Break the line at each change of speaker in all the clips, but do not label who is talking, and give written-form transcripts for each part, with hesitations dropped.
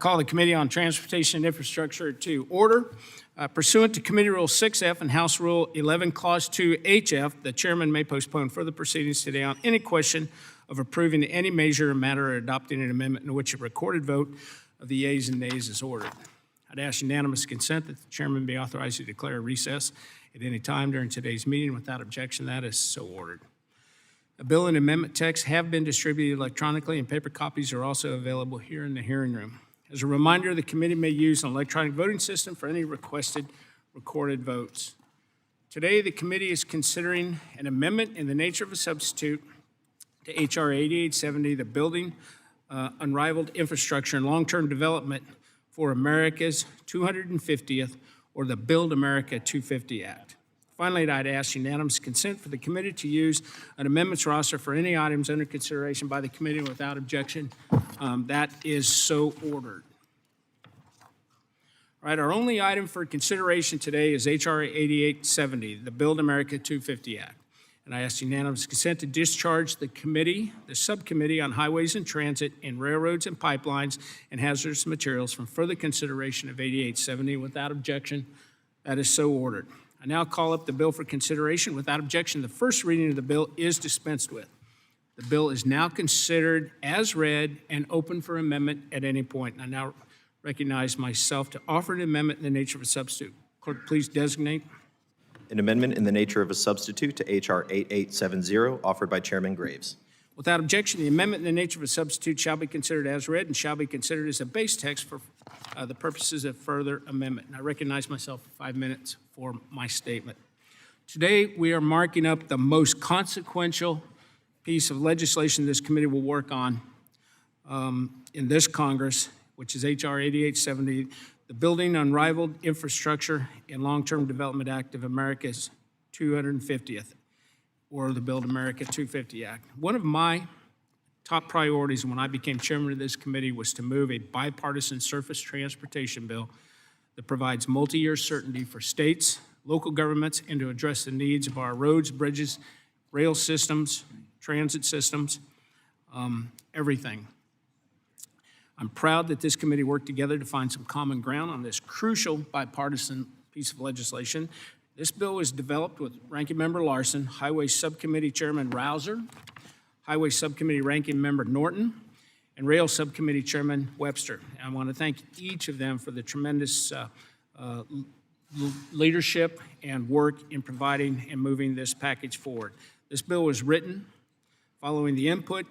call the Committee on Transportation and Infrastructure to order. Pursuant to Committee Rule 6F and House Rule 11, Clause 2HF, the chairman may postpone further proceedings today on any question of approving any measure or matter or adopting an amendment in which a recorded vote of the yeas and nays is ordered. I'd ask unanimous consent that the chairman be authorized to declare a recess at any time during today's meeting. Without objection, that is so ordered. A bill and amendment texts have been distributed electronically, and paper copies are also available here in the hearing room. As a reminder, the committee may use an electronic voting system for any requested recorded votes. Today, the committee is considering an amendment in the nature of a substitute to H.R. 8870, the Building Unrivaled Infrastructure and Long-Term Development for America's 250th, or the Build America 250 Act. Finally, I'd ask unanimous consent for the committee to use an amendments roster for any items under consideration by the committee without objection. That is so ordered. All right, our only item for consideration today is H.R. 8870, the Build America 250 Act. And I ask unanimous consent to discharge the subcommittee on highways and transit and railroads and pipelines and hazardous materials from further consideration of 8870 without objection. That is so ordered. I now call up the bill for consideration. Without objection, the first reading of the bill is dispensed with. The bill is now considered as read and open for amendment at any point. I now recognize myself to offer an amendment in the nature of a substitute. Clerk, please designate.
An amendment in the nature of a substitute to H.R. 8870, offered by Chairman Graves.
Without objection, the amendment in the nature of a substitute shall be considered as read and shall be considered as a base text for the purposes of further amendment. And I recognize myself for 5 minutes for my statement. Today, we are marking up the most consequential piece of legislation this committee will work on in this Congress, which is H.R. 8870, the Building Unrivaled Infrastructure and Long-Term Development Act of America's 250th, or the Build America 250 Act. One of my top priorities when I became chairman of this committee was to move a bipartisan surface transportation bill that provides multi-year certainty for states, local governments, and to address the needs of our roads, bridges, rail systems, transit systems, everything. I'm proud that this committee worked together to find some common ground on this crucial bipartisan piece of legislation. This bill was developed with Ranking Member Larson, Highway Subcommittee Chairman Rouser, Highway Subcommittee Ranking Member Norton, and Rail Subcommittee Chairman Webster. And I want to thank each of them for the tremendous leadership and work in providing and moving this package forward. This bill was written following the input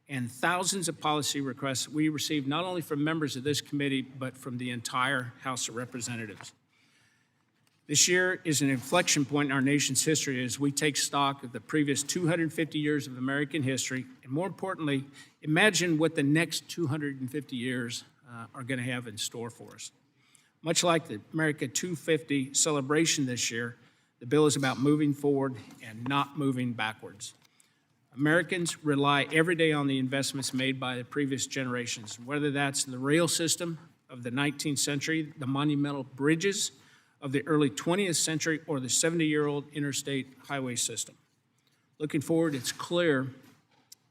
and thousands of policy requests we received not only from members of this committee, but from the entire House of Representatives. This year is an inflection point in our nation's history as we take stock of the previous 250 years of American history, and more importantly, imagine what the next 250 years are going to have in store for us. Much like the America 250 celebration this year, the bill is about moving forward and not moving backwards. Americans rely every day on the investments made by the previous generations, whether that's the rail system of the 19th century, the monumental bridges of the early 20th century, or the 70-year-old interstate highway system. Looking forward, it's clear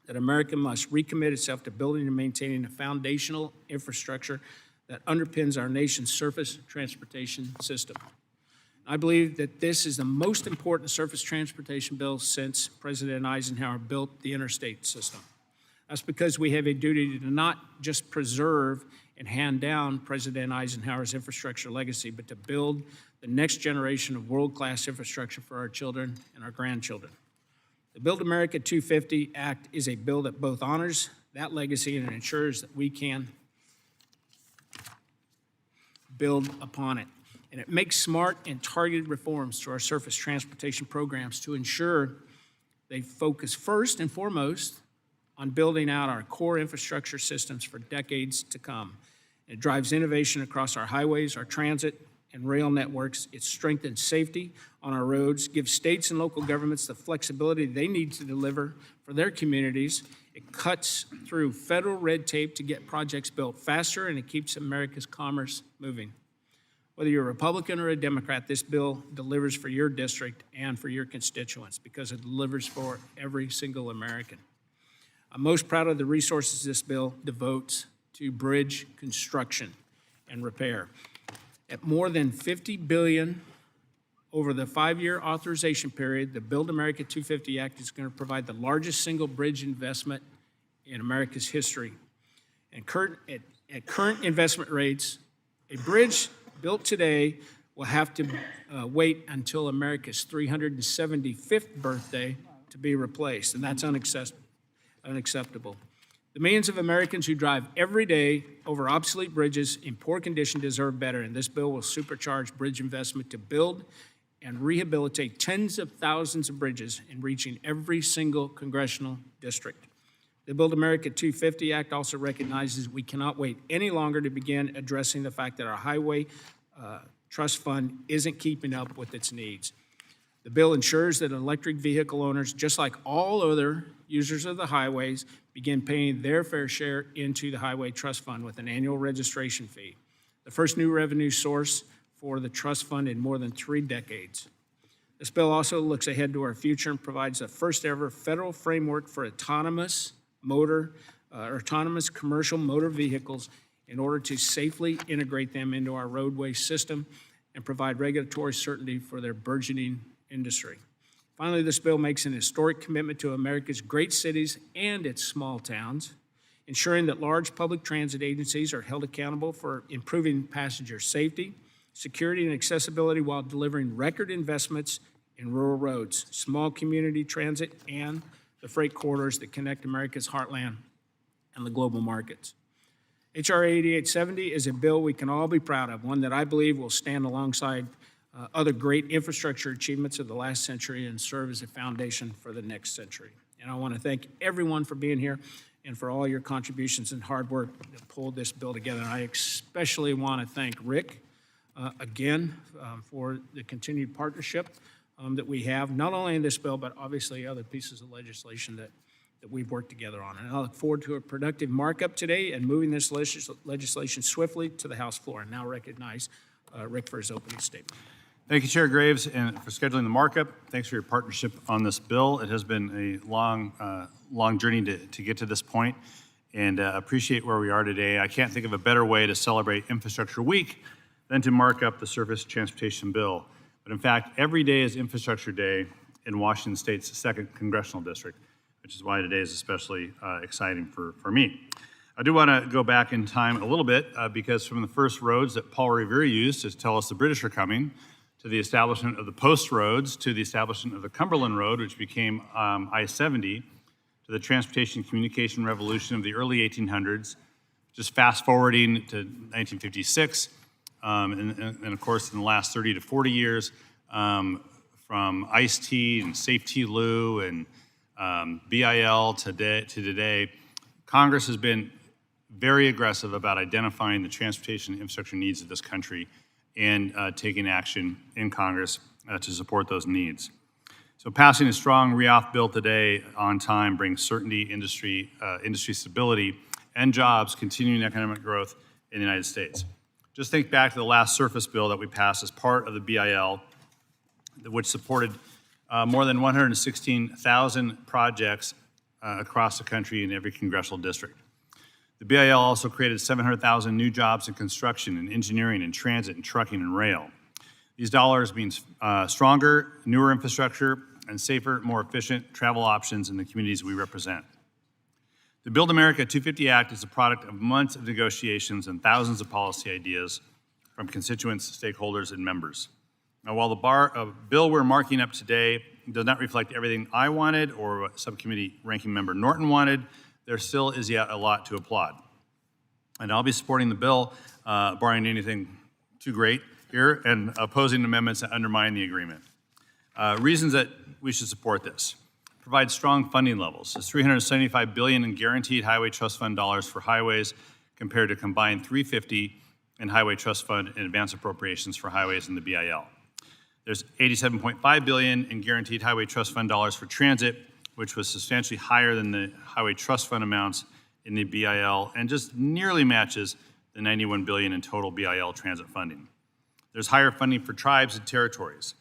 that America must recommit itself to building and maintaining a foundational infrastructure that underpins our nation's surface transportation system. I believe that this is the most important surface transportation bill since President Eisenhower built the interstate system. That's because we have a duty to not just preserve and hand down President Eisenhower's infrastructure legacy, but to build the next generation of world-class infrastructure for our children and our grandchildren. The Build America 250 Act is a bill that both honors that legacy and ensures that we can build upon it. And it makes smart and targeted reforms to our surface transportation programs to ensure they focus first and foremost on building out our core infrastructure systems for decades to come. It drives innovation across our highways, our transit, and rail networks. It strengthens safety on our roads, gives states and local governments the flexibility they need to deliver for their communities. It cuts through federal red tape to get projects built faster, and it keeps America's commerce moving. Whether you're a Republican or a Democrat, this bill delivers for your district and for your constituents because it delivers for every single American. I'm most proud of the resources this bill devotes to bridge construction and repair. At more than $50 billion over the 5-year authorization period, the Build America 250 Act is going to provide the largest single bridge investment in America's history. And at current investment rates, a bridge built today will have to wait until America's 375th birthday to be replaced, and that's unacceptable. The millions of Americans who drive every day over obsolete bridges in poor condition deserve better, and this bill will supercharge bridge investment to build and rehabilitate tens of thousands of bridges in reaching every single congressional district. The Build America 250 Act also recognizes we cannot wait any longer to begin addressing the fact that our highway trust fund isn't keeping up with its needs. The bill ensures that electric vehicle owners, just like all other users of the highways, begin paying their fair share into the Highway Trust Fund with an annual registration fee, the first new revenue source for the trust fund in more than 3 decades. This bill also looks ahead to our future and provides the first ever federal framework for autonomous commercial motor vehicles in order to safely integrate them into our roadway system and provide regulatory certainty for their burgeoning industry. Finally, this bill makes an historic commitment to America's great cities and its small towns, ensuring that large public transit agencies are held accountable for improving passenger safety, security, and accessibility while delivering record investments in rural roads, small community transit, and the freight corridors that connect America's heartland and the global markets. H.R. 8870 is a bill we can all be proud of, one that I believe will stand alongside other great infrastructure achievements of the last century and serve as a foundation for the next century. And I want to thank everyone for being here and for all your contributions and hard work that pulled this bill together. And I especially want to thank Rick again for the continued partnership that we have, not only in this bill, but obviously other pieces of legislation that we've worked together on. And I look forward to a productive markup today and moving this legislation swiftly to the House floor. And now recognize Rick for his opening statement.
Thank you, Chair Graves, and for scheduling the markup. Thanks for your partnership on this bill. It has been a long journey to get to this point, and appreciate where we are today. I can't think of a better way to celebrate Infrastructure Week than to mark up the Surface Transportation Bill. But in fact, every day is Infrastructure Day in Washington State's 2nd Congressional District, which is why today is especially exciting for me. I do want to go back in time a little bit because from the first roads that Paul Revere used to tell us the British are coming, to the establishment of the post roads, to the establishment of the Cumberland Road, which became I-70, to the transportation communication revolution of the early 1800s, just fast forwarding to 1956, and of course in the last 30 to 40 years, from iced tea and safe tea Lou and BIL to today, Congress has been very aggressive about identifying the transportation infrastructure needs of this country and taking action in Congress to support those needs. So passing a strong reauth bill today on time brings certainty, industry stability, and jobs, continuing economic growth in the United States. Just think back to the last surface bill that we passed as part of the BIL, which supported more than 116,000 projects across the country in every congressional district. The BIL also created 700,000 new jobs in construction and engineering and transit and trucking and rail. These dollars mean stronger, newer infrastructure and safer, more efficient travel options in the communities we represent. The Build America 250 Act is a product of months of negotiations and thousands of policy ideas from constituents, stakeholders, and members. Now, while the bill we're marking up today does not reflect everything I wanted or what Subcommittee Ranking Member Norton wanted, there still is yet a lot to applaud. And I'll be supporting the bill, barring anything too great here, and opposing amendments that undermine the agreement. Reasons that we should support this. Provide strong funding levels. There's $375 billion in guaranteed Highway Trust Fund dollars for highways compared to combined $350 in Highway Trust Fund and advance appropriations for highways in the BIL. There's $87.5 billion in guaranteed Highway Trust Fund dollars for transit, which was substantially higher than the Highway Trust Fund amounts in the BIL and just nearly matches the $91 billion in total BIL transit funding. There's higher funding for tribes and territories.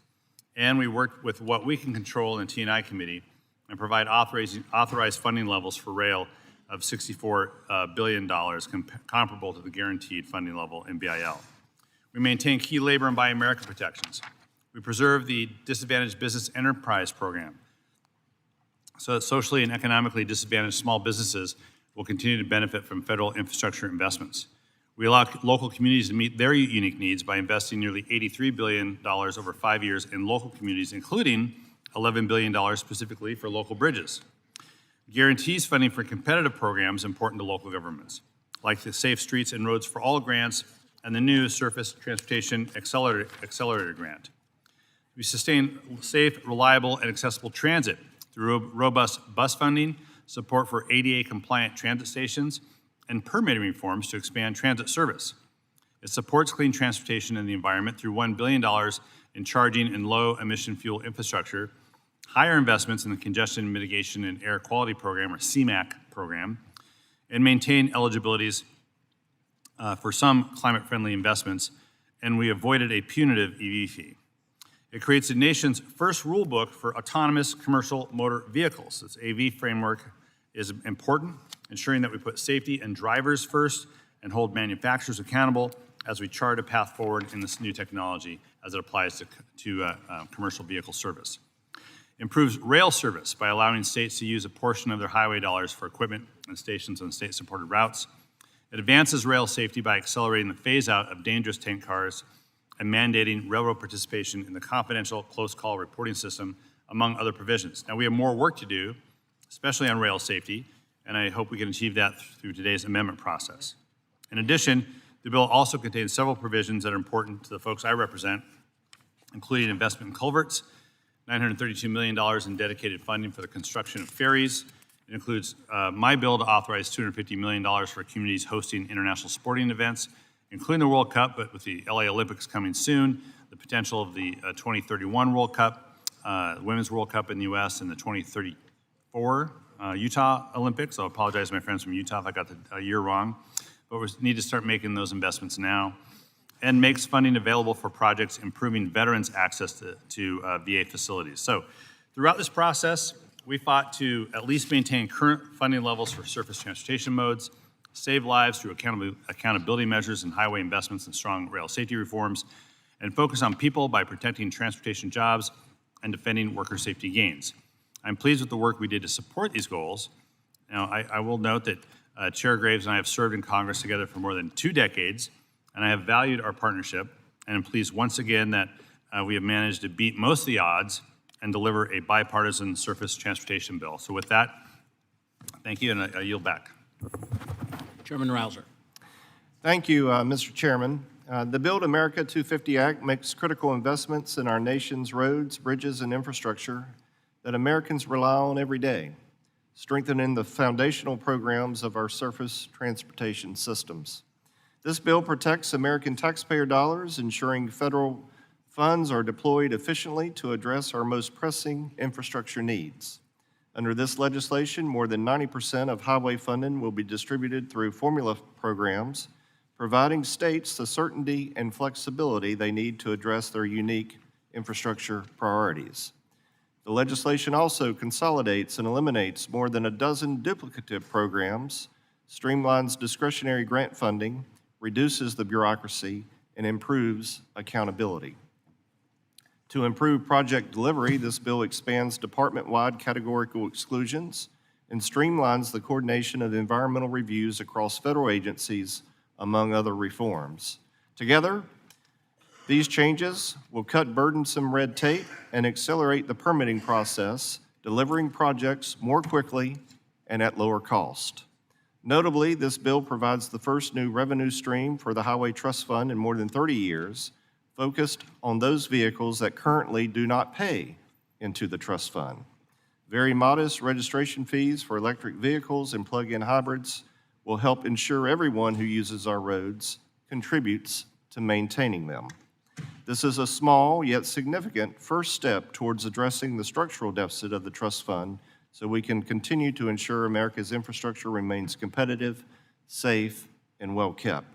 And we worked with what we can control in the T&I committee and provide authorized funding levels for rail of $64 billion, comparable to the guaranteed funding level in BIL. We maintain key labor and Buy America protections. We preserve the Disadvantaged Business Enterprise Program so that socially and economically disadvantaged small businesses will continue to benefit from federal infrastructure investments. We allow local communities to meet their unique needs by investing nearly $83 billion over 5 years in local communities, including $11 billion specifically for local bridges. Guarantees funding for competitive programs important to local governments, like the Safe Streets and Roads for All grants and the new Surface Transportation Accelerator Grant. We sustain safe, reliable, and accessible transit through robust bus funding, support for ADA-compliant transit stations, and permitting reforms to expand transit service. It supports clean transportation and the environment through $1 billion in charging and low-emission fuel infrastructure, higher investments in the Congestion Mitigation and Air Quality Program, or CMAQ program, and maintain eligibilities for some climate-friendly investments, and we avoided a punitive EV fee. It creates the nation's first rule book for autonomous commercial motor vehicles. This AV framework is important, ensuring that we put safety and drivers first and hold manufacturers accountable as we chart a path forward in this new technology as it applies to commercial vehicle service. Improves rail service by allowing states to use a portion of their highway dollars for equipment and stations on state-supported routes. It advances rail safety by accelerating the phase-out of dangerous tank cars and mandating railroad participation in the confidential close call reporting system, among other provisions. Now, we have more work to do, especially on rail safety, and I hope we can achieve that through today's amendment process. In addition, the bill also contains several provisions that are important to the folks I represent, including investment in culverts, $932 million in dedicated funding for the construction of ferries. It includes my bill to authorize $250 million for communities hosting international sporting events, including the World Cup, but with the LA Olympics coming soon, the potential of the 2031 World Cup, Women's World Cup in the U.S., and the 2034 Utah Olympics. I apologize to my friends from Utah if I got the year wrong, but we need to start making those investments now. And makes funding available for projects improving veterans' access to VA facilities. So throughout this process, we fought to at least maintain current funding levels for surface transportation modes, save lives through accountability measures and highway investments and strong rail safety reforms, and focus on people by protecting transportation jobs and defending worker safety gains. I'm pleased with the work we did to support these goals. Now, I will note that Chair Graves and I have served in Congress together for more than 2 decades, and I have valued our partnership, and I'm pleased once again that we have managed to beat most of the odds and deliver a bipartisan surface transportation bill. So with that, thank you, and I yield back.
Chairman Rouser.
Thank you, Mr. Chairman. The Build America 250 Act makes critical investments in our nation's roads, bridges, and infrastructure that Americans rely on every day, strengthening the foundational programs of our surface transportation systems. This bill protects American taxpayer dollars, ensuring federal funds are deployed efficiently to address our most pressing infrastructure needs. Under this legislation, more than 90% of highway funding will be distributed through formula programs, providing states the certainty and flexibility they need to address their unique infrastructure priorities. The legislation also consolidates and eliminates more than a dozen duplicative programs, streamlines discretionary grant funding, reduces the bureaucracy, and improves accountability. To improve project delivery, this bill expands department-wide categorical exclusions and streamlines the coordination of environmental reviews across federal agencies, among other reforms. Together, these changes will cut burdensome red tape and accelerate the permitting process, delivering projects more quickly and at lower cost. Notably, this bill provides the first new revenue stream for the Highway Trust Fund in more than 30 years, focused on those vehicles that currently do not pay into the trust fund. Very modest registration fees for electric vehicles and plug-in hybrids will help ensure everyone who uses our roads contributes to maintaining them. This is a small yet significant first step towards addressing the structural deficit of the trust fund so we can continue to ensure America's infrastructure remains competitive, safe, and well-kept.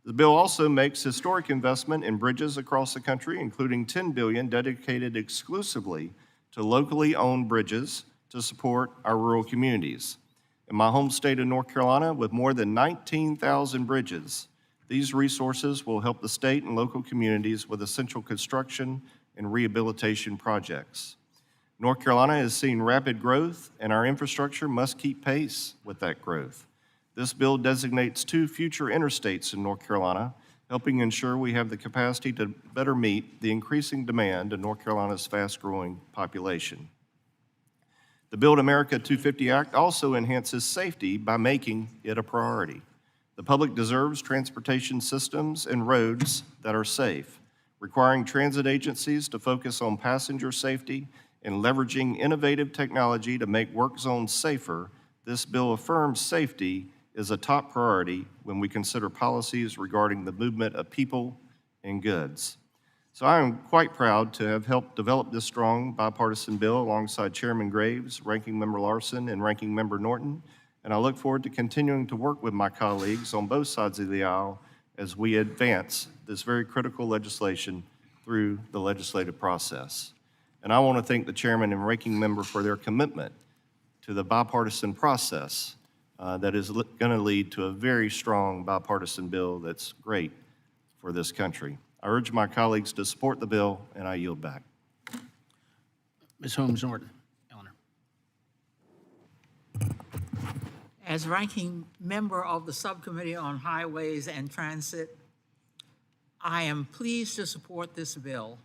The bill also makes historic investment in bridges across the country, including $10 billion dedicated exclusively to locally owned bridges to support our rural communities. In my home state of North Carolina, with more than 19,000 bridges, these resources will help the state and local communities with essential construction and rehabilitation projects. North Carolina has seen rapid growth, and our infrastructure must keep pace with that growth. This bill designates 2 future interstates in North Carolina, helping ensure we have the capacity to better meet the increasing demand of North Carolina's fast-growing population. The Build America 250 Act also enhances safety by making it a priority. The public deserves transportation systems and roads that are safe. Requiring transit agencies to focus on passenger safety and leveraging innovative technology to make work zones safer, this bill affirms safety is a top priority when we consider policies regarding the movement of people and goods. So I am quite proud to have helped develop this strong bipartisan bill alongside Chairman Graves, Ranking Member Larson, and Ranking Member Norton, and I look forward to continuing to work with my colleagues on both sides of the aisle as we advance this very critical legislation through the legislative process. And I want to thank the Chairman and Ranking Member for their commitment to the bipartisan process that is going to lead to a very strong bipartisan bill that's great for this country. I urge my colleagues to support the bill, and I yield back.
Ms. Holmes Norton. Eleanor.
As ranking member of the Subcommittee on Highways and Transit, I am pleased to support this bill.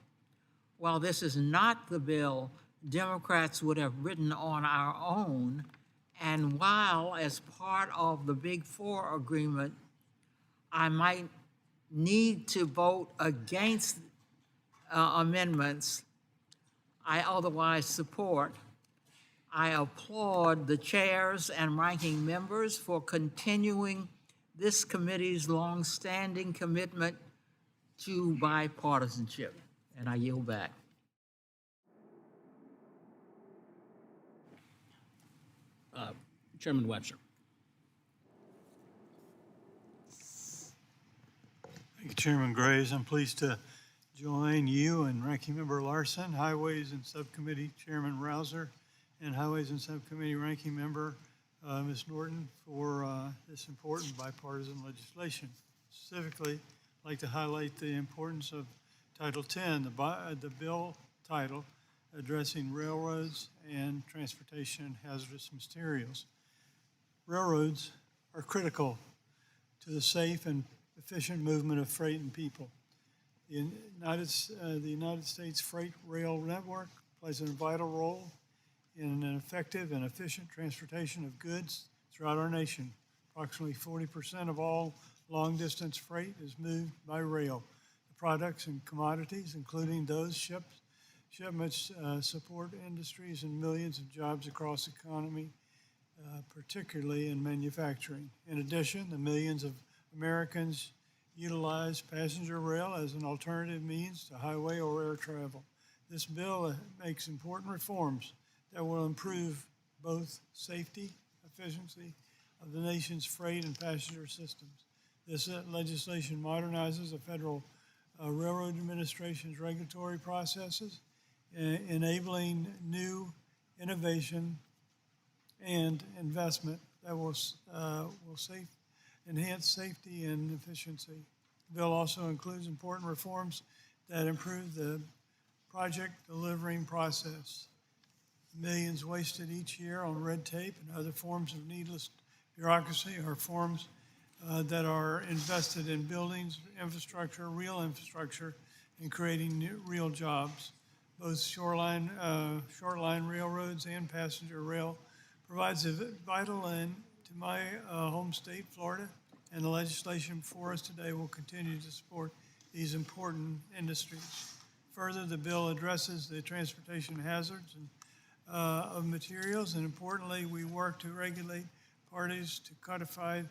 While this is not the bill Democrats would have written on our own, and while as part of the Big Four agreement, I might need to vote against amendments I otherwise support, I applaud the chairs and ranking members for continuing this committee's longstanding commitment to bipartisanship. And I yield back.
Chairman Webster.
Thank you, Chairman Graves. I'm pleased to join you and Ranking Member Larson, Highways and Subcommittee Chairman Rouser, and Highways and Subcommittee Ranking Member Ms. Norton for this important bipartisan legislation. Specifically, I'd like to highlight the importance of Title 10, the bill title addressing railroads and transportation and hazardous materials. Railroads are critical to the safe and efficient movement of freight and people. The United States Freight Rail Network plays a vital role in an effective and efficient transportation of goods throughout our nation. Approximately 40% of all long-distance freight is moved by rail. The products and commodities, including those shipments, support industries and millions of jobs across the economy, particularly in manufacturing. In addition, the millions of Americans utilize passenger rail as an alternative means to highway or air travel. This bill makes important reforms that will improve both safety, efficiency of the nation's freight and passenger systems. This legislation modernizes the Federal Railroad Administration's regulatory processes, enabling new innovation and investment that will enhance safety and efficiency. The bill also includes important reforms that improve the project delivering process. Millions wasted each year on red tape and other forms of needless bureaucracy are forms that are invested in buildings, infrastructure, real infrastructure, and creating real jobs. Both short line railroads and passenger rail provides a vital end to my home state, Florida, and the legislation before us today will continue to support these important industries. Further, the bill addresses the transportation hazards of materials, and importantly, we work to regulate parties to codify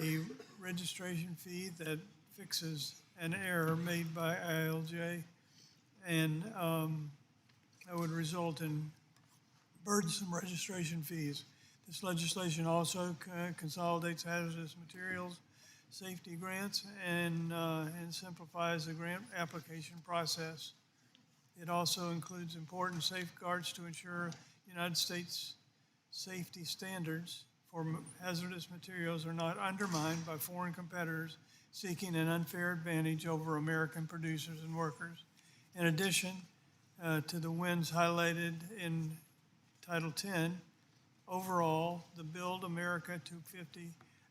a registration fee that fixes an error made by ILJ, and that would result in burdensome registration fees. This legislation also consolidates hazardous materials safety grants and simplifies the grant application process. It also includes important safeguards to ensure United States safety standards for hazardous materials are not undermined by foreign competitors seeking an unfair advantage over American producers and workers. In addition to the wins highlighted in Title 10, overall, the Build America 250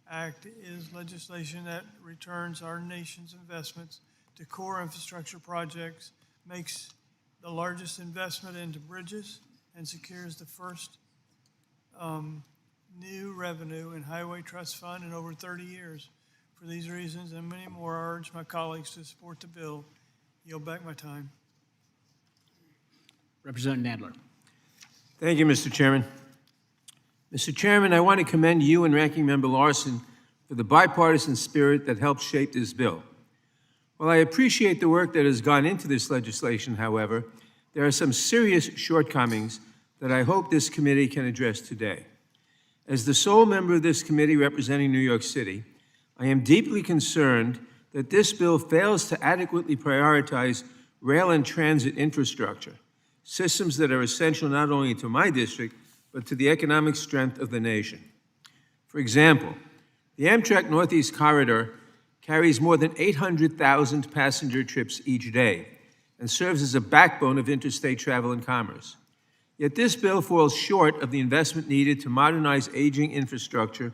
Act is legislation that returns our nation's investments to core infrastructure projects, makes the largest investment into bridges, and secures the first new revenue in Highway Trust Fund in over 30 years. For these reasons and many more, I urge my colleagues to support the bill. Yield back my time.
Representative Nadler.
Thank you, Mr. Chairman. Mr. Chairman, I want to commend you and Ranking Member Larson for the bipartisan spirit that helped shape this bill. While I appreciate the work that has gone into this legislation, however, there are some serious shortcomings that I hope this committee can address today. As the sole member of this committee representing New York City, I am deeply concerned that this bill fails to adequately prioritize rail and transit infrastructure, systems that are essential not only to my district, but to the economic strength of the nation. For example, the Amtrak Northeast Corridor carries more than 800,000 passenger trips each day and serves as a backbone of interstate travel and commerce. Yet this bill falls short of the investment needed to modernize aging infrastructure,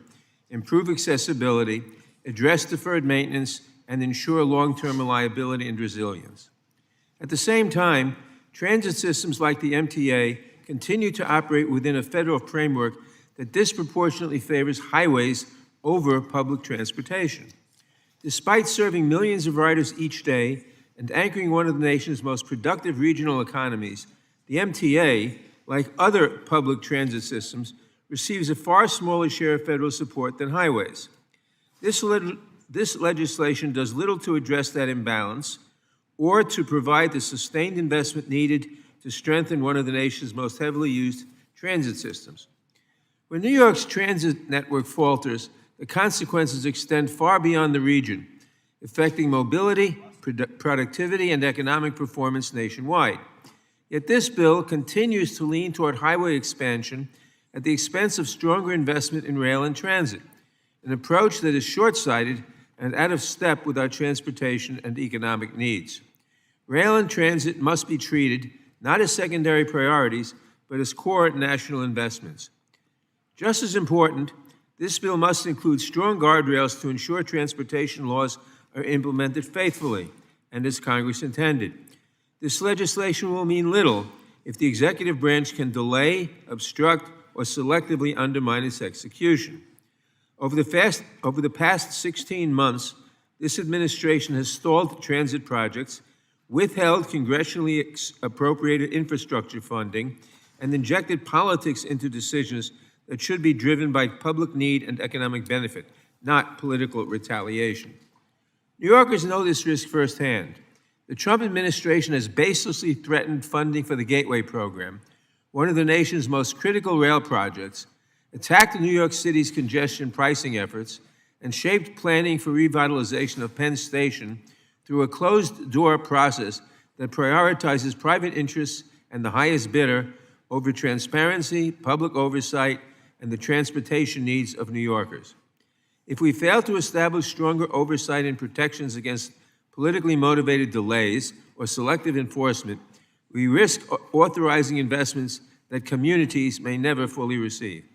improve accessibility, address deferred maintenance, and ensure long-term reliability and resilience. At the same time, transit systems like the MTA continue to operate within a federal framework that disproportionately favors highways over public transportation. Despite serving millions of riders each day and anchoring one of the nation's most productive regional economies, the MTA, like other public transit systems, receives a far smaller share of federal support than highways. This legislation does little to address that imbalance or to provide the sustained investment needed to strengthen one of the nation's most heavily used transit systems. When New York's transit network falters, the consequences extend far beyond the region, affecting mobility, productivity, and economic performance nationwide. Yet this bill continues to lean toward highway expansion at the expense of stronger investment in rail and transit, an approach that is short-sighted and out of step with our transportation and economic needs. Rail and transit must be treated not as secondary priorities, but as core national investments. Just as important, this bill must include strong guardrails to ensure transportation laws are implemented faithfully and as Congress intended. This legislation will mean little if the executive branch can delay, obstruct, or selectively undermine its execution. Over the past 16 months, this administration has stalled transit projects, withheld congressionally appropriated infrastructure funding, and injected politics into decisions that should be driven by public need and economic benefit, not political retaliation. New Yorkers know this risk firsthand. The Trump administration has baselessly threatened funding for the Gateway program, one of the nation's most critical rail projects, attacked New York City's congestion pricing efforts, and shaped planning for revitalization of Penn Station through a closed-door process that prioritizes private interests and the highest bidder over transparency, public oversight, and the transportation needs of New Yorkers. If we fail to establish stronger oversight and protections against politically motivated delays or selective enforcement, we risk authorizing investments that communities may never fully receive.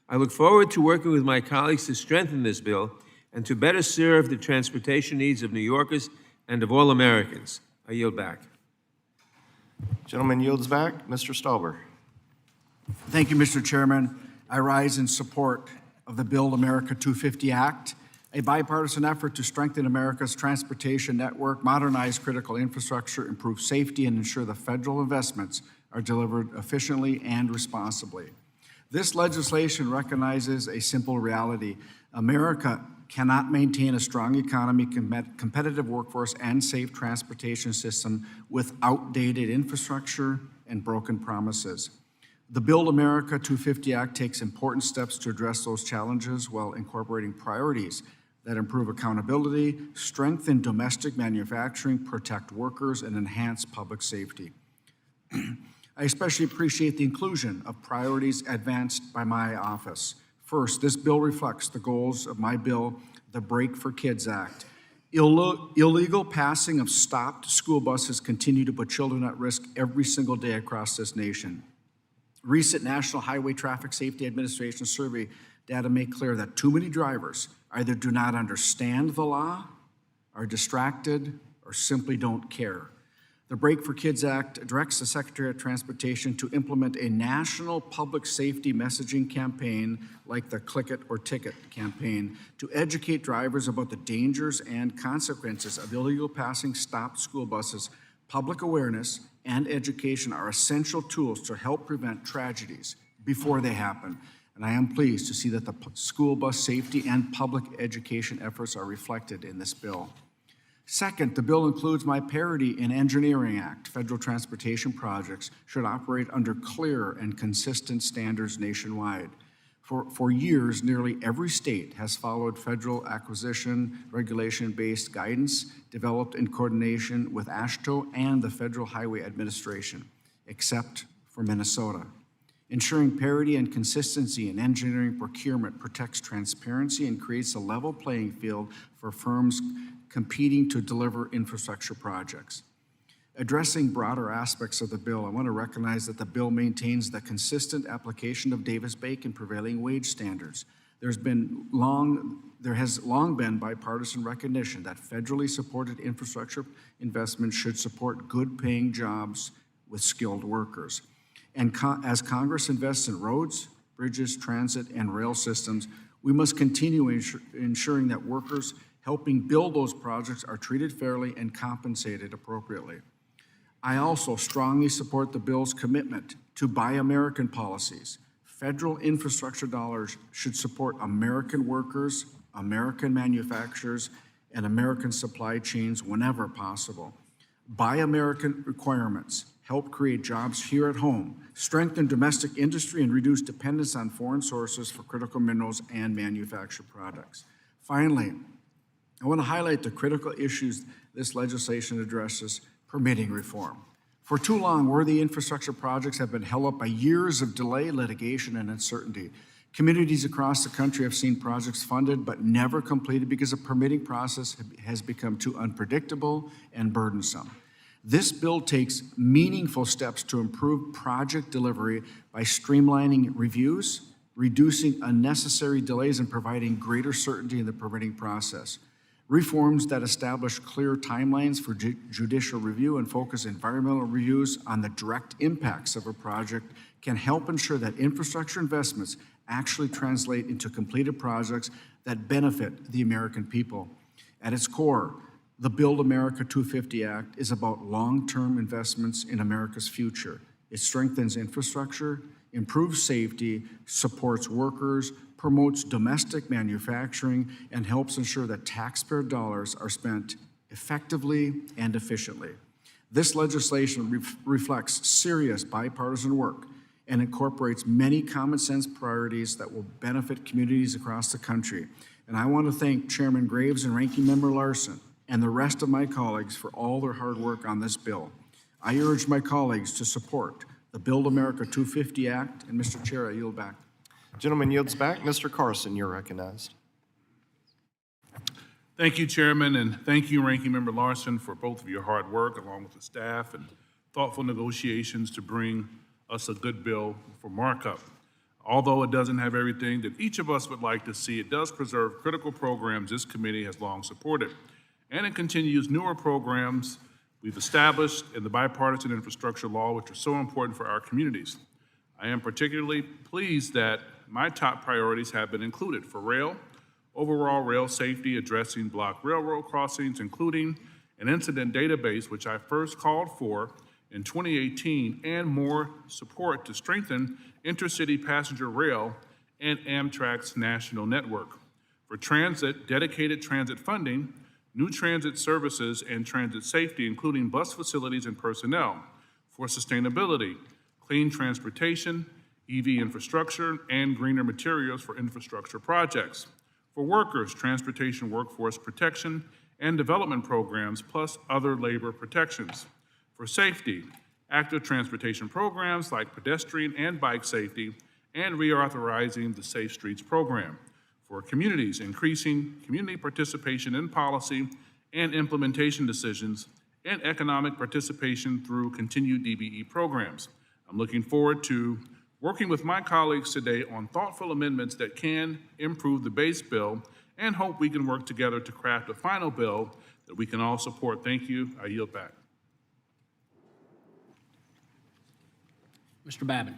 I look forward to working with my colleagues to strengthen this bill and to better serve the transportation needs of New Yorkers and of all Americans. I yield back.
Gentleman yields back. Mr. Stauber.
Thank you, Mr. Chairman. I rise in support of the Build America 250 Act, a bipartisan effort to strengthen America's transportation network, modernize critical infrastructure, improve safety, and ensure the federal investments are delivered efficiently and responsibly. This legislation recognizes a simple reality. America cannot maintain a strong economy, competitive workforce, and safe transportation system with outdated infrastructure and broken promises. The Build America 250 Act takes important steps to address those challenges while incorporating priorities that improve accountability, strengthen domestic manufacturing, protect workers, and enhance public safety. I especially appreciate the inclusion of priorities advanced by my office. First, this bill reflects the goals of my bill, the Break for Kids Act. Illegal passing of stopped school buses continue to put children at risk every single day across this nation. Recent National Highway Traffic Safety Administration survey data make clear that too many drivers either do not understand the law, are distracted, or simply don't care. The Break for Kids Act directs the Secretary of Transportation to implement a national public safety messaging campaign like the Click It or Ticket campaign to educate drivers about the dangers and consequences of illegal passing stopped school buses. Public awareness and education are essential tools to help prevent tragedies before they happen. And I am pleased to see that the school bus safety and public education efforts are reflected in this bill. Second, the bill includes my parity in Engineering Act. Federal transportation projects should operate under clear and consistent standards nationwide. For years, nearly every state has followed federal acquisition regulation-based guidance developed in coordination with AASHTO and the Federal Highway Administration, except for Minnesota. Ensuring parity and consistency in engineering procurement protects transparency and creates a level playing field for firms competing to deliver infrastructure projects. Addressing broader aspects of the bill, I want to recognize that the bill maintains the consistent application of Davis-Bacon prevailing wage standards. There has long been bipartisan recognition that federally supported infrastructure investments should support good-paying jobs with skilled workers. And as Congress invests in roads, bridges, transit, and rail systems, we must continue ensuring that workers helping build those projects are treated fairly and compensated appropriately. I also strongly support the bill's commitment to Buy American policies. Federal infrastructure dollars should support American workers, American manufacturers, and American supply chains whenever possible. Buy American requirements help create jobs here at home, strengthen domestic industry, and reduce dependence on foreign sources for critical minerals and manufactured products. Finally, I want to highlight the critical issues this legislation addresses: permitting reform. For too long, worthy infrastructure projects have been held up by years of delay, litigation, and uncertainty. Communities across the country have seen projects funded but never completed because the permitting process has become too unpredictable and burdensome. This bill takes meaningful steps to improve project delivery by streamlining reviews, reducing unnecessary delays, and providing greater certainty in the permitting process. Reforms that establish clear timelines for judicial review and focus environmental reviews on the direct impacts of a project can help ensure that infrastructure investments actually translate into completed projects that benefit the American people. At its core, the Build America 250 Act is about long-term investments in America's future. It strengthens infrastructure, improves safety, supports workers, promotes domestic manufacturing, and helps ensure that taxpayer dollars are spent effectively and efficiently. This legislation reflects serious bipartisan work and incorporates many common sense priorities that will benefit communities across the country. And I want to thank Chairman Graves and Ranking Member Larson and the rest of my colleagues for all their hard work on this bill. I urge my colleagues to support the Build America 250 Act, and Mr. Chair, I yield back.
Gentleman yields back. Mr. Carson, you're recognized.
Thank you, Chairman, and thank you, Ranking Member Larson, for both of your hard work along with the staff and thoughtful negotiations to bring us a good bill for markup. Although it doesn't have everything that each of us would like to see, it does preserve critical programs this committee has long supported, and it continues newer programs we've established in the bipartisan infrastructure law, which are so important for our communities. I am particularly pleased that my top priorities have been included for rail, overall rail safety, addressing block railroad crossings, including an incident database, which I first called for in 2018, and more support to strengthen intercity passenger rail and Amtrak's national network. For transit, dedicated transit funding, new transit services, and transit safety, including bus facilities and personnel. For sustainability, clean transportation, EV infrastructure, and greener materials for infrastructure projects. For workers, transportation workforce protection and development programs, plus other labor protections. For safety, active transportation programs like pedestrian and bike safety, and reauthorizing the Safe Streets program. For communities, increasing community participation in policy and implementation decisions, and economic participation through continued DBE programs. I'm looking forward to working with my colleagues today on thoughtful amendments that can improve the base bill, and hope we can work together to craft a final bill that we can all support. Thank you. I yield back.
Mr. Babin.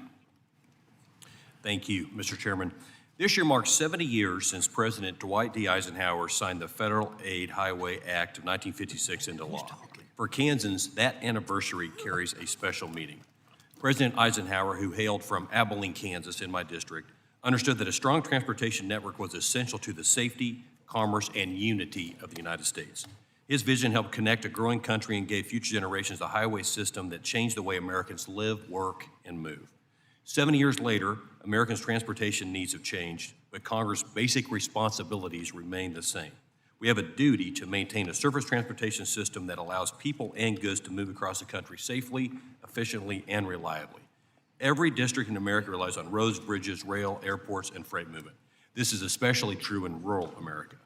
Thank you, Mr. Chairman. This year marks 70 years since President Dwight D. Eisenhower signed the Federal Aid Highway Act of 1956 into law. For Kansans, that anniversary carries a special meaning. President Eisenhower, who hailed from Abilene, Kansas, in my district, understood that a strong transportation network was essential to the safety, commerce, and unity of the United States. His vision helped connect a growing country and gave future generations a highway system that changed the way Americans live, work, and move. 70 years later, Americans' transportation needs have changed, but Congress' basic responsibilities remain the same. We have a duty to maintain a surface transportation system that allows people and goods to move across the country safely, efficiently, and reliably. Every district in America relies on roads, bridges, rail, airports, and freight movement. This is especially true in rural America.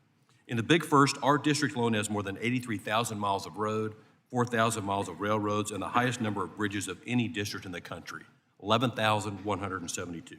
In the Big First, our district alone has more than 83,000 miles of road, 4,000 miles of railroads, and the highest number of bridges of any district in the country, 11,172.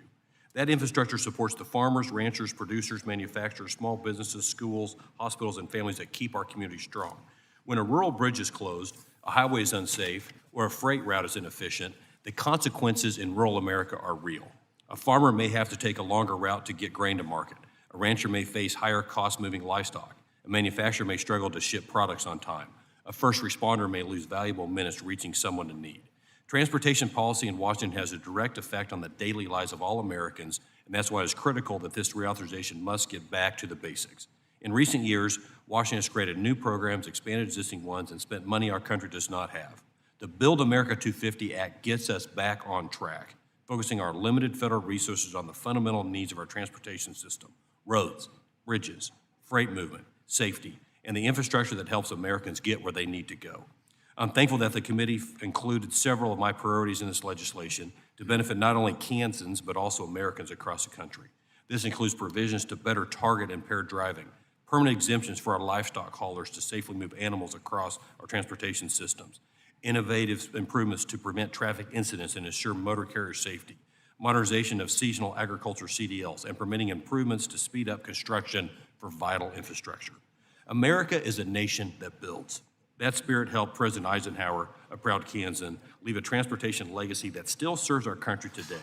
That infrastructure supports the farmers, ranchers, producers, manufacturers, small businesses, schools, hospitals, and families that keep our community strong. When a rural bridge is closed, a highway is unsafe, or a freight route is inefficient, the consequences in rural America are real. A farmer may have to take a longer route to get grain to market. A rancher may face higher costs moving livestock. A manufacturer may struggle to ship products on time. A first responder may lose valuable minutes reaching someone in need. Transportation policy in Washington has a direct effect on the daily lives of all Americans, and that's why it's critical that this reauthorization must get back to the basics. In recent years, Washington has created new programs, expanded existing ones, and spent money our country does not have. The Build America 250 Act gets us back on track, focusing our limited federal resources on the fundamental needs of our transportation system: roads, bridges, freight movement, safety, and the infrastructure that helps Americans get where they need to go. I'm thankful that the committee included several of my priorities in this legislation to benefit not only Kansans, but also Americans across the country. This includes provisions to better target impaired driving, permanent exemptions for our livestock haulers to safely move animals across our transportation systems, innovative improvements to prevent traffic incidents and ensure motor carrier safety, modernization of seasonal agriculture CDLs, and permitting improvements to speed up construction for vital infrastructure. America is a nation that builds. That spirit helped President Eisenhower, a proud Kansan, leave a transportation legacy that still serves our country today.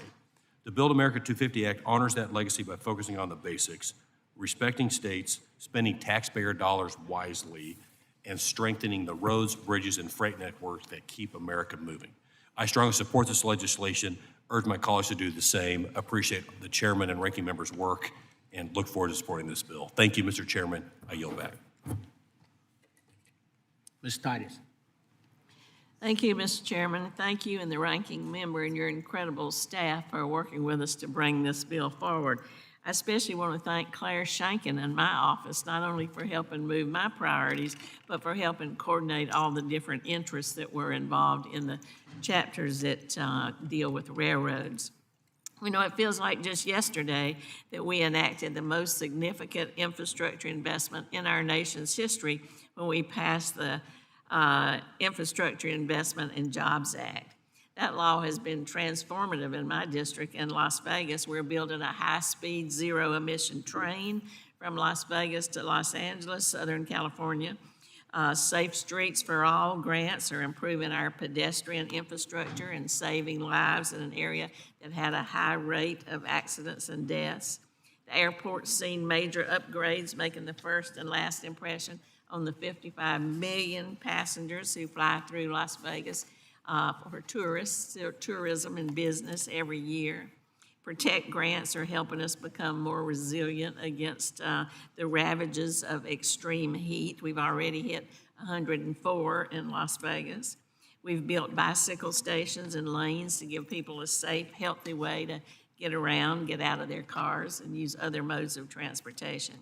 The Build America 250 Act honors that legacy by focusing on the basics, respecting states, spending taxpayer dollars wisely, and strengthening the roads, bridges, and freight networks that keep America moving. I strongly support this legislation, urge my colleagues to do the same, appreciate the chairman and ranking member's work, and look forward to supporting this bill. Thank you, Mr. Chairman. I yield back.
Ms. Titus.
Thank you, Mr. Chairman. Thank you and the ranking member and your incredible staff for working with us to bring this bill forward. I especially want to thank Claire Shankin in my office, not only for helping move my priorities, but for helping coordinate all the different interests that were involved in the chapters that deal with railroads. We know it feels like just yesterday that we enacted the most significant infrastructure investment in our nation's history when we passed the Infrastructure Investment and Jobs Act. That law has been transformative in my district in Las Vegas. We're building a high-speed, zero-emission train from Las Vegas to Los Angeles, Southern California. Safe Streets for All grants are improving our pedestrian infrastructure and saving lives in an area that had a high rate of accidents and deaths. The airport's seen major upgrades, making the first and last impression on the 55 million passengers who fly through Las Vegas for tourists, tourism and business every year. Protect grants are helping us become more resilient against the ravages of extreme heat. We've already hit 104 in Las Vegas. We've built bicycle stations and lanes to give people a safe, healthy way to get around, get out of their cars, and use other modes of transportation.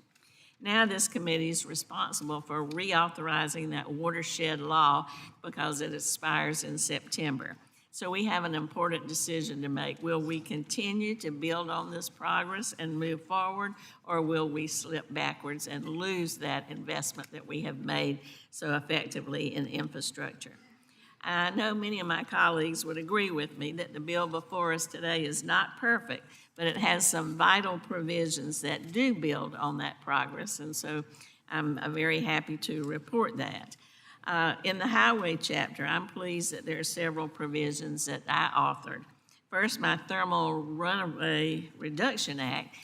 Now this committee is responsible for reauthorizing that watershed law because it expires in September. So we have an important decision to make. Will we continue to build on this progress and move forward, or will we slip backwards and lose that investment that we have made so effectively in infrastructure? I know many of my colleagues would agree with me that the bill before us today is not perfect, but it has some vital provisions that do build on that progress, and so I'm very happy to report that. In the highway chapter, I'm pleased that there are several provisions that I authored. First, my Thermal Runaway Reduction Act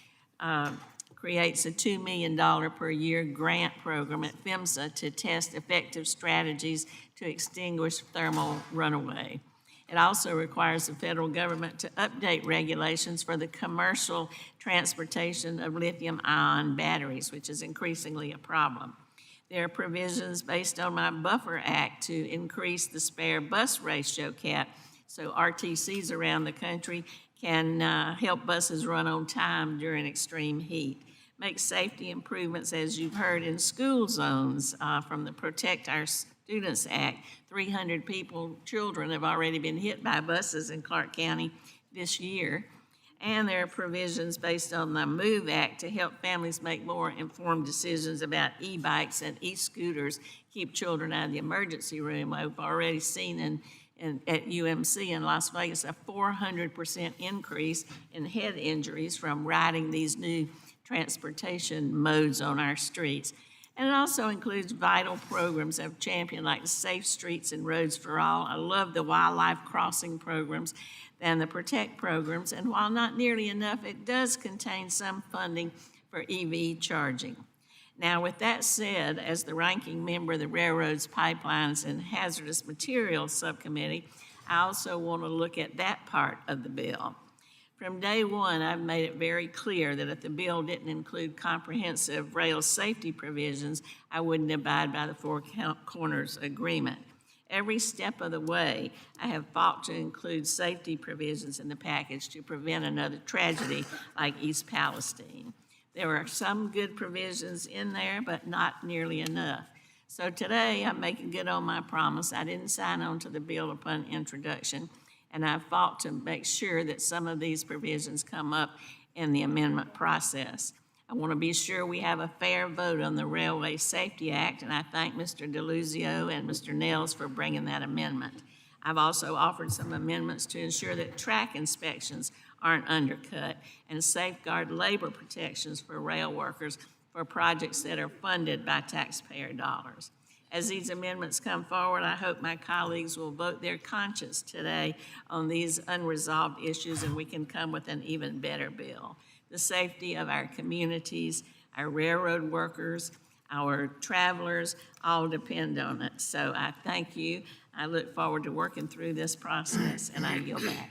creates a $2 million per year grant program at PHMSA to test effective strategies to extinguish thermal runaway. It also requires the federal government to update regulations for the commercial transportation of lithium-ion batteries, which is increasingly a problem. There are provisions based on my Buffer Act to increase the spare bus ratio cap so RTCs around the country can help buses run on time during extreme heat. Make safety improvements, as you've heard, in school zones from the Protect Our Students Act. 300 children have already been hit by buses in Clark County this year. And there are provisions based on the MOVE Act to help families make more informed decisions about e-bikes and e-scooters, keep children out of the emergency room. I've already seen at UMC in Las Vegas a 400% increase in head injuries from riding these new transportation modes on our streets. And it also includes vital programs I've championed, like the Safe Streets and Roads for All. I love the wildlife crossing programs and the Protect programs, and while not nearly enough, it does contain some funding for EV charging. Now, with that said, as the ranking member of the Railroads, Pipelines, and Hazardous Materials Subcommittee, I also want to look at that part of the bill. From day one, I've made it very clear that if the bill didn't include comprehensive rail safety provisions, I wouldn't abide by the Four Corners Agreement. Every step of the way, I have fought to include safety provisions in the package to prevent another tragedy like East Palestine. There are some good provisions in there, but not nearly enough. So today, I'm making good on my promise. I didn't sign on to the bill upon introduction, and I fought to make sure that some of these provisions come up in the amendment process. I want to be sure we have a fair vote on the Railway Safety Act, and I thank Mr. DeLuzio and Mr. Nels for bringing that amendment. I've also offered some amendments to ensure that track inspections aren't undercut and safeguard labor protections for rail workers for projects that are funded by taxpayer dollars. As these amendments come forward, I hope my colleagues will vote their conscience today on these unresolved issues, and we can come with an even better bill. The safety of our communities, our railroad workers, our travelers, all depend on it. So I thank you. I look forward to working through this process, and I yield back.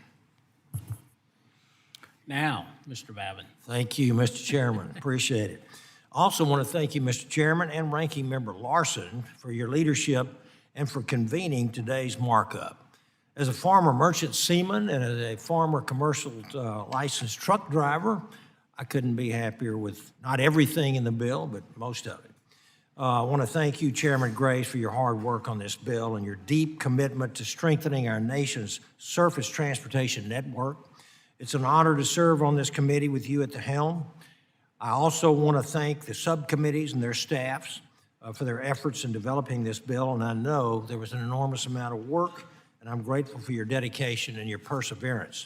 Now, Mr. Babin.
Thank you, Mr. Chairman. Appreciate it. Also want to thank you, Mr. Chairman and Ranking Member Larson, for your leadership and for convening today's markup. As a former merchant seaman and as a former commercial licensed truck driver, I couldn't be happier with not everything in the bill, but most of it. I want to thank you, Chairman Graves, for your hard work on this bill and your deep commitment to strengthening our nation's surface transportation network. It's an honor to serve on this committee with you at the helm. I also want to thank the subcommittees and their staffs for their efforts in developing this bill, and I know there was an enormous amount of work, and I'm grateful for your dedication and your perseverance.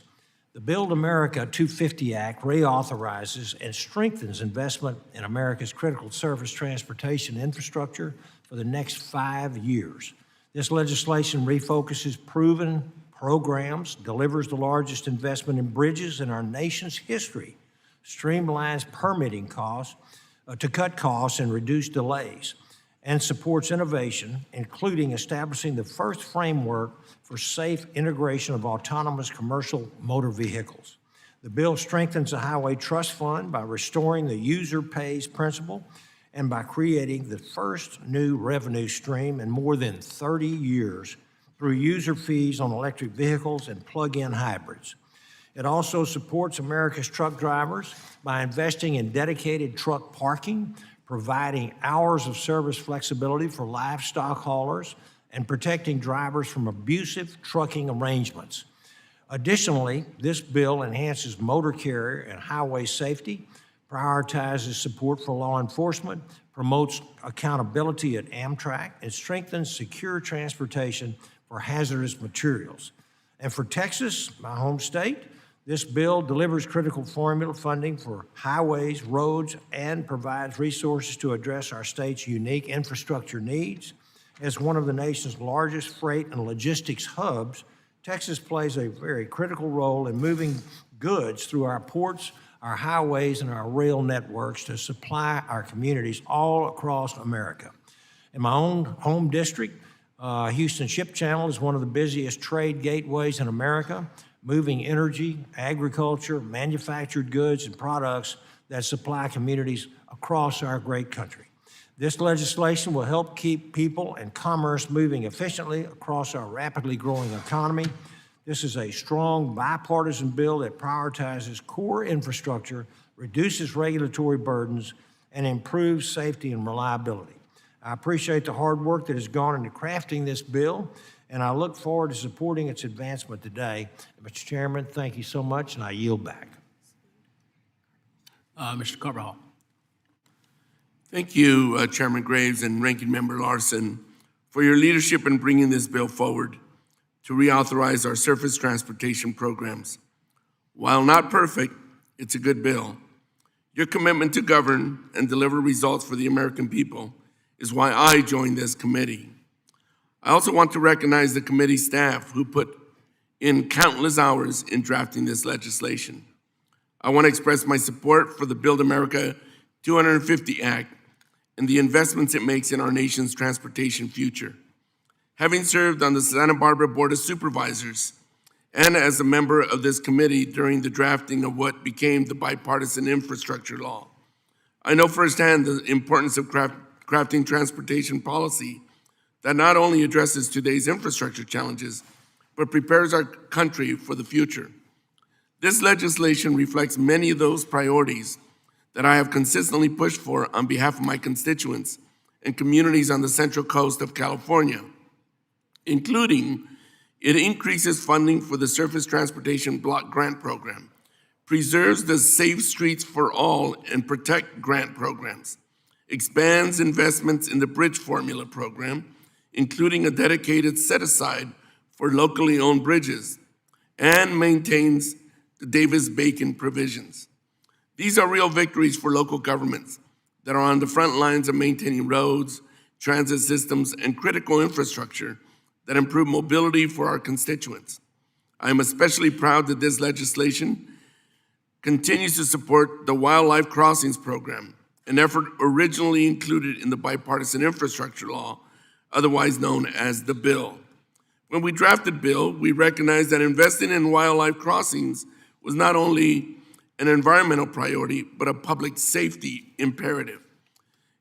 The Build America 250 Act reauthorizes and strengthens investment in America's critical surface transportation infrastructure for the next 5 years. This legislation refocuses proven programs, delivers the largest investment in bridges in our nation's history, streamlines permitting costs to cut costs and reduce delays, and supports innovation, including establishing the first framework for safe integration of autonomous commercial motor vehicles. The bill strengthens the Highway Trust Fund by restoring the user pays principle and by creating the first new revenue stream in more than 30 years through user fees on electric vehicles and plug-in hybrids. It also supports America's truck drivers by investing in dedicated truck parking, providing hours of service flexibility for livestock haulers, and protecting drivers from abusive trucking arrangements. Additionally, this bill enhances motor carrier and highway safety, prioritizes support for law enforcement, promotes accountability at Amtrak, and strengthens secure transportation for hazardous materials. And for Texas, my home state, this bill delivers critical formula funding for highways, roads, and provides resources to address our state's unique infrastructure needs. As one of the nation's largest freight and logistics hubs, Texas plays a very critical role in moving goods through our ports, our highways, and our rail networks to supply our communities all across America. In my own home district, Houston Ship Channel is one of the busiest trade gateways in America, moving energy, agriculture, manufactured goods, and products that supply communities across our great country. This legislation will help keep people and commerce moving efficiently across our rapidly growing economy. This is a strong bipartisan bill that prioritizes core infrastructure, reduces regulatory burdens, and improves safety and reliability. I appreciate the hard work that has gone into crafting this bill, and I look forward to supporting its advancement today. Mr. Chairman, thank you so much, and I yield back.
Mr. Carvajal.
Thank you, Chairman Graves and Ranking Member Larson, for your leadership in bringing this bill forward to reauthorize our surface transportation programs. While not perfect, it's a good bill. Your commitment to govern and deliver results for the American people is why I joined this committee. I also want to recognize the committee staff who put in countless hours in drafting this legislation. I want to express my support for the Build America 250 Act and the investments it makes in our nation's transportation future. Having served on the Santa Barbara Board of Supervisors and as a member of this committee during the drafting of what became the bipartisan infrastructure law, I know firsthand the importance of crafting transportation policy that not only addresses today's infrastructure challenges, but prepares our country for the future. This legislation reflects many of those priorities that I have consistently pushed for on behalf of my constituents and communities on the Central Coast of California, including it increases funding for the Surface Transportation Block Grant Program, preserves the Safe Streets for All and Protect grant programs, expands investments in the Bridge Formula program, including a dedicated set-aside for locally owned bridges, and maintains the Davis-Bacon provisions. These are real victories for local governments that are on the front lines of maintaining roads, transit systems, and critical infrastructure that improve mobility for our constituents. I am especially proud that this legislation continues to support the Wildlife Crossings Program, an effort originally included in the bipartisan infrastructure law, otherwise known as the bill. When we drafted the bill, we recognized that investing in wildlife crossings was not only an environmental priority, but a public safety imperative.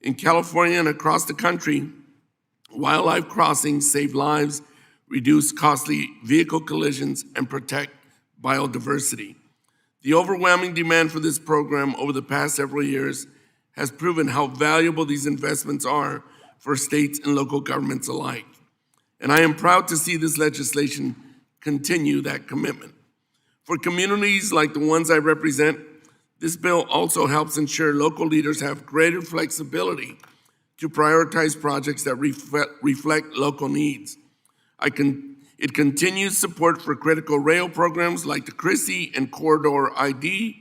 In California and across the country, wildlife crossings save lives, reduce costly vehicle collisions, and protect biodiversity. The overwhelming demand for this program over the past several years has proven how valuable these investments are for states and local governments alike. And I am proud to see this legislation continue that commitment. For communities like the ones I represent, this bill also helps ensure local leaders have greater flexibility to prioritize projects that reflect local needs. It continues support for critical rail programs like the CRISI and Corridor ID,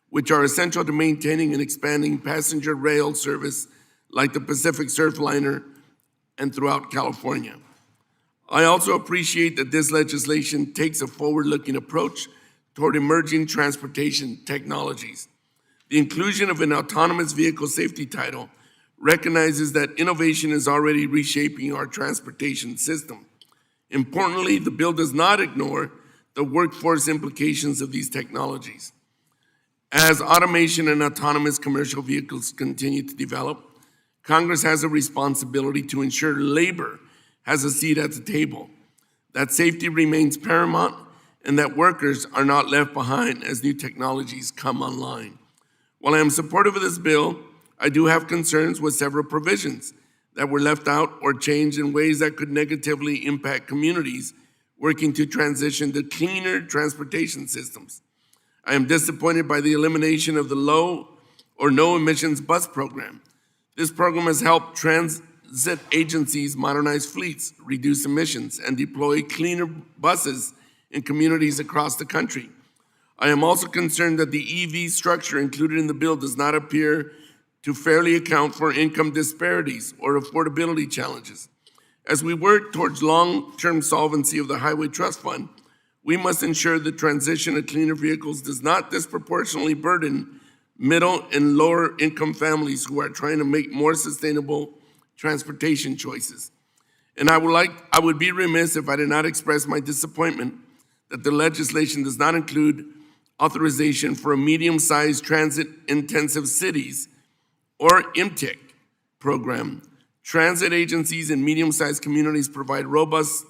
which are essential to maintaining and expanding passenger rail service like the Pacific Surfliner and throughout California. I also appreciate that this legislation takes a forward-looking approach toward emerging transportation technologies. The inclusion of an autonomous vehicle safety title recognizes that innovation is already reshaping our transportation system. Importantly, the bill does not ignore the workforce implications of these technologies. As automation and autonomous commercial vehicles continue to develop, Congress has a responsibility to ensure labor has a seat at the table, that safety remains paramount, and that workers are not left behind as new technologies come online. While I am supportive of this bill, I do have concerns with several provisions that were left out or changed in ways that could negatively impact communities working to transition to cleaner transportation systems. I am disappointed by the elimination of the low or no emissions bus program. This program has helped transit agencies modernize fleets, reduce emissions, and deploy cleaner buses in communities across the country. I am also concerned that the EV structure included in the bill does not appear to fairly account for income disparities or affordability challenges. As we work towards long-term solvency of the Highway Trust Fund, we must ensure the transition to cleaner vehicles does not disproportionately burden middle and lower income families who are trying to make more sustainable transportation choices. And I would be remiss if I did not express my disappointment that the legislation does not include authorization for a medium-sized transit-intensive cities or MTIC program. Transit agencies in medium-sized communities provide robust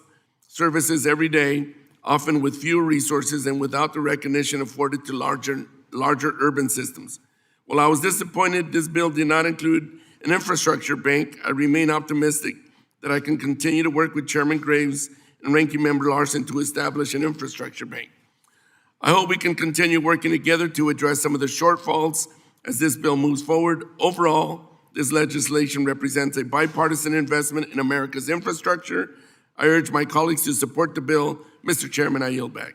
services every day, often with fewer resources and without the recognition afforded to larger urban systems. While I was disappointed this bill did not include an infrastructure bank, I remain optimistic that I can continue to work with Chairman Graves and Ranking Member Larson to establish an infrastructure bank. I hope we can continue working together to address some of the shortfalls as this bill moves forward. Overall, this legislation represents a bipartisan investment in America's infrastructure. I urge my colleagues to support the bill. Mr. Chairman, I yield back.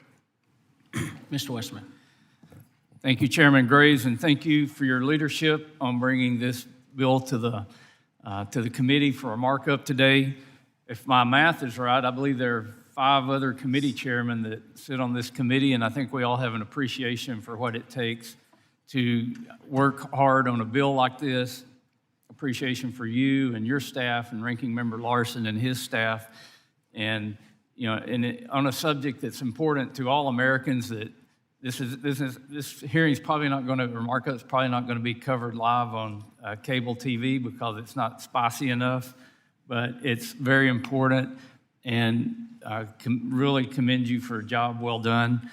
Mr. Westman.
Thank you, Chairman Graves, and thank you for your leadership on bringing this bill to the committee for a markup today. If my math is right, I believe there are 5 other committee chairmen that sit on this committee, and I think we all have an appreciation for what it takes to work hard on a bill like this. Appreciation for you and your staff and Ranking Member Larson and his staff. And on a subject that's important to all Americans, that this hearing is probably not going to, or markup is probably not going to be covered live on cable TV because it's not spicy enough, but it's very important, and I really commend you for a job well done.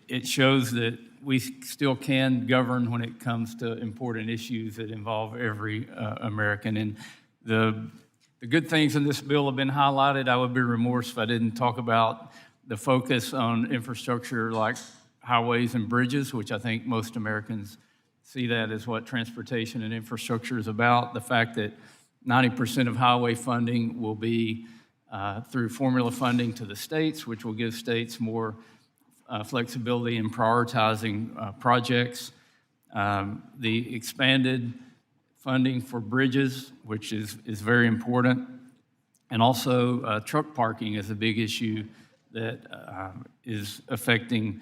It shows that we still can govern when it comes to important issues that involve every American. And the good things in this bill have been highlighted. I would be remiss if I didn't talk about the focus on infrastructure like highways and bridges, which I think most Americans see that as what transportation and infrastructure is about. The fact that 90% of highway funding will be through formula funding to the states, which will give states more flexibility in prioritizing projects. The expanded funding for bridges, which is very important. And also truck parking is a big issue that is affecting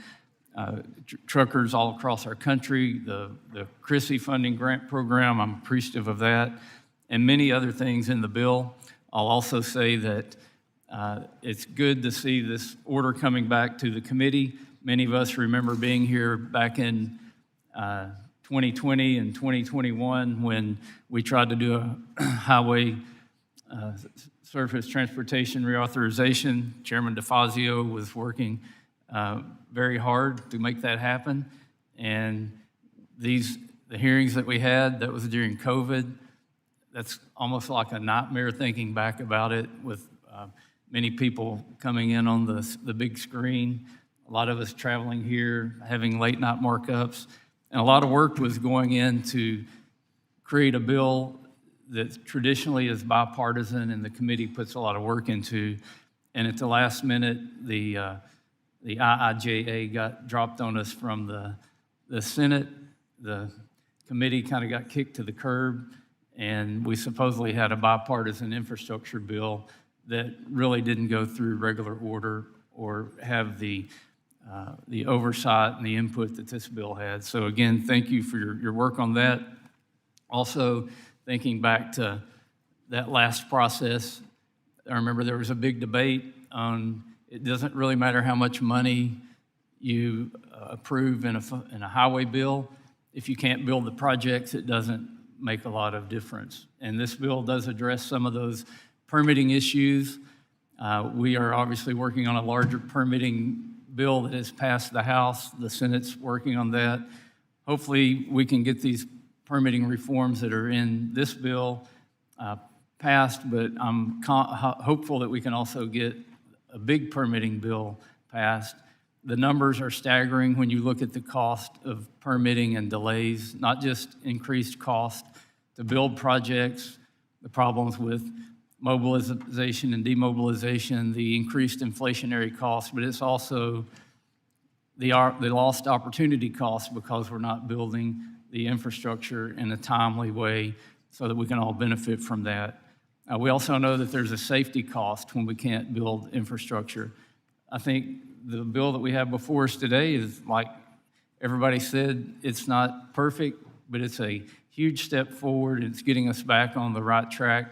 truckers all across our country. The Chrissy Funding Grant Program, I'm appreciative of that, and many other things in the bill. I'll also say that it's good to see this order coming back to the committee. Many of us remember being here back in 2020 and 2021 when we tried to do a highway surface transportation reauthorization. Chairman DeFazio was working very hard to make that happen. And the hearings that we had, that was during COVID, that's almost like a nightmare thinking back about it, with many people coming in on the big screen, a lot of us traveling here, having late night markups, and a lot of work was going in to create a bill that traditionally is bipartisan and the committee puts a lot of work into. And at the last minute, the IIJA got dropped on us from the Senate. The committee kind of got kicked to the curb, and we supposedly had a bipartisan infrastructure bill that really didn't go through regular order or have the oversight and the input that this bill had. So again, thank you for your work on that. Also, thinking back to that last process, I remember there was a big debate on it doesn't really matter how much money you approve in a highway bill. If you can't build the projects, it doesn't make a lot of difference. And this bill does address some of those permitting issues. We are obviously working on a larger permitting bill that has passed the House. The Senate's working on that. Hopefully, we can get these permitting reforms that are in this bill passed, but I'm hopeful that we can also get a big permitting bill passed. The numbers are staggering when you look at the cost of permitting and delays, not just increased cost to build projects, the problems with mobilization and demobilization, the increased inflationary costs, but it's also the lost opportunity costs because we're not building the infrastructure in a timely way so that we can all benefit from that. We also know that there's a safety cost when we can't build infrastructure. I think the bill that we have before us today is, like everybody said, it's not perfect, but it's a huge step forward. It's getting us back on the right track.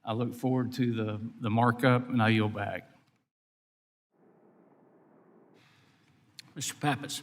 I look forward to the markup, and I yield back.
Mr. Pappas.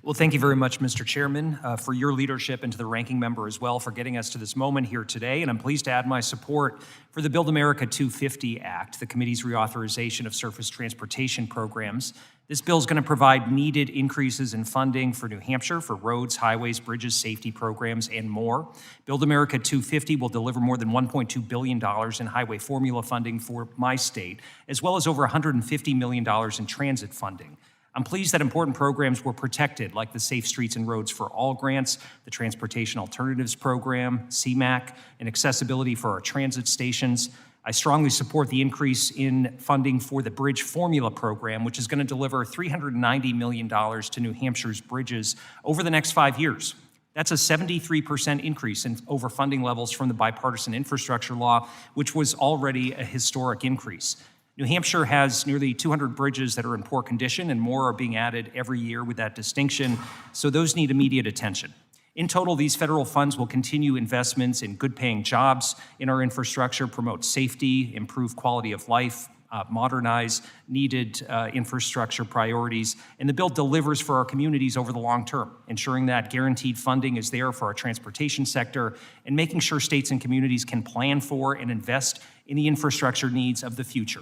Well, thank you very much, Mr. Chairman, for your leadership, and to the ranking member as well for getting us to this moment here today. And I'm pleased to add my support for the Build America 250 Act, the committee's reauthorization of surface transportation programs. This bill is going to provide needed increases in funding for New Hampshire for roads, highways, bridges, safety programs, and more. Build America 250 will deliver more than $1.2 billion in highway formula funding for my state, as well as over $150 million in transit funding. I'm pleased that important programs were protected, like the Safe Streets and Roads for All grants, the Transportation Alternatives Program, CMAQ, and accessibility for our transit stations. I strongly support the increase in funding for the Bridge Formula Program, which is going to deliver $390 million to New Hampshire's bridges over the next 5 years. That's a 73% increase in over funding levels from the bipartisan infrastructure law, which was already a historic increase. New Hampshire has nearly 200 bridges that are in poor condition, and more are being added every year with that distinction, so those need immediate attention. In total, these federal funds will continue investments in good-paying jobs in our infrastructure, promote safety, improve quality of life, modernize needed infrastructure priorities, and the bill delivers for our communities over the long term, ensuring that guaranteed funding is there for our transportation sector and making sure states and communities can plan for and invest in the infrastructure needs of the future.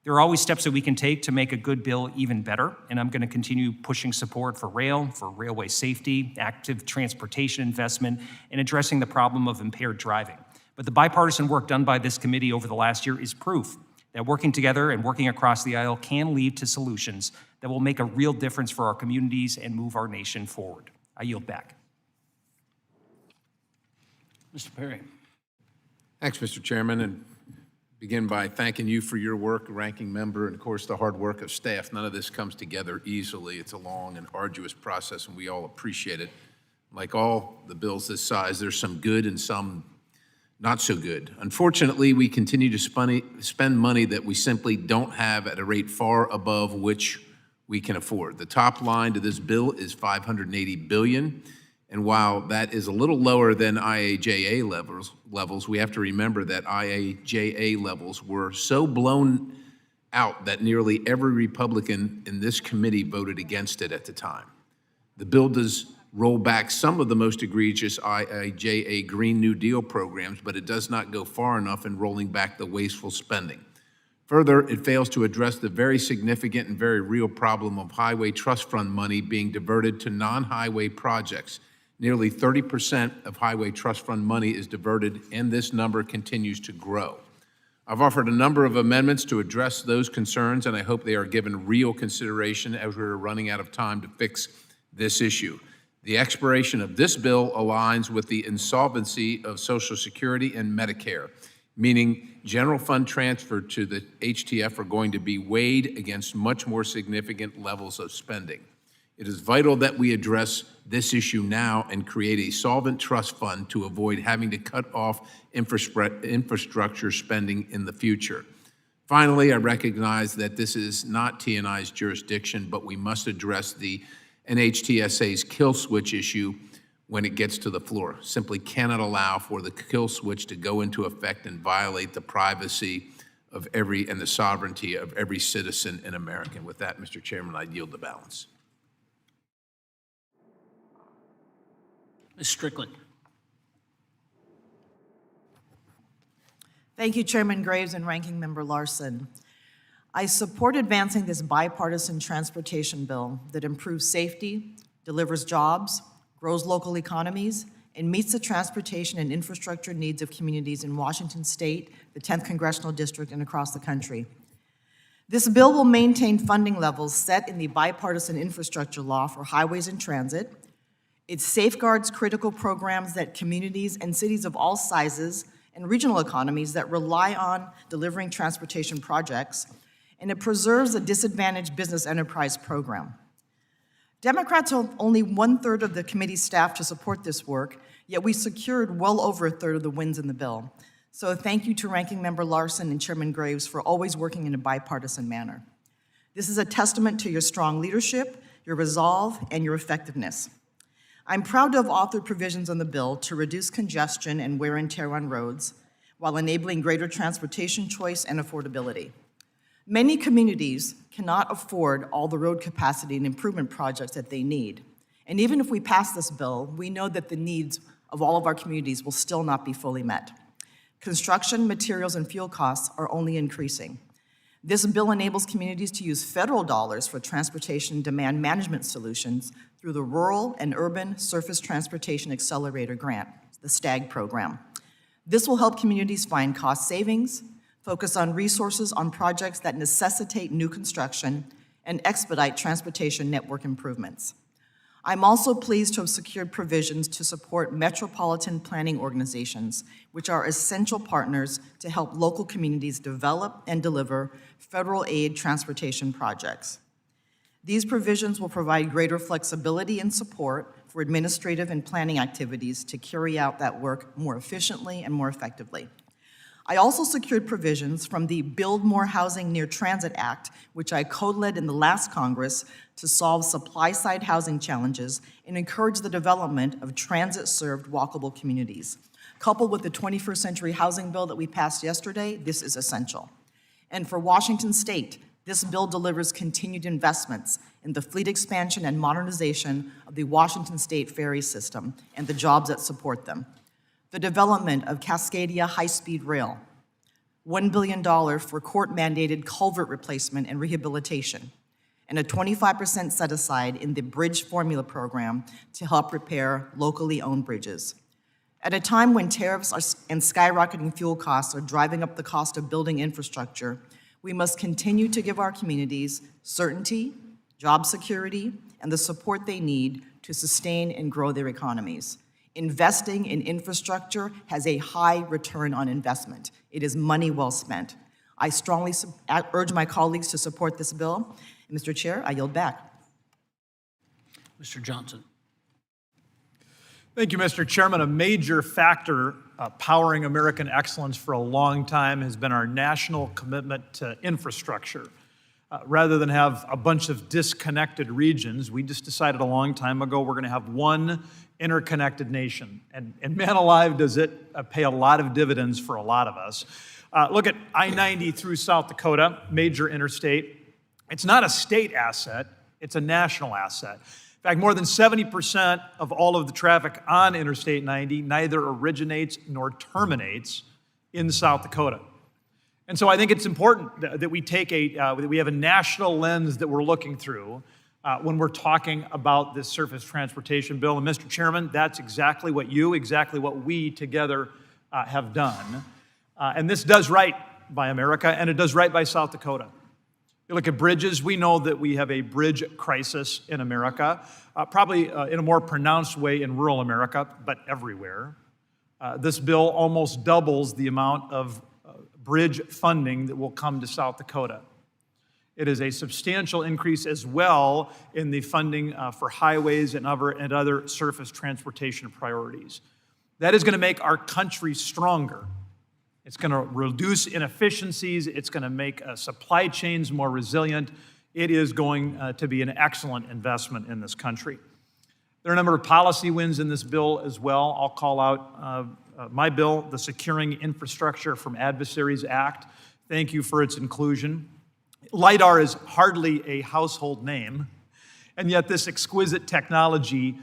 There are always steps that we can take to make a good bill even better, and I'm going to continue pushing support for rail, for railway safety, active transportation investment, and addressing the problem of impaired driving. But the bipartisan work done by this committee over the last year is proof that working together and working across the aisle can lead to solutions that will make a real difference for our communities and move our nation forward. I yield back.
Mr. Perry.
Thanks, Mr. Chairman, and begin by thanking you for your work, ranking member, and of course the hard work of staff. None of this comes together easily. It's a long and arduous process, and we all appreciate it. Like all the bills this size, there's some good and some not so good. Unfortunately, we continue to spend money that we simply don't have at a rate far above which we can afford. The top line to this bill is $580 billion. And while that is a little lower than IAJA levels, we have to remember that IAJA levels were so blown out that nearly every Republican in this committee voted against it at the time. The bill does roll back some of the most egregious IAJA Green New Deal programs, but it does not go far enough in rolling back the wasteful spending. Further, it fails to address the very significant and very real problem of highway trust fund money being diverted to non-highway projects. Nearly 30% of highway trust fund money is diverted, and this number continues to grow. I've offered a number of amendments to address those concerns, and I hope they are given real consideration as we're running out of time to fix this issue. The expiration of this bill aligns with the insolvency of Social Security and Medicare, meaning general fund transfer to the HTF are going to be weighed against much more significant levels of spending. It is vital that we address this issue now and create a solvent trust fund to avoid having to cut off infrastructure spending in the future. Finally, I recognize that this is not T&I's jurisdiction, but we must address the NHTSA's kill switch issue when it gets to the floor. Simply cannot allow for the kill switch to go into effect and violate the privacy of and the sovereignty of every citizen in America. And with that, Mr. Chairman, I yield the balance.
Ms. Strickland.
Thank you, Chairman Graves and Ranking Member Larson. I support advancing this bipartisan transportation bill that improves safety, delivers jobs, grows local economies, and meets the transportation and infrastructure needs of communities in Washington State, the 10th Congressional District, and across the country. This bill will maintain funding levels set in the bipartisan infrastructure law for highways and transit. It safeguards critical programs that communities and cities of all sizes and regional economies that rely on delivering transportation projects, and it preserves the disadvantaged business enterprise program. Democrats have only 1/3 of the committee staff to support this work, yet we secured well over 1/3 of the wins in the bill. So thank you to Ranking Member Larson and Chairman Graves for always working in a bipartisan manner. This is a testament to your strong leadership, your resolve, and your effectiveness. I'm proud to have authored provisions on the bill to reduce congestion and wear and tear on roads while enabling greater transportation choice and affordability. Many communities cannot afford all the road capacity and improvement projects that they need. And even if we pass this bill, we know that the needs of all of our communities will still not be fully met. Construction, materials, and fuel costs are only increasing. This bill enables communities to use federal dollars for transportation demand management solutions through the Rural and Urban Surface Transportation Accelerator Grant, the STAG program. This will help communities find cost savings, focus on resources on projects that necessitate new construction, and expedite transportation network improvements. I'm also pleased to have secured provisions to support metropolitan planning organizations, which are essential partners to help local communities develop and deliver federal aid transportation projects. These provisions will provide greater flexibility and support for administrative and planning activities to carry out that work more efficiently and more effectively. I also secured provisions from the Build More Housing Near Transit Act, which I co-led in the last Congress to solve supply-side housing challenges and encourage the development of transit-served walkable communities. Coupled with the 21st Century Housing Bill that we passed yesterday, this is essential. And for Washington State, this bill delivers continued investments in the fleet expansion and modernization of the Washington State ferry system and the jobs that support them. The development of Cascadia High-Speed Rail, $1 billion for court-mandated culvert replacement and rehabilitation, and a 25% set aside in the Bridge Formula program to help repair locally owned bridges. At a time when tariffs and skyrocketing fuel costs are driving up the cost of building infrastructure, we must continue to give our communities certainty, job security, and the support they need to sustain and grow their economies. Investing in infrastructure has a high return on investment. It is money well spent. I strongly urge my colleagues to support this bill. And Mr. Chair, I yield back.
Mr. Johnson.
Thank you, Mr. Chairman. A major factor powering American excellence for a long time has been our national commitment to infrastructure. Rather than have a bunch of disconnected regions, we just decided a long time ago we're going to have one interconnected nation. And man alive, does it pay a lot of dividends for a lot of us. Look at I-90 through South Dakota, major interstate. It's not a state asset, it's a national asset. In fact, more than 70% of all of the traffic on Interstate 90 neither originates nor terminates in South Dakota. And so I think it's important that we take that we have a national lens that we're looking through when we're talking about this surface transportation bill. And Mr. Chairman, that's exactly what we together have done. And this does right by America, and it does right by South Dakota. You look at bridges, we know that we have a bridge crisis in America, probably in a more pronounced way in rural America, but everywhere. This bill almost doubles the amount of bridge funding that will come to South Dakota. It is a substantial increase as well in the funding for highways and other surface transportation priorities. That is going to make our country stronger. It's going to reduce inefficiencies. It's going to make supply chains more resilient. It is going to be an excellent investment in this country. There are a number of policy wins in this bill as well. I'll call out my bill, the Securing Infrastructure from Adversaries Act. Thank you for its inclusion. LiDAR is hardly a household name, and yet this exquisite technology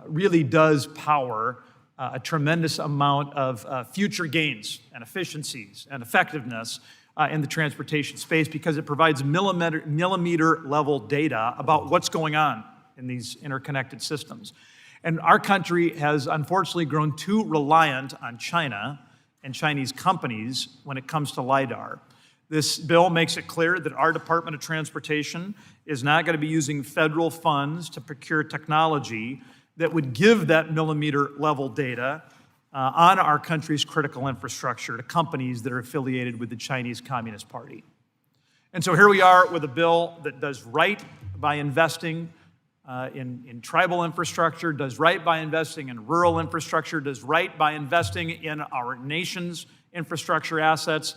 really does power a tremendous amount of future gains and efficiencies and effectiveness in the transportation space because it provides millimeter level data about what's going on in these interconnected systems. And our country has unfortunately grown too reliant on China and Chinese companies when it comes to LiDAR. This bill makes it clear that our Department of Transportation is not going to be using federal funds to procure technology that would give that millimeter level data on our country's critical infrastructure to companies that are affiliated with the Chinese Communist Party. And so here we are with a bill that does right by investing in tribal infrastructure, does right by investing in rural infrastructure, does right by investing in our nation's infrastructure assets,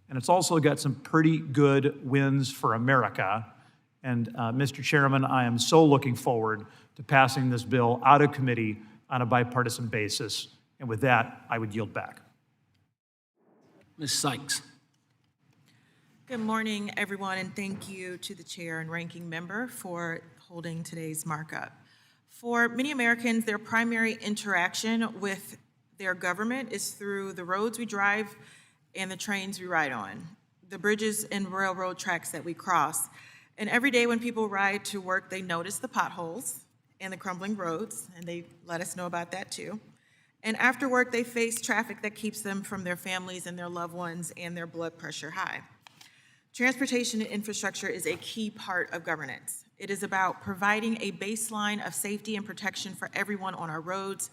and it's also got some pretty good wins for America. And Mr. Chairman, I am so looking forward to passing this bill out of committee on a bipartisan basis. And with that, I would yield back.
Ms. Sykes.
Good morning, everyone, and thank you to the chair and ranking member for holding today's markup. For many Americans, their primary interaction with their government is through the roads we drive and the trains we ride on, the bridges and railroad tracks that we cross. And every day when people ride to work, they notice the potholes and the crumbling roads, and they let us know about that too. And after work, they face traffic that keeps them from their families and their loved ones and their blood pressure high. Transportation and infrastructure is a key part of governance. It is about providing a baseline of safety and protection for everyone on our roads,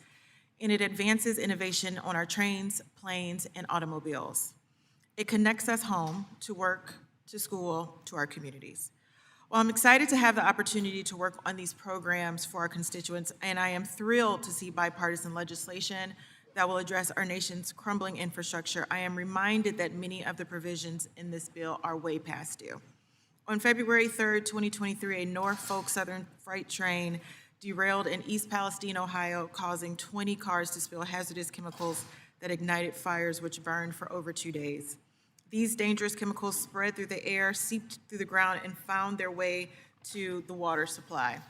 and it advances innovation on our trains, planes, and automobiles. It connects us home, to work, to school, to our communities. Well, I'm excited to have the opportunity to work on these programs for our constituents, and I am thrilled to see bipartisan legislation that will address our nation's crumbling infrastructure. I am reminded that many of the provisions in this bill are way past due. On February 3rd, 2023, a Norfolk Southern freight train derailed in East Palestine, Ohio, causing 20 cars to spill hazardous chemicals that ignited fires which burned for over 2 days. These dangerous chemicals spread through the air, seeped through the ground, and found their way to the water supply.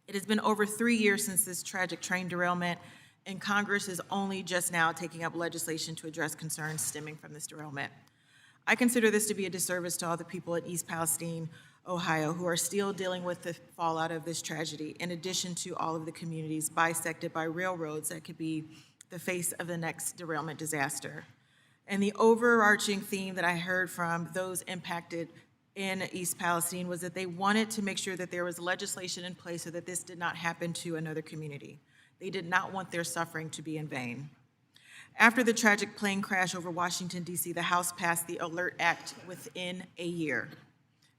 It has been over 3 years since this tragic train derailment, and Congress is only just now taking up legislation to address concerns stemming from this derailment. I consider this to be a disservice to all the people in East Palestine, Ohio, who are still dealing with the fallout of this tragedy, in addition to all of the communities bisected by railroads that could be the face of the next derailment disaster. And the overarching theme that I heard from those impacted in East Palestine was that they wanted to make sure that there was legislation in place so that this did not happen to another community. They did not want their suffering to be in vain. After the tragic plane crash over Washington, D.C., the House passed the ALERT Act within a year.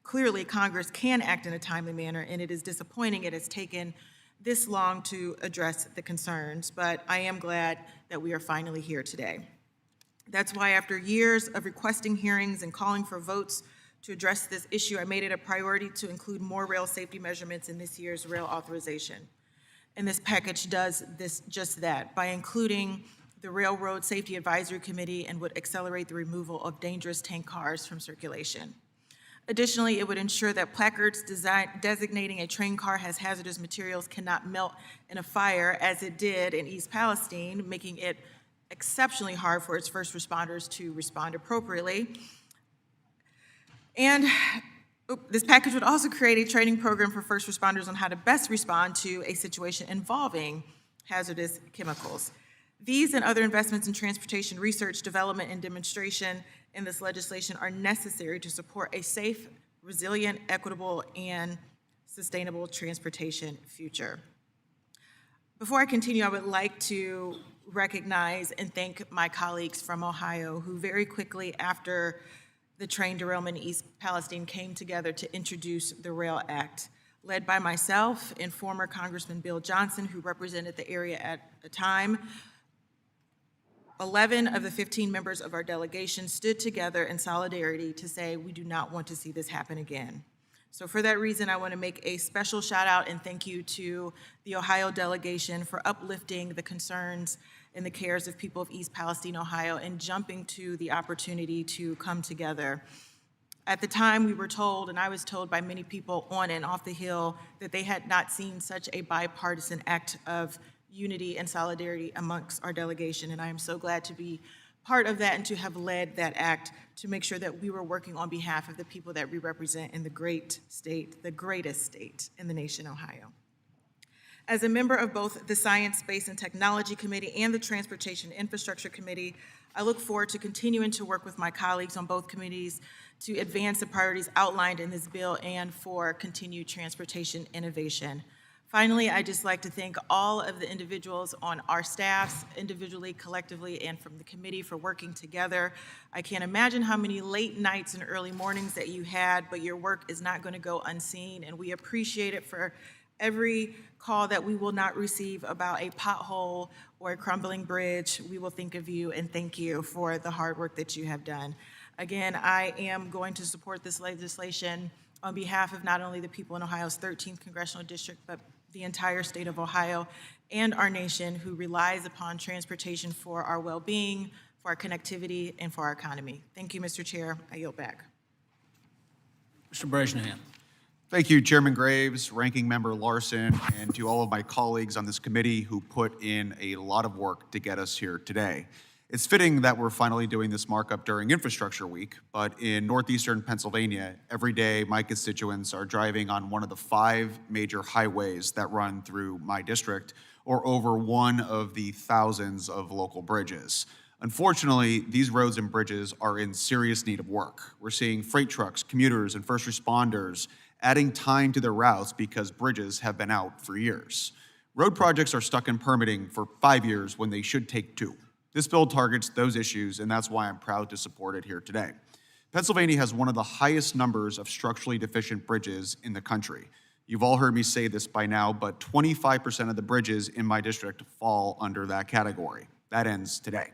Clearly, Congress can act in a timely manner, and it is disappointing it has taken this long to address the concerns, but I am glad that we are finally here today. That's why after years of requesting hearings and calling for votes to address this issue, I made it a priority to include more rail safety measurements in this year's rail authorization. And this package does just that by including the Railroad Safety Advisory Committee and would accelerate the removal of dangerous tank cars from circulation. Additionally, it would ensure that placards designating a train car has hazardous materials cannot melt in a fire, as it did in East Palestine, making it exceptionally hard for its first responders to respond appropriately. And this package would also create a training program for first responders on how to best respond to a situation involving hazardous chemicals. These and other investments in transportation research, development, and demonstration in this legislation are necessary to support a safe, resilient, equitable, and sustainable transportation future. Before I continue, I would like to recognize and thank my colleagues from Ohio who very quickly after the train derailment in East Palestine came together to introduce the RAIL Act, led by myself and former Congressman Bill Johnson, who represented the area at the time. 11 of the 15 members of our delegation stood together in solidarity to say we do not want to see this happen again. So for that reason, I want to make a special shout out and thank you to the Ohio delegation for uplifting the concerns and the cares of people of East Palestine, Ohio, and jumping to the opportunity to come together. At the time, we were told, and I was told by many people on and off the Hill, that they had not seen such a bipartisan act of unity and solidarity amongst our delegation, and I am so glad to be part of that and to have led that act to make sure that we were working on behalf of the people that we represent in the great state, the greatest state in the nation, Ohio. As a member of both the Science, Space, and Technology Committee and the Transportation Infrastructure Committee, I look forward to continuing to work with my colleagues on both committees to advance the priorities outlined in this bill and for continued transportation innovation. Finally, I'd just like to thank all of the individuals on our staffs, individually, collectively, and from the committee for working together. I can't imagine how many late nights and early mornings that you had, but your work is not going to go unseen, and we appreciate it. For every call that we will not receive about a pothole or a crumbling bridge, we will think of you and thank you for the hard work that you have done. Again, I am going to support this legislation on behalf of not only the people in Ohio's 13th Congressional District, but the entire state of Ohio and our nation who relies upon transportation for our well-being, for our connectivity, and for our economy. Thank you, Mr. Chair. I yield back.
Mr. Bresnahan.
Thank you, Chairman Graves, Ranking Member Larson, and to all of my colleagues on this committee who put in a lot of work to get us here today. It's fitting that we're finally doing this markup during Infrastructure Week, but in northeastern Pennsylvania, every day my constituents are driving on one of the 5 major highways that run through my district, or over one of the thousands of local bridges. Unfortunately, these roads and bridges are in serious need of work. We're seeing freight trucks, commuters, and first responders adding time to their routes because bridges have been out for years. Road projects are stuck in permitting for 5 years when they should take 2. This bill targets those issues, and that's why I'm proud to support it here today. Pennsylvania has one of the highest numbers of structurally deficient bridges in the country. You've all heard me say this by now, but 25% of the bridges in my district fall under that category. That ends today.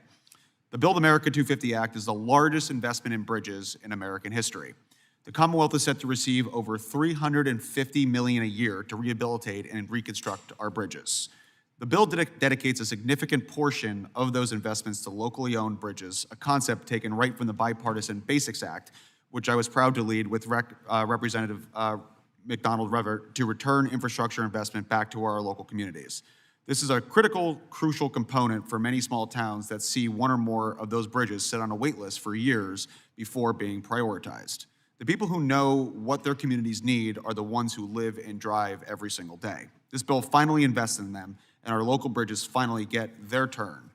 The Build America 250 Act is the largest investment in bridges in American history. The Commonwealth is set to receive over $350 million a year to rehabilitate and reconstruct our bridges. The bill dedicates a significant portion of those investments to locally owned bridges, a concept taken right from the Bipartisan Basics Act, which I was proud to lead with Representative McDonald Revert to return infrastructure investment back to our local communities. This is a critical, crucial component for many small towns that see one or more of those bridges sit on a wait list for years before being prioritized. The people who know what their communities need are the ones who live and drive every single day. This bill finally invests in them, and our local bridges finally get their turn.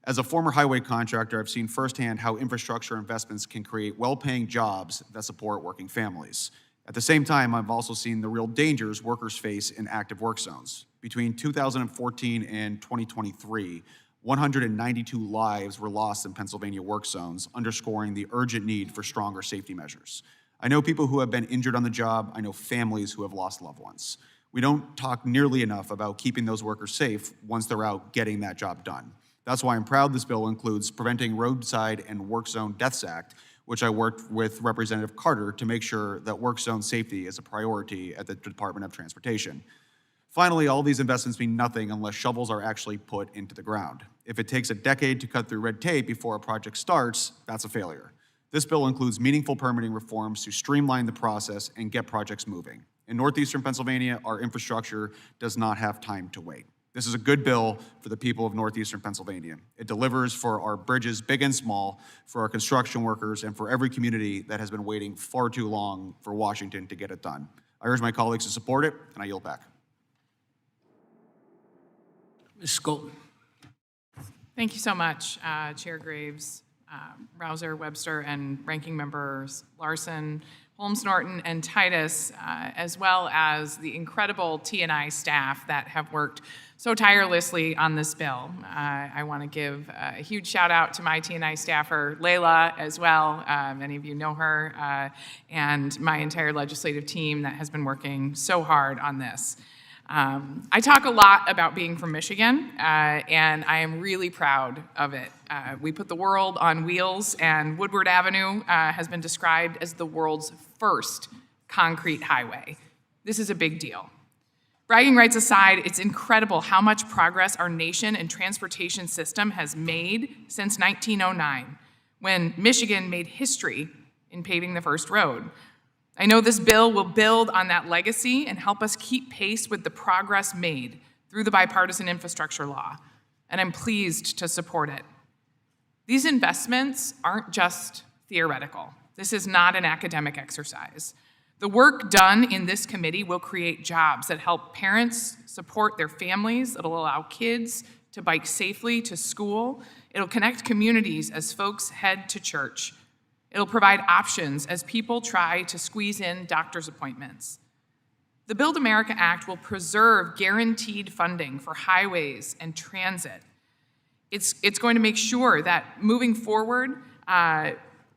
As a former highway contractor, I've seen firsthand how infrastructure investments can create well-paying jobs that support working families. At the same time, I've also seen the real dangers workers face in active work zones. Between 2014 and 2023, 192 lives were lost in Pennsylvania work zones, underscoring the urgent need for stronger safety measures. I know people who have been injured on the job. I know families who have lost loved ones. We don't talk nearly enough about keeping those workers safe once they're out getting that job done. That's why I'm proud this bill includes Preventing Roadside and Work Zone Deaths Act, which I worked with Representative Carter to make sure that work zone safety is a priority at the Department of Transportation. Finally, all these investments mean nothing unless shovels are actually put into the ground. If it takes a decade to cut through red tape before a project starts, that's a failure. This bill includes meaningful permitting reforms to streamline the process and get projects moving. In northeastern Pennsylvania, our infrastructure does not have time to wait. This is a good bill for the people of northeastern Pennsylvania. It delivers for our bridges, big and small, for our construction workers, and for every community that has been waiting far too long for Washington to get it done. I urge my colleagues to support it, and I yield back.
Ms. Skolten.
Thank you so much, Chair Graves, Rouser, Webster, and Ranking Members Larson, Holmes, Norton, and Titus, as well as the incredible T&I staff that have worked so tirelessly on this bill. I want to give a huge shout out to my T&I staffer, Layla, as well. Many of you know her, and my entire legislative team that has been working so hard on this. I talk a lot about being from Michigan, and I am really proud of it. We put the world on wheels, and Woodward Avenue has been described as the world's first concrete highway. This is a big deal. Bragging rights aside, it's incredible how much progress our nation and transportation system has made since 1909, when Michigan made history in paving the first road. I know this bill will build on that legacy and help us keep pace with the progress made through the bipartisan infrastructure law, and I'm pleased to support it. These investments aren't just theoretical. This is not an academic exercise. The work done in this committee will create jobs that help parents support their families. It'll allow kids to bike safely to school. It'll connect communities as folks head to church. It'll provide options as people try to squeeze in doctor's appointments. The Build America Act will preserve guaranteed funding for highways and transit. It's going to make sure that moving forward,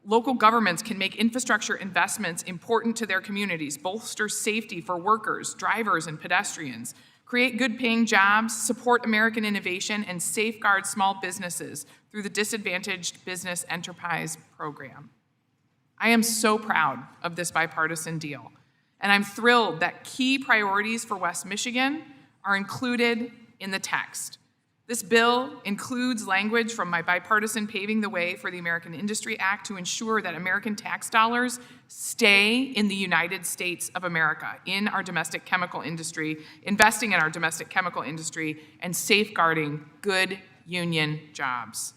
local governments can make infrastructure investments important to their communities, bolster safety for workers, drivers, and pedestrians, create good-paying jobs, support American innovation, and safeguard small businesses through the Disadvantaged Business Enterprise Program. I am so proud of this bipartisan deal, and I'm thrilled that key priorities for West Michigan are included in the text. This bill includes language from my bipartisan Paving the Way for the American Industry Act to ensure that American tax dollars stay in the United States of America, in our domestic chemical industry, investing in our domestic chemical industry, and safeguarding good union jobs.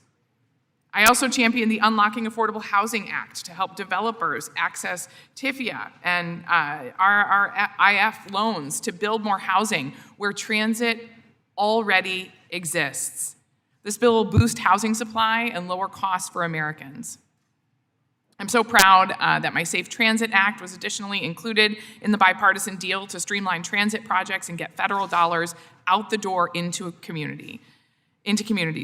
I also champion the Unlocking Affordable Housing Act to help developers access TIFIA and RRIF loans to build more housing where transit already exists. This bill will boost housing supply and lower costs for Americans. I'm so proud that my Safe Transit Act was additionally included in the bipartisan deal to streamline transit projects and get federal dollars out the door into communities.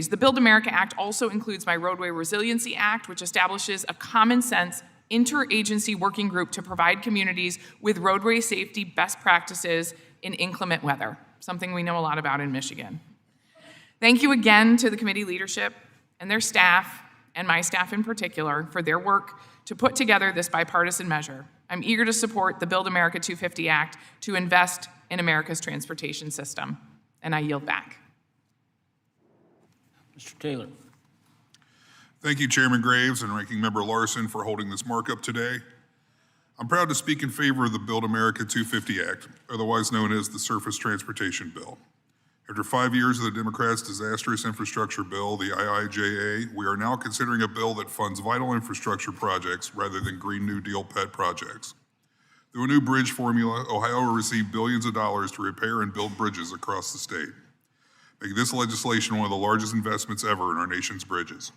The Build America Act also includes my Roadway Resiliency Act, which establishes a common sense interagency working group to provide communities with roadway safety best practices in inclement weather, something we know a lot about in Michigan. Thank you again to the committee leadership and their staff, and my staff in particular, for their work to put together this bipartisan measure. I'm eager to support the Build America 250 Act to invest in America's transportation system, and I yield back.
Mr. Taylor.
Thank you, Chairman Graves and Ranking Member Larson, for holding this markup today. I'm proud to speak in favor of the Build America 250 Act, otherwise known as the Surface Transportation Bill. After 5 years of the Democrats' disastrous infrastructure bill, the IIJA, we are now considering a bill that funds vital infrastructure projects rather than Green New Deal pet projects. Through a new bridge formula, Ohio will receive billions of dollars to repair and build bridges across the state, making this legislation one of the largest investments ever in our nation's bridges.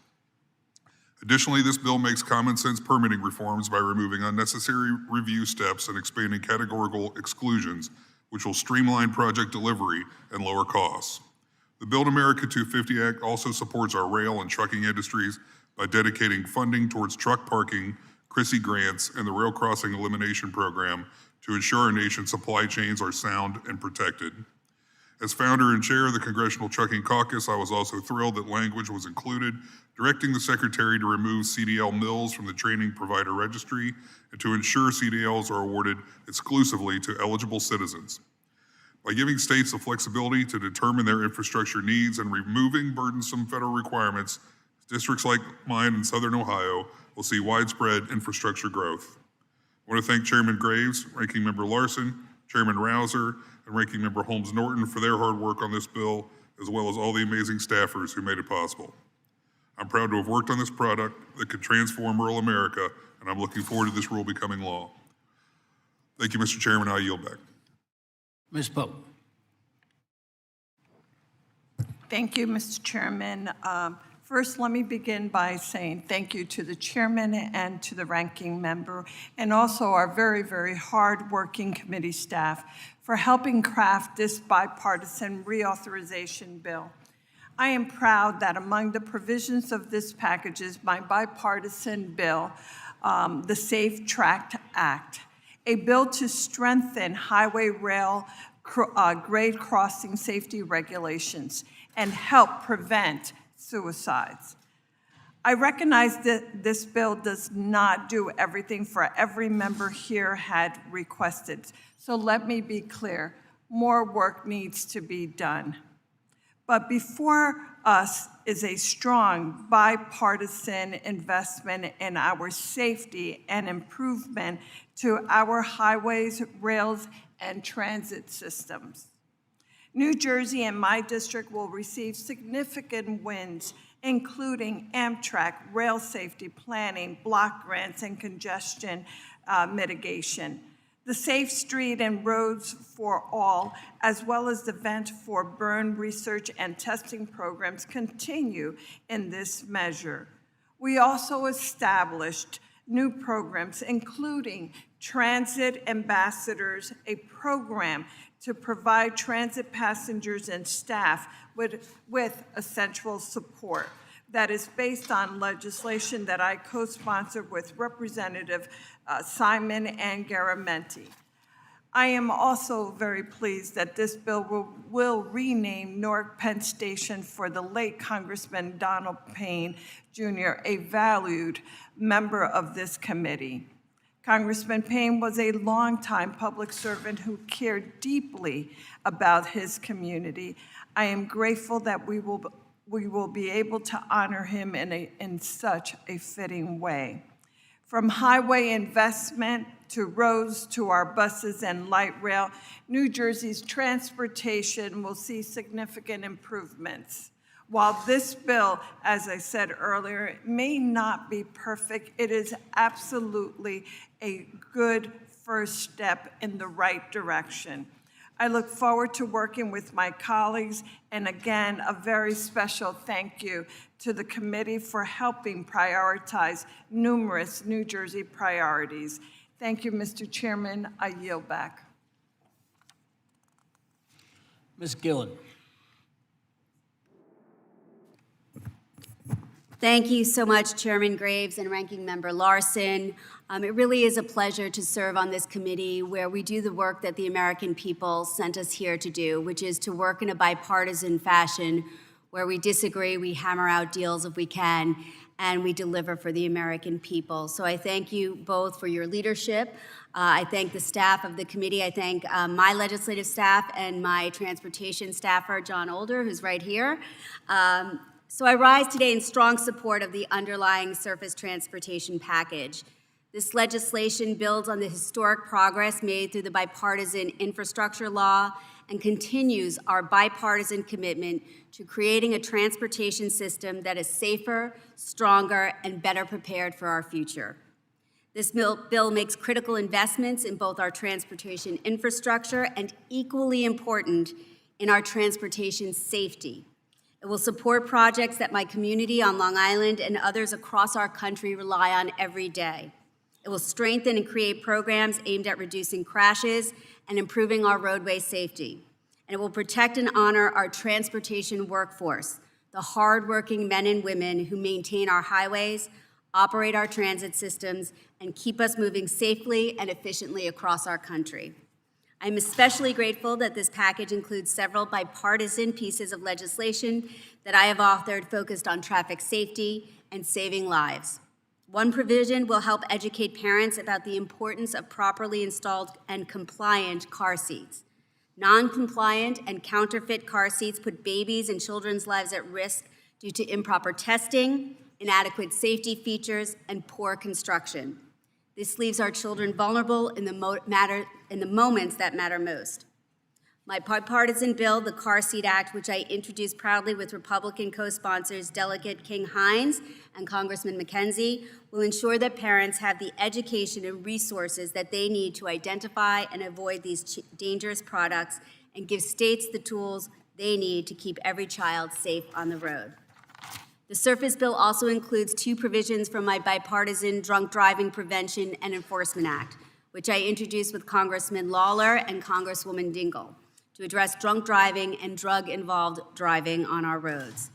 Additionally, this bill makes common sense permitting reforms by removing unnecessary review steps and expanding categorical exclusions, which will streamline project delivery and lower costs. The Build America 250 Act also supports our rail and trucking industries by dedicating funding towards truck parking, CRISI grants, and the Rail Crossing Elimination Program to ensure our nation's supply chains are sound and protected. As founder and chair of the Congressional Trucking Caucus, I was also thrilled that language was included directing the Secretary to remove CDL mills from the training provider registry and to ensure CDLs are awarded exclusively to eligible citizens. By giving states the flexibility to determine their infrastructure needs and removing burdensome federal requirements, districts like mine in Southern Ohio will see widespread infrastructure growth. I want to thank Chairman Graves, Ranking Member Larson, Chairman Rouser, and Ranking Member Holmes Norton for their hard work on this bill, as well as all the amazing staffers who made it possible. I'm proud to have worked on this product that could transform rural America, and I'm looking forward to this rule becoming law. Thank you, Mr. Chairman. I yield back.
Ms. Pope.
Thank you, Mr. Chairman. First, let me begin by saying thank you to the chairman and to the ranking member, and also our very, very hard-working committee staff for helping craft this bipartisan reauthorization bill. I am proud that among the provisions of this package is my bipartisan bill, the Safe Tract Act, a bill to strengthen highway rail grade crossing safety regulations and help prevent suicides. I recognize that this bill does not do everything for every member here had requested. So let me be clear, more work needs to be done. But before us is a strong bipartisan investment in our safety and improvement to our highways, rails, and transit systems. New Jersey and my district will receive significant wins, including Amtrak, rail safety planning, block grants, and congestion mitigation. The Safe Street and Roads for All, as well as the Vent for Burn research and testing programs continue in this measure. We also established new programs, including Transit Ambassadors, a program to provide transit passengers and staff with essential support that is based on legislation that I co-sponsored with Representative Simon and Garamenti. I am also very pleased that this bill will rename Newark Penn Station for the late Congressman Donald Payne Jr., a valued member of this committee. Congressman Payne was a longtime public servant who cared deeply about his community. I am grateful that we will be able to honor him in such a fitting way. From highway investment to roads to our buses and light rail, New Jersey's transportation will see significant improvements. While this bill, as I said earlier, may not be perfect, it is absolutely a good first step in the right direction. I look forward to working with my colleagues, and again, a very special thank you to the committee for helping prioritize numerous New Jersey priorities. Thank you, Mr. Chairman. I yield back.
Ms. Gillen.
Thank you so much, Chairman Graves and Ranking Member Larson. It really is a pleasure to serve on this committee where we do the work that the American people sent us here to do, which is to work in a bipartisan fashion where we disagree, we hammer out deals if we can, and we deliver for the American people. So I thank you both for your leadership. I thank the staff of the committee. I thank my legislative staff and my transportation staffer, John Older, who's right here. So I rise today in strong support of the underlying surface transportation package. This legislation builds on the historic progress made through the bipartisan infrastructure law and continues our bipartisan commitment to creating a transportation system that is safer, stronger, and better prepared for our future. This bill makes critical investments in both our transportation infrastructure and, equally important, in our transportation safety. It will support projects that my community on Long Island and others across our country rely on every day. It will strengthen and create programs aimed at reducing crashes and improving our roadway safety. And it will protect and honor our transportation workforce, the hardworking men and women who maintain our highways, operate our transit systems, and keep us moving safely and efficiently across our country. I'm especially grateful that this package includes several bipartisan pieces of legislation that I have authored focused on traffic safety and saving lives. One provision will help educate parents about the importance of properly installed and compliant car seats. Non-compliant and counterfeit car seats put babies and children's lives at risk due to improper testing, inadequate safety features, and poor construction. This leaves our children vulnerable in the moments that matter most. My bipartisan bill, the Car Seat Act, which I introduced proudly with Republican co-sponsors Delegate King-Hines and Congressman McKenzie, will ensure that parents have the education and resources that they need to identify and avoid these dangerous products and give states the tools they need to keep every child safe on the road. The Surface Bill also includes two provisions from my bipartisan Drunk Driving Prevention and Enforcement Act, which I introduced with Congressman Lawler and Congresswoman Dingell, to address drunk driving and drug-involved driving on our roads.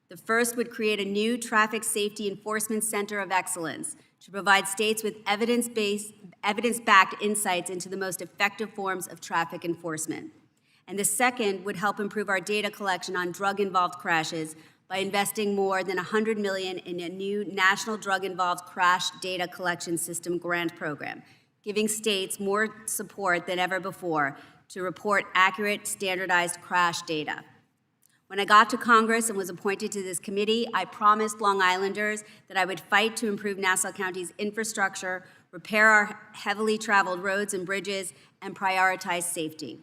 The first would create a new Traffic Safety Enforcement Center of Excellence to provide states with evidence-backed insights into the most effective forms of traffic enforcement. And the second would help improve our data collection on drug-involved crashes by investing more than $100 million in a new National Drug-Involved Crash Data Collection System grant program, giving states more support than ever before to report accurate, standardized crash data. When I got to Congress and was appointed to this committee, I promised Long Islanders that I would fight to improve Nassau County's infrastructure, repair our heavily traveled roads and bridges, and prioritize safety.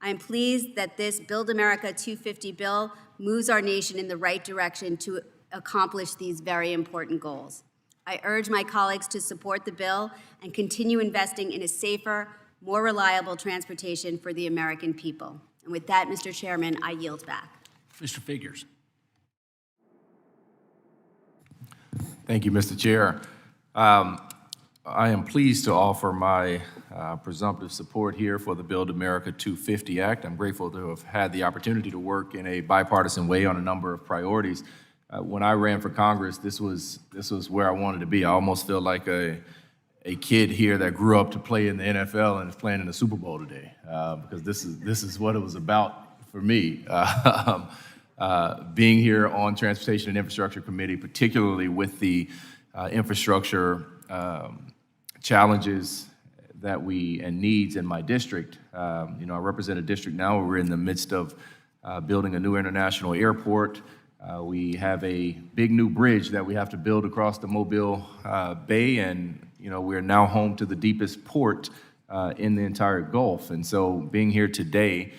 I am pleased that this Build America 250 bill moves our nation in the right direction to accomplish these very important goals. I urge my colleagues to support the bill and continue investing in a safer, more reliable transportation for the American people. And with that, Mr. Chairman, I yield back.
Mr. Figures.
Thank you, Mr. Chair. I am pleased to offer my presumptive support here for the Build America 250 Act. I'm grateful to have had the opportunity to work in a bipartisan way on a number of priorities. When I ran for Congress, this was where I wanted to be. I almost feel like a kid here that grew up to play in the NFL and is playing in the Super Bowl today, because this is what it was about for me. Being here on Transportation and Infrastructure Committee, particularly with the infrastructure challenges and needs in my district. I represent a district now where we're in the midst of building a new international airport. We have a big new bridge that we have to build across the Mobile Bay, and we're now home to the deepest port in the entire Gulf. And so being here today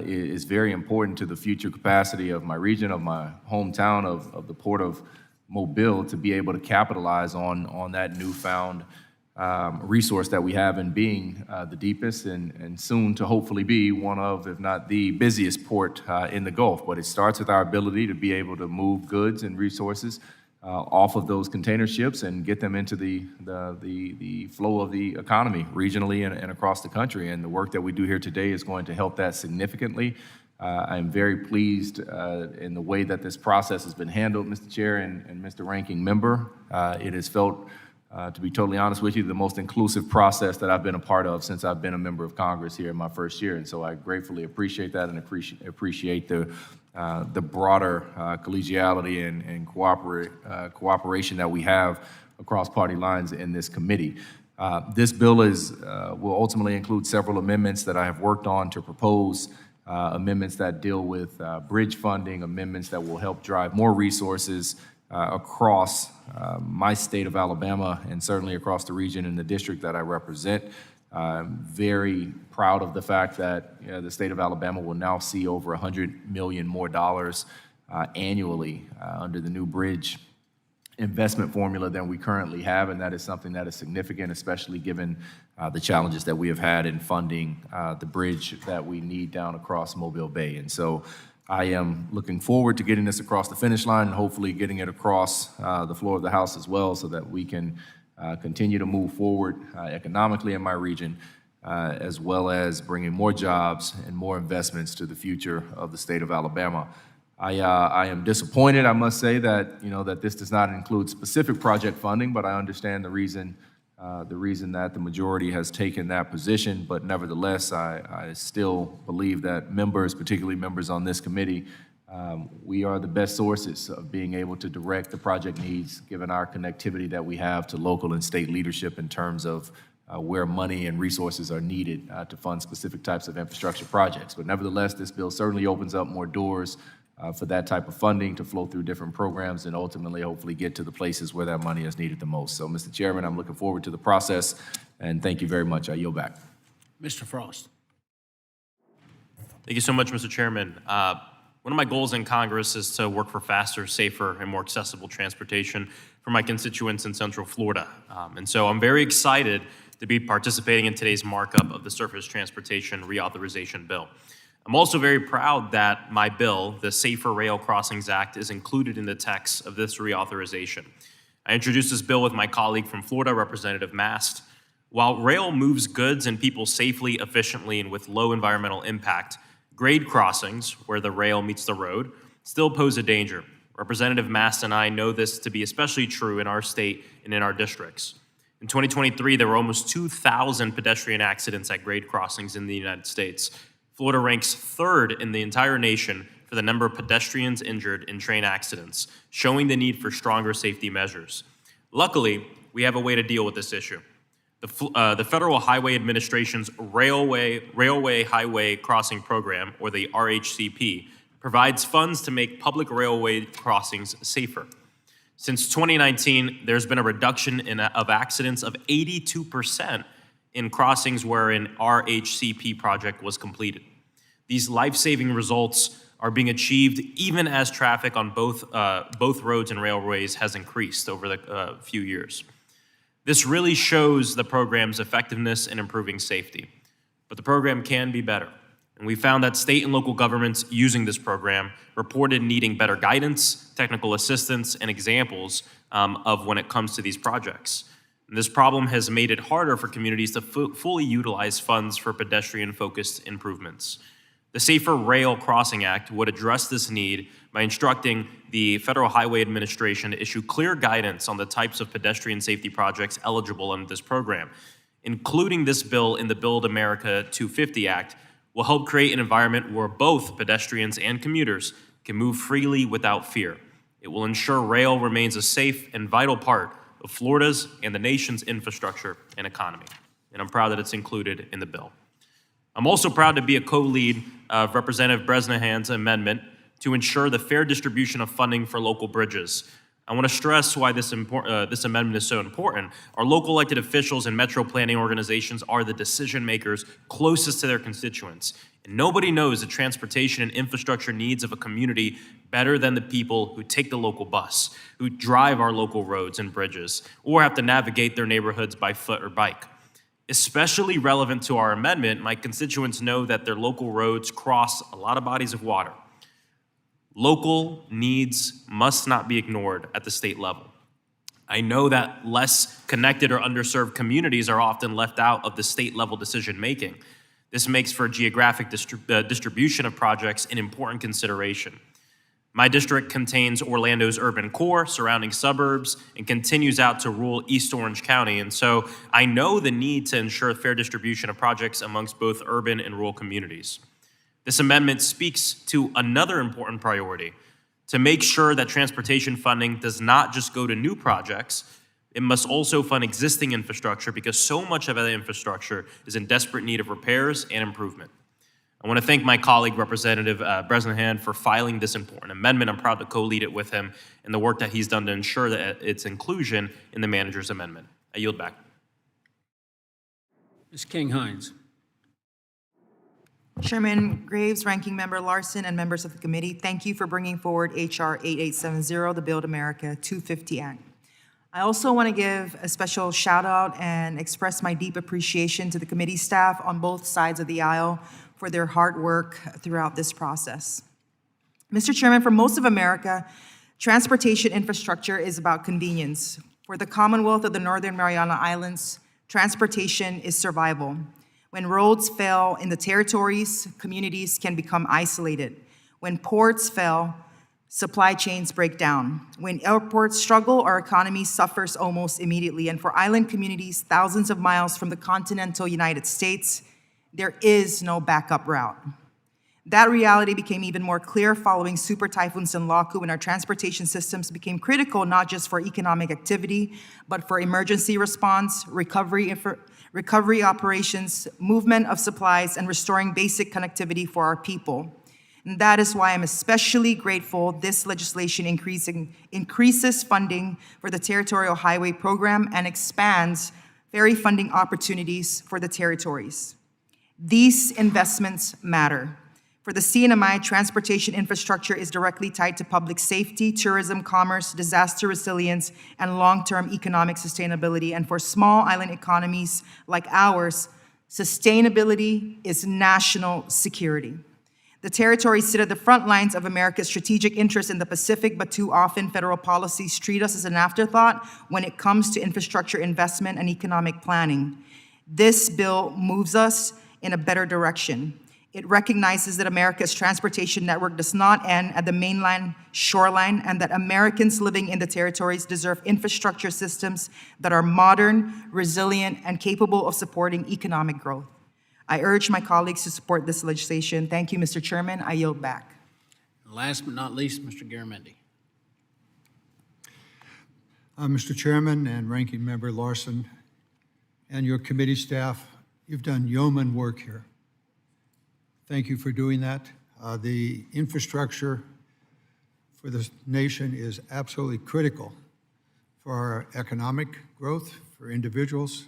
is very important to the future capacity of my region, of my hometown, of the Port of Mobile, to be able to capitalize on that newfound resource that we have in being the deepest and soon to hopefully be one of, if not the busiest port in the Gulf. But it starts with our ability to be able to move goods and resources off of those container ships and get them into the flow of the economy regionally and across the country. And the work that we do here today is going to help that significantly. I'm very pleased in the way that this process has been handled, Mr. Chair and Mr. Ranking Member. It has felt, to be totally honest with you, the most inclusive process that I've been a part of since I've been a member of Congress here in my first year. And so I gratefully appreciate that and appreciate the broader collegiality and cooperation that we have across party lines in this committee. This bill will ultimately include several amendments that I have worked on to propose, amendments that deal with bridge funding, amendments that will help drive more resources across my state of Alabama and certainly across the region and the district that I represent. I'm very proud of the fact that the state of Alabama will now see over $100 million more dollars annually under the new bridge investment formula than we currently have, and that is something that is significant, especially given the challenges that we have had in funding the bridge that we need down across Mobile Bay. And so I am looking forward to getting this across the finish line and hopefully getting it across the floor of the House as well, so that we can continue to move forward economically in my region, as well as bringing more jobs and more investments to the future of the state of Alabama. I am disappointed, I must say, that that this does not include specific project funding, but I understand the reason that the majority has taken that position. But nevertheless, I still believe that members, particularly members on this committee, we are the best sources of being able to direct the project needs, given our connectivity that we have to local and state leadership in terms of where money and resources are needed to fund specific types of infrastructure projects. But nevertheless, this bill certainly opens up more doors for that type of funding to flow through different programs and ultimately, hopefully, get to the places where that money is needed the most. So, Mr. Chairman, I'm looking forward to the process, and thank you very much. I yield back.
Mr. Frost.
Thank you so much, Mr. Chairman. One of my goals in Congress is to work for faster, safer, and more accessible transportation for my constituents in Central Florida. And so I'm very excited to be participating in today's markup of the Surface Transportation Reauthorization Bill. I'm also very proud that my bill, the Safer Rail Crossings Act, is included in the text of this reauthorization. I introduced this bill with my colleague from Florida, Representative Mast. While rail moves goods and people safely, efficiently, and with low environmental impact, grade crossings, where the rail meets the road, still pose a danger. Representative Mast and I know this to be especially true in our state and in our districts. In 2023, there were almost 2,000 pedestrian accidents at grade crossings in the United States. Florida ranks third in the entire nation for the number of pedestrians injured in train accidents, showing the need for stronger safety measures. Luckily, we have a way to deal with this issue. The Federal Highway Administration's Railway Highway Crossing Program, or the RHCP, provides funds to make public railway crossings safer. Since 2019, there's been a reduction of accidents of 82% in crossings where an RHCP project was completed. These life-saving results are being achieved even as traffic on both roads and railways has increased over the few years. This really shows the program's effectiveness in improving safety. But the program can be better. And we found that state and local governments using this program reported needing better guidance, technical assistance, and examples of when it comes to these projects. And this problem has made it harder for communities to fully utilize funds for pedestrian-focused improvements. The Safer Rail Crossing Act would address this need by instructing the Federal Highway Administration to issue clear guidance on the types of pedestrian safety projects eligible under this program. Including this bill in the Build America 250 Act will help create an environment where both pedestrians and commuters can move freely without fear. It will ensure rail remains a safe and vital part of Florida's and the nation's infrastructure and economy. And I'm proud that it's included in the bill. I'm also proud to be a co-lead of Representative Bresnahan's amendment to ensure the fair distribution of funding for local bridges. I want to stress why this amendment is so important. Our local elected officials and metro planning organizations are the decision makers closest to their constituents. And nobody knows the transportation and infrastructure needs of a community better than the people who take the local bus, who drive our local roads and bridges, or have to navigate their neighborhoods by foot or bike. Especially relevant to our amendment, my constituents know that their local roads cross a lot of bodies of water. Local needs must not be ignored at the state level. I know that less connected or underserved communities are often left out of the state level decision making. This makes for geographic distribution of projects an important consideration. My district contains Orlando's urban core, surrounding suburbs, and continues out to rural East Orange County. And so I know the need to ensure fair distribution of projects amongst both urban and rural communities. This amendment speaks to another important priority, to make sure that transportation funding does not just go to new projects, it must also fund existing infrastructure because so much of that infrastructure is in desperate need of repairs and improvement. I want to thank my colleague, Representative Bresnahan, for filing this important amendment. I'm proud to co-lead it with him and the work that he's done to ensure that its inclusion in the manager's amendment. I yield back.
Ms. King-Hines.
Chairman Graves, Ranking Member Larson, and members of the committee, thank you for bringing forward H.R. 8870, the Build America 250 Act. I also want to give a special shout out and express my deep appreciation to the committee staff on both sides of the aisle for their hard work throughout this process. Mr. Chairman, for most of America, transportation infrastructure is about convenience. For the Commonwealth of the Northern Mariana Islands, transportation is survival. When roads fail in the territories, communities can become isolated. When ports fail, supply chains break down. When airports struggle, our economy suffers almost immediately. And for island communities thousands of miles from the continental United States, there is no backup route. That reality became even more clear following Super Typhoon Sinlaku, when our transportation systems became critical not just for economic activity, but for emergency response, recovery operations, movement of supplies, and restoring basic connectivity for our people. And that is why I'm especially grateful this legislation increases funding for the Territorial Highway Program and expands ferry funding opportunities for the territories. These investments matter. For the CNMI, transportation infrastructure is directly tied to public safety, tourism, commerce, disaster resilience, and long-term economic sustainability. And for small island economies like ours, sustainability is national security. The territories sit at the front lines of America's strategic interests in the Pacific, but too often federal policies treat us as an afterthought when it comes to infrastructure investment and economic planning. This bill moves us in a better direction. It recognizes that America's transportation network does not end at the mainland shoreline, and that Americans living in the territories deserve infrastructure systems that are modern, resilient, and capable of supporting economic growth. I urge my colleagues to support this legislation. Thank you, Mr. Chairman. I yield back.
Last but not least, Mr. Garamendi.
Mr. Chairman and Ranking Member Larson and your committee staff, you've done yeoman work here. Thank you for doing that. The infrastructure for this nation is absolutely critical for our economic growth, for individuals,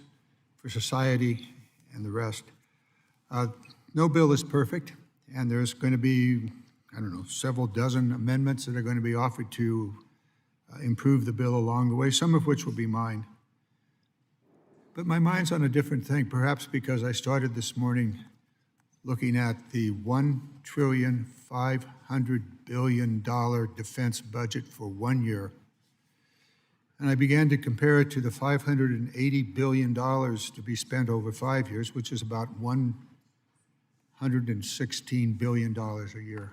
for society, and the rest. No bill is perfect, and there's going to be, several dozen amendments that are going to be offered to improve the bill along the way, some of which will be mine. But my mind's on a different thing, perhaps because I started this morning looking at the $1.5 trillion defense budget for 1 year. And I began to compare it to the $580 billion to be spent over 5 years, which is about $116 billion a year.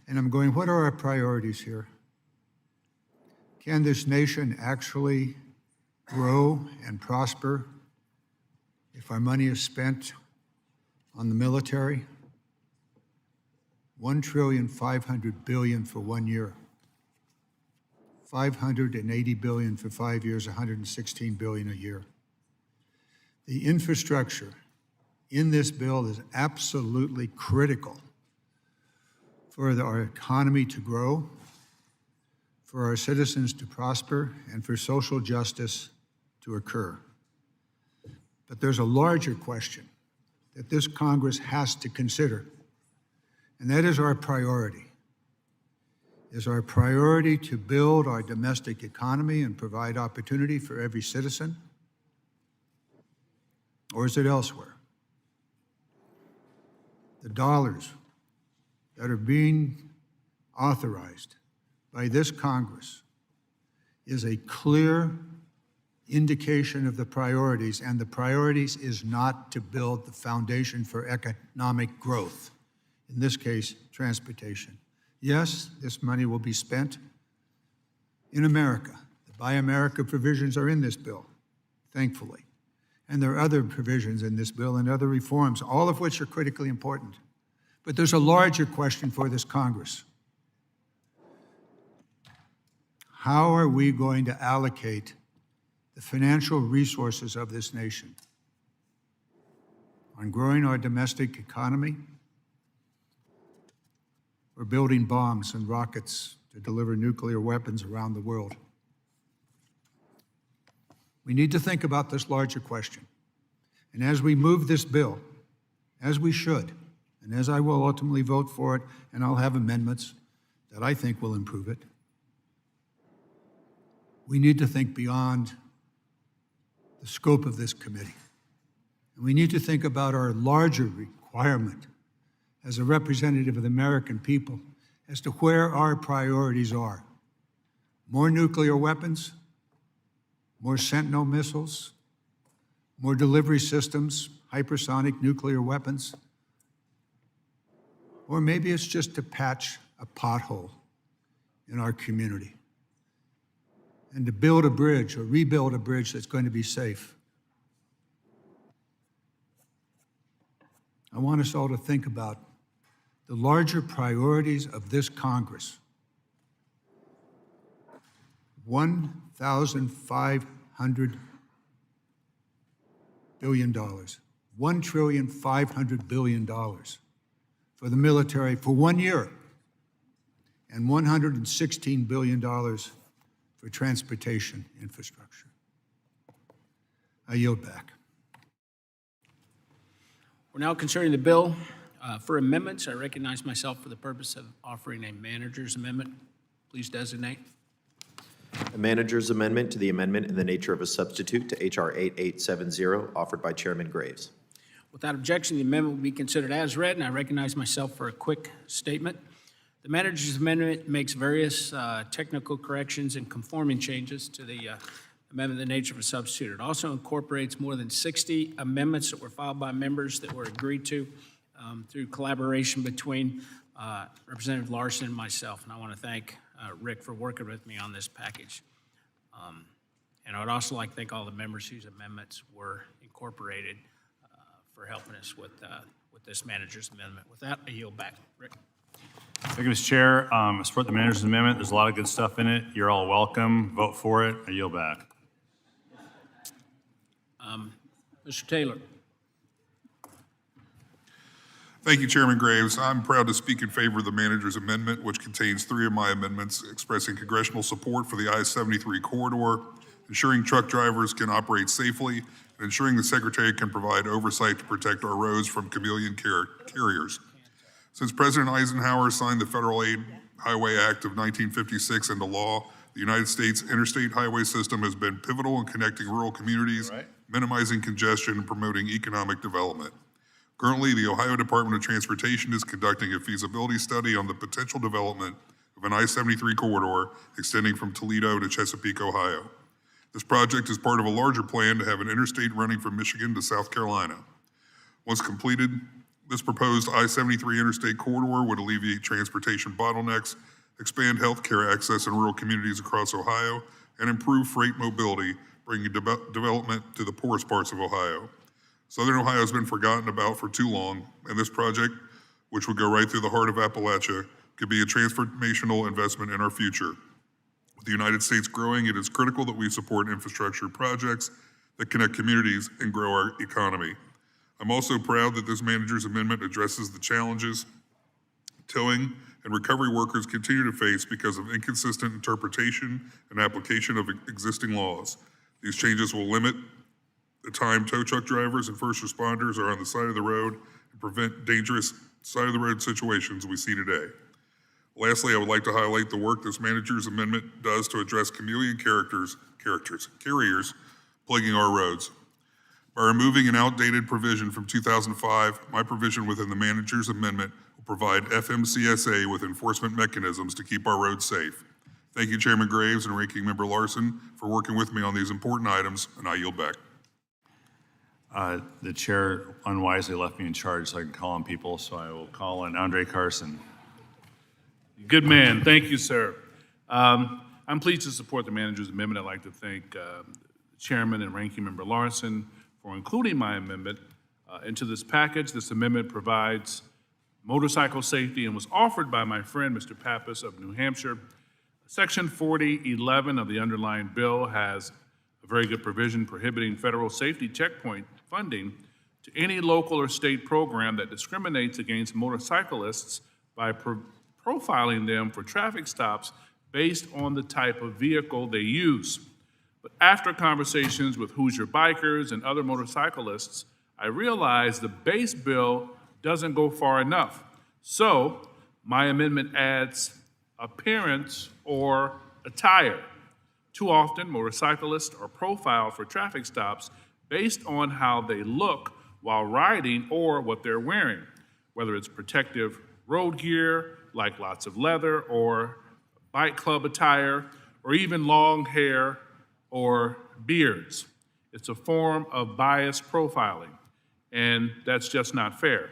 And I'm going, what are our priorities here? Can this nation actually grow and prosper if our money is spent on the military? $1.5 trillion for 1 year. $580 billion for 5 years, $116 billion a year. The infrastructure in this bill is absolutely critical for our economy to grow, for our citizens to prosper, and for social justice to occur. But there's a larger question that this Congress has to consider, and that is our priority. Is our priority to build our domestic economy and provide opportunity for every citizen? Or is it elsewhere? The dollars that are being authorized by this Congress is a clear indication of the priorities, and the priorities is not to build the foundation for economic growth. In this case, transportation. Yes, this money will be spent in America. The Buy America provisions are in this bill, thankfully. And there are other provisions in this bill and other reforms, all of which are critically important. But there's a larger question for this Congress. How are we going to allocate the financial resources of this nation on growing our domestic economy, or building bombs and rockets to deliver nuclear weapons around the world? We need to think about this larger question. And as we move this bill, as we should, and as I will ultimately vote for it, and I'll have amendments that I think will improve it, we need to think beyond the scope of this committee. And we need to think about our larger requirement as a representative of the American people as to where our priorities are. More nuclear weapons, more Sentinel missiles, more delivery systems, hypersonic nuclear weapons, or maybe it's just to patch a pothole in our community and to build a bridge or rebuild a bridge that's going to be safe. I want us all to think about the larger priorities of this Congress. $1,500 billion, $1.5 trillion for the military for 1 year, and $116 billion for transportation infrastructure. I yield back.
We're now considering the bill for amendments. I recognize myself for the purpose of offering a manager's amendment. Please designate.
A manager's amendment to the amendment in the nature of a substitute to H.R. 8870, offered by Chairman Graves.
Without objection, the amendment will be considered as read, and I recognize myself for a quick statement. The manager's amendment makes various technical corrections and conforming changes to the amendment in the nature of a substitute. It also incorporates more than 60 amendments that were filed by members that were agreed to through collaboration between Representative Larson and myself. And I want to thank Rick for working with me on this package. And I would also like to thank all the members whose amendments were incorporated for helping us with this manager's amendment. With that, I yield back. Rick.
Thank you, Mr. Chair. I support the manager's amendment. There's a lot of good stuff in it. You're all welcome. Vote for it. I yield back.
Mr. Taylor.
Thank you, Chairman Graves. I'm proud to speak in favor of the manager's amendment, which contains 3 of my amendments expressing congressional support for the I-73 corridor, ensuring truck drivers can operate safely, and ensuring the Secretary can provide oversight to protect our roads from chameleon carriers. Since President Eisenhower signed the Federal Aid Highway Act of 1956 into law, The United States interstate highway system has been pivotal in connecting rural communities, minimizing congestion, and promoting economic development. Currently, the Ohio Department of Transportation is conducting a feasibility study on the potential development of an I-73 corridor extending from Toledo to Chesapeake, Ohio. This project is part of a larger plan to have an interstate running from Michigan to South Carolina. Once completed, this proposed I-73 interstate corridor would alleviate transportation bottlenecks, expand healthcare access in rural communities across Ohio, and improve freight mobility, bringing development to the poorest parts of Ohio. Southern Ohio has been forgotten about for too long, and this project, which would go right through the heart of Appalachia, could be a transformational investment in our future. With the United States growing, it is critical that we support infrastructure projects that connect communities and grow our economy. I'm also proud that this manager's amendment addresses the challenges towing and recovery workers continue to face because of inconsistent interpretation and application of existing laws. These changes will limit the time tow truck drivers and first responders are on the side of the road and prevent dangerous side-of-the-road situations we see today. Lastly, I would like to highlight the work this manager's amendment does to address chameleon carriers plaguing our roads. By removing an outdated provision from 2005, my provision within the manager's amendment will provide FMCSA with enforcement mechanisms to keep our roads safe. Thank you, Chairman Graves and Ranking Member Larson, for working with me on these important items, and I yield back.
The chair unwisely left me in charge so I can call on people, so I will call on Andre Carson.
Good man. Thank you, sir. I'm pleased to support the manager's amendment. I'd like to thank the Chairman and Ranking Member Larson for including my amendment into this package. This amendment provides motorcycle safety and was offered by my friend, Mr. Pappas of New Hampshire. Section 4011 of the underlying bill has a very good provision prohibiting federal safety checkpoint funding to any local or state program that discriminates against motorcyclists by profiling them for traffic stops based on the type of vehicle they use. But after conversations with Hoosier bikers and other motorcyclists, I realized the base bill doesn't go far enough. So my amendment adds appearance or attire. Too often, motorcyclists are profiled for traffic stops based on how they look while riding or what they're wearing, whether it's protective road gear, like lots of leather, or bike club attire, or even long hair or beards. It's a form of bias profiling, and that's just not fair.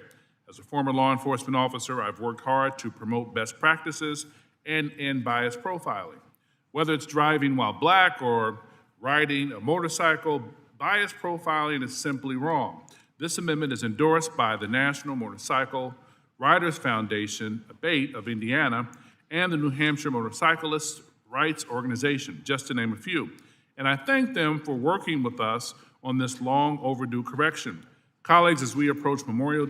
As a former law enforcement officer, I've worked hard to promote best practices and end bias profiling. Whether it's driving while black or riding a motorcycle, bias profiling is simply wrong. This amendment is endorsed by the National Motorcycle Riders Foundation, ABATE of Indiana, and the New Hampshire Motorcyclists' Rights Organization, just to name a few. And I thank them for working with us on this long overdue correction. Colleagues, as we approach Memorial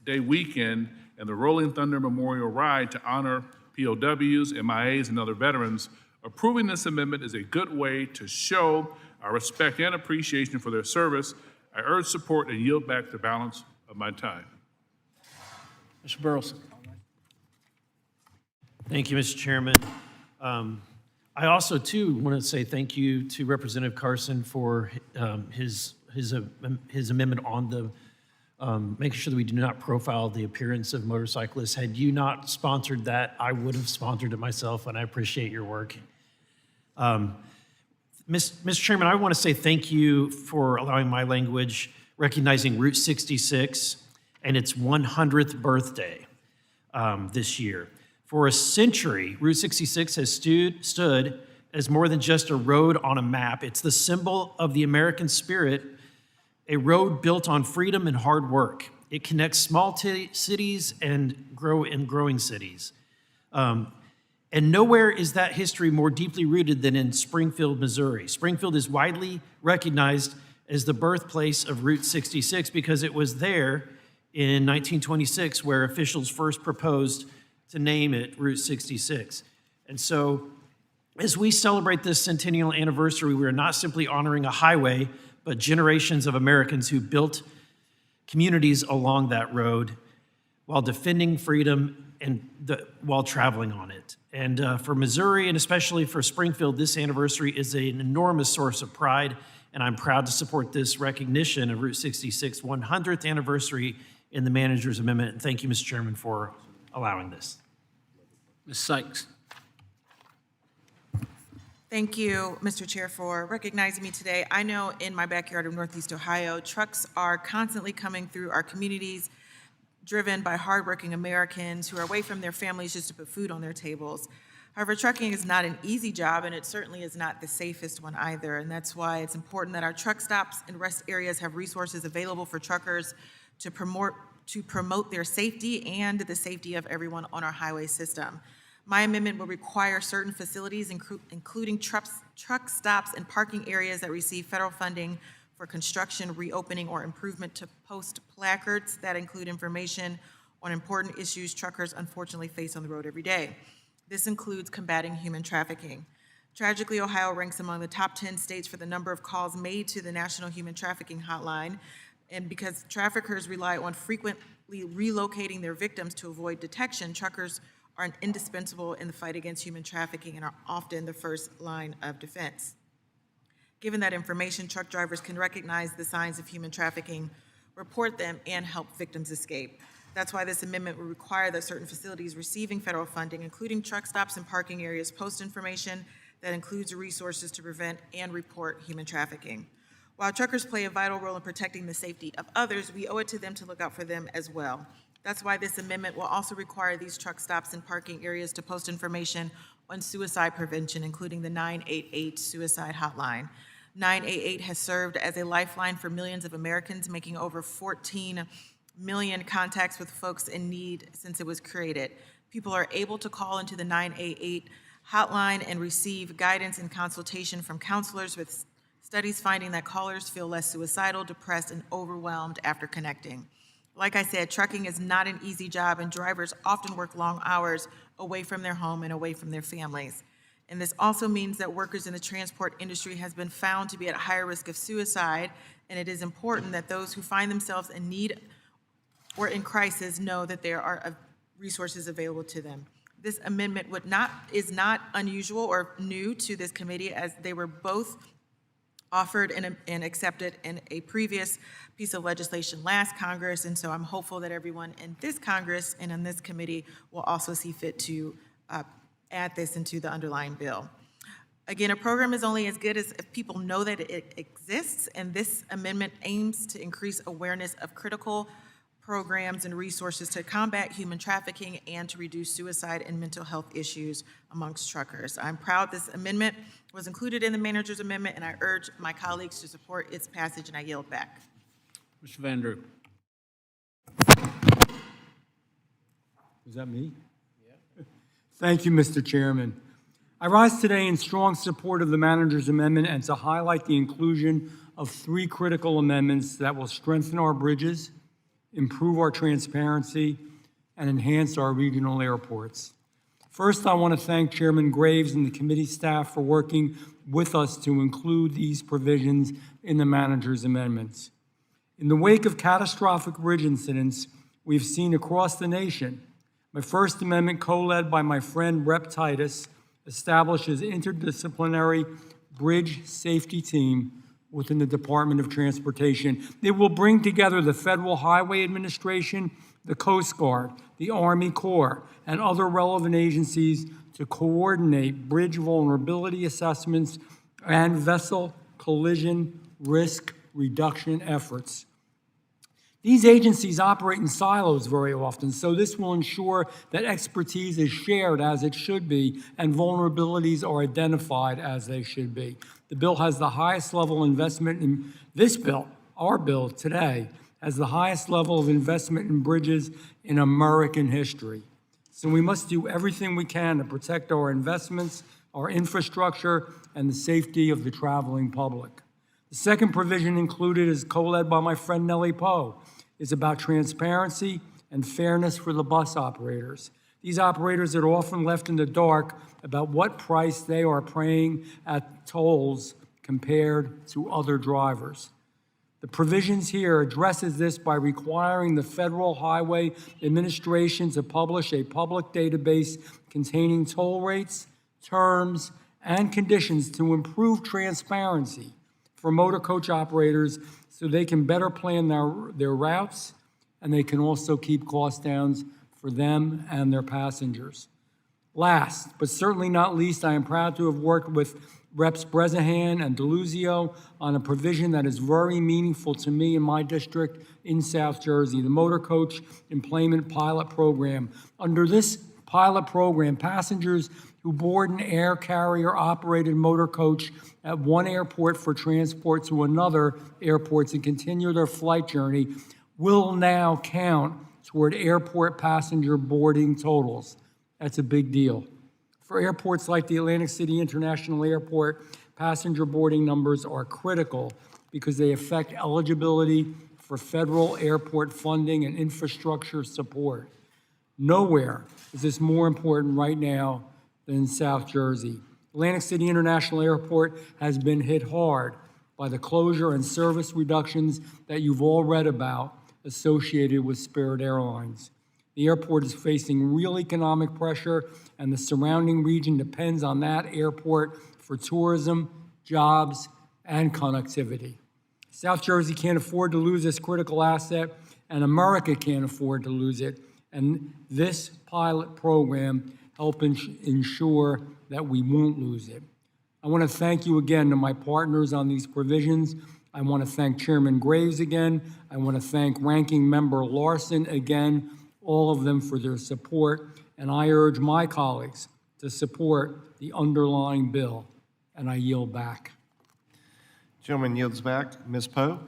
Day weekend and the Rolling Thunder Memorial Ride to honor POWs, MIAs, and other veterans, approving this amendment is a good way to show our respect and appreciation for their service. I urge support and yield back the balance of my time.
Mr. Burleson.
Thank you, Mr. Chairman. I also, too, want to say thank you to Representative Carson for his amendment on the making sure that we do not profile the appearance of motorcyclists. Had you not sponsored that, I would have sponsored it myself, and I appreciate your work. Mr. Chairman, I want to say thank you for allowing my language, recognizing Route 66 and its 100th birthday this year. For a century, Route 66 has stood as more than just a road on a map. It's the symbol of the American spirit, a road built on freedom and hard work. It connects small cities and growing cities. And nowhere is that history more deeply rooted than in Springfield, Missouri. Springfield is widely recognized as the birthplace of Route 66 because it was there in 1926 where officials first proposed to name it Route 66. And so as we celebrate this centennial anniversary, we are not simply honoring a highway, but generations of Americans who built communities along that road while defending freedom
while traveling on it. And for Missouri, and especially for Springfield, this anniversary is an enormous source of pride, and I'm proud to support this recognition of Route 66 100th anniversary in the Manager's Amendment. And thank you, Mr. Chairman, for allowing this.
Ms. Sykes.
Thank you, Mr. Chair, for recognizing me today. I know in my backyard of Northeast Ohio, trucks are constantly coming through our communities, driven by hardworking Americans who are away from their families just to put food on their tables. However, trucking is not an easy job, and it certainly is not the safest one either. And that's why it's important that our truck stops and rest areas have resources available for truckers to promote their safety and the safety of everyone on our highway system. My amendment will require certain facilities, including truck stops and parking areas that receive federal funding for construction, reopening, or improvement, to post placards that include information on important issues truckers unfortunately face on the road every day. This includes combating human trafficking. Tragically, Ohio ranks among the top 10 states for the number of calls made to the National Human Trafficking Hotline. And because traffickers rely on frequently relocating their victims to avoid detection, truckers are indispensable in the fight against human trafficking and are often the first line of defense. Given that information, truck drivers can recognize the signs of human trafficking, report them, and help victims escape. That's why this amendment will require that certain facilities receiving federal funding, including truck stops and parking areas, post information that includes resources to prevent and report human trafficking. While truckers play a vital role in protecting the safety of others, we owe it to them to look out for them as well. That's why this amendment will also require these truck stops and parking areas to post information on suicide prevention, including the 988 suicide hotline. 988 has served as a lifeline for millions of Americans, making over 14 million contacts with folks in need since it was created. People are able to call into the 988 hotline and receive guidance and consultation from counselors, with studies finding that callers feel less suicidal, depressed, and overwhelmed after connecting. Like I said, trucking is not an easy job, and drivers often work long hours away from their home and away from their families. And this also means that workers in the transport industry has been found to be at higher risk of suicide, and it is important that those who find themselves in need or in crisis know that there are resources available to them. This amendment is not unusual or new to this committee, as they were both offered and accepted in a previous piece of legislation last Congress, and so I'm hopeful that everyone in this Congress and in this committee will also see fit to add this into the underlying bill. Again, a program is only as good as if people know that it exists, and this amendment aims to increase awareness of critical programs and resources to combat human trafficking and to reduce suicide and mental health issues amongst truckers. I'm proud this amendment was included in the Manager's Amendment, and I urge my colleagues to support its passage, and I yield back.
Mr. Van Drew.
Is that me? Yeah. Thank you, Mr. Chairman. I rise today in strong support of the Manager's Amendment and to highlight the inclusion of 3 critical amendments that will strengthen our bridges, improve our transparency, and enhance our regional airports. First, I want to thank Chairman Graves and the committee staff for working with us to include these provisions in the Manager's Amendments. In the wake of catastrophic bridge incidents we've seen across the nation, my First Amendment, co-led by my friend Rep. Titus, establishes interdisciplinary bridge safety team within the Department of Transportation. It will bring together the Federal Highway Administration, the Coast Guard, the Army Corps, and other relevant agencies to coordinate bridge vulnerability assessments and vessel collision risk reduction efforts. These agencies operate in silos very often, so this will ensure that expertise is shared as it should be and vulnerabilities are identified as they should be. The bill has the highest level of investment in this bill, our bill today, has the highest level of investment in bridges in American history. So we must do everything we can to protect our investments, our infrastructure, and the safety of the traveling public. The second provision included is co-led by my friend Nellie Poe. Is about transparency and fairness for the bus operators. These operators are often left in the dark about what price they are paying at tolls compared to other drivers. The provisions here addresses this by requiring the Federal Highway Administration to publish a public database containing toll rates, terms, and conditions to improve transparency for motor coach operators so they can better plan their routes, and they can also keep costs down for them and their passengers. Last, but certainly not least, I am proud to have worked with Reps Brezahan and DeLuzio on a provision that is very meaningful to me in my district in South Jersey, the Motor Coach Employment Pilot Program. Under this pilot program, passengers who board an air carrier-operated motor coach at one airport for transport to another airport to continue their flight journey will now count toward airport passenger boarding totals. That's a big deal. For airports like the Atlantic City International Airport, passenger boarding numbers are critical because they affect eligibility for federal airport funding and infrastructure support. Nowhere is this more important right now than in South Jersey. Atlantic City International Airport has been hit hard by the closure and service reductions that you've all read about associated with Spirit Airlines. The airport is facing real economic pressure, and the surrounding region depends on that airport for tourism, jobs, and connectivity. South Jersey can't afford to lose this critical asset, and America can't afford to lose it. And this pilot program helps ensure that we won't lose it. I want to thank you again to my partners on these provisions. I want to thank Chairman Graves again. I want to thank Ranking Member Larson again, all of them for their support. And I urge my colleagues to support the underlying bill. And I yield back.
Gentleman yields back. Ms. Poe?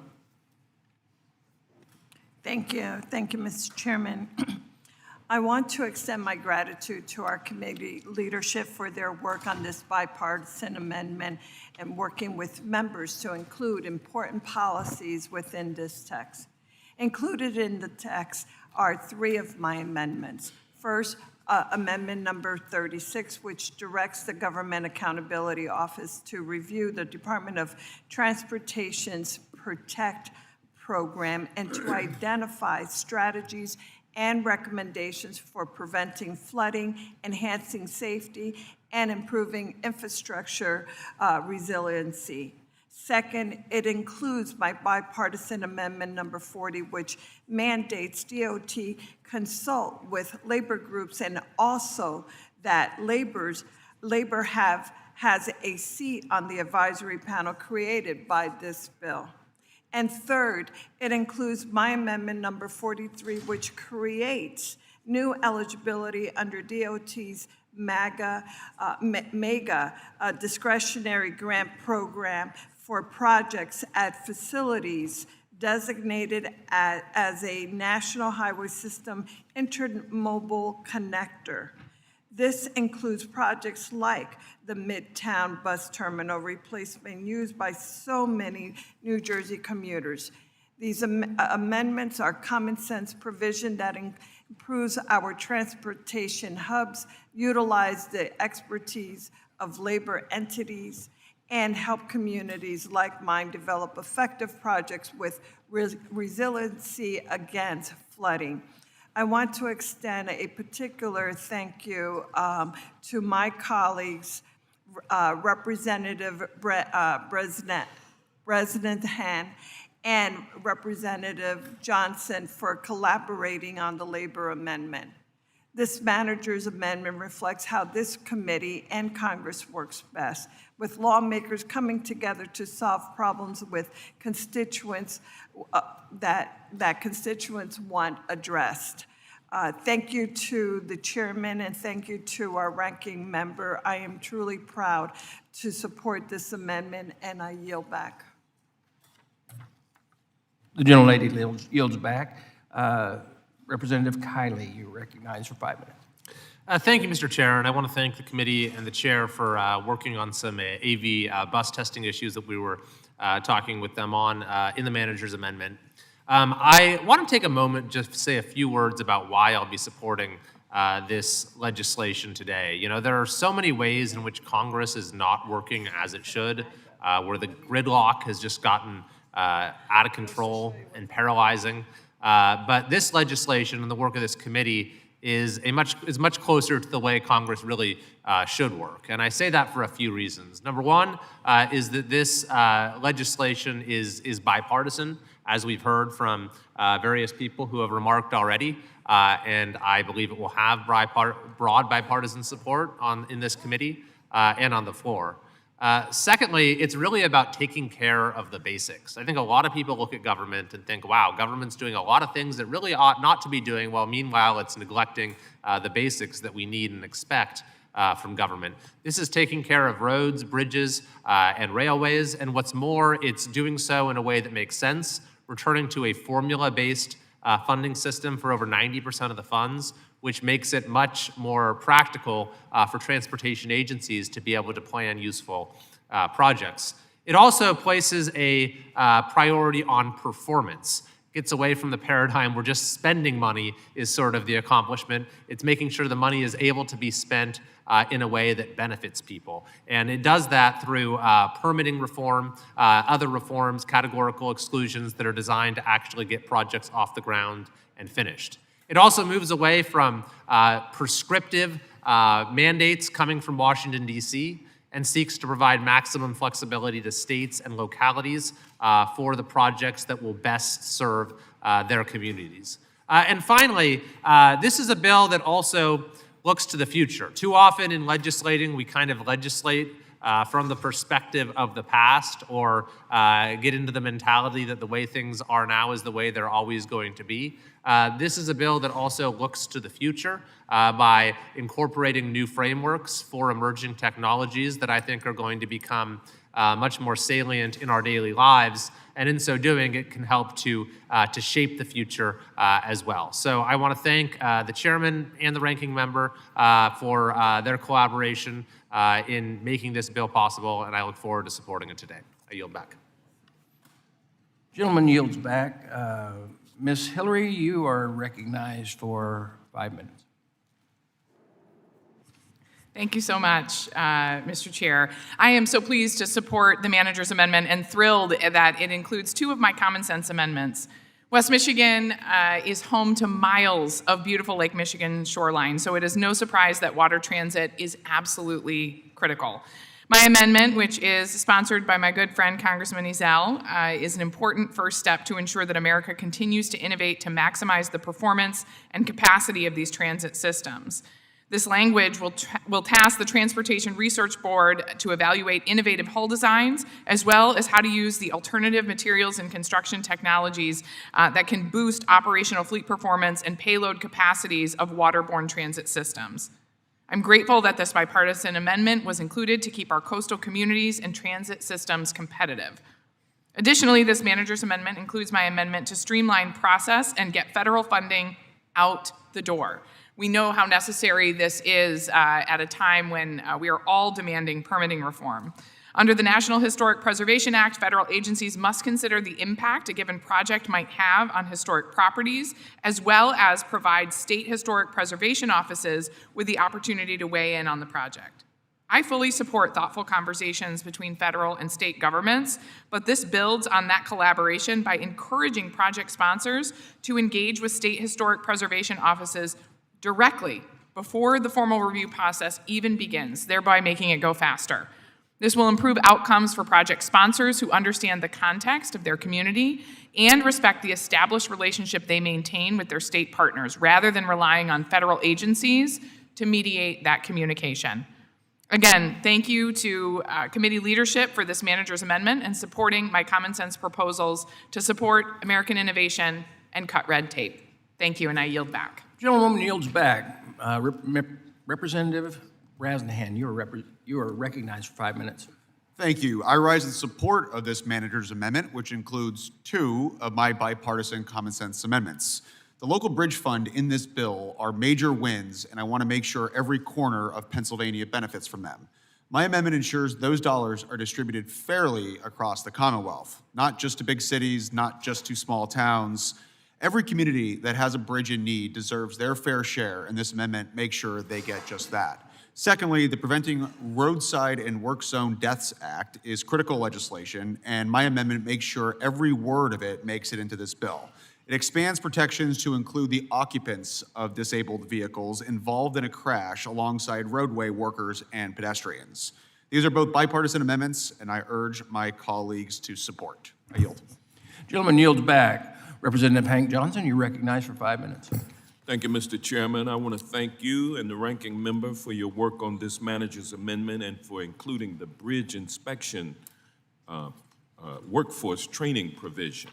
Thank you, Mr. Chairman. I want to extend my gratitude to our committee leadership for their work on this bipartisan amendment and working with members to include important policies within this text. Included in the text are three of my amendments. First, amendment number 36, which directs the Government Accountability Office to review the Department of Transportation's PROTECT program and to identify strategies and recommendations for preventing flooding, enhancing safety, and improving infrastructure resiliency. Second, it includes my bipartisan amendment number 40, which mandates DOT consult with labor groups and also that labor has a seat on the advisory panel created by this bill. And third, it includes my amendment number 43, which creates new eligibility under DOT's MEGA discretionary grant program for projects at facilities designated as a National Highway System intermodal connector. This includes projects like the Midtown Bus Terminal replacement used by so many New Jersey commuters. These amendments are common sense provision that improves our transportation hubs, utilize the expertise of labor entities, and help communities like mine develop effective projects with resiliency against flooding. I want to extend a particular thank you to my colleagues, Representative Breznahan and Representative Johnson for collaborating on the labor amendment. This manager's amendment reflects how this committee and Congress works best, with lawmakers coming together to solve problems with constituents that constituents want addressed. Thank you to the chairman and thank you to our ranking member. I am truly proud to support this amendment and I yield back.
The gentlelady yields back. Representative Kiley, you're recognized for 5 minutes.
Thank you, Mr. Chair, and I want to thank the committee and the chair for working on some AV bus testing issues that we were talking with them on in the manager's amendment. I want to take a moment just to say a few words about why I'll be supporting this legislation today. You know, there are so many ways in which Congress is not working as it should, where the gridlock has just gotten out of control and paralyzing. But this legislation and the work of this committee is much closer to the way Congress really should work. And I say that for a few reasons. Number one is that this legislation is bipartisan, as we've heard from various people who have remarked already. And I believe it will have broad bipartisan support in this committee and on the floor. Secondly, it's really about taking care of the basics. I think a lot of people look at government and think, wow, government's doing a lot of things that really ought not to be doing, while meanwhile it's neglecting the basics that we need and expect from government. This is taking care of roads, bridges, and railways, and what's more, it's doing so in a way that makes sense, returning to a formula-based funding system for over 90% of the funds, which makes it much more practical for transportation agencies to be able to plan useful projects. It also places a priority on performance. Gets away from the paradigm where just spending money is sort of the accomplishment. It's making sure the money is able to be spent in a way that benefits people. And it does that through permitting reform, other reforms, categorical exclusions that are designed to actually get projects off the ground and finished. It also moves away from prescriptive mandates coming from Washington, D.C., and seeks to provide maximum flexibility to states and localities for the projects that will best serve their communities. And finally, this is a bill that also looks to the future. Too often in legislating, we kind of legislate from the perspective of the past, or get into the mentality that the way things are now is the way they're always going to be. This is a bill that also looks to the future by incorporating new frameworks for emerging technologies that I think are going to become much more salient in our daily lives. And in so doing, it can help to shape the future as well. So I want to thank the chairman and the ranking member for their collaboration in making this bill possible, and I look forward to supporting it today. I yield back.
Gentleman yields back. Ms. Hillary, you are recognized for 5 minutes.
Thank you so much, Mr. Chair. I am so pleased to support the manager's amendment and thrilled that it includes 2 of my common sense amendments. West Michigan is home to miles of beautiful Lake Michigan shoreline, so it is no surprise that water transit is absolutely critical. My amendment, which is sponsored by my good friend Congressman Ezell, is an important first step to ensure that America continues to innovate to maximize the performance and capacity of these transit systems. This language will task the Transportation Research Board to evaluate innovative hull designs, as well as how to use the alternative materials and construction technologies that can boost operational fleet performance and payload capacities of waterborne transit systems. I'm grateful that this bipartisan amendment was included to keep our coastal communities and transit systems competitive. Additionally, this manager's amendment includes my amendment to streamline process and get federal funding out the door. We know how necessary this is at a time when we are all demanding permitting reform. Under the National Historic Preservation Act, federal agencies must consider the impact a given project might have on historic properties, as well as provide state historic preservation offices with the opportunity to weigh in on the project. I fully support thoughtful conversations between federal and state governments, but this builds on that collaboration by encouraging project sponsors to engage with state historic preservation offices directly before the formal review process even begins, thereby making it go faster. This will improve outcomes for project sponsors who understand the context of their community and respect the established relationship they maintain with their state partners, rather than relying on federal agencies to mediate that communication. Again, thank you to committee leadership for this manager's amendment and supporting my common sense proposals to support American innovation and cut red tape. Thank you, and I yield back.
Gentlewoman yields back. Representative Rasnahan, you are recognized for 5 minutes.
Thank you. I rise in support of this manager's amendment, which includes 2 of my bipartisan common sense amendments. The local bridge fund in this bill are major wins, and I want to make sure every corner of Pennsylvania benefits from them. My amendment ensures those dollars are distributed fairly across the Commonwealth, not just to big cities, not just to small towns. Every community that has a bridge in need deserves their fair share, and this amendment makes sure they get just that. Secondly, the Preventing Roadside and Work Zone Deaths Act is critical legislation, and my amendment makes sure every word of it makes it into this bill. It expands protections to include the occupants of disabled vehicles involved in a crash alongside roadway workers and pedestrians. These are both bipartisan amendments, and I urge my colleagues to support. I yield.
Gentleman yields back. Representative Hank Johnson, you're recognized for 5 minutes.
Thank you, Mr. Chairman. I want to thank you and the ranking member for your work on this manager's amendment and for including the bridge inspection workforce training provision.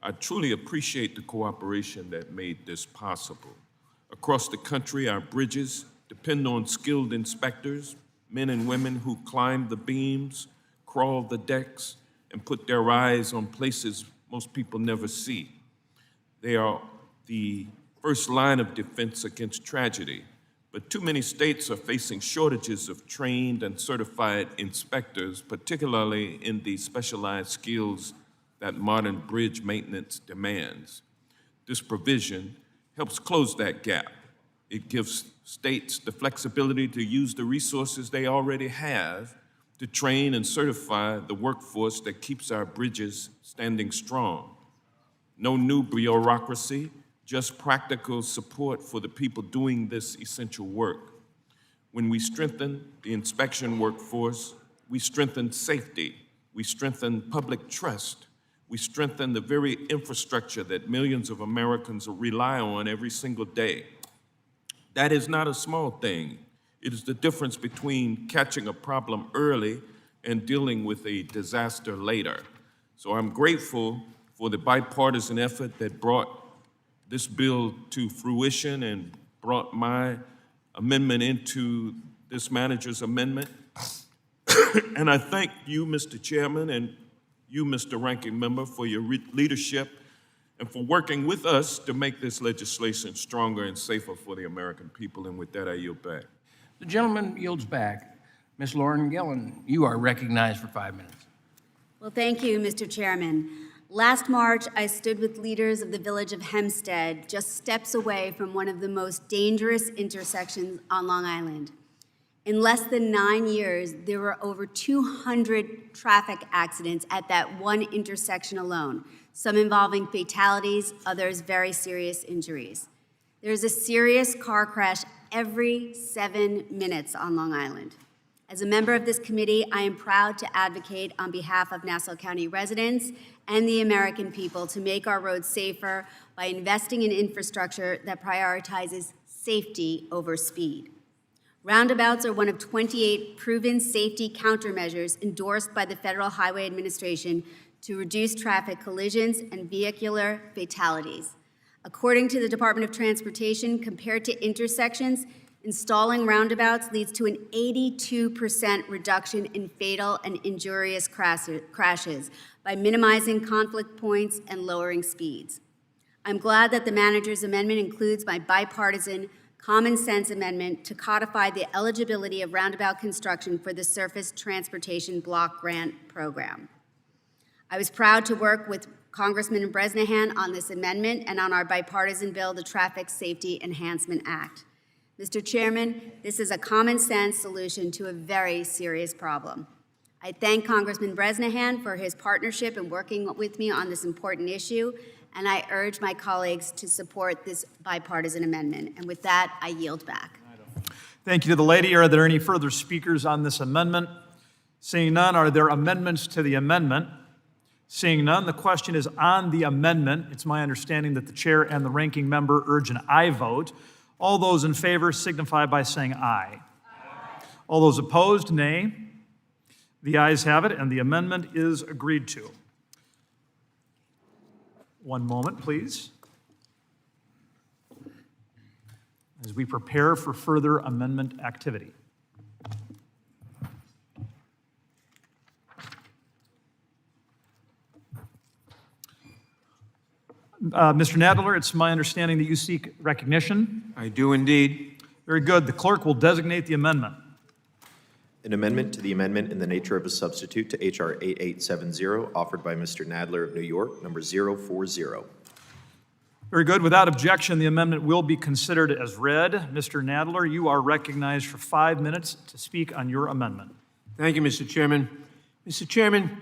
I truly appreciate the cooperation that made this possible. Across the country, our bridges depend on skilled inspectors, men and women who climb the beams, crawl the decks, and put their eyes on places most people never see. They are the first line of defense against tragedy, but too many states are facing shortages of trained and certified inspectors, particularly in the specialized skills that modern bridge maintenance demands. This provision helps close that gap. It gives states the flexibility to use the resources they already have to train and certify the workforce that keeps our bridges standing strong. No new bureaucracy, just practical support for the people doing this essential work. When we strengthen the inspection workforce, we strengthen safety, we strengthen public trust, we strengthen the very infrastructure that millions of Americans rely on every single day. That is not a small thing. It is the difference between catching a problem early and dealing with a disaster later. So I'm grateful for the bipartisan effort that brought this bill to fruition and brought my amendment into this manager's amendment. And I thank you, Mr. Chairman, and you, Mr. Ranking Member, for your leadership and for working with us to make this legislation stronger and safer for the American people. And with that, I yield back.
The gentleman yields back. Ms. Lauren Gillen, you are recognized for 5 minutes.
Well, thank you, Mr. Chairman. Last March, I stood with leaders of the village of Hempstead, just steps away from one of the most dangerous intersections on Long Island. In less than 9 years, there were over 200 traffic accidents at that one intersection alone, some involving fatalities, others very serious injuries. There's a serious car crash every 7 minutes on Long Island. As a member of this committee, I am proud to advocate on behalf of Nassau County residents and the American people to make our roads safer by investing in infrastructure that prioritizes safety over speed. Roundabouts are one of 28 proven safety countermeasures endorsed by the Federal Highway Administration to reduce traffic collisions and vehicular fatalities. According to the Department of Transportation, compared to intersections, installing roundabouts leads to an 82% reduction in fatal and injurious crashes by minimizing conflict points and lowering speeds. I'm glad that the manager's amendment includes my bipartisan common sense amendment to codify the eligibility of roundabout construction for the Surface Transportation Block Grant Program. I was proud to work with Congressman Bresnahan on this amendment and on our bipartisan bill, the Traffic Safety Enhancement Act. Mr. Chairman, this is a common sense solution to a very serious problem. I thank Congressman Bresnahan for his partnership in working with me on this important issue, and I urge my colleagues to support this bipartisan amendment. And with that, I yield back.
Thank you to the lady. Are there any further speakers on this amendment? Seeing none, are there amendments to the amendment? Seeing none, the question is on the amendment. It's my understanding that the chair and the ranking member urge an aye vote. All those in favor signify by saying aye. Aye. All those opposed, nay. The ayes have it, and the amendment is agreed to. One moment, please, as we prepare for further amendment activity. Mr. Nadler, it's my understanding that you seek recognition.
I do indeed.
Very good. The clerk will designate the amendment.
An amendment to the amendment in the nature of a substitute to H.R. 8870, offered by Mr. Nadler of New York, number 040.
Very good. Without objection, the amendment will be considered as read. Mr. Nadler, you are recognized for 5 minutes to speak on your amendment.
Thank you, Mr. Chairman. Mr. Chairman,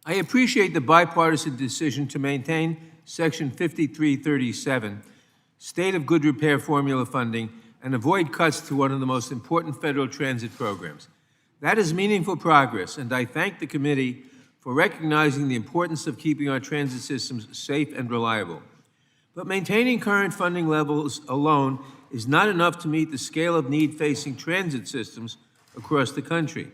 I appreciate the bipartisan decision to maintain Section 5337, State of Good Repair formula funding, and avoid cuts to one of the most important federal transit programs. That is meaningful progress, and I thank the committee for recognizing the importance of keeping our transit systems safe and reliable. But maintaining current funding levels alone is not enough to meet the scale of need facing transit systems across the country.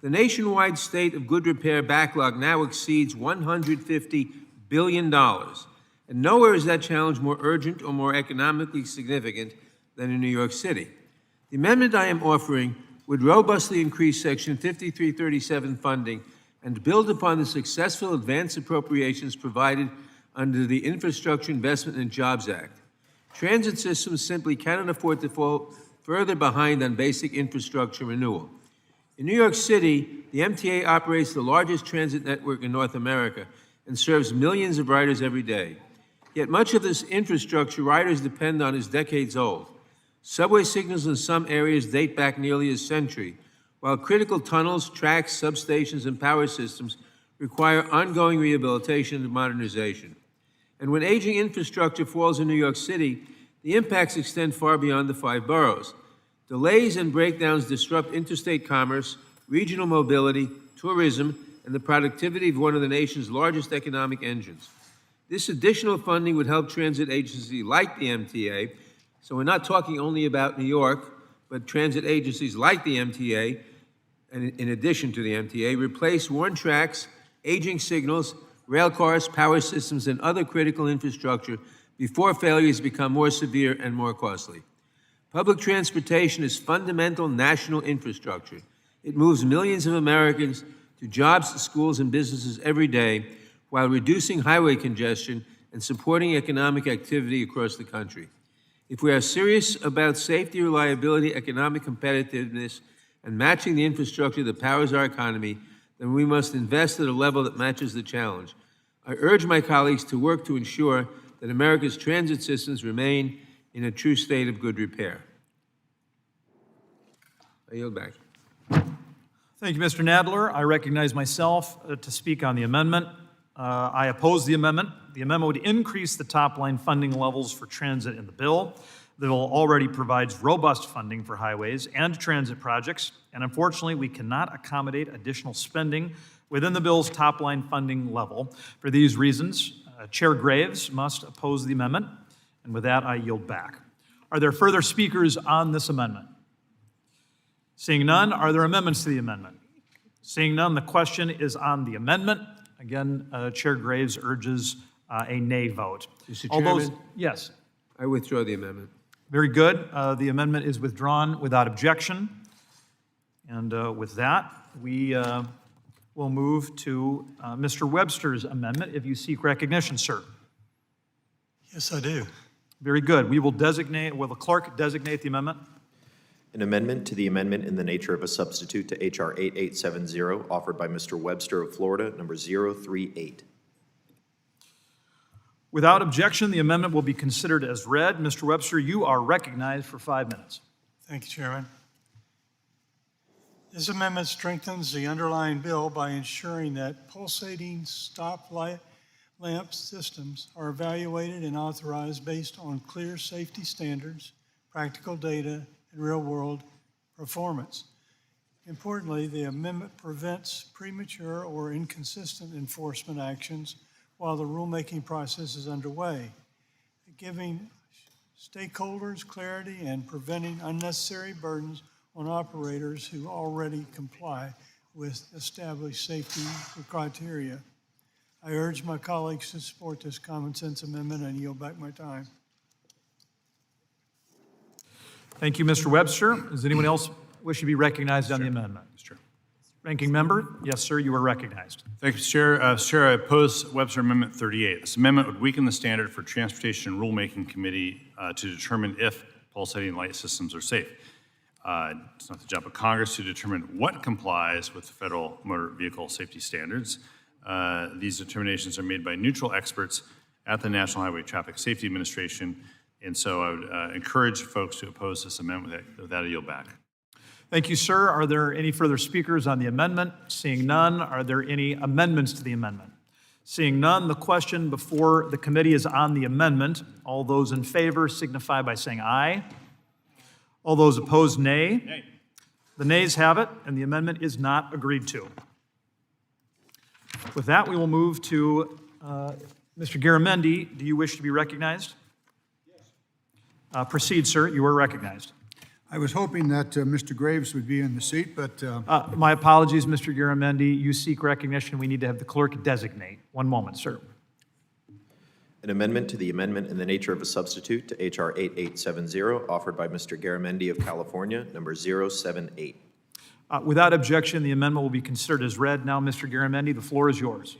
The nationwide State of Good Repair backlog now exceeds $150 billion, and nowhere is that challenge more urgent or more economically significant than in New York City. The amendment I am offering would robustly increase Section 5337 funding and build upon the successful advance appropriations provided under the Infrastructure Investment and Jobs Act. Transit systems simply cannot afford to fall further behind on basic infrastructure renewal. In New York City, the MTA operates the largest transit network in North America and serves millions of riders every day. Yet much of this infrastructure riders depend on is decades old. Subway signals in some areas date back nearly a century, while critical tunnels, tracks, substations, and power systems require ongoing rehabilitation and modernization. And when aging infrastructure falls in New York City, the impacts extend far beyond the 5 boroughs. Delays and breakdowns disrupt interstate commerce, regional mobility, tourism, and the productivity of one of the nation's largest economic engines. This additional funding would help transit agencies like the MTA, so we're not talking only about New York, but transit agencies like the MTA, and in addition to the MTA, replace worn tracks, aging signals, rail cars, power systems, and other critical infrastructure before failures become more severe and more costly. Public transportation is fundamental national infrastructure. It moves millions of Americans to jobs, schools, and businesses every day while reducing highway congestion and supporting economic activity across the country. If we are serious about safety, reliability, economic competitiveness, and matching the infrastructure that powers our economy, then we must invest at a level that matches the challenge. I urge my colleagues to work to ensure that America's transit systems remain in a true state of good repair. I yield back.
Thank you, Mr. Nadler. I recognize myself to speak on the amendment. I oppose the amendment. The amendment would increase the top-line funding levels for transit in the bill. The bill already provides robust funding for highways and transit projects, and unfortunately, we cannot accommodate additional spending within the bill's top-line funding level. For these reasons, Chair Graves must oppose the amendment, and with that, I yield back. Are there further speakers on this amendment? Seeing none, are there amendments to the amendment? Seeing none, the question is on the amendment. Again, Chair Graves urges a nay vote.
Mr.
All those,
Chairman?
yes.
I withdraw the amendment.
Very good. The amendment is withdrawn without objection. And with that, we will move to Mr. Webster's amendment, if you seek recognition, sir.
Yes, I do.
Very good. Will the clerk designate the amendment?
An amendment to the amendment in the nature of a substitute to H.R. 8870, offered by Mr. Webster of Florida, number 038.
Without objection, the amendment will be considered as read. Mr. Webster, you are recognized for 5 minutes.
Thank you, Chairman. This amendment strengthens the underlying bill by ensuring that pulsating stop light lamp systems are evaluated and authorized based on clear safety standards, practical data, and real-world performance. Importantly, the amendment prevents premature or inconsistent enforcement actions while the rulemaking process is underway, giving stakeholders clarity and preventing unnecessary burdens on operators who already comply with established safety criteria. I urge my colleagues to support this common sense amendment and yield back my time.
Thank you, Mr. Webster. Does anyone else wish to be recognized on the amendment? Mr. Ranking member? Yes, sir, you are recognized.
Thank you, Mr. Chair. Mr. Chair, I oppose Webster Amendment 38. This amendment would weaken the standard for Transportation and Rulemaking Committee to determine if pulsating light systems are safe. It's not the job of Congress to determine what complies with federal motor vehicle safety standards. These determinations are made by neutral experts at the National Highway Traffic Safety Administration. And so I would encourage folks to oppose this amendment. With that, I yield back.
Thank you, sir. Are there any further speakers on the amendment? Seeing none, are there any amendments to the amendment? Seeing none, the question before the committee is on the amendment. All those in favor signify by saying aye. All those opposed, nay.
Nay.
The nays have it, and the amendment is not agreed to. With that, we will move to Mr. Garamendi. Do you wish to be recognized? Yes. Proceed, sir. You are recognized.
I was hoping that Mr. Graves would be in the seat, but
My apologies, Mr. Garamendi. You seek recognition. We need to have the clerk designate. One moment, sir.
An amendment to the amendment in the nature of a substitute to H.R. 8870, offered by Mr. Garamendi of California, number 078.
Without objection, the amendment will be considered as read. Now, Mr. Garamendi, the floor is yours.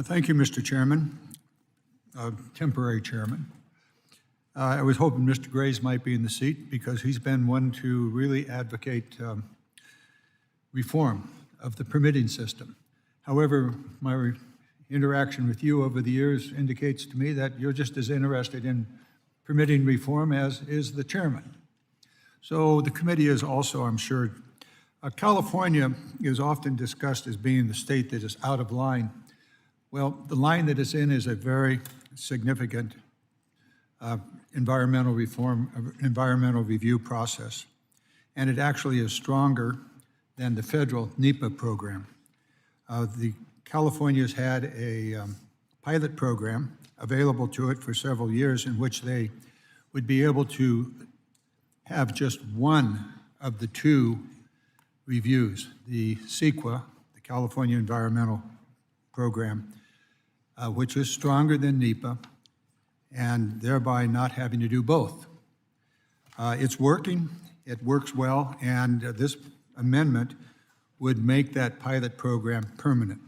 thank you, Mr. Chairman, temporary chairman. I was hoping Mr. Graves might be in the seat because he's been one to really advocate reform of the permitting system. However, my interaction with you over the years indicates to me that you're just as interested in permitting reform as is the chairman. So the committee is also, I'm sure, California is often discussed as being the state that is out of line. Well, the line that it's in is a very significant environmental reform, environmental review process. And it actually is stronger than the federal NEPA program. The California's had a pilot program available to it for several years in which they would be able to have just one of the two reviews, the CEQA, the California Environmental Program, which is stronger than NEPA, and thereby not having to do both. It's working, it works well, and this amendment would make that pilot program permanent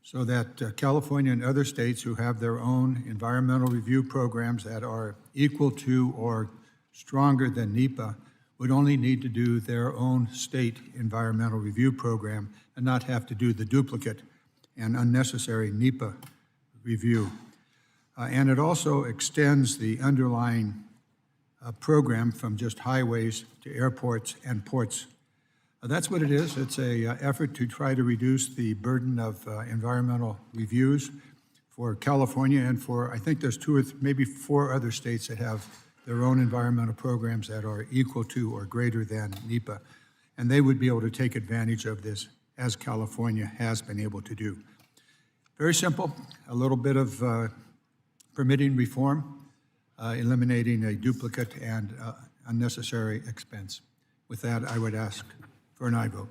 so that California and other states who have their own environmental review programs that are equal to or stronger than NEPA would only need to do their own state environmental review program and not have to do the duplicate and unnecessary NEPA review. And it also extends the underlying program from just highways to airports and ports. That's what it is. It's an effort to try to reduce the burden of environmental reviews for California and for, I think there's two or maybe four other states that have their own environmental programs that are equal to or greater than NEPA. And they would be able to take advantage of this as California has been able to do. Very simple, a little bit of permitting reform, eliminating a duplicate and unnecessary expense. With that, I would ask for an aye vote.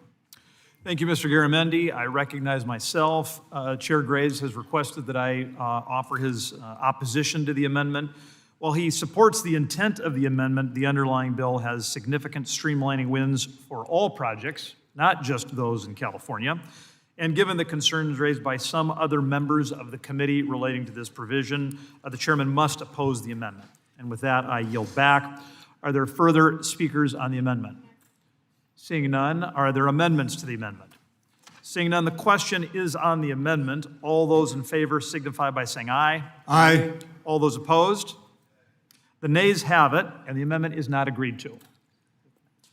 Thank you, Mr. Garamendi. I recognize myself. Chair Graves has requested that I offer his opposition to the amendment. While he supports the intent of the amendment, the underlying bill has significant streamlining wins for all projects, not just those in California. And given the concerns raised by some other members of the committee relating to this provision, the chairman must oppose the amendment. And with that, I yield back. Are there further speakers on the amendment? Seeing none, are there amendments to the amendment? Seeing none, the question is on the amendment. All those in favor signify by saying aye.
Aye.
All those opposed? The nays have it, and the amendment is not agreed to.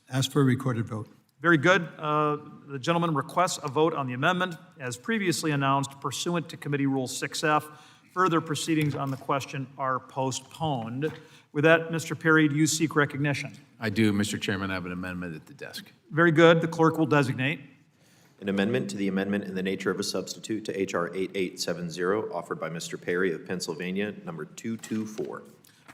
Ask for a recorded vote.
Very good. The gentleman requests a vote on the amendment as previously announced pursuant to Committee Rule 6F. Further proceedings on the question are postponed. With that, Mr. Perry, do you seek recognition?
I do, Mr. Chairman. I have an amendment at the desk.
Very good. The clerk will designate.
An amendment to the amendment in the nature of a substitute to H.R. 8870, offered by Mr. Perry of Pennsylvania, number 224.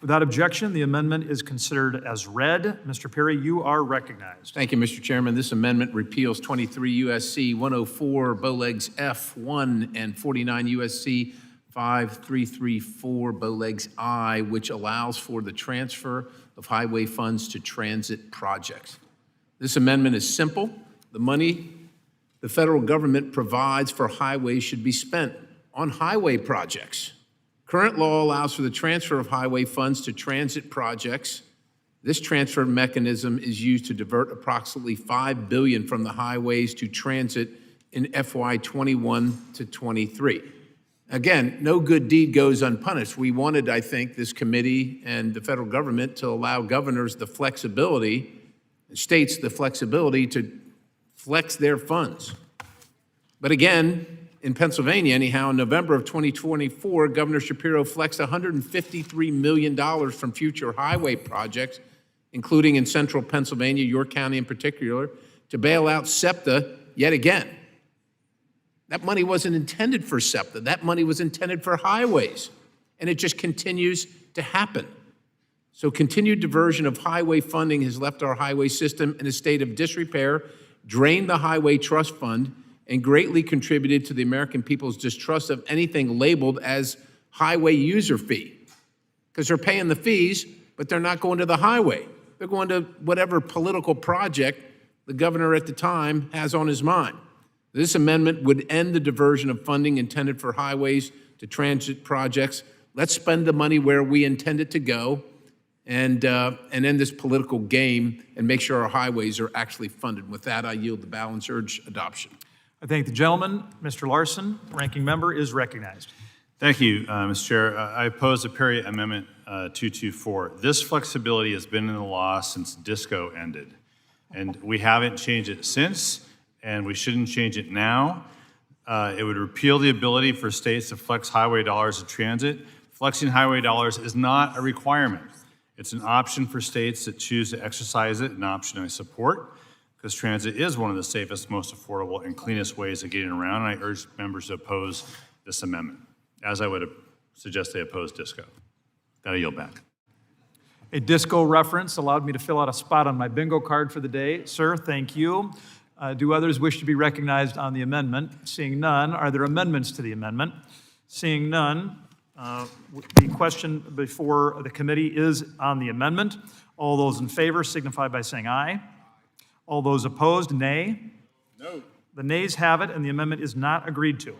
Without objection, the amendment is considered as read. Mr. Perry, you are recognized.
Thank you, Mr. Chairman. This amendment repeals 23 U.S.C. 104, Bowlegs F1, and 49 U.S.C. 5334, Bowlegs I, which allows for the transfer of highway funds to transit projects. This amendment is simple. The money the federal government provides for highways should be spent on highway projects. Current law allows for the transfer of highway funds to transit projects. This transfer mechanism is used to divert approximately $5 billion from the highways to transit in FY 21 to 23. Again, no good deed goes unpunished. We wanted, I think, this committee and the federal government to allow governors the flexibility, and states the flexibility to flex their funds. But again, in Pennsylvania anyhow, in November of 2024, Governor Shapiro flexed $153 million from future highway projects, including in central Pennsylvania, York County in particular, to bail out SEPTA yet again. That money wasn't intended for SEPTA. That money was intended for highways, and it just continues to happen. So continued diversion of highway funding has left our highway system in a state of disrepair, drained the Highway Trust Fund, and greatly contributed to the American people's distrust of anything labeled as highway user fee. Because they're paying the fees, but they're not going to the highway. They're going to whatever political project the governor at the time has on his mind. This amendment would end the diversion of funding intended for highways to transit projects. Let's spend the money where we intend it to go and end this political game and make sure our highways are actually funded. With that, I yield the balance, urge adoption.
I thank the gentleman. Mr. Larson, ranking member, is recognized.
Thank you, Mr. Chair. I oppose the Perry Amendment 224. This flexibility has been in the law since DISCO ended, and we haven't changed it since, and we shouldn't change it now. It would repeal the ability for states to flex highway dollars to transit. Flexing highway dollars is not a requirement. It's an option for states that choose to exercise it, an option I support, because transit is one of the safest, most affordable, and cleanest ways of getting around, and I urge members to oppose this amendment, as I would suggest they oppose DISCO. Got to yield back.
A DISCO reference allowed me to fill out a spot on my bingo card for the day. Sir, thank you. Do others wish to be recognized on the amendment? Seeing none, are there amendments to the amendment? Seeing none, the question before the committee is on the amendment. All those in favor signify by saying aye. All those opposed, nay. No. The nays have it, and the amendment is not agreed to.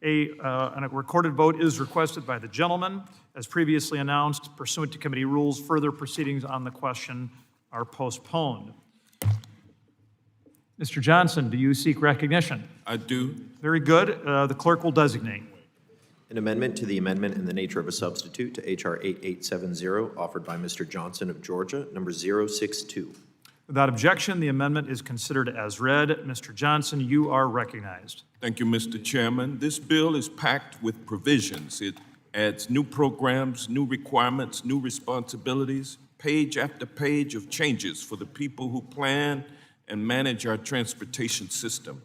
A recorded vote is requested by the gentleman. As previously announced, pursuant to committee rules, further proceedings on the question are postponed. Mr. Johnson, do you seek recognition?
I do.
Very good. The clerk will designate.
An amendment to the amendment in the nature of a substitute to H.R. 8870, offered by Mr. Johnson of Georgia, number 062.
Without objection, the amendment is considered as read. Mr. Johnson, you are recognized.
Thank you, Mr. Chairman. This bill is packed with provisions. It adds new programs, new requirements, new responsibilities, page after page of changes for the people who plan and manage our transportation system.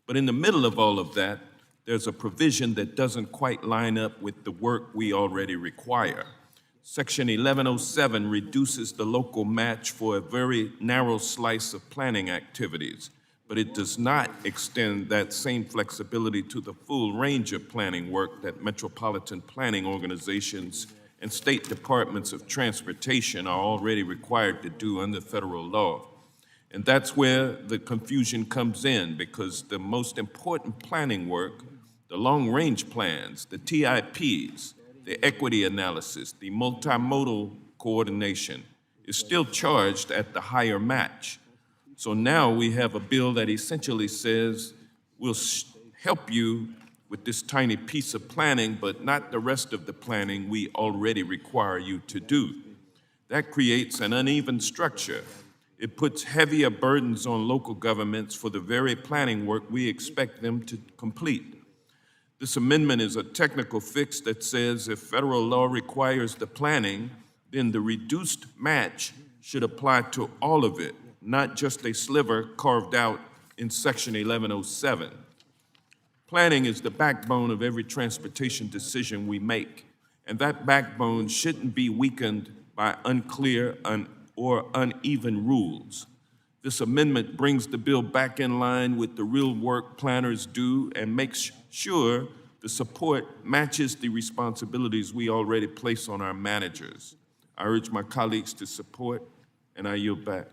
But in the middle of all of that, there's a provision that doesn't quite line up with the work we already require. Section 1107 reduces the local match for a very narrow slice of planning activities, but it does not extend that same flexibility to the full range of planning work that metropolitan planning organizations and state departments of transportation are already required to do under federal law. And that's where the confusion comes in, because the most important planning work, the long-range plans, the TIPs, the equity analysis, the multimodal coordination, is still charged at the higher match. So now we have a bill that essentially says we'll help you with this tiny piece of planning, but not the rest of the planning we already require you to do. That creates an uneven structure. It puts heavier burdens on local governments for the very planning work we expect them to complete. This amendment is a technical fix that says if federal law requires the planning, then the reduced match should apply to all of it, not just a sliver carved out in Section 1107. Planning is the backbone of every transportation decision we make, and that backbone shouldn't be weakened by unclear or uneven rules. This amendment brings the bill back in line with the real work planners do and makes sure the support matches the responsibilities we already place on our managers. I urge my colleagues to support, and I yield back.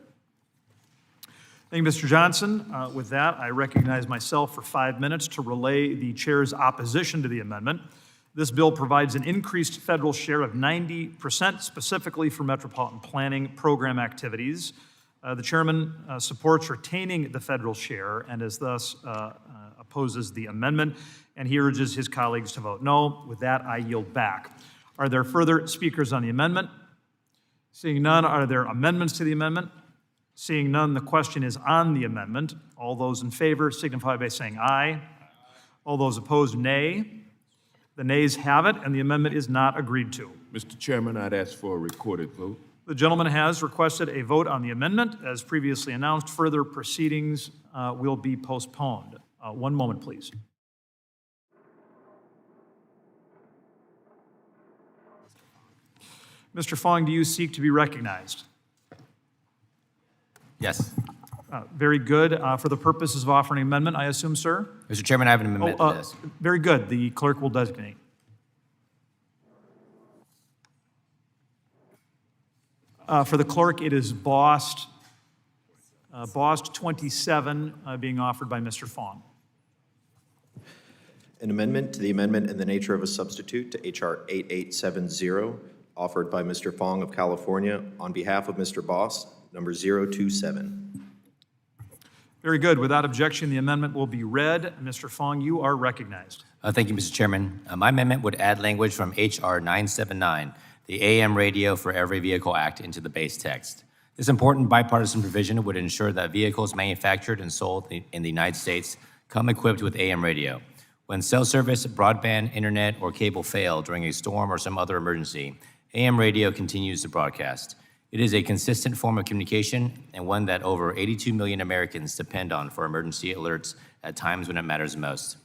Thank you, Mr. Johnson. With that, I recognize myself for 5 minutes to relay the chair's opposition to the amendment. This bill provides an increased federal share of 90% specifically for metropolitan planning program activities. The chairman supports retaining the federal share and is thus opposes the amendment, and he urges his colleagues to vote no. With that, I yield back. Are there further speakers on the amendment? Seeing none, are there amendments to the amendment? Seeing none, the question is on the amendment. All those in favor signify by saying aye. All those opposed, nay. The nays have it, and the amendment is not agreed to.
Mr. Chairman, I'd ask for a recorded vote.
The gentleman has requested a vote on the amendment. As previously announced, further proceedings will be postponed. One moment, please. Mr. Fong, do you seek to be recognized?
Yes.
Very good. For the purposes of offering an amendment, I assume, sir?
Mr. Chairman, I have an amendment to this.
Very good. The clerk will designate. For the clerk, it is Bost 27 being offered by Mr. Fong.
An amendment to the amendment in the nature of a substitute to H.R. 8870, offered by Mr. Fong of California on behalf of Mr. Boss, number 027.
Very good. Without objection, the amendment will be read. Mr. Fong, you are recognized.
Thank you, Mr. Chairman. My amendment would add language from H.R. 979, the AM Radio for Every Vehicle Act, into the base text. This important bipartisan provision would ensure that vehicles manufactured and sold in the United States come equipped with AM radio. When cell service, broadband, internet, or cable fail during a storm or some other emergency, AM radio continues to broadcast. It is a consistent form of communication and one that over 82 million Americans depend on for emergency alerts at times when it matters most.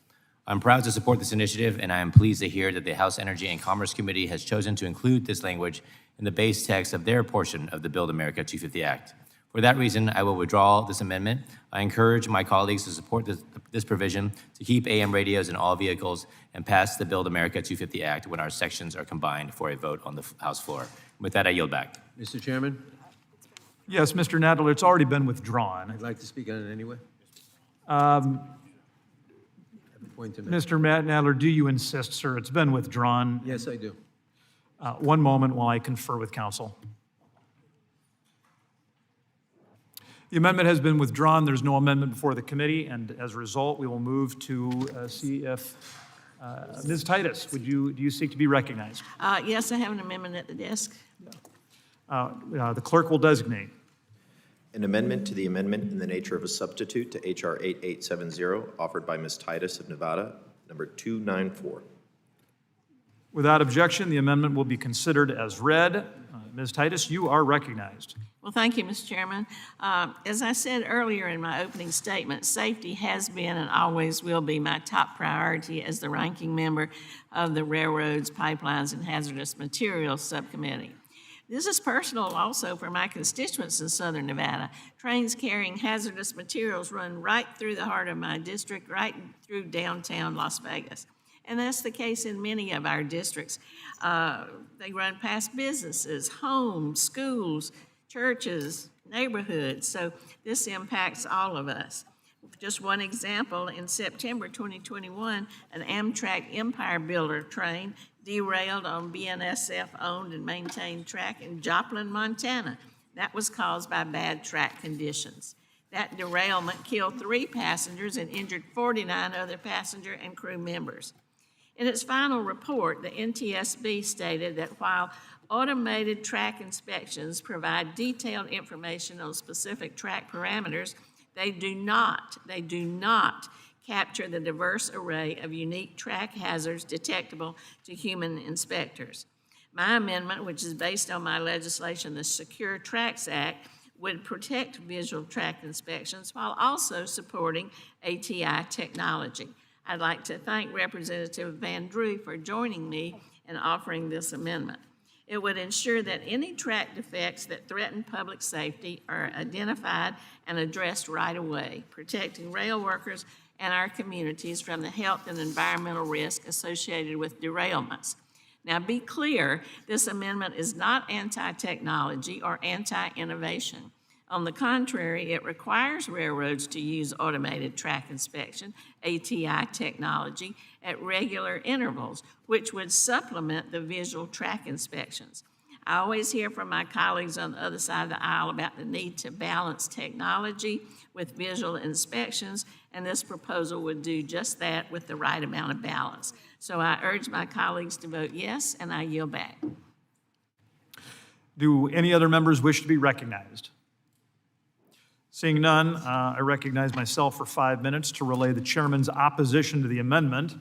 I'm proud to support this initiative, and I am pleased to hear that the House Energy and Commerce Committee has chosen to include this language in the base text of their portion of the Build America 250 Act. For that reason, I will withdraw this amendment. I encourage my colleagues to support this provision to keep AM radios in all vehicles and pass the Build America 250 Act when our sections are combined for a vote on the House floor. With that, I yield back.
Mr. Chairman,
Yes, Mr. Nadler, it's already been withdrawn.
I'd like to speak on it anyway. Point to make.
Mr. Nadler, do you insist, sir? It's been withdrawn.
Yes, I do.
One moment while I confer with counsel. The amendment has been withdrawn. There's no amendment before the committee, and as a result, we will move to see if Ms. Titus, do you seek to be recognized?
Yes, I have an amendment at the desk.
The clerk will designate.
An amendment to the amendment in the nature of a substitute to H.R. 8870, offered by Ms. Titus of Nevada, number 294.
Without objection, the amendment will be considered as read. Ms. Titus, you are recognized.
Well, thank you, Mr. Chairman. As I said earlier in my opening statement, safety has been and always will be my top priority as the ranking member of the Railroads, Pipelines, and Hazardous Materials Subcommittee. This is personal also for my constituents in Southern Nevada. Trains carrying hazardous materials run right through the heart of my district, right through downtown Las Vegas. And that's the case in many of our districts. They run past businesses, homes, schools, churches, neighborhoods. So this impacts all of us. Just one example, in September 2021, an Amtrak Empire Builder train derailed on BNSF-owned and maintained track in Joplin, Montana. That was caused by bad track conditions. That derailment killed 3 passengers and injured 49 other passenger and crew members. In its final report, the NTSB stated that while automated track inspections provide detailed information on specific track parameters, they do not capture the diverse array of unique track hazards detectable to human inspectors. My amendment, which is based on my legislation, the Secure Tracks Act, would protect visual track inspections while also supporting ATI technology. I'd like to thank Representative Van Drew for joining me in offering this amendment. It would ensure that any track defects that threaten public safety are identified and addressed right away, protecting rail workers and our communities from the health and environmental risk associated with derailments. Now, be clear, this amendment is not anti-technology or anti-innovation. On the contrary, it requires railroads to use automated track inspection, ATI technology, at regular intervals, which would supplement the visual track inspections. I always hear from my colleagues on the other side of the aisle about the need to balance technology with visual inspections, and this proposal would do just that with the right amount of balance. So I urge my colleagues to vote yes, and I yield back.
Do any other members wish to be recognized? Seeing none, I recognize myself for 5 minutes to relay the chairman's opposition to the amendment.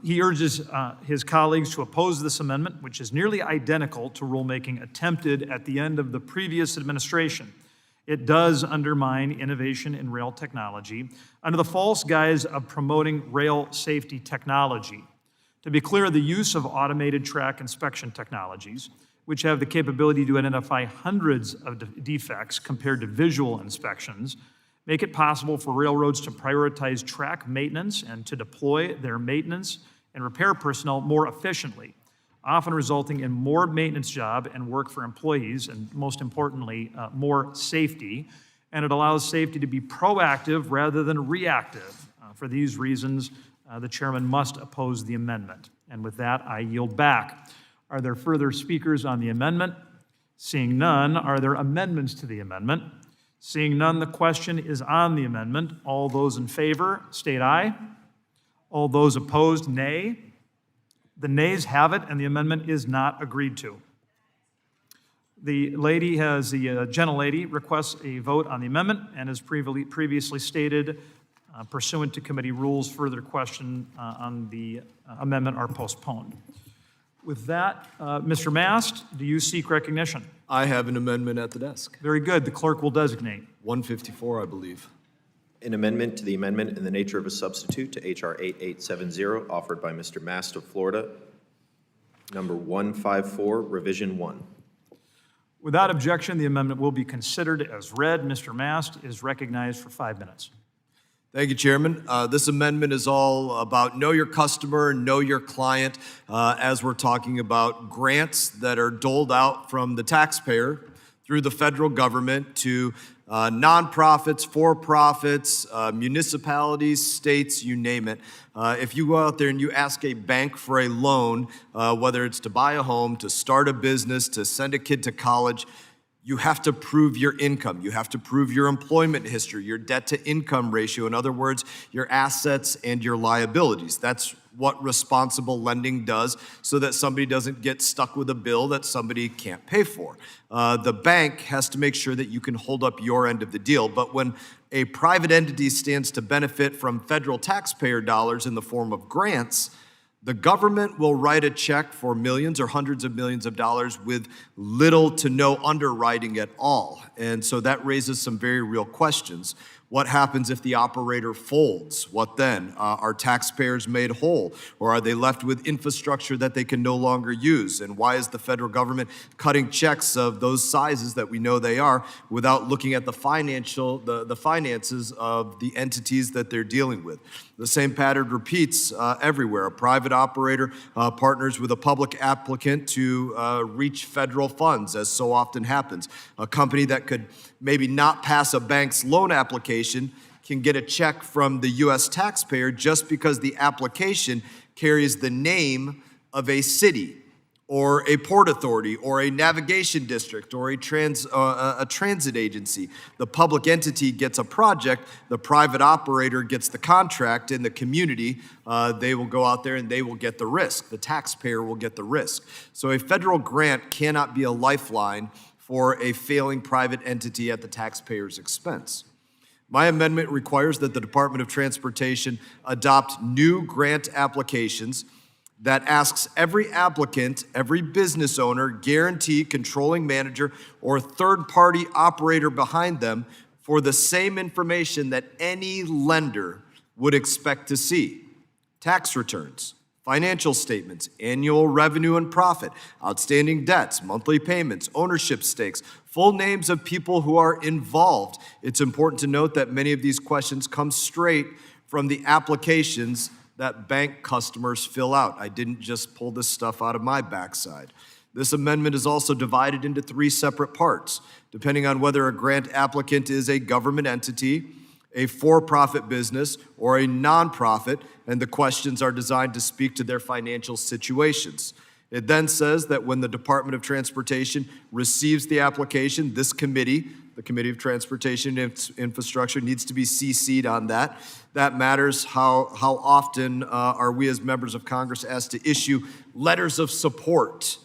He urges his colleagues to oppose this amendment, which is nearly identical to rulemaking attempted at the end of the previous administration. It does undermine innovation in rail technology under the false guise of promoting rail safety technology. To be clear, the use of automated track inspection technologies, which have the capability to identify hundreds of defects compared to visual inspections, make it possible for railroads to prioritize track maintenance and to deploy their maintenance and repair personnel more efficiently, often resulting in more maintenance job and work for employees, and most importantly, more safety. And it allows safety to be proactive rather than reactive. For these reasons, the chairman must oppose the amendment. And with that, I yield back. Are there further speakers on the amendment? Seeing none, are there amendments to the amendment? Seeing none, the question is on the amendment. All those in favor, state aye. All those opposed, nay. The nays have it, and the amendment is not agreed to. The gentlelady requests a vote on the amendment, and as previously stated, pursuant to committee rules, further question on the amendment are postponed. With that, Mr. Mast, do you seek recognition?
I have an amendment at the desk.
Very good. The clerk will designate.
154, I believe.
An amendment to the amendment in the nature of a substitute to H.R. 8870, offered by Mr. Mast of Florida, number 154, revision 1.
Without objection, the amendment will be considered as read. Mr. Mast is recognized for 5 minutes.
Thank you, Chairman. This amendment is all about know your customer, know your client, as we're talking about grants that are doled out from the taxpayer through the federal government to nonprofits, for-profits, municipalities, states, you name it. If you go out there and you ask a bank for a loan, whether it's to buy a home, to start a business, to send a kid to college, you have to prove your income. You have to prove your employment history, your debt-to-income ratio. In other words, your assets and your liabilities. That's what responsible lending does so that somebody doesn't get stuck with a bill that somebody can't pay for. The bank has to make sure that you can hold up your end of the deal. But when a private entity stands to benefit from federal taxpayer dollars in the form of grants, the government will write a check for millions or hundreds of millions of dollars with little to no underwriting at all. And so that raises some very real questions. What happens if the operator folds? What then? Are taxpayers made whole? Or are they left with infrastructure that they can no longer use? And why is the federal government cutting checks of those sizes that we know they are without looking at the finances of the entities that they're dealing with? The same pattern repeats everywhere. A private operator partners with a public applicant to reach federal funds, as so often happens. A company that could maybe not pass a bank's loan application can get a check from the U.S. taxpayer just because the application carries the name of a city or a port authority or a navigation district or a transit agency. The public entity gets a project, the private operator gets the contract, and the community, they will go out there and they will get the risk. The taxpayer will get the risk. So a federal grant cannot be a lifeline for a failing private entity at the taxpayer's expense. My amendment requires that the Department of Transportation adopt new grant applications that asks every applicant, every business owner, guarantee, controlling manager, or third-party operator behind them for the same information that any lender would expect to see: tax returns, financial statements, annual revenue and profit, outstanding debts, monthly payments, ownership stakes, full names of people who are involved. It's important to note that many of these questions come straight from the applications that bank customers fill out. I didn't just pull this stuff out of my backside. This amendment is also divided into 3 separate parts, depending on whether a grant applicant is a government entity, a for-profit business, or a nonprofit, and the questions are designed to speak to their financial situations. It then says that when the Department of Transportation receives the application, this committee, the Committee of Transportation and Infrastructure, needs to be CC'd on that. That matters. How often are we as members of Congress asked to issue letters of support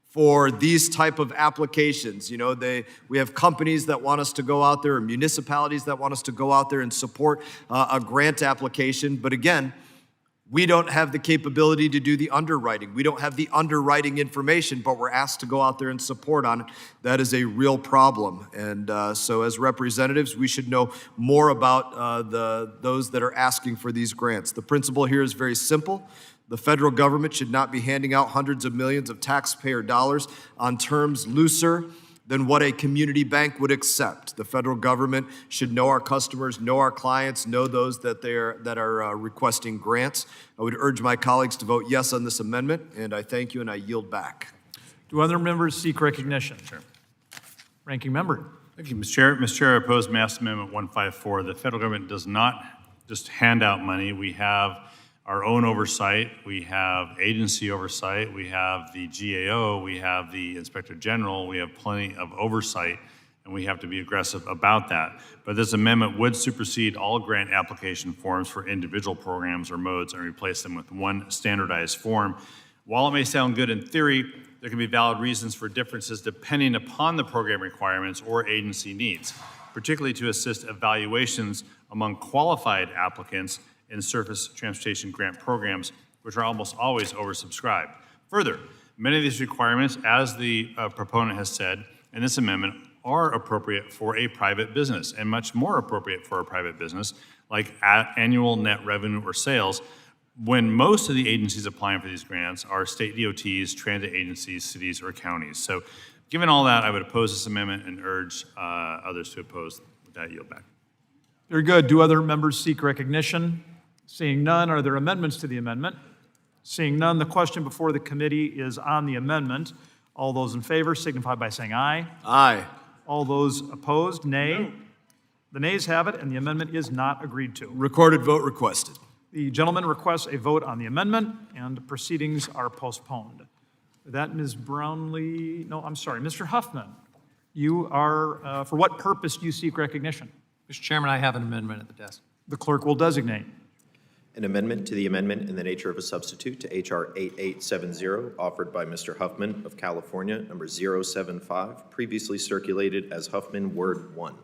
for these type of applications? You know, we have companies that want us to go out there, or municipalities that want us to go out there and support a grant application. But again, we don't have the capability to do the underwriting. We don't have the underwriting information, but we're asked to go out there and support on it. That is a real problem. And so as representatives, we should know more about those that are asking for these grants. The principle here is very simple. The federal government should not be handing out hundreds of millions of taxpayer dollars on terms looser than what a community bank would accept. The federal government should know our customers, know our clients, know those that are requesting grants. I would urge my colleagues to vote yes on this amendment, and I thank you, and I yield back.
Do other members seek recognition? Sure. Ranking member.
Thank you, Mr. Chair. Mr. Chair, I oppose Mass Amendment 154. The federal government does not just hand out money. We have our own oversight, we have agency oversight, we have the GAO, we have the Inspector General, we have plenty of oversight, and we have to be aggressive about that. But this amendment would supersede all grant application forms for individual programs or modes and replace them with one standardized form. While it may sound good in theory, there can be valid reasons for differences depending upon the program requirements or agency needs, particularly to assist evaluations among qualified applicants in surface transportation grant programs, which are almost always oversubscribed. Further, many of these requirements, as the proponent has said in this amendment, are appropriate for a private business and much more appropriate for a private business, like annual net revenue or sales, when most of the agencies applying for these grants are state DOTs, transit agencies, cities, or counties. So given all that, I would oppose this amendment and urge others to oppose. With that, yield back.
Very good. Do other members seek recognition? Seeing none, are there amendments to the amendment? Seeing none, the question before the committee is on the amendment. All those in favor signify by saying aye.
Aye.
All those opposed, nay. No. The nays have it, and the amendment is not agreed to.
Recorded vote requested.
The gentleman requests a vote on the amendment, and proceedings are postponed. With that, Ms. Brownlee, no, I'm sorry, Mr. Huffman, you are, for what purpose do you seek recognition?
Mr. Chairman, I have an amendment at the desk.
The clerk will designate.
An amendment to the amendment in the nature of a substitute to H.R. 8870, offered by Mr. Huffman of California, number 075, previously circulated as Huffman Word 1.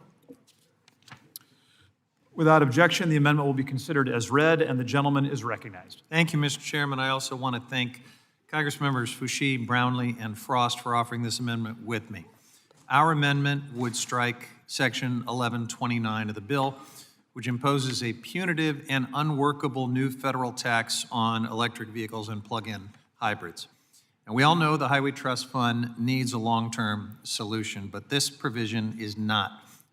Without objection, the amendment will be considered as read, and the gentleman is recognized.
Thank you, Mr. Chairman. I also want to thank Congress members Foushee, Brownlee, and Frost for offering this amendment with me. Our amendment would strike Section 1129 of the bill, which imposes a punitive and unworkable new federal tax on electric vehicles and plug-in hybrids. And we all know the Highway Trust Fund needs a long-term solution, but this provision is not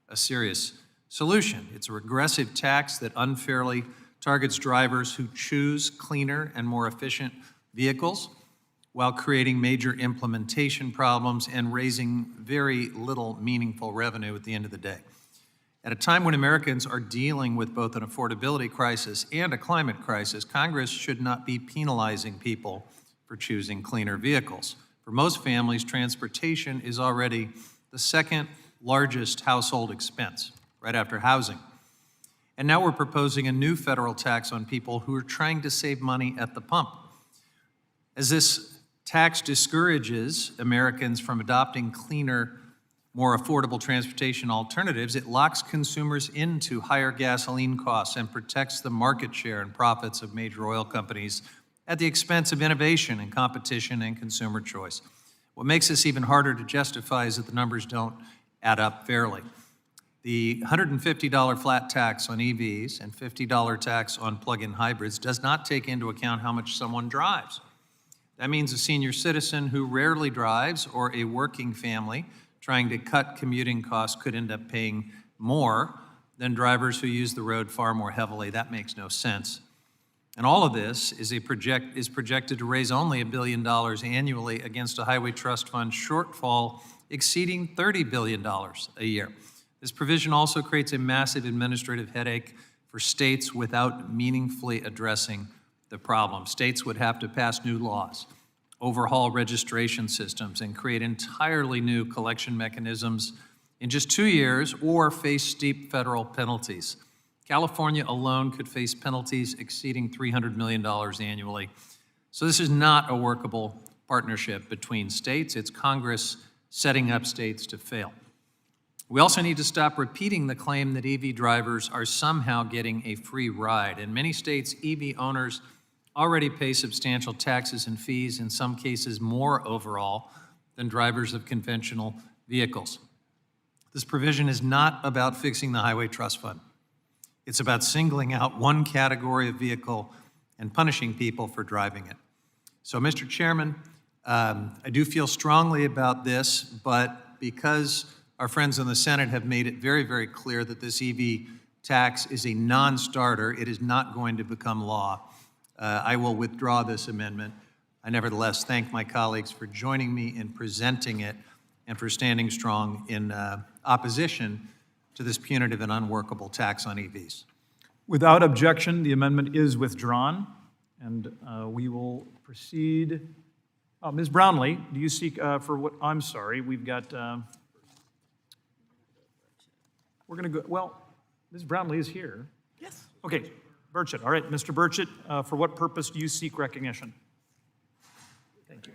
a serious solution. It's a regressive tax that unfairly targets drivers who choose cleaner and more efficient vehicles while creating major implementation problems and raising very little meaningful revenue at the end of the day. At a time when Americans are dealing with both an affordability crisis and a climate crisis, Congress should not be penalizing people for choosing cleaner vehicles. For most families, transportation is already the second largest household expense, right after housing. And now we're proposing a new federal tax on people who are trying to save money at the pump. As this tax discourages Americans from adopting cleaner, more affordable transportation alternatives, it locks consumers into higher gasoline costs and protects the market share and profits of major oil companies at the expense of innovation and competition and consumer choice. What makes this even harder to justify is that the numbers don't add up fairly. The $150 flat tax on EVs and $50 tax on plug-in hybrids does not take into account how much someone drives. That means a senior citizen who rarely drives or a working family trying to cut commuting costs could end up paying more than drivers who use the road far more heavily. That makes no sense. And all of this is projected to raise only $1 billion annually against a Highway Trust Fund shortfall exceeding $30 billion a year. This provision also creates a massive administrative headache for states without meaningfully addressing the problem. States would have to pass new laws overhaul registration systems and create entirely new collection mechanisms in just 2 years or face steep federal penalties. California alone could face penalties exceeding $300 million annually. So this is not a workable partnership between states. It's Congress setting up states to fail. We also need to stop repeating the claim that EV drivers are somehow getting a free ride. In many states, EV owners already pay substantial taxes and fees, in some cases more overall than drivers of conventional vehicles. This provision is not about fixing the Highway Trust Fund. It's about singling out one category of vehicle and punishing people for driving it. So, Mr. Chairman, I do feel strongly about this, but because our friends in the Senate have made it very, very clear that this EV tax is a non-starter, it is not going to become law, I will withdraw this amendment. I nevertheless thank my colleagues for joining me in presenting it and for standing strong in opposition to this punitive and unworkable tax on EVs.
Without objection, the amendment is withdrawn, and we will proceed. Ms. Brownlee, do you seek for what? I'm sorry, we've got. We're going to go. Well, Ms. Brownlee is here.
Yes.
Okay, Burchett. All right, Mr. Burchett, for what purpose do you seek recognition? Thank you.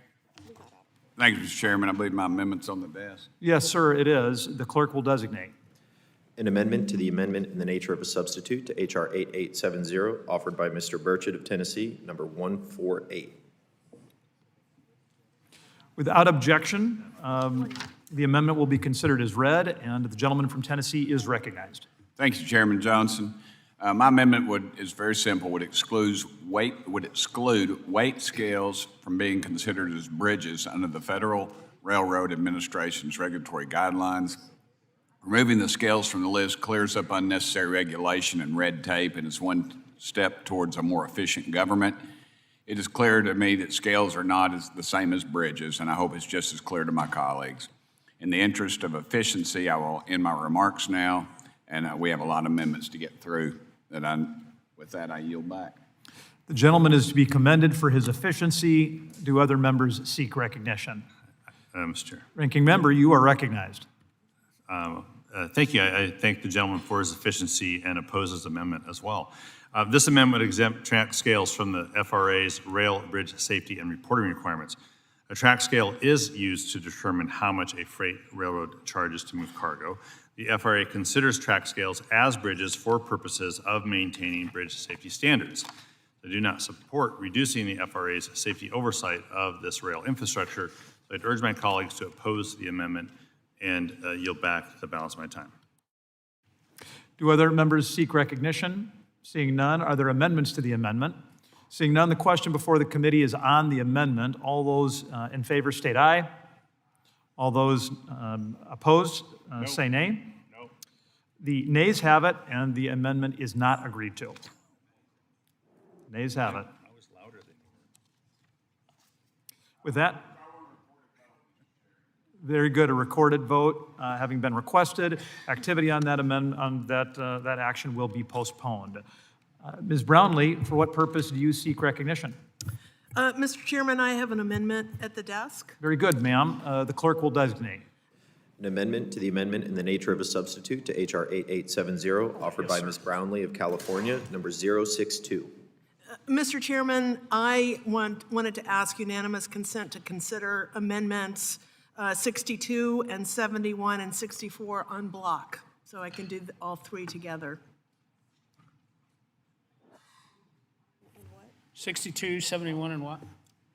Thank you, Mr. Chairman. I believe my amendment's on the desk.
Yes, sir, it is. The clerk will designate.
An amendment to the amendment in the nature of a substitute to H.R. 8870, offered by Mr. Burchett of Tennessee, number 148.
Without objection, the amendment will be considered as read, and the gentleman from Tennessee is recognized.
Thank you, Chairman Johnson. My amendment is very simple, would exclude weight scales from being considered as bridges under the Federal Railroad Administration's regulatory guidelines. Removing the scales from the list clears up unnecessary regulation and red tape and is one step towards a more efficient government. It is clear to me that scales are not the same as bridges, and I hope it's just as clear to my colleagues. In the interest of efficiency, I will end my remarks now, and we have a lot of amendments to get through. With that, I yield back.
The gentleman is to be commended for his efficiency. Do other members seek recognition?
Mr. Chair.
Ranking member, you are recognized.
Thank you. I thank the gentleman for his efficiency and oppose his amendment as well. This amendment would exempt track scales from the FRA's rail, bridge safety, and reporting requirements. A track scale is used to determine how much a freight railroad charges to move cargo. The FRA considers track scales as bridges for purposes of maintaining bridge safety standards. They do not support reducing the FRA's safety oversight of this rail infrastructure. So I'd urge my colleagues to oppose the amendment and yield back the balance of my time.
Do other members seek recognition? Seeing none, are there amendments to the amendment? Seeing none, the question before the committee is on the amendment. All those in favor state aye. All those opposed say nay.
No.
The nays have it, and the amendment is not agreed to. Nays have it.
I was louder than you.
With that, very good. A recorded vote having been requested. Activity on that amendment, on that action will be postponed. Ms. Brownlee, for what purpose do you seek recognition?
Mr. Chairman, I have an amendment at the desk.
Very good, ma'am. The clerk will designate.
An amendment to the amendment in the nature of a substitute to H.R. 8870, offered by Ms. Brownlee of California, number 062.
Mr. Chairman, I wanted to ask unanimous consent to consider amendments 62 and 71 and 64 en bloc, so I can do all three together.
62, 71, and what?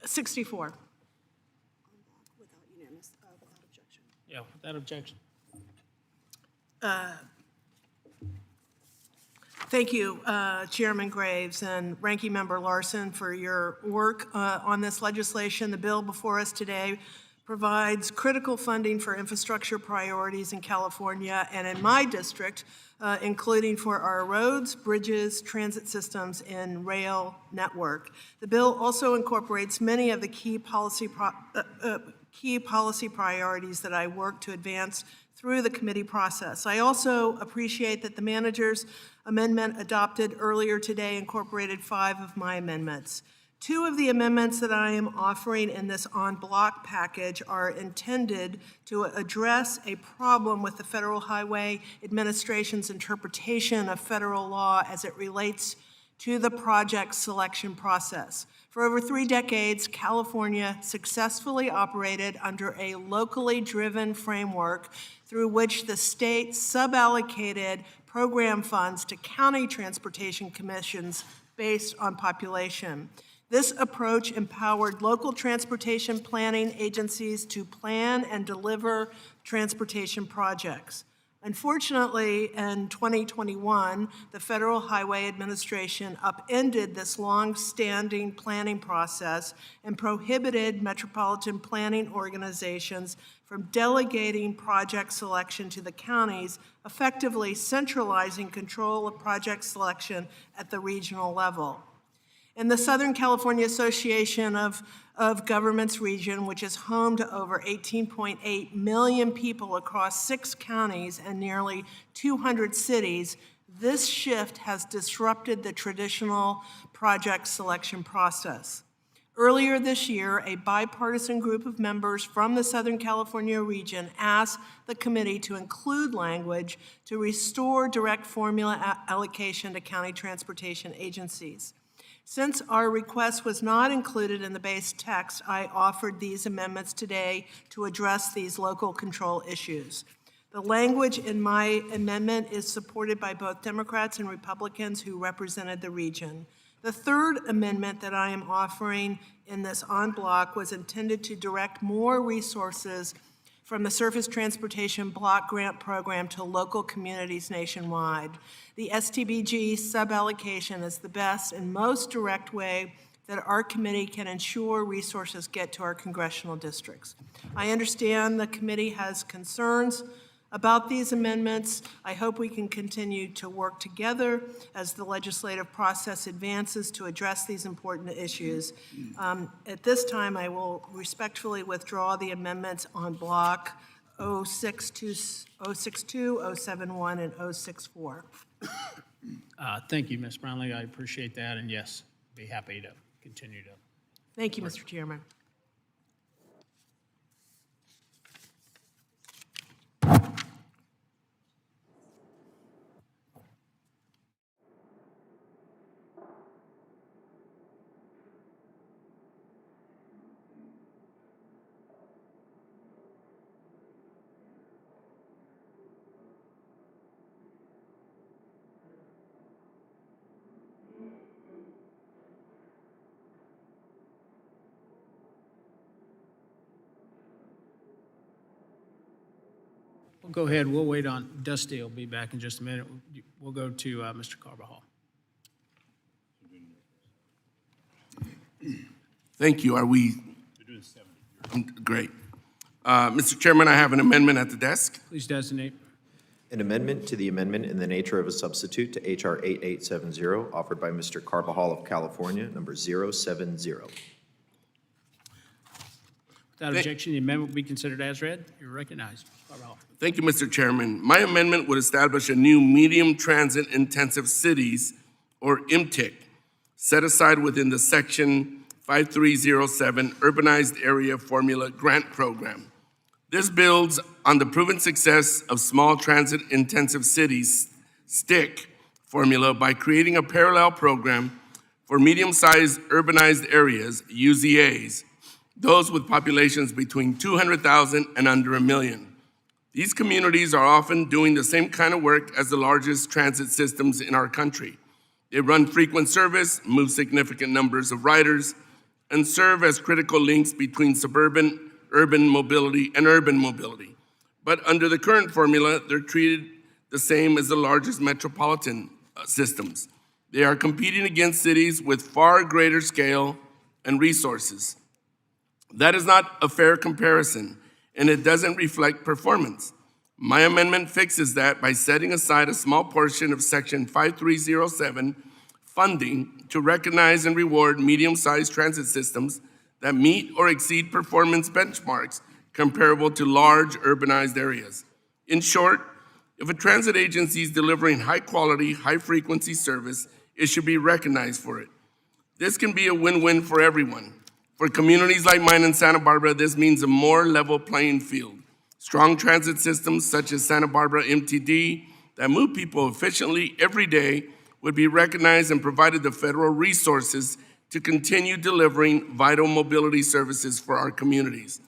64.
Yeah, without objection.
Thank you, Chairman Graves and Ranking Member Larson, for your work on this legislation. The bill before us today provides critical funding for infrastructure priorities in California and in my district, including for our roads, bridges, transit systems, and rail network. The bill also incorporates many of the key policy priorities that I work to advance through the committee process. I also appreciate that the manager's amendment adopted earlier today incorporated 5 of my amendments. Two of the amendments that I am offering in this en bloc package are intended to address a problem with the Federal Highway Administration's interpretation of federal law as it relates to the project selection process. For over 3 decades, California successfully operated under a locally driven framework through which the state suballocated program funds to county transportation commissions based on population. This approach empowered local transportation planning agencies to plan and deliver transportation projects. Unfortunately, in 2021, the Federal Highway Administration upended this long-standing planning process and prohibited metropolitan planning organizations from delegating project selection to the counties, effectively centralizing control of project selection at the regional level. In the Southern California Association of Governments region, which is home to over 18.8 million people across 6 counties and nearly 200 cities, this shift has disrupted the traditional project selection process. Earlier this year, a bipartisan group of members from the Southern California region asked the committee to include language to restore direct formula allocation to county transportation agencies. Since our request was not included in the base text, I offered these amendments today to address these local control issues. The language in my amendment is supported by both Democrats and Republicans who represented the region. The third amendment that I am offering in this en bloc was intended to direct more resources from the Surface Transportation Block Grant Program to local communities nationwide. The STBG suballocation is the best and most direct way that our committee can ensure resources get to our congressional districts. I understand the committee has concerns about these amendments. I hope we can continue to work together as the legislative process advances to address these important issues. At this time, I will respectfully withdraw the amendments on block 062, 071, and 064.
Thank you, Ms. Brownlee. I appreciate that, and yes, be happy to continue to.
Thank you, Mr. Chairman.
We'll go ahead. We'll wait on Dusty. Will be back in just a minute. We'll go to Mr. Carbajal.
Thank you. Are we? Great. Mr. Chairman, I have an amendment at the desk.
Please designate.
An amendment to the amendment in the nature of a substitute to H.R. 8870, offered by Mr. Carbajal of California, number 070.
Without objection, the amendment will be considered as read. You're recognized. Carbajal.
Thank you, Mr. Chairman. My amendment would establish a new medium transit intensive cities, or MTIC, set aside within the Section 5307 Urbanized Area Formula Grant Program. This builds on the proven success of Small Transit Intensive Cities, STIC, formula by creating a parallel program for medium-sized urbanized areas, UZAs, those with populations between 200,000 and under 1 million. These communities are often doing the same kind of work as the largest transit systems in our country. They run frequent service, move significant numbers of riders, and serve as critical links between suburban, urban mobility, and urban mobility. But under the current formula, they're treated the same as the largest metropolitan systems. They are competing against cities with far greater scale and resources. That is not a fair comparison, and it doesn't reflect performance. My amendment fixes that by setting aside a small portion of Section 5307 funding to recognize and reward medium-sized transit systems that meet or exceed performance benchmarks comparable to large urbanized areas. In short, if a transit agency is delivering high-quality, high-frequency service, it should be recognized for it. This can be a win-win for everyone. For communities like mine in Santa Barbara, this means a more level playing field. Strong transit systems such as Santa Barbara MTD that move people efficiently every day would be recognized and provided the federal resources to continue delivering vital mobility services for our communities.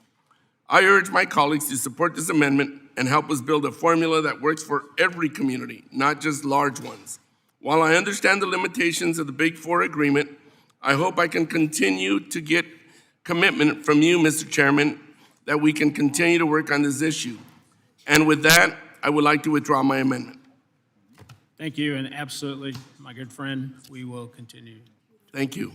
I urge my colleagues to support this amendment and help us build a formula that works for every community, not just large ones. While I understand the limitations of the Big Four agreement, I hope I can continue to get commitment from you, Mr. Chairman, that we can continue to work on this issue. And with that, I would like to withdraw my amendment.
Thank you, and absolutely, my good friend, we will continue.
Thank you.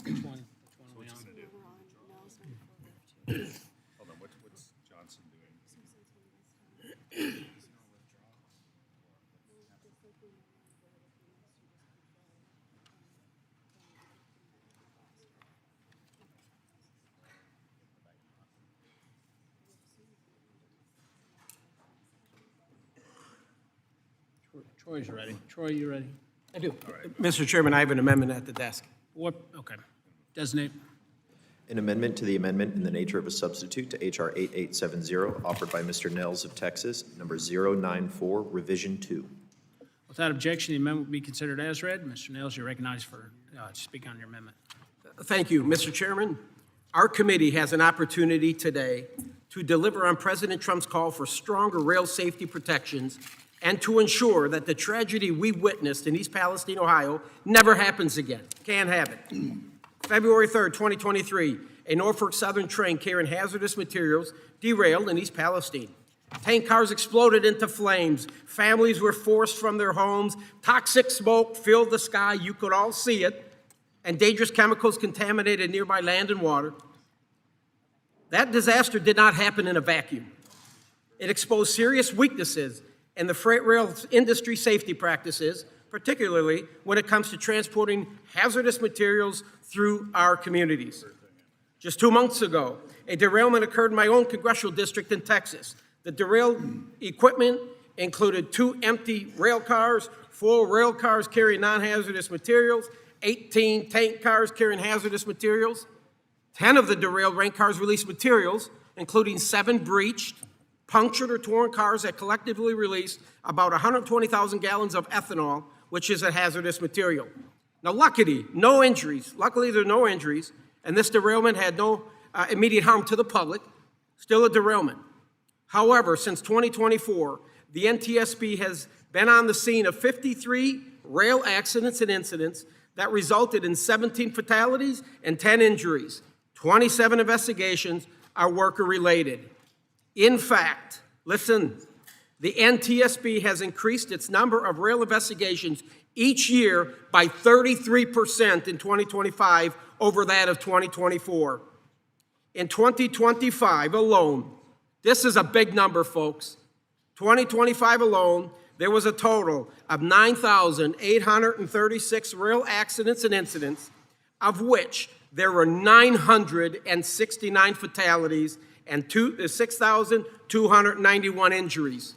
Which one are we on?
Hold on, what's Johnson doing?
Troy's ready. Troy, you ready?
I do. Mr. Chairman, I have an amendment at the desk.
What, okay. Designate.
An amendment to the amendment in the nature of a substitute to H.R. 8870, offered by Mr. Nels of Texas, number 094, revision 2.
Without objection, the amendment will be considered as read. Mr. Nails, you're recognized for speak on your amendment.
Thank you, Mr. Chairman. Our committee has an opportunity today to deliver on President Trump's call for stronger rail safety protections and to ensure that the tragedy we witnessed in East Palestine, Ohio, never happens again. Can't have it. February 3rd, 2023, a Norfolk Southern train carrying hazardous materials derailed in East Palestine. Tank cars exploded into flames. Families were forced from their homes. Toxic smoke filled the sky. You could all see it. And dangerous chemicals contaminated nearby land and water. That disaster did not happen in a vacuum. It exposed serious weaknesses in the freight rail industry safety practices, particularly when it comes to transporting hazardous materials through our communities. Just 2 months ago, a derailment occurred in my own congressional district in Texas. The derailed equipment included 2 empty rail cars, 4 rail cars carrying non-hazardous materials, 18 tank cars carrying hazardous materials. 10 of the derailed rail cars released materials, including 7 breached, punctured or torn cars that collectively released about 120,000 gallons of ethanol, which is a hazardous material. Now, luckily, no injuries. Luckily, there are no injuries, and this derailment had no immediate harm to the public. Still a derailment. However, since 2024, the NTSB has been on the scene of 53 rail accidents and incidents that resulted in 17 fatalities and 10 injuries. 27 investigations are worker-related. In fact, listen, the NTSB has increased its number of rail investigations each year by 33% in 2025 over that of 2024. In 2025 alone, this is a big number, folks. 2025 alone, there was a total of 9,836 rail accidents and incidents, of which there were 969 fatalities and 6,291 injuries.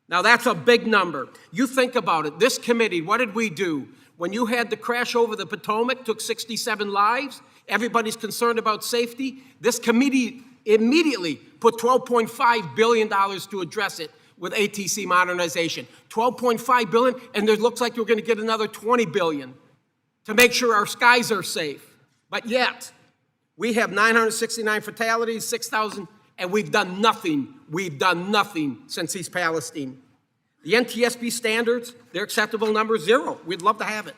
Now, that's a big number. You think about it. This committee, what did we do? When you had the crash over the Potomac, took 67 lives, everybody's concerned about safety. This committee immediately put $12.5 billion to address it with ATC modernization. $12.5 billion, and it looks like we're going to get another $20 billion to make sure our skies are safe. But yet, we have 969 fatalities, 6,000, and we've done nothing. We've done nothing since East Palestine. The NTSB standards, their acceptable number is 0. We'd love to have it.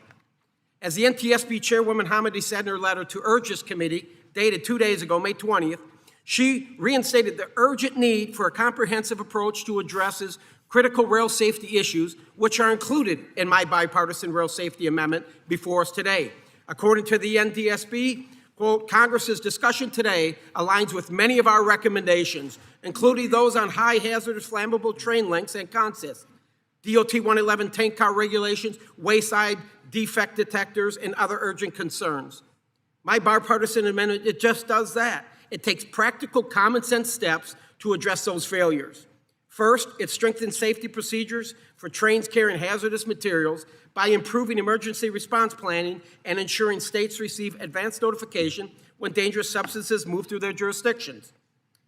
As the NTSB chairwoman Hamidi said in her letter to urge this committee, dated 2 days ago, May 20th, she reinstated the urgent need for a comprehensive approach to address critical rail safety issues, which are included in my bipartisan rail safety amendment before us today. According to the NTSB, Quote, Congress's discussion today aligns with many of our recommendations, including those on high hazardous flammable train lengths and consists, DOT 111 tank car regulations, wayside defect detectors, and other urgent concerns. My bipartisan amendment, it just does that. It takes practical, common sense steps to address those failures. First, it strengthens safety procedures for trains carrying hazardous materials by improving emergency response planning and ensuring states receive advance notification when dangerous substances move through their jurisdictions.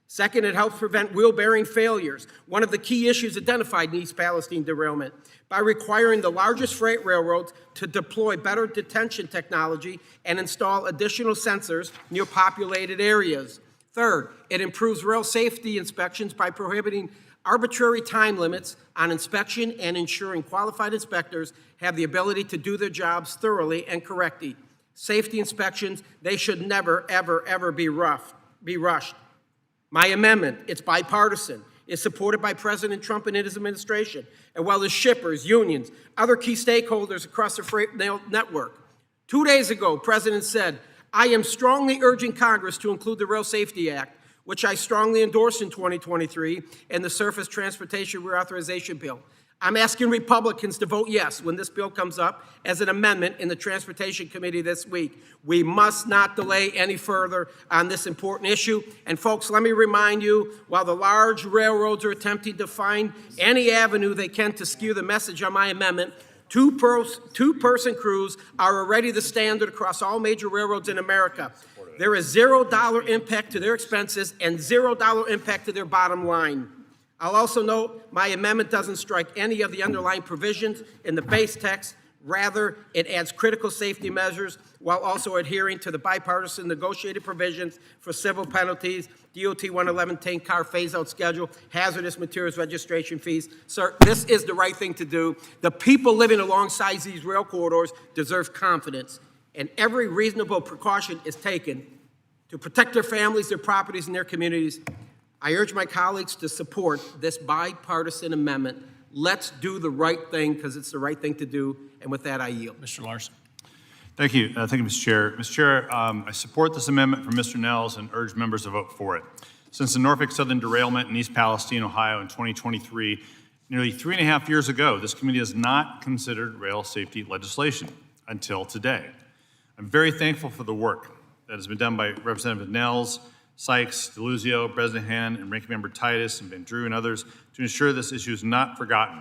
Second, it helps prevent wheel-bearing failures, one of the key issues identified in East Palestine derailment, by requiring the largest freight railroads to deploy better detention technology and install additional sensors near populated areas. Third, it improves rail safety inspections by prohibiting arbitrary time limits on inspection and ensuring qualified inspectors have the ability to do their jobs thoroughly and correctly. Safety inspections, they should never, ever, ever be rushed. My amendment, it's bipartisan, is supported by President Trump and his administration, as well as shippers, unions, other key stakeholders across the freight network. 2 days ago, President said, I am strongly urging Congress to include the Rail Safety Act, which I strongly endorsed in 2023, and the Surface Transportation Reauthorization Bill. I'm asking Republicans to vote yes when this bill comes up as an amendment in the Transportation Committee this week. We must not delay any further on this important issue. And folks, let me remind you, while the large railroads are attempting to find any avenue they can to skew the message on my amendment, two-person crews are already the standard across all major railroads in America. There is $0 impact to their expenses and $0 impact to their bottom line. I'll also note my amendment doesn't strike any of the underlying provisions in the base text. Rather, it adds critical safety measures while also adhering to the bipartisan negotiated provisions for civil penalties, DOT 111 tank car phase-out schedule, hazardous materials registration fees. Sir, this is the right thing to do. The people living alongside these rail corridors deserve confidence, and every reasonable precaution is taken to protect their families, their properties, and their communities. I urge my colleagues to support this bipartisan amendment. Let's do the right thing because it's the right thing to do. And with that, I yield.
Mr. Larson.
Thank you. Thank you, Mr. Chair. Mr. Chair, I support this amendment from Mr. Nels and urge members to vote for it. Since the Norfolk Southern derailment in East Palestine, Ohio in 2023, nearly 3.5 years ago, this committee has not considered rail safety legislation until today. I'm very thankful for the work that has been done by Representative Nels, Sykes, DeLuzio, Bresnahan, and Ranking Member Titus, and Van Drew, and others to ensure this issue is not forgotten.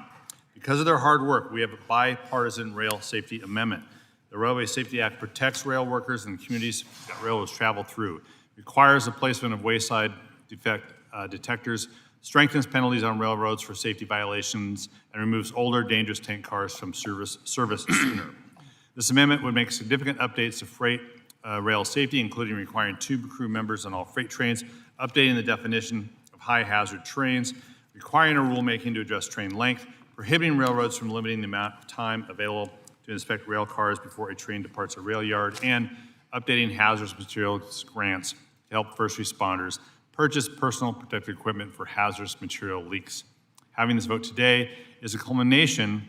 Because of their hard work, we have a bipartisan rail safety amendment. The Railway Safety Act protects rail workers and the communities that railroads travel through, requires the placement of wayside defect detectors, strengthens penalties on railroads for safety violations, and removes older, dangerous tank cars from service sooner. This amendment would make significant updates to freight rail safety, including requiring tube crew members on all freight trains, updating the definition of high hazard trains, requiring a rulemaking to address train length, prohibiting railroads from limiting the amount of time available to inspect rail cars before a train departs a rail yard, and updating hazardous materials grants to help first responders purchase personal protective equipment for hazardous material leaks. Having this vote today is a culmination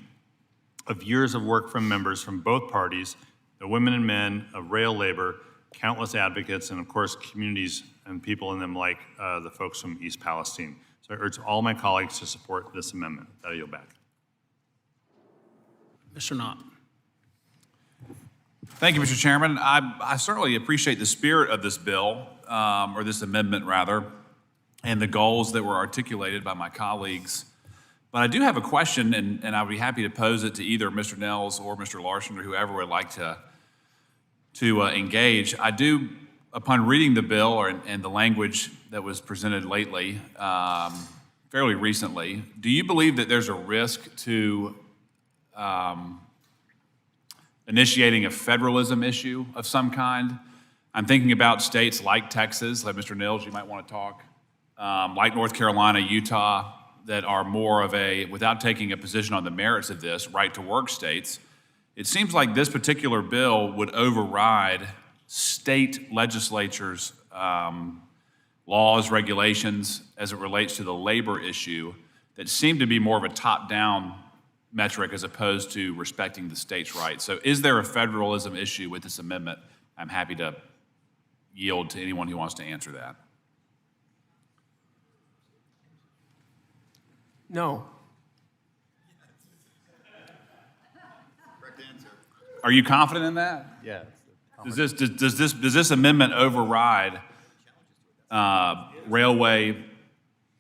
of years of work from members from both parties, the women and men of rail labor, countless advocates, and of course, communities and people in them like the folks from East Palestine. So I urge all my colleagues to support this amendment. I'll yield back.
Mr. Knott.
Thank you, Mr. Chairman. I certainly appreciate the spirit of this bill, or this amendment rather, and the goals that were articulated by my colleagues. But I do have a question, and I would be happy to pose it to either Mr. Nels or Mr. Larson or whoever would like to engage. I do, upon reading the bill and the language that was presented lately, fairly recently, do you believe that there's a risk to initiating a federalism issue of some kind? I'm thinking about states like Texas, like Mr. Nels, you might want to talk, like North Carolina, Utah, that are more of a, without taking a position on the merits of this, right-to-work states. It seems like this particular bill would override state legislatures' laws, regulations, as it relates to the labor issue that seem to be more of a top-down metric as opposed to respecting the state's rights. So is there a federalism issue with this amendment? I'm happy to yield to anyone who wants to answer that.
No.
Are you confident in that?
Yeah.
Does this amendment override railway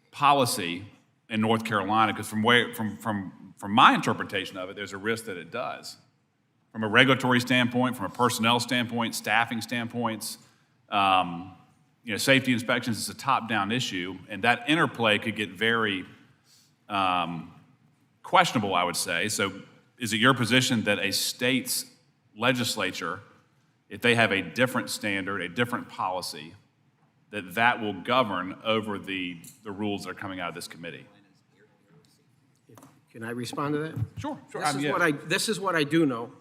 policy in North Carolina? Because from my interpretation of it, there's a risk that it does. From a regulatory standpoint, from a personnel standpoint, staffing standpoints, safety inspections is a top-down issue, and that interplay could get very questionable, I would say. So is it your position that a state's legislature, if they have a different standard, a different policy, that will govern over the rules that are coming out of this committee?
Can I respond to that?
Sure.
This is what I do know,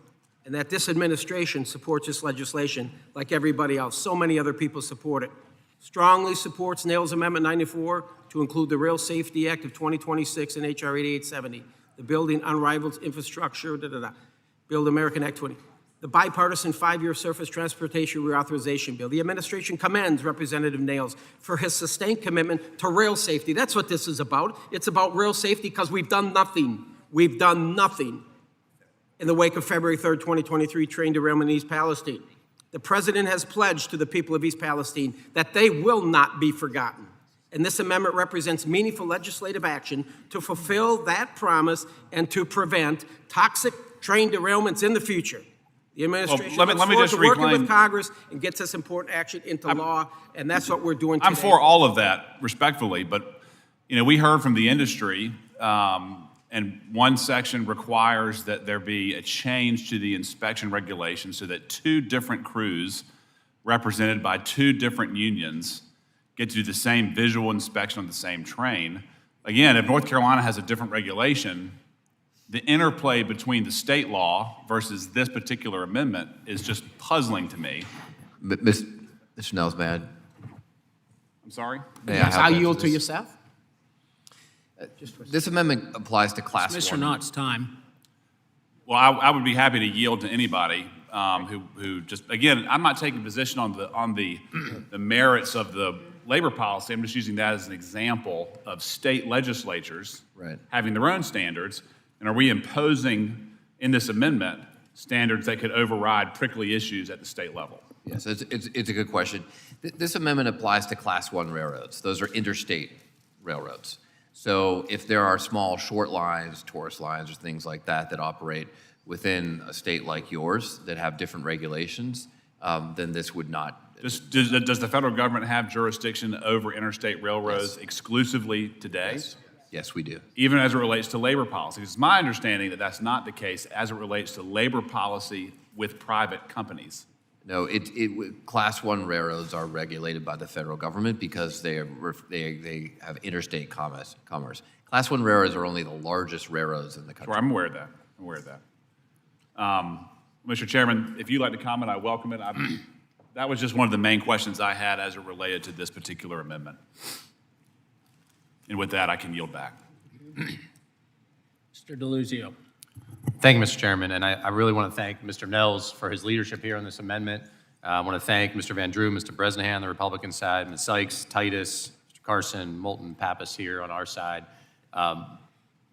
and that this administration supports this legislation like everybody else. So many other people support it. Strongly supports Nails Amendment 94 to include the Rail Safety Act of 2026 and H.R. 8870, the Building Unrivaled Infrastructure, Build American Act 20, the bipartisan 5-year Surface Transportation Reauthorization Bill. The administration commends Representative Nails for his sustained commitment to rail safety. That's what this is about. It's about rail safety because we've done nothing. We've done nothing in the wake of February 3rd, 2023 train derailment in East Palestine. The president has pledged to the people of East Palestine that they will not be forgotten. And this amendment represents meaningful legislative action to fulfill that promise and to prevent toxic train derailments in the future. The administration
let me
looks forward
just
to working
reclaim-
with Congress and gets this important action into law, and that's what we're doing today.
I'm for all of that, respectfully, but we heard from the industry, and one section requires that there be a change to the inspection regulations so that 2 different crews represented by 2 different unions get to do the same visual inspection on the same train. Again, if North Carolina has a different regulation, the interplay between the state law versus this particular amendment is just puzzling to me.
Mr. Nels, may I?
I'm sorry?
Yes, I yield to yourself.
This amendment applies to Class 1.
Mr. Knott's time.
Well, I would be happy to yield to anybody who just, again, I'm not taking a position on the merits of the labor policy. I'm just using that as an example of state legislatures having their own standards. And are we imposing in this amendment standards that could override prickly issues at the state level?
Yes, it's a good question. This amendment applies to Class 1 railroads. Those are interstate railroads. So if there are small short lines, tourist lines, or things like that that operate within a state like yours that have different regulations, then this would not.
Does the federal government have jurisdiction over interstate railroads exclusively today?
Yes, we do.
Even as it relates to labor policy. It's my understanding that that's not the case as it relates to labor policy with private companies.
No, Class 1 railroads are regulated by the federal government because they have interstate commerce. Class 1 railroads are only the largest railroads in the country.
Sure, I'm aware of that. Mr. Chairman, if you'd like to comment, I welcome it. That was just one of the main questions I had as it related to this particular amendment. And with that, I can yield back.
Mr. DeLuzio.
Thank you, Mr. Chairman, and I really want to thank Mr. Nels for his leadership here on this amendment. I want to thank Mr. Van Drew, Mr. Bresnahan, the Republican side, Ms. Sykes, Titus, Mr. Carson, Moulton, Pappas here on our side.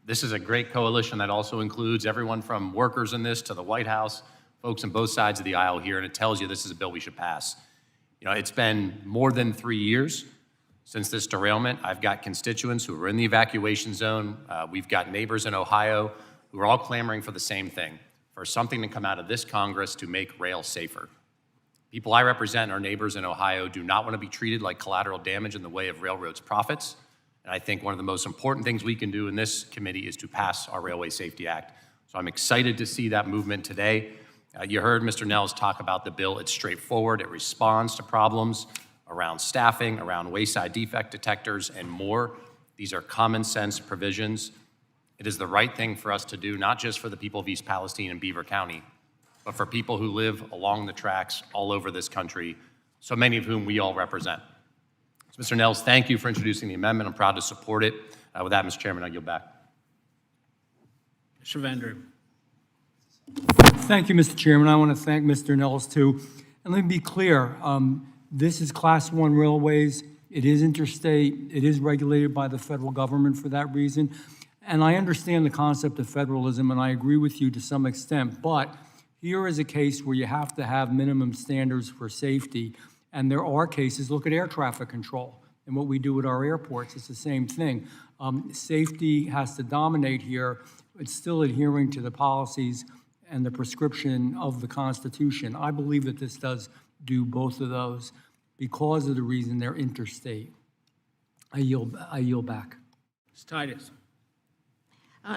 This is a great coalition that also includes everyone from workers in this to the White House, folks on both sides of the aisle here, and it tells you this is a bill we should pass. It's been more than 3 years since this derailment. I've got constituents who are in the evacuation zone. We've got neighbors in Ohio who are all clamoring for the same thing, for something to come out of this Congress to make rail safer. People I represent, our neighbors in Ohio, do not want to be treated like collateral damage in the way of railroads' profits. And I think one of the most important things we can do in this committee is to pass our Railway Safety Act. So I'm excited to see that movement today. You heard Mr. Nels talk about the bill. It's straightforward. It responds to problems around staffing, around wayside defect detectors, and more. These are common sense provisions. It is the right thing for us to do, not just for the people of East Palestine and Beaver County, but for people who live along the tracks all over this country, so many of whom we all represent. So, Mr. Nels, thank you for introducing the amendment. I'm proud to support it. With that, Mr. Chairman, I yield back.
Mr. Van Drew.
Thank you, Mr. Chairman. I want to thank Mr. Nels, too. And let me be clear.
This is Class 1 railways. It is interstate. It is regulated by the federal government for that reason. And I understand the concept of federalism, and I agree with you to some extent, but here is a case where you have to have minimum standards for safety, and there are cases, look at air traffic control and what we do at our airports, it's the same thing. Safety has to dominate here. It's still adhering to the policies and the prescription of the Constitution. I believe that this does do both of those because of the reason they're interstate. I yield back.
Ms. Titus.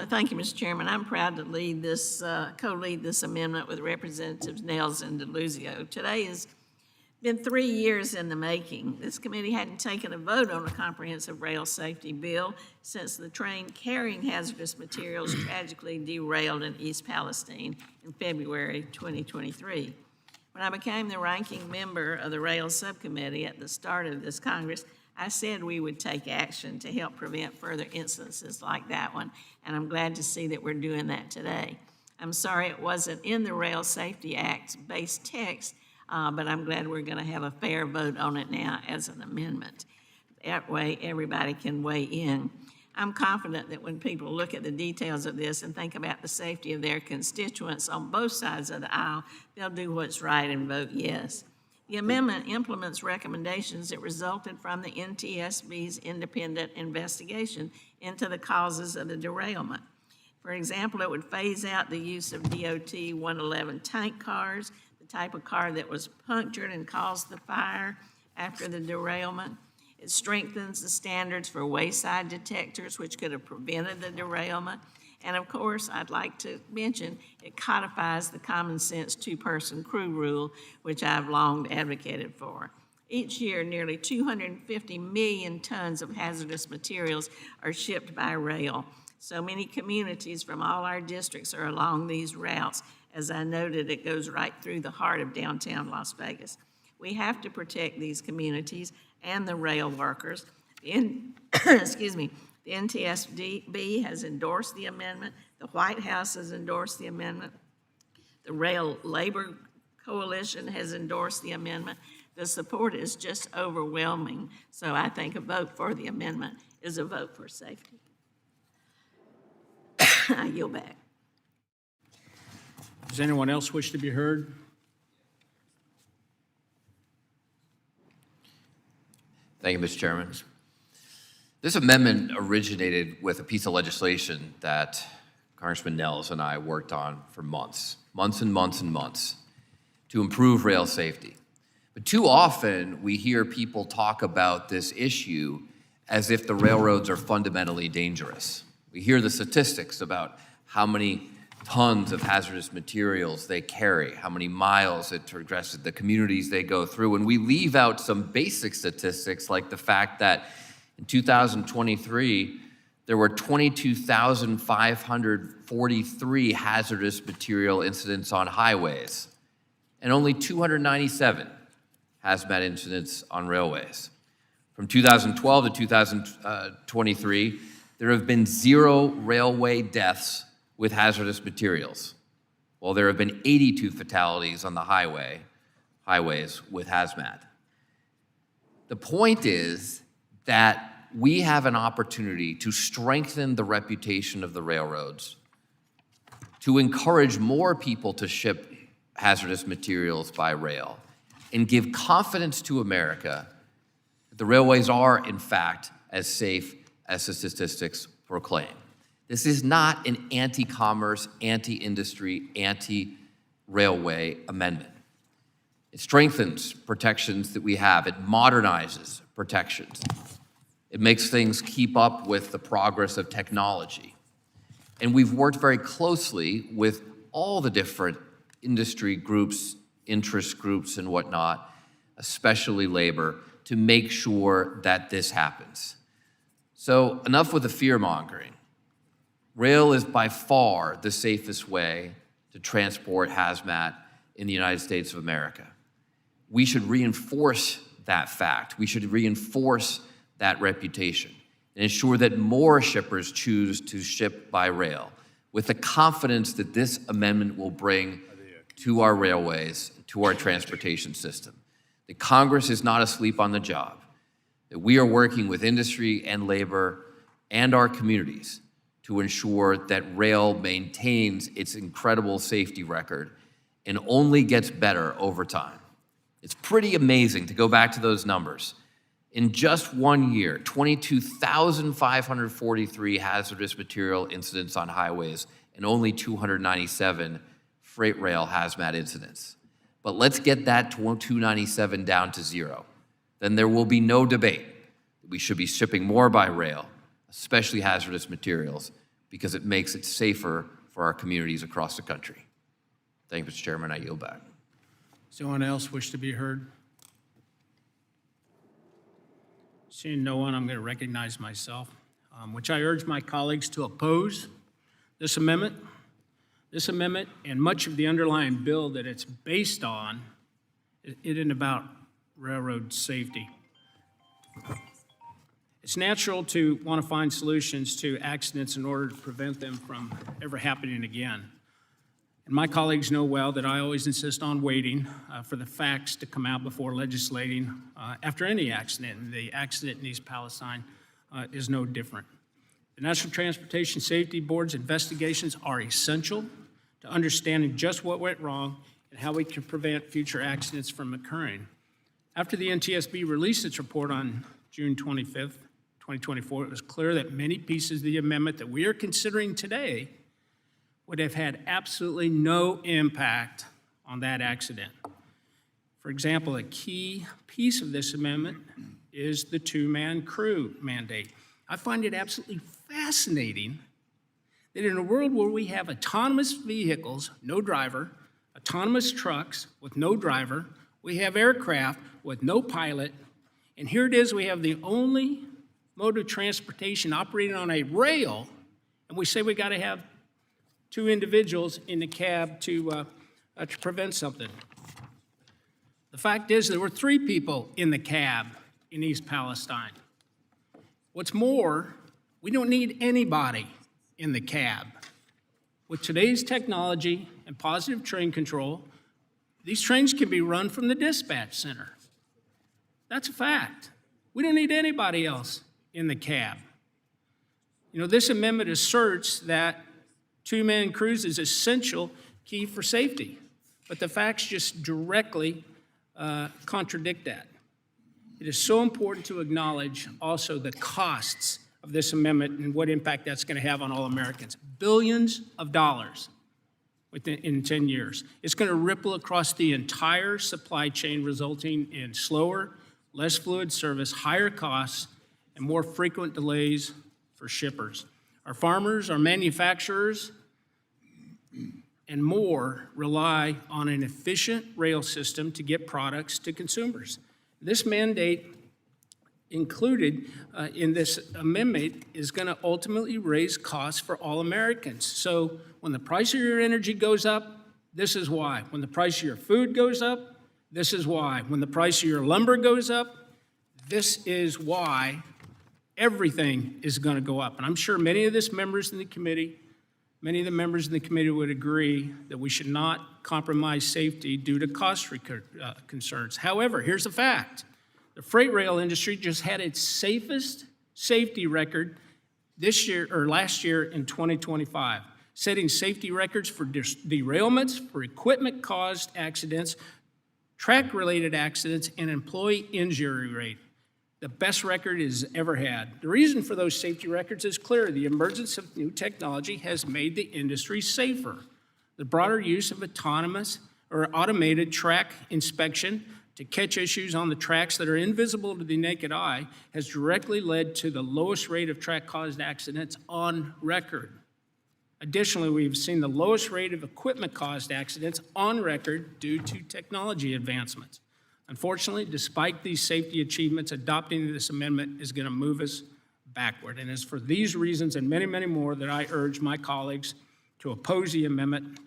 Thank you, Mr. Chairman. I'm proud to lead this, co-lead this amendment with Representatives Nels and DeLuzio. Today has been 3 years in the making. This committee hadn't taken a vote on a comprehensive rail safety bill since the train carrying hazardous materials tragically derailed in East Palestine in February 2023. When I became the ranking member of the Rail Subcommittee at the start of this Congress, I said we would take action to help prevent further instances like that one, and I'm glad to see that we're doing that today. I'm sorry it wasn't in the Rail Safety Act's base text, but I'm glad we're going to have a fair vote on it now as an amendment. That way, everybody can weigh in. I'm confident that when people look at the details of this and think about the safety of their constituents on both sides of the aisle, they'll do what's right and vote yes. The amendment implements recommendations that resulted from the NTSB's independent investigation into the causes of the derailment. For example, it would phase out the use of DOT 111 tank cars, the type of car that was punctured and caused the fire after the derailment. It strengthens the standards for wayside detectors, which could have prevented the derailment. And of course, I'd like to mention, it codifies the common sense two-person crew rule, which I've long advocated for. Each year, nearly 250 million tons of hazardous materials are shipped by rail. So many communities from all our districts are along these routes. As I noted, it goes right through the heart of downtown Las Vegas. We have to protect these communities and the rail workers. Excuse me. The NTSB has endorsed the amendment. The White House has endorsed the amendment. The Rail Labor Coalition has endorsed the amendment. The support is just overwhelming. So I think a vote for the amendment is a vote for safety. I yield back.
Does anyone else wish to be heard?
Thank you, Mr. Chairman. This amendment originated with a piece of legislation that Congressman Nels and I worked on for months and months, to improve rail safety. But too often, we hear people talk about this issue as if the railroads are fundamentally dangerous. We hear the statistics about how many tons of hazardous materials they carry, how many miles it progresses, the communities they go through, and we leave out some basic statistics like the fact that in 2023, there were 22,543 hazardous material incidents on highways and only 297 hazmat incidents on railways. From 2012 to 2023, there have been 0 railway deaths with hazardous materials, while there have been 82 fatalities on the highways with hazmat. The point is that we have an opportunity to strengthen the reputation of the railroads, to encourage more people to ship hazardous materials by rail, and give confidence to America that the railways are, in fact, as safe as the statistics proclaim. This is not an anti-commerce, anti-industry, anti-railway amendment. It strengthens protections that we have. It modernizes protections. It makes things keep up with the progress of technology. And we've worked very closely with all the different industry groups, interest groups and whatnot, especially labor, to make sure that this happens. So enough with the fear-mongering. Rail is by far the safest way to transport hazmat in the United States of America. We should reinforce that fact. We should reinforce that reputation and ensure that more shippers choose to ship by rail with the confidence that this amendment will bring to our railways, to our transportation system. that Congress is not asleep on the job, that we are working with industry and labor and our communities to ensure that rail maintains its incredible safety record and only gets better over time. It's pretty amazing to go back to those numbers. In just 1 year, 22,543 hazardous material incidents on highways and only 297 freight rail hazmat incidents. But let's get that 297 down to zero. Then there will be no debate that we should be shipping more by rail, especially hazardous materials, because it makes it safer for our communities across the country. Thank you, Mr. Chairman. I yield back.
Does anyone else wish to be heard? Seeing no one, I'm going to recognize myself, which I urge my colleagues to oppose this amendment. This amendment and much of the underlying bill that it's based on, it isn't about railroad safety. It's natural to want to find solutions to accidents in order to prevent them from ever happening again. And my colleagues know well that I always insist on waiting for the facts to come out before legislating after any accident. And the accident in East Palestine is no different. The National Transportation Safety Board's investigations are essential to understanding just what went wrong and how we can prevent future accidents from occurring. After the NTSB released its report on June 25th, 2024, it was clear that many pieces of the amendment that we are considering today would have had absolutely no impact on that accident. For example, a key piece of this amendment is the two-man crew mandate. I find it absolutely fascinating that in a world where we have autonomous vehicles, no driver, autonomous trucks with no driver, we have aircraft with no pilot, and here it is, we have the only mode of transportation operating on a rail, and we say we got to have two individuals in the cab to prevent something. The fact is there were 3 people in the cab in East Palestine. What's more, we don't need anybody in the cab. With today's technology and positive train control, these trains can be run from the dispatch center. That's a fact. We don't need anybody else in the cab. You know, this amendment asserts that two-man crews is essential key for safety, but the facts just directly contradict that. It is so important to acknowledge also the costs of this amendment and what impact that's going to have on all Americans. Billions of dollars in 10 years. It's going to ripple across the entire supply chain, resulting in slower, less fluid service, higher costs, and more frequent delays for shippers. Our farmers, our manufacturers, and more rely on an efficient rail system to get products to consumers. This mandate included in this amendment is going to ultimately raise costs for all Americans. So when the price of your energy goes up, this is why. When the price of your food goes up, this is why. When the price of your lumber goes up, this is why everything is going to go up. And I'm sure many of the members in the committee would agree that we should not compromise safety due to cost concerns. However, here's the fact. The freight rail industry just had its safest safety record this year or last year in 2025, setting safety records for derailments, for equipment-caused accidents, track-related accidents, and employee injury rate. The best record it's ever had. The reason for those safety records is clear. The emergence of new technology has made the industry safer. The broader use of autonomous or automated track inspection to catch issues on the tracks that are invisible to the naked eye has directly led to the lowest rate of track-caused accidents on record. Additionally, we've seen the lowest rate of equipment-caused accidents on record due to technology advancements. Unfortunately, despite these safety achievements, adopting this amendment is going to move us backward. And it's for these reasons and many, many more that I urge my colleagues to oppose the amendment.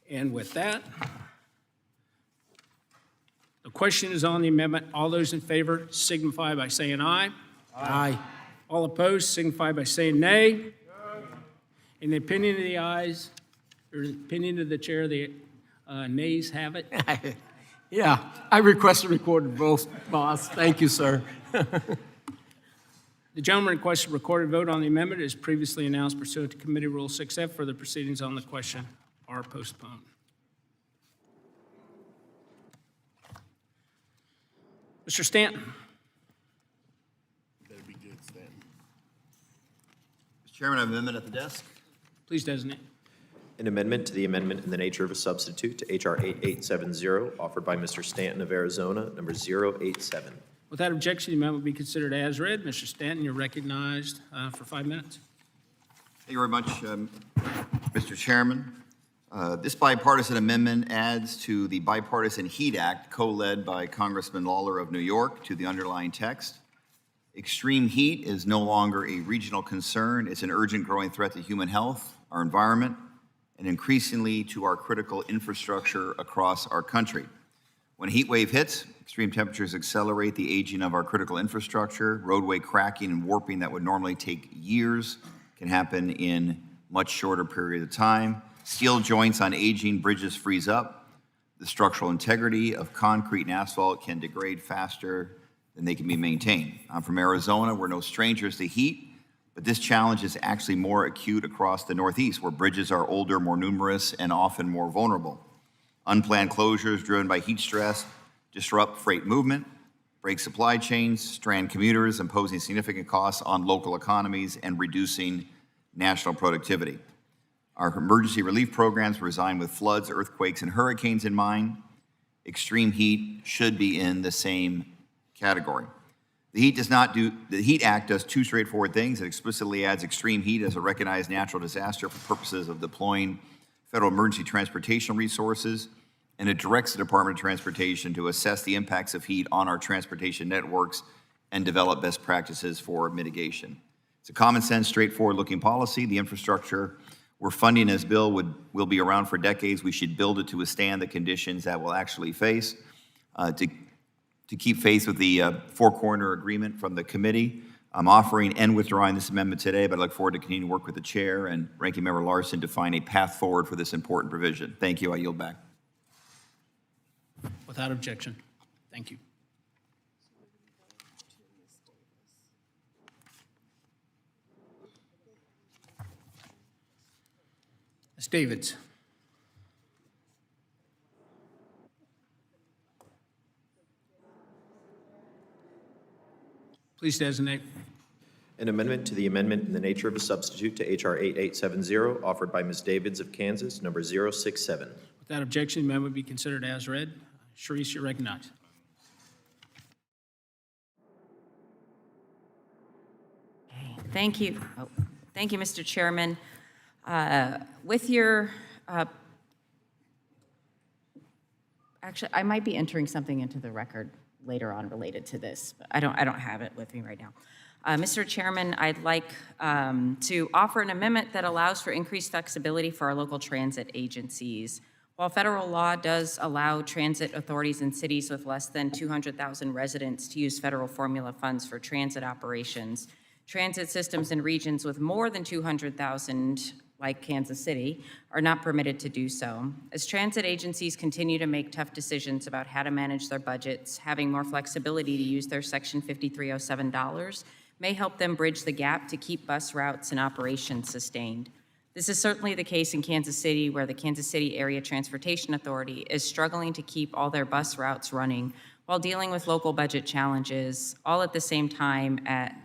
And with that, the question is on the amendment. All those in favor signify by saying aye. Aye. All opposed signify by saying nay. In the opinion of the ayes, or the opinion of the chair, the nays have it. Yeah, I request a recorded vote, boss. Thank you, sir. The gentleman requests a recorded vote on the amendment as previously announced pursuant to Committee Rule 6F. Further proceedings on the question are postponed. Mr. Stanton.
Better be good, Stanton.
Mr. Chairman, I have an amendment at the desk.
Please designate.
An amendment to the amendment in the nature of a substitute to H.R. 8870, offered by Mr. Stanton of Arizona, number 087.
Without objection, the amendment will be considered as read. Mr. Stanton, you're recognized for 5 minutes.
Thank you very much, Mr. Chairman. This bipartisan amendment adds to the Bipartisan Heat Act, co-led by Congressman Lawler of New York, to the underlying text. Extreme heat is no longer a regional concern. It's an urgent growing threat to human health, our environment, and increasingly to our critical infrastructure across our country. When a heat wave hits, extreme temperatures accelerate the aging of our critical infrastructure. Roadway cracking and warping that would normally take years can happen in much shorter period of time. Steel joints on aging bridges freeze up. The structural integrity of concrete and asphalt can degrade faster than they can be maintained. I'm from Arizona. We're no strangers to heat, but this challenge is actually more acute across the Northeast, where bridges are older, more numerous, and often more vulnerable. Unplanned closures driven by heat stress disrupt freight movement, break supply chains, strand commuters, imposing significant costs on local economies and reducing national productivity. Our emergency relief programs were designed with floods, earthquakes, and hurricanes in mind. Extreme heat should be in the same category. The Heat Act does two straightforward things. It explicitly adds extreme heat as a recognized natural disaster for purposes of deploying federal emergency transportation resources, and it directs the Department of Transportation to assess the impacts of heat on our transportation networks and develop best practices for mitigation. It's a common sense, straightforward-looking policy. The infrastructure we're funding this bill will be around for decades. We should build it to withstand the conditions that we'll actually face. To keep faith with the four-corner agreement from the committee, I'm offering and withdrawing this amendment today, but I look forward to continuing to work with the chair and Ranking Member Larson to find a path forward for this important provision. Thank you. I yield back.
Without objection. Thank you. Ms. Davids. Please designate.
An amendment to the amendment in the nature of a substitute to H.R. 8870, offered by Ms. Davids of Kansas, number 067.
Without objection, the amendment will be considered as read. Sharice, you're recognized.
Thank you. Thank you, Mr. Chairman. With your, actually, I might be entering something into the record later on related to this, but I don't have it with me right now. Mr. Chairman, I'd like to offer an amendment that allows for increased flexibility for our local transit agencies. While federal law does allow transit authorities in cities with less than 200,000 residents to use federal formula funds for transit operations, transit systems in regions with more than 200,000, like Kansas City, are not permitted to do so. As transit agencies continue to make tough decisions about how to manage their budgets, having more flexibility to use their Section 5307 dollars may help them bridge the gap to keep bus routes and operations sustained. This is certainly the case in Kansas City, where the Kansas City Area Transportation Authority is struggling to keep all their bus routes running while dealing with local budget challenges, all at the same time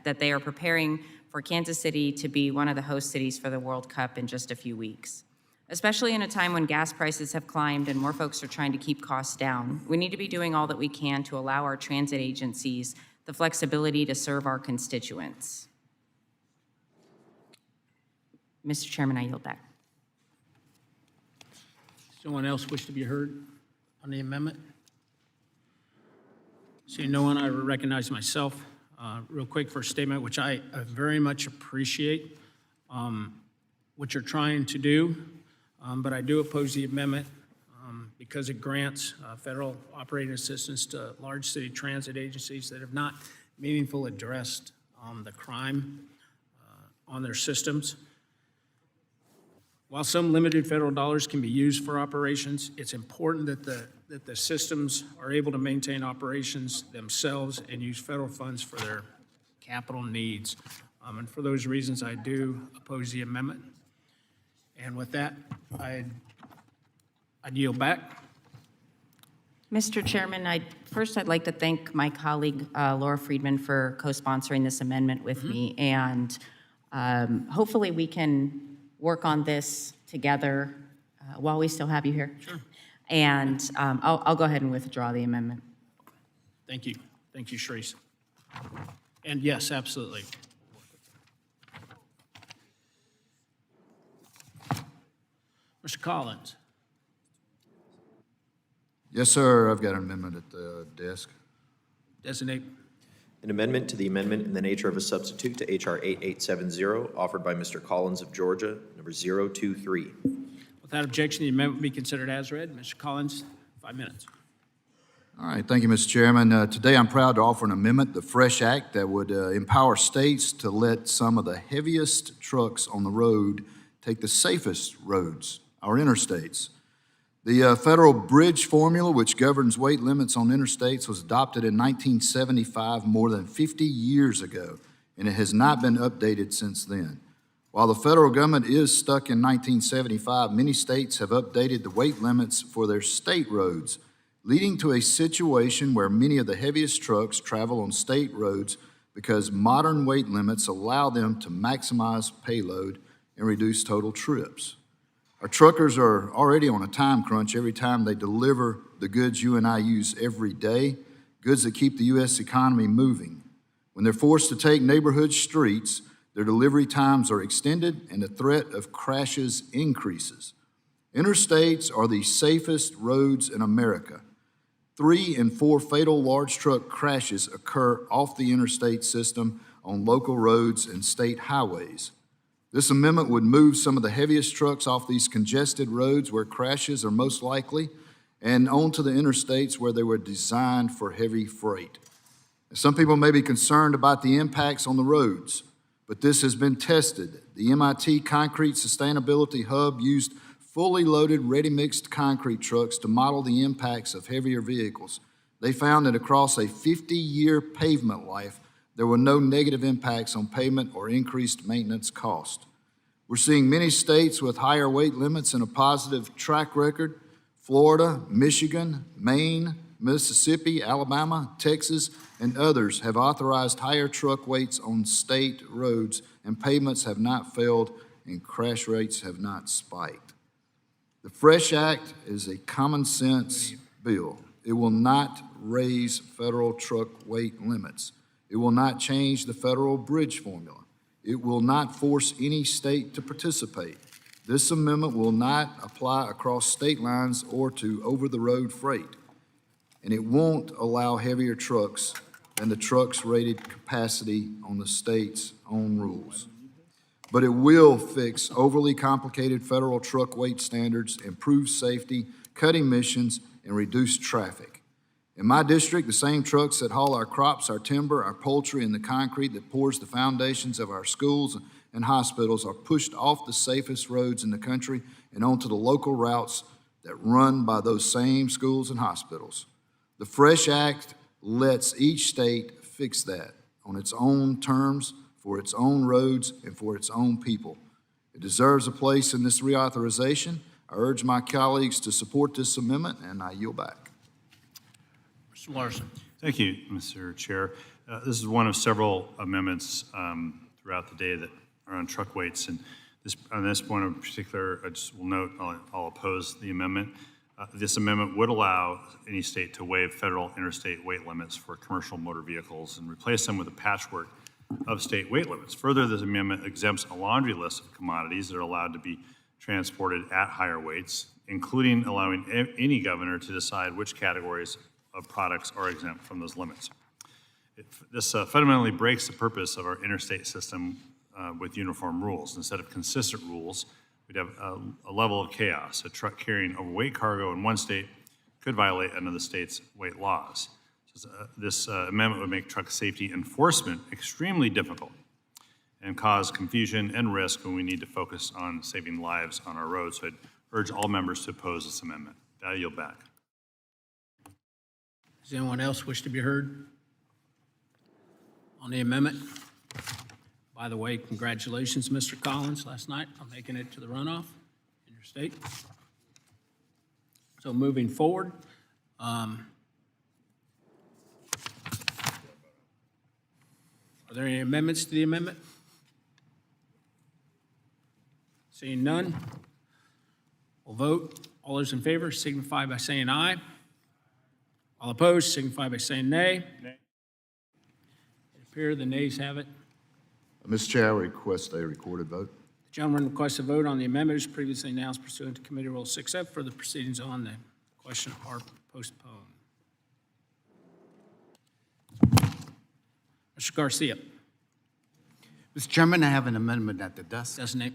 that they are preparing for Kansas City to be one of the host cities for the World Cup in just a few weeks. Especially in a time when gas prices have climbed and more folks are trying to keep costs down, we need to be doing all that we can to allow our transit agencies the flexibility to serve our constituents. Mr. Chairman, I yield back.
Someone else wish to be heard on the amendment? Seeing no one, I recognize myself real quick for a statement, which I very much appreciate what you're trying to do, but I do oppose the amendment because it grants federal operating assistance to large city transit agencies that have not meaningfully addressed the crime on their systems. While some limited federal dollars can be used for operations, it's important that the that the systems are able to maintain operations themselves and use federal funds for their capital needs. And for those reasons, I do oppose the amendment. And with that, I'd yield back.
Mr. Chairman, I'd like to thank my colleague Laura Friedman for co-sponsoring this amendment with me, and hopefully we can work on this together while we still have you here.
Sure.
And I'll go ahead and withdraw the amendment.
Thank you. Thank you, Sharice. And yes, absolutely. Mr. Collins.
Yes, sir. I've got an amendment at the desk.
Designate.
An amendment to the amendment in the nature of a substitute to H.R. 8870, offered by Mr. Collins of Georgia, number 023.
Without objection, the amendment will be considered as read. Mr. Collins, 5 minutes.
All right. Thank you, Mr. Chairman. Today I'm proud to offer an amendment, the Fresh Act, that would empower states to let some of the heaviest trucks on the road take the safest roads, our interstates. The federal bridge formula, which governs weight limits on interstates, was adopted in 1975, more than 50 years ago, and it has not been updated since then. While the federal government is stuck in 1975, many states have updated the weight limits for their state roads, leading to a situation where many of the heaviest trucks travel on state roads because modern weight limits allow them to maximize payload and reduce total trips. Our truckers are already on a time crunch every time they deliver the goods you and I use every day, goods that keep the U.S. economy moving. When they're forced to take neighborhood streets, their delivery times are extended and the threat of crashes increases. Interstates are the safest roads in America. 3 in 4 fatal large truck crashes occur off the interstate system on local roads and state highways. This amendment would move some of the heaviest trucks off these congested roads where crashes are most likely and onto the interstates where they were designed for heavy freight. Some people may be concerned about the impacts on the roads, but this has been tested. The MIT Concrete Sustainability Hub used fully loaded, ready-mixed concrete trucks to model the impacts of heavier vehicles. They found that across a 50-year pavement life, there were no negative impacts on pavement or increased maintenance cost. We're seeing many states with higher weight limits and a positive track record. Florida, Michigan, Maine, Mississippi, Alabama, Texas, and others have authorized higher truck weights on state roads, and pavements have not failed and crash rates have not spiked. The Fresh Act is a common sense bill. It will not raise federal truck weight limits. It will not change the federal bridge formula. It will not force any state to participate. This amendment will not apply across state lines or to over-the-road freight. And it won't allow heavier trucks than the truck's rated capacity on the state's own rules. But it will fix overly complicated federal truck weight standards, improve safety, cut emissions, and reduce traffic. In my district, the same trucks that haul our crops, our timber, our poultry, and the concrete that pours the foundations of our schools and hospitals are pushed off the safest roads in the country and onto the local routes that run by those same schools and hospitals. The Fresh Act lets each state fix that on its own terms, for its own roads, and for its own people. It deserves a place in this reauthorization. I urge my colleagues to support this amendment, and I yield back.
Mr. Larson.
Thank you, Mr. Chair. This is one of several amendments throughout the day that are on truck weights. And on this point in particular, I just will note I'll oppose the amendment. This amendment would allow any state to waive federal interstate weight limits for commercial motor vehicles and replace them with a patchwork of state weight limits. Further, this amendment exempts a laundry list of commodities that are allowed to be transported at higher weights, including allowing any governor to decide which categories of products are exempt from those limits. This fundamentally breaks the purpose of our interstate system with uniform rules. Instead of consistent rules, we'd have a level of chaos. A truck carrying overweight cargo in one state could violate another state's weight laws. This amendment would make truck safety enforcement extremely difficult and cause confusion and risk when we need to focus on saving lives on our roads. So I'd urge all members to oppose this amendment. I yield back.
Does anyone else wish to be heard on the amendment? By the way, congratulations, Mr. Collins, last night on making it to the runoff in your state. So moving forward, are there any amendments to the amendment? Seeing none, we'll vote. All those in favor signify by saying aye. All opposed signify by saying nay. It appears the nays have it.
Mr. Chair, I request a recorded vote.
The gentleman requests a vote on the amendment as previously announced pursuant to Committee Rule 6F. Further proceedings on the question are postponed. Mr. Garcia.
Mr. Chairman, I have an amendment at the desk.
Designate.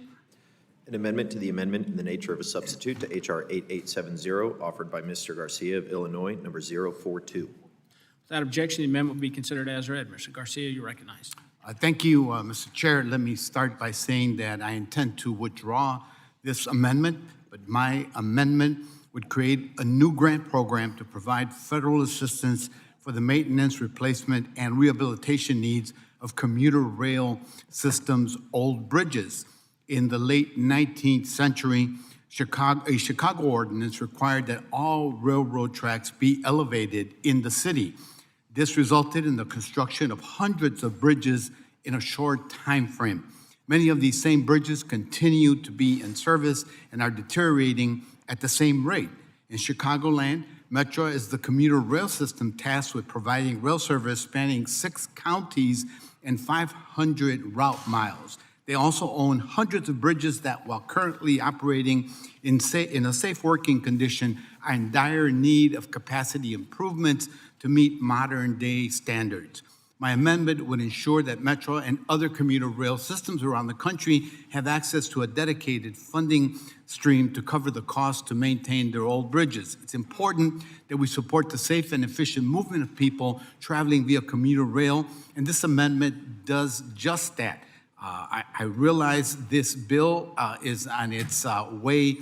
An amendment to the amendment in the nature of a substitute to H.R. 8870, offered by Mr. Garcia of Illinois, number 042.
Without objection, the amendment will be considered as read. Mr. Garcia, you're recognized.
Thank you, Mr. Chair. Let me start by saying that I intend to withdraw this amendment, but my amendment would create a new grant program to provide federal assistance for the maintenance, replacement, and rehabilitation needs of commuter rail systems' old bridges. In the late 19th century, a Chicago ordinance required that all railroad tracks be elevated in the city. This resulted in the construction of hundreds of bridges in a short time frame. Many of these same bridges continue to be in service and are deteriorating at the same rate. In Chicagoland, Metro is the commuter rail system tasked with providing rail service spanning 6 counties and 500 route miles. They also own hundreds of bridges that, while currently operating in a safe working condition, are in dire need of capacity improvements to meet modern-day standards. My amendment would ensure that Metro and other commuter rail systems around the country have access to a dedicated funding stream to cover the cost to maintain their old bridges. It's important that we support the safe and efficient movement of people traveling via commuter rail, and this amendment does just that. I realize this bill is on its way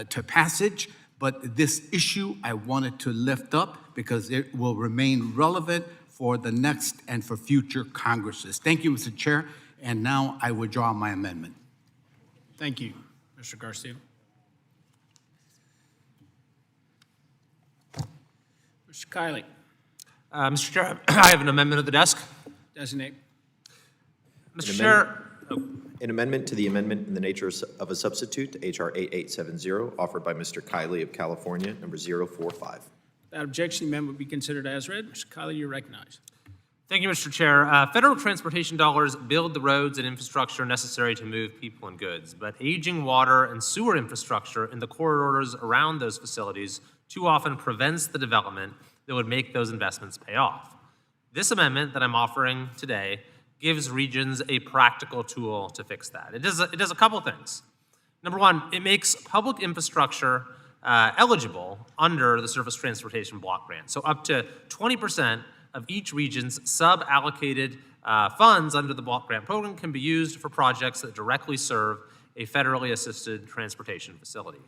to passage, but this issue I wanted to lift up because it will remain relevant for the next and for future Congresses. Thank you, Mr. Chair, and now I withdraw my amendment.
Thank you, Mr. Garcia. Mr. Kiley.
Mr. Chair, I have an amendment at the desk.
Designate.
Mr. Chair.
An amendment to the amendment in the nature of a substitute to H.R. 8870, offered by Mr. Kiley of California, number 045.
Without objection, the amendment will be considered as read. Mr. Kiley, you're recognized.
Thank you, Mr. Chair. Federal transportation dollars build the roads and infrastructure necessary to move people and goods, but aging water and sewer infrastructure in the corridors around those facilities too often prevents the development that would make those investments pay off. This amendment that I'm offering today gives regions a practical tool to fix that. It does a couple things. Number one, it makes public infrastructure eligible under the Surface Transportation Block Grant. So up to 20% of each region's sub-allocated funds under the Block Grant program can be used for projects that directly serve a federally assisted transportation facility.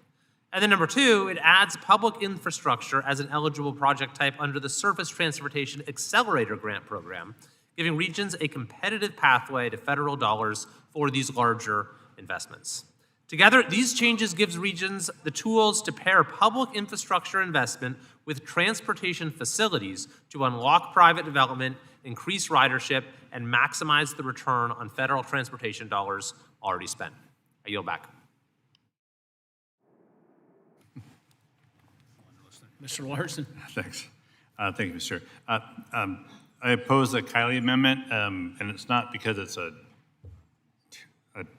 And then number two, it adds public infrastructure as an eligible project type under the Surface Transportation Accelerator Grant program, giving regions a competitive pathway to federal dollars for these larger investments. Together, these changes gives regions the tools to pair public infrastructure investment with transportation facilities to unlock private development, increase ridership, and maximize the return on federal transportation dollars already spent. I yield back.
Mr. Larson.
Thanks. Thank you, Mr. Chair. I oppose the Kiley amendment, and it's not because it's a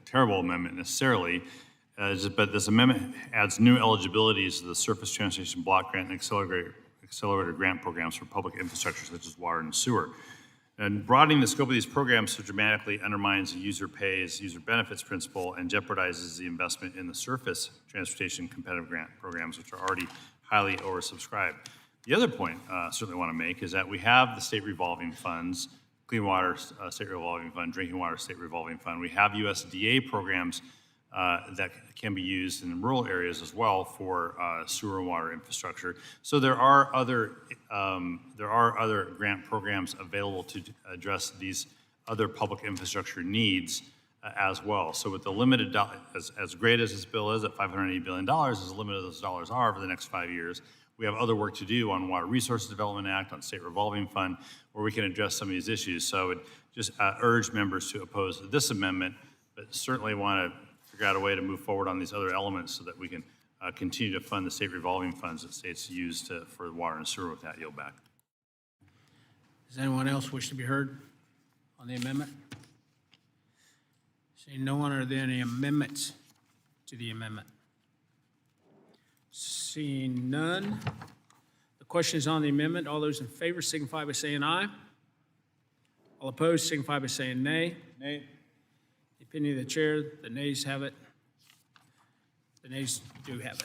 terrible amendment necessarily, but this amendment adds new eligibilities to the Surface Transportation Block Grant and Accelerator Grant programs for public infrastructure such as water and sewer. And broadening the scope of these programs so dramatically undermines the user pays, user benefits principle and jeopardizes the investment in the Surface Transportation Competitive Grant programs, which are already highly oversubscribed. The other point I certainly want to make is that we have the state revolving funds, Clean Water State Revolving Fund, Drinking Water State Revolving Fund. We have USDA programs that can be used in rural areas as well for sewer and water infrastructure. So there are other grant programs available to address these other public infrastructure needs as well. So with the limited, as great as this bill is at $580 billion, as limited as those dollars are over the next 5 years, we have other work to do on Water Resources Development Act, on State Revolving Fund, where we can address some of these issues. So I would just urge members to oppose this amendment, but certainly want to figure out a way to move forward on these other elements so that we can continue to fund the state revolving funds that states use for water and sewer with that yield back.
Does anyone else wish to be heard on the amendment? Seeing no one, are there any amendments to the amendment? Seeing none, the question is on the amendment. All those in favor signify by saying aye. All opposed signify by saying nay.
Nay.
The opinion of the chair, the nays have it. The nays do have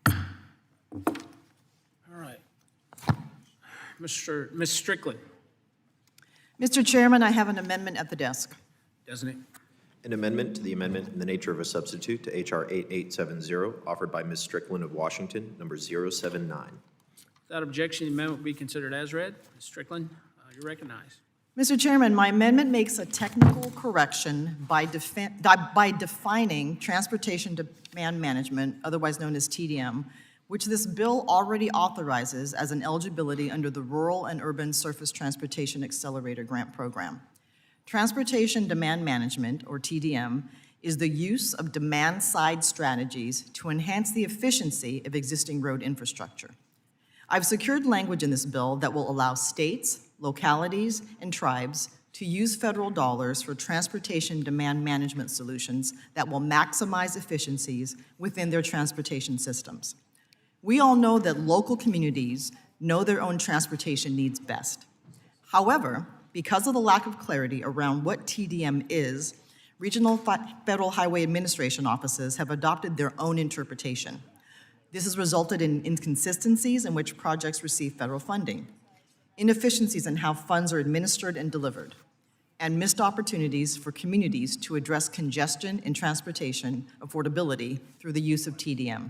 it. All right. Ms. Strickland,
Mr. Chairman, I have an amendment at the desk.
doesn't it?
An amendment to the amendment in the nature of a substitute to H.R. 8870, offered by Ms. Strickland of Washington, number 079.
Without objection, the amendment will be considered as read. Ms. Strickland, you're recognized.
Mr. Chairman, my amendment makes a technical correction by defining transportation demand management, otherwise known as TDM, which this bill already authorizes as an eligibility under the Rural and Urban Surface Transportation Accelerator Grant Program. Transportation demand management, or TDM, is the use of demand-side strategies to enhance the efficiency of existing road infrastructure. I've secured language in this bill that will allow states, localities, and tribes to use federal dollars for transportation demand management solutions that will maximize efficiencies within their transportation systems. We all know that local communities know their own transportation needs best. However, because of the lack of clarity around what TDM is, regional Federal Highway Administration offices have adopted their own interpretation. This has resulted in inconsistencies in which projects receive federal funding, inefficiencies in how funds are administered and delivered, and missed opportunities for communities to address congestion and transportation affordability through the use of TDM.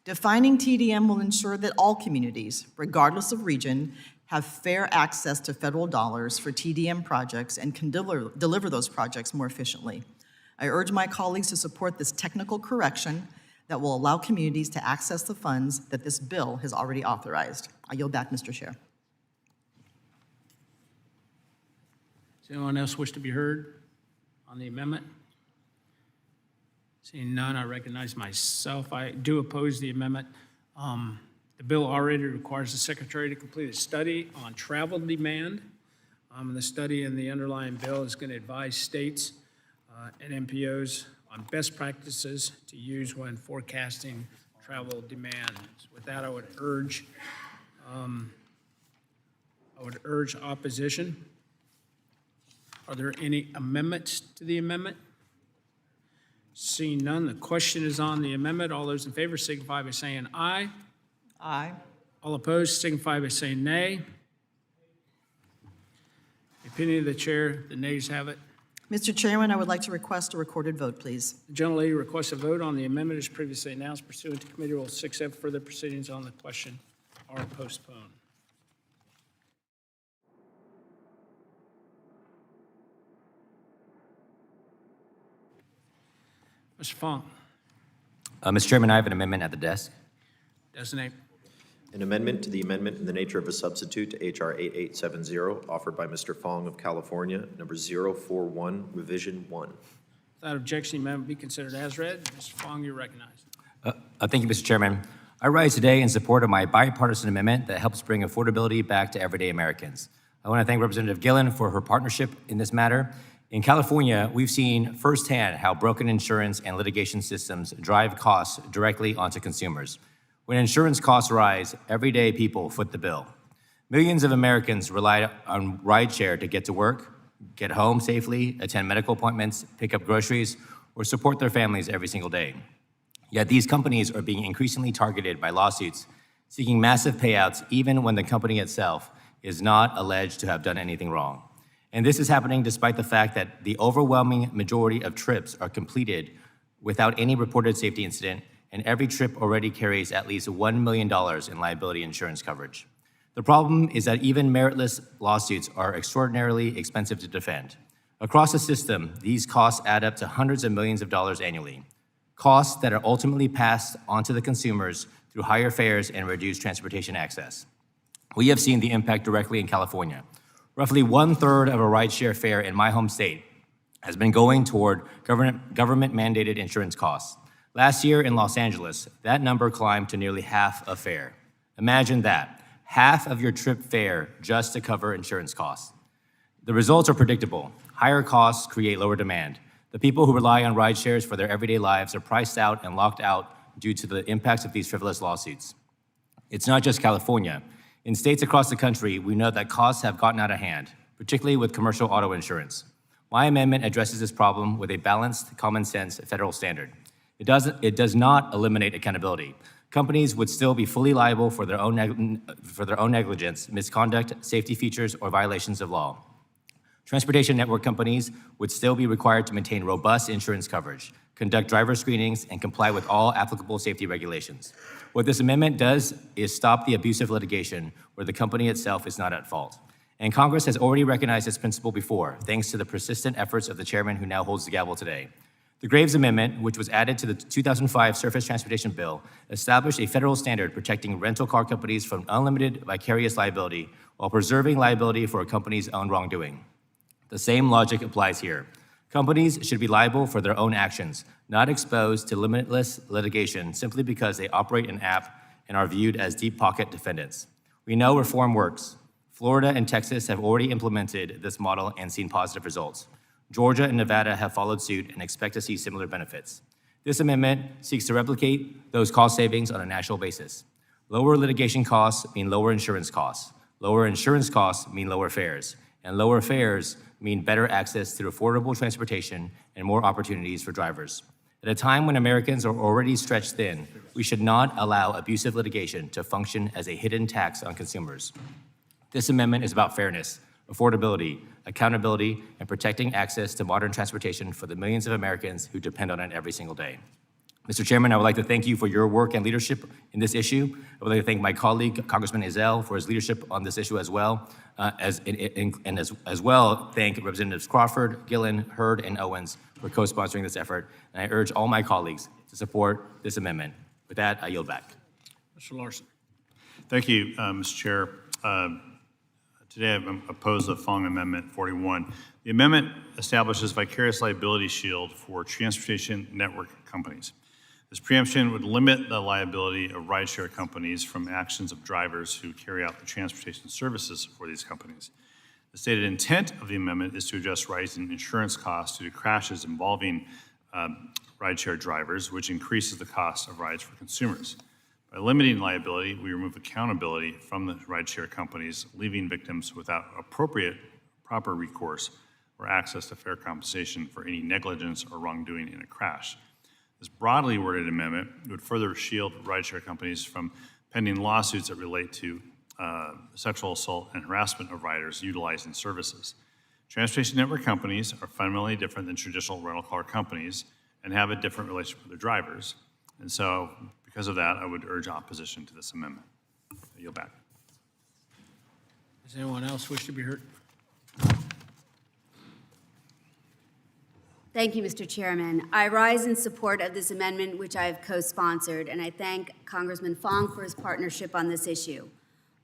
Defining TDM will ensure that all communities, regardless of region, have fair access to federal dollars for TDM projects and can deliver those projects more efficiently. I urge my colleagues to support this technical correction that will allow communities to access the funds that this bill has already authorized. I yield back, Mr. Chair.
Does anyone else wish to be heard on the amendment? Seeing none, I recognize myself. I do oppose the amendment. The bill already requires the Secretary to complete a study on travel demand. The study in the underlying bill is going to advise states and MPOs on best practices to use when forecasting travel demand. With that, I would urge opposition. Are there any amendments to the amendment? Seeing none, the question is on the amendment. All those in favor signify by saying aye.
Aye.
All opposed signify by saying nay. The opinion of the chair, the nays have it.
Mr. Chairman, I would like to request a recorded vote, please.
The gentlelady requests a vote on the amendment as previously announced pursuant to Committee Rule 6F. Further proceedings on the question are postponed. Mr. Fong.
Mr. Chairman, I have an amendment at the desk.
Designate.
An amendment to the amendment in the nature of a substitute to H.R. 8870, offered by Mr. Fong of California, number 041, revision 1.
Without objection, the amendment be considered as read. Mr. Fong, you're recognized.
Thank you, Mr. Chairman. I rise today in support of my bipartisan amendment that helps bring affordability back to everyday Americans. I want to thank Representative Gillen for her partnership in this matter. In California, we've seen firsthand how broken insurance and litigation systems drive costs directly onto consumers. When insurance costs rise, everyday people foot the bill. Millions of Americans rely on rideshare to get to work, get home safely, attend medical appointments, pick up groceries, or support their families every single day. Yet these companies are being increasingly targeted by lawsuits, seeking massive payouts even when the company itself is not alleged to have done anything wrong. And this is happening despite the fact that the overwhelming majority of trips are completed without any reported safety incident, and every trip already carries at least $1 million in liability insurance coverage. The problem is that even meritless lawsuits are extraordinarily expensive to defend. Across the system, these costs add up to hundreds of millions of dollars annually, costs that are ultimately passed on to the consumers through higher fares and reduced transportation access. We have seen the impact directly in California. Roughly 1/3 of a rideshare fare in my home state has been going toward government-mandated insurance costs. Last year in Los Angeles, that number climbed to nearly half a fare. Imagine that, half of your trip fare just to cover insurance costs. The results are predictable. Higher costs create lower demand. The people who rely on rideshares for their everyday lives are priced out and locked out due to the impacts of these frivolous lawsuits. It's not just California. In states across the country, we know that costs have gotten out of hand, particularly with commercial auto insurance. My amendment addresses this problem with a balanced, common-sense federal standard. It does not eliminate accountability. Companies would still be fully liable for their own negligence, misconduct, safety features, or violations of law. Transportation network companies would still be required to maintain robust insurance coverage, conduct driver screenings, and comply with all applicable safety regulations. What this amendment does is stop the abusive litigation where the company itself is not at fault. And Congress has already recognized this principle before, thanks to the persistent efforts of the chairman who now holds the gavel today. The Graves Amendment, which was added to the 2005 Surface Transportation Bill, established a federal standard protecting rental car companies from unlimited vicarious liability while preserving liability for a company's own wrongdoing. The same logic applies here. Companies should be liable for their own actions, not exposed to limitless litigation simply because they operate an app and are viewed as deep pocket defendants. We know reform works. Florida and Texas have already implemented this model and seen positive results. Georgia and Nevada have followed suit and expect to see similar benefits. This amendment seeks to replicate those cost savings on a national basis. Lower litigation costs mean lower insurance costs. Lower insurance costs mean lower fares. And lower fares mean better access to affordable transportation and more opportunities for drivers. At a time when Americans are already stretched thin, we should not allow abusive litigation to function as a hidden tax on consumers. This amendment is about fairness, affordability, accountability, and protecting access to modern transportation for the millions of Americans who depend on it every single day. Mr. Chairman, I would like to thank you for your work and leadership in this issue. I would like to thank my colleague, Congressman Ezell, for his leadership on this issue as well, as well thank Representatives Crawford, Gillen, Hurd, and Owens for co-sponsoring this effort. And I urge all my colleagues to support this amendment. With that, I yield back.
Mr. Larson.
Thank you, Mr. Chair. Today, I oppose the following amendment, 41. The amendment establishes vicarious liability shield for transportation network companies. This preemption would limit the liability of rideshare companies from actions of drivers who carry out the transportation services for these companies. The stated intent of the amendment is to address rising insurance costs due to crashes involving rideshare drivers, which increases the cost of rides for consumers. By limiting liability, we remove accountability from the rideshare companies, leaving victims without proper recourse or access to fair compensation for any negligence or wrongdoing in a crash. This broadly worded amendment would further shield rideshare companies from pending lawsuits that relate to sexual assault and harassment of riders utilizing services. Transportation network companies are fundamentally different than traditional rental car companies and have a different relationship with their drivers. And so, because of that, I would urge opposition to this amendment. I yield back.
Does anyone else wish to be heard?
Thank you, Mr. Chairman. I rise in support of this amendment, which I have co-sponsored, and I thank Congressman Fong for his partnership on this issue.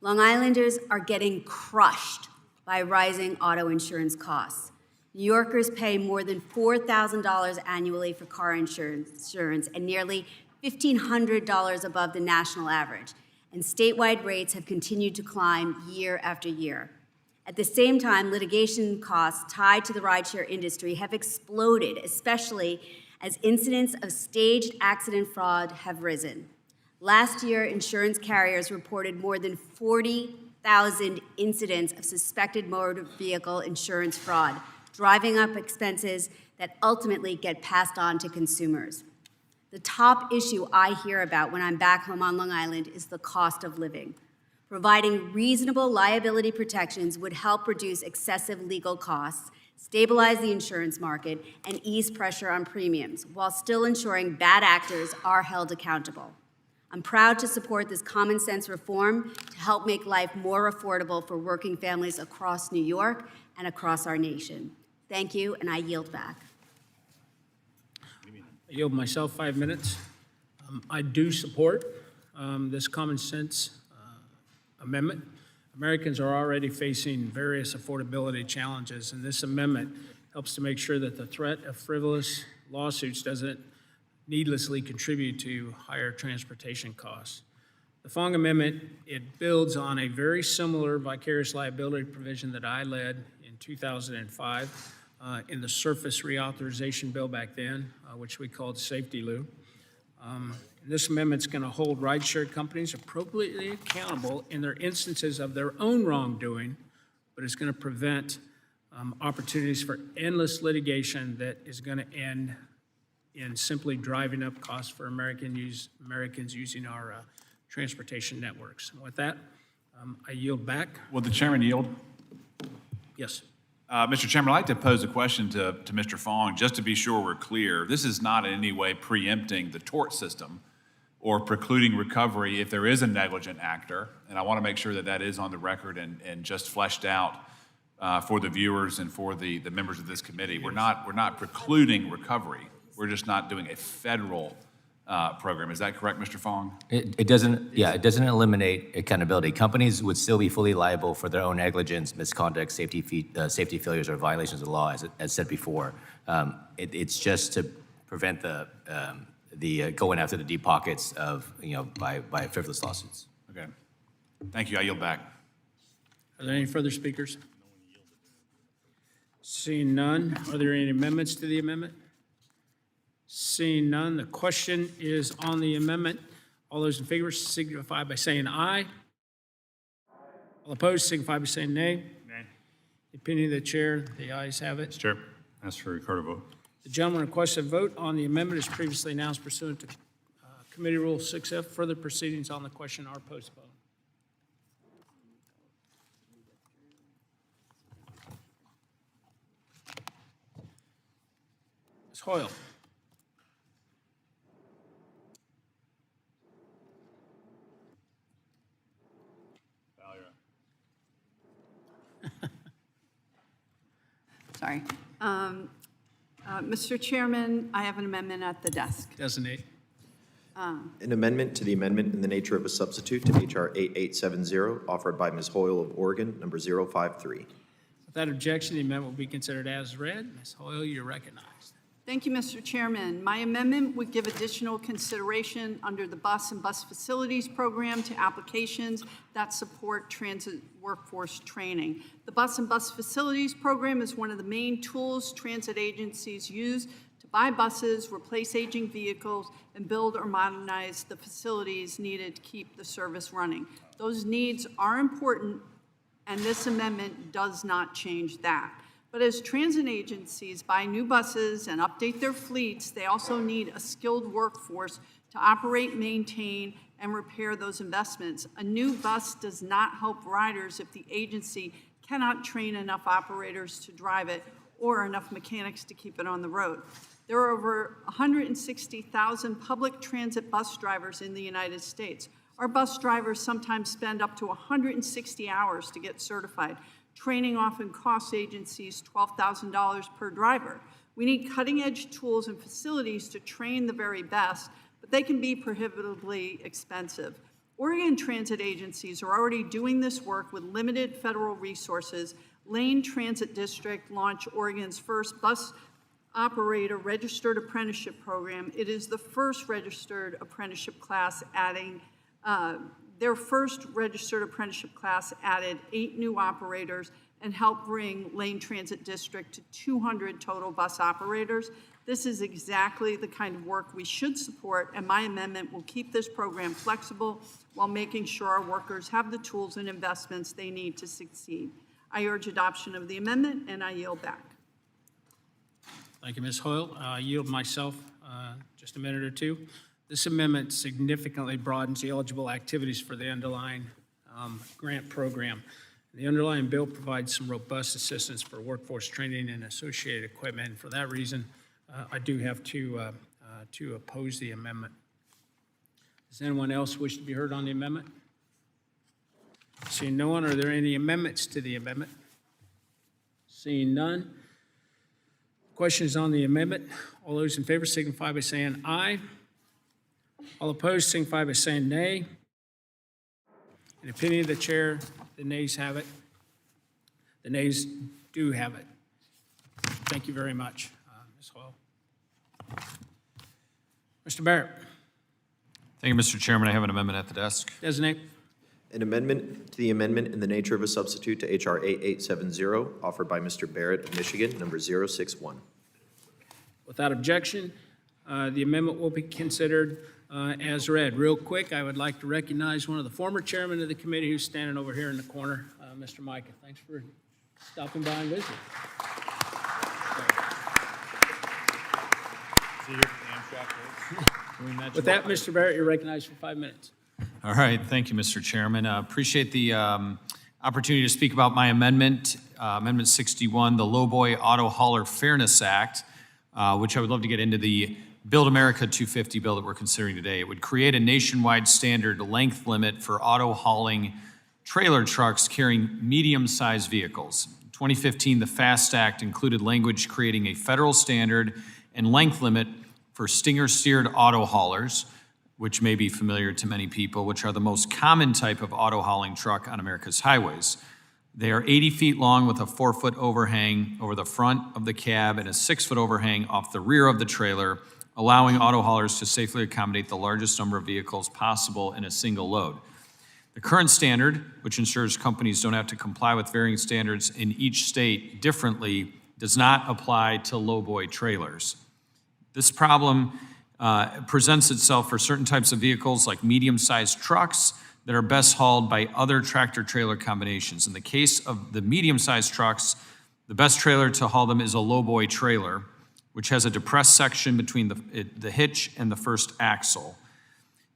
Long Islanders are getting crushed by rising auto insurance costs. New Yorkers pay more than $4,000 annually for car insurance and nearly $1,500 above the national average, and statewide rates have continued to climb year after year. At the same time, litigation costs tied to the rideshare industry have exploded, especially as incidents of staged accident fraud have risen. Last year, insurance carriers reported more than 40,000 incidents of suspected motor vehicle insurance fraud, driving up expenses that ultimately get passed on to consumers. The top issue I hear about when I'm back home on Long Island is the cost of living. Providing reasonable liability protections would help reduce excessive legal costs, stabilize the insurance market, and ease pressure on premiums, while still ensuring bad actors are held accountable. I'm proud to support this common sense reform to help make life more affordable for working families across New York and across our nation. Thank you, and I yield back.
I yield myself 5 minutes. I do support this common sense amendment. Americans are already facing various affordability challenges, and this amendment helps to make sure that the threat of frivolous lawsuits doesn't needlessly contribute to higher transportation costs. The Fong Amendment, it builds on a very similar vicarious liability provision that I led in 2005 in the surface reauthorization bill back then, which we called Safety Lou. This amendment's going to hold rideshare companies appropriately accountable in their instances of their own wrongdoing, but it's going to prevent opportunities for endless litigation that is going to end in simply driving up costs for Americans using our transportation networks. And with that, I yield back.
Will the chairman yield?
Yes.
Mr. Chairman, I'd like to pose a question to Mr. Fong, just to be sure we're clear. This is not in any way preempting the tort system or precluding recovery if there is a negligent actor, and I want to make sure that that is on the record and just fleshed out for the viewers and for the members of this committee. We're not precluding recovery. We're just not doing a federal program. Is that correct, Mr. Fong?
It doesn't eliminate accountability. Companies would still be fully liable for their own negligence, misconduct, safety failures, or violations of the law, as said before. It's just to prevent the going after the deep pockets of, by frivolous lawsuits.
Okay. Thank you. I yield back.
Are there any further speakers? Seeing none, are there any amendments to the amendment? Seeing none, the question is on the amendment. All those in favor signify by saying aye. All opposed signify by saying nay.
Nay.
The opinion of the chair, the ayes have it.
Mr. Chair, ask for a recorded vote.
The gentleman requested a vote on the amendment as previously announced pursuant to Committee Rule 6F. Further proceedings on the question are postponed. Ms. Hoyle.
Sorry. Mr. Chairman, I have an amendment at the desk.
Designate.
An amendment to the amendment in the nature of a substitute to H.R. 8870, offered by Ms. Hoyle of Oregon, number 053.
Without objection, the amendment will be considered as read. Ms. Hoyle, you're recognized.
Thank you, Mr. Chairman. My amendment would give additional consideration under the bus and bus facilities program to applications that support transit workforce training. The bus and bus facilities program is one of the main tools transit agencies use to buy buses, replace aging vehicles, and build or modernize the facilities needed to keep the service running. Those needs are important, and this amendment does not change that. But as transit agencies buy new buses and update their fleets, they also need a skilled workforce to operate, maintain, and repair those investments. A new bus does not help riders if the agency cannot train enough operators to drive it or enough mechanics to keep it on the road. There are over 160,000 public transit bus drivers in the United States. Our bus drivers sometimes spend up to 160 hours to get certified. Training often costs agencies $12,000 per driver. We need cutting-edge tools and facilities to train the very best, but they can be prohibitively expensive. Oregon transit agencies are already doing this work with limited federal resources. Lane Transit District launched Oregon's first bus operator registered apprenticeship program. It is the first registered apprenticeship class Their first registered apprenticeship class added 8 new operators and helped bring Lane Transit District to 200 total bus operators. This is exactly the kind of work we should support, and my amendment will keep this program flexible while making sure our workers have the tools and investments they need to succeed. I urge adoption of the amendment, and I yield back.
Thank you, Ms. Hoyle. I yield myself just a minute or two. This amendment significantly broadens the eligible activities for the underlying grant program. The underlying bill provides some robust assistance for workforce training and associated equipment. And for that reason, I do have to oppose the amendment. Does anyone else wish to be heard on the amendment? Seeing no one, are there any amendments to the amendment? Seeing none. Questions on the amendment? All those in favor signify by saying aye. All opposed signify by saying nay. In opinion of the chair, the nays have it. The nays do have it. Thank you very much, Ms. Hoyle. Mr. Barrett.
Thank you, Mr. Chairman. I have an amendment at the desk.
Designate.
An amendment to the amendment in the nature of a substitute to H.R. 8870, offered by Mr. Barrett of Michigan, number 061.
Without objection, the amendment will be considered as read. Real quick, I would like to recognize one of the former chairmen of the committee who's standing over here in the corner, Mr. Micah. Thanks for stopping by and visiting. With that, Mr. Barrett, you're recognized for 5 minutes.
All right, thank you, Mr. Chairman. Appreciate the opportunity to speak about my amendment, Amendment 61, the Lowboy Auto Hauler Fairness Act, which I would love to get into the Build America 250 bill that we're considering today. It would create a nationwide standard length limit for auto hauling trailer trucks carrying medium-sized vehicles. In 2015, the FAST Act included language creating a federal standard and length limit for stinger-steered auto haulers, which may be familiar to many people, which are the most common type of auto hauling truck on America's highways. They are 80 feet long with a 4-foot overhang over the front of the cab and a 6-foot overhang off the rear of the trailer, allowing auto haulers to safely accommodate the largest number of vehicles possible in a single load. The current standard, which ensures companies don't have to comply with varying standards in each state differently, does not apply to lowboy trailers. This problem presents itself for certain types of vehicles like medium-sized trucks that are best hauled by other tractor-trailer combinations. In the case of the medium-sized trucks, the best trailer to haul them is a lowboy trailer, which has a depressed section between the hitch and the first axle.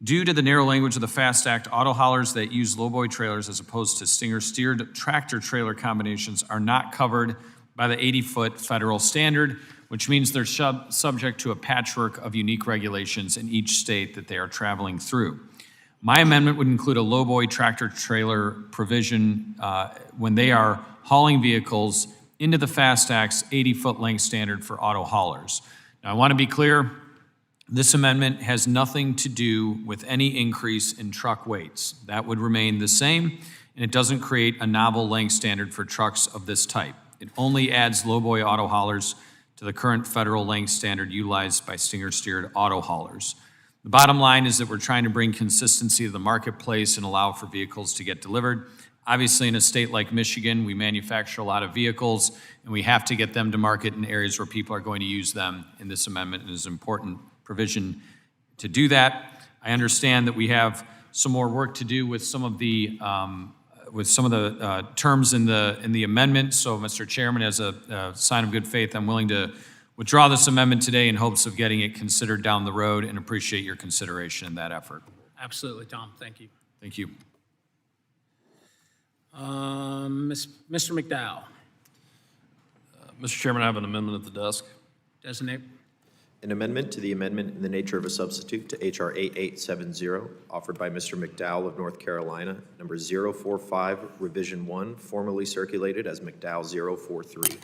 Due to the narrow language of the FAST Act, auto haulers that use lowboy trailers as opposed to stinger-steered tractor-trailer combinations are not covered by the 80-foot federal standard, which means they're subject to a patchwork of unique regulations in each state that they are traveling through. My amendment would include a lowboy tractor-trailer provision when they are hauling vehicles into the FAST Act's 80-foot length standard for auto haulers. Now, I want to be clear, this amendment has nothing to do with any increase in truck weights. That would remain the same, and it doesn't create a novel length standard for trucks of this type. It only adds lowboy auto haulers to the current federal length standard utilized by stinger-steered auto haulers. The bottom line is that we're trying to bring consistency to the marketplace and allow for vehicles to get delivered. Obviously, in a state like Michigan, we manufacture a lot of vehicles, and we have to get them to market in areas where people are going to use them, and this amendment is an important provision to do that. I understand that we have some more work to do with some of the terms in the amendment. So, Mr. Chairman, as a sign of good faith, I'm willing to withdraw this amendment today in hopes of getting it considered down the road, and appreciate your consideration in that effort.
Absolutely, Tom. Thank you.
Thank you.
Mr. McDowell.
Mr. Chairman, I have an amendment at the desk.
Designate.
An amendment to the amendment in the nature of a substitute to H.R. 8870, offered by Mr. McDowell of North Carolina, number 045, Revision 1, formerly circulated as McDowell 043.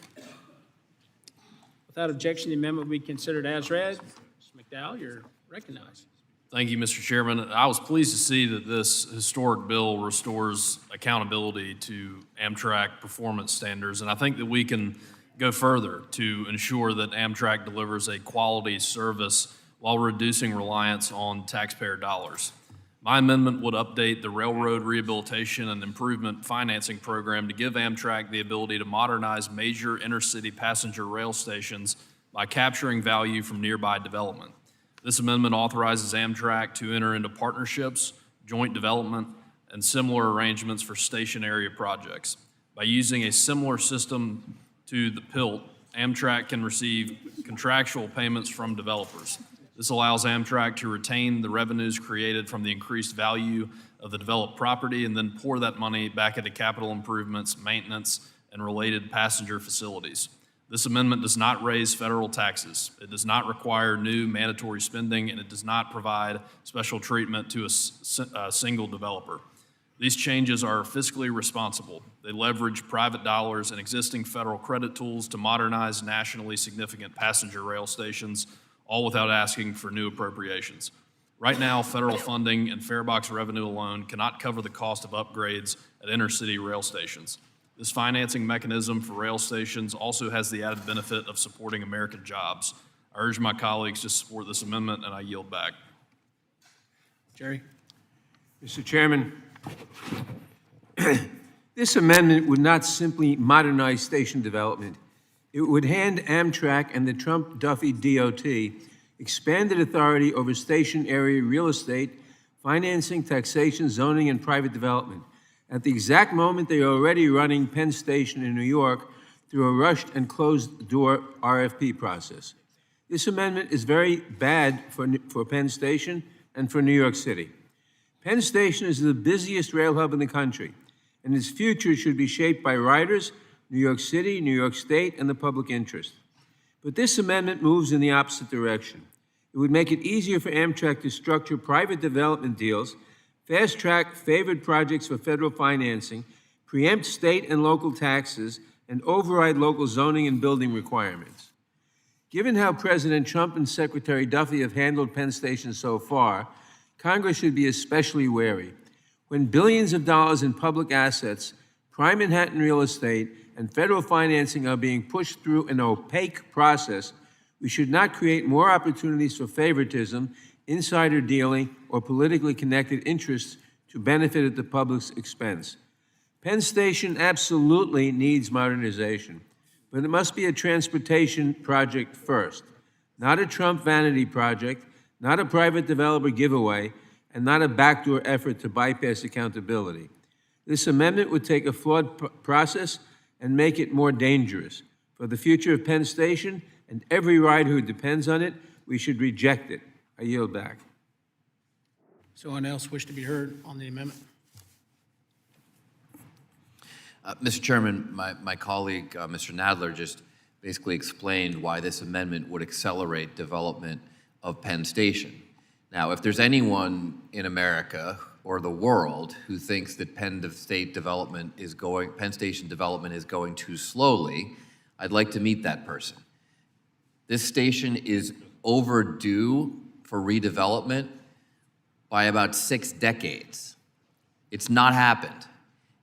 Without objection, the amendment will be considered as read. Mr. McDowell, you're recognized.
Thank you, Mr. Chairman. I was pleased to see that this historic bill restores accountability to Amtrak performance standards, and I think that we can go further to ensure that Amtrak delivers a quality service while reducing reliance on taxpayer dollars. My amendment would update the Railroad Rehabilitation and Improvement Financing Program to give Amtrak the ability to modernize major intercity passenger rail stations by capturing value from nearby development. This amendment authorizes Amtrak to enter into partnerships, joint development, and similar arrangements for station area projects. By using a similar system to the PILT, Amtrak can receive contractual payments from developers. This allows Amtrak to retain the revenues created from the increased value of the developed property and then pour that money back into capital improvements, maintenance, and related passenger facilities. This amendment does not raise federal taxes. It does not require new mandatory spending, and it does not provide special treatment to a single developer. These changes are fiscally responsible. They leverage private dollars and existing federal credit tools to modernize nationally significant passenger rail stations, all without asking for new appropriations. Right now, federal funding and farebox revenue alone cannot cover the cost of upgrades at intercity rail stations. This financing mechanism for rail stations also has the added benefit of supporting American jobs. I urge my colleagues to support this amendment, and I yield back.
Jerry?
Mr. Chairman, this amendment would not simply modernize station development. It would hand Amtrak and the Trump-Duffy DOT expanded authority over station area real estate, financing, taxation, zoning, and private development. At the exact moment they are already running Penn Station in New York through a rushed and closed-door RFP process. This amendment is very bad for Penn Station and for New York City. Penn Station is the busiest rail hub in the country, and its future should be shaped by riders, New York City, New York State, and the public interest. But this amendment moves in the opposite direction. It would make it easier for Amtrak to structure private development deals, fast-track favored projects for federal financing, preempt state and local taxes, and override local zoning and building requirements. Given how President Trump and Secretary Duffy have handled Penn Station so far, Congress should be especially wary. When billions of dollars in public assets, prime Manhattan real estate, and federal financing are being pushed through an opaque process, we should not create more opportunities for favoritism, insider dealing, or politically connected interests to benefit at the public's expense. Penn Station absolutely needs modernization, but it must be a transportation project first, not a Trump vanity project, not a private developer giveaway, and not a backdoor effort to bypass accountability. This amendment would take a flawed process and make it more dangerous. For the future of Penn Station and every rider who depends on it, we should reject it. I yield back.
Someone else wish to be heard on the amendment?
Mr. Chairman, my colleague, Mr. Nadler, just basically explained why this amendment would accelerate development of Penn Station. Now, if there's anyone in America or the world who thinks that Penn Station development is going too slowly, I'd like to meet that person. This station is overdue for redevelopment by about 6 decades. It's not happened.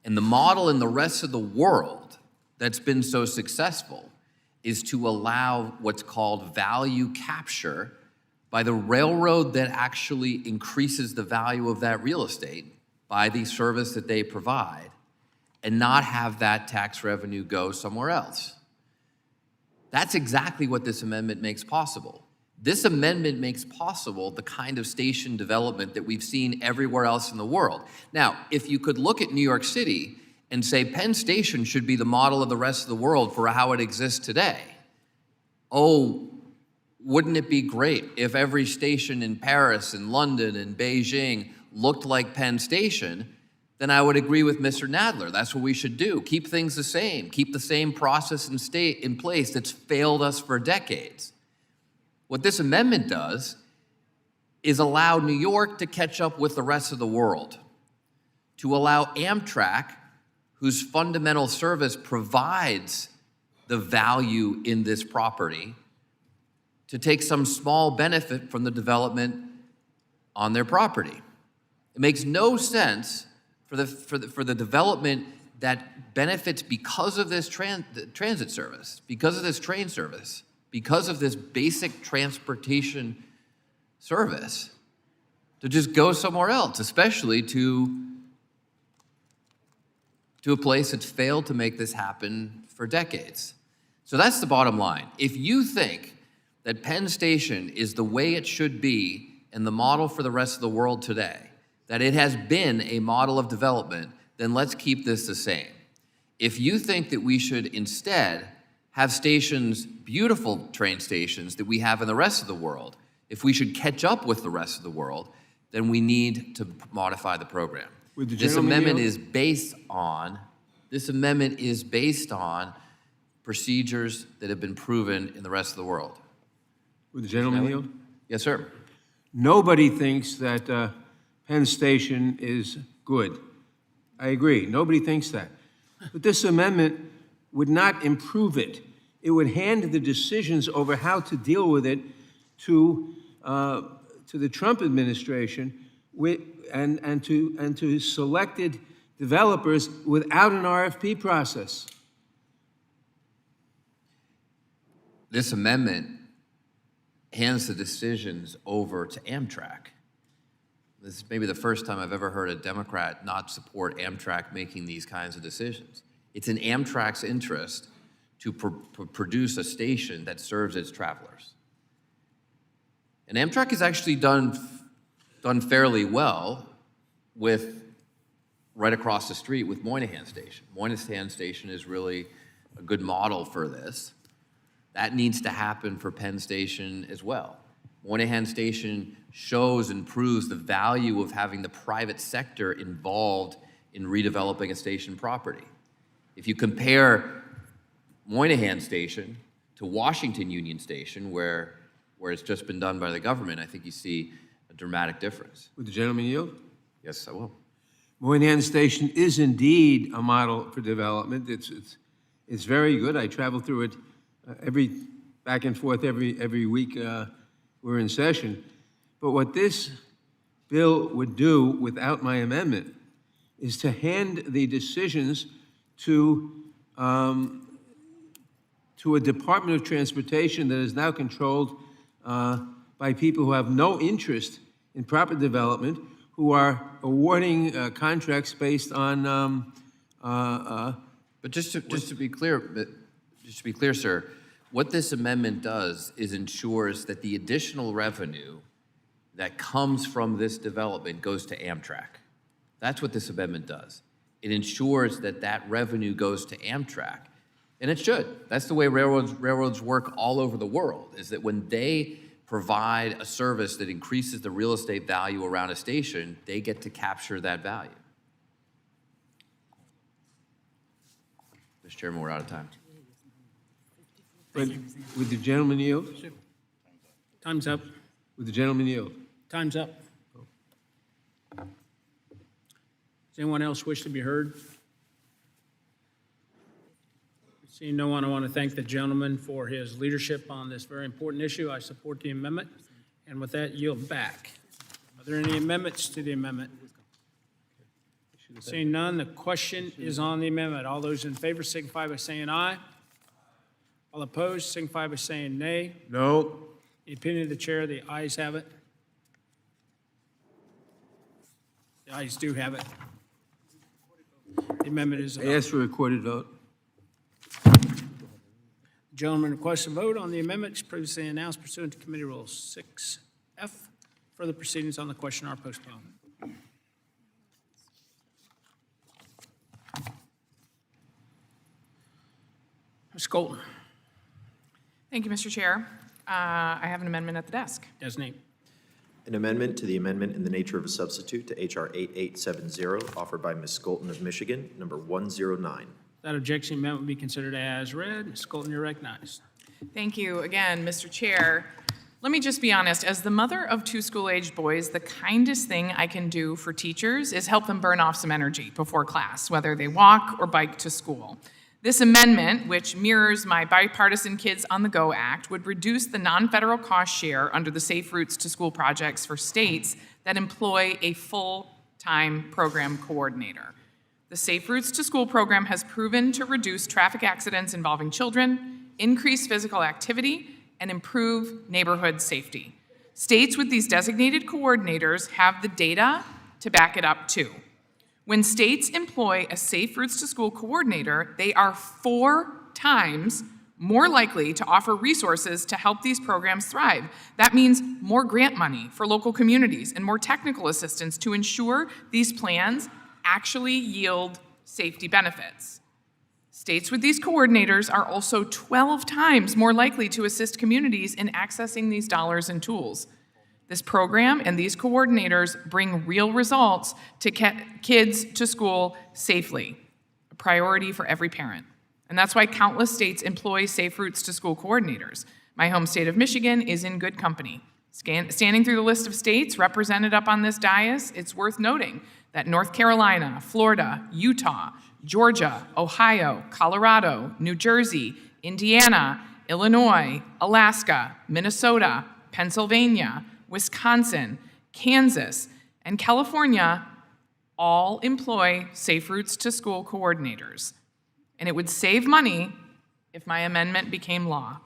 And the model in the rest of the world that's been so successful is to allow what's called value capture by the railroad that actually increases the value of that real estate by the service that they provide, and not have that tax revenue go somewhere else. That's exactly what this amendment makes possible. This amendment makes possible the kind of station development that we've seen everywhere else in the world. Now, if you could look at New York City and say Penn Station should be the model of the rest of the world for how it exists today, oh, wouldn't it be great if every station in Paris and London and Beijing looked like Penn Station? Then I would agree with Mr. Nadler. That's what we should do. Keep things the same. Keep the same process and state in place that's failed us for decades. What this amendment does is allow New York to catch up with the rest of the world, to allow Amtrak, whose fundamental service provides the value in this property, to take some small benefit from the development on their property. It makes no sense for the development that benefits because of this transit service, because of this train service, because of this basic transportation service, to just go somewhere else, especially to a place that's failed to make this happen for decades. So that's the bottom line. If you think that Penn Station is the way it should be and the model for the rest of the world today, that it has been a model of development, then let's keep this the same. If you think that we should instead have stations, beautiful train stations that we have in the rest of the world, If we should catch up with the rest of the world, then we need to modify the program.
Would the
This
gentleman
amendment
yield?
is based on procedures that have been proven in the rest of the world.
Would the gentleman yield?
Yes, sir.
Nobody thinks that Penn Station is good. I agree. Nobody thinks that. But this amendment would not improve it. It would hand the decisions over how to deal with it to the Trump administration and to selected developers without an RFP process.
This amendment hands the decisions over to Amtrak. This is maybe the first time I've ever heard a Democrat not support Amtrak making these kinds of decisions. It's in Amtrak's interest to produce a station that serves its travelers. And Amtrak has actually done fairly well with right across the street with Moynihan Station. Moynihan Station is really a good model for this. That needs to happen for Penn Station as well. Moynihan Station shows and proves the value of having the private sector involved in redeveloping a station property. If you compare Moynihan Station to Washington Union Station, where it's just been done by the government, I think you see a dramatic difference.
Would the gentleman yield?
Yes, I will.
Moynihan Station is indeed a model for development. It's very good. I travel through it back and forth every week we're in session. But what this bill would do without my amendment is to hand the decisions to a Department of Transportation that is now controlled by people who have no interest in proper development, who are awarding contracts based on.
But just to be clear, sir, what this amendment does is ensures that the additional revenue that comes from this development goes to Amtrak. That's what this amendment does. It ensures that that revenue goes to Amtrak, and it should. That's the way railroads work all over the world, is that when they provide a service that increases the real estate value around a station, they get to capture that value. Mr. Chairman, we're out of time.
But would the gentleman yield?
Time's up.
Would the gentleman yield?
Time's up. Does anyone else wish to be heard? Seeing no one, I want to thank the gentleman for his leadership on this very important issue. I support the amendment, and with that, yield back. Are there any amendments to the amendment? Seeing none, the question is on the amendment. All those in favor signify by saying aye. All opposed signify by saying nay.
No.
The opinion of the chair, the ayes have it. The ayes do have it. The amendment is
I
adopted.
ask for a recorded vote.
Gentleman requests a vote on the amendments previously announced pursuant to Committee Rule 6F. Further proceedings on the question are postponed. Ms. Colton,
Thank you, Mr. Chair. I have an amendment at the desk.
designate.
An amendment to the amendment in the nature of a substitute to H.R. 8870, offered by Ms. Skolten of Michigan, number 109.
That objection, amendment will be considered as read. Ms. Colton, you're recognized.
Thank you again, Mr. Chair. Let me just be honest, as the mother of 2 school-aged boys, the kindest thing I can do for teachers is help them burn off some energy before class, whether they walk or bike to school. This amendment, which mirrors my Bipartisan Kids on the Go Act, would reduce the non-federal cost share under the Safe Routes to School projects for states that employ a full-time program coordinator. The Safe Routes to School program has proven to reduce traffic accidents involving children, increase physical activity, and improve neighborhood safety. States with these designated coordinators have the data to back it up too. When states employ a Safe Routes to School coordinator, they are 4 times more likely to offer resources to help these programs thrive. That means more grant money for local communities and more technical assistance to ensure these plans actually yield safety benefits. States with these coordinators are also 12 times more likely to assist communities in accessing these dollars and tools. This program and these coordinators bring real results to kids to school safely, a priority for every parent. And that's why countless states employ Safe Routes to School coordinators. My home state of Michigan is in good company. Standing through the list of states represented up on this dais, it's worth noting that North Carolina, Florida, Utah, Georgia, Ohio, Colorado, New Jersey, Indiana, Illinois, Alaska, Minnesota, Pennsylvania, Wisconsin, Kansas, and California all employ Safe Routes to School coordinators. And it would save money if my amendment became law.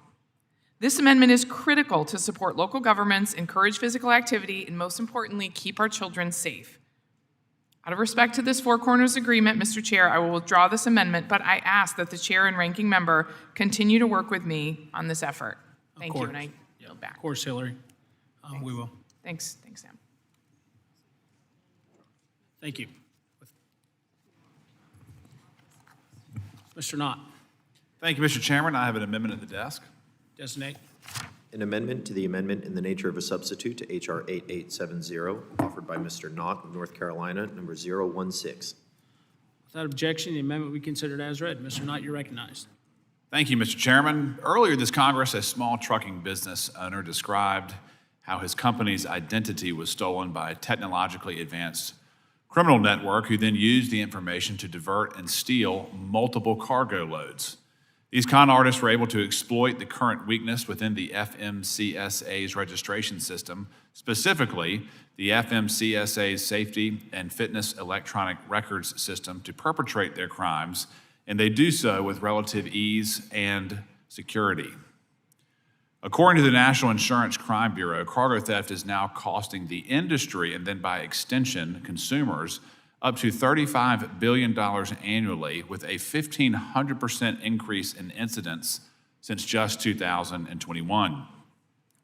This amendment is critical to support local governments, encourage physical activity, and most importantly, keep our children safe. Out of respect to this Four Corners Agreement, Mr. Chair, I will withdraw this amendment, but I ask that the chair and ranking member continue to work with me on this effort. Thank you, and I yield back.
Of course, Hillary. We will.
Thanks, Sam.
Thank you. Mr. Knott,
Thank you, Mr. Chairman. I have an amendment at the desk.
designate.
An amendment to the amendment in the nature of a substitute to H.R. 8870, offered by Mr. Knott of North Carolina, number 016.
Without objection, the amendment will be considered as read. Mr. Knott, you're recognized.
Thank you, Mr. Chairman. Earlier this Congress, a small trucking business owner described how his company's identity was stolen by a technologically advanced criminal network who then used the information to divert and steal multiple cargo loads. These con artists were able to exploit the current weakness within the FMCSA's registration system, specifically the FMCSA's Safety and Fitness Electronic Records System, to perpetrate their crimes, and they do so with relative ease and security. According to the National Insurance Crime Bureau, cargo theft is now costing the industry, and then by extension, consumers, up to $35 billion annually, with a 1,500% increase in incidents since just 2021.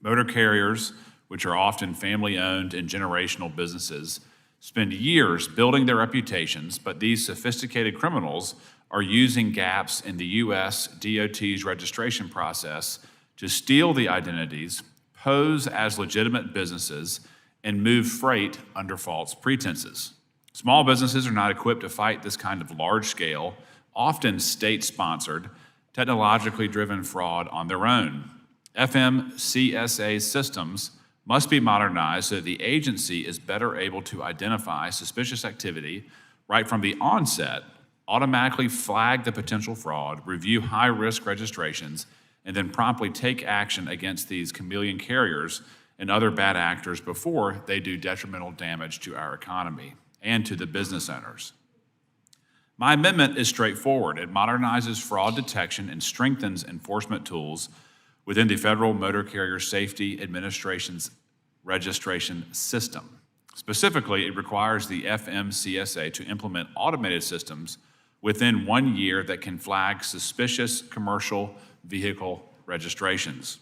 Motor carriers, which are often family-owned and generational businesses, spend years building their reputations, but these sophisticated criminals are using gaps in the U.S. DOT's registration process to steal the identities, pose as legitimate businesses, and move freight under false pretenses. Small businesses are not equipped to fight this kind of large-scale, often state-sponsored, technologically driven fraud on their own. FMCSA systems must be modernized so that the agency is better able to identify suspicious activity right from the onset, automatically flag the potential fraud, review high-risk registrations, and then promptly take action against these chameleon carriers and other bad actors before they do detrimental damage to our economy and to the business owners. My amendment is straightforward. It modernizes fraud detection and strengthens enforcement tools within the Federal Motor Carrier Safety Administration's registration system. Specifically, it requires the FMCSA to implement automated systems within 1 year that can flag suspicious commercial vehicle registrations.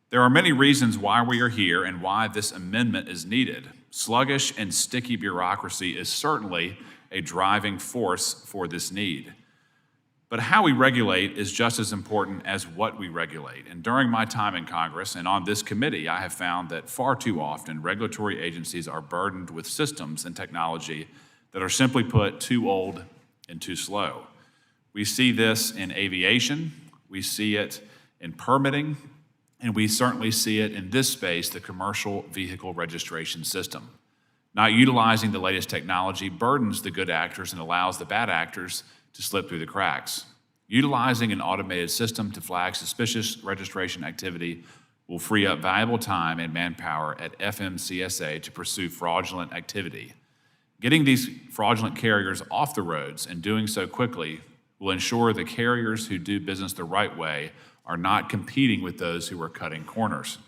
There are many reasons why we are here and why this amendment is needed. Sluggish and sticky bureaucracy is certainly a driving force for this need. But how we regulate is just as important as what we regulate. And during my time in Congress and on this committee, I have found that far too often regulatory agencies are burdened with systems and technology that are, simply put, too old and too slow. We see this in aviation, we see it in permitting, and we certainly see it in this space, the commercial vehicle registration system. Not utilizing the latest technology burdens the good actors and allows the bad actors to slip through the cracks. Utilizing an automated system to flag suspicious registration activity will free up valuable time and manpower at FMCSA to pursue fraudulent activity. Getting these fraudulent carriers off the roads and doing so quickly will ensure the carriers who do business the right way are not competing with those who are cutting corners.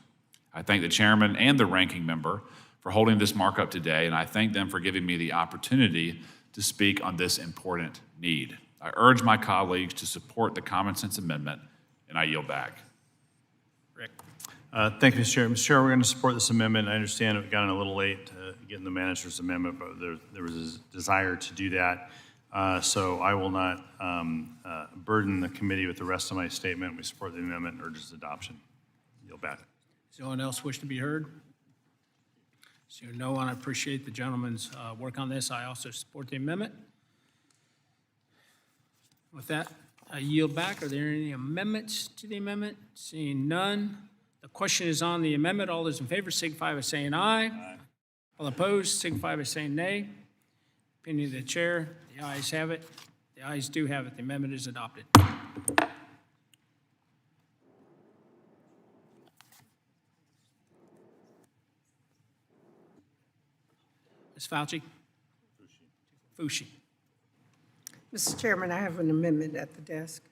I thank the chairman and the ranking member for holding this markup today, and I thank them for giving me the opportunity to speak on this important need. I urge my colleagues to support the common sense amendment, and I yield back.
Rick.
Thank you, Mr. Chair. Mr. Chair, we're going to support this amendment. I understand it got in a little late getting the manager's amendment, but there was a desire to do that. So I will not burden the committee with the rest of my statement. We support the amendment and urges adoption. Yield back.
Does anyone else wish to be heard? So no one, I appreciate the gentleman's work on this. I also support the amendment. With that, I yield back. Are there any amendments to the amendment? Seeing none. The question is on the amendment. All those in favor signify by saying aye. Aye. All opposed signify by saying nay. Opinion of the chair, the ayes have it. The ayes do have it. The amendment is adopted. Ms. Fauci? Fushi.
Mr. Chairman, I have an amendment at the desk.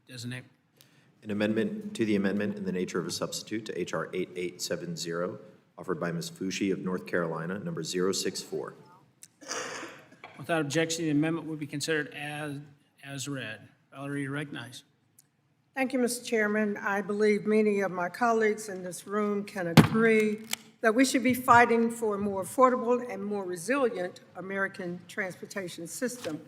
Designate.
An amendment to the amendment in the nature of a substitute to H.R. 8870, offered by Ms. Fushi of North Carolina, number 064.
Without objection, the amendment will be considered as read. Valerie, you recognize.
Thank you, Mr. Chairman. I believe many of my colleagues in this room can agree that we should be fighting for a more affordable and more resilient American transportation system.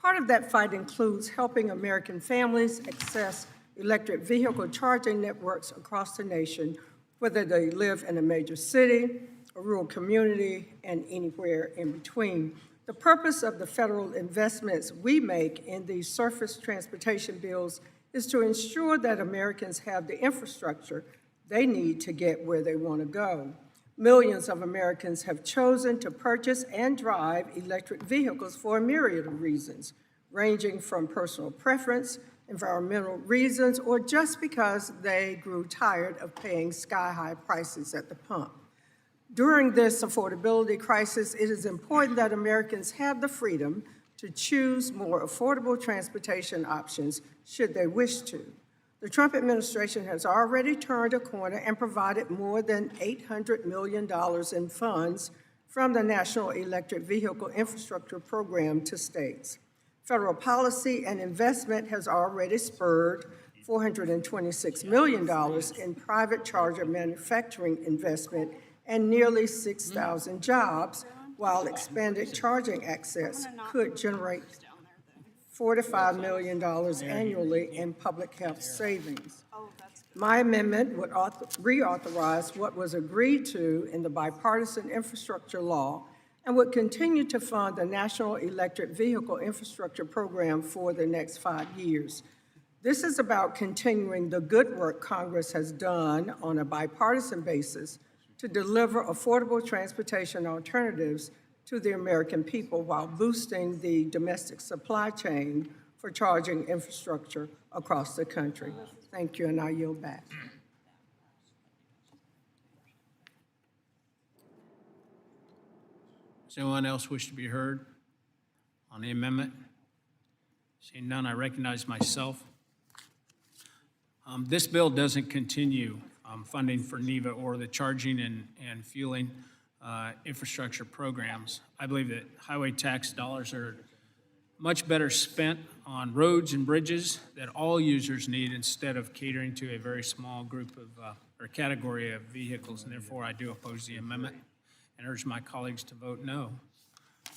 Part of that fight includes helping American families access electric vehicle charging networks across the nation, whether they live in a major city, a rural community, and anywhere in between. The purpose of the federal investments we make in these surface transportation bills is to ensure that Americans have the infrastructure they need to get where they want to go. Millions of Americans have chosen to purchase and drive electric vehicles for a myriad of reasons, ranging from personal preference, environmental reasons, or just because they grew tired of paying sky-high prices at the pump. During this affordability crisis, it is important that Americans have the freedom to choose more affordable transportation options should they wish to. The Trump administration has already turned a corner and provided more than $800 million in funds from the National Electric Vehicle Infrastructure Program to states. Federal policy and investment has already spurred $426 million in private charger manufacturing investment and nearly 6,000 jobs, while expanded charging access could generate $45 million annually in public health savings. My amendment would reauthorize what was agreed to in the bipartisan infrastructure law and would continue to fund the National Electric Vehicle Infrastructure Program for the next 5 years. This is about continuing the good work Congress has done on a bipartisan basis to deliver affordable transportation alternatives to the American people while boosting the domestic supply chain for charging infrastructure across the country. Thank you, and I yield back.
Does anyone else wish to be heard on the amendment? Seeing none, I recognize myself. This bill doesn't continue funding for NEVA or the charging and fueling infrastructure programs. I believe that highway tax dollars are much better spent on roads and bridges that all users need instead of catering to a very small group of or category of vehicles, and therefore I do oppose the amendment and urge my colleagues to vote no.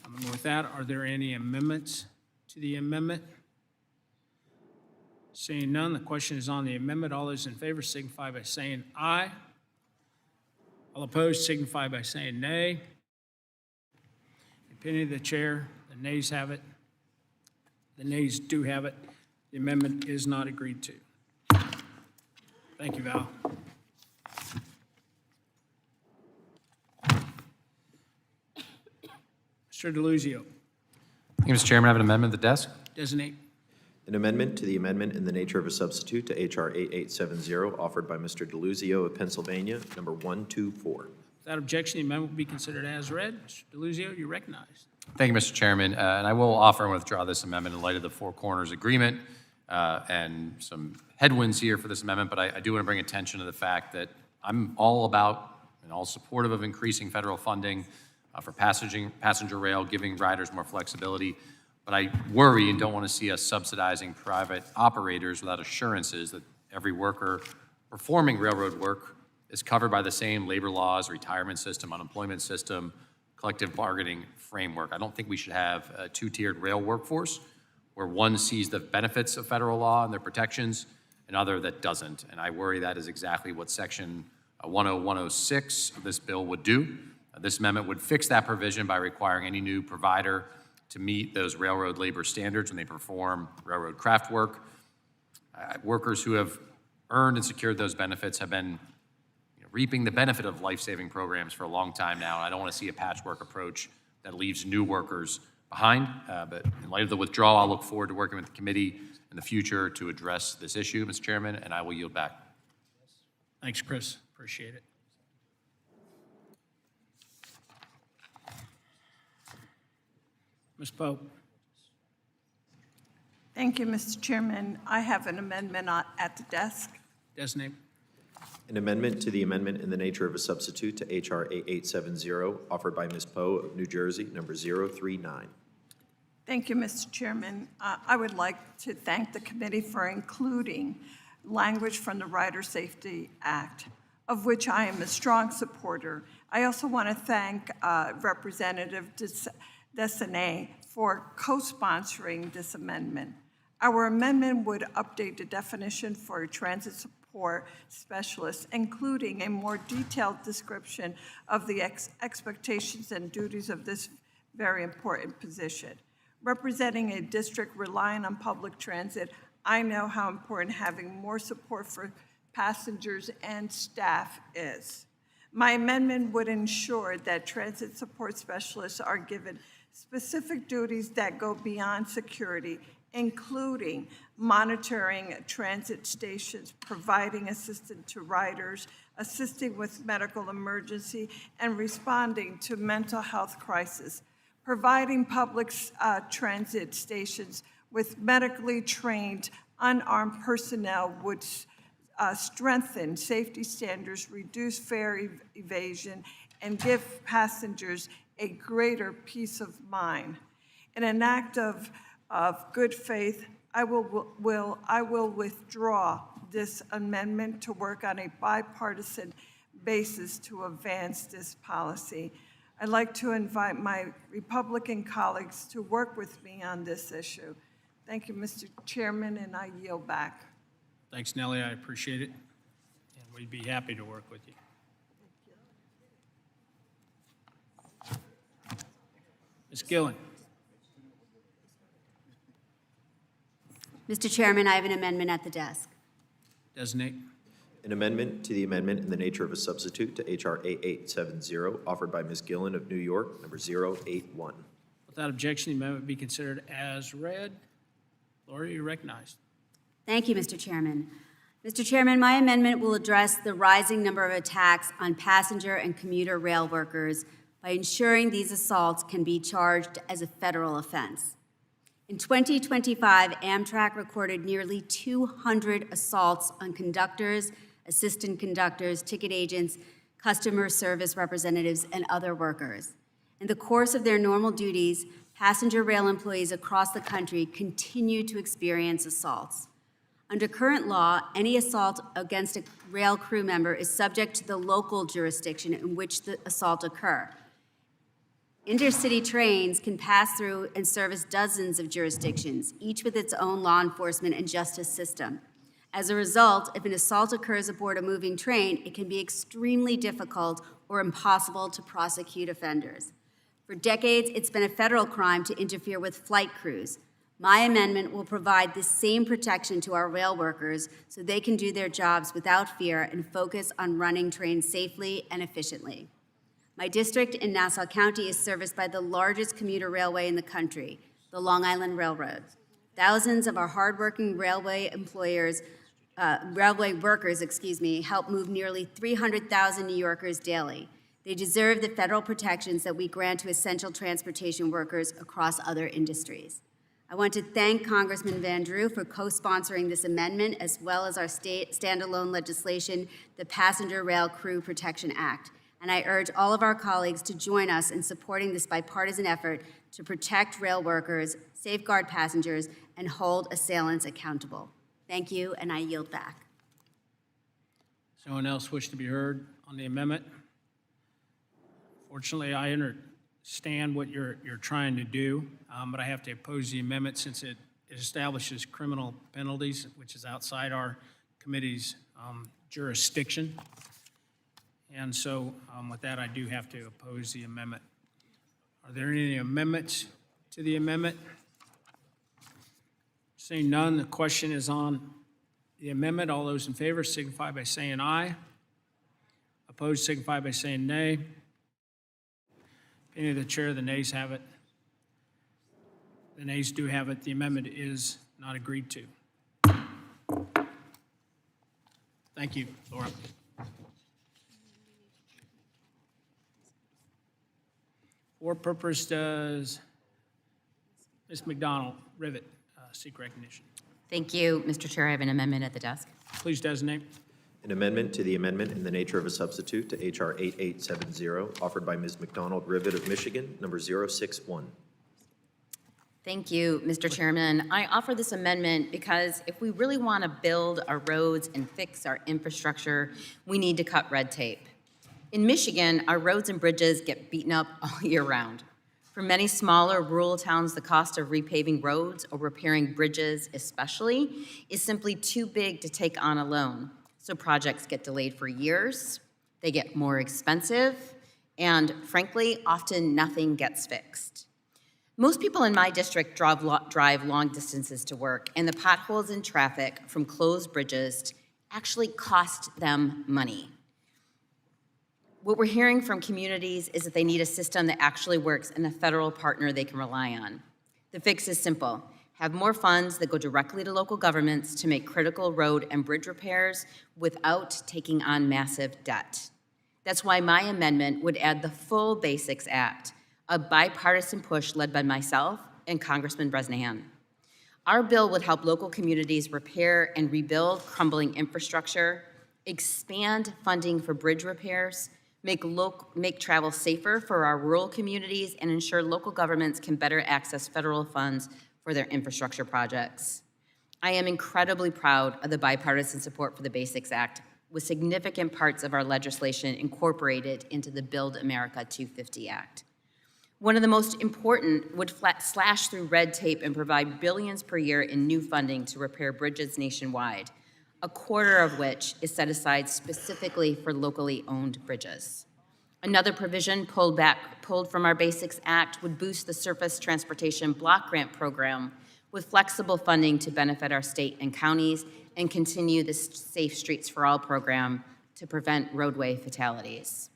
And with that, are there any amendments to the amendment? Seeing none, the question is on the amendment. All those in favor signify by saying aye. All opposed signify by saying nay. In the opinion of the chair, the nays have it. The nays do have it. The amendment is not agreed to. Thank you, Val. Mr. DeLuzio.
Thank you, Mr. Chairman. I have an amendment at the desk.
Designate.
An amendment to the amendment in the nature of a substitute to H.R. 8870, offered by Mr. DeLuzio of Pennsylvania, number 124.
Without objection, the amendment will be considered as read. Mr. DeLuzio, you're recognized.
Thank you, Mr. Chairman. And I will offer and withdraw this amendment in light of the Four Corners Agreement and some headwinds here for this amendment, but I do want to bring attention to the fact that I'm all about and all supportive of increasing federal funding for passenger rail, giving riders more flexibility. But I worry and don't want to see us subsidizing private operators without assurances that every worker performing railroad work is covered by the same labor laws, retirement system, unemployment system, collective bargaining framework. I don't think we should have a two-tiered rail workforce where one sees the benefits of federal law and their protections, and other that doesn't. And I worry that is exactly what Section 10106 of this bill would do. This amendment would fix that provision by requiring any new provider to meet those railroad labor standards when they perform railroad craft work. Workers who have earned and secured those benefits have been reaping the benefit of life-saving programs for a long time now. I don't want to see a patchwork approach that leaves new workers behind. But in light of the withdrawal, I'll look forward to working with the committee in the future to address this issue, Mr. Chairman, and I will yield back.
Thanks, Chris. Appreciate it. Ms. Pope.
Thank you, Mr. Chairman. I have an amendment at the desk.
Designate.
An amendment to the amendment in the nature of a substitute to H.R. 8870, offered by Ms. Poe of New Jersey, number 039.
Thank you, Mr. Chairman. I would like to thank the committee for including language from the Rider Safety Act, of which I am a strong supporter. I also want to thank Representative Desané for co-sponsoring this amendment. Our amendment would update the definition for transit support specialists, including a more detailed description of the expectations and duties of this very important position. Representing a district relying on public transit, I know how important having more support for passengers and staff is. My amendment would ensure that transit support specialists are given specific duties that go beyond security, including monitoring transit stations, providing assistance to riders, assisting with medical emergency, and responding to mental health crisis, providing public transit stations with medically trained unarmed personnel would strengthen safety standards, reduce fare evasion, and give passengers a greater peace of mind. In an act of good faith, I will withdraw this amendment to work on a bipartisan basis to advance this policy. I'd like to invite my Republican colleagues to work with me on this issue. Thank you, Mr. Chairman, and I yield back.
Thanks, Nellie. I appreciate it. And we'd be happy to work with you. Ms. Gillen.
Mr. Chairman, I have an amendment at the desk.
Designate.
An amendment to the amendment in the nature of a substitute to H.R. 8870, offered by Ms. Gillen of New York, number 081.
Without objection, the amendment be considered as read. Laura, you're recognized.
Thank you, Mr. Chairman. Mr. Chairman, my amendment will address the rising number of attacks on passenger and commuter rail workers by ensuring these assaults can be charged as a federal offense. In 2025, Amtrak recorded nearly 200 assaults on conductors, assistant conductors, ticket agents, customer service representatives, and other workers. In the course of their normal duties, passenger rail employees across the country continue to experience assaults. Under current law, any assault against a rail crew member is subject to the local jurisdiction in which the assault occurs. Intercity trains can pass through and service dozens of jurisdictions, each with its own law enforcement and justice system. As a result, if an assault occurs aboard a moving train, it can be extremely difficult or impossible to prosecute offenders. For decades, it's been a federal crime to interfere with flight crews. My amendment will provide the same protection to our rail workers so they can do their jobs without fear and focus on running trains safely and efficiently. My district in Nassau County is serviced by the largest commuter railway in the country, the Long Island Railroad. Thousands of our hardworking railway workers, help move nearly 300,000 New Yorkers daily. They deserve the federal protections that we grant to essential transportation workers across other industries. I want to thank Congressman Van Drew for co-sponsoring this amendment, as well as our state standalone legislation, the Passenger Rail Crew Protection Act. And I urge all of our colleagues to join us in supporting this bipartisan effort to protect rail workers, safeguard passengers, and hold assailants accountable. Thank you, and I yield back.
Someone else wish to be heard on the amendment? Fortunately, I entered understand what you're trying to do, but I have to oppose the amendment since it establishes criminal penalties, which is outside our committee's jurisdiction. And so with that, I do have to oppose the amendment. Are there any amendments to the amendment? Seeing none, the question is on the amendment. All those in favor signify by saying aye. Opposed signify by saying nay. Opinion of the chair, the nays have it. The nays do have it. The amendment is not agreed to. Thank you, Laura. For purpose does Ms. McDonald Rivet seek recognition?
Thank you, Mr. Chair. I have an amendment at the desk.
Please designate.
An amendment to the amendment in the nature of a substitute to H.R. 8870, offered by Ms. McDonald Rivet of Michigan, number 061.
Thank you, Mr. Chairman. I offer this amendment because if we really want to build our roads and fix our infrastructure, we need to cut red tape. In Michigan, our roads and bridges get beaten up all year round. For many smaller rural towns, the cost of repaving roads or repairing bridges especially is simply too big to take on alone. So projects get delayed for years, they get more expensive, and frankly, often nothing gets fixed. Most people in my district drive long distances to work, and the potholes in traffic from closed bridges actually cost them money. What we're hearing from communities is that they need a system that actually works and a federal partner they can rely on. The fix is simple. Have more funds that go directly to local governments to make critical road and bridge repairs without taking on massive debt. That's why my amendment would add the full Basics Act, a bipartisan push led by myself and Congressman Bresnahan. Our bill would help local communities repair and rebuild crumbling infrastructure, expand funding for bridge repairs, make travel safer for our rural communities, and ensure local governments can better access federal funds for their infrastructure projects. I am incredibly proud of the bipartisan support for the Basics Act, with significant parts of our legislation incorporated into the Build America 250 Act. One of the most important would slash through red tape and provide billions per year in new funding to repair bridges nationwide, a quarter of which is set aside specifically for locally owned bridges. Another provision pulled from our Basics Act would boost the Surface Transportation Block Grant Program with flexible funding to benefit our state and counties and continue the Safe Streets for All program to prevent roadway fatalities.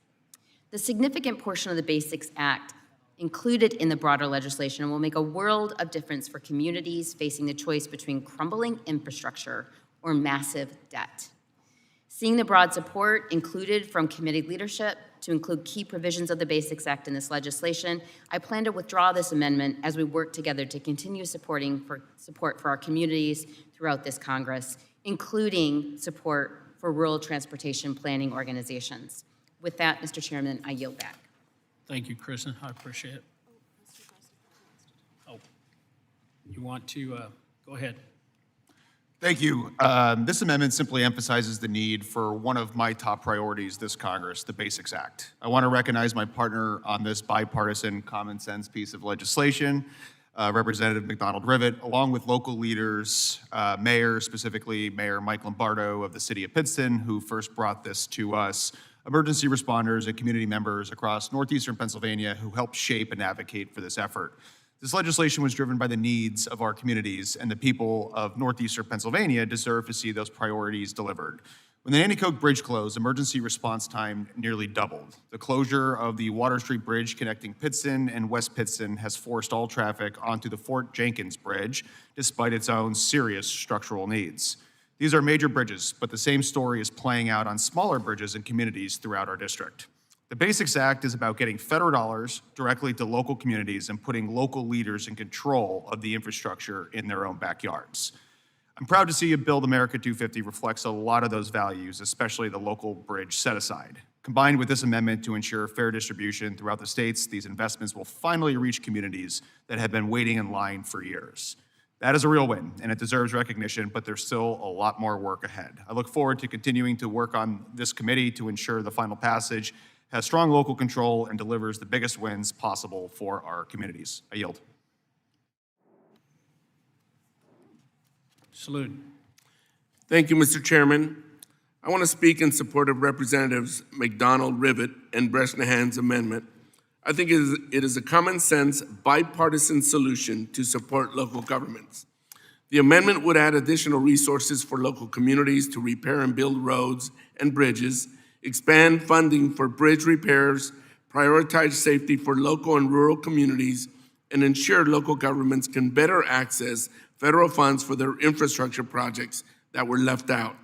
The significant portion of the Basics Act included in the broader legislation will make a world of difference for communities facing the choice between crumbling infrastructure or massive debt. Seeing the broad support included from committee leadership to include key provisions of the Basics Act in this legislation, I plan to withdraw this amendment as we work together to continue support for our communities throughout this Congress, including support for rural transportation planning organizations. With that, Mr. Chairman, I yield back.
Thank you, Kristen. I appreciate it. Oh, you want to go ahead?
Thank you. This amendment simply emphasizes the need for one of my top priorities this Congress, the Basics Act. I want to recognize my partner on this bipartisan common sense piece of legislation, Representative McDonald Rivet, along with local leaders, mayors, specifically Mayor Mike Lombardo of the city of Pittston, who first brought this to us, emergency responders and community members across northeastern Pennsylvania who helped shape and advocate for this effort. This legislation was driven by the needs of our communities, and the people of northeastern Pennsylvania deserve to see those priorities delivered. When the Nanticoke Bridge closed, emergency response time nearly doubled. The closure of the Water Street Bridge connecting Pittston and West Pittston has forced all traffic onto the Fort Jenkins Bridge, despite its own serious structural needs. These are major bridges, but the same story is playing out on smaller bridges and communities throughout our district. The Basics Act is about getting federal dollars directly to local communities and putting local leaders in control of the infrastructure in their own backyards. I'm proud to see a Build America 250 reflects a lot of those values, especially the local bridge set-aside. Combined with this amendment to ensure fair distribution throughout the states, these investments will finally reach communities that have been waiting in line for years. That is a real win, and it deserves recognition, but there's still a lot more work ahead. I look forward to continuing to work on this committee to ensure the final passage has strong local control, and delivers the biggest wins possible for our communities. I yield.
Salute.
Thank you, Mr. Chairman. I want to speak in support of Representatives McDonald, Rivet, and Bresnahan's amendment. I think it is a common sense, bipartisan solution to support local governments. The amendment would add additional resources for local communities to repair and build roads and bridges, expand funding for bridge repairs, prioritize safety for local and rural communities, and ensure local governments can better access federal funds for their infrastructure projects that were left out.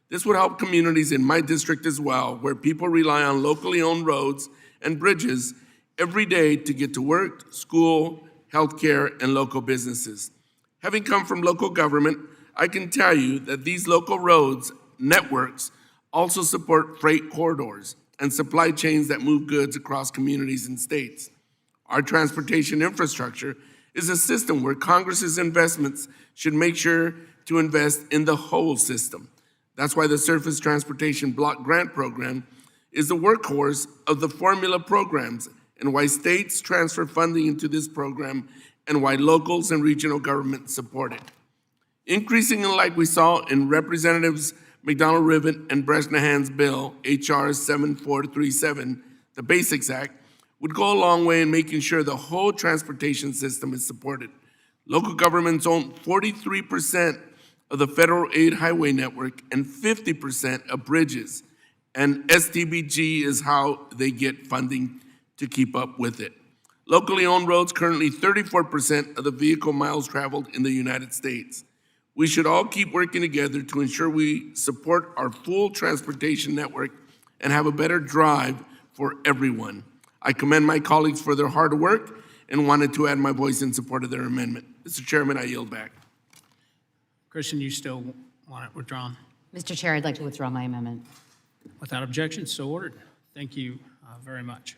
This would help communities in my district as well, where people rely on locally owned roads and bridges every day to get to work, school, healthcare, and local businesses. Having come from local government, I can tell you that these local roads networks also support freight corridors and supply chains that move goods across communities and states. Our transportation infrastructure is a system where Congress's investments should make sure to invest in the whole system. That's why the Surface Transportation Block Grant Program is the workhorse of the formula programs, and why states transfer funding into this program, and why locals and regional governments support it. Increasingly, like we saw in Representatives McDonald, Rivet, and Bresnahan's bill, HR 7437, the Basics Act, would go a long way in making sure the whole transportation system is supported. Local governments own 43% of the federal aid highway network and 50% of bridges, and STBG is how they get funding to keep up with it. Locally owned roads currently 34% of the vehicle miles traveled in the United States. We should all keep working together to ensure we support our full transportation network and have a better drive for everyone. I commend my colleagues for their hard work and wanted to add my voice in support of their amendment. Mr. Chairman, I yield back.
Christian, you still want it withdrawn?
Mr. Chair, I'd like to withdraw my amendment.
Without objection, so ordered. Thank you very much.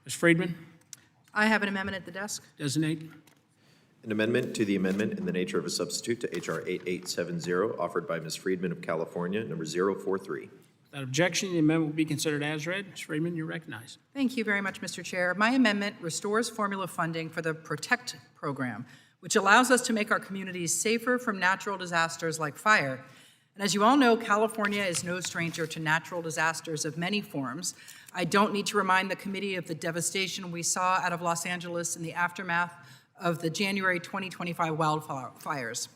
Ms. Friedman,
I have an amendment at the desk.
designate.
An amendment to the amendment in the nature of a substitute to H.R. 8870, offered by Ms. Friedman of California, number 043.
Without objection, the amendment will be considered as read. Ms. Friedman, you're recognized.
Thank you very much, Mr. Chair. My amendment restores formula funding for the PROTECT program, which allows us to make our communities safer from natural disasters like fire. And as you all know, California is no stranger to natural disasters of many forms. I don't need to remind the committee of the devastation we saw out of Los Angeles in the aftermath of the January 2025 wildfires.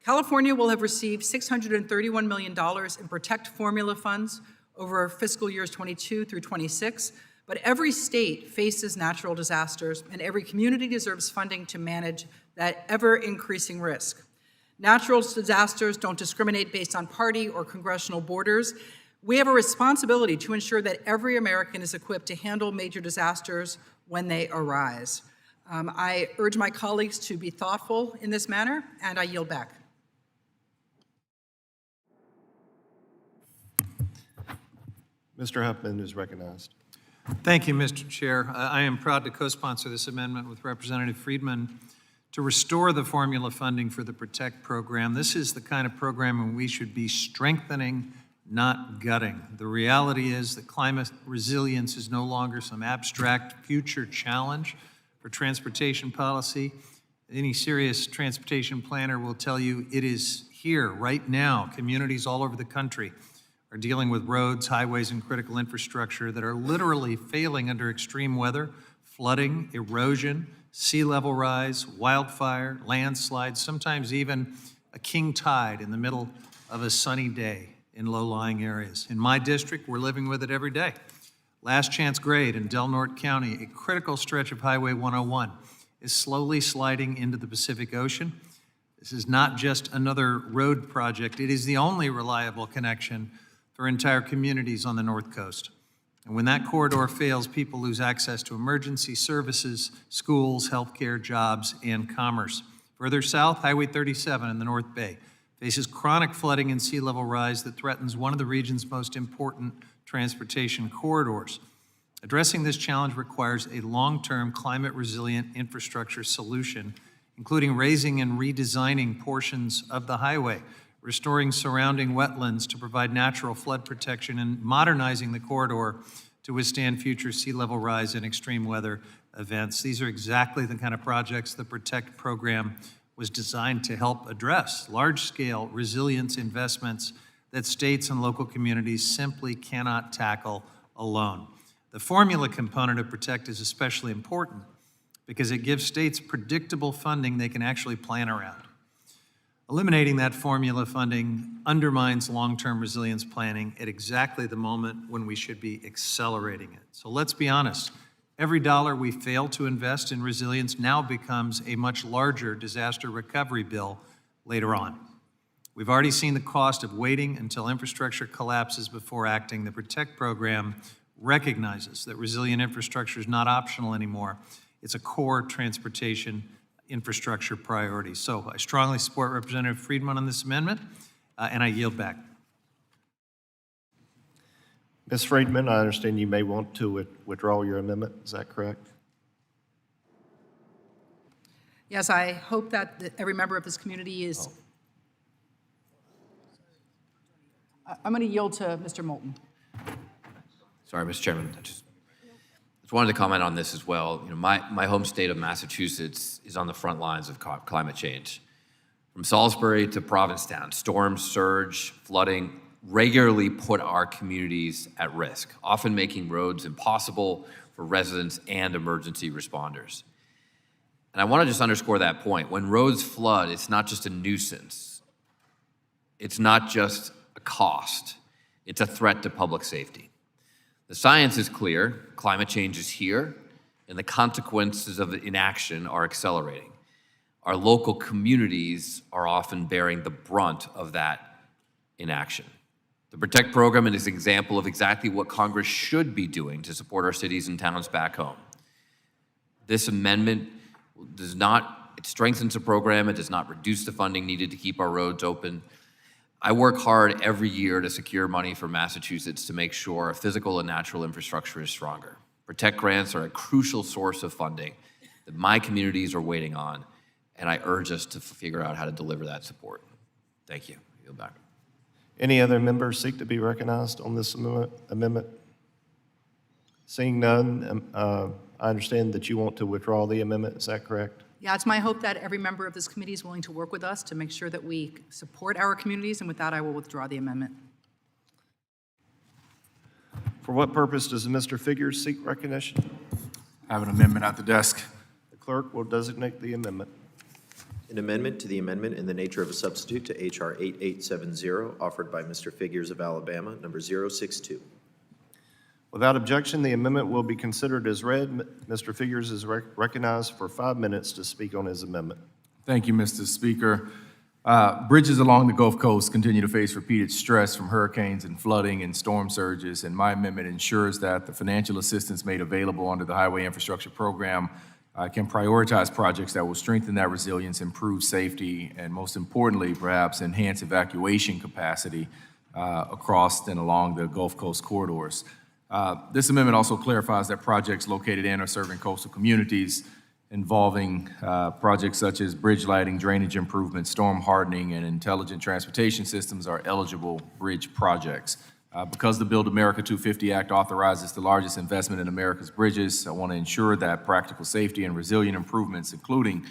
California will have received $631 million in PROTECT formula funds over fiscal years 22 through 26, but every state faces natural disasters, and every community deserves funding to manage that ever-increasing risk. Natural disasters don't discriminate based on party or congressional borders. We have a responsibility to ensure that every American is equipped to handle major disasters when they arise. I urge my colleagues to be thoughtful in this manner, and I yield back.
Mr. Huffman is recognized.
Thank you, Mr. Chair. I am proud to co-sponsor this amendment with Representative Friedman to restore the formula funding for the PROTECT program. This is the kind of program we should be strengthening, not gutting. The reality is that climate resilience is no longer some abstract future challenge for transportation policy. Any serious transportation planner will tell you it is here, right now. Communities all over the country are dealing with roads, highways, and critical infrastructure that are literally failing under extreme weather, flooding, erosion, sea level rise, wildfire, landslides, sometimes even a king tide in the middle of a sunny day in low-lying areas. In my district, we're living with it every day. Last Chance Grade in Del Norte County, a critical stretch of Highway 101, is slowly sliding into the Pacific Ocean. This is not just another road project. It is the only reliable connection for entire communities on the North Coast. And when that corridor fails, people lose access to emergency services, schools, healthcare, jobs, and commerce. Further south, Highway 37 in the North Bay faces chronic flooding and sea level rise that threatens one of the region's most important transportation corridors. Addressing this challenge requires a long-term climate-resilient infrastructure solution, including raising and redesigning portions of the highway, restoring surrounding wetlands to provide natural flood protection, and modernizing the corridor to withstand future sea level rise and extreme weather events. These are exactly the kind of projects the PROTECT program was designed to help address, large-scale resilience investments that states and local communities simply cannot tackle alone. The formula component of PROTECT is especially important because it gives states predictable funding they can actually plan around. Eliminating that formula funding undermines long-term resilience planning at exactly the moment when we should be accelerating it. So let's be honest, every dollar we fail to invest in resilience now becomes a much larger disaster recovery bill later on. We've already seen the cost of waiting until infrastructure collapses before acting. The PROTECT program recognizes that resilient infrastructure is not optional anymore. It's a core transportation infrastructure priority. So I strongly support Representative Friedman on this amendment, and I yield back.
Ms. Friedman, I understand you may want to withdraw your amendment. Is that correct?
Yes, I hope that every member of this community is. I'm going to yield to Mr. Moulton.
Sorry, Mr. Chairman. I just wanted to comment on this as well. You know, my home state of Massachusetts is on the front lines of climate change. From Salisbury to Provincetown, storms, surge, flooding regularly put our communities at risk, often making roads impossible for residents and emergency responders. And I want to just underscore that point. When roads flood, it's not just a nuisance. It's not just a cost. It's a threat to public safety. The science is clear, climate change is here, and the consequences of inaction are accelerating. Our local communities are often bearing the brunt of that inaction. The PROTECT program is an example of exactly what Congress should be doing to support our cities and towns back home. This amendment it strengthens the program, it does not reduce the funding needed to keep our roads open. I work hard every year to secure money for Massachusetts to make sure our physical and natural infrastructure is stronger. PROTECT grants are a crucial source of funding that my communities are waiting on, and I urge us to figure out how to deliver that support. Thank you. Yield back.
Any other members seek to be recognized on this amendment? Seeing none, I understand that you want to withdraw the amendment. Is that correct?
Yeah, it's my hope that every member of this committee is willing to work with us to make sure that we support our communities, and with that, I will withdraw the amendment.
For what purpose does Mr. Figures seek recognition?
I have an amendment at the desk.
The clerk will designate the amendment.
An amendment to the amendment in the nature of a substitute to H.R. 8870, offered by Mr. Figures of Alabama, number 062.
Without objection, the amendment will be considered as read. Mr. Figures is recognized for 5 minutes to speak on his amendment.
Thank you, Mr. Speaker. Bridges along the Gulf Coast continue to face repeated stress from hurricanes and flooding and storm surges, and my amendment ensures that the financial assistance made available under the Highway Infrastructure Program can prioritize projects that will strengthen that resilience, improve safety, and most importantly, perhaps enhance evacuation capacity across and along the Gulf Coast corridors. This amendment also clarifies that projects located in or serving coastal communities involving projects such as bridge lighting, drainage improvements, storm hardening, and intelligent transportation systems are eligible bridge projects. Because the Build America 250 Act authorizes the largest investment in America's bridges, I want to ensure that practical safety and resilient improvements, including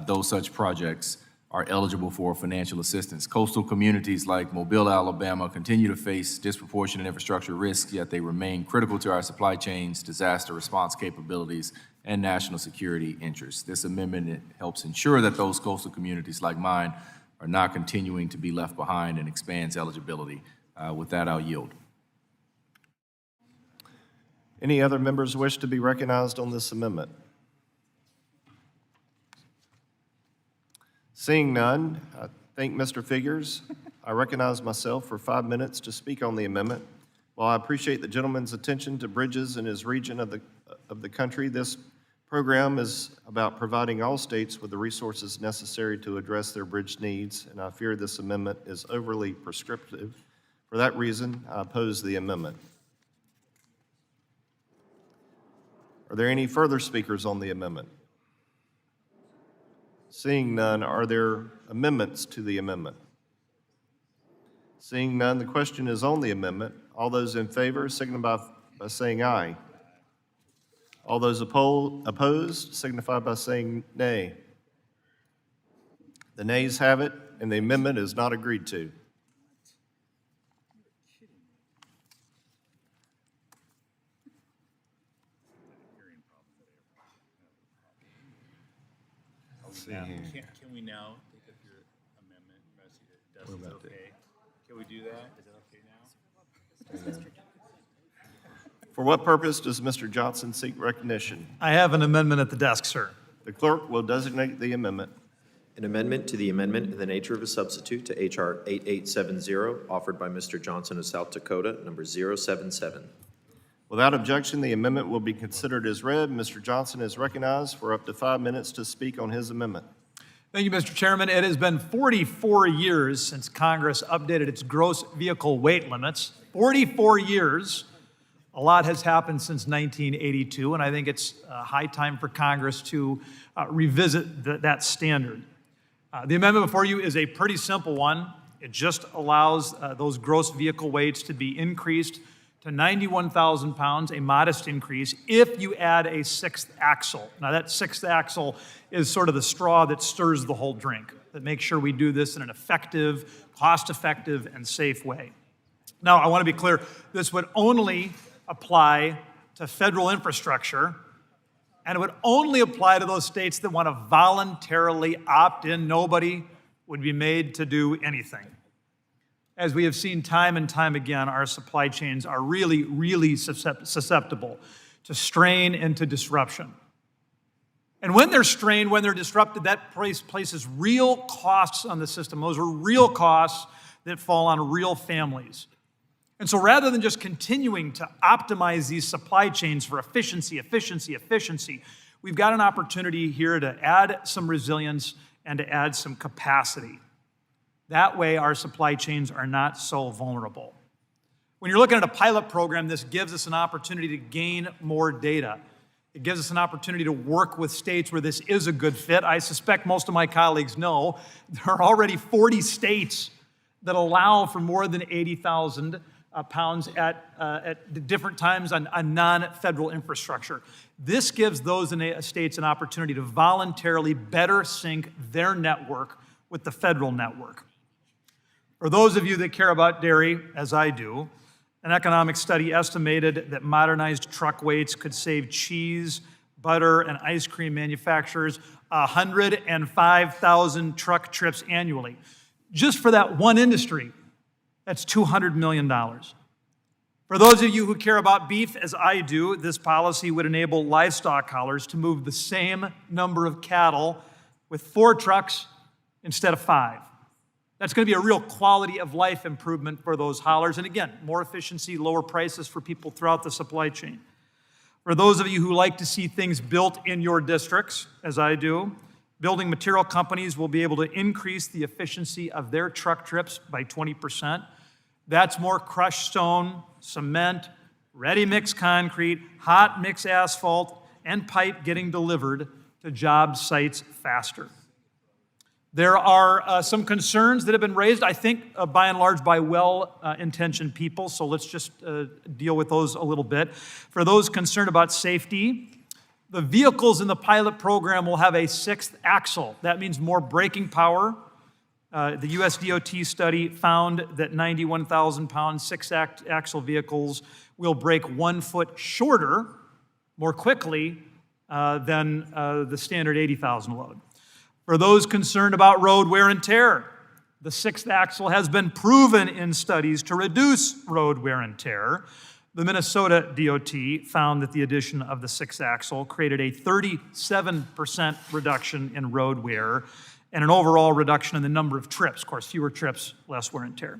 those such projects, are eligible for financial assistance. Coastal communities like Mobile, Alabama continue to face disproportionate infrastructure risks, yet they remain critical to our supply chains, disaster response capabilities, and national security interests. This amendment helps ensure that those coastal communities like mine are not continuing to be left behind and expands eligibility. With that, I'll yield.
Any other members wish to be recognized on this amendment? Seeing none, I thank Mr. Figures. I recognize myself for 5 minutes to speak on the amendment. While I appreciate the gentleman's attention to bridges in his region of the country, this program is about providing all states with the resources necessary to address their bridge needs, and I fear this amendment is overly prescriptive. For that reason, I oppose the amendment. Are there any further speakers on the amendment? Seeing none, are there amendments to the amendment? Seeing none, the question is on the amendment. All those in favor signify by saying aye. All those opposed signify by saying nay. The nays have it, and the amendment is not agreed to. Let's see here.
Can we now take up your amendment, Dustin's okay? Can we do that? Is that okay now?
For what purpose does Mr. Johnson seek recognition?
I have an amendment at the desk, sir.
The clerk will designate the amendment.
An amendment to the amendment in the nature of a substitute to H.R. 8870, offered by Mr. Johnson of South Dakota, number 077.
Without objection, the amendment will be considered as read. Mr. Johnson is recognized for up to 5 minutes to speak on his amendment.
Thank you, Mr. Chairman. It has been 44 years since Congress updated its gross vehicle weight limits. 44 years. A lot has happened since 1982, and I think it's high time for Congress to revisit that standard. The amendment before you is a pretty simple one. It just allows those gross vehicle weights to be increased to 91,000 pounds, a modest increase, if you add a sixth axle. Now, that sixth axle is sort of the straw that stirs the whole drink, that makes sure we do this in an effective, cost-effective, and safe way. Now, I want to be clear, this would only apply to federal infrastructure, and it would only apply to those states that want to voluntarily opt in. Nobody would be made to do anything. As we have seen time and time again, our supply chains are really, really susceptible to strain and to disruption. And when they're strained, when they're disrupted, that places real costs on the system. Those are real costs that fall on real families. And so rather than just continuing to optimize these supply chains for efficiency, we've got an opportunity here to add some resilience and to add some capacity. That way, our supply chains are not so vulnerable. When you're looking at a pilot program, this gives us an opportunity to gain more data. It gives us an opportunity to work with states where this is a good fit. I suspect most of my colleagues know there are already 40 states that allow for more than 80,000 pounds at different times on non-federal infrastructure. This gives those states an opportunity to voluntarily better sync their network with the federal network. For those of you that care about dairy, as I do, an economic study estimated that modernized truck weights could save cheese, butter, and ice cream manufacturers 105,000 truck trips annually. Just for that one industry, that's $200 million. For those of you who care about beef, as I do, this policy would enable livestock haulers to move the same number of cattle with 4 trucks instead of 5. That's going to be a real quality of life improvement for those haulers. And again, more efficiency, lower prices for people throughout the supply chain. For those of you who like to see things built in your districts, as I do, building material companies will be able to increase the efficiency of their truck trips by 20%. That's more crushed stone, cement, ready-mix concrete, hot mix asphalt, and pipe getting delivered to job sites faster. There are some concerns that have been raised, I think, by and large, by well-intentioned people, so let's just deal with those a little bit. For those concerned about safety, the vehicles in the pilot program will have a sixth axle. That means more braking power. The US DOT study found that 91,000-pound six-axle vehicles will brake 1 foot shorter, more quickly, than the standard 80,000 load. For those concerned about road wear and tear, the sixth axle has been proven in studies to reduce road wear and tear. The Minnesota DOT found that the addition of the sixth axle created a 37% reduction in road wear and an overall reduction in the number of trips. Of course, fewer trips, less wear and tear.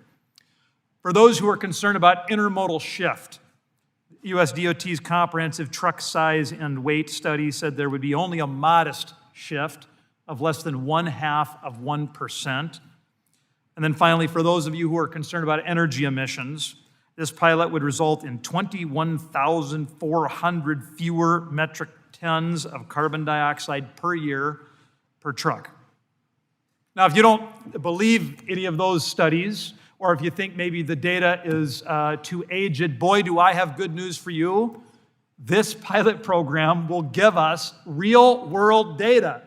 For those who are concerned about intermodal shift, US DOT's comprehensive truck size and weight study said there would be only a modest shift of less than 0.5%. And then finally, for those of you who are concerned about energy emissions, this pilot would result in 21,400 fewer metric tons of carbon dioxide per year per truck. Now, if you don't believe any of those studies, or if you think maybe the data is too aged, boy, do I have good news for you. This pilot program will give us real-world data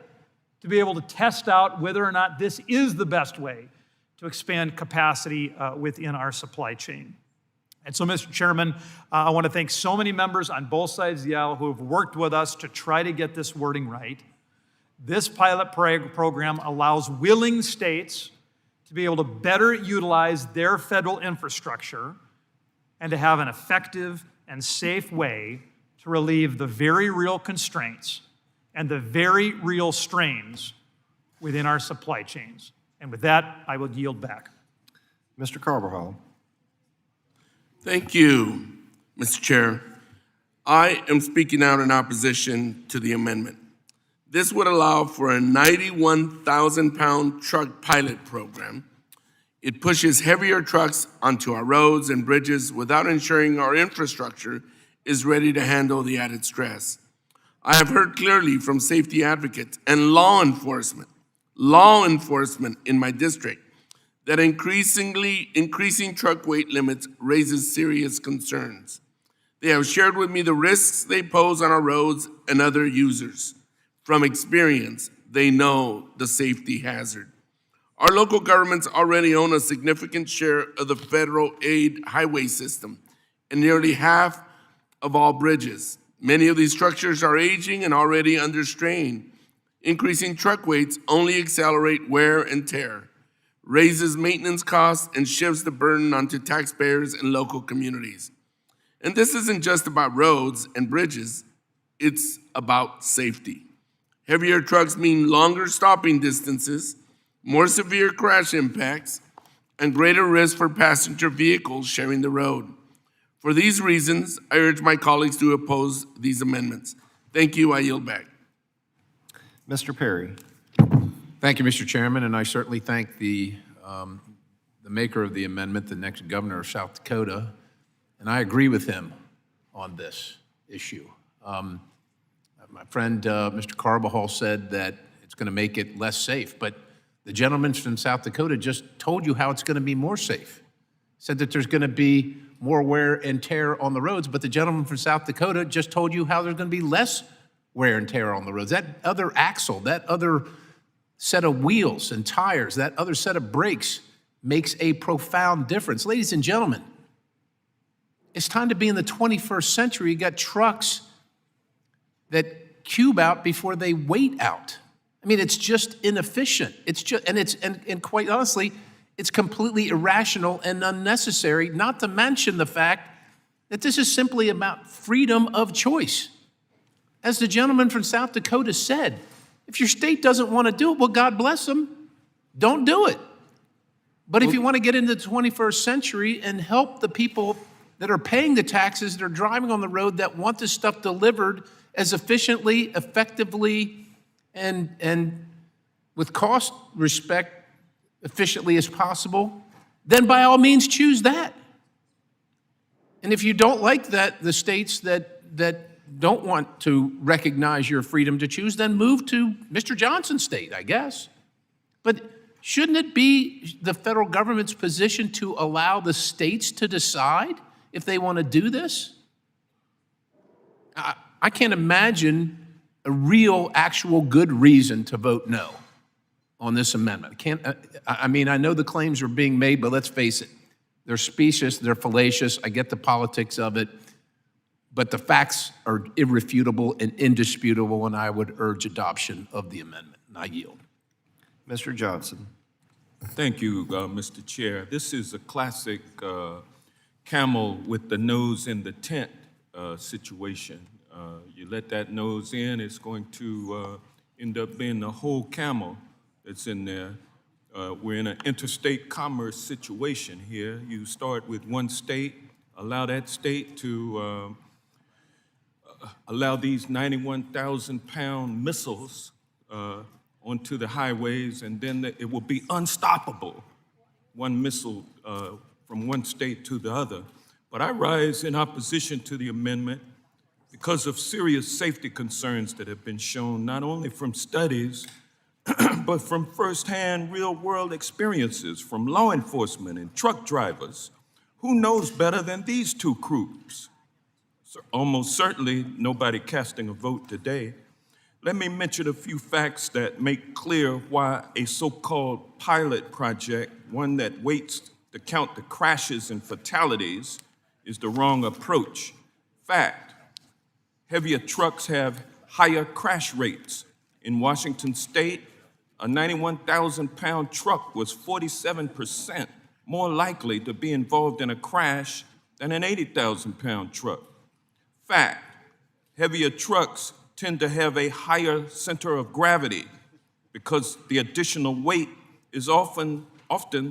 to be able to test out whether or not this is the best way to expand capacity within our supply chain. And so, Mr. Chairman, I want to thank so many members on both sides of the aisle who have worked with us to try to get this wording right. This pilot program allows willing states to be able to better utilize their federal infrastructure and to have an effective and safe way to relieve the very real constraints and the very real strains within our supply chains. And with that, I will yield back.
Mr. Carvajal.
Thank you, Mr. Chair. I am speaking out in opposition to the amendment. This would allow for a 91,000-pound truck pilot program. It pushes heavier trucks onto our roads and bridges without ensuring our infrastructure is ready to handle the added stress. I have heard clearly from safety advocates and law enforcement in my district, that increasing truck weight limits raises serious concerns. They have shared with me the risks they pose on our roads and other users. From experience, they know the safety hazard. Our local governments already own a significant share of the federal aid highway system and nearly half of all bridges. Many of these structures are aging and already under strain. Increasing truck weights only accelerate wear and tear, raises maintenance costs, and shifts the burden onto taxpayers and local communities. And this isn't just about roads and bridges, it's about safety. Heavier trucks mean longer stopping distances, more severe crash impacts, and greater risk for passenger vehicles sharing the road. For these reasons, I urge my colleagues to oppose these amendments. Thank you. I yield back.
Mr. Perry.
Thank you, Mr. Chairman, and I certainly thank the maker of the amendment, the next governor of South Dakota, and I agree with him on this issue. My friend, Mr. Carbajal, said that it's going to make it less safe, but the gentleman from South Dakota just told you how it's going to be more safe. Said that there's going to be more wear and tear on the roads, but the gentleman from South Dakota just told you how there's going to be less wear and tear on the roads. That other axle, that other set of wheels and tires, that other set of brakes makes a profound difference. Ladies and gentlemen, it's time to be in the 21st century. You got trucks that cube out before they wait out. I mean, it's just inefficient. It's just, and quite honestly, it's completely irrational and unnecessary, not to mention the fact that this is simply about freedom of choice. As the gentleman from South Dakota said, if your state doesn't want to do it, well, God bless them, don't do it. But if you want to get into the 21st century and help the people that are paying the taxes, that are driving on the road, that want this stuff delivered as efficiently, effectively, and with cost respect, efficiently as possible, then by all means choose that. And if you don't like that, the states that don't want to recognize your freedom to choose, then move to Mr. Johnson's state, I guess. But shouldn't it be the federal government's position to allow the states to decide if they want to do this? I can't imagine a real, actual good reason to vote no on this amendment. I mean, I know the claims are being made, but let's face it. They're specious, they're fallacious. I get the politics of it. But the facts are irrefutable and indisputable, and I would urge adoption of the amendment. And I yield.
Mr. Johnson.
Thank you, Mr. Chair. This is a classic camel with the nose in the tent situation. You let that nose in, it's going to end up being the whole camel that's in there. We're in an interstate commerce situation here. You start with one state, allow that state to allow these 91,000-pound missiles onto the highways, and then it will be unstoppable, one missile from one state to the other. But I rise in opposition to the amendment because of serious safety concerns that have been shown, not only from studies, but from firsthand real-world experiences from law enforcement and truck drivers. Who knows better than these two groups? So almost certainly nobody casting a vote today. Let me mention a few facts that make clear why a so-called pilot project, one that waits to count the crashes and fatalities, is the wrong approach. Fact, heavier trucks have higher crash rates. In Washington State, a 91,000-pound truck was 47% more likely to be involved in a crash than an 80,000-pound truck. Fact, heavier trucks tend to have a higher center of gravity because the additional weight is often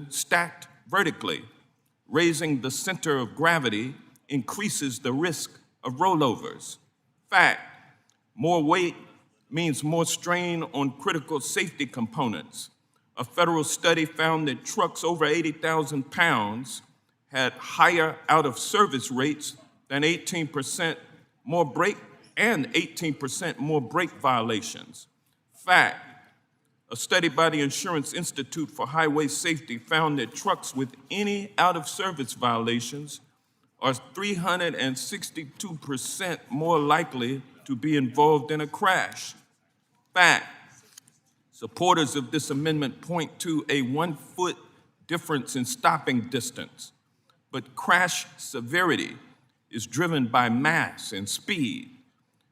stacked vertically. Raising the center of gravity increases the risk of rollovers. Fact, more weight means more strain on critical safety components. A federal study found that trucks over 80,000 pounds had higher out-of-service rates than 18% more brake and 18% more brake violations. Fact, a study by the Insurance Institute for Highway Safety found that trucks with any out-of-service violations are 362% more likely to be involved in a crash. Fact, supporters of this amendment point to a 1-foot difference in stopping distance, but crash severity is driven by mass and speed.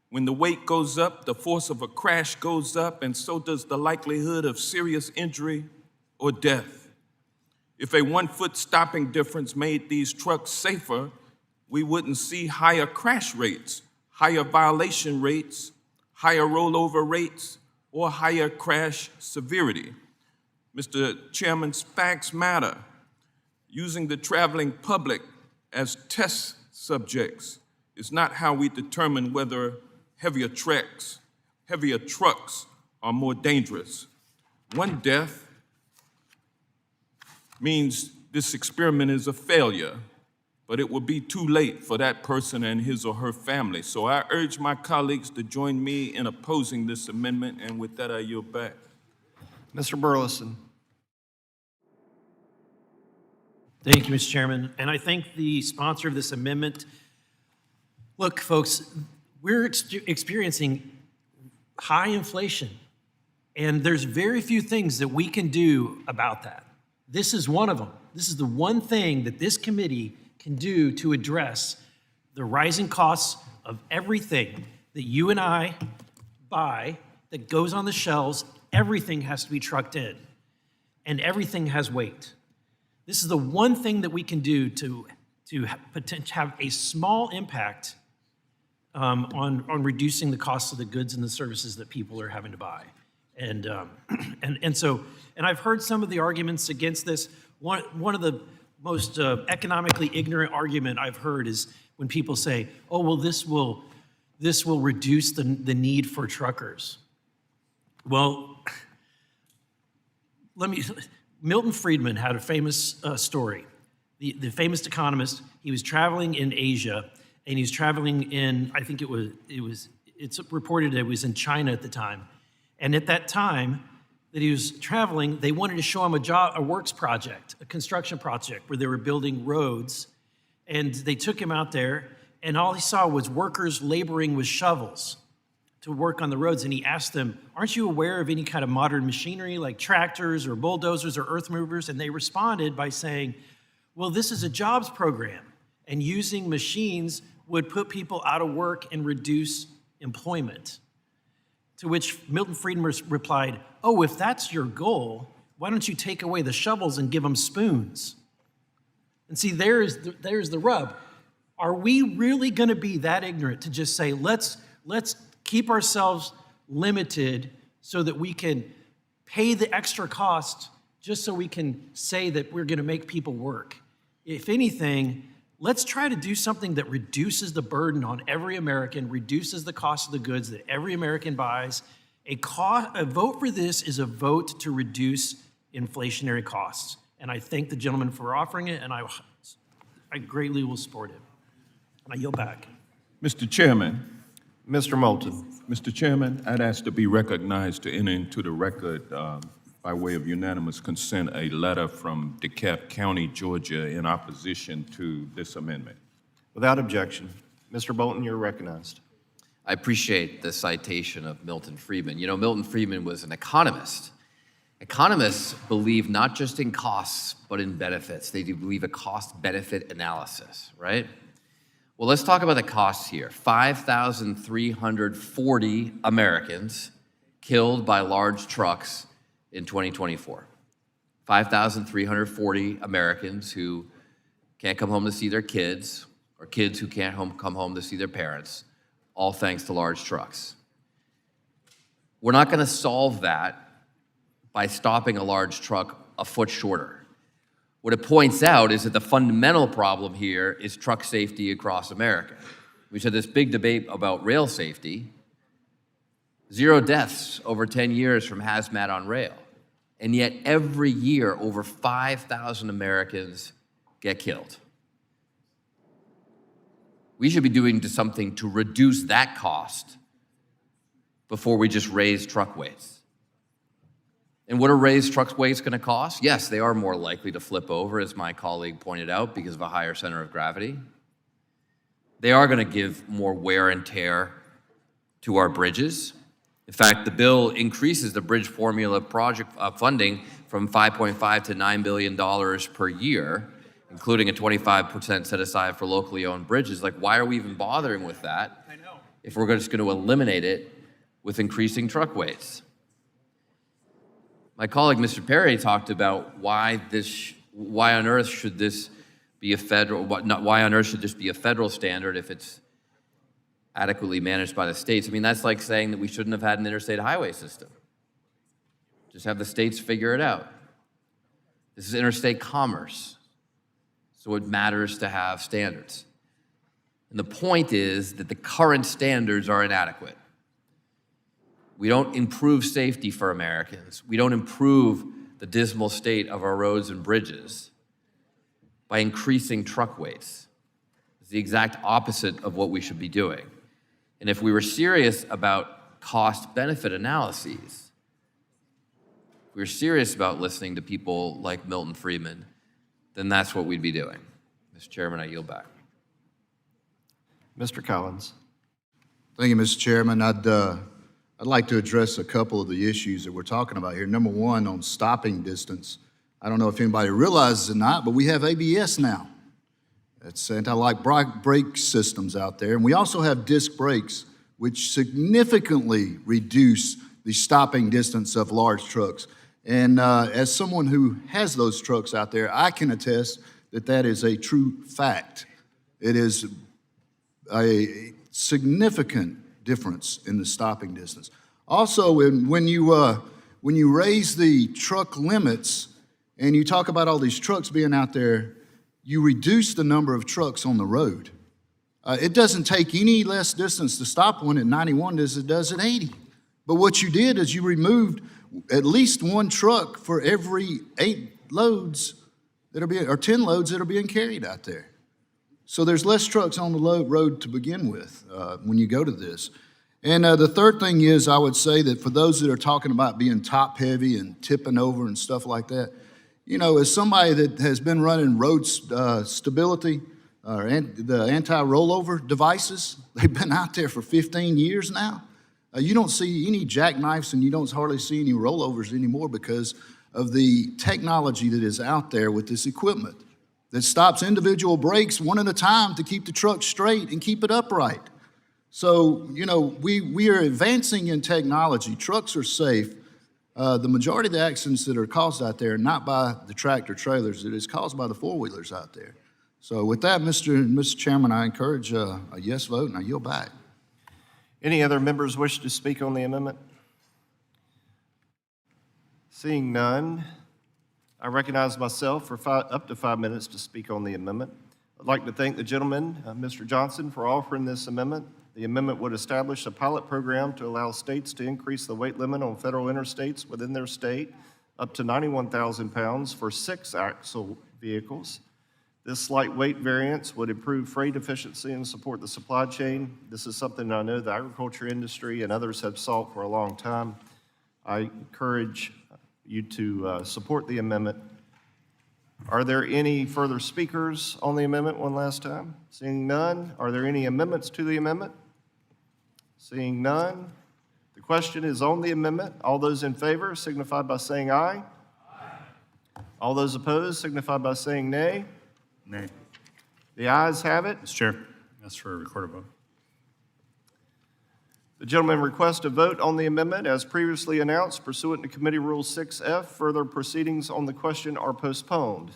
When the weight goes up, the force of a crash goes up, and so does the likelihood of serious injury or death. If a 1-foot stopping difference made these trucks safer, we wouldn't see higher crash rates, higher violation rates, higher rollover rates, or higher crash severity. Mr. Chairman, facts matter. Using the traveling public as test subjects is not how we determine whether heavier trucks are more dangerous. One death means this experiment is a failure, but it will be too late for that person and his or her family. So I urge my colleagues to join me in opposing this amendment, and with that, I yield back.
Mr. Burleson.
Thank you, Mr. Chairman, and I thank the sponsor of this amendment. Look, folks, we're experiencing high inflation, and there's very few things that we can do about that. This is one of them. This is the one thing that this committee can do to address the rising costs of everything that you and I buy that goes on the shelves. Everything has to be trucked in, and everything has weight. This is the one thing that we can do to have a small impact on reducing the cost of the goods and the services that people are having to buy. And I've heard some of the arguments against this. One of the most economically ignorant argument I've heard is when people say, "Oh, well, this will reduce the need for truckers." Well, Milton Friedman had a famous story. The famous economist, he was traveling in Asia, and he was traveling in, I think it's reported it was in China at the time. And at that time that he was traveling, they wanted to show him a works project, a construction project where they were building roads. And they took him out there, and all he saw was workers laboring with shovels to work on the roads. And he asked them, "Aren't you aware of any kind of modern machinery like tractors or bulldozers or earth movers?" And they responded by saying, "Well, this is a jobs program, and using machines would put people out of work and reduce employment." To which Milton Friedman replied, "Oh, if that's your goal, why don't you take away the shovels and give them spoons?" And see, there's the rub. Are we really going to be that ignorant to just say, let's keep ourselves limited so that we can pay the extra cost just so we can say that we're going to make people work? If anything, let's try to do something that reduces the burden on every American, reduces the cost of the goods that every American buys. A vote for this is a vote to reduce inflationary costs. And I thank the gentleman for offering it, and I greatly will support it. And I yield back.
Mr. Chairman.
Mr. Moulton.
Mr. Chairman, I'd ask to be recognized to enter into the record by way of unanimous consent a letter from DeKalb County, Georgia, in opposition to this amendment.
Without objection. Mr. Bolton, you're recognized.
I appreciate the citation of Milton Friedman. You know, Milton Friedman was an economist. Economists believe not just in costs, but in benefits. They do believe a cost-benefit analysis, right? Well, let's talk about the costs here. 5,340 Americans killed by large trucks in 2024. 5,340 Americans who can't come home to see their kids, or kids who can't come home to see their parents, all thanks to large trucks. We're not going to solve that by stopping a large truck a foot shorter. What it points out is that the fundamental problem here is truck safety across America. We had this big debate about rail safety. 0 deaths over 10 years from hazmat on rail. And yet every year, over 5,000 Americans get killed. We should be doing something to reduce that cost before we just raise truck weights. And what are raised truck weights going to cost? Yes, they are more likely to flip over, as my colleague pointed out, because of a higher center of gravity. They are going to give more wear and tear to our bridges. In fact, the bill increases the bridge formula project funding from $5.5 to $9 billion per year, including a 25% set aside for locally owned bridges. Like, why are we even bothering with that if we're just going to eliminate it with increasing truck weights? My colleague, Mr. Perry, talked about why on earth should this be a federal standard if it's adequately managed by the states. I mean, that's like saying that we shouldn't have had an interstate highway system. Just have the states figure it out. This is interstate commerce, so it matters to have standards. And the point is that the current standards are inadequate. We don't improve safety for Americans. We don't improve the dismal state of our roads and bridges by increasing truck weights. It's the exact opposite of what we should be doing. And if we were serious about cost-benefit analyses, if we were serious about listening to people like Milton Friedman, then that's what we'd be doing. Mr. Chairman, I yield back.
Mr. Collins.
Thank you, Mr. Chairman. I'd like to address a couple of the issues that we're talking about here. Number one, on stopping distance. I don't know if anybody realizes it or not, but we have ABS now. It's anti-lock brake systems out there. And we also have disc brakes, which significantly reduce the stopping distance of large trucks. And as someone who has those trucks out there, I can attest that that is a true fact. It is a significant difference in the stopping distance. Also, when you raise the truck limits and you talk about all these trucks being out there, you reduce the number of trucks on the road. It doesn't take any less distance to stop one at 91 as it does at 80. But what you did is you removed at least one truck for every 8 loads that are being, or 10 loads that are being carried out there. So there's less trucks on the road to begin with when you go to this. And the third thing is, I would say that for those that are talking about being top heavy and tipping over and stuff like that, you know, as somebody that has been running road stability, the anti-rollover devices, they've been out there for 15 years now. You don't see any jackknifes and you don't hardly see any rollovers anymore because of the technology that is out there with this equipment that stops individual brakes one at a time to keep the truck straight and keep it upright. So, you know, we are advancing in technology. Trucks are safe. The majority of the accidents that are caused out there are not by the tractor trailers. It is caused by the four-wheelers out there. So with that, Mr. Chairman, I encourage a yes vote, and I yield back.
Any other members wish to speak on the amendment? Seeing none, I recognize myself for up to 5 minutes to speak on the amendment. I'd like to thank the gentleman, Mr. Johnson, for offering this amendment. The amendment would establish a pilot program to allow states to increase the weight limit on federal interstates within their state up to 91,000 pounds for 6-axle vehicles. This slight weight variance would improve freight efficiency and support the supply chain. This is something I know the agriculture industry and others have sought for a long time. I encourage you to support the amendment. Are there any further speakers on the amendment one last time? Seeing none, are there any amendments to the amendment? Seeing none, the question is on the amendment. All those in favor signify by saying aye. Aye. All those opposed signify by saying nay.
Nay.
The ayes have it.
Mr. Chair, ask for a recorded vote.
The gentleman requests a vote on the amendment as previously announced pursuant to Committee Rule 6F. Further proceedings on the question are postponed.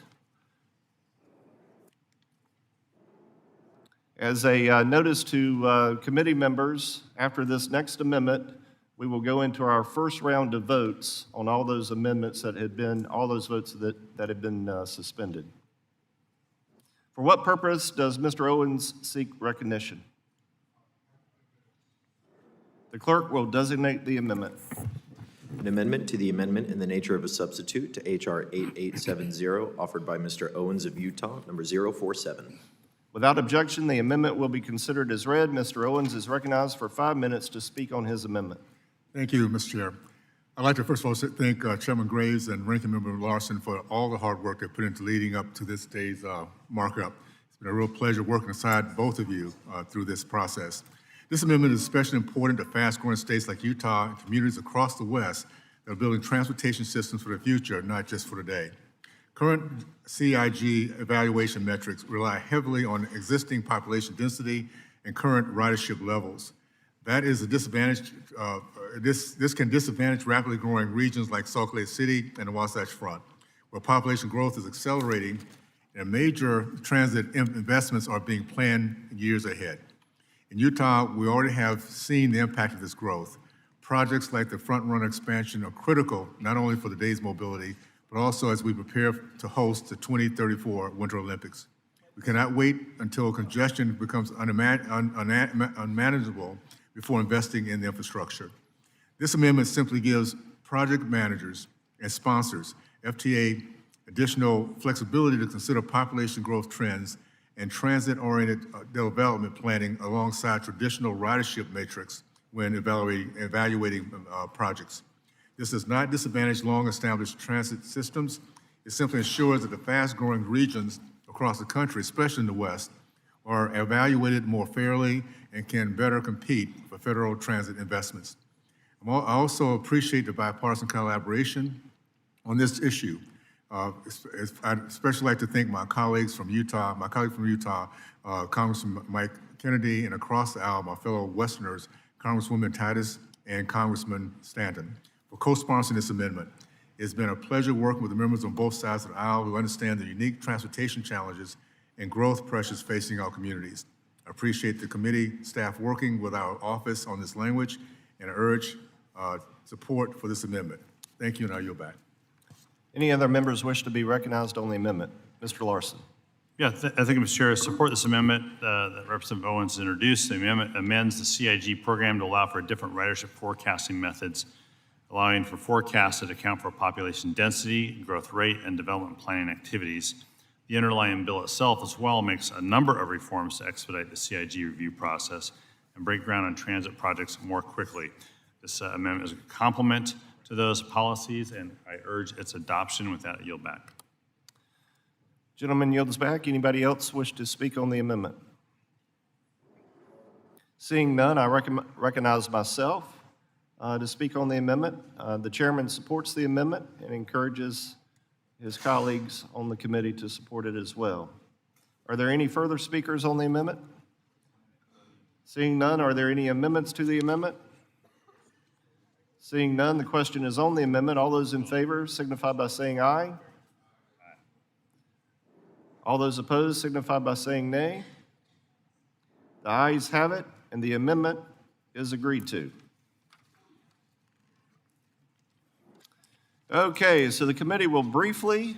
As a notice to committee members, after this next amendment, we will go into our first round of votes on all those amendments that had been, all those votes that had been suspended. For what purpose does Mr. Owens seek recognition? The clerk will designate the amendment.
An amendment to the amendment in the nature of a substitute to H.R. 8870, offered by Mr. Owens of Utah, number 047.
Without objection, the amendment will be considered as read. Mr. Owens is recognized for 5 minutes to speak on his amendment.
Thank you, Mr. Chair. I'd like to first of all thank Chairman Graves and Ranking Member Larson for all the hard work they put into leading up to this day's markup. It's been a real pleasure working aside both of you through this process. This amendment is especially important to fast-growing states like Utah and communities across the West that are building transportation systems for the future, not just for today. Current CIG evaluation metrics rely heavily on existing population density and current ridership levels. That is a disadvantage. This can disadvantage rapidly growing regions like Salt Lake City and the Wasatch Front, where population growth is accelerating and major transit investments are being planned years ahead. In Utah, we already have seen the impact of this growth. Projects like the Front Runner expansion are critical not only for today's mobility, but also as we prepare to host the 2034 Winter Olympics. We cannot wait until congestion becomes unmanageable before investing in the infrastructure. This amendment simply gives project managers and sponsors, FTA, additional flexibility to consider population growth trends and transit-oriented development planning alongside traditional ridership matrix when evaluating projects. This does not disadvantage long-established transit systems. It simply ensures that the fast-growing regions across the country, especially in the West, are evaluated more fairly and can better compete for federal transit investments. I also appreciate the bipartisan collaboration on this issue. I'd especially like to thank my colleagues from Utah, Congressman Mike Kennedy, and across the aisle, my fellow Westerners, Congresswoman Titus and Congressman Stanton, for co-sponsoring this amendment. It's been a pleasure working with the members on both sides of the aisle who understand the unique transportation challenges and growth pressures facing our communities. I appreciate the committee staff working with our office on this language and urge support for this amendment. Thank you, and I yield back.
Any other members wish to be recognized on the amendment? Mr. Larson.
Yeah, I think, Mr. Chair, I support this amendment that Representative Owens introduced. The amendment amends the CIG program to allow for different ridership forecasting methods, allowing for forecasts that account for population density, growth rate, and development planning activities. The underlying bill itself as well makes a number of reforms to expedite the CIG review process and break ground on transit projects more quickly. This amendment is a complement to those policies, and I urge its adoption. With that, I yield back.
Gentleman yields back. Anybody else wish to speak on the amendment? Seeing none, I recognize myself to speak on the amendment. The chairman supports the amendment and encourages his colleagues on the committee to support it as well. Are there any further speakers on the amendment? Seeing none, are there any amendments to the amendment? Seeing none, the question is on the amendment. All those in favor signify by saying aye. All those opposed signify by saying nay. The ayes have it, and the amendment is agreed to. Okay, so the committee will briefly,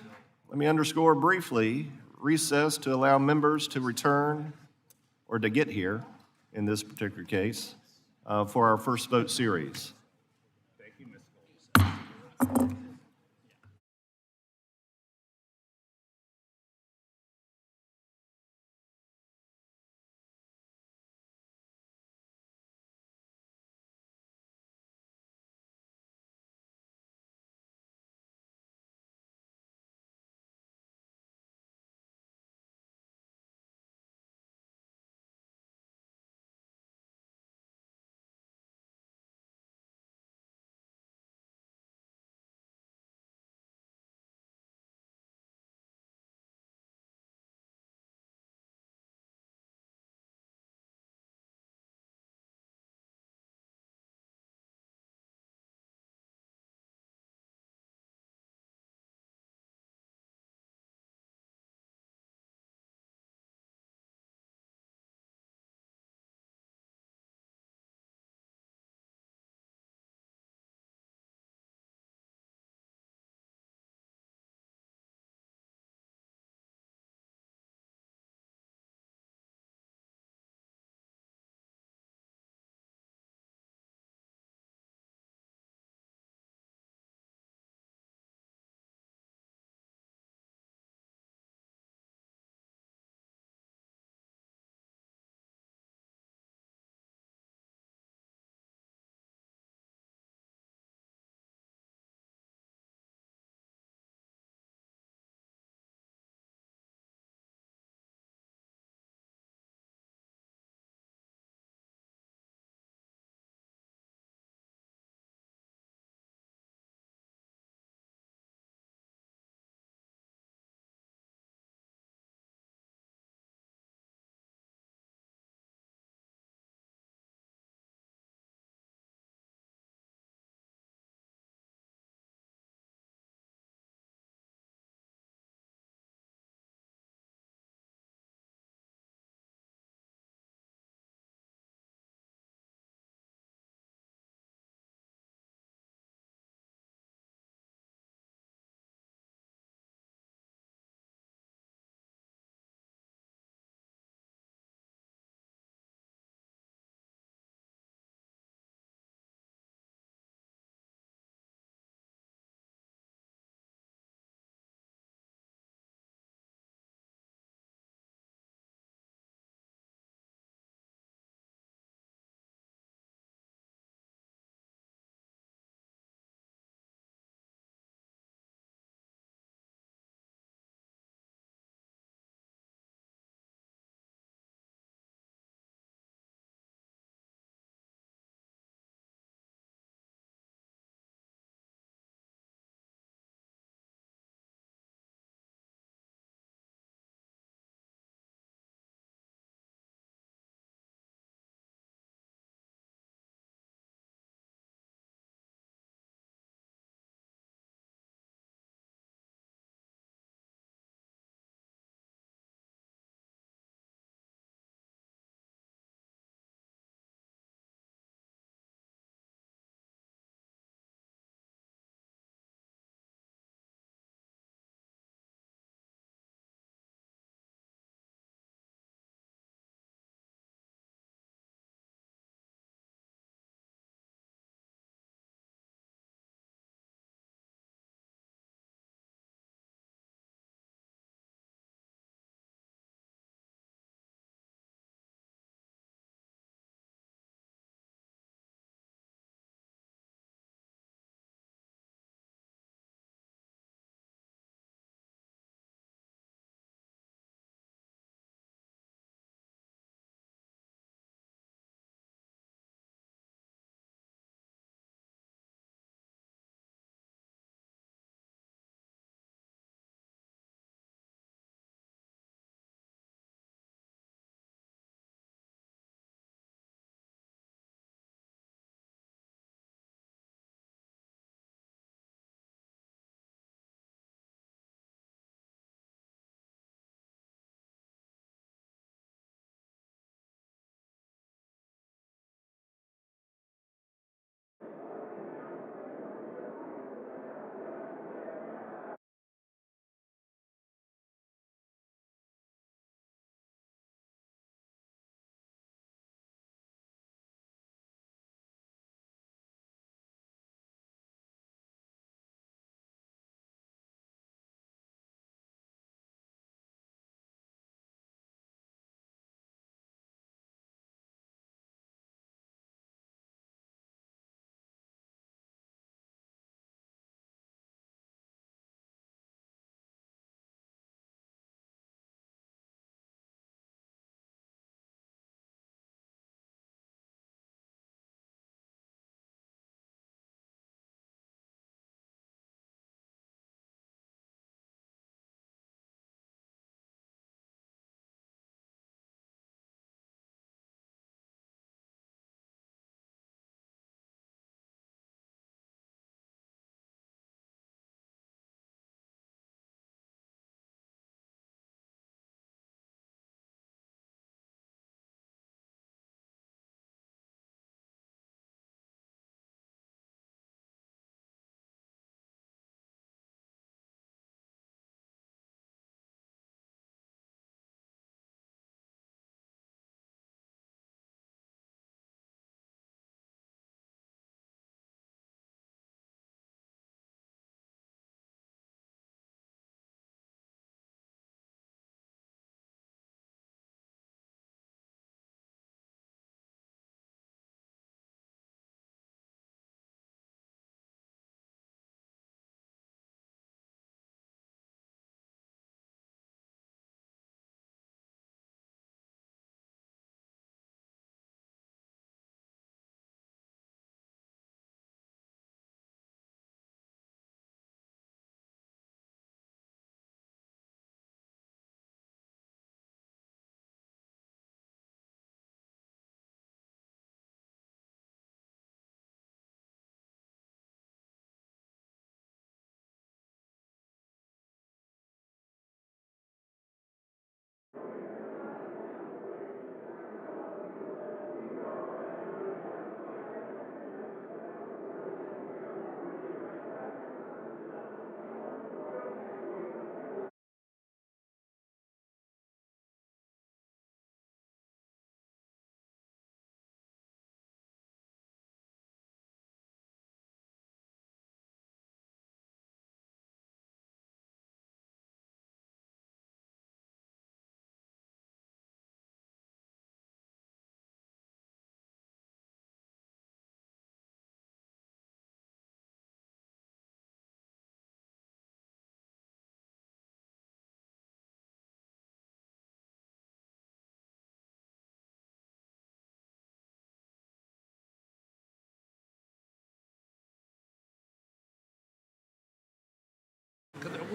let me underscore briefly, recess to allow members to return or to get here in this particular case for our first vote series.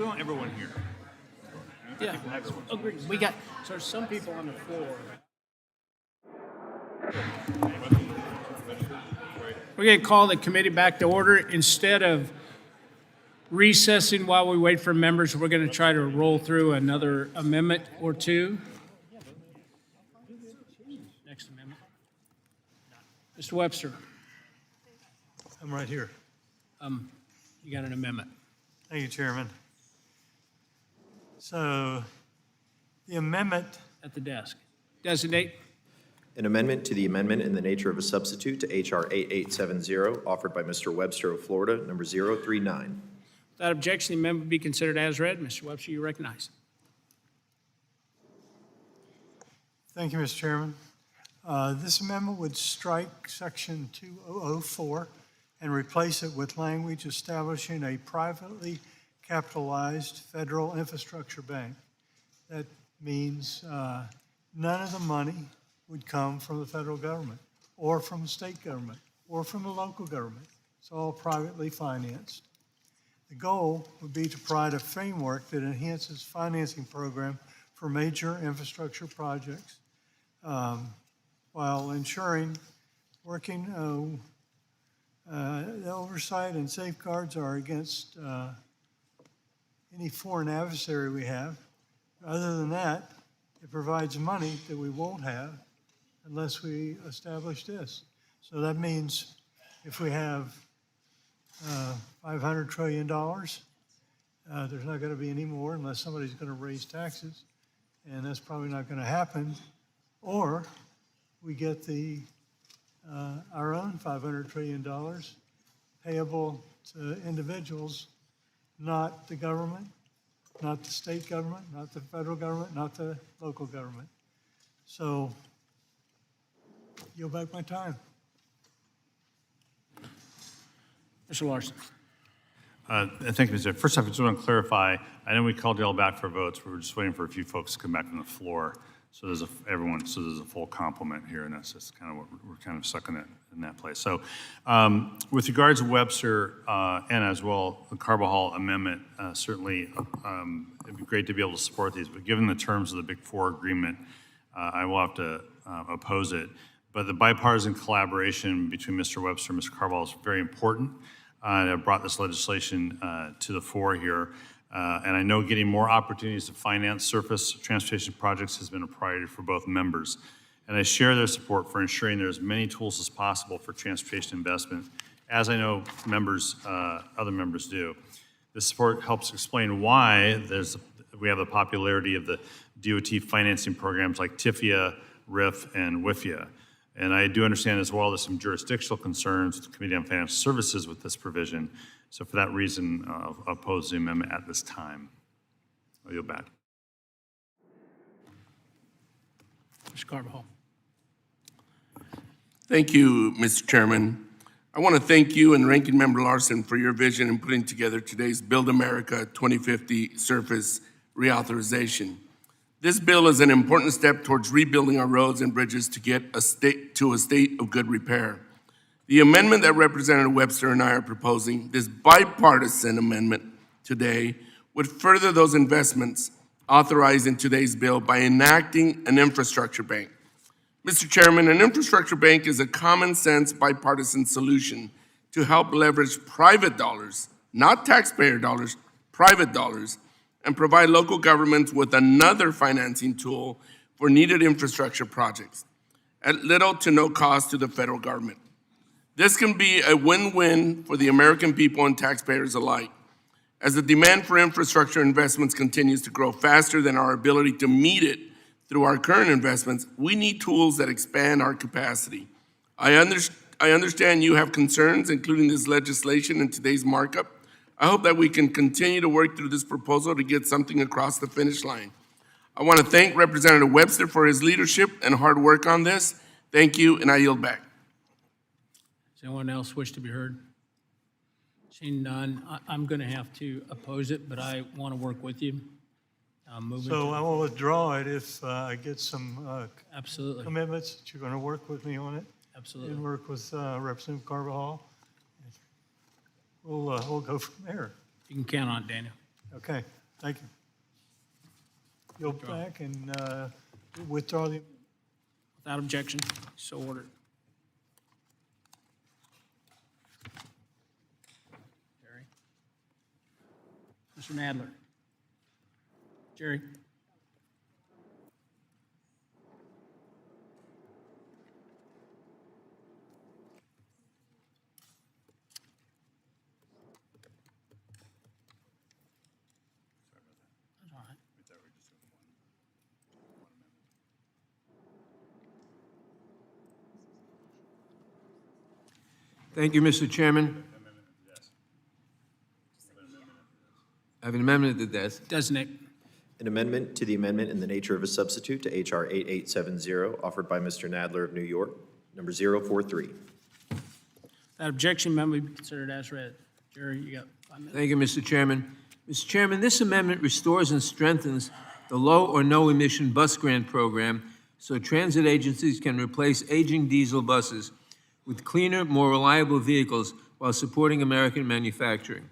We want everyone here. Yeah, agree. We got, so there's some people on the floor. We're going to call the committee back to order. Instead of recessing while we wait for members, we're going to try to roll through another amendment or two. Next amendment. Mr. Webster.
I'm right here.
You got an amendment.
Thank you, Chairman. So the amendment.
At the desk. Designate.
An amendment to the amendment in the nature of a substitute to H.R. 8870, offered by Mr. Webster of Florida, number 039.
Without objection, the amendment be considered as read. Mr. Webster, you recognize.
Thank you, Mr. Chairman. This amendment would strike Section 2004 and replace it with language establishing a privately capitalized federal infrastructure bank. That means none of the money would come from the federal government or from the state government or from the local government. It's all privately financed. The goal would be to provide a framework that enhances financing program for major infrastructure projects while ensuring working the oversight and safeguards are against any foreign adversary we have. Other than that, it provides money that we won't have unless we establish this. So that means if we have $500 trillion, there's not going to be any more unless somebody's going to raise taxes, and that's probably not going to happen. Or we get our own $500 trillion payable to individuals, not the government, not the state government, not the federal government, not the local government. So, yield back my time.
Mr. Larson.
Thank you, Mr. First off, I just want to clarify, I know we called you all back for votes. We were just waiting for a few folks to come back from the floor. So there's a full complement here, and that's just kind of what we're kind of stuck in that place. So with regards to Webster and as well the Carbajal amendment, certainly it'd be great to be able to support these, but given the terms of the Big Four agreement, I will have to oppose it. But the bipartisan collaboration between Mr. Webster and Mr. Carbajal is very important. And I've brought this legislation to the fore here. And I know getting more opportunities to finance surface transportation projects has been a priority for both members. And I share their support for ensuring there are as many tools as possible for transportation investment, as I know other members do. This support helps explain why we have the popularity of the DOT financing programs like TIFIA, RIF, and WIFIA. And I do understand as well there's some jurisdictional concerns with the Committee on Financial Services with this provision. So for that reason, I'll oppose the amendment at this time. I'll yield back.
Mr. Carbajal.
Thank you, Mr. Chairman. I want to thank you and Ranking Member Larson for your vision in putting together today's Build America 2050 Surface Reauthorization. This bill is an important step towards rebuilding our roads and bridges to get to a state of good repair. The amendment that Representative Webster and I are proposing, this bipartisan amendment today, would further those investments authorized in today's bill by enacting an infrastructure bank. Mr. Chairman, an infrastructure bank is a common sense bipartisan solution to help leverage private dollars, not taxpayer dollars, private dollars, and provide local governments with another financing tool for needed infrastructure projects at little to no cost to the federal government. This can be a win-win for the American people and taxpayers alike. As the demand for infrastructure investments continues to grow faster than our ability to meet it through our current investments, we need tools that expand our capacity. I understand you have concerns, including this legislation and today's markup. I hope that we can continue to work through this proposal to get something across the finish line. I want to thank Representative Webster for his leadership and hard work on this. Thank you, and I yield back.
Does anyone else wish to be heard? Seeing none, I'm going to have to oppose it, but I want to work with you.
So I will withdraw it if I get some
absolutely
commitments that you're going to work with me on it.
Absolutely.
And work with Representative Carbajal. We'll go from there.
You can count on it, Daniel.
Okay, thank you. You'll back and withdraw the,
Without objection, so ordered. Jerry? Mr. Nadler? Jerry? That's all right.
Thank you, Mr. Chairman. I have an amendment at the desk.
Designate.
An amendment to the amendment in the nature of a substitute to H.R. 8870, offered by Mr. Nadler of New York, number 043.
That objection, amendment will be considered as read. Jerry, you got 5 minutes.
Thank you, Mr. Chairman. Mr. Chairman, this amendment restores and strengthens the low or no emission bus grant program so transit agencies can replace aging diesel buses with cleaner, more reliable vehicles while supporting American manufacturing.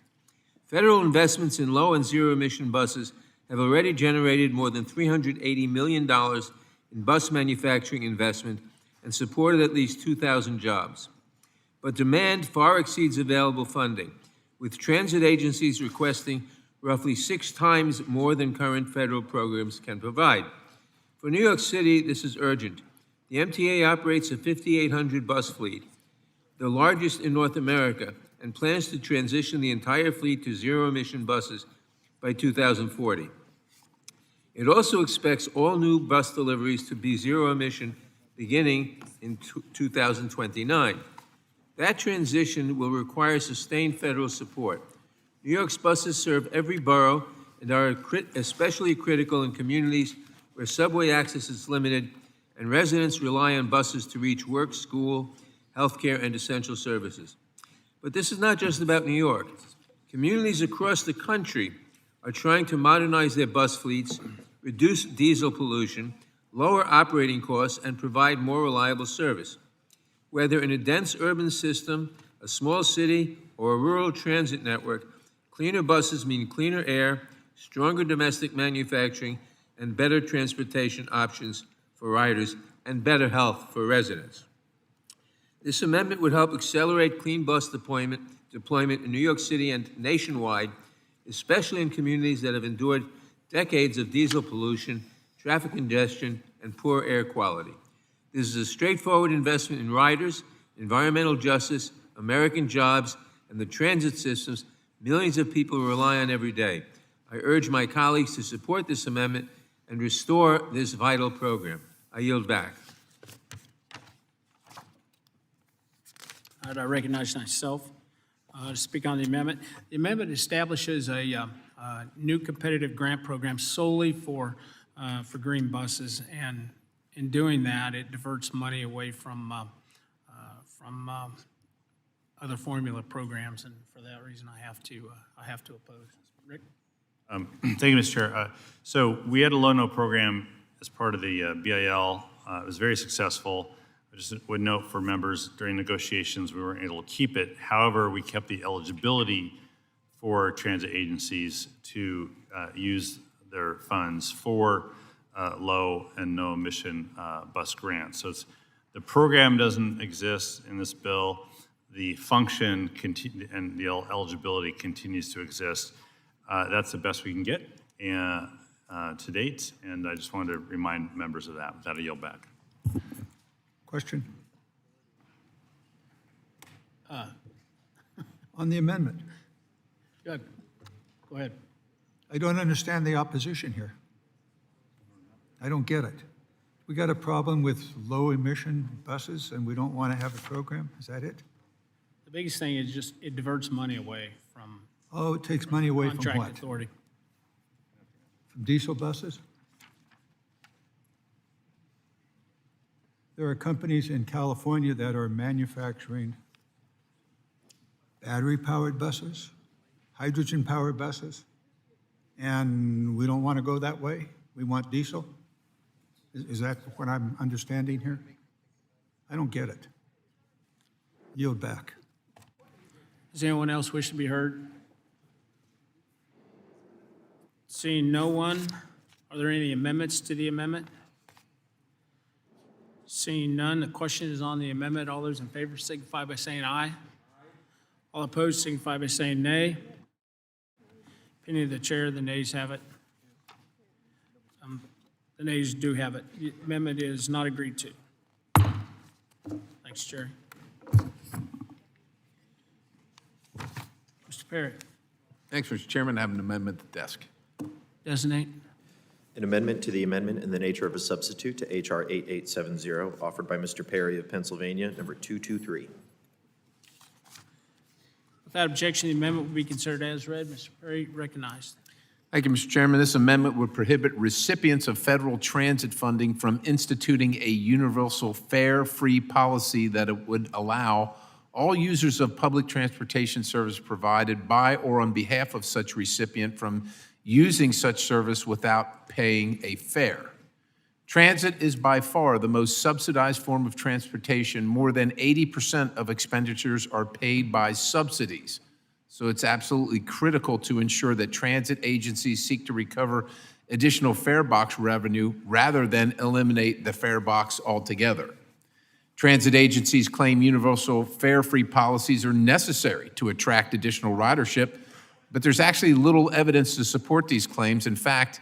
Federal investments in low and zero emission buses have already generated more than $380 million in bus manufacturing investment and supported at least 2,000 jobs. But demand far exceeds available funding, with transit agencies requesting roughly 6 times more than current federal programs can provide. For New York City, this is urgent. The MTA operates a 5,800 bus fleet, the largest in North America, and plans to transition the entire fleet to zero-emission buses by 2040. It also expects all new bus deliveries to be zero-emission beginning in 2029. That transition will require sustained federal support. New York's buses serve every borough and are especially critical in communities where subway access is limited and residents rely on buses to reach work, school, healthcare, and essential services. But this is not just about New York. Communities across the country are trying to modernize their bus fleets, reduce diesel pollution, lower operating costs, and provide more reliable service. Whether in a dense urban system, a small city, or a rural transit network, cleaner buses mean cleaner air, stronger domestic manufacturing, and better transportation options for riders, and better health for residents. This amendment would help accelerate clean bus deployment in New York City and nationwide, especially in communities that have endured decades of diesel pollution, traffic congestion, and poor air quality. This is a straightforward investment in riders, environmental justice, American jobs, and the transit systems millions of people rely on every day. I urge my colleagues to support this amendment and restore this vital program. I yield back.
All right, I recognize myself to speak on the amendment. The amendment establishes a new competitive grant program solely for green buses, and in doing that, it diverts money away from other formula programs, and for that reason, I have to oppose. Rick?
Thank you, Mr. Chair. So we had a low-no program as part of the BIL. It was very successful. I just would note for members, during negotiations, we weren't able to keep it. However, we kept the eligibility for transit agencies to use their funds for low and no emission bus grants. So the program doesn't exist in this bill. The function and the eligibility continues to exist. That's the best we can get to date, and I just wanted to remind members of that. With that, I yield back.
question? On the amendment,
Good. Go ahead.
I don't understand the opposition here. I don't get it. We got a problem with low-emission buses, and we don't want to have a program? Is that it?
The biggest thing is just it diverts money away from
Oh, it takes money away from
contract
what?
authority.
From diesel buses? There are companies in California that are manufacturing battery-powered buses, hydrogen-powered buses, and we don't want to go that way? We want diesel? Is that what I'm understanding here? I don't get it. Yield back.
Does anyone else wish to be heard? Seeing no one, are there any amendments to the amendment? Seeing none, the question is on the amendment. All those in favor signify by saying aye. All opposed signify by saying nay. Opinion of the chair, the nays have it. The nays do have it. The amendment is not agreed to. Thanks, Chair. Mr. Perry,
Thanks, Mr. Chairman. I have an amendment at the desk.
designate.
An amendment to the amendment in the nature of a substitute to H.R. 8870, offered by Mr. Perry of Pennsylvania, number 223.
Without objection, the amendment will be considered as read. Mr. Perry, recognized.
Thank you, Mr. Chairman. This amendment would prohibit recipients of federal transit funding from instituting a universal fare free policy that it would allow all users of public transportation service provided by or on behalf of such recipient from using such service without paying a fare. Transit is by far the most subsidized form of transportation. More than 80% of expenditures are paid by subsidies. So it's absolutely critical to ensure that transit agencies seek to recover additional fare box revenue rather than eliminate the fare box altogether. Transit agencies claim universal fare-free policies are necessary to attract additional ridership, but there's actually little evidence to support these claims. In fact,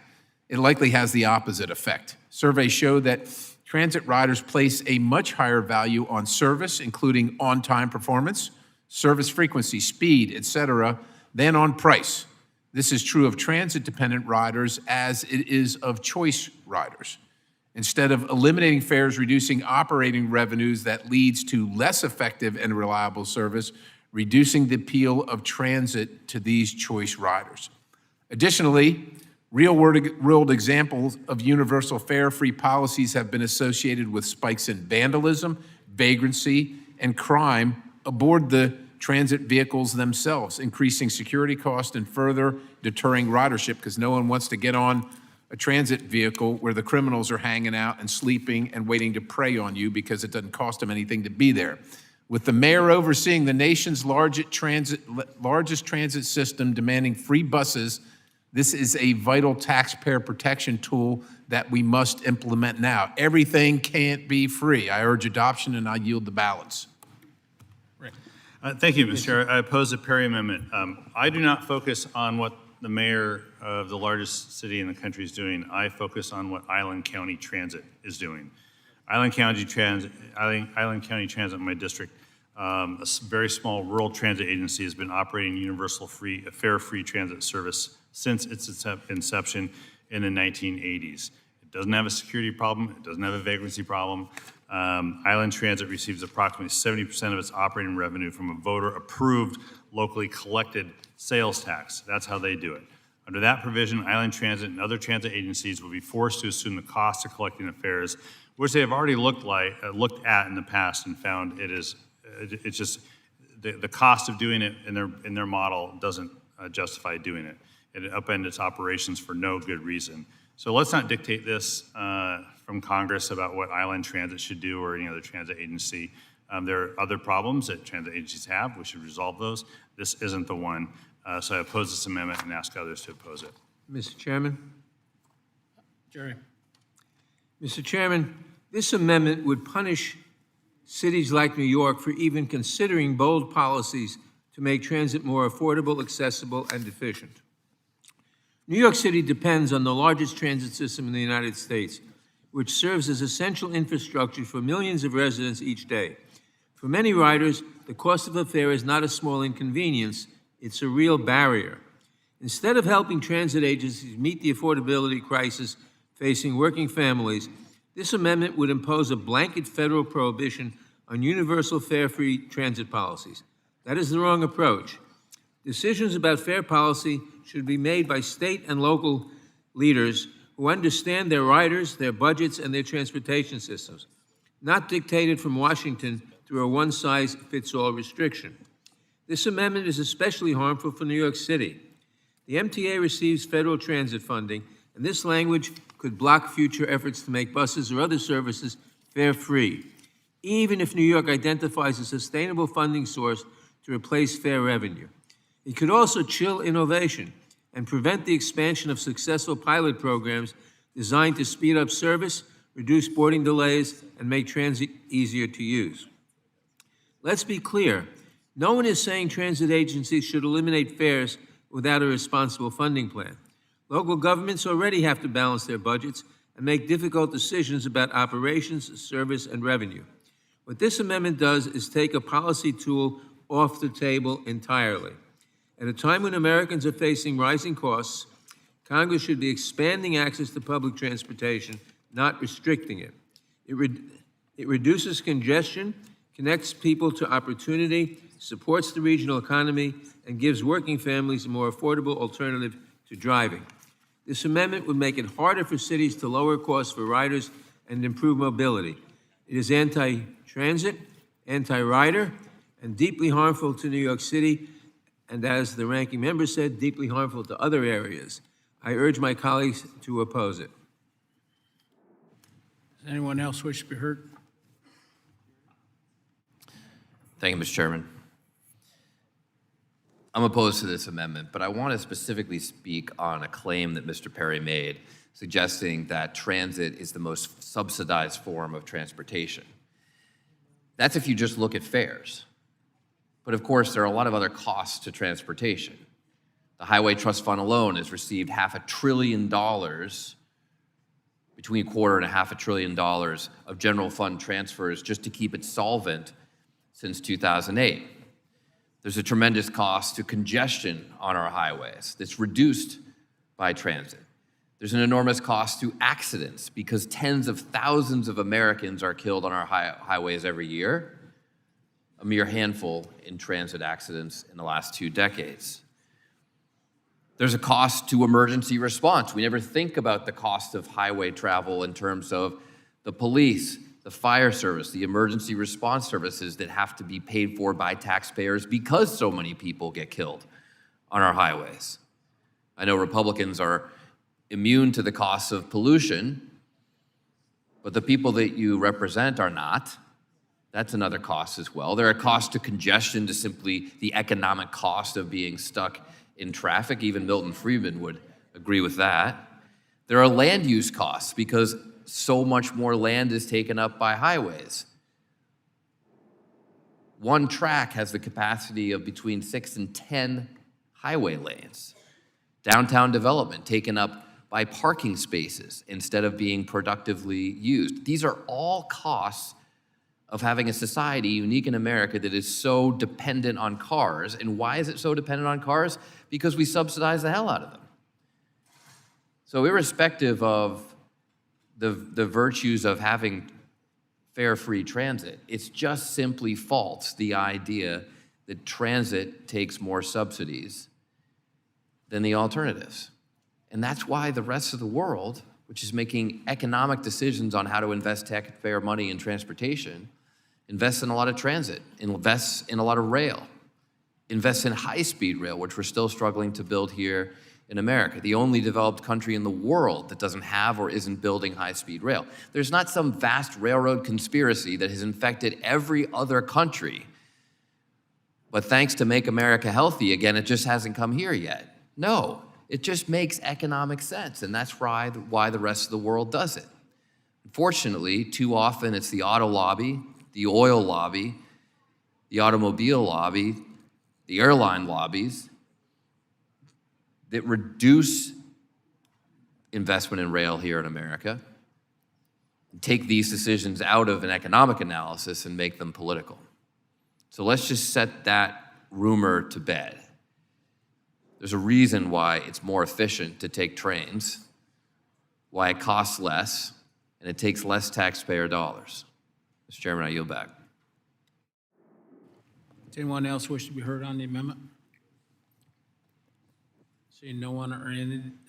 it likely has the opposite effect. Surveys show that transit riders place a much higher value on service, including on-time performance, service frequency, speed, etc., than on price. This is true of transit-dependent riders as it is of choice riders. Instead of eliminating fares, reducing operating revenues that leads to less effective and reliable service, reducing the appeal of transit to these choice riders. Additionally, real-world examples of universal fare-free policies have been associated with spikes in vandalism, vagrancy, and crime aboard the transit vehicles themselves, increasing security costs and further deterring ridership because no one wants to get on a transit vehicle where the criminals are hanging out and sleeping and waiting to prey on you because it doesn't cost them anything to be there. With the mayor overseeing the nation's largest transit system demanding free buses, this is a vital taxpayer protection tool that we must implement now. Everything can't be free. I urge adoption and I yield the balance.
Thank you, Mr. Chair. I oppose the Perry amendment. I do not focus on what the mayor of the largest city in the country is doing. I focus on what Island County Transit is doing. Island County Transit, my district, a very small rural transit agency, has been operating universal fare-free transit service since its inception in the 1980s. It doesn't have a security problem. It doesn't have a vagrancy problem. Island Transit receives approximately 70% of its operating revenue from a voter-approved, locally collected sales tax. That's how they do it. Under that provision, Island Transit and other transit agencies will be forced to assume the cost of collecting the fares, which they have already looked at in the past and found it's just the cost of doing it in their model doesn't justify doing it. It upends its operations for no good reason. So let's not dictate this from Congress about what Island Transit should do or any other transit agency. There are other problems that transit agencies have. We should resolve those. This isn't the one. So I oppose this amendment and ask others to oppose it.
Mr. Chairman?
Jerry.
Mr. Chairman, this amendment would punish cities like New York for even considering bold policies to make transit more affordable, accessible, and efficient. New York City depends on the largest transit system in the United States, which serves as essential infrastructure for millions of residents each day. For many riders, the cost of a fare is not a small inconvenience, it's a real barrier. Instead of helping transit agencies meet the affordability crisis facing working families, this amendment would impose a blanket federal prohibition on universal fare-free transit policies. That is the wrong approach. Decisions about fare policy should be made by state and local leaders who understand their riders, their budgets, and their transportation systems, not dictated from Washington through a one-size-fits-all restriction. This amendment is especially harmful for New York City. The MTA receives federal transit funding, and this language could block future efforts to make buses or other services fare-free, even if New York identifies a sustainable funding source to replace fare revenue. It could also chill innovation, and prevent the expansion of successful pilot programs designed to speed up service, reduce boarding delays, and make transit easier to use. Let's be clear, no one is saying transit agencies should eliminate fares without a responsible funding plan. Local governments already have to balance their budgets and make difficult decisions about operations, service, and revenue. What this amendment does is take a policy tool off the table entirely. At a time when Americans are facing rising costs, Congress should be expanding access to public transportation, not restricting it. It reduces congestion, connects people to opportunity, supports the regional economy, and gives working families a more affordable alternative to driving. This amendment would make it harder for cities to lower costs for riders and improve mobility. It is anti-transit, anti-rider, and deeply harmful to New York City, and as the ranking member said, deeply harmful to other areas. I urge my colleagues to oppose it.
Does anyone else wish to be heard?
Thank you, Mr. Chairman. I'm opposed to this amendment, but I want to specifically speak on a claim that Mr. Perry made, suggesting that transit is the most subsidized form of transportation. That's if you just look at fares. But of course, there are a lot of other costs to transportation. The Highway Trust Fund alone has received $500 billion, between $250 and $500 billion of general fund transfers just to keep it solvent since 2008. There's a tremendous cost to congestion on our highways that's reduced by transit. There's an enormous cost to accidents because tens of thousands of Americans are killed on our highways every year, a mere handful in transit accidents in the last 2 decades. There's a cost to emergency response. We never think about the cost of highway travel in terms of the police, the fire service, the emergency response services that have to be paid for by taxpayers because so many people get killed on our highways. I know Republicans are immune to the costs of pollution, but the people that you represent are not. That's another cost as well. There are costs to congestion, to simply the economic cost of being stuck in traffic. Even Milton Friedman would agree with that. There are land use costs because so much more land is taken up by highways. One track has the capacity of between 6 and 10 highway lanes. Downtown development taken up by parking spaces instead of being productively used. These are all costs of having a society unique in America that is so dependent on cars. And why is it so dependent on cars? Because we subsidize the hell out of them. So irrespective of the virtues of having fare-free transit, it's just simply false, the idea that transit takes more subsidies than the alternatives. And that's why the rest of the world, which is making economic decisions on how to invest taxpayer money in transportation, invests in a lot of transit, invests in a lot of rail, invests in high-speed rail, which we're still struggling to build here in America, the only developed country in the world that doesn't have or isn't building high-speed rail. There's not some vast railroad conspiracy that has infected every other country. But thanks to Make America Healthy, again, it just hasn't come here yet. No, it just makes economic sense, and that's why the rest of the world does it. Unfortunately, too often it's the auto lobby, the oil lobby, the automobile lobby, the airline lobbies that reduce investment in rail here in America, take these decisions out of an economic analysis and make them political. So let's just set that rumor to bed. There's a reason why it's more efficient to take trains, why it costs less, and it takes less taxpayer dollars. Mr. Chairman, I yield back.
Does anyone else wish to be heard on the amendment? Seeing no one,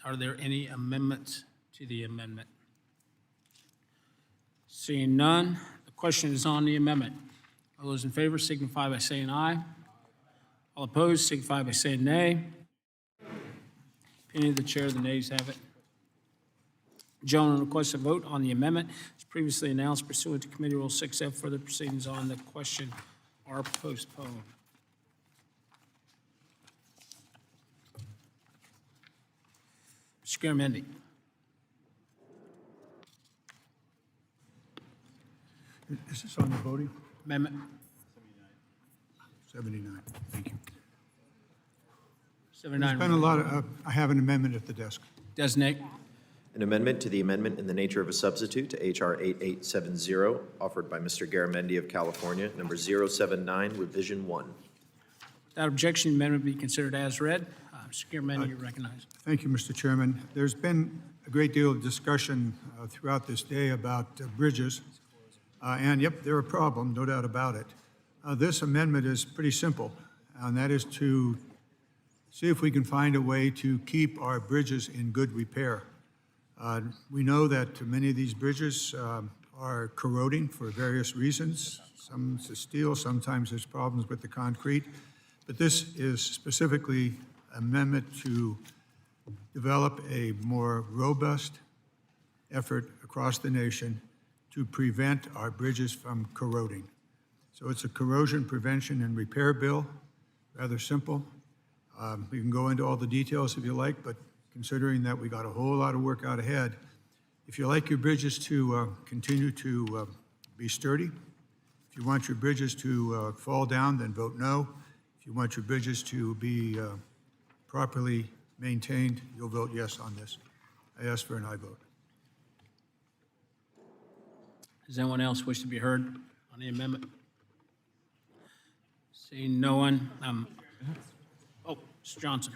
are there any amendments to the amendment? Seeing none, the question is on the amendment. All those in favor signify by saying aye. All opposed signify by saying nay. Opinion of the chair, the nays have it. Gentleman requests a vote on the amendment. As previously announced pursuant to Committee Rule 6F, further proceedings on the question are postponed. Mr. Garamendi.
Is this on the voting?
Amendment.
79, thank you.
79.
There's been a lot of, I have an amendment at the desk.
Designate.
An amendment to the amendment in the nature of a substitute to H.R. 8870, offered by Mr. Garamendi of California, number 079, revision 1.
Without objection, the amendment be considered as read. Mr. Garamendi, you're recognized.
Thank you, Mr. Chairman. There's been a great deal of discussion throughout this day about bridges. And yep, they're a problem, no doubt about it. This amendment is pretty simple, and that is to see if we can find a way to keep our bridges in good repair. We know that many of these bridges are corroding for various reasons. Some is steel, sometimes there's problems with the concrete. But this is specifically an amendment to develop a more robust effort across the nation to prevent our bridges from corroding. So it's a corrosion prevention and repair bill, rather simple. We can go into all the details if you like, but considering that we got a whole lot of work out ahead, if you like your bridges to continue to be sturdy, if you want your bridges to fall down, then vote no. If you want your bridges to be properly maintained, you'll vote yes on this. I ask for an aye vote.
Does anyone else wish to be heard on the amendment? Seeing no one. Mr. Johnson.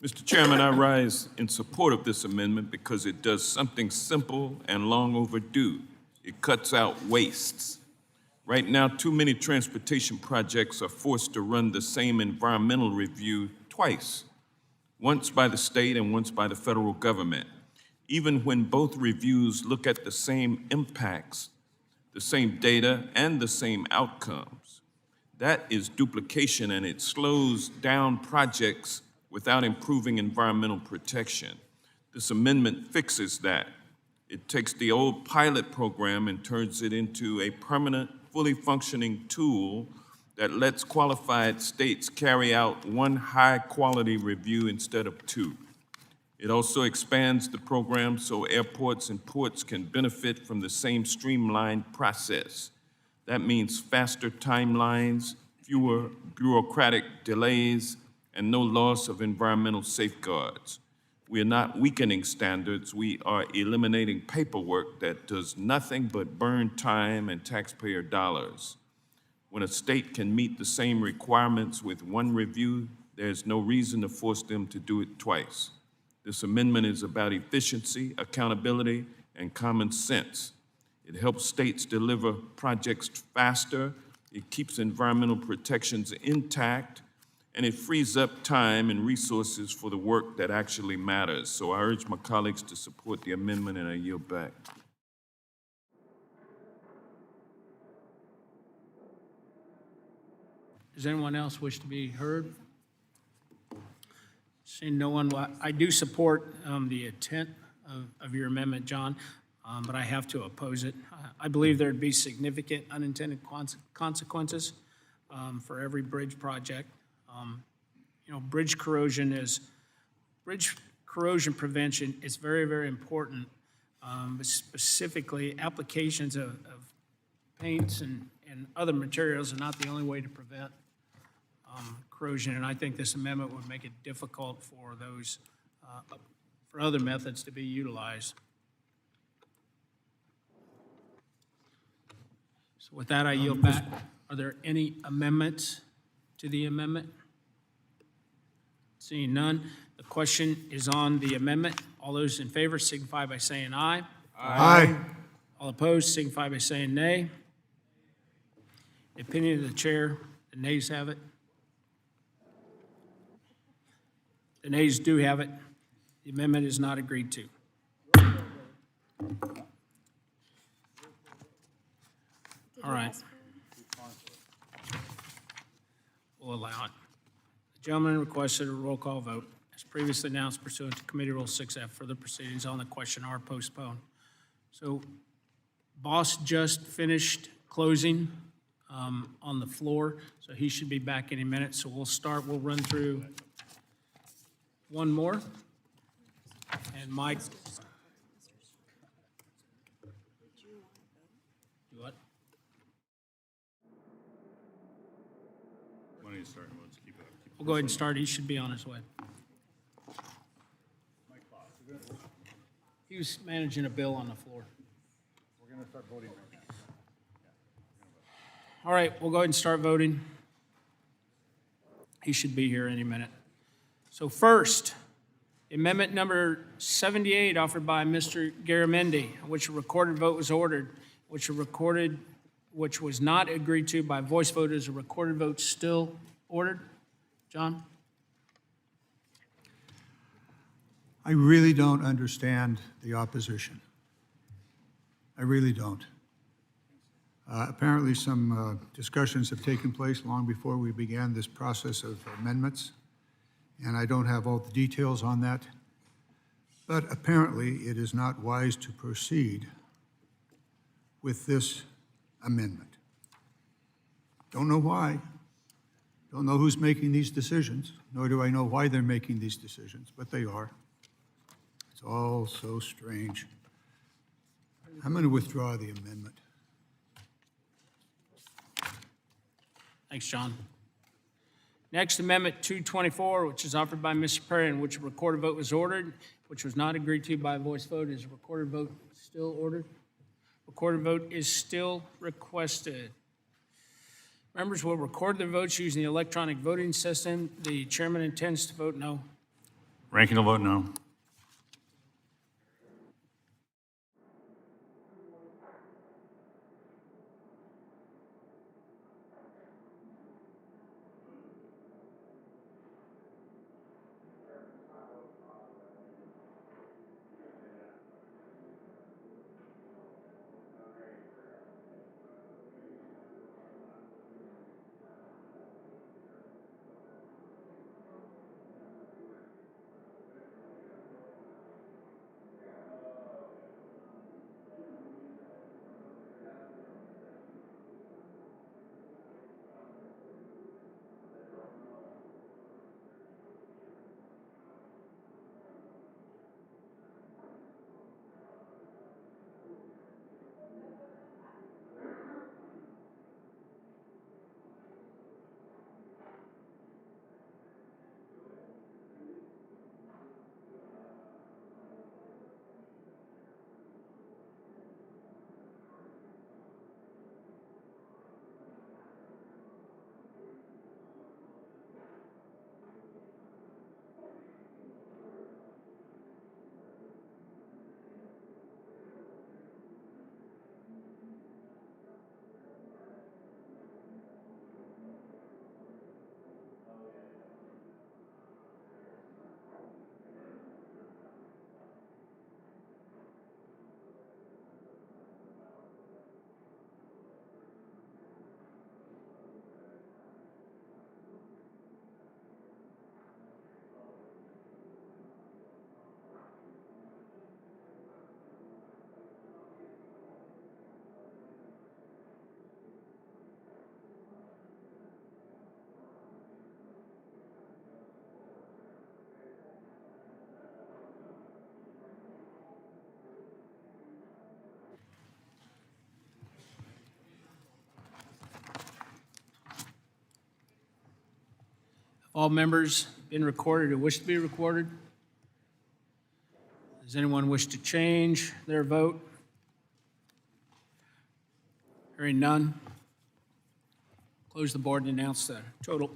Mr. Chairman, I rise in support of this amendment because it does something simple and long overdue. It cuts out wastes. Right now, too many transportation projects are forced to run the same environmental review twice, once by the state and once by the federal government. Even when both reviews look at the same impacts, the same data, and the same outcomes. That is duplication, and it slows down projects without improving environmental protection. This amendment fixes that. It takes the old pilot program and turns it into a permanent, fully functioning tool that lets qualified states carry out one high-quality review instead of two. It also expands the program so airports and ports can benefit from the same streamlined process. That means faster timelines, fewer bureaucratic delays, and no loss of environmental safeguards. We are not weakening standards, we are eliminating paperwork that does nothing but burn time and taxpayer dollars. When a state can meet the same requirements with one review, there's no reason to force them to do it twice. This amendment is about efficiency, accountability, and common sense. It helps states deliver projects faster, it keeps environmental protections intact, and it frees up time and resources for the work that actually matters. So I urge my colleagues to support the amendment, and I yield back.
Does anyone else wish to be heard? Seeing no one, I do support the intent of your amendment, John, but I have to oppose it. I believe there'd be significant unintended consequences for every bridge project. Bridge corrosion prevention is very, very important, but specifically applications of paints and other materials are not the only way to prevent corrosion, and I think this amendment would make it difficult for those, for other methods to be utilized. So with that, I yield back. Are there any amendments to the amendment? Seeing none, the question is on the amendment. All those in favor signify by saying aye.
Aye.
All opposed signify by saying nay. The opinion of the chair, the nays have it. The nays do have it. The amendment is not agreed to. All right. We'll allow it. The gentleman requested a roll call vote. As previously announced pursuant to Committee Rule 6F, further proceedings on the question are postponed. So boss just finished closing on the floor, so he should be back any minute. So we'll run through one more. And Mike. What?
Why don't you start? Let's keep it up.
We'll go ahead and start. He should be on his way. He was managing a bill on the floor.
We're going to start voting right now.
All right, we'll go ahead and start voting. He should be here any minute. So first, amendment number 78 offered by Mr. Garamendi, which a recorded vote was ordered, which was not agreed to by voice vote. Is a recorded vote still ordered? John?
I really don't understand the opposition. I really don't. Apparently, some discussions have taken place long before we began this process of amendments, and I don't have all the details on that. But apparently, it is not wise to proceed with this amendment. Don't know why. Don't know who's making these decisions, nor do I know why they're making these decisions, but they are. It's all so strange. I'm going to withdraw the amendment.
Thanks, John. Next, Amendment 224, which is offered by Mr. Perry, in which a recorded vote was ordered, which was not agreed to by a voice vote. Is a recorded vote still ordered? Recorded vote is still requested. Members will record their votes using the electronic voting system. The chairman intends to vote no.
Ranking will vote no.
All members been recorded or wish to be recorded? Does anyone wish to change their vote? Hearing none. Close the board and announce the total.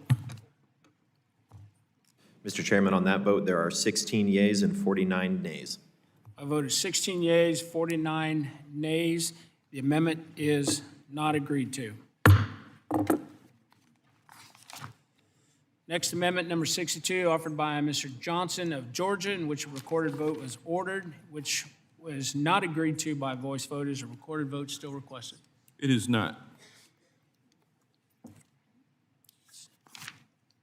Mr. Chairman, on that vote, there are 16 yeas and 49 nays.
I voted 16 yeas, 49 nays. The amendment is not agreed to. Next amendment, number 62, offered by Mr. Johnson of Georgia, in which a recorded vote was ordered, which was not agreed to by voice vote. Is a recorded vote still requested?
It is not.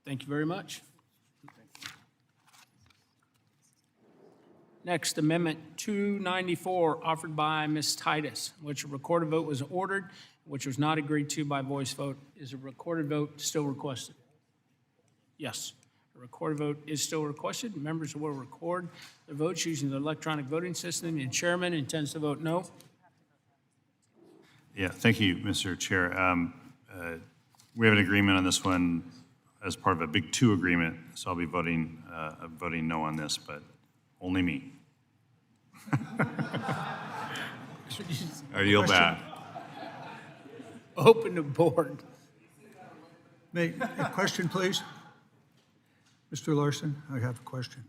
Thank you very much. Next, Amendment 294, offered by Ms. Titus, in which a recorded vote was ordered, which was not agreed to by voice vote. Is a recorded vote still requested? Yes. A A recorded vote is still requested. Members will record their votes using the electronic voting system. The chairman intends to vote no.
Yeah, thank you, Mr. Chair. We have an agreement on this one as part of a big two agreement, so I'll be voting no on this, but only me. I yield back.
Open the board.
May, a question, please? Mr. Larson, I have a question.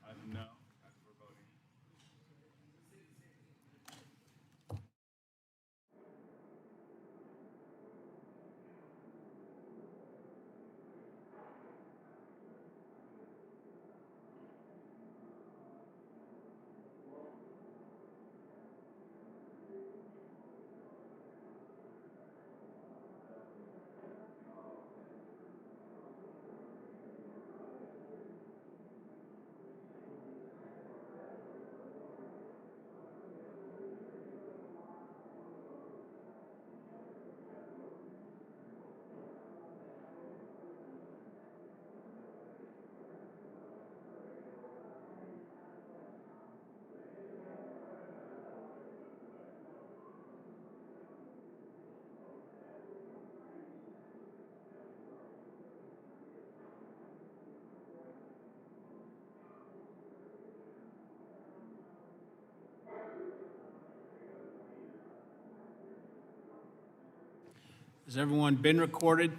Has everyone been recorded?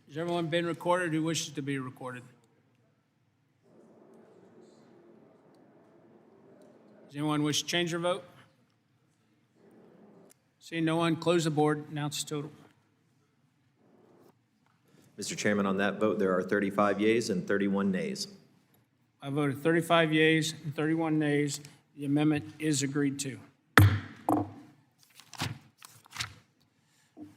Has everyone been recorded who wishes to be recorded? Does anyone wish to change their vote? Seeing no one, close the board, announce the total.
Mr. Chairman, on that vote, there are 35 yeas and 31 nays.
I voted 35 yeas and 31 nays. The amendment is agreed to.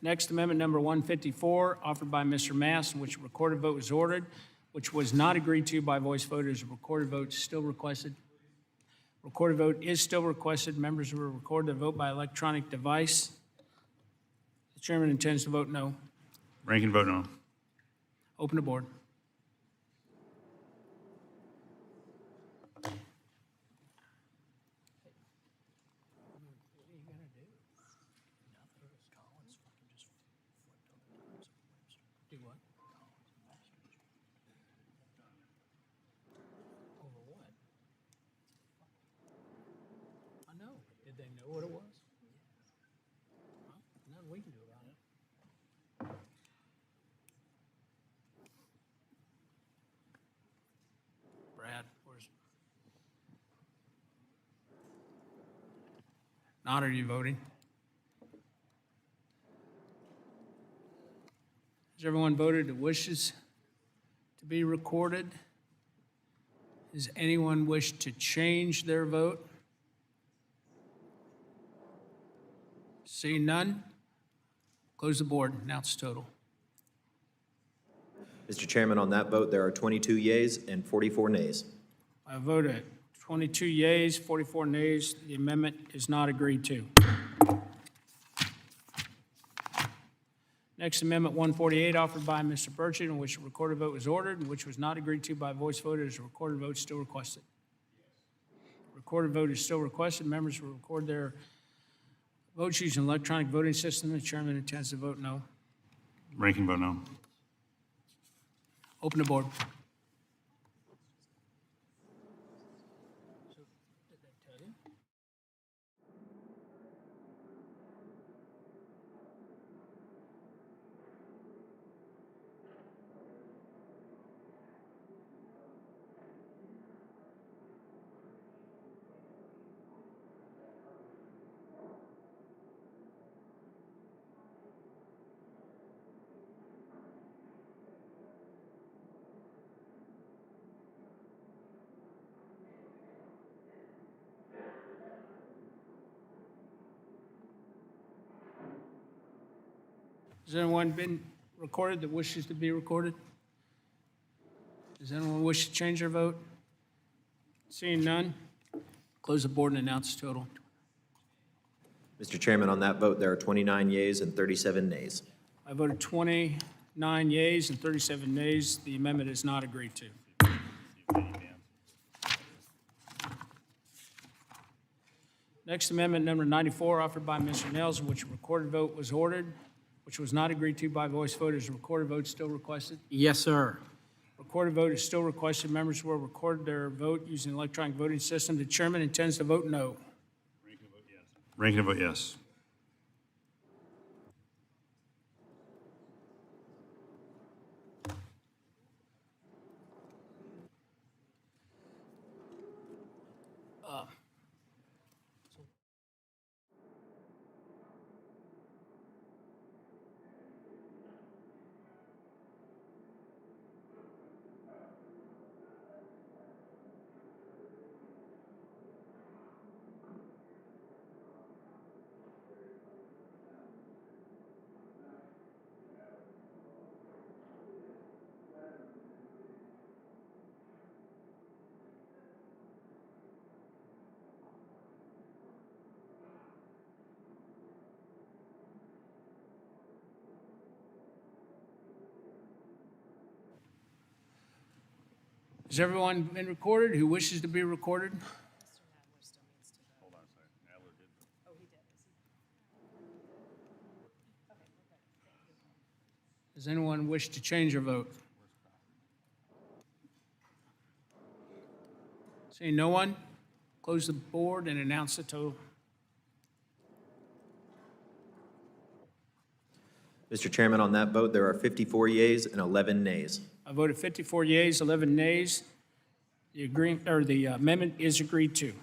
Next, amendment number 154, offered by Mr. Mass, in which a recorded vote was ordered, which was not agreed to by voice voters. A recorded vote is still requested. Recorded vote is still requested. Members will record their vote by electronic device. The chairman intends to vote no.
Ranking vote no.
Open the board. Do what? Over what? I know. Did they know what it was? Well, nothing we can do about it. Brad, where's? Not, are you voting? Has everyone voted that wishes to be recorded? Does anyone wish to change their vote? Seeing none, close the board, announce total.
Mr. Chairman, on that vote, there are 22 yeas and 44 nays.
I voted 22 yeas, 44 nays. The amendment is not agreed to. Next, Amendment 148, offered by Mr. Burchett, in which a recorded vote was ordered and which was not agreed to by voice voters. A recorded vote is still requested. Recorded vote is still requested. Members will record their votes using electronic voting system. The chairman intends to vote no.
Ranking vote no.
Open the board. Has anyone been recorded that wishes to be recorded? Does anyone wish to change their vote? Seeing none, close the board and announce the total.
Mr. Chairman, on that vote, there are 29 yeas and 37 nays.
I voted 29 yeas and 37 nays. The amendment is not agreed to. Next amendment, number 94, offered by Mr. Nels, in which a recorded vote was ordered, which was not agreed to by voice vote. Is a recorded vote still requested?
Yes, sir.
Recorded vote is still requested. Members will record their vote using the electronic voting system. The chairman intends to vote no.
Ranking vote yes.
Has everyone been recorded who wishes to be recorded? Does anyone wish to change their vote? Seeing no one, close the board and announce the total.
Mr. Chairman, on that vote, there are 54 yeas and 11 nays.
I voted 54 yeas, 11 nays. The amendment is agreed to.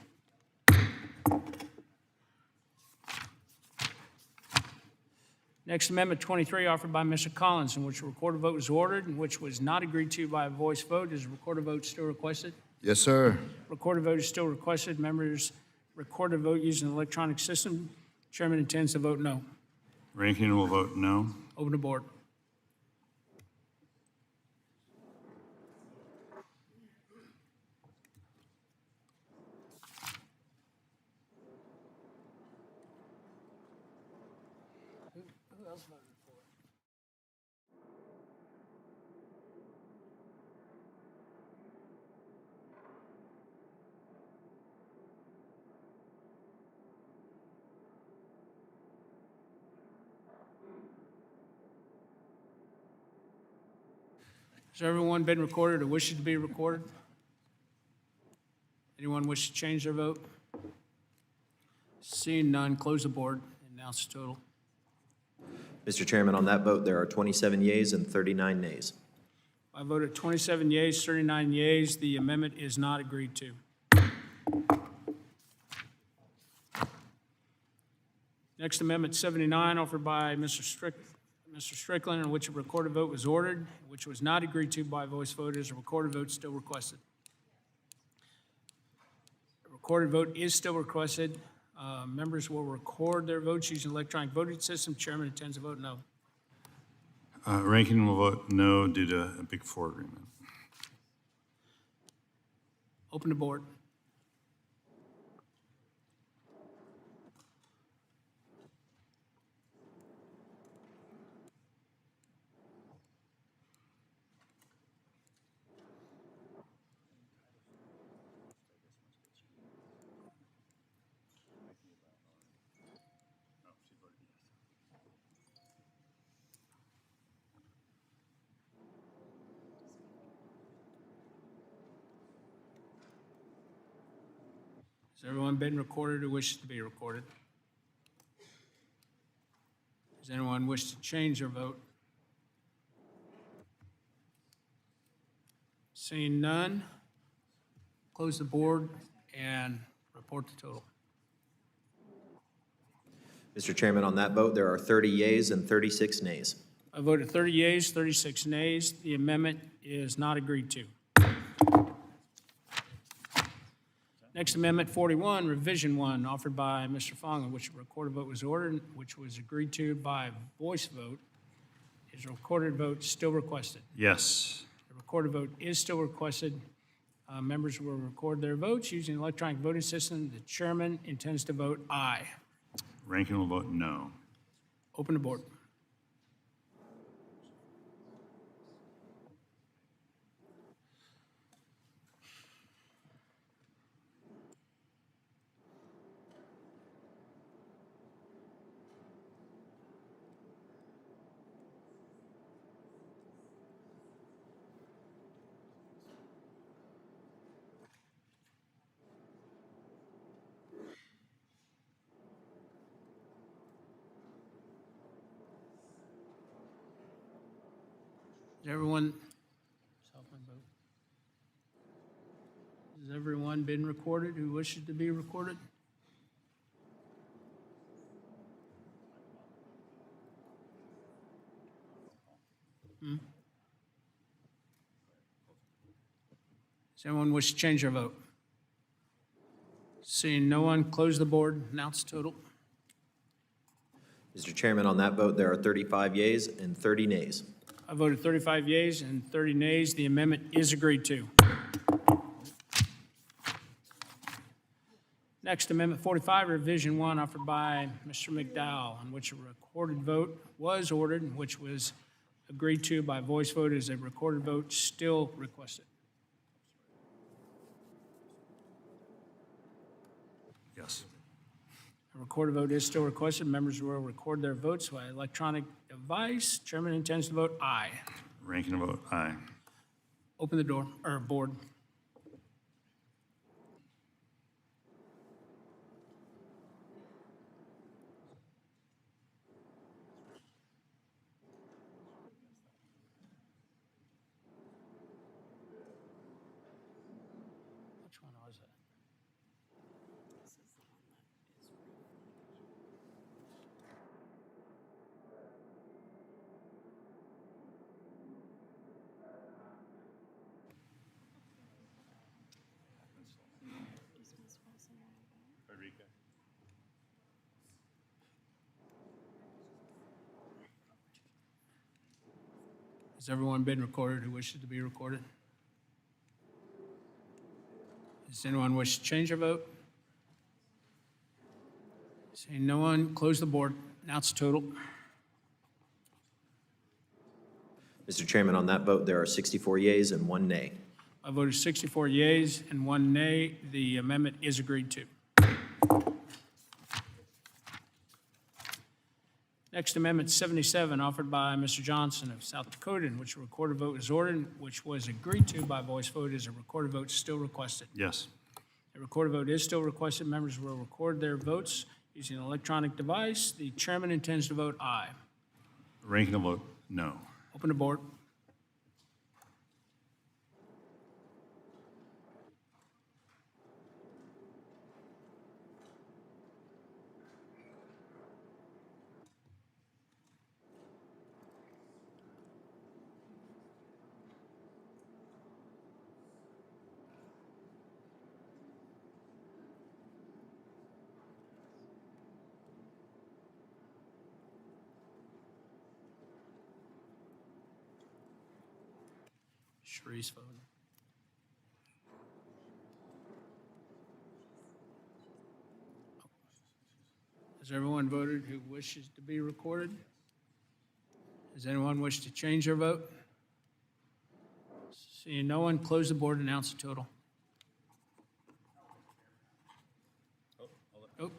Next amendment 23, offered by Mr. Collins, in which a recorded vote was ordered and which was not agreed to by a voice vote. Is a recorded vote still requested?
Yes, sir.
Recorded vote is still requested. Members, recorded vote using the electronic system. Chairman intends to vote no.
Ranking will vote no.
Open the board. Who else voted for it? Has everyone been recorded or wishes to be recorded? Anyone wish to change their vote? Seeing none, close the board and announce the total.
Mr. Chairman, on that vote, there are 27 yeas and 39 nays.
I voted 27 yeas, 39 yeas. The amendment is not agreed to. Next amendment 79, offered by Mr. Strickland, in which a recorded vote was ordered, which was not agreed to by voice vote. Is a recorded vote still requested? A recorded vote is still requested. Members will record their votes using electronic voting system. Chairman intends to vote no.
Ranking will vote no due to a Big Four agreement.
Open the board. Has everyone been recorded who wishes to be recorded? Does anyone wish to change their vote? Seeing none, close the board and report the total.
Mr. Chairman, on that vote, there are 30 yeas and 36 nays.
I voted 30 yeas, 36 nays. The amendment is not agreed to. Next amendment 41, revision 1, offered by Mr. Fong, in which a recorded vote was ordered, which was agreed to by voice vote. Is a recorded vote still requested?
Yes.
The recorded vote is still requested. Members will record their votes using the electronic voting system. The chairman intends to vote aye.
Ranking will vote no.
Open the board. Has everyone been recorded who wishes to be recorded? Does anyone wish to change their vote? Seeing no one, close the board, announce total.
Mr. Chairman, on that vote, there are 35 yeas and 30 nays.
I voted 35 yeas and 30 nays. The amendment is agreed to. Next, Amendment 45, Revision 1, offered by Mr. McDowell, on which a recorded vote was ordered, and which was agreed to by voice vote. Is a recorded vote still requested?
Yes.
A recorded vote is still requested. Members will record their votes by electronic device. Chairman intends to vote aye.
Ranking will vote aye.
Open the door, or board. Which one was it? Has everyone been recorded who wishes to be recorded? Does anyone wish to change their vote? Seeing no one, close the board. Announce total.
Mr. Chairman, on that vote, there are 64 yeas and 1 nay.
I voted 64 yeas and 1 nay. The amendment is agreed to. Next, Amendment 77, offered by Mr. Johnson of South Dakota, in which a recorded vote is ordered, which was agreed to by voice vote. Is a recorded vote still requested?
Yes.
A recorded vote is still requested. Members will record their votes using an electronic device. The chairman intends to vote aye.
Ranking will vote no.
Open the board. Sharice voting. Has everyone voted who wishes to be recorded? Does anyone wish to change their vote? Seeing no one, close the board and announce the total. Oh,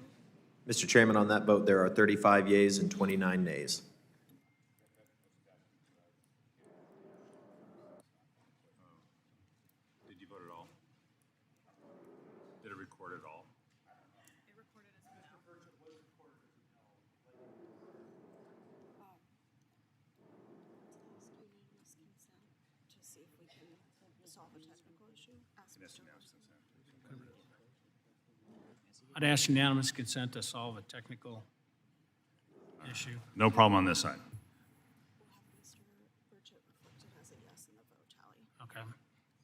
Mr. Chairman, on that vote, there are 35 yeas and 29 nays.
Did you vote at all? Did it record at all?
I'd ask unanimous consent to solve a technical issue.
No problem on this side.
Okay.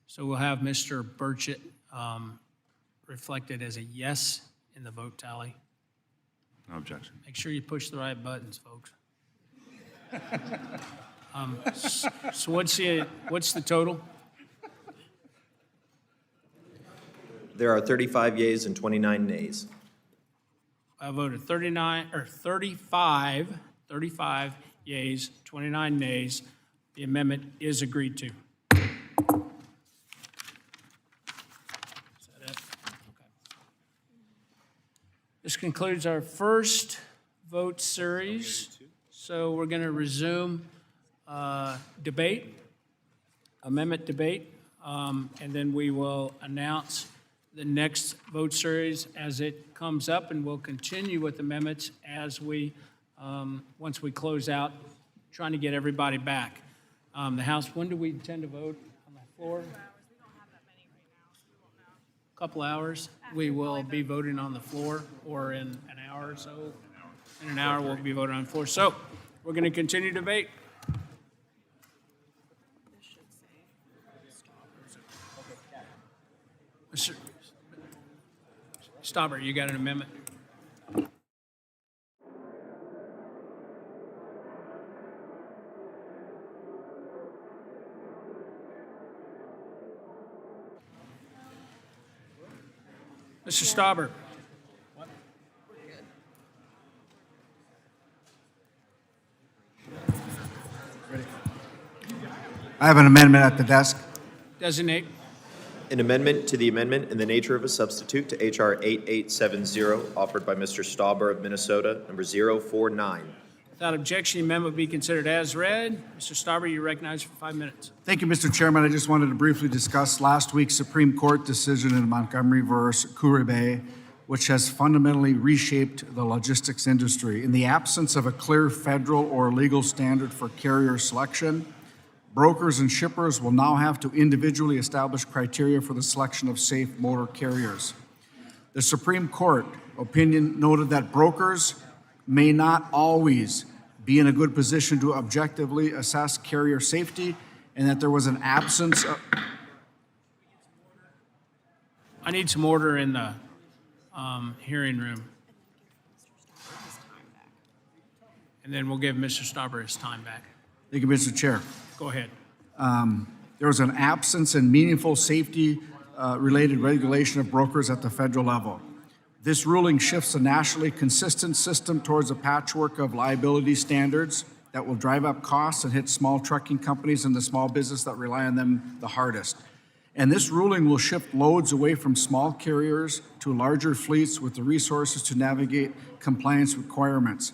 So we'll have Mr. Burchett reflected as a yes in the vote tally.
No objection.
Make sure you push the right buttons, folks. So what's the total?
There are 35 yeas and 29 nays.
I voted 35 yeas, 29 nays. The amendment is agreed to. Is that it? Okay. This concludes our first vote series. So we're going to resume debate, amendment debate, and then we will announce the next vote series as it comes up, and we'll continue with amendments as we, once we close out, trying to get everybody back. The House, when do we intend to vote on the floor? Couple hours. We will be voting on the floor, or in an hour or so. In an hour, we'll be voting on the floor. So we're going to continue debate. Mr. Stauber, you got an amendment? Mr. Stauber.
I have an amendment at the desk.
Designate.
An amendment to the amendment in the nature of a substitute to H.R. 8870, offered by Mr. Stauber of Minnesota, number 049.
Without objection, the amendment will be considered as read. Mr. Stauber, you're recognized for 5 minutes.
Thank you, Mr. Chairman. I just wanted to briefly discuss last week's Supreme Court decision in Montgomery versus Kuribe, which has fundamentally reshaped the logistics industry. In the absence of a clear federal or legal standard for carrier selection, brokers and shippers will now have to individually establish criteria for the selection of safe motor carriers. The Supreme Court opinion noted that brokers may not always be in a good position to objectively assess carrier safety, and that there was an absence of...
I need some order in the hearing room. And then we'll give Mr. Stauber his time back.
Thank you, Mr. Chair.
Go ahead.
There was an absence in meaningful safety-related regulation of brokers at the federal level. This ruling shifts a nationally consistent system towards a patchwork of liability standards that will drive up costs and hit small trucking companies and the small business that rely on them the hardest. And this ruling will shift loads away from small carriers to larger fleets with the resources to navigate compliance requirements.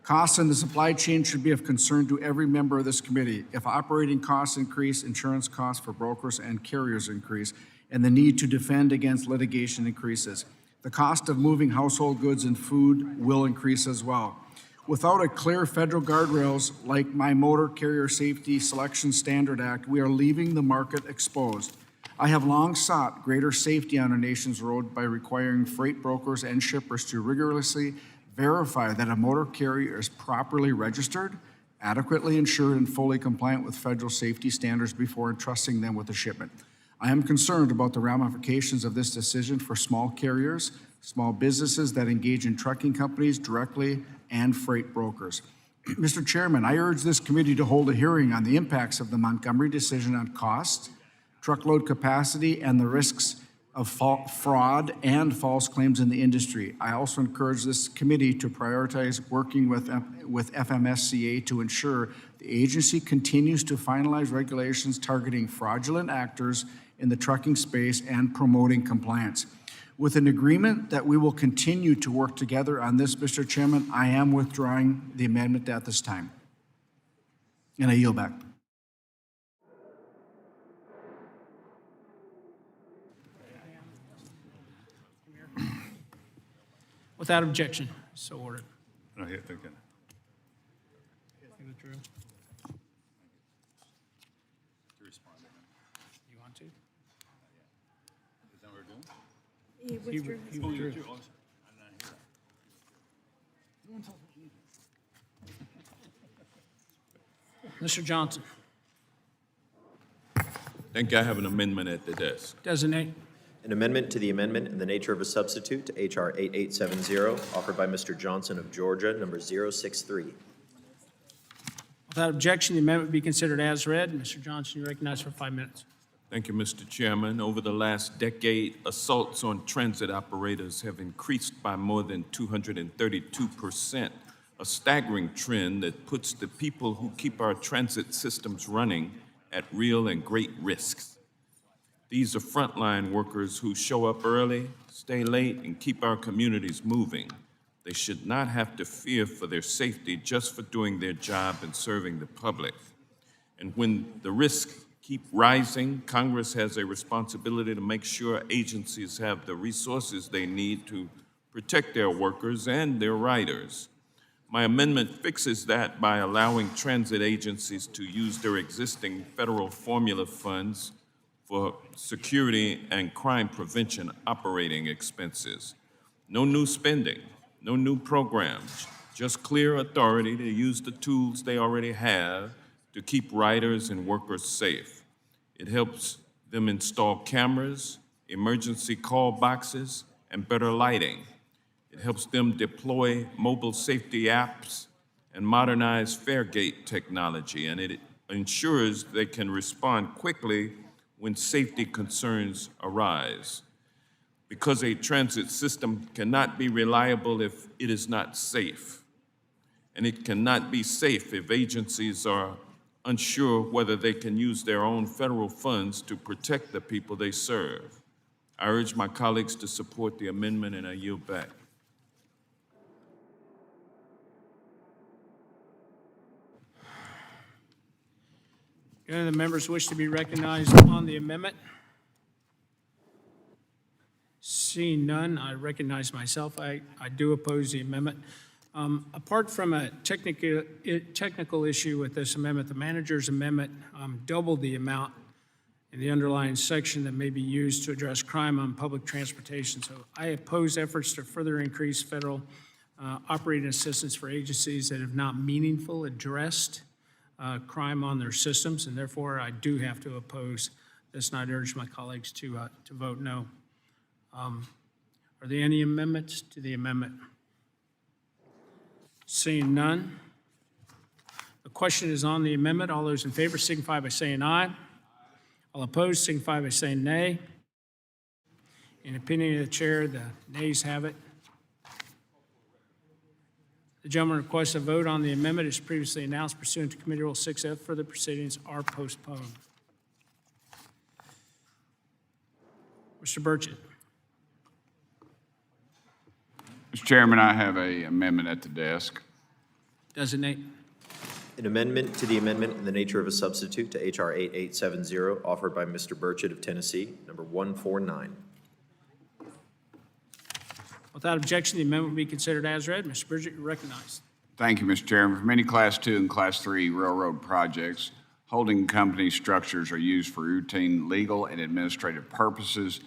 Costs in the supply chain should be of concern to every member of this committee. If operating costs increase, insurance costs for brokers and carriers increase, and the need to defend against litigation increases. The cost of moving household goods and food will increase as well. Without a clear federal guardrails like my Motor Carrier Safety Selection Standard Act, we are leaving the market exposed. I have long sought greater safety on our nation's road by requiring freight brokers and shippers to rigorously verify that a motor carrier is properly registered, adequately insured, and fully compliant with federal safety standards before entrusting them with a shipment. I am concerned about the ramifications of this decision for small carriers, small businesses that engage in trucking companies directly, and freight brokers. Mr. Chairman, I urge this committee to hold a hearing on the impacts of the Montgomery decision on cost, truckload capacity, and the risks of fraud and false claims in the industry. I also encourage this committee to prioritize working with FMSCA to ensure the agency continues to finalize regulations targeting fraudulent actors in the trucking space and promoting compliance. With an agreement that we will continue to work together on this, Mr. Chairman, I am withdrawing the amendment at this time. And I yield back.
Without objection, so ordered.
No, here, they're good.
You want to?
Is that what we're doing?
He withdrew. Mr. Johnson.
I think I have an amendment at the desk.
Designate.
An amendment to the amendment in the nature of a substitute to H.R. 8870, offered by Mr. Johnson of Georgia, number 063.
Without objection, the amendment be considered as read. Mr. Johnson, you're recognized for 5 minutes.
Thank you, Mr. Chairman. Over the last decade, assaults on transit operators have increased by more than 232%, a staggering trend that puts the people who keep our transit systems running at real and great risks. These are frontline workers who show up early, stay late, and keep our communities moving. They should not have to fear for their safety just for doing their job and serving the public. And when the risks keep rising, Congress has a responsibility to make sure agencies have the resources they need to protect their workers and their riders. My amendment fixes that by allowing transit agencies to use their existing federal formula funds for security and crime prevention operating expenses. No new spending, no new programs, just clear authority to use the tools they already have to keep riders and workers safe. It helps them install cameras, emergency call boxes, and better lighting. It helps them deploy mobile safety apps and modernize FareGate technology, and it ensures they can respond quickly when safety concerns arise. Because a transit system cannot be reliable if it is not safe, and it cannot be safe if agencies are unsure whether they can use their own federal funds to protect the people they serve. I urge my colleagues to support the amendment, and I yield back.
Do any of the members wish to be recognized on the amendment? Seeing none, I recognize myself. I do oppose the amendment. Apart from a technical issue with this amendment, the manager's amendment doubled the amount in the underlying section that may be used to address crime on public transportation. So I oppose efforts to further increase federal operating assistance for agencies that have not meaningfully addressed crime on their systems, and therefore I do have to oppose this, and I'd urge my colleagues to vote no. Are there any amendments to the amendment? Seeing none. The question is on the amendment. All those in favor signify by saying aye. All opposed signify by saying nay. In opinion of the chair, the nays have it. The gentleman requests a vote on the amendment as previously announced pursuant to Committee Rule 6F. Further proceedings are postponed. Mr. Burchett.
Mr. Chairman, I have an amendment at the desk.
Designate.
An amendment to the amendment in the nature of a substitute to H.R. 8870, offered by Mr. Burchett of Tennessee, number 149.
Without objection, the amendment will be considered as read. Mr. Burchett, you're recognized.
Thank you, Mr. Chairman. For many Class 2 and Class 3 railroad projects, holding company structures are used for routine legal and administrative purposes,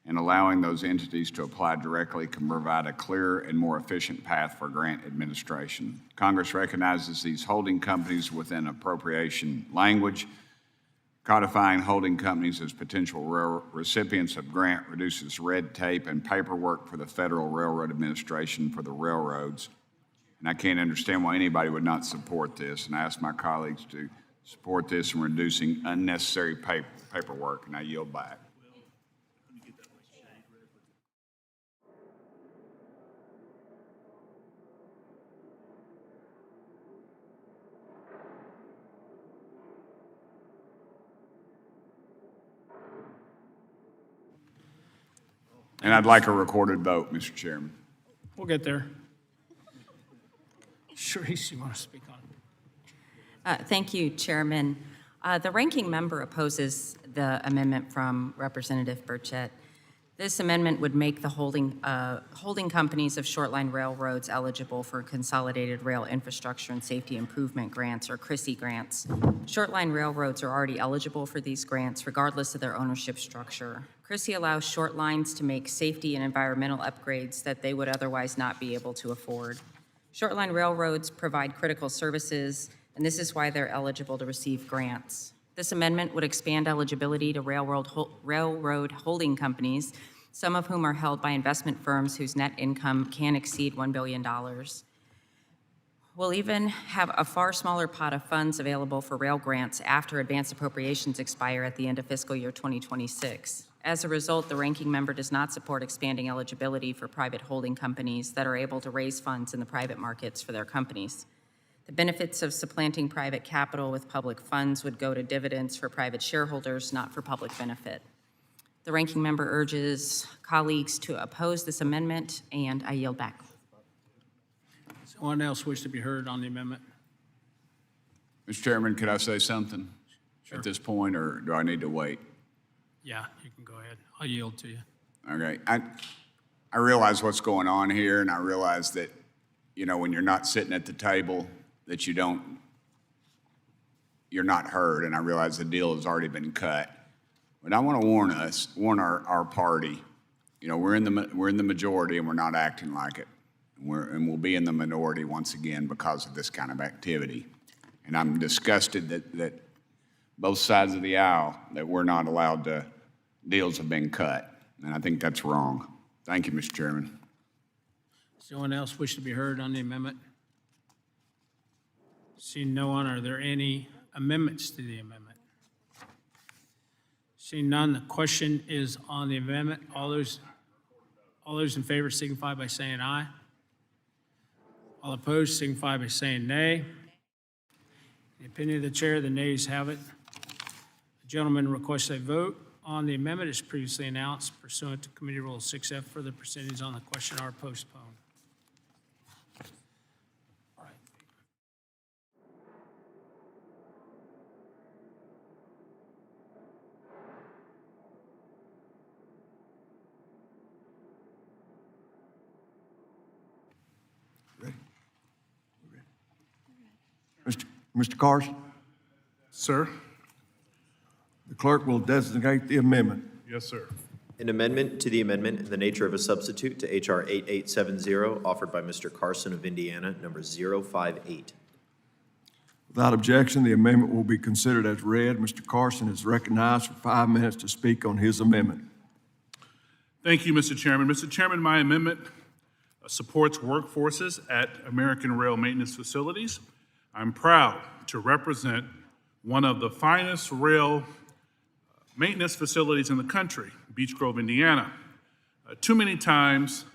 and allowing those entities to apply directly can provide a clearer and more efficient path for grant administration. Congress recognizes these holding companies within appropriation language. Codifying holding companies as potential recipients of grant reduces red tape and paperwork for the Federal Railroad Administration for the railroads. And I can't understand why anybody would not support this, and I ask my colleagues to support this in reducing unnecessary paperwork, and I yield back. And I'd like a recorded vote, Mr. Chairman.
We'll get there. Sharice, you want to speak on it?
Thank you, Chairman. The ranking member opposes the amendment from Representative Burchett. This amendment would make the holding companies of short-line railroads eligible for Consolidated Rail Infrastructure and Safety Improvement Grants, or CRISI grants. Short-line railroads are already eligible for these grants, regardless of their ownership structure. CRISI allows short lines to make safety and environmental upgrades that they would otherwise not be able to afford. Short-line railroads provide critical services, and this is why they're eligible to receive grants. This amendment would expand eligibility to railroad holding companies, some of whom are held by investment firms whose net income can exceed $1 billion. We'll even have a far smaller pot of funds available for rail grants after advance appropriations expire at the end of fiscal year 2026. As a result, the ranking member does not support expanding eligibility for private holding companies that are able to raise funds in the private markets for their companies. The benefits of supplanting private capital with public funds would go to dividends for private shareholders, not for public benefit. The ranking member urges colleagues to oppose this amendment, and I yield back.
Someone else wish to be heard on the amendment?
Mr. Chairman, could I say something
Sure.
at this point, or do I need to wait?
Yeah, you can go ahead. I'll yield to you.
Okay. I realize what's going on here, and I realize that, when you're not sitting at the table, that you're not heard, and I realize the deal has already been cut. But I want to warn our party. We're in the majority, and we're not acting like it. And we'll be in the minority once again because of this kind of activity. And I'm disgusted that both sides of the aisle, that we're not allowed to, deals have been cut. And I think that's wrong. Thank you, Mr. Chairman.
Someone else wish to be heard on the amendment? Seeing no one, are there any amendments to the amendment? Seeing none, the question is on the amendment. All those in favor signify by saying aye. All opposed signify by saying nay. In the opinion of the chair, the nays have it. The gentleman requests a vote on the amendment as previously announced pursuant to Committee Rule 6F. Further proceedings on the question are postponed.
Mr. Carson?
Sir?
The clerk will designate the amendment.
Yes, sir.
An amendment to the amendment in the nature of a substitute to H.R. 8870, offered by Mr. Carson of Indiana, number 058.
Without objection, the amendment will be considered as read. Mr. Carson is recognized for 5 minutes to speak on his amendment.
Thank you, Mr. Chairman. Mr. Chairman, my amendment supports workforces at American Rail maintenance facilities. I'm proud to represent one of the finest rail maintenance facilities in the country, Beech Grove, Indiana. Too many times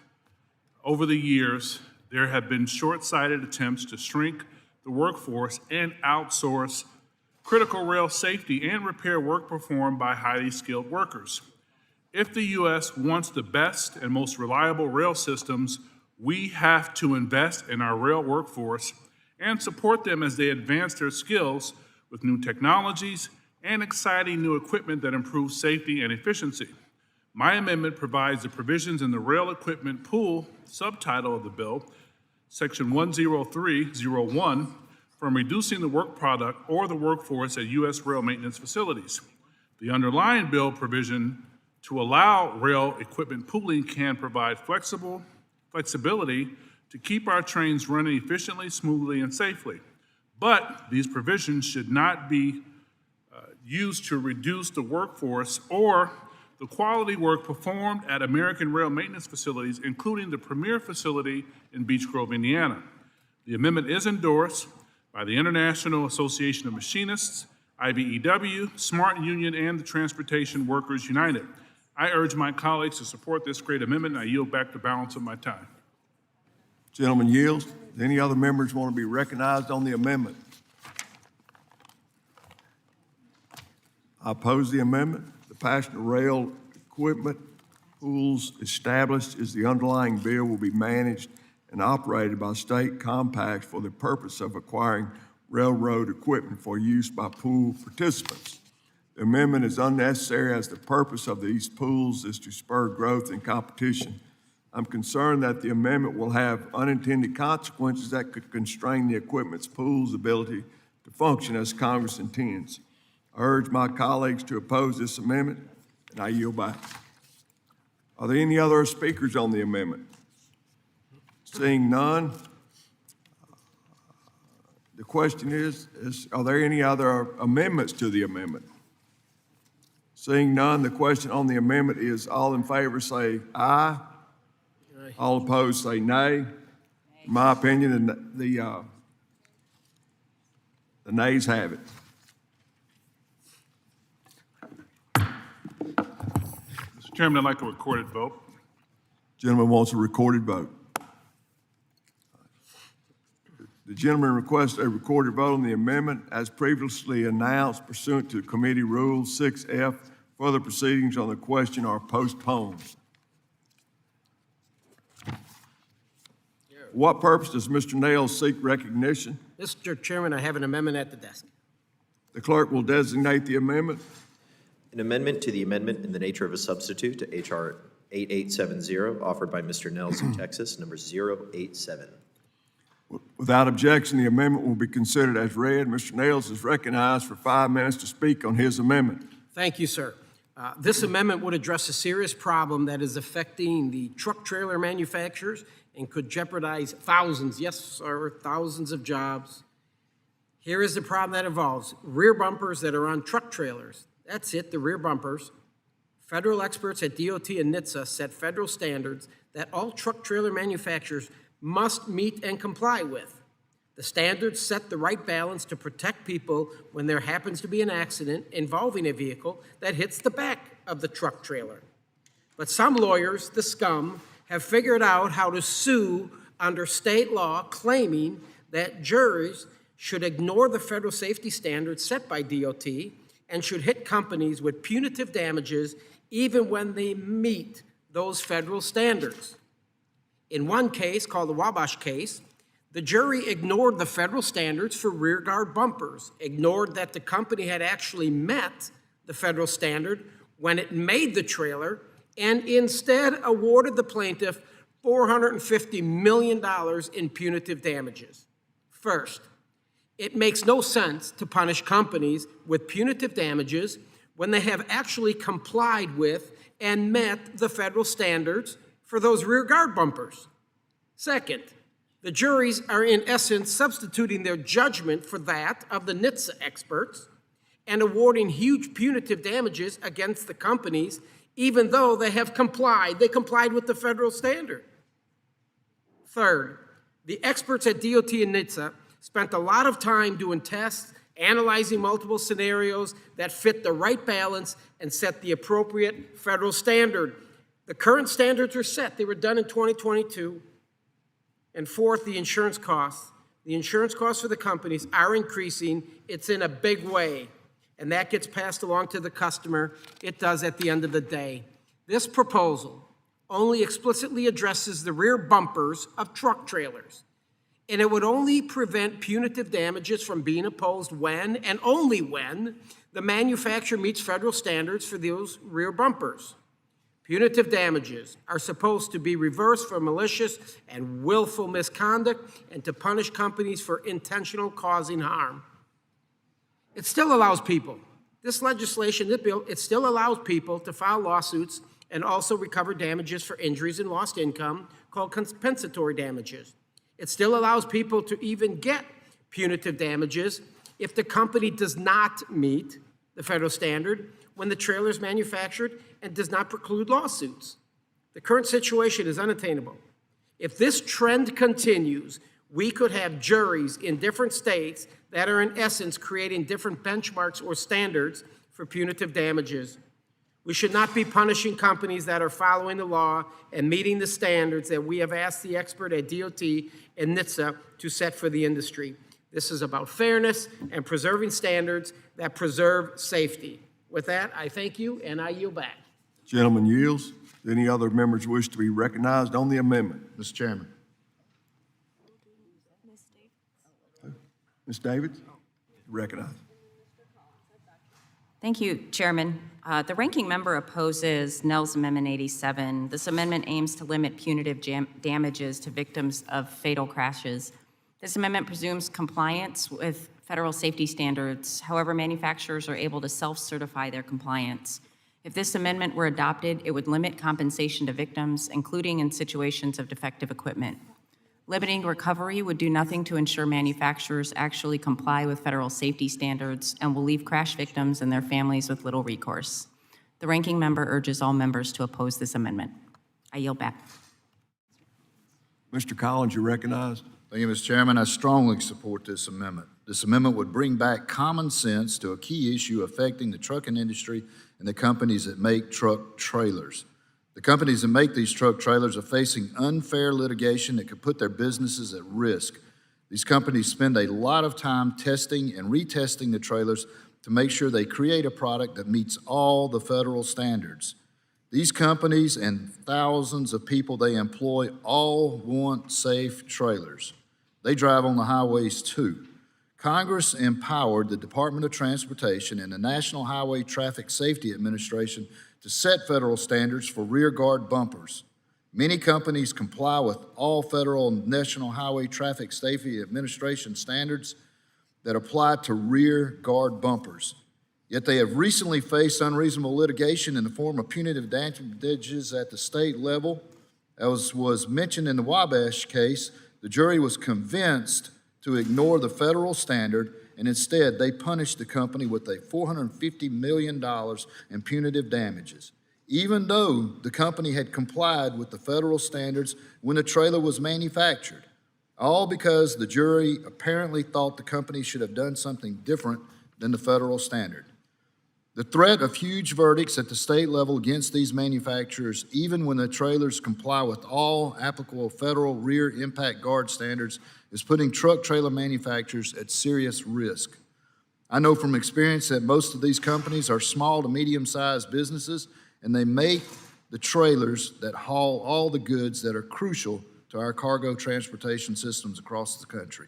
over the years, there have been short-sighted attempts to shrink the workforce and outsource critical rail safety and repair work performed by highly skilled workers. If the U.S. wants the best and most reliable rail systems, we have to invest in our rail workforce and support them as they advance their skills with new technologies and exciting new equipment that improves safety and efficiency. My amendment provides the provisions in the Rail Equipment Pool subtitle of the bill, Section 10301, from reducing the work product or the workforce at U.S. rail maintenance facilities. The underlying bill provision to allow rail equipment pooling can provide flexibility to keep our trains running efficiently, smoothly, and safely. But these provisions should not be used to reduce the workforce or the quality work performed at American Rail maintenance facilities, including the premier facility in Beech Grove, Indiana. The amendment is endorsed by the International Association of Machinists, IBEW, Smart Union, and the Transportation Workers United. I urge my colleagues to support this great amendment, and I yield back the balance of my time.
Gentleman yields. Any other members want to be recognized on the amendment? I oppose the amendment. The passenger rail equipment pools established as the underlying bill will be managed and operated by state compacts for the purpose of acquiring railroad equipment for use by pool participants. The amendment is unnecessary as the purpose of these pools is to spur growth and competition. I'm concerned that the amendment will have unintended consequences that could constrain the equipment's pool's ability to function as Congress intends. I urge my colleagues to oppose this amendment, and I yield back. Are there any other speakers on the amendment? Seeing none, the question is, are there any other amendments to the amendment? Seeing none, the question on the amendment is all in favor say aye. All opposed say nay. In my opinion, the The nays have it.
Mr. Chairman, I'd like a recorded vote.
Gentleman wants a recorded vote. The gentleman requests a recorded vote on the amendment as previously announced pursuant to Committee Rule 6F. Further proceedings on the question are postponed. For what purpose does Mr. Nails seek recognition?
Mr. Chairman, I have an amendment at the desk.
The clerk will designate the amendment.
An amendment to the amendment in the nature of a substitute to H.R. 8870, offered by Mr. Nels of Texas, number 087.
Without objection, the amendment will be considered as read. Mr. Nails is recognized for 5 minutes to speak on his amendment.
Thank you, sir. This amendment would address a serious problem that is affecting the truck trailer manufacturers and could jeopardize thousands, yes, sir, thousands of jobs. Here is the problem that involves rear bumpers that are on truck trailers. That's it, the rear bumpers. Federal experts at DOT and NHTSA set federal standards that all truck trailer manufacturers must meet and comply with. The standards set the right balance to protect people when there happens to be an accident involving a vehicle that hits the back of the truck trailer. But some lawyers, the scum, have figured out how to sue under state law, claiming that juries should ignore the federal safety standards set by DOT and should hit companies with punitive damages even when they meet those federal standards. In one case, called the Wabash case, the jury ignored the federal standards for rear guard bumpers, ignored that the company had actually met the federal standard when it made the trailer, and instead awarded the plaintiff $450 million in punitive damages. First, it makes no sense to punish companies with punitive damages when they have actually complied with and met the federal standards for those rear guard bumpers. Second, the juries are in essence substituting their judgment for that of the NHTSA experts and awarding huge punitive damages against the companies even though they have complied. They complied with the federal standard. Third, the experts at DOT and NHTSA spent a lot of time doing tests, analyzing multiple scenarios that fit the right balance and set the appropriate federal standard. The current standards are set. They were done in 2022. And fourth, the insurance costs. The insurance costs for the companies are increasing. It's in a big way. And that gets passed along to the customer. It does at the end of the day. This proposal only explicitly addresses the rear bumpers of truck trailers. And it would only prevent punitive damages from being imposed when, and only when, the manufacturer meets federal standards for those rear bumpers. Punitive damages are supposed to be reversed for malicious and willful misconduct and to punish companies for intentional causing harm. It still allows people, this legislation, this bill, it still allows people to file lawsuits and also recover damages for injuries and lost income called compensatory damages. It still allows people to even get punitive damages if the company does not meet the federal standard when the trailer is manufactured and does not preclude lawsuits. The current situation is unattainable. If this trend continues, we could have juries in different states that are in essence creating different benchmarks or standards for punitive damages. We should not be punishing companies that are following the law and meeting the standards that we have asked the expert at DOT and NHTSA to set for the industry. This is about fairness and preserving standards that preserve safety. With that, I thank you and I yield back.
Gentleman yields. Any other members wish to be recognized on the amendment?
Mr. Chairman.
Ms. Davids, recognized.
Thank you, Chairman. The ranking member opposes Nell's Amendment 87. This amendment aims to limit punitive damages to victims of fatal crashes. This amendment presumes compliance with federal safety standards. However, manufacturers are able to self-certify their compliance. If this amendment were adopted, it would limit compensation to victims, including in situations of defective equipment. Limiting recovery would do nothing to ensure manufacturers actually comply with federal safety standards and will leave crash victims and their families with little recourse. The ranking member urges all members to oppose this amendment. I yield back.
Mr. Collins, you're recognized.
Thank you, Mr. Chairman. I strongly support this amendment. This amendment would bring back common sense to a key issue affecting the trucking industry and the companies that make truck trailers. The companies that make these truck trailers are facing unfair litigation that could put their businesses at risk. These companies spend a lot of time testing and retesting the trailers to make sure they create a product that meets all the federal standards. These companies and thousands of people they employ all want safe trailers. They drive on the highways too. Congress empowered the Department of Transportation and the National Highway Traffic Safety Administration to set federal standards for rear guard bumpers. Many companies comply with all federal and National Highway Traffic Safety Administration standards that apply to rear guard bumpers. Yet they have recently faced unreasonable litigation in the form of punitive damages at the state level. As was mentioned in the Wabash case, the jury was convinced to ignore the federal standard, and instead they punished the company with a $450 million in punitive damages, even though the company had complied with the federal standards when the trailer was manufactured, all because the jury apparently thought the company should have done something different than the federal standard. The threat of huge verdicts at the state level against these manufacturers, even when the trailers comply with all applicable federal rear impact guard standards, is putting truck trailer manufacturers at serious risk. I know from experience that most of these companies are small to medium-sized businesses, and they make the trailers that haul all the goods that are crucial to our cargo transportation systems across the country.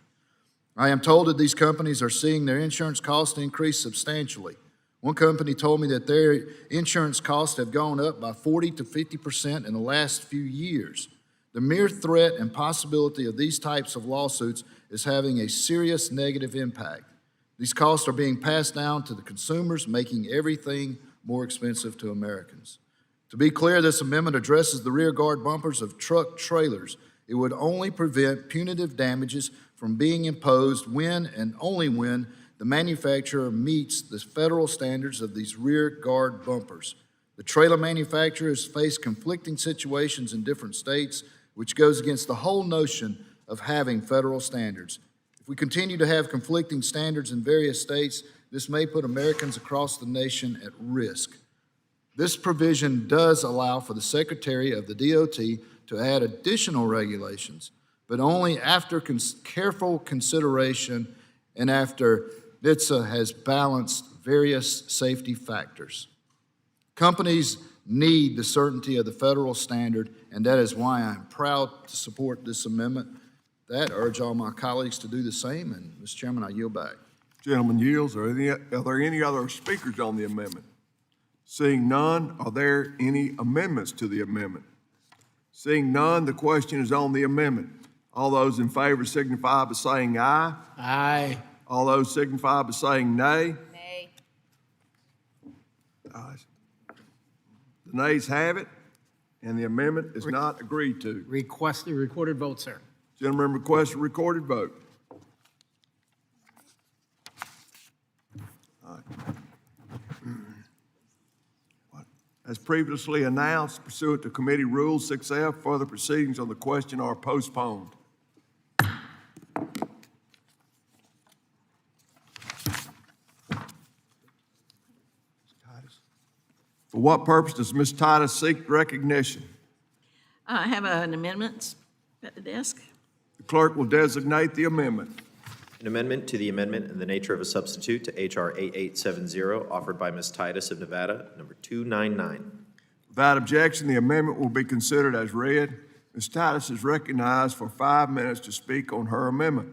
I am told that these companies are seeing their insurance costs increase substantially. One company told me that their insurance costs have gone up by 40 to 50% in the last few years. The mere threat and possibility of these types of lawsuits is having a serious negative impact. These costs are being passed down to the consumers, making everything more expensive to Americans. To be clear, this amendment addresses the rear guard bumpers of truck trailers. It would only prevent punitive damages from being imposed when and only when the manufacturer meets the federal standards of these rear guard bumpers. The trailer manufacturers face conflicting situations in different states, which goes against the whole notion of having federal standards. If we continue to have conflicting standards in various states, this may put Americans across the nation at risk. This provision does allow for the Secretary of the DOT to add additional regulations, but only after careful consideration and after NHTSA has balanced various safety factors. Companies need the certainty of the federal standard, and that is why I'm proud to support this amendment. I urge all my colleagues to do the same, and Mr. Chairman, I yield back.
Gentleman yields. Are there any other speakers on the amendment? Seeing none, are there any amendments to the amendment? Seeing none, the question is on the amendment. All those in favor signify by saying aye.
Aye.
All those signify by saying nay.
Nay.
The nays have it, and the amendment is not agreed to.
Request a recorded vote, sir.
Gentleman requests a recorded vote. All right. As previously announced, pursuant to Committee Rule 6F, further proceedings on the question are postponed. For what purpose does Ms. Titus seek recognition?
I have an amendment at the desk.
The clerk will designate the amendment.
An amendment to the amendment in the nature of a substitute to H.R. 8870, offered by Ms. Titus of Nevada, number 299.
Without objection, the amendment will be considered as read. Ms. Titus is recognized for 5 minutes to speak on her amendment.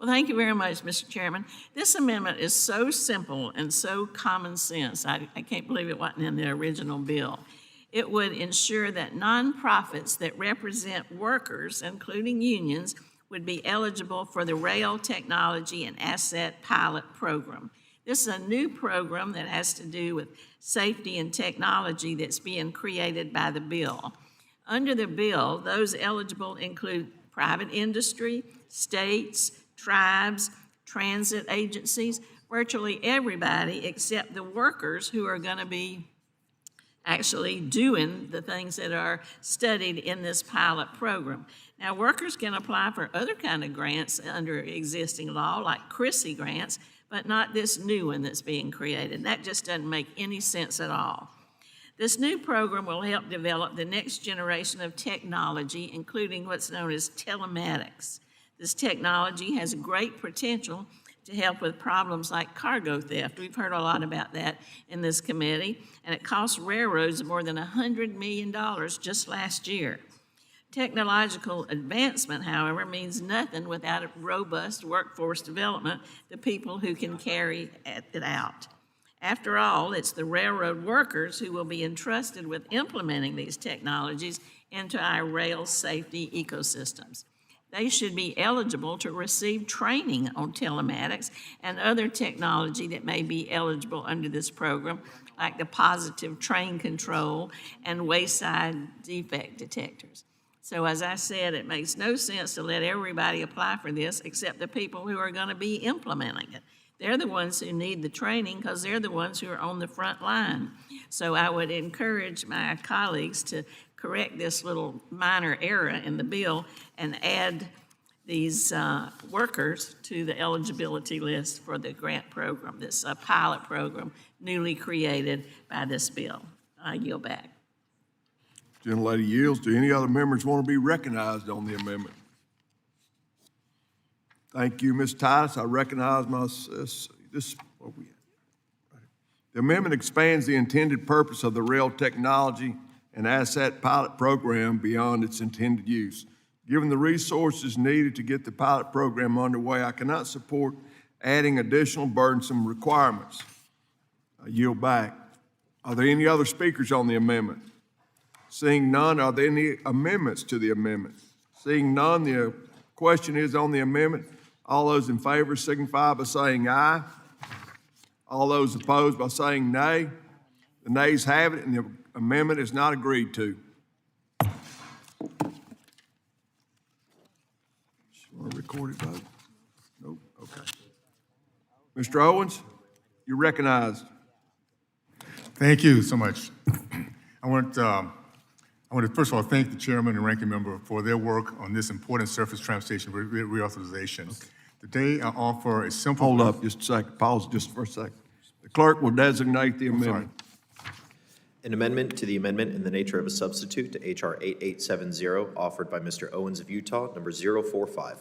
Well, thank you very much, Mr. Chairman. This amendment is so simple and so common sense. I can't believe it wasn't in the original bill. It would ensure that nonprofits that represent workers, including unions, would be eligible for the Rail Technology and Asset Pilot Program. This is a new program that has to do with safety and technology that's being created by the bill. Under the bill, those eligible include private industry, states, tribes, transit agencies, virtually everybody except the workers who are going to be actually doing the things that are studied in this pilot program. Now, workers can apply for other kind of grants under existing law, like Chrissy grants, but not this new one that's being created. That just doesn't make any sense at all. This new program will help develop the next generation of technology, including what's known as telematics. This technology has great potential to help with problems like cargo theft. We've heard a lot about that in this committee, and it cost railroads more than $100 million just last year. Technological advancement, however, means nothing without a robust workforce development, the people who can carry it out. After all, it's the railroad workers who will be entrusted with implementing these technologies into our rail safety ecosystems. They should be eligible to receive training on telematics and other technology that may be eligible under this program, like the positive train control and wayside defect detectors. So as I said, it makes no sense to let everybody apply for this except the people who are going to be implementing it. They're the ones who need the training because they're the ones who are on the front line. So I would encourage my colleagues to correct this little minor error in the bill and add these workers to the eligibility list for the grant program, this pilot program newly created by this bill. I yield back.
Gentlelady yields. Do any other members want to be recognized on the amendment? Thank you, Ms. Titus. I recognize the amendment expands the intended purpose of the Rail Technology and Asset Pilot Program beyond its intended use. Given the resources needed to get the pilot program underway, I cannot support adding additional burdensome requirements. I yield back. Are there any other speakers on the amendment? Seeing none, are there any amendments to the amendment? Seeing none, the question is on the amendment. All those in favor signify by saying aye. All those opposed by saying nay. The nays have it, and the amendment is not agreed to. Want a recorded vote? Nope. Okay. Mr. Owens, you're recognized.
Thank you so much. I want to first of all thank the chairman and ranking member for their work on this important surface transportation reauthorization. Okay. Today, I offer a simple...
Hold up just a second. Pause just for a second. The clerk will designate the amendment.
An amendment to the amendment in the nature of a substitute to H.R. 8870, offered by Mr. Owens of Utah, number 045.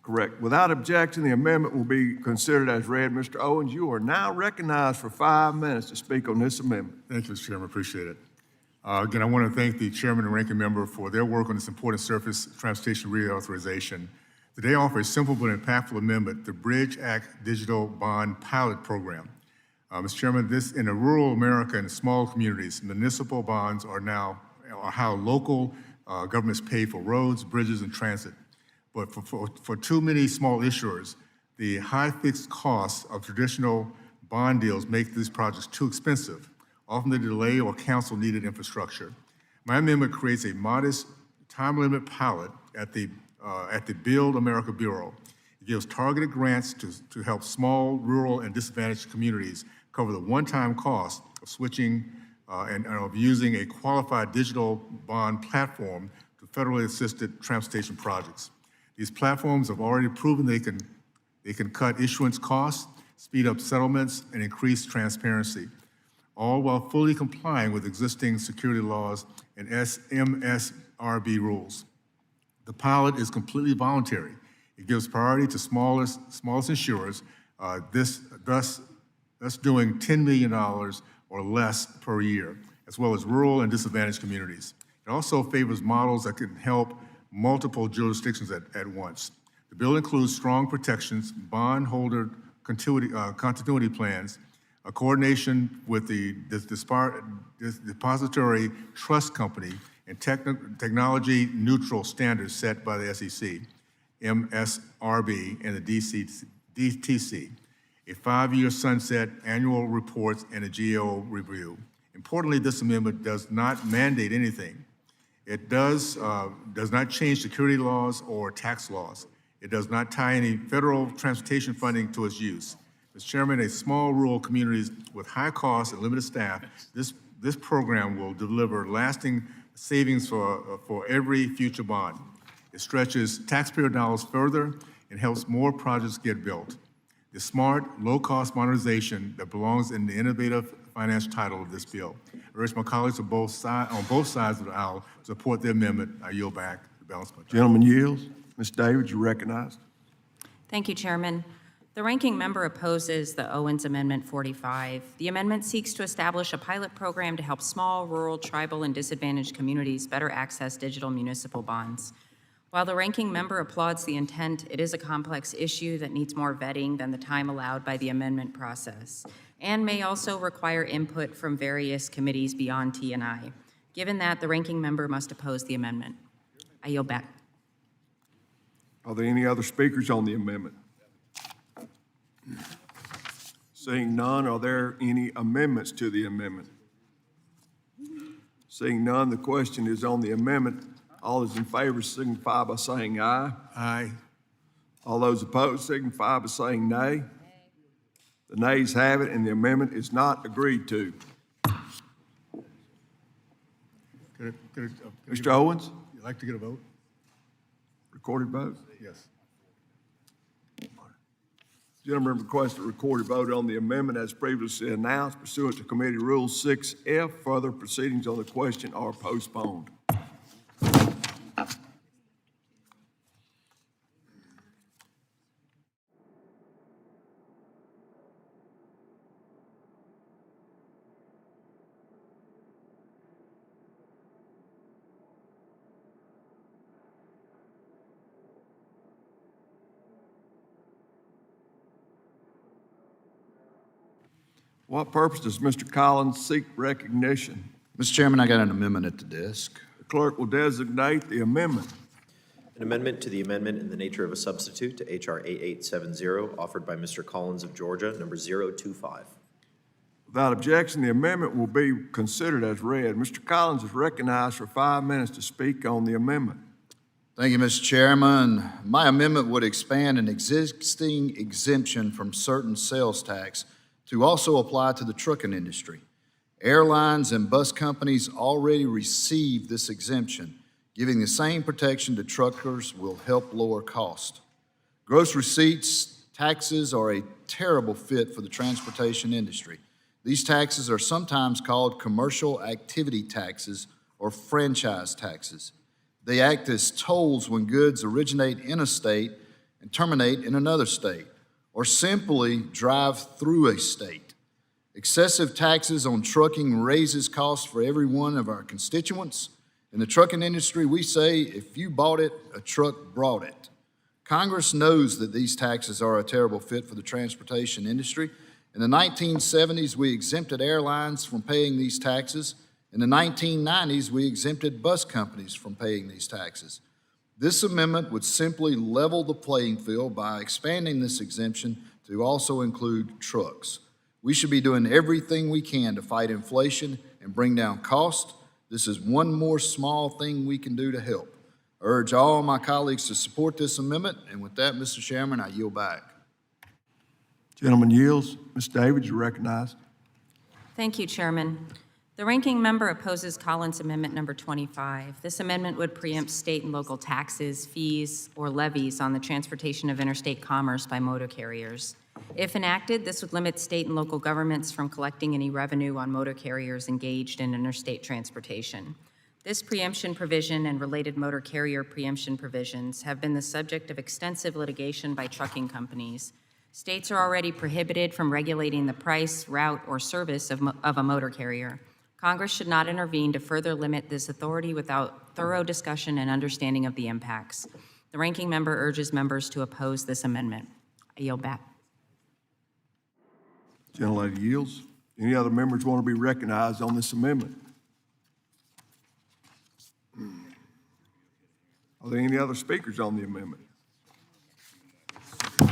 Correct. Without objection, the amendment will be considered as read. Mr. Owens, you are now recognized for 5 minutes to speak on this amendment.
Thank you, Mr. Chairman. Appreciate it. Again, I want to thank the chairman and ranking member for their work on this important surface transportation reauthorization. Today, I offer a simple but impactful amendment, the Bridge Act Digital Bond Pilot Program. Mr. Chairman, in rural America and small communities, municipal bonds are how local governments pay for roads, bridges, and transit. But for too many small issuers, the high fixed costs of traditional bond deals make these projects too expensive. Often they delay or cancel needed infrastructure. My amendment creates a modest time limit pilot at the Build America Bureau. It gives targeted grants to help small, rural, and disadvantaged communities cover the one-time cost of switching and of using a qualified digital bond platform to federally assisted transportation projects. These platforms have already proven they can cut issuance costs, speed up settlements, and increase transparency, all while fully complying with existing security laws and MSRB rules. The pilot is completely voluntary. It gives priority to smallest insurers, thus doing $10 million or less per year, as well as rural and disadvantaged communities. It also favors models that can help multiple jurisdictions at once. The bill includes strong protections, bondholder continuity plans, a coordination with the depository trust company, and technology neutral standards set by the SEC, MSRB, and the DTC, a 5-year sunset, annual reports, and a GAO review. Importantly, this amendment does not mandate anything. It does not change security laws or tax laws. It does not tie any federal transportation funding to its use. Mr. Chairman, in small rural communities with high costs and limited staff, this This program will deliver lasting savings for every future bond. It stretches taxpayer dollars further and helps more projects get built. The smart, low-cost modernization that belongs in the innovative finance title of this bill. I urge my colleagues on both sides of the aisle to support the amendment. I yield back the balance of my time.
Gentleman yields. Ms. Davis, you're recognized.
Thank you, Chairman. The ranking member opposes the Owens Amendment 45. The amendment seeks to establish a pilot program to help small, rural, tribal, and disadvantaged communities better access digital municipal bonds. While the ranking member applauds the intent, it is a complex issue that needs more vetting than the time allowed by the amendment process, and may also require input from various committees beyond T&I. Given that, the ranking member must oppose the amendment. I yield back.
Are there any other speakers on the amendment? Seeing none, are there any amendments to the amendment? Seeing none, the question is on the amendment. All those in favor signify by saying aye.
Aye.
All those opposed signify by saying nay. The nays have it, and the amendment is not agreed to. Mr. Owens?
You'd like to get a vote?
Recorded vote?
Yes.
Gentleman requests a recorded vote on the amendment as previously announced pursuant to Committee Rule 6F. Further proceedings on the question are postponed. What purpose does Mr. Collins seek recognition?
Mr. Chairman, I got an amendment at the desk.
The clerk will designate the amendment.
An amendment to the amendment in the nature of a substitute to H.R. 8870, offered by Mr. Collins of Georgia, number 025.
Without objection, the amendment will be considered as read. Mr. Collins is recognized for 5 minutes to speak on the amendment.
Thank you, Mr. Chairman. My amendment would expand an existing exemption from certain sales tax to also apply to the trucking industry. Airlines and bus companies already receive this exemption. Giving the same protection to truckers will help lower cost. Gross receipts taxes are a terrible fit for the transportation industry. These taxes are sometimes called commercial activity taxes or franchise taxes. They act as tolls when goods originate in a state and terminate in another state, or simply drive through a state. Excessive taxes on trucking raises costs for every one of our constituents. In the trucking industry, we say, if you bought it, a truck brought it. Congress knows that these taxes are a terrible fit for the transportation industry. In the 1970s, we exempted airlines from paying these taxes. In the 1990s, we exempted bus companies from paying these taxes. This amendment would simply level the playing field by expanding this exemption to also include trucks. We should be doing everything we can to fight inflation and bring down costs. This is one more small thing we can do to help. I urge all my colleagues to support this amendment, and with that, Mr. Chairman, I yield back.
Gentleman yields. Ms. Davis, you're recognized.
Thank you, Chairman. The ranking member opposes Collins Amendment number 25. This amendment would preempt state and local taxes, fees, or levies on the transportation of interstate commerce by motor carriers. If enacted, this would limit state and local governments from collecting any revenue on motor carriers engaged in interstate transportation. This preemption provision and related motor carrier preemption provisions have been the subject of extensive litigation by trucking companies. States are already prohibited from regulating the price, route, or service of a motor carrier. Congress should not intervene to further limit this authority without thorough discussion and understanding of the impacts. The ranking member urges members to oppose this amendment. I yield back.
Gentlelady yields. Any other members want to be recognized on this amendment? Are there any other speakers on the amendment?
And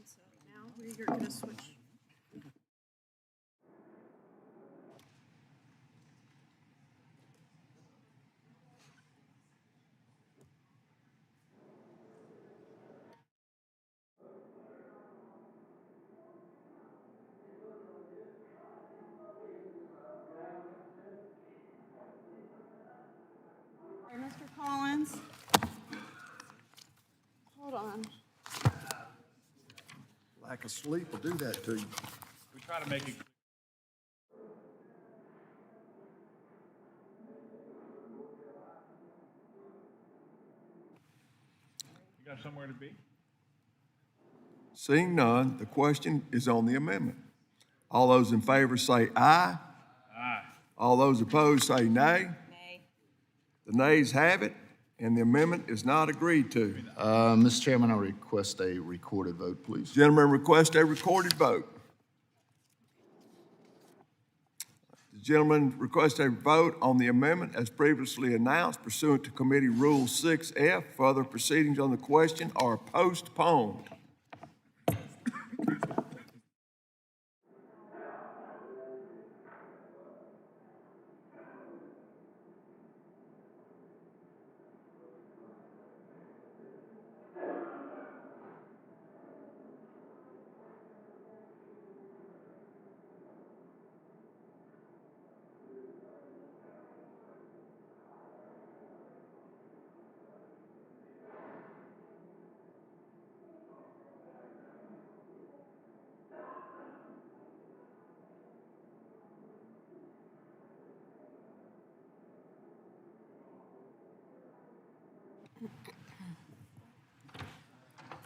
so now we're going to switch.
Lack of sleep will do that to you.
We try to make it. You got somewhere to be?
Seeing none, the question is on the amendment. All those in favor say aye.
Aye.
All those opposed say nay.
Nay.
The nays have it, and the amendment is not agreed to.
Mr. Chairman, I request a recorded vote, please.
Gentlemen, request a recorded vote. The gentleman requests a vote on the amendment as previously announced pursuant to Committee Rule 6F. Further proceedings on the question are postponed.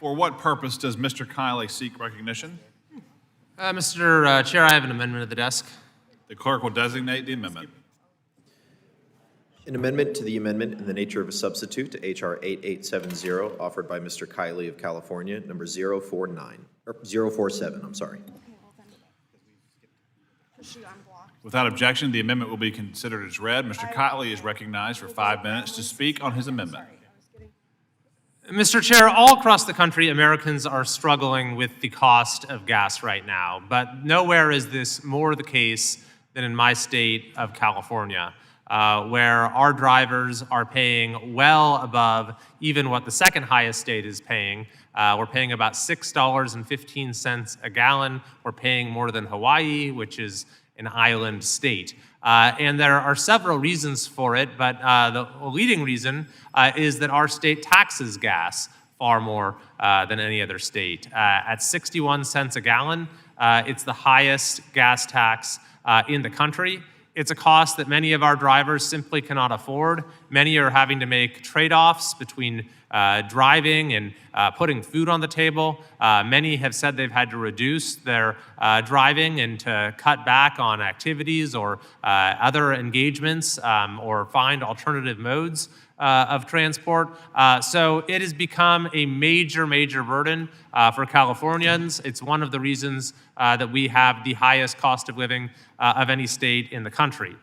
For what purpose does Mr. Kiley seek recognition?
Mr. Chair, I have an amendment at the desk.
The clerk will designate the amendment.
An amendment to the amendment in the nature of a substitute to H.R. 8870, offered by Mr. Kiley of California, number 047, I'm sorry.
Without objection, the amendment will be considered as read. Mr. Kiley is recognized for 5 minutes to speak on his amendment.
Mr. Chair, all across the country, Americans are struggling with the cost of gas right now, but nowhere is this more the case than in my state of California, where our drivers are paying well above even what the second highest state is paying. We're paying about $6.15 a gallon. We're paying more than Hawaii, which is an island state. And there are several reasons for it, but the leading reason is that our state taxes gas far more than any other state. At 61 cents a gallon, it's the highest gas tax in the country. It's a cost that many of our drivers simply cannot afford. Many are having to make trade-offs between driving and putting food on the table. Many have said they've had to reduce their driving and to cut back on activities or other engagements or find alternative modes of transport. So it has become a major, major burden for Californians. It's one of the reasons that we have the highest cost of living of any state in the country.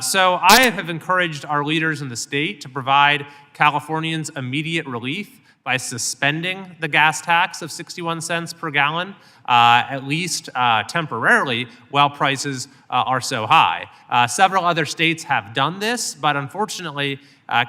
So I have encouraged our leaders in the state to provide Californians immediate relief by suspending the gas tax of 61 cents per gallon, at least temporarily, while prices are so high. Several other states have done this, but unfortunately,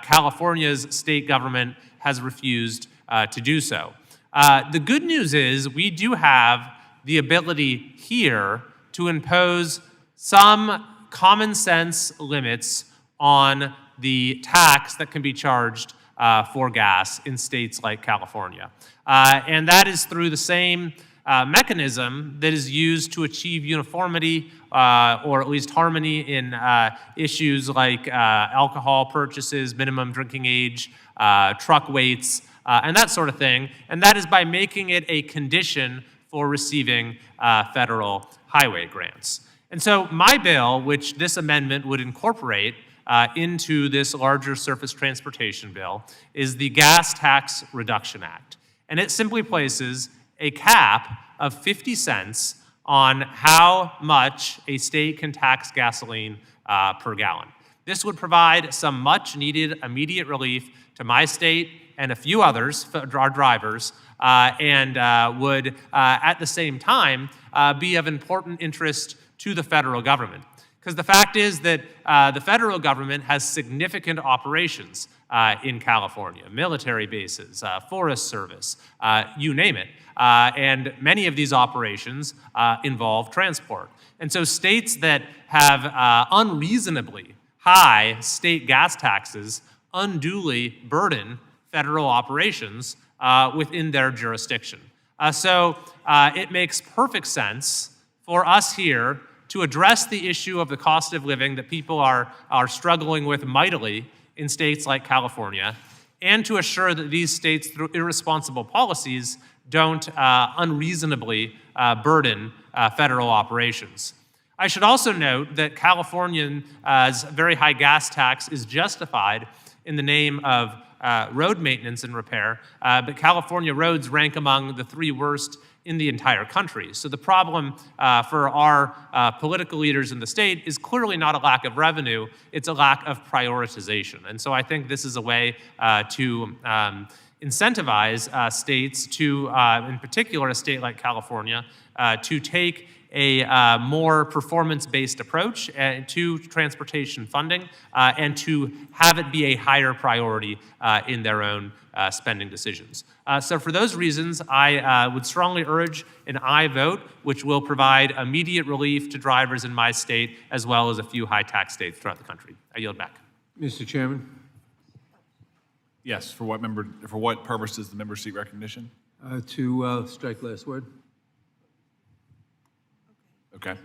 California's state government has refused to do so. The good news is we do have the ability here to impose some common sense limits on the tax that can be charged for gas in states like California. And that is through the same mechanism that is used to achieve uniformity or at least harmony in issues like alcohol purchases, minimum drinking age, truck weights, and that sort of thing. And that is by making it a condition for receiving federal highway grants. And so my bill, which this amendment would incorporate into this larger surface transportation bill, is the Gas Tax Reduction Act. And it simply places a cap of 50 cents on how much a state can tax gasoline per gallon. This would provide some much-needed immediate relief to my state and a few others, our drivers, and would, at the same time, be of important interest to the federal government. Because the fact is that the federal government has significant operations in California, military bases, Forest Service, you name it. And many of these operations involve transport. And so states that have unreasonably high state gas taxes unduly burden federal operations within their jurisdiction. It makes perfect sense for us here to address the issue of the cost of living that people are struggling with mightily in states like California, and to assure that these states, through irresponsible policies, don't unreasonably burden federal operations. I should also note that California's very high gas tax is justified in the name of road maintenance and repair, but California roads rank among the 3 worst in the entire country. So the problem for our political leaders in the state is clearly not a lack of revenue, it's a lack of prioritization. And so I think this is a way to incentivize states to, in particular a state like California, to take a more performance-based approach to transportation funding and to have it be a higher priority in their own spending decisions. So for those reasons, I would strongly urge an aye vote, which will provide immediate relief to drivers in my state, as well as a few high-tax states throughout the country. I yield back.
Mr. Chairman?
Yes, for what purpose does the member seek recognition?
To strike last word.
Okay,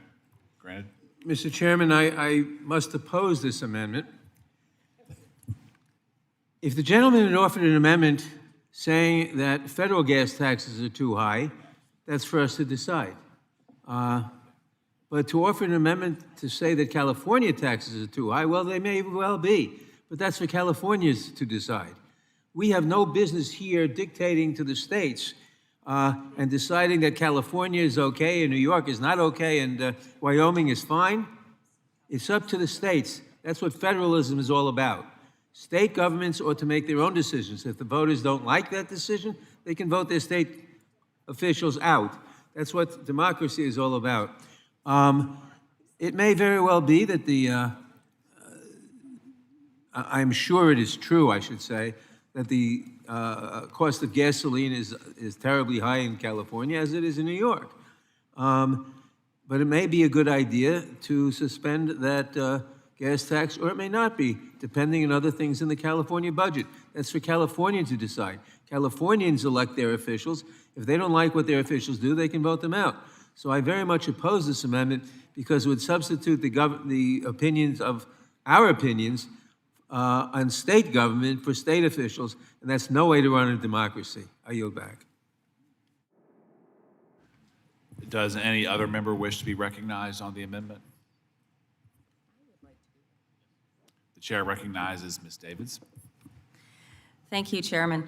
granted.
Mr. Chairman, I must oppose this amendment. If the gentleman had offered an amendment saying that federal gas taxes are too high, that's for us to decide. But to offer an amendment to say that California taxes are too high, well, they may well be, but that's for Californians to decide. We have no business here dictating to the states and deciding that California is okay and New York is not okay and Wyoming is fine. It's up to the states. That's what federalism is all about. State governments ought to make their own decisions. If the voters don't like that decision, they can vote their state officials out. That's what democracy is all about. It may very well be that I'm sure it is true, I should say, that the cost of gasoline is terribly high in California, as it is in New York. But it may be a good idea to suspend that gas tax, or it may not be, depending on other things in the California budget. That's for California to decide. Californians elect their officials. If they don't like what their officials do, they can vote them out. So I very much oppose this amendment because it would substitute the opinions of our opinions on state government for state officials, and that's no way to run a democracy. I yield back.
Does any other member wish to be recognized on the amendment? The chair recognizes Ms. Davids.
Thank you, Chairman.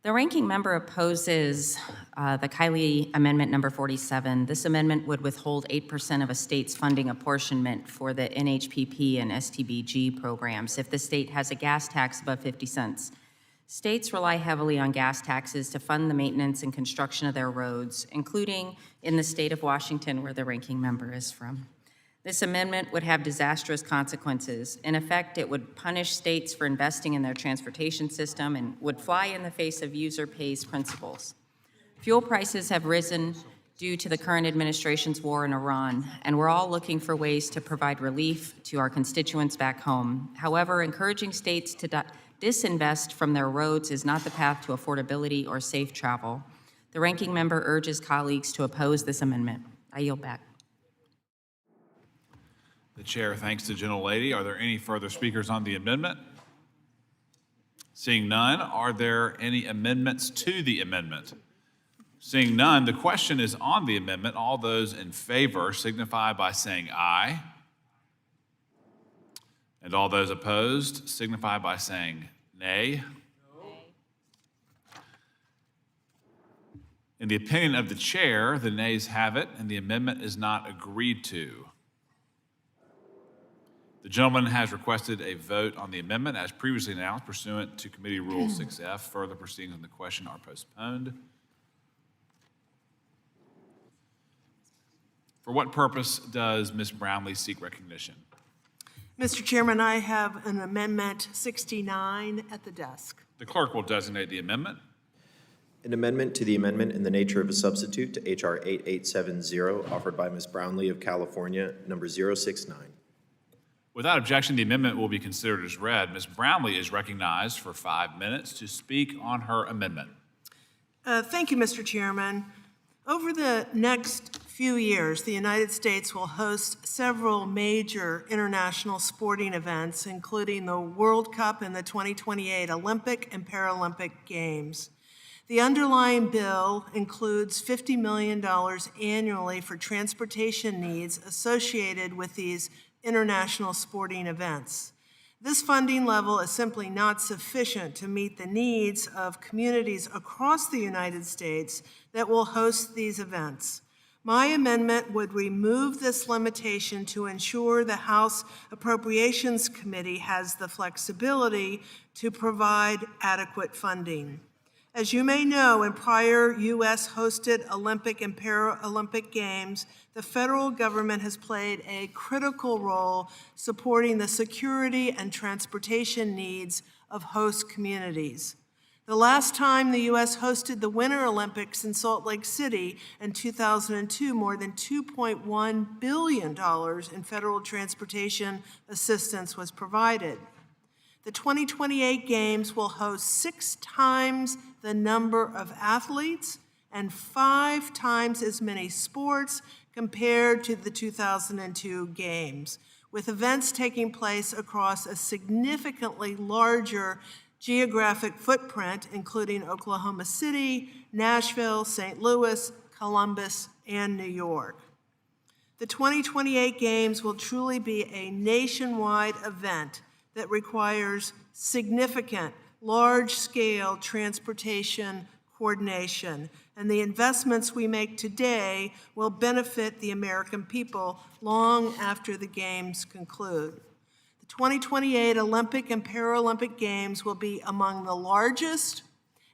The ranking member opposes the Kiley Amendment number 47. This amendment would withhold 8% of a state's funding apportionment for the NHPP and STBG programs if the state has a gas tax above 50 cents. States rely heavily on gas taxes to fund the maintenance and construction of their roads, including in the state of Washington, where the ranking member is from. This amendment would have disastrous consequences. In effect, it would punish states for investing in their transportation system and would fly in the face of user pays principles. Fuel prices have risen due to the current administration's war in Iran, and we're all looking for ways to provide relief to our constituents back home. However, encouraging states to disinvest from their roads is not the path to affordability or safe travel. The ranking member urges colleagues to oppose this amendment. I yield back.
The chair thanks the gentlelady. Are there any further speakers on the amendment? Seeing none, are there any amendments to the amendment? Seeing none, the question is on the amendment. All those in favor signify by saying aye. And all those opposed signify by saying nay. In the opinion of the chair, the nays have it, and the amendment is not agreed to. The gentleman has requested a vote on the amendment as previously announced pursuant to Committee Rule 6F. Further proceedings on the question are postponed. For what purpose does Ms. Brownlee seek recognition?
Mr. Chairman, I have an amendment 69 at the desk.
The clerk will designate the amendment.
An amendment to the amendment in the nature of a substitute to H.R. 8870, offered by Ms. Brownlee of California, number 069.
Without objection, the amendment will be considered as read. Ms. Brownlee is recognized for 5 minutes to speak on her amendment.
Thank you, Mr. Chairman. Over the next few years, the United States will host several major international sporting events, including the World Cup and the 2028 Olympic and Paralympic Games. The underlying bill includes $50 million annually for transportation needs associated with these international sporting events. This funding level is simply not sufficient to meet the needs of communities across the United States that will host these events. My amendment would remove this limitation to ensure the House Appropriations Committee has the flexibility to provide adequate funding. As you may know, in prior U.S.-hosted Olympic and Paralympic Games, the federal government has played a critical role supporting the security and transportation needs of host communities. The last time the U.S. hosted the Winter Olympics in Salt Lake City in 2002, more than $2.1 billion in federal transportation assistance was provided. The 2028 Games will host 6 times the number of athletes and 5 times as many sports compared to the 2002 Games, with events taking place across a significantly larger geographic footprint, including Oklahoma City, Nashville, St. Louis, Columbus, and New York. The 2028 Games will truly be a nationwide event that requires significant, large-scale transportation coordination, and the investments we make today will benefit the American people long after the Games conclude. The 2028 Olympic and Paralympic Games will be among the largest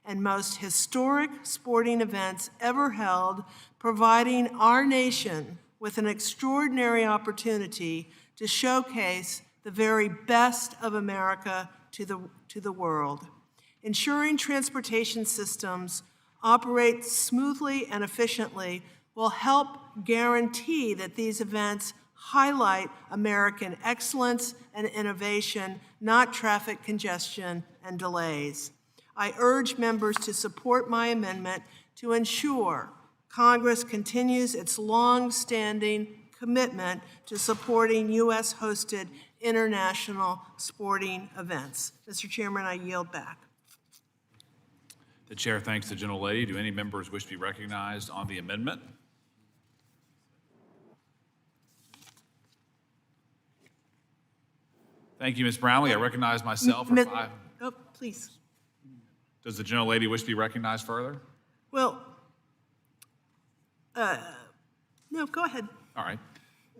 and most historic sporting events ever held, providing our nation with an extraordinary opportunity to showcase the very best of America to the world. Ensuring transportation systems operate smoothly and efficiently will help guarantee that these events highlight American excellence and innovation, not traffic congestion and delays. I urge members to support my amendment to ensure Congress continues its long-standing commitment to supporting U.S.-hosted international sporting events. Mr. Chairman, I yield back.
The chair thanks the gentlelady. Do any members wish to be recognized on the amendment? Thank you, Ms. Brownlee. I recognize myself for 5.
Oh, please.
Does the gentlelady wish to be recognized further?
Well, no, go ahead.
All right.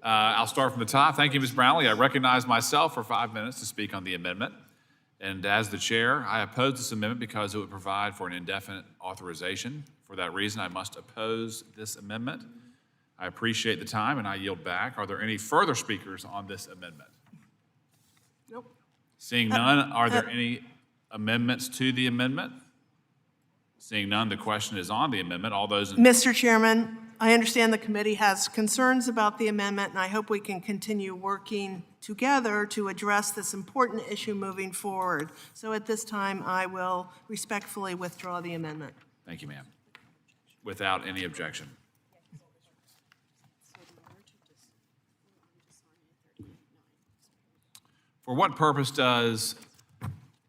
I'll start from the top. Thank you, Ms. Brownlee. I recognize myself for 5 minutes to speak on the amendment. And as the chair, I oppose this amendment because it would provide for an indefinite authorization. For that reason, I must oppose this amendment. I appreciate the time, and I yield back. Are there any further speakers on this amendment?
Nope.
Seeing none, are there any amendments to the amendment? Seeing none, the question is on the amendment. All those in
Mr. Chairman, I understand the committee has concerns about the amendment, and I hope we can continue working together to address this important issue moving forward. So at this time, I will respectfully withdraw the amendment.
Thank you, ma'am. Without any objection. For what purpose does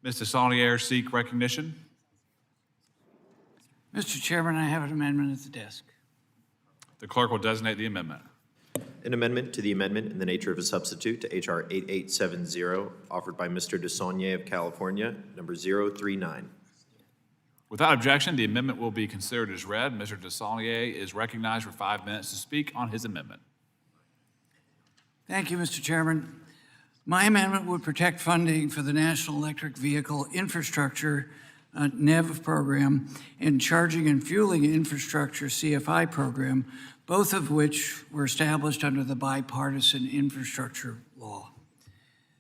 Ms. Desaulniers seek recognition?
Mr. Chairman, I have an amendment at the desk.
The clerk will designate the amendment.
An amendment to the amendment in the nature of a substitute to H.R. 8870, offered by Mr. Desaulniers of California, number 039.
Without objection, the amendment will be considered as read. Mr. Desaulniers is recognized for 5 minutes to speak on his amendment.
Thank you, Mr. Chairman. My amendment would protect funding for the National Electric Vehicle Infrastructure NEV program and Charging and Fueling Infrastructure CFI program, both of which were established under the Bipartisan Infrastructure Law.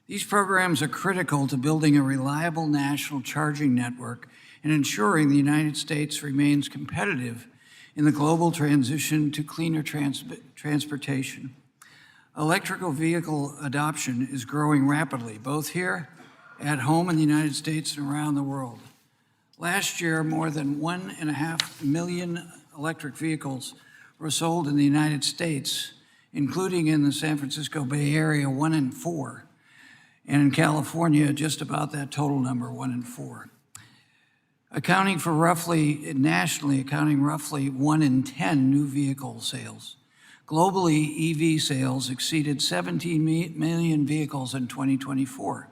These programs are critical to building a reliable national charging network and ensuring the United States remains competitive in the global transition to cleaner transportation. Electrical vehicle adoption is growing rapidly, both here at home in the United States and around the world. Last year, more than 1.5 million electric vehicles were sold in the United States, including in the San Francisco Bay Area, 1 in 4. And in California, just about that total number, 1 in 4. Nationally, accounting roughly 1 in 10 new vehicle sales. Globally, EV sales exceeded 17 million vehicles in 2024.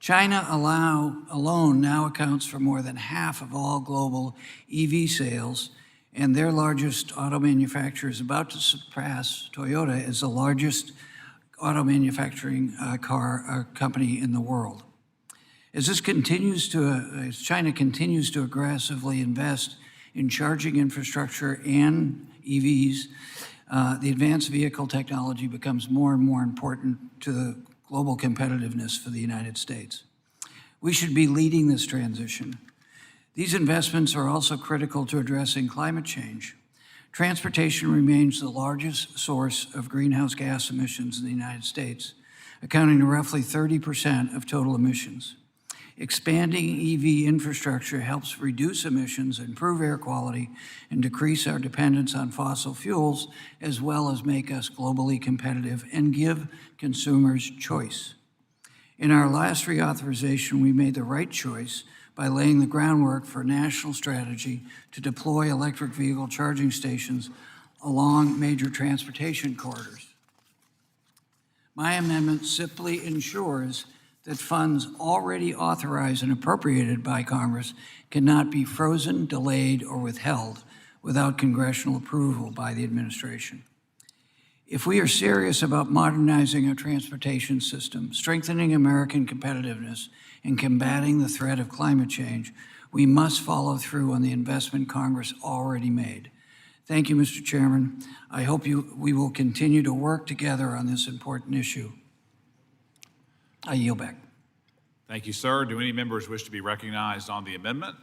China alone now accounts for more than half of all global EV sales, and their largest auto manufacturer is about to surpass Toyota as the largest auto manufacturing car company in the world. As China continues to aggressively invest in charging infrastructure and EVs, the advanced vehicle technology becomes more and more important to the global competitiveness for the United States. We should be leading this transition. These investments are also critical to addressing climate change. Transportation remains the largest source of greenhouse gas emissions in the United States, accounting to roughly 30% of total emissions. Expanding EV infrastructure helps reduce emissions, improve air quality, and decrease our dependence on fossil fuels, as well as make us globally competitive and give consumers choice. In our last reauthorization, we made the right choice by laying the groundwork for a national strategy to deploy electric vehicle charging stations along major transportation corridors. My amendment simply ensures that funds already authorized and appropriated by Congress cannot be frozen, delayed, or withheld without congressional approval by the administration. If we are serious about modernizing our transportation system, strengthening American competitiveness, and combating the threat of climate change, we must follow through on the investment Congress already made. Thank you, Mr. Chairman. I hope we will continue to work together on this important issue. I yield back.
Thank you, sir. Do any members wish to be recognized on the amendment?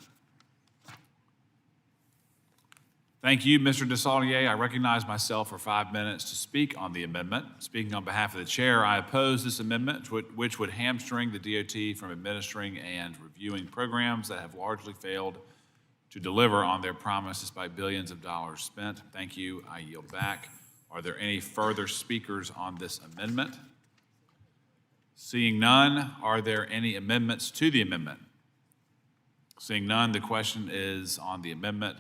Thank you, Mr. Desaulniers. I recognize myself for 5 minutes to speak on the amendment. Speaking on behalf of the chair, I oppose this amendment, which would hamstring the DOT from administering and reviewing programs that have largely failed to deliver on their promise despite billions of dollars spent. Thank you. I yield back. Are there any further speakers on this amendment? Seeing none, are there any amendments to the amendment? Seeing none, the question is on the amendment.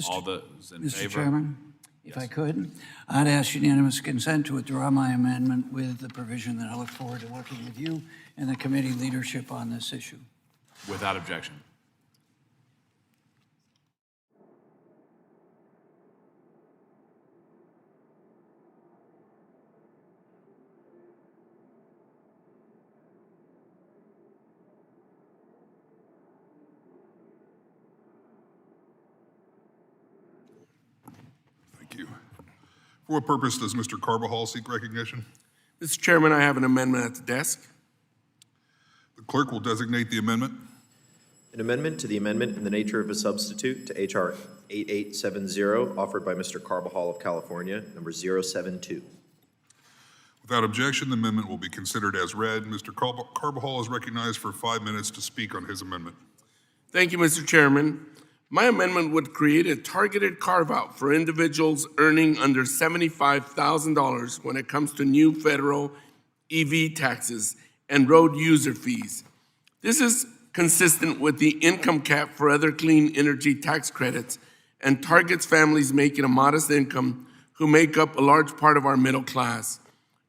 All those in favor?
Mr. Chairman, if I could, I'd ask unanimous consent to withdraw my amendment with the provision that I look forward to working with you and the committee leadership on this issue.
Without objection.
For what purpose does Mr. Carbajal seek recognition?
Mr. Chairman, I have an amendment at the desk.
The clerk will designate the amendment.
An amendment to the amendment in the nature of a substitute to H.R. 8870, offered by Mr. Carbajal of California, number 072.
Without objection, the amendment will be considered as read. Mr. Carbajal is recognized for 5 minutes to speak on his amendment.
Thank you, Mr. Chairman. My amendment would create a targeted carve-out for individuals earning under $75,000 when it comes to new federal EV taxes and road user fees. This is consistent with the income cap for other clean energy tax credits and targets families making a modest income who make up a large part of our middle class.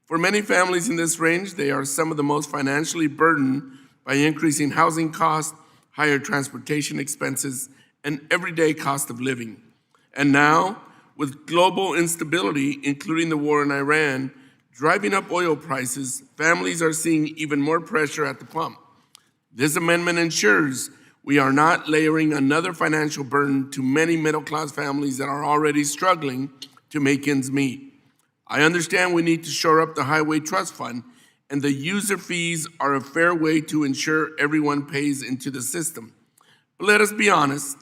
For many families in this range, they are some of the most financially burdened by increasing housing costs, higher transportation expenses, and everyday cost of living. And now, with global instability, including the war in Iran, driving up oil prices, families are seeing even more pressure at the pump. This amendment ensures we are not layering another financial burden to many middle-class families that are already struggling to make ends meet. I understand we need to shore up the Highway Trust Fund, and the user fees are a fair way to ensure everyone pays into the system. But let us be honest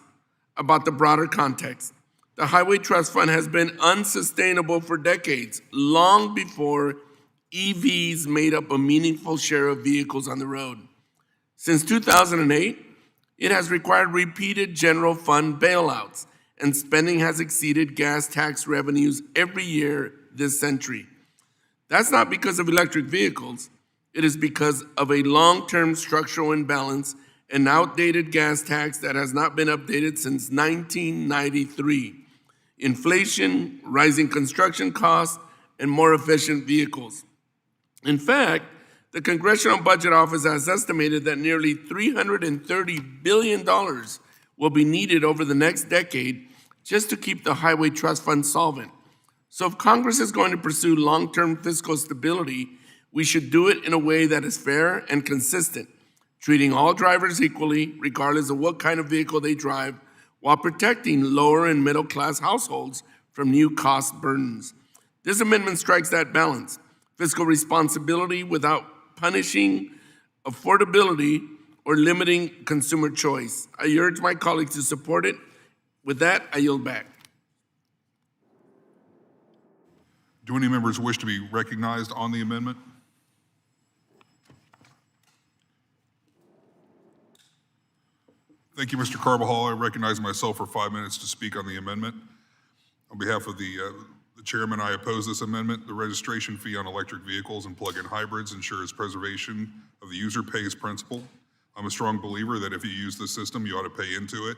about the broader context. The Highway Trust Fund has been unsustainable for decades, long before EVs made up a meaningful share of vehicles on the road. Since 2008, It has required repeated general fund bailouts, and spending has exceeded gas tax revenues every year this century. That's not because of electric vehicles. It is because of a long-term structural imbalance and outdated gas tax that has not been updated since 1993. Inflation, rising construction costs, and more efficient vehicles. In fact, the Congressional Budget Office has estimated that nearly $330 billion will be needed over the next decade just to keep the Highway Trust Fund solvent. So if Congress is going to pursue long-term fiscal stability, we should do it in a way that is fair and consistent, treating all drivers equally, regardless of what kind of vehicle they drive, while protecting lower and middle-class households from new cost burdens. This amendment strikes that balance, fiscal responsibility without punishing affordability or limiting consumer choice. I urge my colleagues to support it. With that, I yield back.
Do any members wish to be recognized on the amendment? Thank you, Mr. Carbajal. I recognize myself for 5 minutes to speak on the amendment. On behalf of the chairman, I oppose this amendment. The registration fee on electric vehicles and plug-in hybrids ensures preservation of the user pays principle. I'm a strong believer that if you use the system, you ought to pay into it.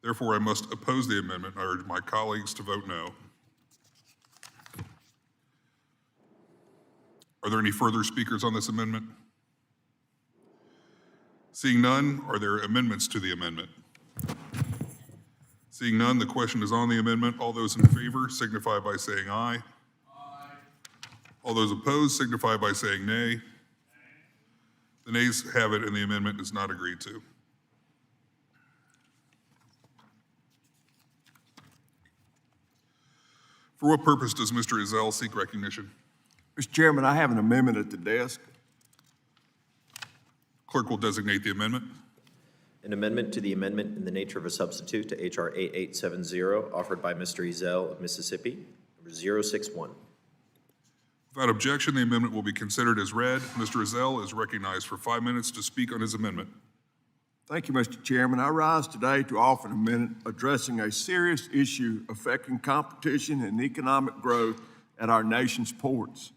Therefore, I must oppose the amendment. I urge my colleagues to vote no. Are there any further speakers on this amendment? Seeing none, are there amendments to the amendment? Seeing none, the question is on the amendment. All those in favor signify by saying aye. Aye. All those opposed signify by saying nay. The nays have it, and the amendment is not agreed to. For what purpose does Mr. Ezell seek recognition?
Mr. Chairman, I have an amendment at the desk.
Clerk will designate the amendment.
An amendment to the amendment in the nature of a substitute to H.R. 8870, offered by Mr. Ezell of Mississippi, number 061.
Without objection, the amendment will be considered as read. Mr. Ezell is recognized for 5 minutes to speak on his amendment.
Thank you, Mr. Chairman. I rise today to offer an amendment addressing a serious issue affecting competition and economic growth at our nation's ports.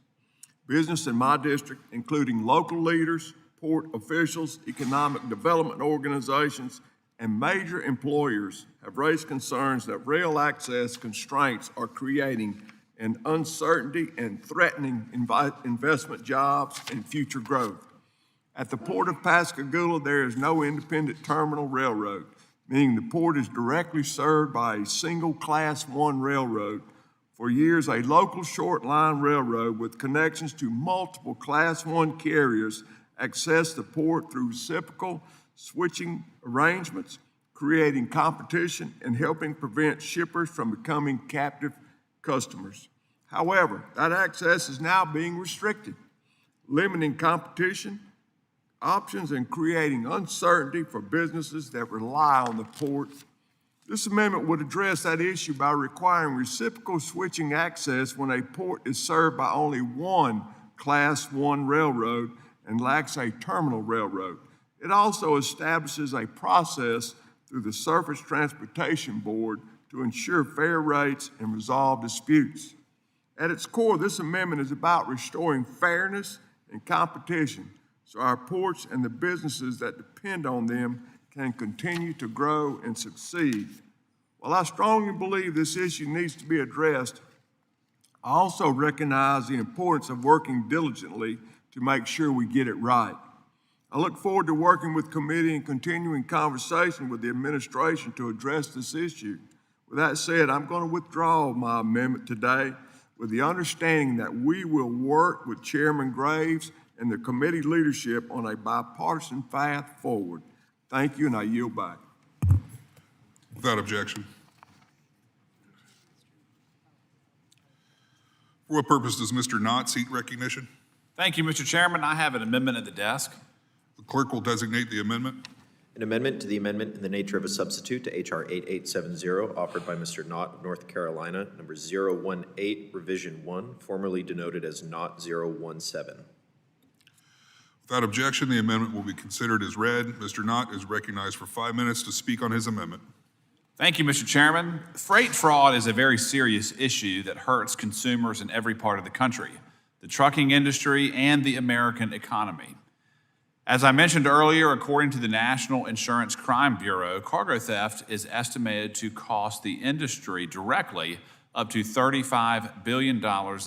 Business in my district, including local leaders, port officials, economic development organizations, and major employers have raised concerns that rail access constraints are creating an uncertainty and threatening investment jobs and future growth. At the Port of Pascagoula, there is no independent terminal railroad, meaning the port is directly served by a single Class 1 railroad. For years, a local short line railroad with connections to multiple Class 1 carriers accessed the port through reciprocal switching arrangements, creating competition and helping prevent shippers from becoming captive customers. However, that access is now being restricted, limiting competition options and creating uncertainty for businesses that rely on the port. This amendment would address that issue by requiring reciprocal switching access when a port is served by only one Class 1 railroad and lacks a terminal railroad. It also establishes a process through the Surface Transportation Board to ensure fair rates and resolve disputes. At its core, this amendment is about restoring fairness and competition so our ports and the businesses that depend on them can continue to grow and succeed. While I strongly believe this issue needs to be addressed, I also recognize the importance of working diligently to make sure we get it right. I look forward to working with committee and continuing conversation with the administration to address this issue. With that said, I'm going to withdraw my amendment today with the understanding that we will work with Chairman Graves and the committee leadership on a bipartisan path forward. Thank you, and I yield back.
Without objection. For what purpose does Mr. Knott seek recognition?
Thank you, Mr. Chairman. I have an amendment at the desk.
The clerk will designate the amendment.
An amendment to the amendment in the nature of a substitute to H.R. 8870, offered by Mr. Knott of North Carolina, number 018, Revision 1, formerly denoted as Knott 017.
Without objection, the amendment will be considered as read. Mr. Knott is recognized for 5 minutes to speak on his amendment.
Thank you, Mr. Chairman. Freight fraud is a very serious issue that hurts consumers in every part of the country, the trucking industry, and the American economy. As I mentioned earlier, according to the National Insurance Crime Bureau, cargo theft is estimated to cost the industry directly up to $35 billion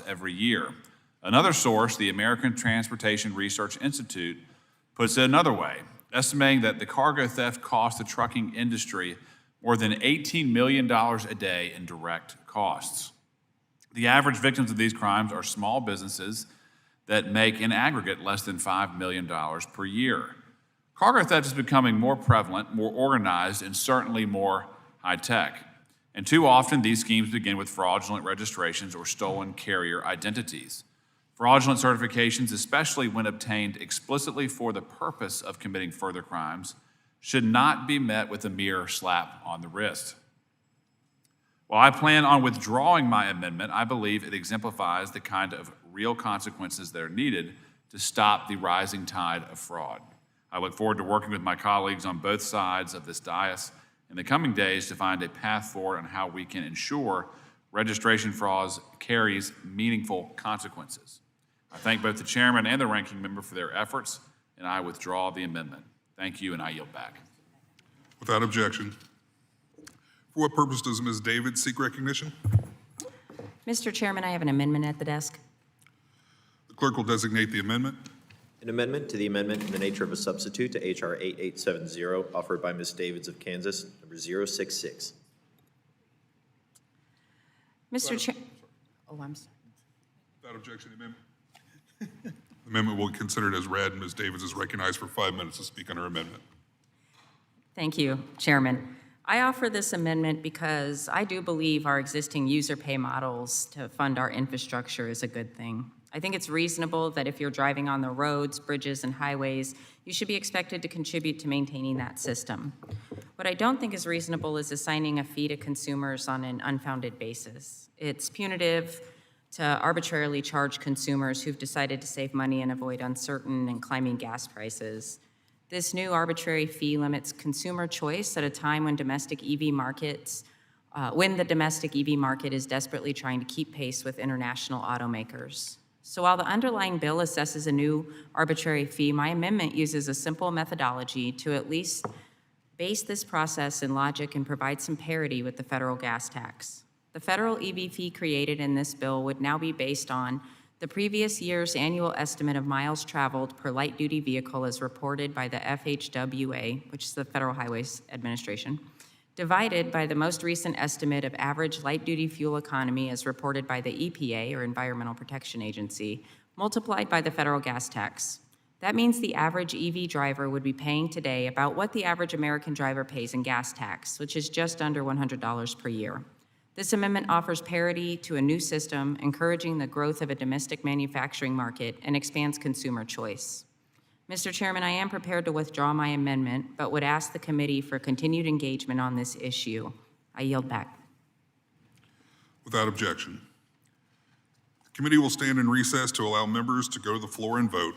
every year. Another source, the American Transportation Research Institute, puts it another way, estimating that the cargo theft costs the trucking industry more than $18 million a day in direct costs. The average victims of these crimes are small businesses that make in aggregate less than $5 million per year. Cargo theft is becoming more prevalent, more organized, and certainly more high-tech. And too often, these schemes begin with fraudulent registrations or stolen carrier identities. Fraudulent certifications, especially when obtained explicitly for the purpose of committing further crimes, should not be met with a mere slap on the wrist. While I plan on withdrawing my amendment, I believe it exemplifies the kind of real consequences that are needed to stop the rising tide of fraud. I look forward to working with my colleagues on both sides of this dais in the coming days to find a path forward on how we can ensure registration frauds carries meaningful consequences. I thank both the chairman and the ranking member for their efforts, and I withdraw the amendment. Thank you, and I yield back.
Without objection. For what purpose does Ms. David seek recognition?
Mr. Chairman, I have an amendment at the desk.
The clerk will designate the amendment.
An amendment to the amendment in the nature of a substitute to H.R. 8870, offered by Ms. Davids of Kansas, number 066.
Mr. Chair. Oh, I'm sorry.
Without objection, the amendment. The amendment will be considered as read. Ms. Davids is recognized for 5 minutes to speak on her amendment.
Thank you, Chairman. I offer this amendment because I do believe our existing user pay models to fund our infrastructure is a good thing. I think it's reasonable that if you're driving on the roads, bridges, and highways, you should be expected to contribute to maintaining that system. What I don't think is reasonable is assigning a fee to consumers on an unfounded basis. It's punitive to arbitrarily charge consumers who've decided to save money and avoid uncertain and climbing gas prices. This new arbitrary fee limits consumer choice at a time when the domestic EV market is desperately trying to keep pace with international automakers. So while the underlying bill assesses a new arbitrary fee, my amendment uses a simple methodology to at least base this process in logic and provide some parity with the federal gas tax. The federal EV fee created in this bill would now be based on the previous year's annual estimate of miles traveled per light-duty vehicle as reported by the FHWA, which is the Federal Highways Administration, divided by the most recent estimate of average light-duty fuel economy as reported by the EPA, or Environmental Protection Agency, multiplied by the federal gas tax. That means the average EV driver would be paying today about what the average American driver pays in gas tax, which is just under $100 per year. This amendment offers parity to a new system, encouraging the growth of a domestic manufacturing market and expands consumer choice. Mr. Chairman, I am prepared to withdraw my amendment, but would ask the committee for continued engagement on this issue. I yield back.
Without objection. The committee will stand in recess to allow members to go to the floor and vote.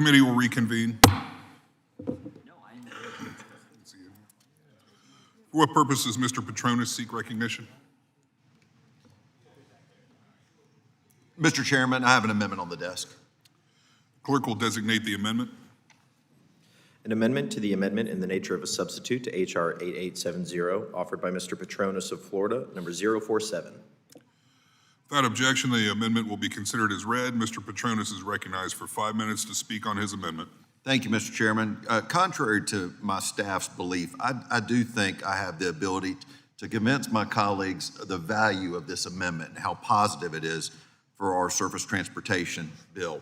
Committee will reconvene. For what purpose does Mr. Petronas seek recognition?
Mr. Chairman, I have an amendment on the desk.
Clerk will designate the amendment.
An amendment to the amendment in the nature of a substitute to H.R. 8870, offered by Mr. Petronas of Florida, number 047.
Without objection, the amendment will be considered as read. Mr. Petronas is recognized for 5 minutes to speak on his amendment.
Thank you, Mr. Chairman. Contrary to my staff's belief, I do think I have the ability to convince my colleagues of the value of this amendment and how positive it is for our surface transportation bill.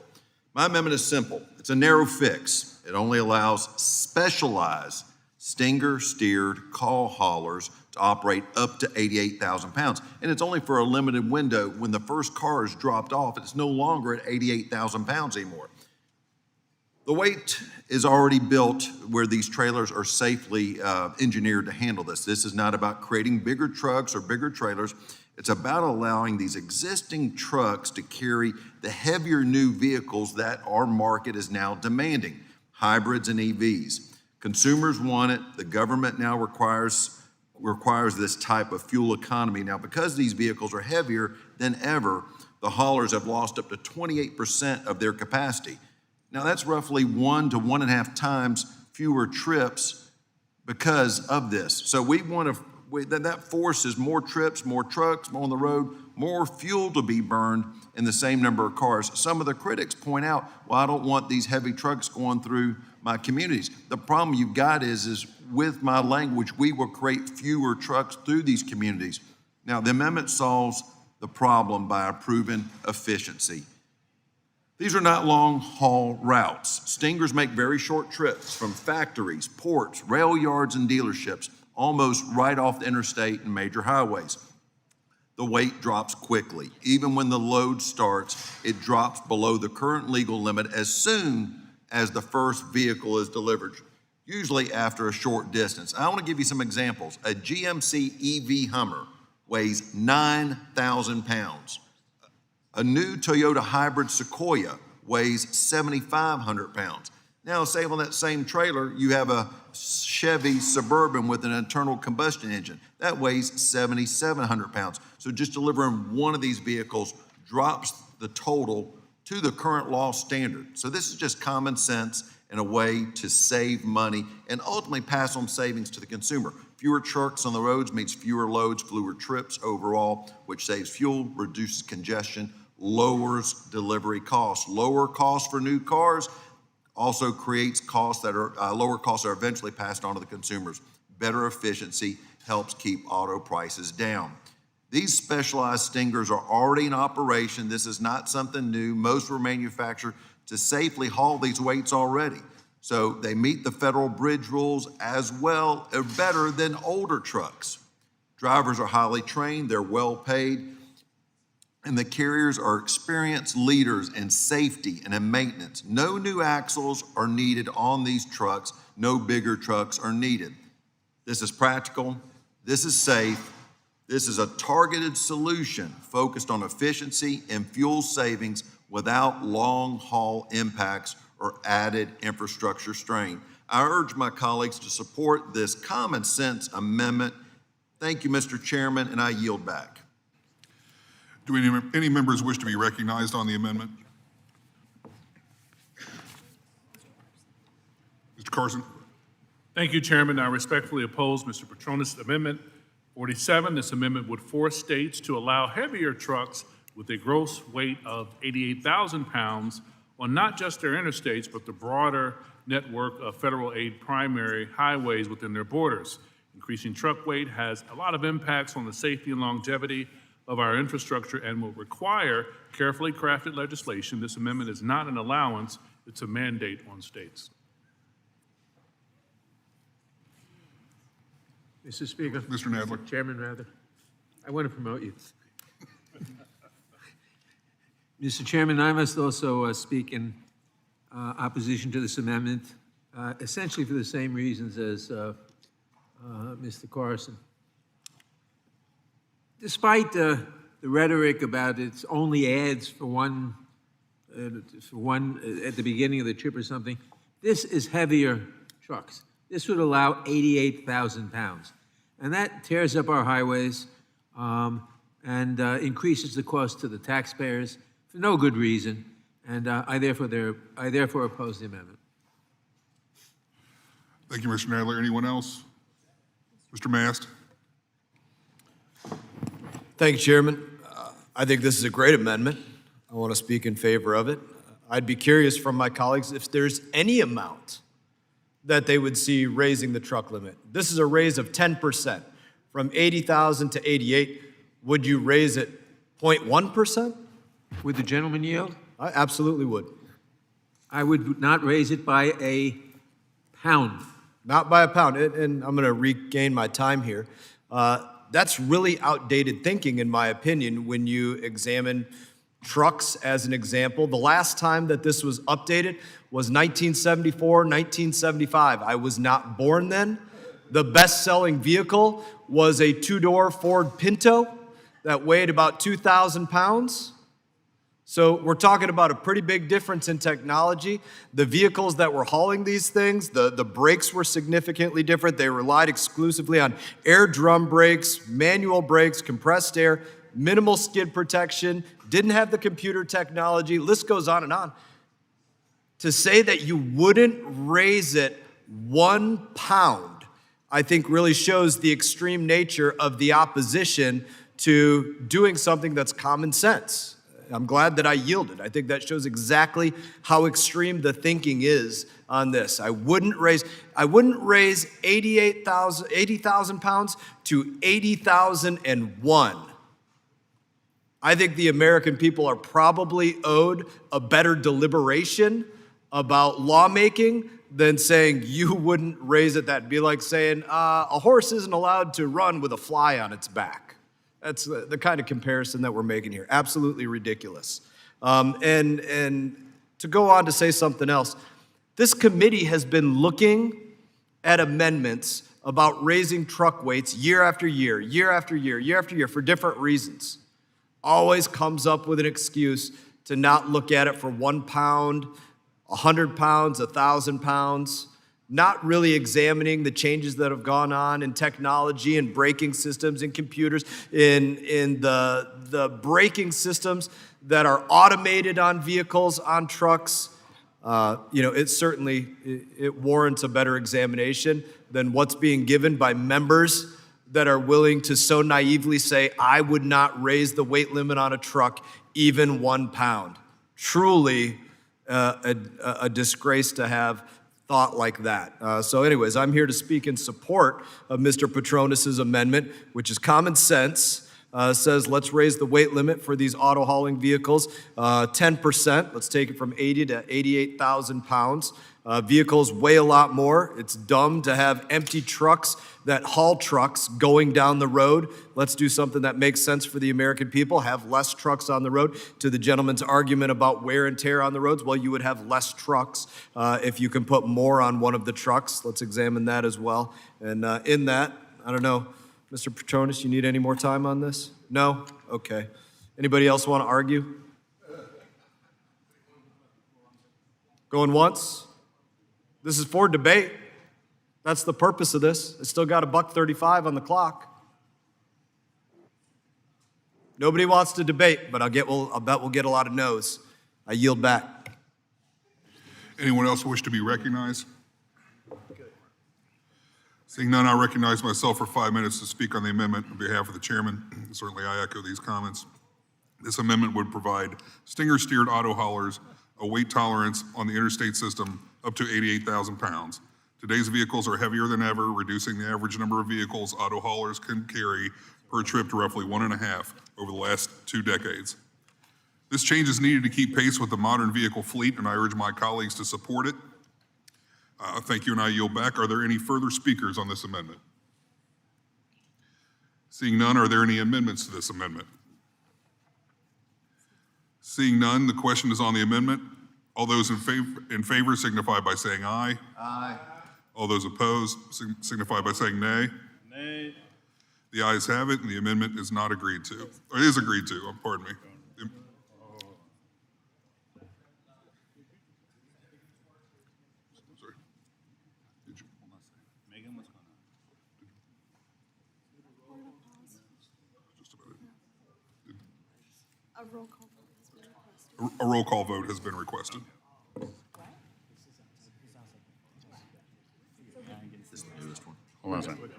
My amendment is simple. It's a narrow fix. It only allows specialized stinger-steered call haulers to operate up to 88,000 pounds. And it's only for a limited window. When the first car is dropped off, it's no longer at 88,000 pounds anymore. The weight is already built where these trailers are safely engineered to handle this. This is not about creating bigger trucks or bigger trailers. It's about allowing these existing trucks to carry the heavier new vehicles that our market is now demanding, hybrids and EVs. Consumers want it. The government now requires this type of fuel economy. Now, because these vehicles are heavier than ever, the haulers have lost up to 28% of their capacity. Now, that's roughly 1 to 1.5 times fewer trips because of this. So that forces more trips, more trucks on the road, more fuel to be burned in the same number of cars. Some of the critics point out, well, I don't want these heavy trucks going through my communities. The problem you've got is with my language, we will create fewer trucks through these communities. Now, the amendment solves the problem by improving efficiency. These are not long-haul routes. Stingers make very short trips from factories, ports, rail yards, and dealerships, almost right off the interstate and major highways. The weight drops quickly. Even when the load starts, it drops below the current legal limit as soon as the first vehicle is delivered, usually after a short distance. I want to give you some examples. A GMC EV Hummer weighs 9,000 pounds. A new Toyota hybrid Sequoia weighs 7,500 pounds. Now, say on that same trailer, you have a Chevy Suburban with an internal combustion engine. That weighs 7,700 pounds. So just delivering one of these vehicles drops the total to the current law standard. So this is just common sense and a way to save money and ultimately pass on savings to the consumer. Fewer trucks on the roads means fewer loads, fewer trips overall, which saves fuel, reduces congestion, lowers delivery costs. Lower costs for new cars also creates costs that are lower costs are eventually passed on to the consumers. Better efficiency helps keep auto prices down. These specialized stingers are already in operation. This is not something new. Most were manufactured to safely haul these weights already. So they meet the federal bridge rules as well, or better than older trucks. Drivers are highly trained, they're well paid, and the carriers are experienced leaders in safety and in maintenance. No new axles are needed on these trucks. No bigger trucks are needed. This is practical. This is safe. This is a targeted solution focused on efficiency and fuel savings without long-haul impacts or added infrastructure strain. I urge my colleagues to support this common sense amendment. Thank you, Mr. Chairman, and I yield back.
Do any members wish to be recognized on the amendment? Mr. Carson.
Thank you, Chairman. I respectfully oppose Mr. Petronas' amendment 47. This amendment would force states to allow heavier trucks with a gross weight of 88,000 pounds on not just their interstates, but the broader network of federal aid primary highways within their borders. Increasing truck weight has a lot of impacts on the safety and longevity of our infrastructure and will require carefully crafted legislation. This amendment is not an allowance, it's a mandate on states.
Mr. Speaker.
Mr. Nadler.
Chairman, rather. I want to promote you. Mr. Chairman, I must also speak in opposition to this amendment, essentially for the same reasons as Mr. Carson. Despite the rhetoric about it's only ads for one for one, at the beginning of the trip or something. This is heavier trucks. This would allow 88,000 pounds. And that tears up our highways and increases the cost to the taxpayers for no good reason. And I therefore oppose the amendment.
Thank you, Mr. Nadler. Anyone else? Mr. Mast?
Thank you, Chairman. I think this is a great amendment. I want to speak in favor of it. I'd be curious from my colleagues if there's any amount that they would see raising the truck limit. This is a raise of 10%, from 80,000 to 88. Would you raise it 0.1%?
Would the gentleman yield?
I absolutely would.
I would not raise it by a pound.
Not by a pound. And I'm going to regain my time here. That's really outdated thinking, in my opinion, when you examine trucks as an example. The last time that this was updated was 1974, 1975. I was not born then. The best-selling vehicle was a two-door Ford Pinto that weighed about 2,000 pounds. So we're talking about a pretty big difference in technology. The vehicles that were hauling these things, the brakes were significantly different. They relied exclusively on air drum brakes, manual brakes, compressed air, minimal skid protection, didn't have the computer technology, list goes on and on. To say that you wouldn't raise it 1 pound, I think really shows the extreme nature of the opposition to doing something that's common sense. I'm glad that I yielded. I think that shows exactly how extreme the thinking is on this. I wouldn't raise 80,000 pounds to 80,001. I think the American people are probably owed a better deliberation about lawmaking than saying you wouldn't raise it that. It'd be like saying a horse isn't allowed to run with a fly on its back. That's the kind of comparison that we're making here. Absolutely ridiculous. And to go on to say something else, this committee has been looking at amendments about raising truck weights year after year, year after year, year after year for different reasons. Always comes up with an excuse to not look at it for 1 pound, 100 pounds, 1,000 pounds. Not really examining the changes that have gone on in technology and braking systems and computers, in the braking systems that are automated on vehicles, on trucks. It warrants a better examination than what's being given by members that are willing to so naively say, I would not raise the weight limit on a truck even 1 pound. Truly a disgrace to have thought like that. So anyways, I'm here to speak in support of Mr. Petronis's amendment, which is common sense. Says let's raise the weight limit for these auto hauling vehicles 10%. Let's take it from 80 to 88,000 pounds. Vehicles weigh a lot more. It's dumb to have empty trucks that haul trucks going down the road. Let's do something that makes sense for the American people, have less trucks on the road. To the gentleman's argument about wear and tear on the roads, well, you would have less trucks if you can put more on one of the trucks. Let's examine that as well. And in that, I don't know, Mr. Petronis, you need any more time on this? No? Okay. Anybody else want to argue? Going once? This is for debate. That's the purpose of this. It's still got $1.35 on the clock. Nobody wants to debate, but I'll bet we'll get a lot of no's. I yield back.
Anyone else wish to be recognized? Seeing none, I recognize myself for 5 minutes to speak on the amendment on behalf of the chairman. Certainly, I echo these comments. This amendment would provide Stinger-steered auto haulers a weight tolerance on the interstate system up to 88,000 pounds. Today's vehicles are heavier than ever, reducing the average number of vehicles auto haulers can carry per trip to roughly 1.5 over the last 2 decades. This change is needed to keep pace with the modern vehicle fleet, and I urge my colleagues to support it. Thank you, and I yield back. Are there any further speakers on this amendment? Seeing none, are there any amendments to this amendment? Seeing none, the question is on the amendment. All those in favor signify by saying aye.
Aye.
All those opposed signify by saying nay.
Nay.
The ayes have it, and the amendment is not agreed to, or is agreed to, pardon me. A roll call vote has been requested.
This is the newest one.
Hold on a second.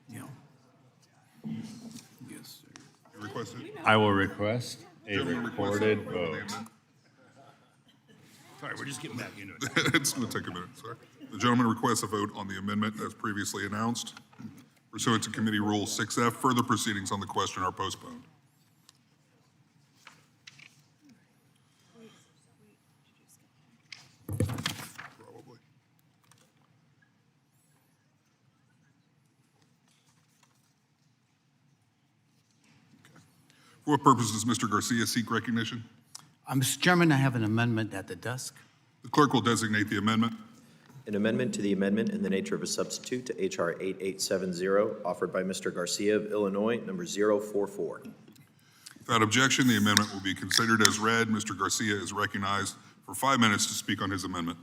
You requested?
I will request a
Gentleman requests
recorded
on the
vote.
amendment.
Sorry, we're just getting back into it.
It's going to take a minute, sorry. The gentleman requests a vote on the amendment as previously announced. Pursuant to Committee Rule 6F, further proceedings on the question are postponed. Probably. For what purpose does Mr. Garcia seek recognition?
Mr. Chairman, I have an amendment at the desk.
The clerk will designate the amendment.
An amendment to the amendment in the nature of a substitute to H.R. 8870, offered by Mr. Garcia of Illinois, number 044.
Without objection, the amendment will be considered as read. Mr. Garcia is recognized for 5 minutes to speak on his amendment.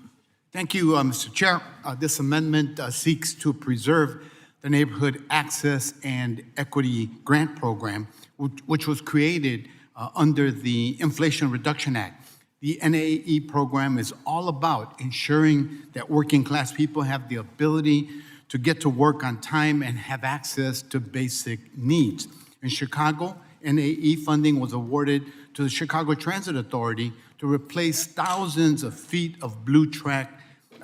Thank you, Mr. Chair. This amendment seeks to preserve the Neighborhood Access and Equity Grant Program, which was created under the Inflation Reduction Act. The NAE program is all about ensuring that working class people have the ability to get to work on time and have access to basic needs. In Chicago, NAE funding was awarded to the Chicago Transit Authority to replace thousands of feet of blue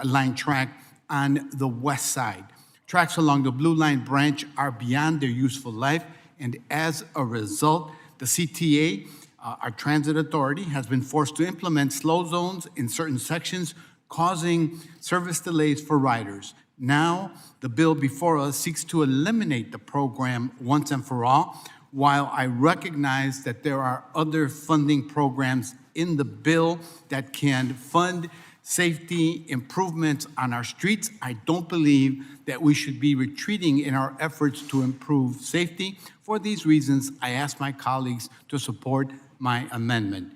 line track on the west side. Tracks along the Blue Line branch are beyond their useful life, and as a result, the CTA, our transit authority, has been forced to implement slow zones in certain sections, causing service delays for riders. Now, the bill before us seeks to eliminate the program once and for all. While I recognize that there are other funding programs in the bill that can fund safety improvements on our streets, I don't believe that we should be retreating in our efforts to improve safety. For these reasons, I ask my colleagues to support my amendment.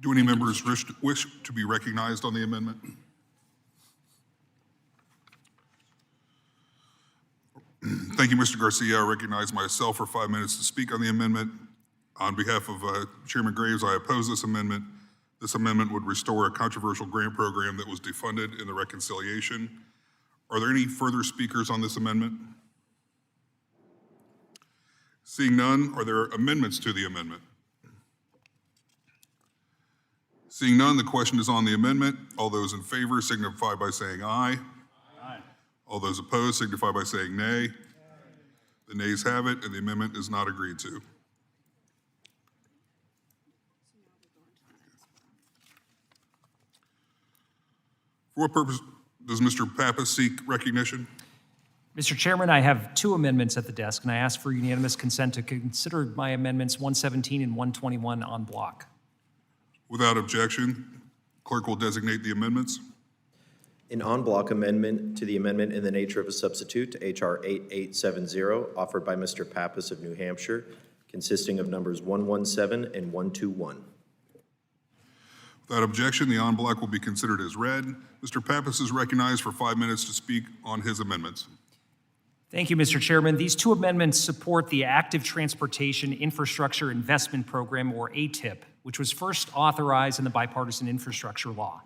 Do any members wish to be recognized on the amendment? Thank you, Mr. Garcia. I recognize myself for 5 minutes to speak on the amendment. On behalf of Chairman Graves, I oppose this amendment. This amendment would restore a controversial grant program that was defunded in the reconciliation. Are there any further speakers on this amendment? Seeing none, are there amendments to the amendment? Seeing none, the question is on the amendment. All those in favor signify by saying aye. Aye. All those opposed signify by saying nay. The nays have it, and the amendment is not agreed to. For what purpose does Mr. Pappas seek recognition?
Mr. Chairman, I have two amendments at the desk, and I ask for unanimous consent to consider my amendments 117 and 121 en bloc.
Without objection, clerk will designate the amendments.
An en bloc amendment to the amendment in the nature of a substitute to H.R. 8870, offered by Mr. Pappas of New Hampshire, consisting of numbers 117 and 121.
Without objection, the en bloc will be considered as read. Mr. Pappas is recognized for 5 minutes to speak on his amendments.
Thank you, Mr. Chairman. These two amendments support the Active Transportation Infrastructure Investment Program, or ATIP, which was first authorized in the Bipartisan Infrastructure Law.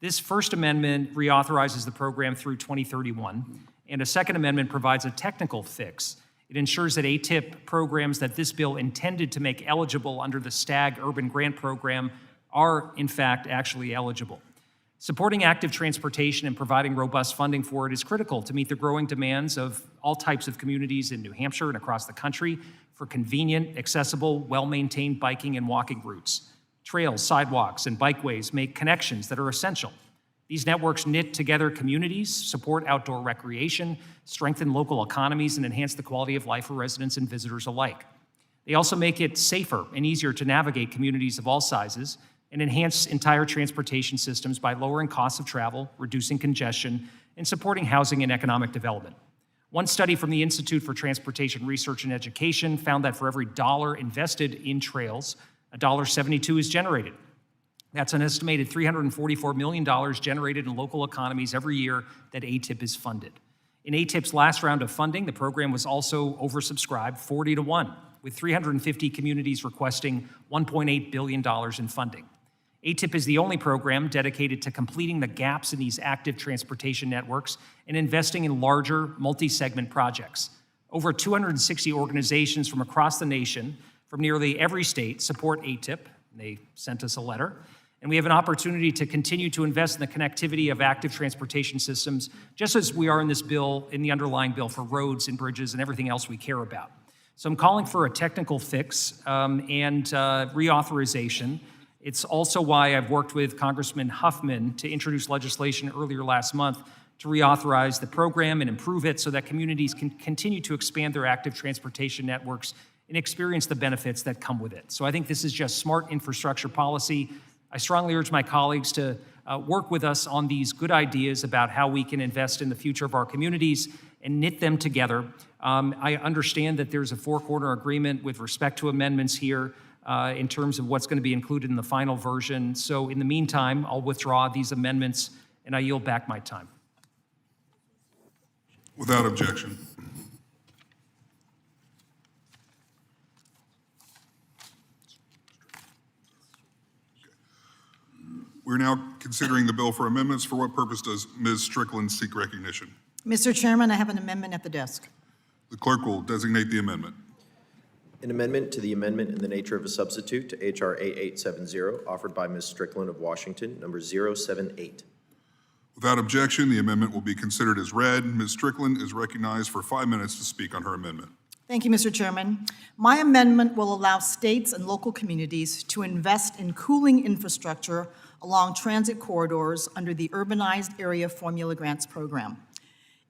This first amendment reauthorizes the program through 2031, and a second amendment provides a technical fix. It ensures that ATIP programs that this bill intended to make eligible under the STAG Urban Grant Program are, in fact, actually eligible. Supporting active transportation and providing robust funding for it is critical to meet the growing demands of all types of communities in New Hampshire and across the country for convenient, accessible, well-maintained biking and walking routes. Trails, sidewalks, and bikeways make connections that are essential. These networks knit together communities, support outdoor recreation, strengthen local economies, and enhance the quality of life for residents and visitors alike. They also make it safer and easier to navigate communities of all sizes and enhance entire transportation systems by lowering costs of travel, reducing congestion, and supporting housing and economic development. One study from the Institute for Transportation Research and Education found that for every dollar invested in trails, $1.72 is generated. That's an estimated $344 million generated in local economies every year that ATIP is funded. In ATIP's last round of funding, the program was also oversubscribed 40-1. with 350 communities requesting $1.8 billion in funding. ATIP is the only program dedicated to completing the gaps in these active transportation networks and investing in larger, multi-segment projects. Over 260 organizations from across the nation, from nearly every state, support ATIP. They sent us a letter. And we have an opportunity to continue to invest in the connectivity of active transportation systems, just as we are in this bill, in the underlying bill for roads and bridges and everything else we care about. So I'm calling for a technical fix and reauthorization. It's also why I've worked with Congressman Huffman to introduce legislation earlier last month to reauthorize the program and improve it so that communities can continue to expand their active transportation networks and experience the benefits that come with it. So I think this is just smart infrastructure policy. I strongly urge my colleagues to work with us on these good ideas about how we can invest in the future of our communities and knit them together. I understand that there's a four-corner agreement with respect to amendments here in terms of what's going to be included in the final version. So in the meantime, I'll withdraw these amendments and I yield back my time.
Without objection. We're now considering the bill for amendments. For what purpose does Ms. Strickland seek recognition?
Mr. Chairman, I have an amendment at the desk.
The clerk will designate the amendment.
An amendment to the amendment in the nature of a substitute to H.R. 8870, offered by Ms. Strickland of Washington, number 078.
Without objection, the amendment will be considered as read. Ms. Strickland is recognized for 5 minutes to speak on her amendment.
Thank you, Mr. Chairman. My amendment will allow states and local communities to invest in cooling infrastructure along transit corridors under the Urbanized Area Formula Grants Program.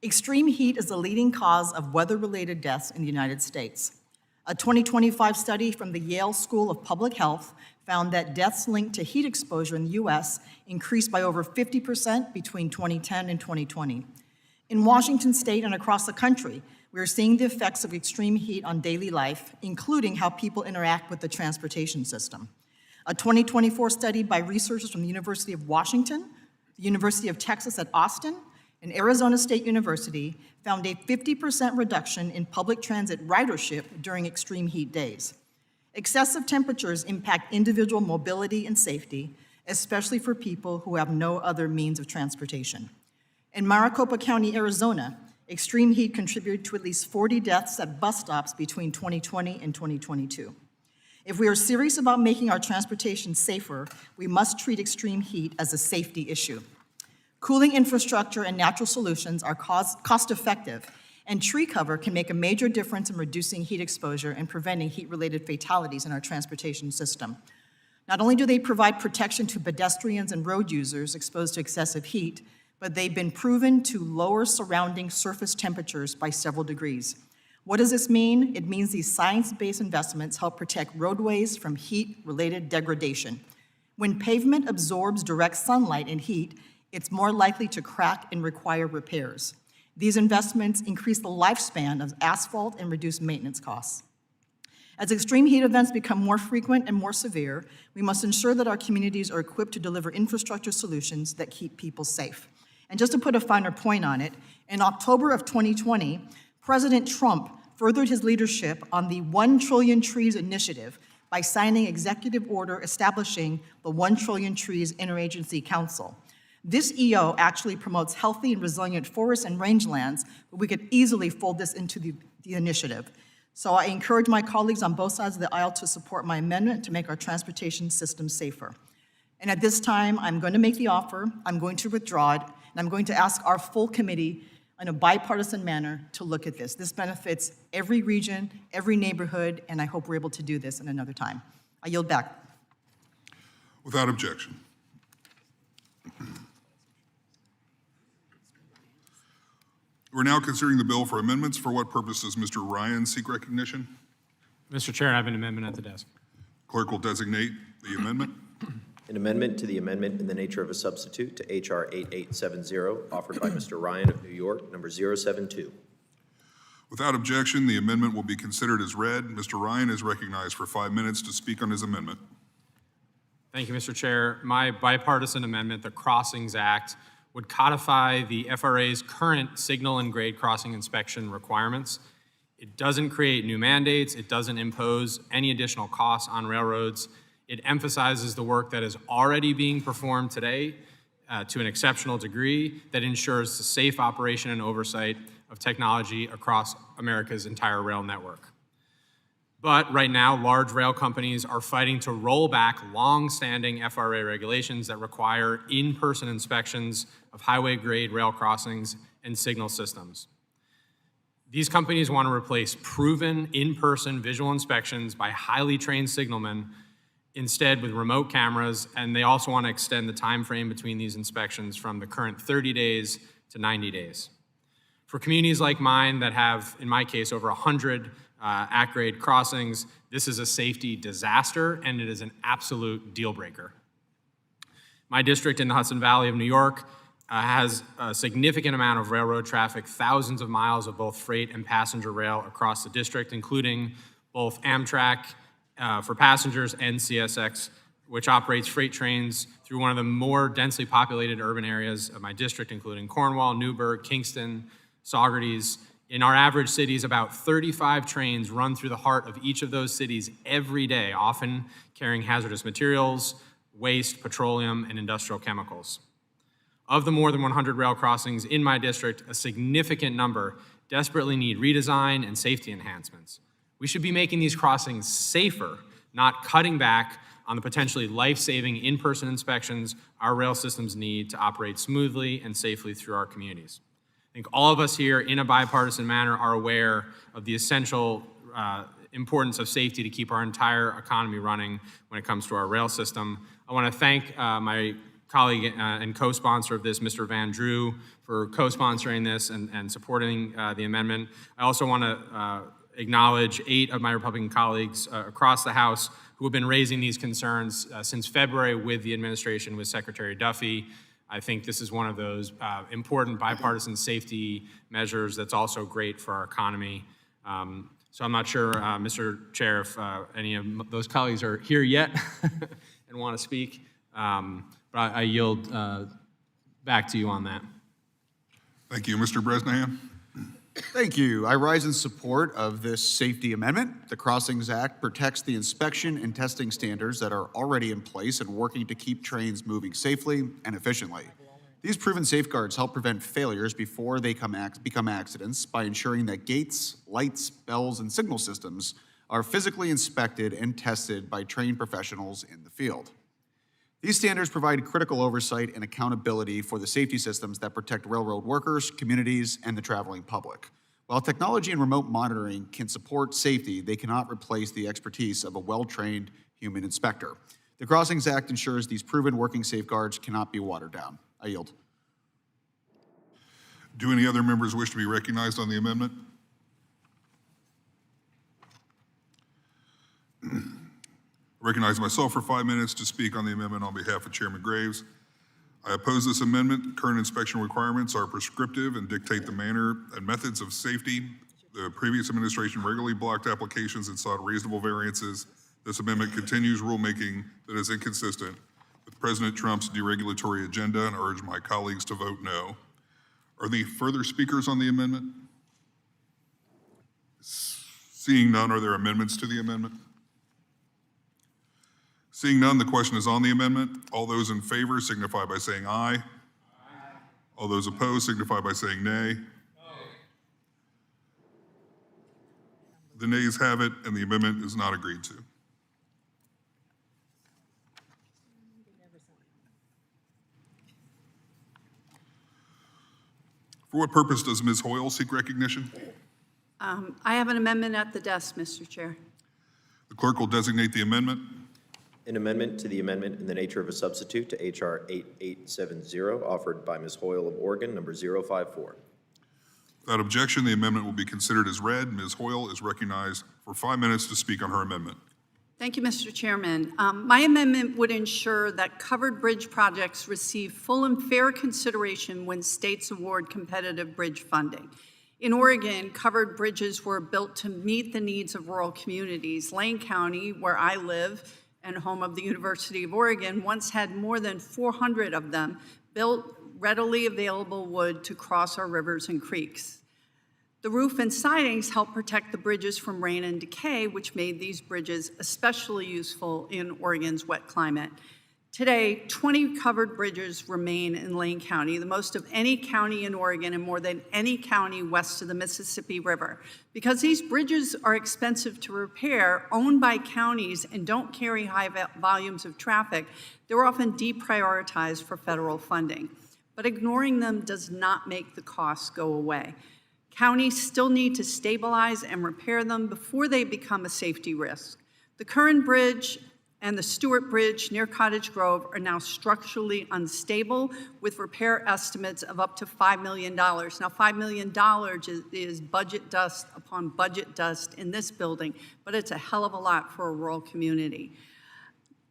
Extreme heat is the leading cause of weather-related deaths in the United States. A 2025 study from the Yale School of Public Health found that deaths linked to heat exposure in the U.S. increased by over 50% between 2010 and 2020. In Washington state and across the country, we are seeing the effects of extreme heat on daily life, including how people interact with the transportation system. A 2024 study by researchers from the University of Washington, the University of Texas at Austin, and Arizona State University found a 50% reduction in public transit ridership during extreme heat days. Excessive temperatures impact individual mobility and safety, especially for people who have no other means of transportation. In Maricopa County, Arizona, extreme heat contributed to at least 40 deaths at bus stops between 2020 and 2022. If we are serious about making our transportation safer, we must treat extreme heat as a safety issue. Cooling infrastructure and natural solutions are cost-effective, and tree cover can make a major difference in reducing heat exposure and preventing heat-related fatalities in our transportation system. Not only do they provide protection to pedestrians and road users exposed to excessive heat, but they've been proven to lower surrounding surface temperatures by several degrees. What does this mean? It means these science-based investments help protect roadways from heat-related degradation. When pavement absorbs direct sunlight and heat, it's more likely to crack and require repairs. These investments increase the lifespan of asphalt and reduce maintenance costs. As extreme heat events become more frequent and more severe, we must ensure that our communities are equipped to deliver infrastructure solutions that keep people safe. And just to put a finer point on it, in October of 2020, President Trump furthered his leadership on the 1 Trillion Trees initiative by signing executive order establishing the 1 Trillion Trees Interagency Council. This EO actually promotes healthy and resilient forests and rangelands, but we could easily fold this into the initiative. So I encourage my colleagues on both sides of the aisle to support my amendment to make our transportation system safer. And at this time, I'm going to make the offer, I'm going to withdraw it, and I'm going to ask our full committee in a bipartisan manner to look at this. This benefits every region, every neighborhood, and I hope we're able to do this in another time. I yield back.
Without objection. We're now considering the bill for amendments. For what purpose does Mr. Ryan seek recognition?
Mr. Chair, I have an amendment at the desk.
Clerk will designate the amendment.
An amendment to the amendment in the nature of a substitute to H.R. 8870, offered by Mr. Ryan of New York, number 072.
Without objection, the amendment will be considered as read. Mr. Ryan is recognized for 5 minutes to speak on his amendment.
Thank you, Mr. Chair. My bipartisan amendment, the Crossings Act, would codify the FRA's current signal and grade crossing inspection requirements. It doesn't create new mandates. It doesn't impose any additional costs on railroads. It emphasizes the work that is already being performed today to an exceptional degree that ensures the safe operation and oversight of technology across America's entire rail network. But right now, large rail companies are fighting to roll back long-standing FRA regulations that require in-person inspections of highway-grade rail crossings and signal systems. These companies want to replace proven in-person visual inspections by highly trained signalmen instead with remote cameras, and they also want to extend the time frame between these inspections from the current 30 days to 90 days. For communities like mine that have, in my case, over 100 at-grade crossings, this is a safety disaster, and it is an absolute deal breaker. My district in the Hudson Valley of New York has a significant amount of railroad traffic, thousands of miles of both freight and passenger rail across the district, including both Amtrak for passengers and CSX, which operates freight trains through one of the more densely populated urban areas of my district, including Cornwall, Newburgh, Kingston, Saugerties. In our average cities, about 35 trains run through the heart of each of those cities every day, often carrying hazardous materials, waste, petroleum, and industrial chemicals. Of the more than 100 rail crossings in my district, a significant number desperately need redesign and safety enhancements. We should be making these crossings safer, not cutting back on the potentially life-saving in-person inspections our rail systems need to operate smoothly and safely through our communities. I think all of us here, in a bipartisan manner, are aware of the essential importance of safety to keep our entire economy running when it comes to our rail system. I want to thank my colleague and co-sponsor of this, Mr. Van Drew, for co-sponsoring this and supporting the amendment. I also want to acknowledge 8 of my Republican colleagues across the House who have been raising these concerns since February with the administration, with Secretary Duffy. I think this is one of those important bipartisan safety measures that's also great for our economy. So I'm not sure, Mr. Chair, if any of those colleagues are here yet and want to speak, but I yield back to you on that.
Thank you. Mr. Bresnahan?
Thank you. I rise in support of this safety amendment. The Crossings Act protects the inspection and testing standards that are already in place and working to keep trains moving safely and efficiently. These proven safeguards help prevent failures before they become accidents by ensuring that gates, lights, bells, and signal systems are physically inspected and tested by trained professionals in the field. These standards provide critical oversight and accountability for the safety systems that protect railroad workers, communities, and the traveling public. While technology and remote monitoring can support safety, they cannot replace the expertise of a well-trained human inspector. The Crossings Act ensures these proven working safeguards cannot be watered down. I yield.
Do any other members wish to be recognized on the amendment? I recognize myself for 5 minutes to speak on the amendment on behalf of Chairman Graves. I oppose this amendment. Current inspection requirements are prescriptive and dictate the manner and methods of safety. The previous administration regularly blocked applications and sought reasonable variances. This amendment continues rulemaking that is inconsistent with President Trump's deregulatory agenda, and urge my colleagues to vote no. Are there further speakers on the amendment? Seeing none, are there amendments to the amendment? Seeing none, the question is on the amendment. All those in favor signify by saying aye. Aye. All those opposed signify by saying nay. The nays have it, and the amendment is not agreed to. For what purpose does Ms. Hoyle seek recognition?
I have an amendment at the desk, Mr. Chair.
The clerk will designate the amendment.
An amendment to the amendment in the nature of a substitute to H.R. 8870, offered by Ms. Hoyle of Oregon, number 054.
Without objection, the amendment will be considered as read. Ms. Hoyle is recognized for 5 minutes to speak on her amendment.
Thank you, Mr. Chairman. My amendment would ensure that covered bridge projects receive full and fair consideration when states award competitive bridge funding. In Oregon, covered bridges were built to meet the needs of rural communities. Lane County, where I live, and home of the University of Oregon, once had more than 400 of them built readily available wood to cross our rivers and creeks. The roof and sidings help protect the bridges from rain and decay, which made these bridges especially useful in Oregon's wet climate. Today, 20 covered bridges remain in Lane County, the most of any county in Oregon and more than any county west of the Mississippi River. Because these bridges are expensive to repair, owned by counties, and don't carry high volumes of traffic, they're often deprioritized for federal funding. But ignoring them does not make the costs go away. Counties still need to stabilize and repair them before they become a safety risk. The Curran Bridge and the Stewart Bridge near Cottage Grove are now structurally unstable with repair estimates of up to $5 million. Now, $5 million is budget dust upon budget dust in this building, but it's a hell of a lot for a rural community.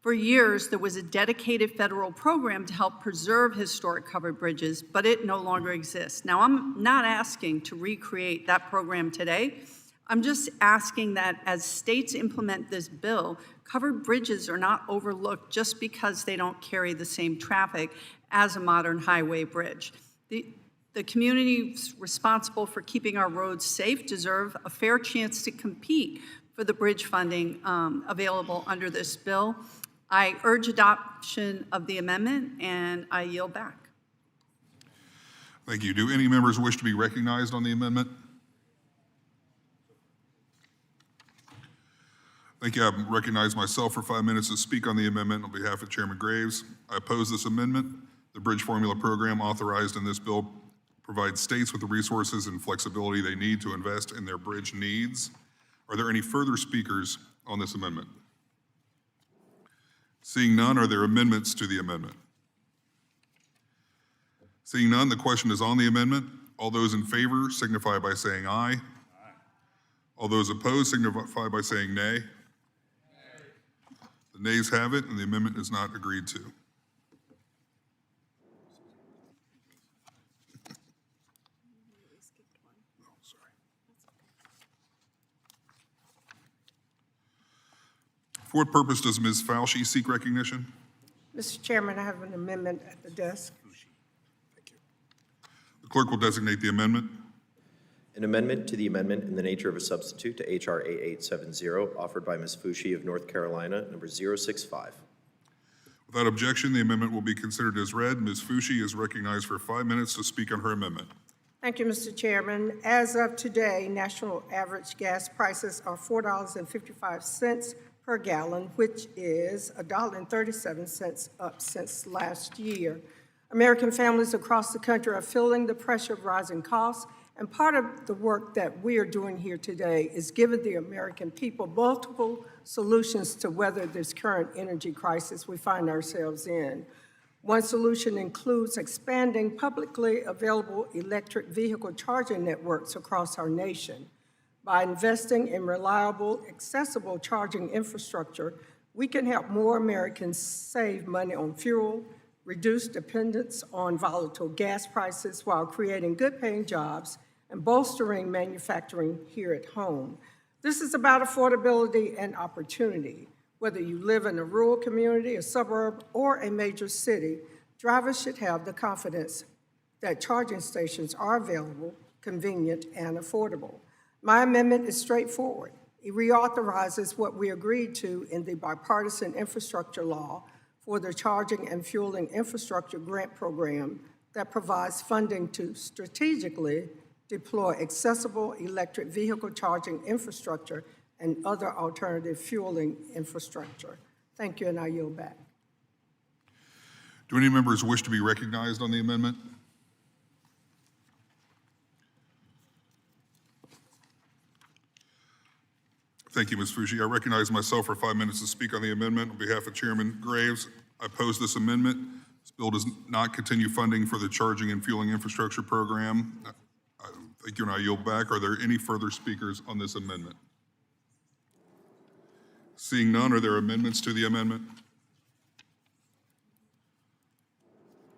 For years, there was a dedicated federal program to help preserve historic covered bridges, but it no longer exists. Now, I'm not asking to recreate that program today. I'm just asking that as states implement this bill, covered bridges are not overlooked just because they don't carry the same traffic as a modern highway bridge. The communities responsible for keeping our roads safe deserve a fair chance to compete for the bridge funding available under this bill. I urge adoption of the amendment, and I yield back.
Thank you. Do any members wish to be recognized on the amendment? Thank you. I recognize myself for 5 minutes to speak on the amendment on behalf of Chairman Graves. I oppose this amendment. The Bridge Formula Program authorized in this bill provides states with the resources and flexibility they need to invest in their bridge needs. Are there any further speakers on this amendment? Seeing none, are there amendments to the amendment? Seeing none, the question is on the amendment. All those in favor signify by saying aye. All those opposed signify by saying nay. The nays have it, and the amendment is not agreed to. For what purpose does Ms. Fauci seek recognition?
Mr. Chairman, I have an amendment at the desk.
The clerk will designate the amendment.
An amendment to the amendment in the nature of a substitute to H.R. 8870, offered by Ms. Fushi of North Carolina, number 065.
Without objection, the amendment will be considered as read. Ms. Fushi is recognized for 5 minutes to speak on her amendment.
Thank you, Mr. Chairman. As of today, national average gas prices are $4.55 per gallon, which is $1.37 up since last year. American families across the country are feeling the pressure of rising costs, and part of the work that we are doing here today is giving the American people multiple solutions to weather this current energy crisis we find ourselves in. One solution includes expanding publicly available electric vehicle charging networks across our nation. By investing in reliable, accessible charging infrastructure, we can help more Americans save money on fuel, reduce dependence on volatile gas prices while creating good-paying jobs and bolstering manufacturing here at home. This is about affordability and opportunity. Whether you live in a rural community, a suburb, or a major city, drivers should have the confidence that charging stations are available, convenient, and affordable. My amendment is straightforward. It reauthorizes what we agreed to in the bipartisan infrastructure law for the Charging and Fueling Infrastructure Grant Program that provides funding to strategically deploy accessible electric vehicle charging infrastructure and other alternative fueling infrastructure. Thank you, and I yield back.
Do any members wish to be recognized on the amendment? Thank you, Ms. Fushi. I recognize myself for 5 minutes to speak on the amendment. On behalf of Chairman Graves, I oppose this amendment. This bill does not continue funding for the Charging and Fueling Infrastructure Program. Thank you, and I yield back. Are there any further speakers on this amendment? Seeing none, are there amendments to the amendment?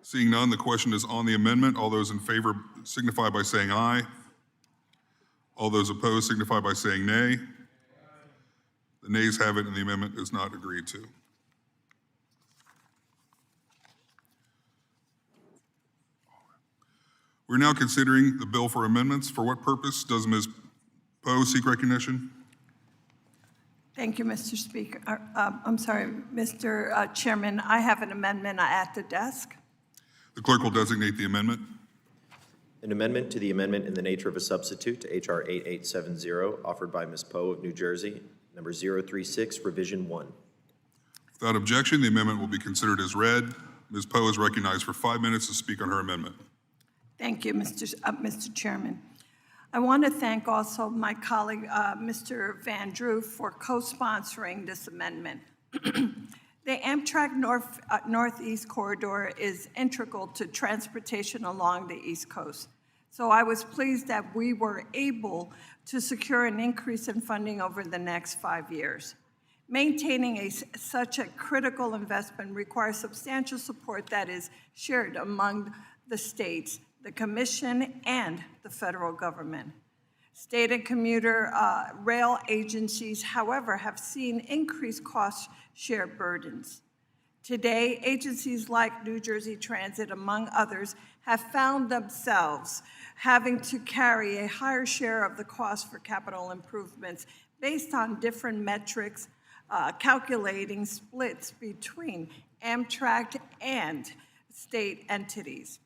Seeing none, the question is on the amendment. All those in favor signify by saying aye. All those opposed signify by saying nay. The nays have it, and the amendment is not agreed to. We're now considering the bill for amendments. For what purpose does Ms. Poe seek recognition?
Thank you, Mr. Speaker. Mr. Chairman, I have an amendment at the desk.
The clerk will designate the amendment.
An amendment to the amendment in the nature of a substitute to H.R. 8870, offered by Ms. Poe of New Jersey, number 036, Revision 1.
Without objection, the amendment will be considered as read. Ms. Poe is recognized for 5 minutes to speak on her amendment.
Thank you, Mr. Chairman. I want to thank also my colleague, Mr. Van Drew, for co-sponsoring this amendment. The Amtrak Northeast Corridor is integral to transportation along the East Coast. So I was pleased that we were able to secure an increase in funding over the next 5 years. Maintaining such a critical investment requires substantial support that is shared among the states, the Commission, and the federal government. State and commuter rail agencies, however, have seen increased cost share burdens. Today, agencies like New Jersey Transit, among others, have found themselves having to carry a higher share of the cost for capital improvements based on different metrics, calculating splits between Amtrak and state entities.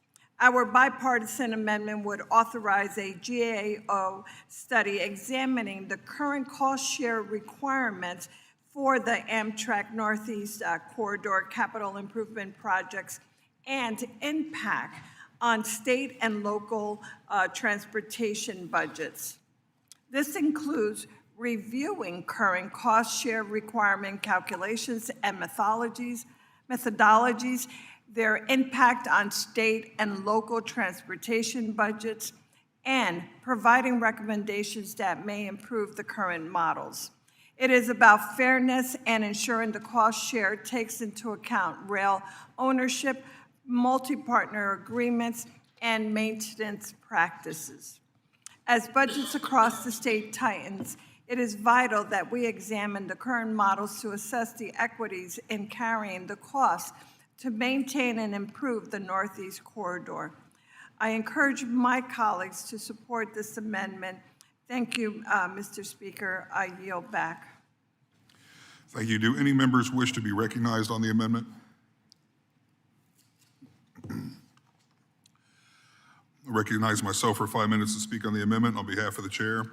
Our bipartisan amendment would authorize a GAO study examining the current cost share requirements for the Amtrak Northeast Corridor capital improvement projects and impact on state and local transportation budgets. This includes reviewing current cost share requirement calculations and methodologies, their impact on state and local transportation budgets, and providing recommendations that may improve the current models. It is about fairness and ensuring the cost share takes into account rail ownership, multi-partner agreements, and maintenance practices. As budgets across the state tightens, it is vital that we examine the current models to assess the equities in carrying the costs to maintain and improve the Northeast Corridor. I encourage my colleagues to support this amendment. Thank you, Mr. Speaker. I yield back.
Thank you. Do any members wish to be recognized on the amendment? I recognize myself for 5 minutes to speak on the amendment on behalf of the chair.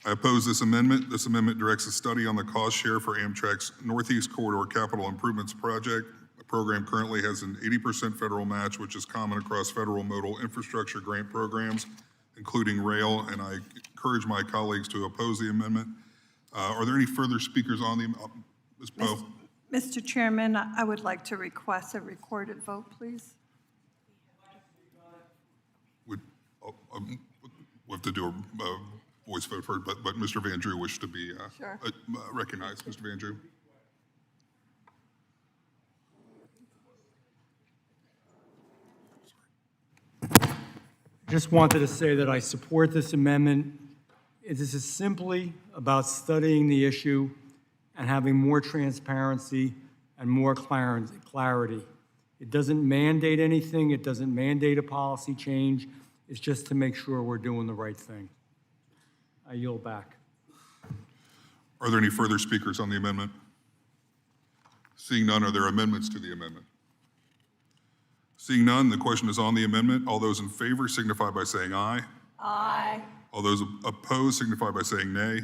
I oppose this amendment. This amendment directs a study on the cost share for Amtrak's Northeast Corridor Capital Improvements Project. The program currently has an 80% federal match, which is common across federal modal infrastructure grant programs, including rail, and I encourage my colleagues to oppose the amendment. Are there any further speakers on the amendment? Ms. Poe?
Mr. Chairman, I would like to request a recorded vote, please.
We have to do a voice vote first, but Mr. Van Drew wished to be recognized. Mr. Van Drew.
Just wanted to say that I support this amendment. This is simply about studying the issue and having more transparency and more clarity. It doesn't mandate anything. It doesn't mandate a policy change. It's just to make sure we're doing the right thing. I yield back.
Are there any further speakers on the amendment? Seeing none, are there amendments to the amendment? Seeing none, the question is on the amendment. All those in favor signify by saying aye.
Aye.
All those opposed signify by saying nay.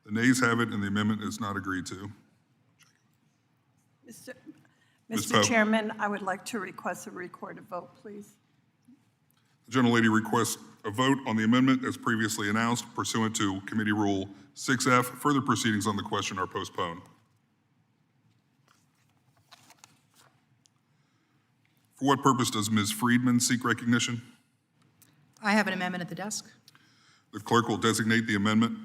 The nays have it, and the amendment is not agreed to.
Mr. Chairman, I would like to request a recorded vote, please.
The gentlelady requests a vote on the amendment as previously announced pursuant to Committee Rule 6F. Further proceedings on the question are postponed. For what purpose does Ms. Friedman seek recognition?
I have an amendment at the desk.
The clerk will designate the amendment.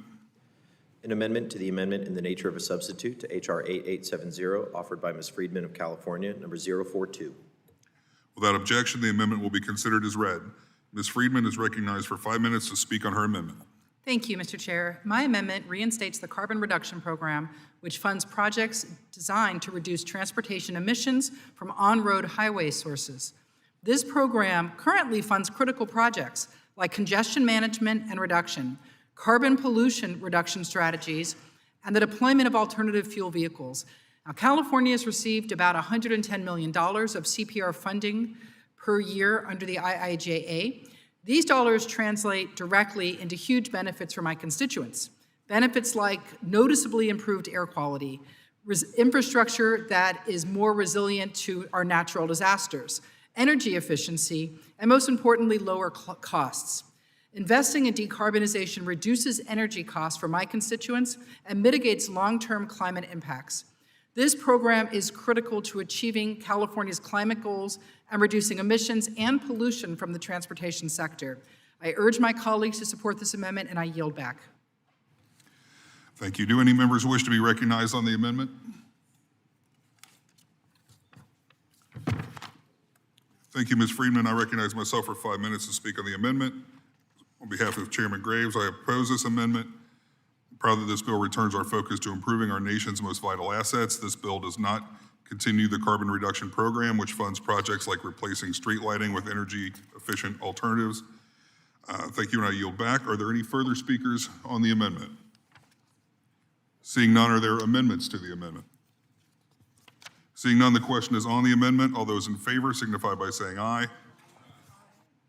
An amendment to the amendment in the nature of a substitute to H.R. 8870, offered by Ms. Friedman of California, number 042.
Without objection, the amendment will be considered as read. Ms. Friedman is recognized for 5 minutes to speak on her amendment.
Thank you, Mr. Chair. My amendment reinstates the carbon reduction program, which funds projects designed to reduce transportation emissions from on-road highway sources. This program currently funds critical projects like congestion management and reduction, carbon pollution reduction strategies, and the deployment of alternative fuel vehicles. Now, California has received about $110 million of CPR funding per year under the IIJA. These dollars translate directly into huge benefits for my constituents. Benefits like noticeably improved air quality, infrastructure that is more resilient to our natural disasters, energy efficiency, and most importantly, lower costs. Investing in decarbonization reduces energy costs for my constituents and mitigates long-term climate impacts. This program is critical to achieving California's climate goals and reducing emissions and pollution from the transportation sector. I urge my colleagues to support this amendment, and I yield back.
Thank you. Do any members wish to be recognized on the amendment? Thank you, Ms. Friedman. I recognize myself for 5 minutes to speak on the amendment. On behalf of Chairman Graves, I oppose this amendment. I'm proud that this bill returns our focus to improving our nation's most vital assets. This bill does not continue the carbon reduction program, which funds projects like replacing street lighting with energy-efficient alternatives. Thank you, and I yield back. Are there any further speakers on the amendment? Seeing none, are there amendments to the amendment? Seeing none, the question is on the amendment. All those in favor signify by saying aye.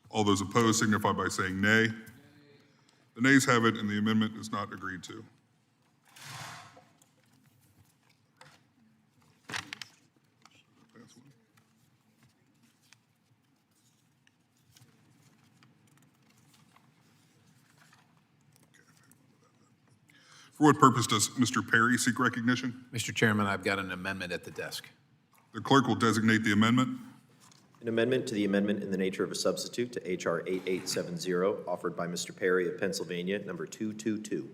All those opposed signify by saying nay. The nays have it, and the amendment is not agreed to. For what purpose does Mr. Perry seek recognition?
Mr. Chairman, I've got an amendment at the desk.
The clerk will designate the amendment.
An amendment to the amendment in the nature of a substitute to H.R. 8870, offered by Mr. Perry of Pennsylvania, number 222.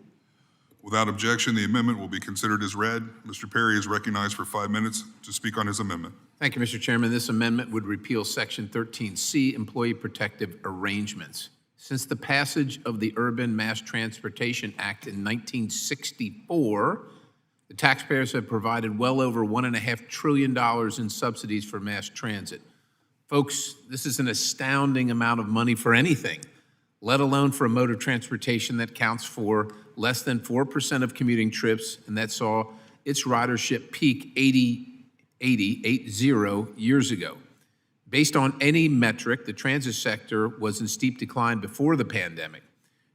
Without objection, the amendment will be considered as read. Mr. Perry is recognized for 5 minutes to speak on his amendment.
Thank you, Mr. Chairman. This amendment would repeal Section 13C, Employee Protective Arrangements. Since the passage of the Urban Mass Transportation Act in 1964, the taxpayers have provided well over $1.5 trillion in subsidies for mass transit. Folks, this is an astounding amount of money for anything, let alone for a mode of transportation that counts for less than 4% of commuting trips, and that saw its ridership peak 80 years ago. Based on any metric, the transit sector was in steep decline before the pandemic.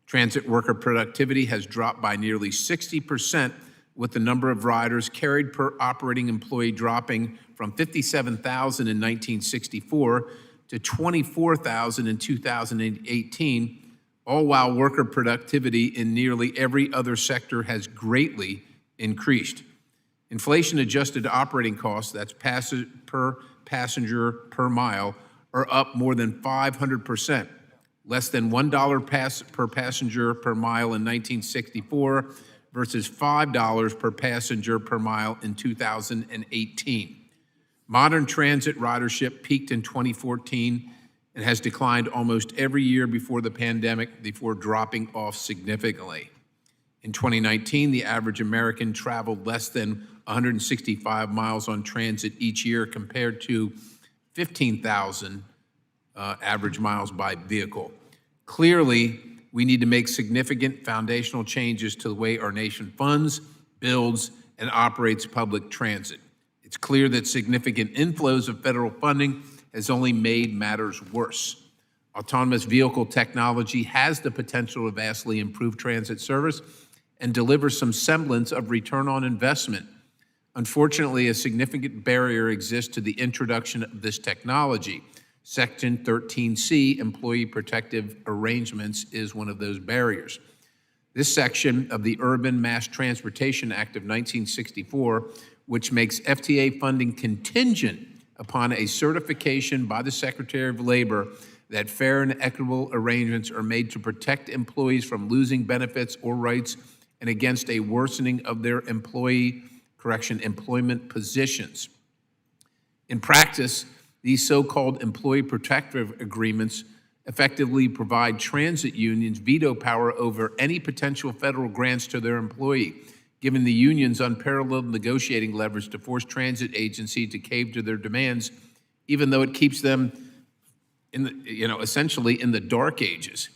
Transit worker productivity has dropped by nearly 60%, with the number of riders carried per operating employee dropping from 57,000 in 1964 to 24,000 in 2018, all while worker productivity in nearly every other sector has greatly increased. Inflation-adjusted operating costs, that's per passenger per mile, are up more than 500%, less than $1 per passenger per mile in 1964 versus $5 per passenger per mile in 2018. Modern transit ridership peaked in 2014 and has declined almost every year before the pandemic before dropping off significantly. In 2019, the average American traveled less than 165 miles on transit each year compared to 15,000 average miles by vehicle. Clearly, we need to make significant foundational changes to the way our nation funds, builds, and operates public transit. It's clear that significant inflows of federal funding has only made matters worse. Autonomous vehicle technology has the potential to vastly improve transit service and deliver some semblance of return on investment. Unfortunately, a significant barrier exists to the introduction of this technology. Section 13C, Employee Protective Arrangements, is one of those barriers. This section of the Urban Mass Transportation Act of 1964, which makes FTA funding contingent upon a certification by the Secretary of Labor that fair and equitable arrangements are made to protect employees from losing benefits or rights and against a worsening of their employment positions. In practice, these so-called employee protective agreements effectively provide transit unions veto power over any potential federal grants to their employee, giving the unions unparalleled negotiating leverage to force transit agencies to cave to their demands, even though it keeps them essentially in the dark ages.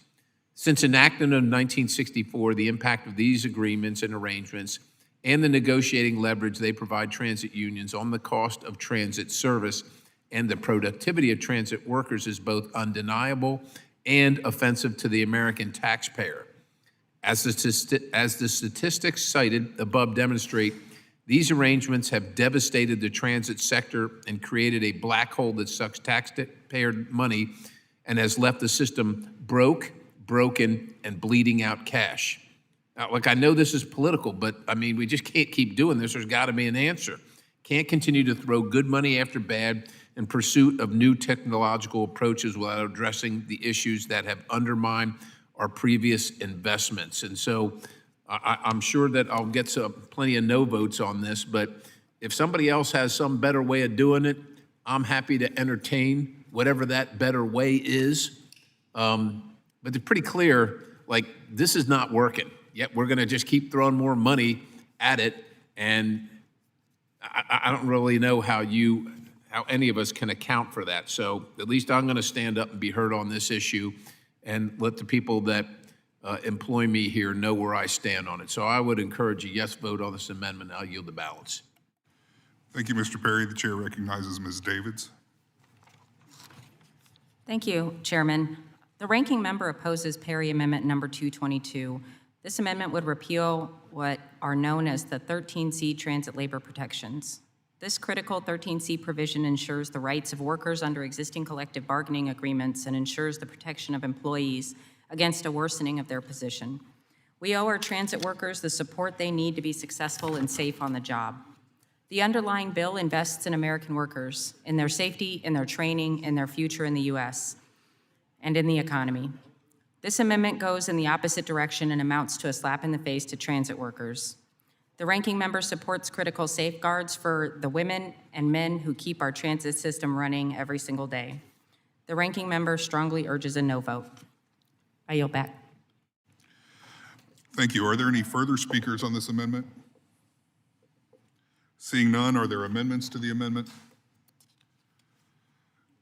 Since enactment of 1964, the impact of these agreements and arrangements and the negotiating leverage they provide transit unions on the cost of transit service and the productivity of transit workers is both undeniable and offensive to the American taxpayer. As the statistics cited above demonstrate, these arrangements have devastated the transit sector and created a black hole that sucks taxpayer money and has left the system broken, and bleeding out cash. Now, look, I know this is political, but I mean, we just can't keep doing this. There's got to be an answer. Can't continue to throw good money after bad in pursuit of new technological approaches without addressing the issues that have undermined our previous investments. And so I'm sure that I'll get plenty of no votes on this, but if somebody else has some better way of doing it, I'm happy to entertain whatever that better way is. But it's pretty clear, like, this is not working. Yet we're going to just keep throwing more money at it, and I don't really know how any of us can account for that. So at least I'm going to stand up and be heard on this issue and let the people that employ me here know where I stand on it. So I would encourage a yes vote on this amendment. I'll yield the balance.
Thank you, Mr. Perry. The chair recognizes Ms. Davids.
Thank you, Chairman. The ranking member opposes Perry Amendment number 222. This amendment would repeal what are known as the 13C transit labor protections. This critical 13C provision ensures the rights of workers under existing collective bargaining agreements and ensures the protection of employees against a worsening of their position. We owe our transit workers the support they need to be successful and safe on the job. The underlying bill invests in American workers, in their safety, in their training, in their future in the U.S., and in the economy. This amendment goes in the opposite direction and amounts to a slap in the face to transit workers. The ranking member supports critical safeguards for the women and men who keep our transit system running every single day. The ranking member strongly urges a no vote. I yield back.
Thank you. Are there any further speakers on this amendment? Seeing none, are there amendments to the amendment?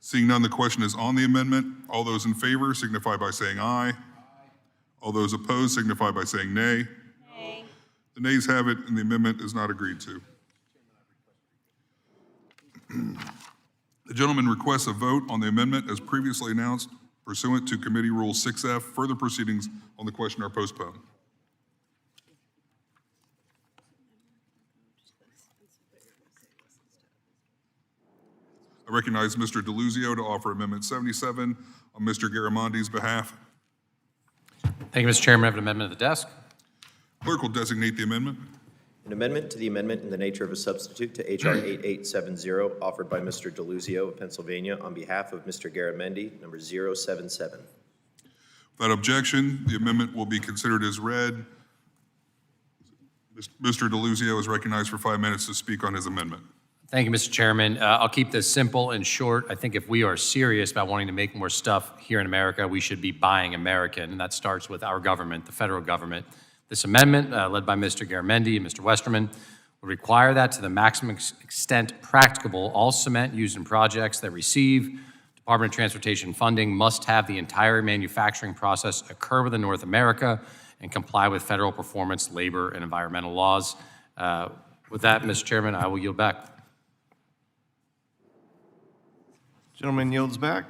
Seeing none, the question is on the amendment. All those in favor signify by saying aye. All those opposed signify by saying nay. Nay. The nays have it, and the amendment is not agreed to. The gentleman requests a vote on the amendment as previously announced pursuant to Committee Rule 6F. Further proceedings on the question are postponed. I recognize Mr. DeLuzio to offer Amendment 77 on Mr. Garamondi's behalf.
Thank you, Mr. Chairman. I have an amendment at the desk.
Clerk will designate the amendment.
An amendment to the amendment in the nature of a substitute to H.R. 8870, offered by Mr. DeLuzio of Pennsylvania on behalf of Mr. Garamendi, number 077.
Without objection, the amendment will be considered as read. Mr. DeLuzio is recognized for 5 minutes to speak on his amendment.
Thank you, Mr. Chairman. I'll keep this simple and short. I think if we are serious about wanting to make more stuff here in America, we should be buying American, and that starts with our government, the federal government. This amendment, led by Mr. Garamendi and Mr. Westerman, would require that to the maximum extent practicable, all cement used in projects that receive Department of Transportation funding must have the entire manufacturing process occur within North America and comply with federal performance, labor, and environmental laws. With that, Mr. Chairman, I will yield back.
Gentleman yields back.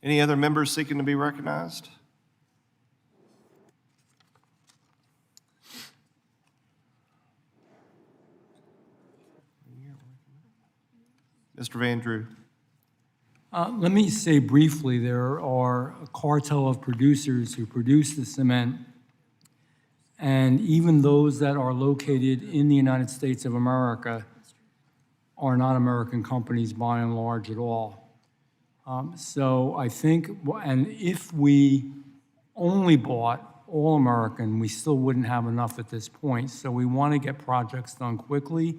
Any other members seeking to be recognized? Mr. Van Drew.
Let me say briefly, there are a cartel of producers who produce the cement, and even those that are located in the United States of America are not American companies by and large at all. So I think, and if we only bought all American, we still wouldn't have enough at this point. So we want to get projects done quickly.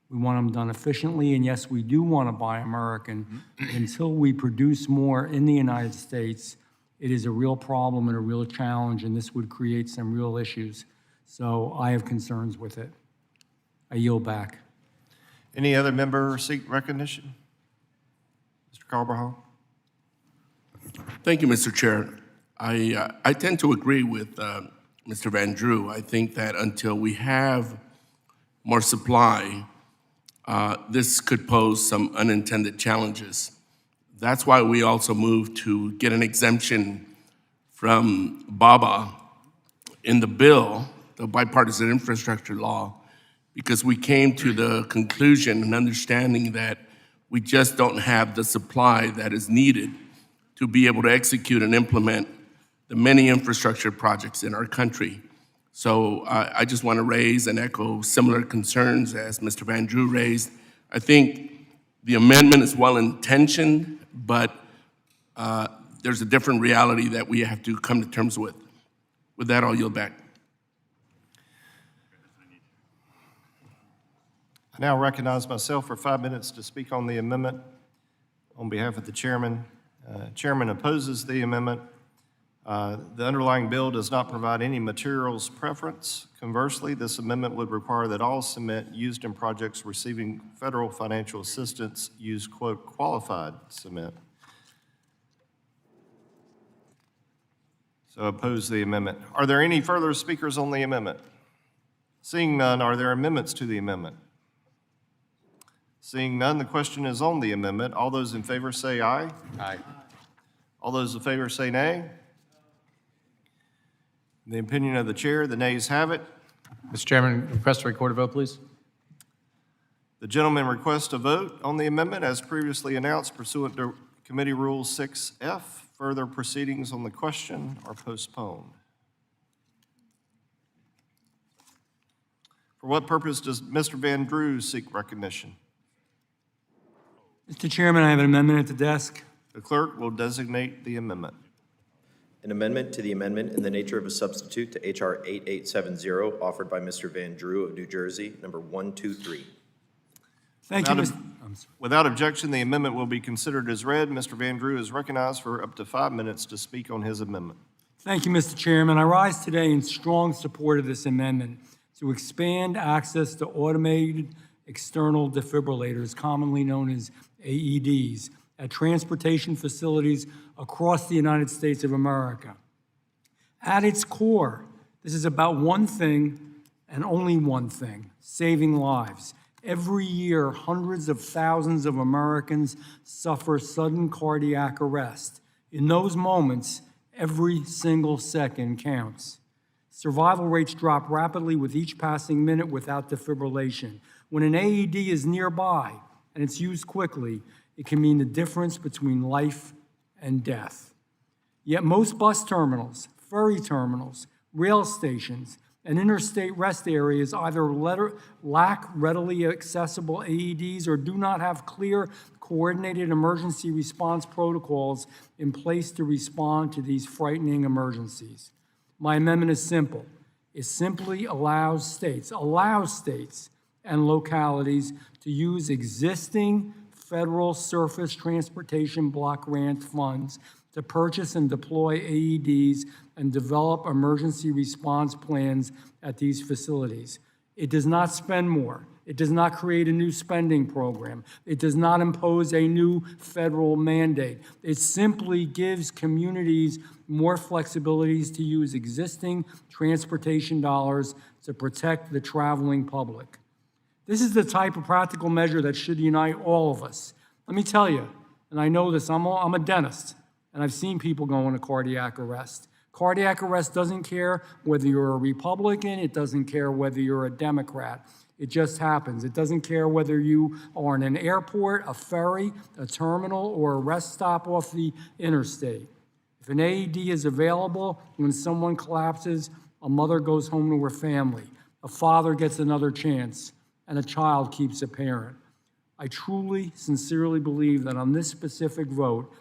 We want them done efficiently, and yes, we do want to buy American. Until we produce more in the United States, it is a real problem and a real challenge, and this would create some real issues. So I have concerns with it. I yield back.
Any other member seek recognition? Mr. Mr. Carvajal?
Thank you, Mr. Chair. I tend to agree with Mr. Van Drew. I think that until we have more supply, this could pose some unintended challenges. That's why we also moved to get an exemption from BABA in the bill, the bipartisan infrastructure law, because we came to the conclusion and understanding that we just don't have the supply that is needed to be able to execute and implement the many infrastructure projects in our country. So I just want to raise and echo similar concerns as Mr. Van Drew raised. I think the amendment is well-intentioned, but there's a different reality that we have to come to terms with. With that, I'll yield back.
I now recognize myself for 5 minutes to speak on the amendment on behalf of the chairman. Chairman opposes the amendment. The underlying bill does not provide any materials preference. Conversely, this amendment would require that all cement used in projects receiving federal financial assistance use, quote, qualified cement. So oppose the amendment. Are there any further speakers on the amendment? Seeing none, are there amendments to the amendment? Seeing none, the question is on the amendment. All those in favor say aye.
Aye.
All those in favor say nay. In the opinion of the chair, the nays have it.
Mr. Chairman, request to record a vote, please.
The gentleman requests a vote on the amendment as previously announced pursuant to Committee Rule 6F. Further proceedings on the question are postponed. For what purpose does Mr. Van Drew seek recognition?
Mr. Chairman, I have an amendment at the desk.
The clerk will designate the amendment.
An amendment to the amendment in the nature of a substitute to H.R. 8870, offered by Mr. Van Drew of New Jersey, number 123.
Thank you,
Without objection, the amendment will be considered as read. Mr. Van Drew is recognized for up to 5 minutes to speak on his amendment.
Thank you, Mr. Chairman. I rise today in strong support of this amendment to expand access to automated external defibrillators, commonly known as AEDs, at transportation facilities across the United States of America. At its core, this is about one thing and only one thing: saving lives. Every year, hundreds of thousands of Americans suffer sudden cardiac arrest. In those moments, every single second counts. Survival rates drop rapidly with each passing minute without defibrillation. When an AED is nearby and it's used quickly, it can mean the difference between life and death. Yet most bus terminals, ferry terminals, rail stations, and interstate rest areas either lack readily accessible AEDs or do not have clear, coordinated emergency response protocols in place to respond to these frightening emergencies. My amendment is simple. It simply allows states and localities to use existing federal surface transportation block grant funds to purchase and deploy AEDs and develop emergency response plans at these facilities. It does not spend more. It does not create a new spending program. It does not impose a new federal mandate. It simply gives communities more flexibilities to use existing transportation dollars to protect the traveling public. This is the type of practical measure that should unite all of us. Let me tell you, and I know this, I'm a dentist, and I've seen people go into cardiac arrest. Cardiac arrest doesn't care whether you're a Republican, it doesn't care whether you're a Democrat. It just happens. It doesn't care whether you are in an airport, a ferry, a terminal, or a rest stop off the interstate. If an AED is available when someone collapses, a mother goes home to her family, a father gets another chance, and a child keeps a parent. I truly, sincerely believe that on this specific vote,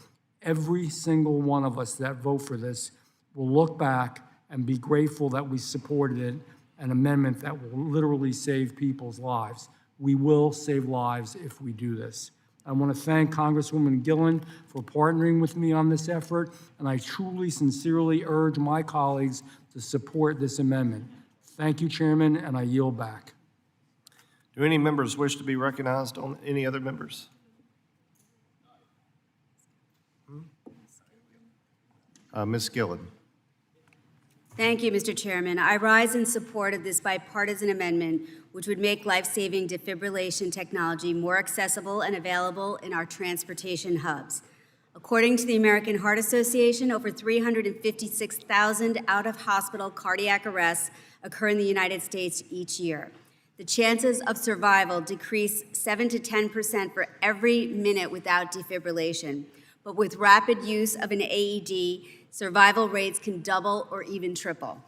every single one of us that vote for this will look back and be grateful that we supported it, an amendment that will literally save people's lives. We will save lives if we do this. I want to thank Congresswoman Gillen for partnering with me on this effort, and I truly, sincerely urge my colleagues to support this amendment. Thank you, Chairman, and I yield back.
Do any members wish to be recognized on any other members? Ms. Gillen.
Thank you, Mr. Chairman. I rise in support of this bipartisan amendment, which would make life-saving defibrillation technology more accessible and available in our transportation hubs. According to the American Heart Association, over 356,000 out-of-hospital cardiac arrests occur in the United States each year. The chances of survival decrease 7 to 10% for every minute without defibrillation. But with rapid use of an AED, survival rates can double or even triple.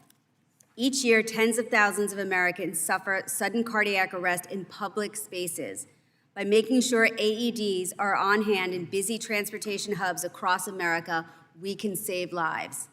Each year, tens of thousands of Americans suffer sudden cardiac arrest in public spaces. By making sure AEDs are on hand in busy transportation hubs across America, we can save lives.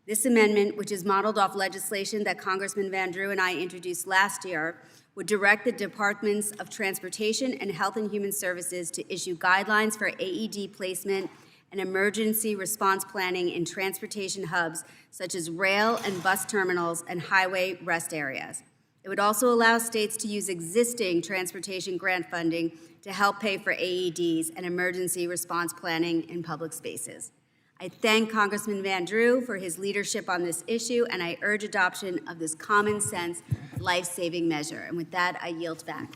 This amendment, which is modeled off legislation that Congressman Van Drew and I introduced last year, would direct the Departments of Transportation and Health and Human Services to issue guidelines for AED placement and emergency response planning in transportation hubs such as rail and bus terminals and highway rest areas. It would also allow states to use existing transportation grant funding to help pay for AEDs and emergency response planning in public spaces. I thank Congressman Van Drew for his leadership on this issue, and I urge adoption of this common sense, life-saving measure. And with that, I yield back.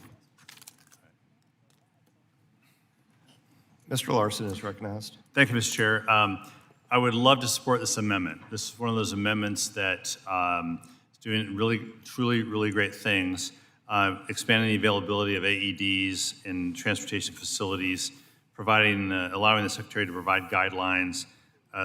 Mr. Larson is recognized.
Thank you, Mr. Chair. I would love to support this amendment. This is one of those amendments that is doing really, truly, really great things, expanding the availability of AEDs in transportation facilities, providing, allowing the Secretary to provide guidelines.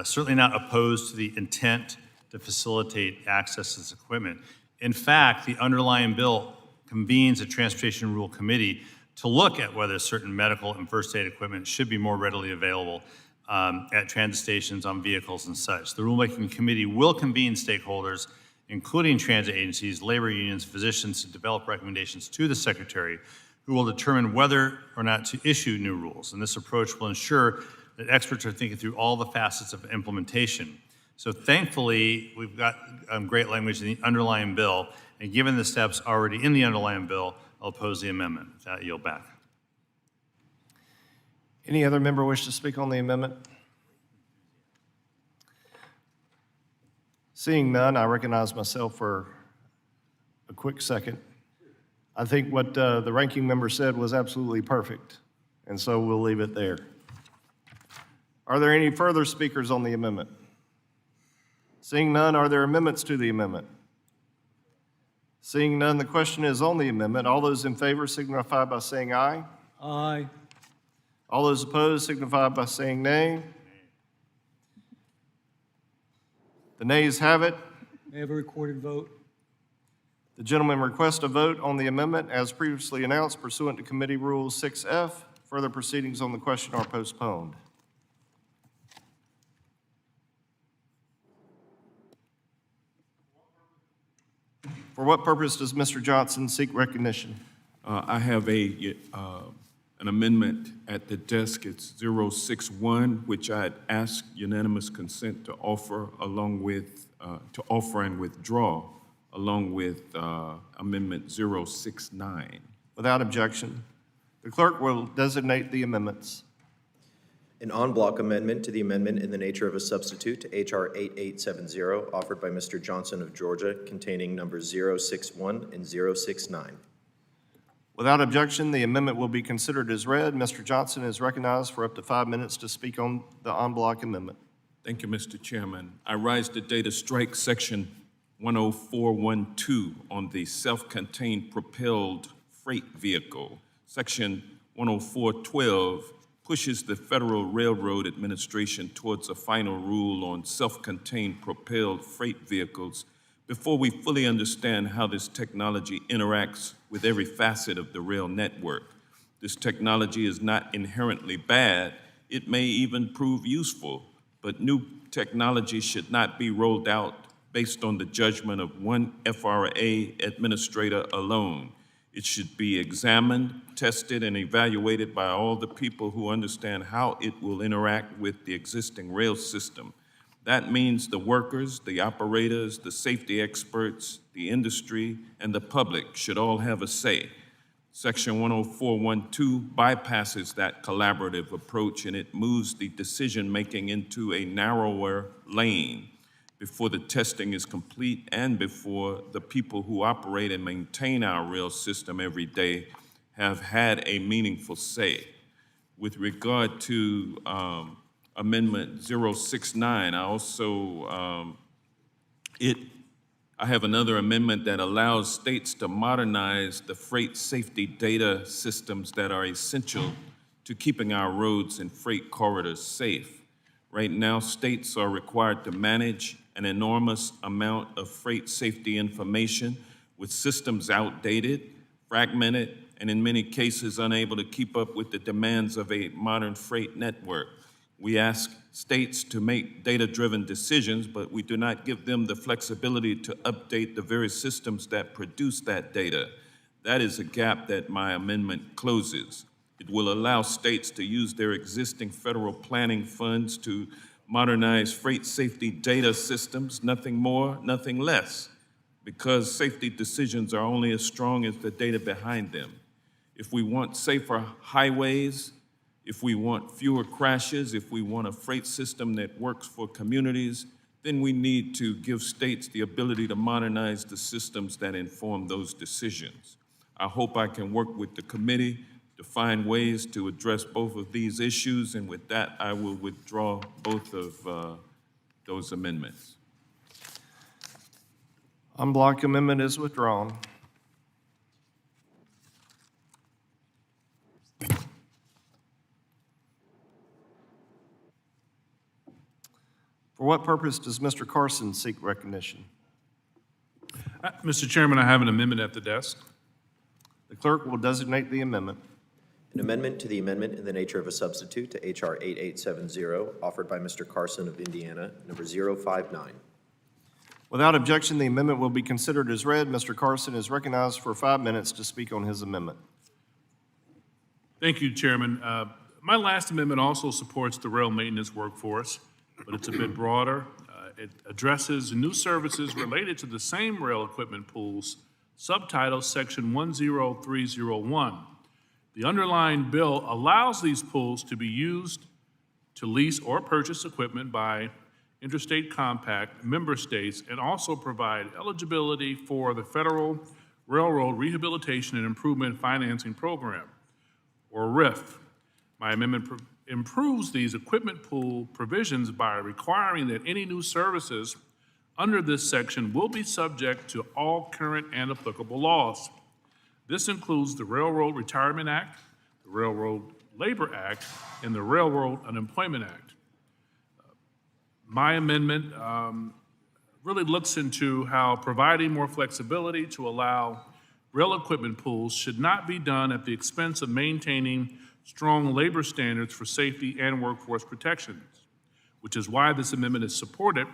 Certainly not opposed to the intent to facilitate access to this equipment. In fact, the underlying bill convenes a Transportation Rule Committee to look at whether certain medical and first aid equipment should be more readily available at transit stations, on vehicles, and such. The rulemaking committee will convene stakeholders, including transit agencies, labor unions, physicians, to develop recommendations to the Secretary, who will determine whether or not to issue new rules. And this approach will ensure that experts are thinking through all the facets of implementation. So thankfully, we've got great language in the underlying bill, and given the steps already in the underlying bill, I'll oppose the amendment. With that, I yield back.
Any other member wish to speak on the amendment? Seeing none, I recognize myself for a quick second. I think what the ranking member said was absolutely perfect, and so we'll leave it there. Are there any further speakers on the amendment? Seeing none, are there amendments to the amendment? Seeing none, the question is on the amendment. All those in favor signify by saying aye.
Aye.
All those opposed signify by saying nay. The nays have it.
May I have a recorded vote?
The gentleman requests a vote on the amendment as previously announced pursuant to Committee Rule 6F. Further proceedings on the question are postponed. For what purpose does Mr. Johnson seek recognition?
I have an amendment at the desk. It's 061, which I'd ask unanimous consent to offer along with, to offer and withdraw along with Amendment 069.
Without objection, the clerk will designate the amendments.
An en bloc amendment to the amendment in the nature of a substitute to H.R. 8870, offered by Mr. Johnson of Georgia, containing numbers 061 and 069.
Without objection, the amendment will be considered as read. Mr. Johnson is recognized for up to 5 minutes to speak on the en bloc amendment.
Thank you, Mr. Chairman. I rise today to strike Section 10412 on the self-contained propelled freight vehicle. Section 10412 pushes the Federal Railroad Administration towards a final rule on self-contained propelled freight vehicles before we fully understand how this technology interacts with every facet of the rail network. This technology is not inherently bad. It may even prove useful, but new technology should not be rolled out based on the judgment of one FRA administrator alone. It should be examined, tested, and evaluated by all the people who understand how it will interact with the existing rail system. That means the workers, the operators, the safety experts, the industry, and the public should all have a say.
Section 104.12 bypasses that collaborative approach and it moves the decision-making into a narrower lane before the testing is complete and before the people who operate and maintain our rail system every day have had a meaningful say. With regard to Amendment 069, I have another amendment that allows states to modernize the freight safety data systems that are essential to keeping our roads and freight corridors safe. Right now, states are required to manage an enormous amount of freight safety information with systems outdated, fragmented, and in many cases unable to keep up with the demands of a modern freight network. We ask states to make data-driven decisions, but we do not give them the flexibility to update the very systems that produce that data. That is a gap that my amendment closes. It will allow states to use their existing federal planning funds to modernize freight safety data systems, nothing more, nothing less, because safety decisions are only as strong as the data behind them. If we want safer highways, if we want fewer crashes, if we want a freight system that works for communities, then we need to give states the ability to modernize the systems that inform those decisions. I hope I can work with the committee to find ways to address both of these issues, and with that, I will withdraw both of those amendments.
En bloc amendment is withdrawn. For what purpose does Mr. Carson seek recognition?
Mr. Chairman, I have an amendment at the desk.
The clerk will designate the amendment.
An amendment to the amendment in the nature of a substitute to H.R. 8870, offered by Mr. Carson of Indiana, number 059.
Without objection, the amendment will be considered as read. Mr. Carson is recognized for 5 minutes to speak on his amendment.
Thank you, Chairman. My last amendment also supports the rail maintenance workforce, but it's a bit broader. It addresses new services related to the same rail equipment pools, subtitled Section 10301. The underlying bill allows these pools to be used to lease or purchase equipment by interstate compact member states and also provide eligibility for the Federal Railroad Rehabilitation and Improvement Financing Program, or RIF. My amendment improves these equipment pool provisions by requiring that any new services under this section will be subject to all current and applicable laws. This includes the Railroad Retirement Act, the Railroad Labor Act, and the Railroad Unemployment Act. My amendment really looks into how providing more flexibility to allow rail equipment pools should not be done at the expense of maintaining strong labor standards for safety and workforce protections, which is why this amendment is supported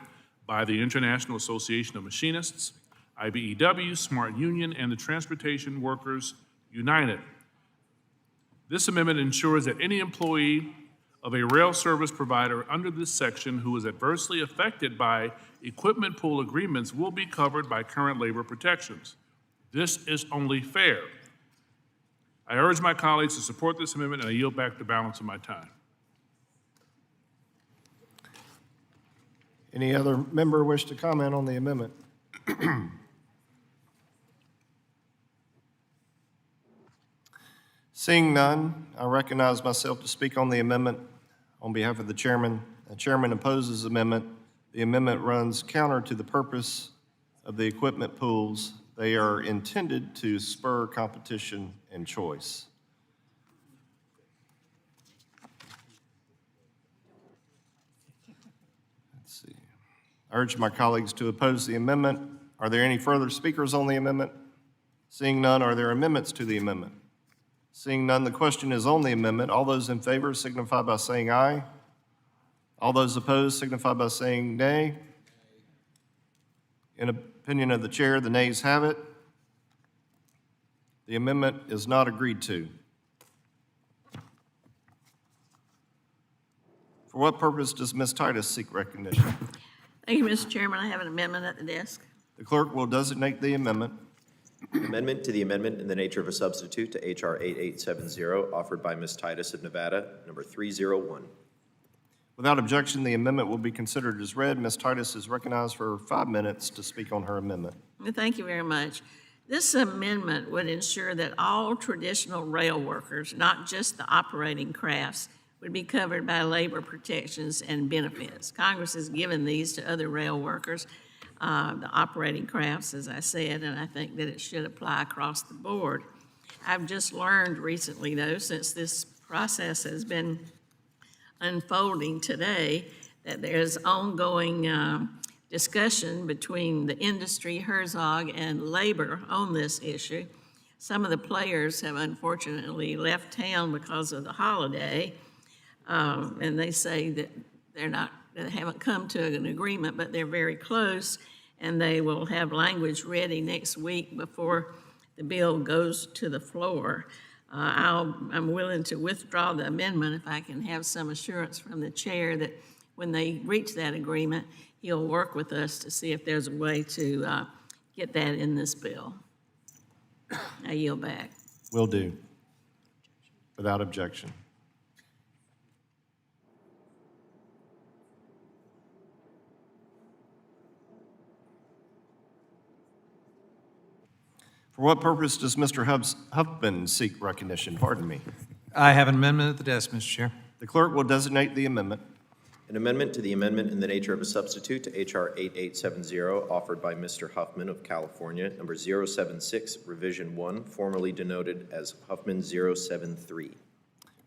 by the International Association of Machinists, IBEW, Smart Union, and the Transportation Workers United. This amendment ensures that any employee of a rail service provider under this section who is adversely affected by equipment pool agreements will be covered by current labor protections. This is only fair. I urge my colleagues to support this amendment, and I yield back the balance of my time.
Any other member wish to comment on the amendment? Seeing none, I recognize myself to speak on the amendment on behalf of the chairman. The chairman opposes the amendment. The amendment runs counter to the purpose of the equipment pools. They are intended to spur competition and choice. Let's see. I urge my colleagues to oppose the amendment. Are there any further speakers on the amendment? Seeing none, are there amendments to the amendment? Seeing none, the question is on the amendment. All those in favor signify by saying aye. All those opposed signify by saying nay. In opinion of the chair, the nays have it. The amendment is not agreed to. For what purpose does Ms. Titus seek recognition?
Thank you, Mr. Chairman. I have an amendment at the desk.
The clerk will designate the amendment.
Amendment to the amendment in the nature of a substitute to H.R. 8870, offered by Ms. Titus of Nevada, number 301.
Without objection, the amendment will be considered as read. Ms. Titus is recognized for 5 minutes to speak on her amendment.
Thank you very much. This amendment would ensure that all traditional rail workers, not just the operating crafts, would be covered by labor protections and benefits. Congress has given these to other rail workers, the operating crafts, as I said, and I think that it should apply across the board. I've just learned recently, though, since this process has been unfolding today, that there's ongoing discussion between the industry, Herzog, and labor on this issue. Some of the players have unfortunately left town because of the holiday, and they say that they haven't come to an agreement, but they're very close, and they will have language ready next week before the bill goes to the floor. I'm willing to withdraw the amendment if I can have some assurance from the chair that when they reach that agreement, he'll work with us to see if there's a way to get that in this bill. I yield back.
Will do. Without objection. For what purpose does Mr. Huffman seek recognition? Pardon me.
I have an amendment at the desk, Mr. Chair.
The clerk will designate the amendment.
An amendment to the amendment in the nature of a substitute to H.R. 8870, offered by Mr. Huffman of California, number 076, Revision 1, formerly denoted as Huffman 073.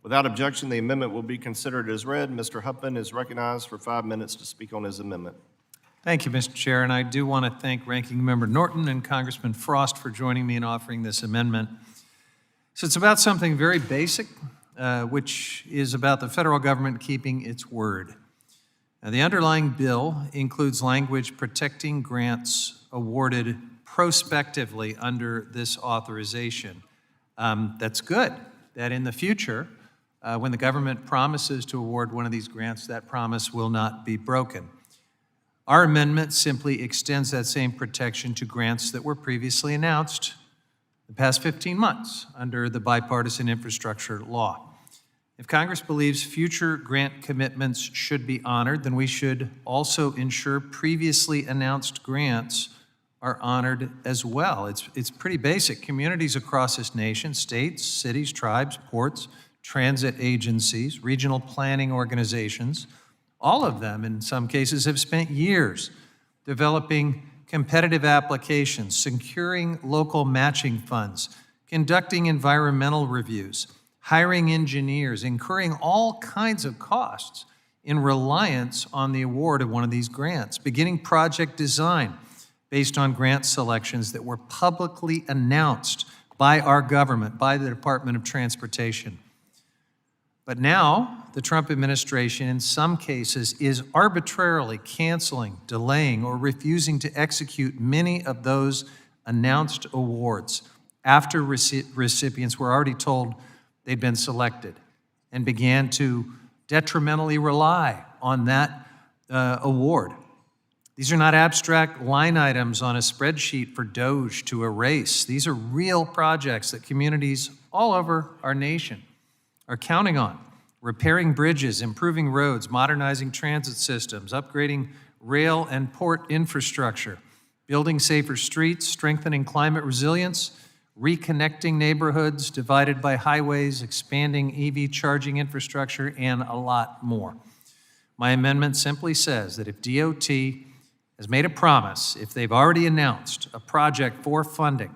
Without objection, the amendment will be considered as read. Mr. Huffman is recognized for 5 minutes to speak on his amendment.
Thank you, Mr. Chair, and I do want to thank Ranking Member Norton and Congressman Frost for joining me in offering this amendment. So it's about something very basic, which is about the federal government keeping its word. Now, the underlying bill includes language protecting grants awarded prospectively under this authorization. That's good, that in the future, when the government promises to award one of these grants, that promise will not be broken. Our amendment simply extends that same protection to grants that were previously announced the past 15 months under the bipartisan infrastructure law. If Congress believes future grant commitments should be honored, then we should also ensure previously announced grants are honored as well. It's pretty basic. Communities across this nation, states, cities, tribes, ports, transit agencies, regional planning organizations, all of them, in some cases, have spent years developing competitive applications, securing local matching funds, conducting environmental reviews, hiring engineers, incurring all kinds of costs in reliance on the award of one of these grants, beginning project design based on grant selections that were publicly announced by our government, by the Department of Transportation. But now, the Trump administration, in some cases, is arbitrarily canceling, delaying, or refusing to execute many of those announced awards after recipients were already told they'd been selected and began to detrimentally rely on that award. These are not abstract line items on a spreadsheet for DOGE to erase. These are real projects that communities all over our nation are counting on: repairing bridges, improving roads, modernizing transit systems, upgrading rail and port infrastructure, building safer streets, strengthening climate resilience, reconnecting neighborhoods divided by highways, expanding EV charging infrastructure, and a lot more. My amendment simply says that if DOT has made a promise, if they've already announced a project for funding,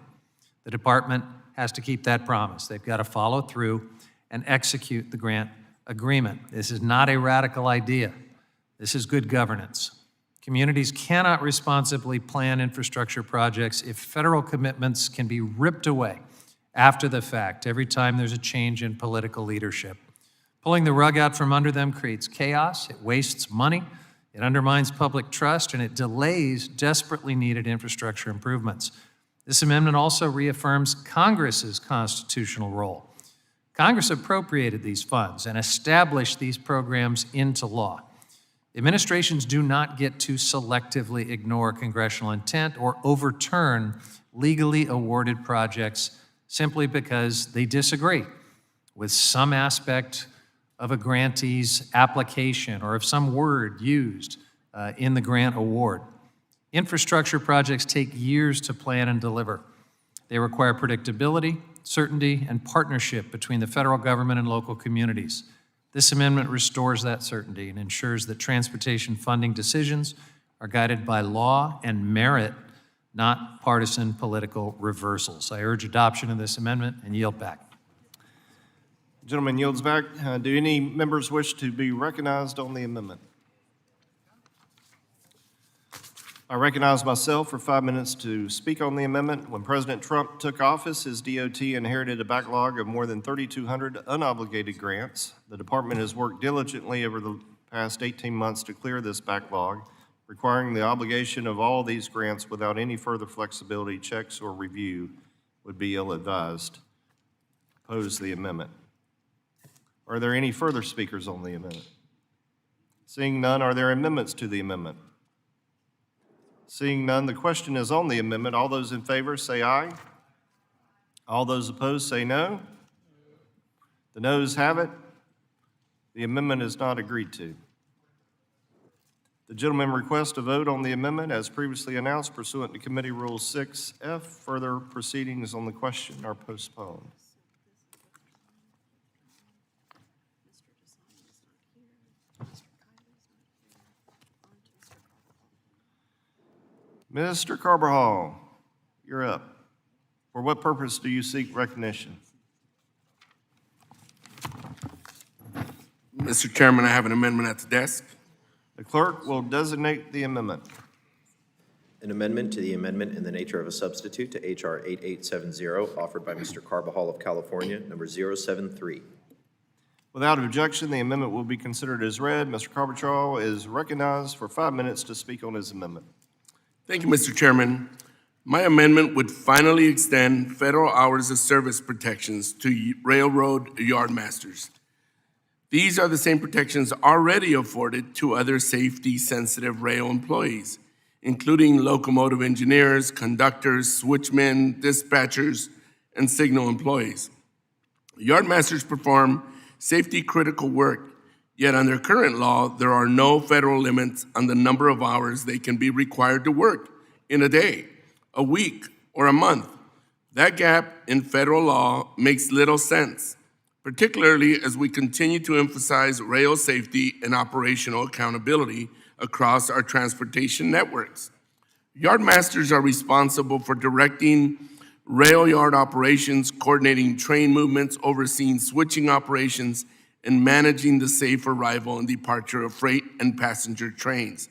the department has to keep that promise. They've got to follow through and execute the grant agreement. This is not a radical idea. This is good governance. Communities cannot responsibly plan infrastructure projects if federal commitments can be ripped away after the fact every time there's a change in political leadership. Pulling the rug out from under them creates chaos, it wastes money, it undermines public trust, and it delays desperately needed infrastructure improvements. This amendment also reaffirms Congress's constitutional role. Congress appropriated these funds and established these programs into law. Administrations do not get to selectively ignore congressional intent or overturn
legally awarded projects simply because they disagree with some aspect of a grantee's application or of some word used in the grant award. Infrastructure projects take years to plan and deliver. They require predictability, certainty, and partnership between the federal government and local communities. This amendment restores that certainty and ensures that transportation funding decisions are guided by law and merit, not partisan political reversals. I urge adoption of this amendment and yield back.
The gentleman yields back. Do any members wish to be recognized on the amendment? I recognize myself for 5 minutes to speak on the amendment. When President Trump took office, his DOT inherited a backlog of more than 3,200 unobligated grants. The department has worked diligently over the past 18 months to clear this backlog, requiring the obligation of all these grants without any further flexibility, checks, or review would be ill-advised. Oppose the amendment. Are there any further speakers on the amendment? Seeing none, are there amendments to the amendment? Seeing none, the question is on the amendment. All those in favor say aye. All those opposed say no. The noes have it. The amendment is not agreed to. The gentleman requests a vote on the amendment as previously announced pursuant to Committee Rule 6F. Further proceedings on the question are postponed. Mr. Carbajal, you're up. For what purpose do you seek recognition?
Mr. Chairman, I have an amendment at the desk.
The clerk will designate the amendment.
An amendment to the amendment in the nature of a substitute to H.R. 8870, offered by Mr. Carbajal of California, number 073.
Without objection, the amendment will be considered as read. Mr. Carbajal is recognized for 5 minutes to speak on his amendment.
Thank you, Mr. Chairman. My amendment would finally extend federal hours of service protections to railroad yardmasters. These are the same protections already afforded to other safety-sensitive rail employees, including locomotive engineers, conductors, switchmen, dispatchers, and signal employees. Yardmasters perform safety-critical work, yet under current law, there are no federal limits on the number of hours they can be required to work in a day, a week, or a month. That gap in federal law makes little sense, particularly as we continue to emphasize rail safety and operational accountability across our transportation networks. Yardmasters are responsible for directing rail yard operations, coordinating train movements, overseeing switching operations, and managing the safe arrival and departure of freight and passenger trains.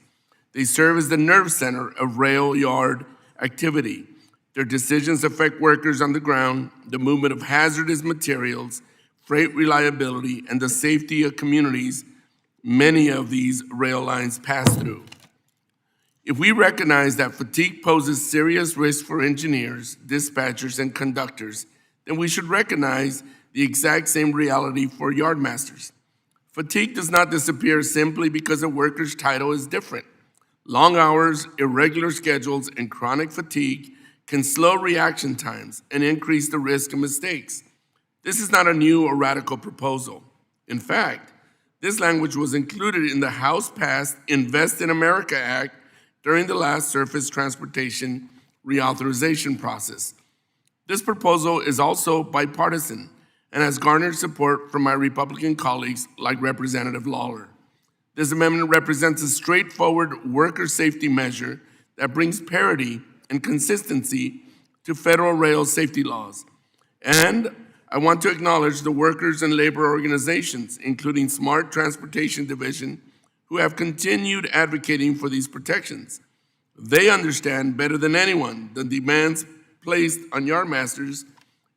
They serve as the nerve center of rail yard activity. Their decisions affect workers on the ground, the movement of hazardous materials, freight reliability, and the safety of communities many of these rail lines pass through. If we recognize that fatigue poses serious risk for engineers, dispatchers, and conductors, then we should recognize the exact same reality for yardmasters. Fatigue does not disappear simply because a worker's title is different. Long hours, irregular schedules, and chronic fatigue can slow reaction times and increase the risk of mistakes. This is not a new or radical proposal. In fact, this language was included in the House-passed Invest in America Act during the last Surface Transportation Reauthorization process. This proposal is also bipartisan and has garnered support from my Republican colleagues like Representative Lawler. This amendment represents a straightforward worker safety measure that brings parity and consistency to federal rail safety laws. And I want to acknowledge the workers and labor organizations, including Smart Transportation Division, who have continued advocating for these protections. They understand better than anyone the demands placed on yardmasters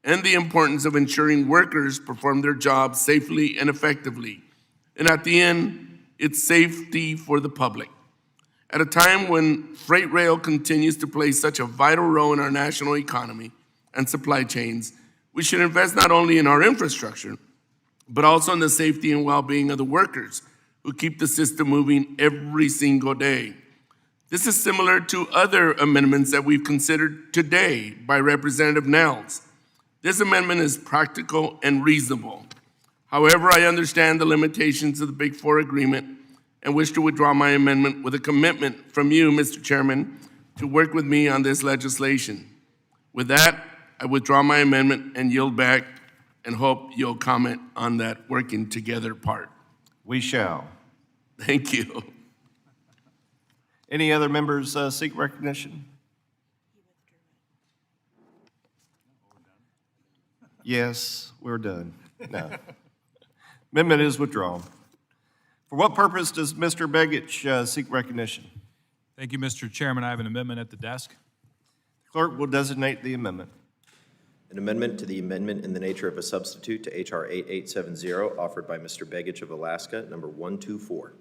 and the importance of ensuring workers perform their jobs safely and effectively. And at the end, it's safety for the public. At a time when freight rail continues to play such a vital role in our national economy and supply chains, we should invest not only in our infrastructure, but also in the safety and well-being of the workers who keep the system moving every single day. This is similar to other amendments that we've considered today by Representative Nels. This amendment is practical and reasonable. However, I understand the limitations of the Big Four agreement and wish to withdraw my amendment with a commitment from you, Mr. Chairman, to work with me on this legislation. With that, I withdraw my amendment and yield back and hope you'll comment on that working together part.
We shall.
Thank you.
Any other members seek recognition? Yes, we're done. No. Amendment is withdrawn. For what purpose does Mr. Begich seek recognition?
Thank you, Mr. Chairman. I have an amendment at the desk.
Clerk will designate the amendment.
An amendment to the amendment in the nature of a substitute to H.R. 8870, offered by Mr. Begich of Alaska, number 124.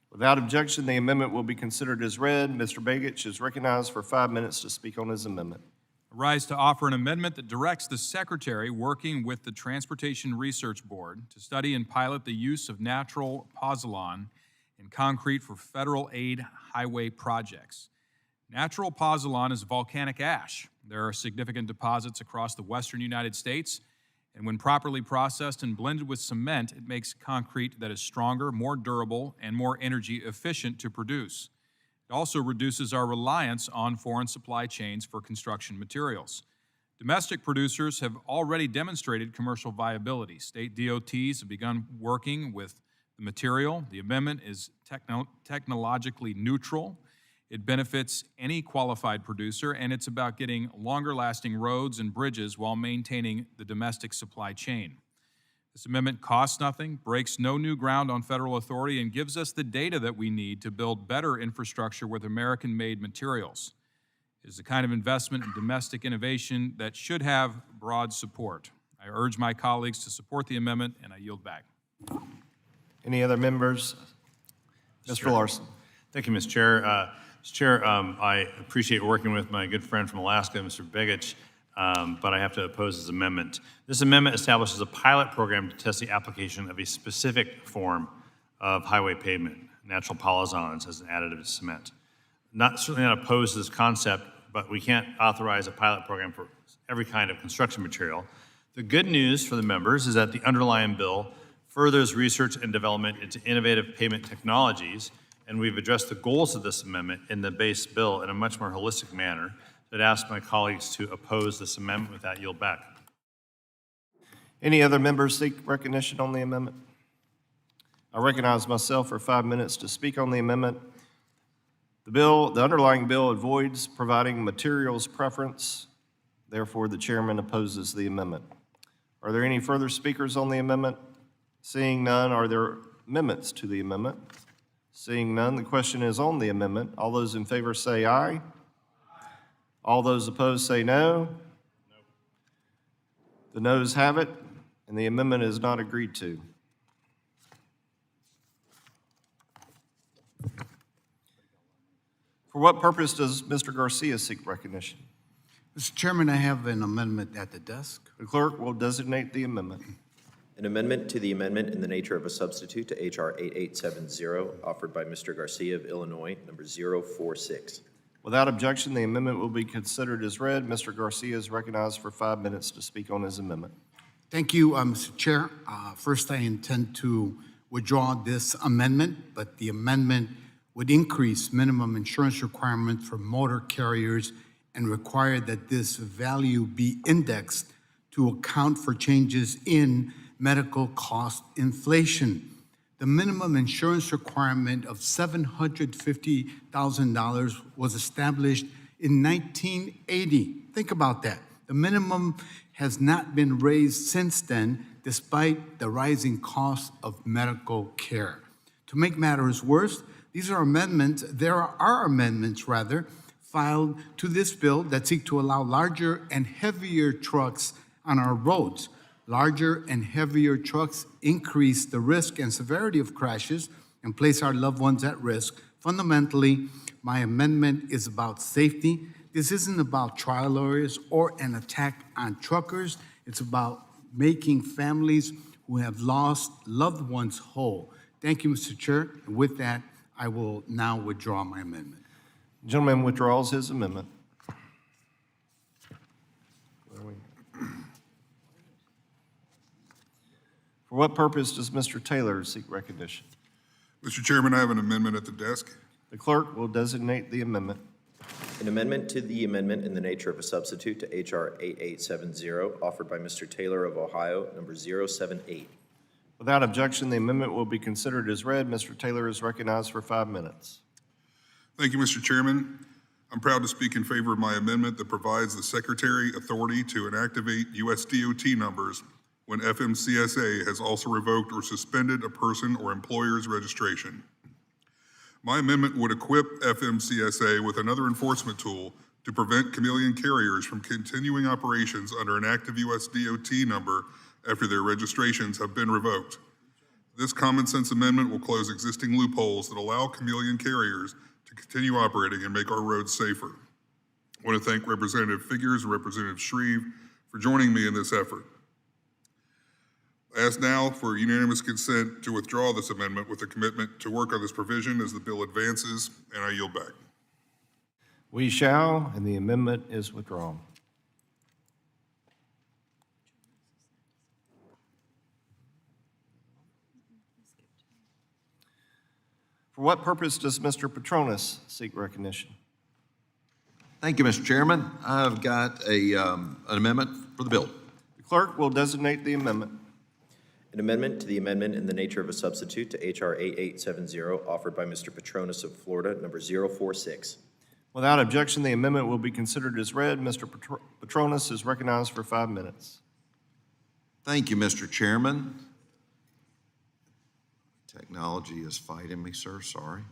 Without objection, the amendment will be considered as read. Mr. Begich is recognized for 5 minutes to speak on his amendment.
I rise to offer an amendment that directs the Secretary, working with the Transportation Research Board, to study and pilot the use of natural pozzolan in concrete for federal aid highway projects. Natural pozzolan is volcanic ash. There are significant deposits across the western United States, and when properly processed and blended with cement, it makes concrete that is stronger, more durable, and more energy efficient to produce. It also reduces our reliance on foreign supply chains for construction materials. Domestic producers have already demonstrated commercial viability. State DOTs have begun working with the material. The amendment is technologically neutral. It benefits any qualified producer, and it's about getting longer-lasting roads and bridges while maintaining the domestic supply chain. This amendment costs nothing, breaks no new ground on federal authority, and gives us the data that we need to build better infrastructure with American-made materials. It is the kind of investment in domestic innovation that should have broad support. I urge my colleagues to support the amendment, and I yield back.
Any other members? Mr. Larson.
Thank you, Mr. Chair. Mr. Chair, I appreciate working with my good friend from Alaska, Mr. Begich, but I have to oppose his amendment. This amendment establishes a pilot program to test the application of a specific form of highway pavement, natural polyzones, as an additive to cement. Certainly not opposed to this concept, but we can't authorize a pilot program for every kind of construction material. The good news for the members is that the underlying bill furthers research and development into innovative pavement technologies, and we've addressed the goals of this amendment in the base bill in a much more holistic manner. I'd ask my colleagues to oppose this amendment. With that, yield back.
Any other members seek recognition on the amendment? I recognize myself for 5 minutes to speak on the amendment. The underlying bill avoids providing materials preference. Therefore, the chairman opposes the amendment. Are there any further speakers on the amendment? Seeing none, are there amendments to the amendment? Seeing none, the question is on the amendment. All those in favor say aye. All those opposed say no. The noes have it, and the amendment is not agreed to. For what purpose does Mr. Garcia seek recognition?
Mr. Chairman, I have an amendment at the desk.
The clerk will designate the amendment.
An amendment to the amendment in the nature of a substitute to H.R. 8870, offered by Mr. Garcia of Illinois, number 046.
Without objection, the amendment will be considered as read. Mr. Garcia is recognized for 5 minutes to speak on his amendment.
Thank you, Mr. Chair. First, I intend to withdraw this amendment, but the amendment would increase minimum insurance requirements for motor carriers and require that this value be indexed to account for changes in medical cost inflation. The minimum insurance requirement of $750,000 was established in 1980. Think about that. The minimum has not been raised since then, despite the rising cost of medical care. To make matters worse, there are amendments filed to this bill that seek to allow larger and heavier trucks on our roads. Larger and heavier trucks increase the risk and severity of crashes and place our loved ones at risk. Fundamentally, my amendment is about safety. This isn't about trial lawyers or an attack on truckers. It's about making families who have lost loved ones whole. Thank you, Mr. Chair. And with that, I will now withdraw my amendment.
Gentleman withdraws his amendment. For what purpose does Mr. Taylor seek recognition?
Mr. Chairman, I have an amendment at the desk.
The clerk will designate the amendment.
An amendment to the amendment in the nature of a substitute to H.R. 8870, offered by Mr. Taylor of Ohio, number 078.
Without objection, the amendment will be considered as read. Mr. Taylor is recognized for 5 minutes.
Thank you, Mr. Chairman. I'm proud to speak in favor of my amendment that provides the Secretary authority to inactivate U.S. DOT numbers when FMCSA has also revoked or suspended a person or employer's registration. My amendment would equip FMCSA with another enforcement tool to prevent chameleon carriers from continuing operations under an active U.S. DOT number after their registrations have been revoked. This common sense amendment will close existing loopholes that allow chameleon carriers to continue operating and make our roads safer. I want to thank Representative Figures and Representative Shreve for joining me in this effort. I ask now for unanimous consent to withdraw this amendment with a commitment to work on this provision as the bill advances, and I yield back.
We shall, and the amendment is withdrawn. For what purpose does Mr. Petronis seek recognition?
Thank you, Mr. Chairman. I've got an amendment for the bill.
The clerk will designate the amendment.
An amendment to the amendment in the nature of a substitute to H.R. 8870, offered by Mr. Petronis of Florida, number 046.
Without objection, the amendment will be considered as read. Mr. Petronis is recognized for 5 minutes.
Thank you, Mr. Chairman. Technology is fighting me, sir. Sorry.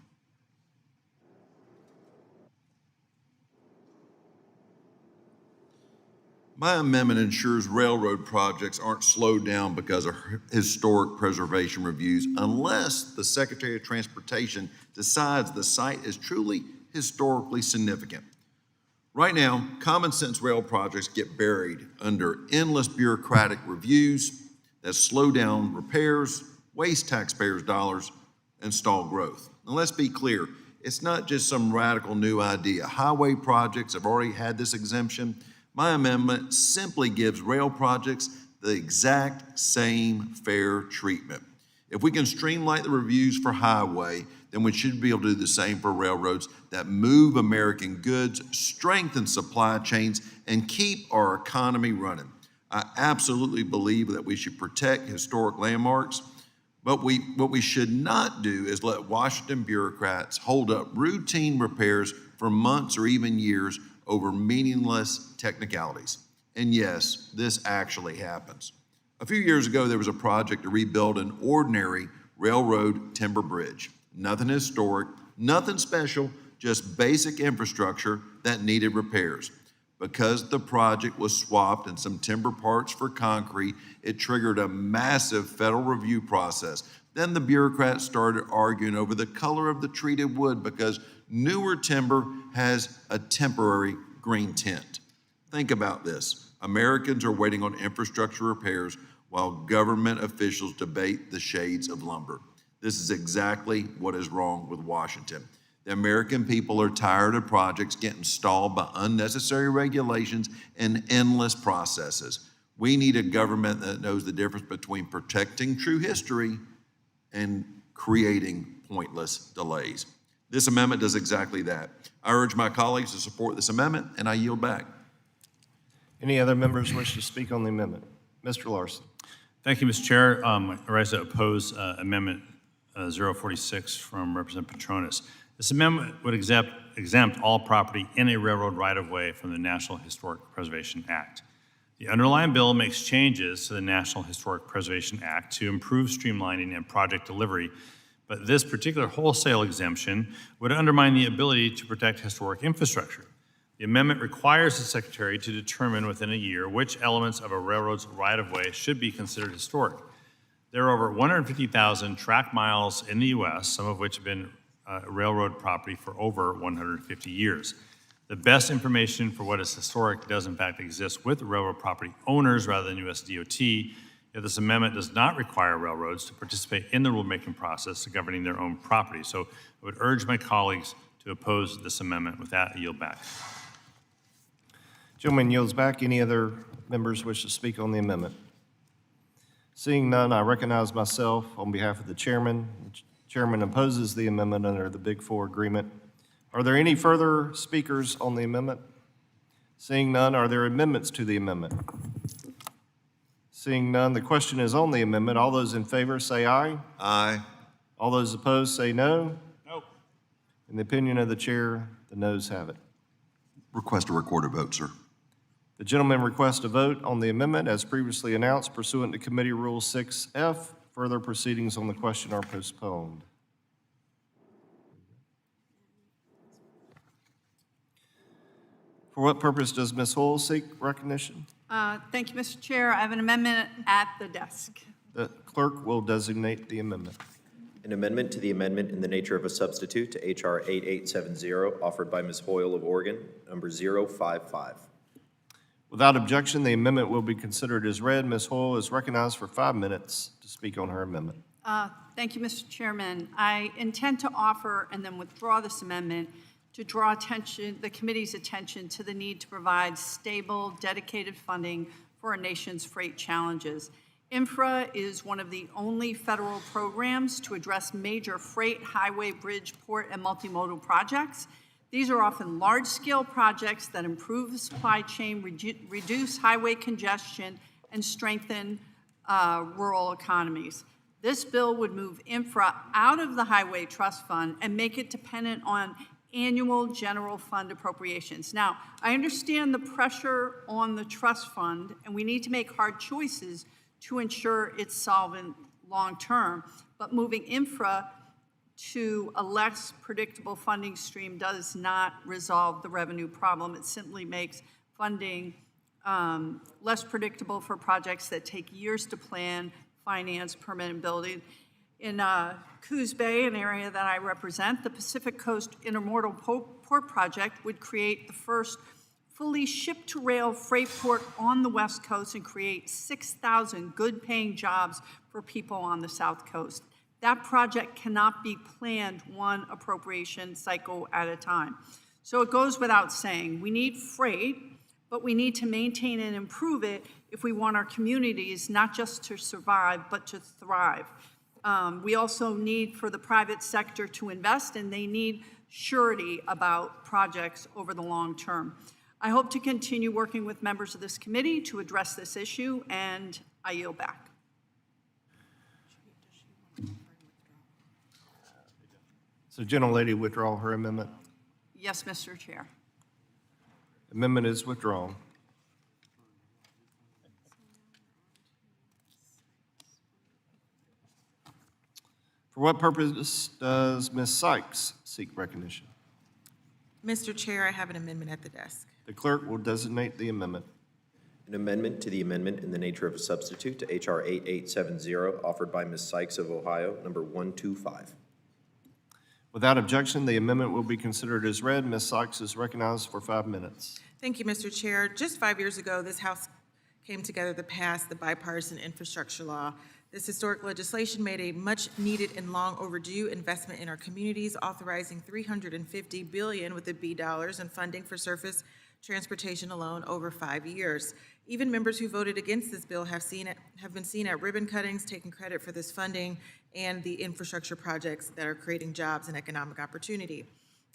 My amendment ensures railroad projects aren't slowed down because of historic preservation reviews unless the Secretary of Transportation decides the site is truly historically significant. Right now, common sense rail projects get buried under endless bureaucratic reviews that slow down repairs, waste taxpayers' dollars, and stall growth. And let's be clear, it's not just some radical new idea. Highway projects have already had this exemption. My amendment simply gives rail projects the exact same fair treatment. If we can streamline the reviews for highway, then we should be able to do the same for railroads that move American goods, strengthen supply chains, and keep our economy running. I absolutely believe that we should protect historic landmarks, but what we should not do is let Washington bureaucrats hold up routine repairs for months or even years over meaningless technicalities. And yes, this actually happens. A few years ago, there was a project to rebuild an ordinary railroad timber bridge. Nothing historic, nothing special, just basic infrastructure that needed repairs. Because the project was swapped and some timber parts for concrete, it triggered a massive federal review process. Then the bureaucrats started arguing over the color of the treated wood because newer timber has a temporary green tint. Think about this. Americans are waiting on infrastructure repairs while government officials debate the shades of lumber. This is exactly what is wrong with Washington. The American people are tired of projects getting stalled by unnecessary regulations and endless processes. We need a government that knows the difference between protecting true history and creating pointless delays. This amendment does exactly that. I urge my colleagues to support this amendment, and I yield back.
Any other members wish to speak on the amendment? Mr. Larson.
Thank you, Mr. Chair. I rise to oppose Amendment 046 from Representative Petronis. This amendment would exempt all property in a railroad right-of-way from the National Historic Preservation Act. The underlying bill makes changes to the National Historic Preservation Act to improve streamlining and project delivery, but this particular wholesale exemption would undermine the ability to protect historic infrastructure. The amendment requires the Secretary to determine within a year which elements of a railroad's right-of-way should be considered historic. There are over 150,000 track miles in the U.S., some of which have been railroad property for over 150 years. The best information for what is historic does in fact exist with railroad property owners rather than U.S. DOT, yet this amendment does not require railroads to participate in the rulemaking process to governing their own property. So I would urge my colleagues to oppose this amendment. With that, I yield back.
Gentleman yields back. Any other members wish to speak on the amendment? Seeing none, I recognize myself on behalf of the chairman. The chairman opposes the amendment under the Big Four agreement. Are there any further speakers on the amendment? Seeing none, are there amendments to the amendment? Seeing none, the question is on the amendment. All those in favor say aye.
Aye.
All those opposed say no.
No.
In the opinion of the chair, the noes have it.
Request a recorded vote, sir.
The gentleman requests a vote on the amendment as previously announced pursuant to Committee Rule 6F. Further proceedings on the question are postponed. For what purpose does Ms. Hull seek recognition?
Thank you, Mr. Chair. I have an amendment at the desk.
The clerk will designate the amendment.
An amendment to the amendment in the nature of a substitute to H.R. 8870, offered by Ms. Hoyle of Oregon, number 055.
Without objection, the amendment will be considered as read. Ms. Hoyle is recognized for 5 minutes to speak on her amendment.
Thank you, Mr. Chairman. I intend to offer and then withdraw this amendment to draw the committee's attention to the need to provide stable, dedicated funding for our nation's freight challenges. Infra is one of the only federal programs to address major freight, highway, bridge, port, and multimodal projects. These are often large-scale projects that improve the supply chain, reduce highway congestion, and strengthen rural economies. This bill would move infra out of the Highway Trust Fund and make it dependent on annual general fund appropriations. Now, I understand the pressure on the trust fund, and we need to make hard choices to ensure it's solvent long-term, but moving infra to a less predictable funding stream does not resolve the revenue problem. It simply makes funding less predictable for projects that take years to plan, finance, permit, and building. In Coos Bay, an area that I represent, the Pacific Coast Intermodal Port Project would create the first fully ship-to-rail freight port on the West Coast and create 6,000 good-paying jobs for people on the South Coast. That project cannot be planned one appropriation cycle at a time. So it goes without saying, we need freight, but we need to maintain and improve it if we want our communities not just to survive, but to thrive. We also need for the private sector to invest, and they need surety about projects over the long term. I hope to continue working with members of this committee to address this issue, and I yield back.
So gentlelady withdraw her amendment.
Yes, Mr. Chair.
Amendment is withdrawn. For what purpose does Ms. Sykes seek recognition?
Mr. Chair, I have an amendment at the desk.
The clerk will designate the amendment.
An amendment to the amendment in the nature of a substitute to H.R. 8870, offered by Ms. Sykes of Ohio, number 125.
Without objection, the amendment will be considered as read. Ms. Sykes is recognized for 5 minutes.
Thank you, Mr. Chair. Just 5 years ago, this House came together to pass the bipartisan infrastructure law. This historic legislation made a much-needed and long overdue investment in our communities, authorizing $350 billion with a B dollars in funding for surface transportation alone over 5 years. Even members who voted against this bill have been seen at ribbon cuttings, taking credit for this funding and the infrastructure projects that are creating jobs and economic opportunity.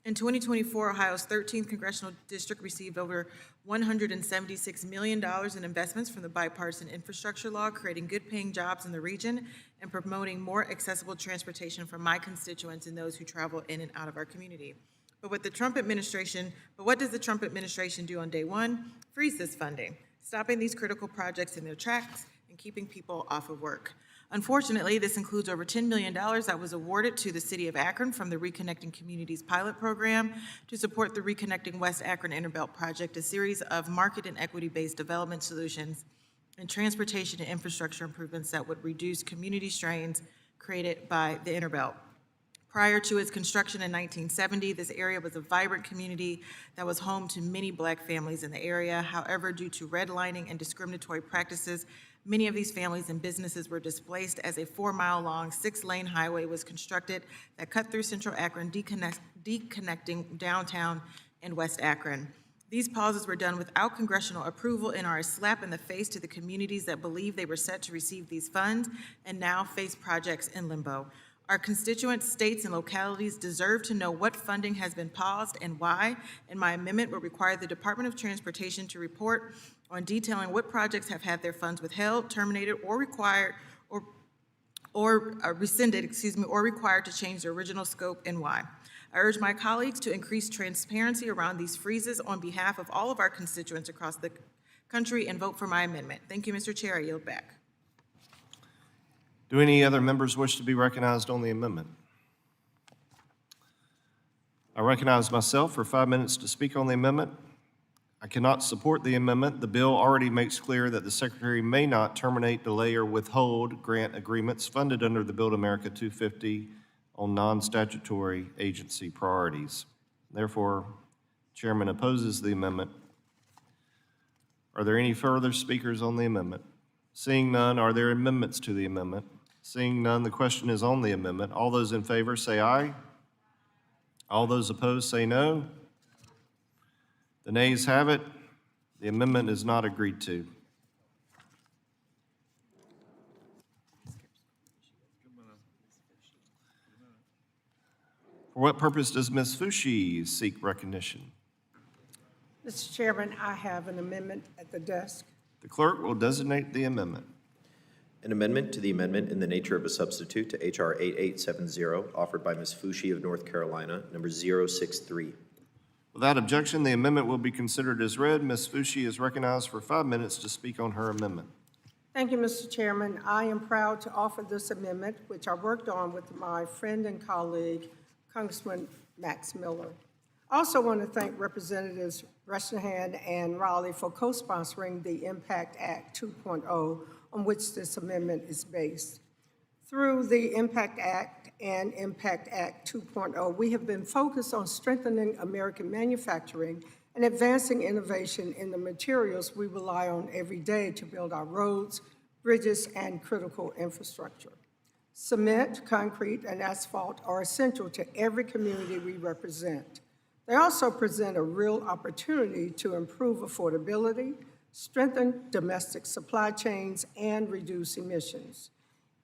In 2024, Ohio's 13th congressional district received over $176 million in investments from the bipartisan infrastructure law, creating good-paying jobs in the region and promoting more accessible transportation for my constituents and those who travel in and out of our community. But what does the Trump administration do on day one? Freeze this funding, stopping these critical projects in their tracks and keeping people off of work. Unfortunately, this includes over $10 million that was awarded to the City of Akron from the Reconnecting Communities pilot program to support the Reconnecting West Akron Interbelt project, a series of market and equity-based development solutions and transportation and infrastructure improvements that would reduce community strains created by the Interbelt. Prior to its construction in 1970, this area was a vibrant community that was home to many Black families in the area. However, due to redlining and discriminatory practices Many of these families and businesses were displaced as a 4-mile-long, 6-lane highway was constructed that cut through central Akron, deconnecting downtown and West Akron. These pauses were done without congressional approval and are a slap in the face to the communities that believe they were set to receive these funds and now face projects in limbo. Our constituents, states, and localities deserve to know what funding has been paused and why, and my amendment would require the Department of Transportation to report on detailing what projects have had their funds withheld, terminated, or required, or rescinded, or required to change their original scope and why. I urge my colleagues to increase transparency around these freezes on behalf of all of our constituents across the country and vote for my amendment. Thank you, Mr. Chair. I yield back.
Do any other members wish to be recognized on the amendment? I recognize myself for 5 minutes to speak on the amendment. I cannot support the amendment. The bill already makes clear that the Secretary may not terminate, delay, or withhold grant agreements funded under the Build America 250 on non-statutory agency priorities. Therefore, Chairman opposes the amendment. Are there any further speakers on the amendment? Seeing none, are there amendments to the amendment? Seeing none, the question is on the amendment. All those in favor say aye. All those opposed say no. The nays have it. The amendment is not agreed to. For what purpose does Ms. Fushi seek recognition?
Mr. Chairman, I have an amendment at the desk.
The clerk will designate the amendment.
An amendment to the amendment in the nature of a substitute to H.R. 8870, offered by Ms. Fushi of North Carolina, number 063.
Without objection, the amendment will be considered as read. Ms. Fushi is recognized for 5 minutes to speak on her amendment.
Thank you, Mr. Chairman. I am proud to offer this amendment, which I worked on with my friend and colleague, Congressman Max Miller. I also want to thank Representatives Bresnahan and Raleigh for co-sponsoring the Impact Act 2.0, on which this amendment is based. Through the Impact Act and Impact Act 2.0, we have been focused on strengthening American manufacturing and advancing innovation in the materials we rely on every day to build our roads, bridges, and critical infrastructure. Cement, concrete, and asphalt are essential to every community we represent. They also present a real opportunity to improve affordability, strengthen domestic supply chains, and reduce emissions.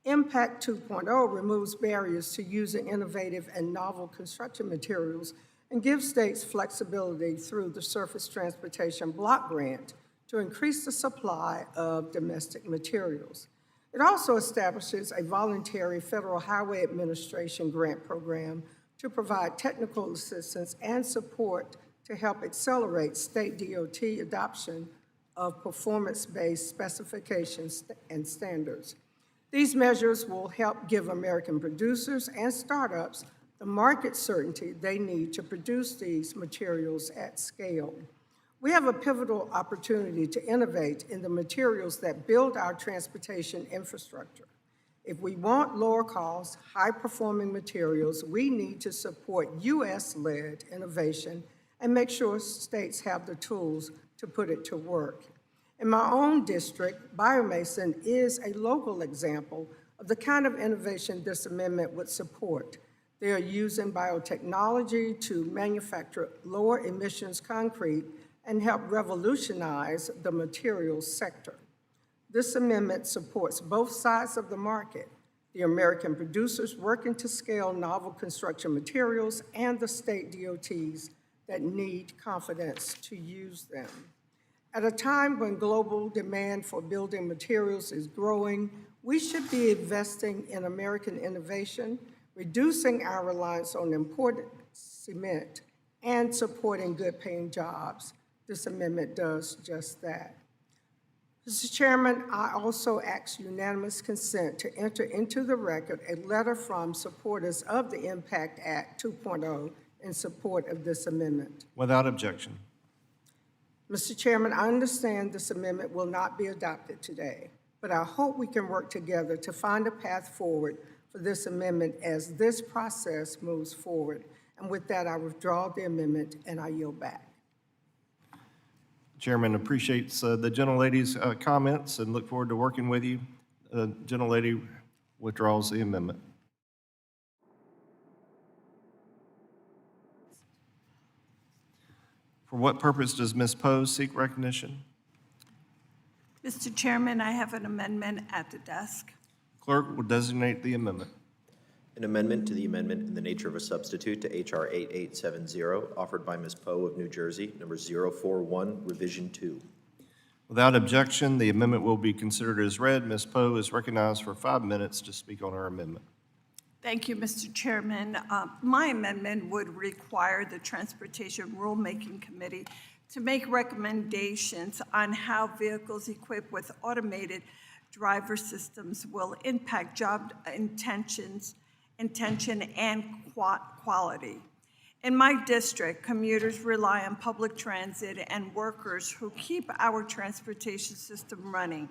Impact 2.0 removes barriers to using innovative and novel construction materials and gives states flexibility through the Surface Transportation Block Grant to increase the supply of domestic materials. It also establishes a voluntary Federal Highway Administration grant program to provide technical assistance and support to help accelerate state DOT adoption of performance-based specifications and standards. These measures will help give American producers and startups the market certainty they need to produce these materials at scale. We have a pivotal opportunity to innovate in the materials that build our transportation infrastructure. If we want lower cost, high-performing materials, we need to support U.S.-led innovation and make sure states have the tools to put it to work. In my own district, Biomason is a local example of the kind of innovation this amendment would support. They are using biotechnology to manufacture lower emissions concrete and help revolutionize the materials sector. This amendment supports both sides of the market, the American producers working to scale novel construction materials and the state DOTs that need confidence to use them. At a time when global demand for building materials is growing, we should be investing in American innovation, reducing our reliance on imported cement, and supporting good-paying jobs. This amendment does just that. Mr. Chairman, I also ask unanimous consent to enter into the record a letter from supporters of the Impact Act 2.0 in support of this amendment.
Without objection.
Mr. Chairman, I understand this amendment will not be adopted today, but I hope we can work together to find a path forward for this amendment as this process moves forward. And with that, I withdraw the amendment and I yield back.
Chairman appreciates the gentlelady's comments and look forward to working with you. The gentlelady withdraws the amendment. For what purpose does Ms. Poe seek recognition?
Mr. Chairman, I have an amendment at the desk.
Clerk will designate the amendment.
An amendment to the amendment in the nature of a substitute to H.R. 8870, offered by Ms. Poe of New Jersey, number 041, revision 2.
Without objection, the amendment will be considered as read. Ms. Poe is recognized for 5 minutes to speak on her amendment.
Thank you, Mr. Chairman. My amendment would require the Transportation Rulemaking Committee to make recommendations on how vehicles equipped with automated driver systems will impact job intention and quality. In my district, commuters rely on public transit and workers who keep our transportation system running.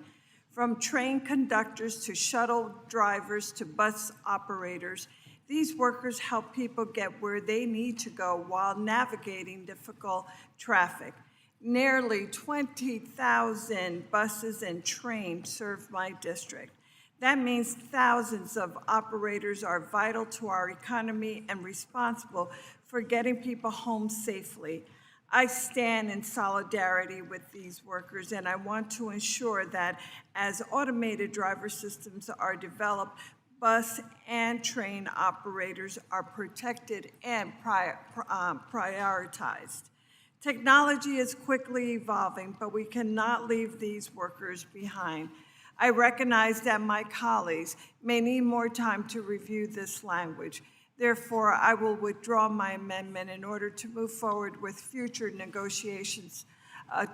From train conductors to shuttle drivers to bus operators, these workers help people get where they need to go while navigating difficult traffic. Nearly 20,000 buses and trains serve my district. That means thousands of operators are vital to our economy and responsible for getting people home safely. I stand in solidarity with these workers, and I want to ensure that as automated driver systems are developed, bus and train operators are protected and prioritized. Technology is quickly evolving, but we cannot leave these workers behind. I recognize that my colleagues may need more time to review this language. Therefore, I will withdraw my amendment in order to move forward with future negotiations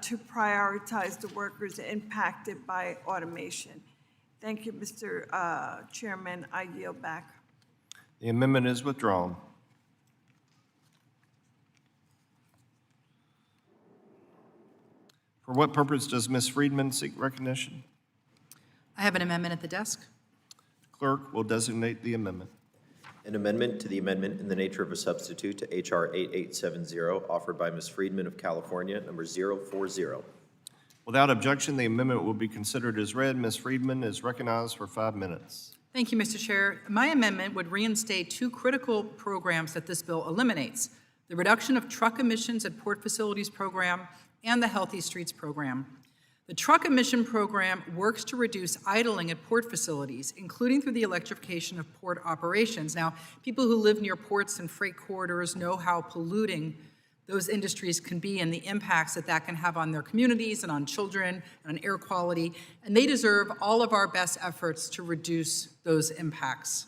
to prioritize the workers impacted by automation. Thank you, Mr. Chairman. I yield back.
The amendment is withdrawn. For what purpose does Ms. Friedman seek recognition?
I have an amendment at the desk.
Clerk will designate the amendment.
An amendment to the amendment in the nature of a substitute to H.R. 8870, offered by Ms. Friedman of California, number 040.
Without objection, the amendment will be considered as read. Ms. Friedman is recognized for 5 minutes.
Thank you, Mr. Chair. My amendment would reinstate two critical programs that this bill eliminates: the Reduction of Truck Emissions at Port Facilities Program and the Healthy Streets Program. The truck emission program works to reduce idling at port facilities, including through the electrification of port operations. Now, people who live near ports and freight corridors know how polluting those industries can be and the impacts that that can have on their communities and on children and on air quality, and they deserve all of our best efforts to reduce those impacts.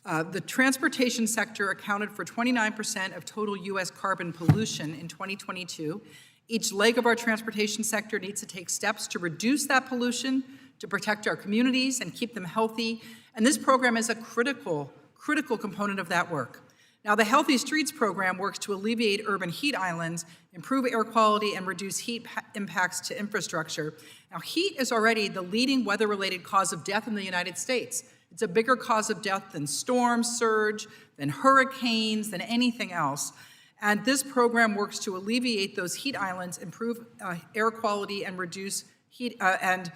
The transportation sector accounted for 29% of total U.S. carbon pollution in 2022. Each leg of our transportation sector needs to take steps to reduce that pollution, to protect our communities and keep them healthy, and this program is a critical component of that work. Now, the Healthy Streets Program works to alleviate urban heat islands, improve air quality, and reduce heat impacts to infrastructure. Now, heat is already the leading weather-related cause of death in the United States. It's a bigger cause of death than storms surge, than hurricanes, than anything else. And this program works to alleviate those heat islands, improve air quality, and reduce heat and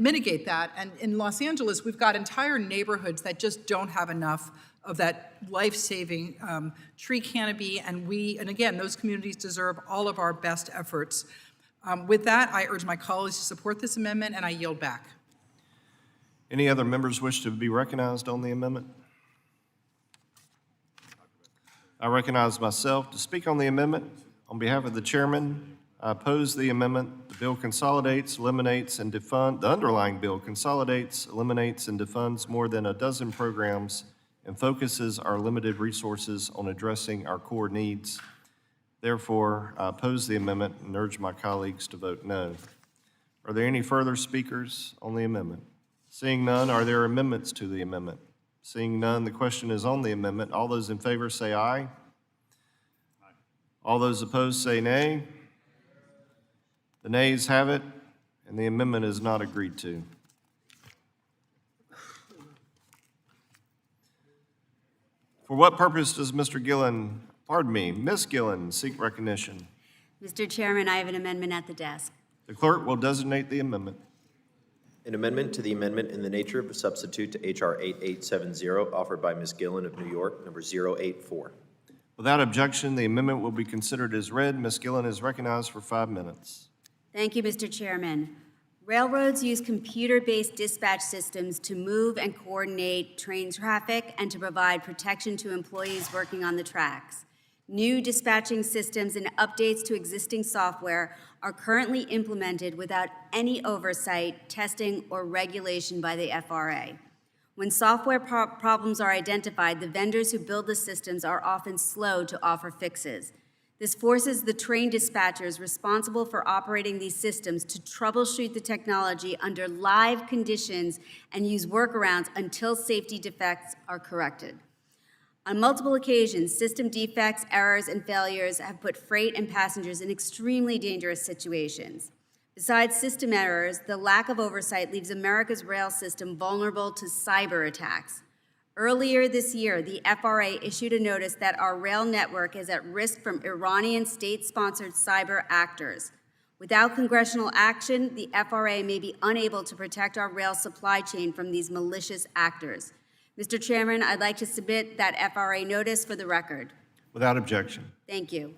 mitigate that. And in Los Angeles, we've got entire neighborhoods that just don't have enough of that life-saving tree canopy, and again, those communities deserve all of our best efforts. With that, I urge my colleagues to support this amendment, and I yield back.
Any other members wish to be recognized on the amendment? I recognize myself to speak on the amendment. On behalf of the chairman, I oppose the amendment. The bill consolidates, eliminates, and the underlying bill consolidates, eliminates, and defunds more than a dozen programs and focuses our limited resources on addressing our core needs. Therefore, I oppose the amendment and urge my colleagues to vote no. Are there any further speakers on the amendment? Seeing none, are there amendments to the amendment? Seeing none, the question is on the amendment. All those in favor say aye. Aye. All those opposed say nay. The nays have it, and the amendment is not agreed to. For what purpose does Ms. Gillen seek recognition?
Mr. Chairman, I have an amendment at the desk.
The clerk will designate the amendment.
An amendment to the amendment in the nature of a substitute to H.R. 8870, offered by Ms. Gillen of New York, number 084.
Without objection, the amendment will be considered as read. Ms. Gillen is recognized for 5 minutes.
Thank you, Mr. Chairman. Railroads use computer-based dispatch systems to move and coordinate train traffic and to provide protection to employees working on the tracks. New dispatching systems and updates to existing software are currently implemented without any oversight, testing, or regulation by the FRA. When software problems are identified, the vendors who build the systems are often slow to offer fixes. This forces the train dispatchers responsible for operating these systems to troubleshoot the technology under live conditions and use workarounds until safety defects are corrected. On multiple occasions, system defects, errors, and failures have put freight and passengers in extremely dangerous situations. Besides system errors, the lack of oversight leaves America's rail system vulnerable to cyber attacks. Earlier this year, the FRA issued a notice that our rail network is at risk from Iranian state-sponsored cyber actors. Without congressional action, the FRA may be unable to protect our rail supply chain from these malicious actors. Mr. Chairman, I'd like to submit that FRA notice for the record.
Without objection.
Thank you.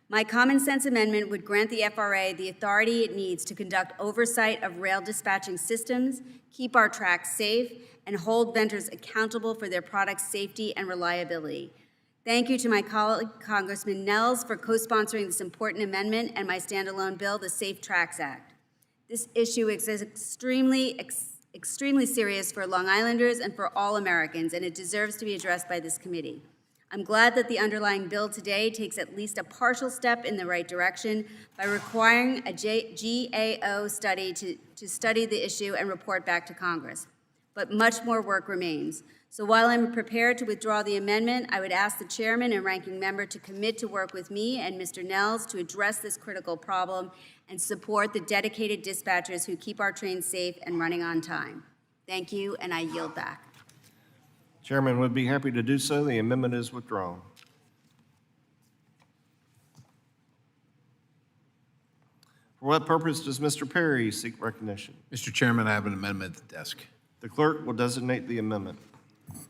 My common sense amendment would grant the FRA the authority it needs to conduct oversight of rail dispatching systems, keep our tracks safe, and hold vendors accountable for their product's safety and reliability. Thank you to my colleague, Congressman Nels, for co-sponsoring this important amendment and my standalone bill, the Safe Tracks Act. This issue is extremely serious for Long Islanders and for all Americans, and it deserves to be addressed by this committee. I'm glad that the underlying bill today takes at least a partial step in the right direction by requiring a GAO study to study the issue and report back to Congress. But much more work remains. So while I'm prepared to withdraw the amendment, I would ask the chairman and ranking member to commit to work with me and Mr. Nels to address this critical problem and support the dedicated dispatchers who keep our trains safe and running on time. Thank you, and I yield back.
Chairman would be happy to do so. The amendment is withdrawn. For what purpose does Mr. Perry seek recognition?
Mr. Chairman, I have an amendment at the desk.
The clerk will designate the amendment.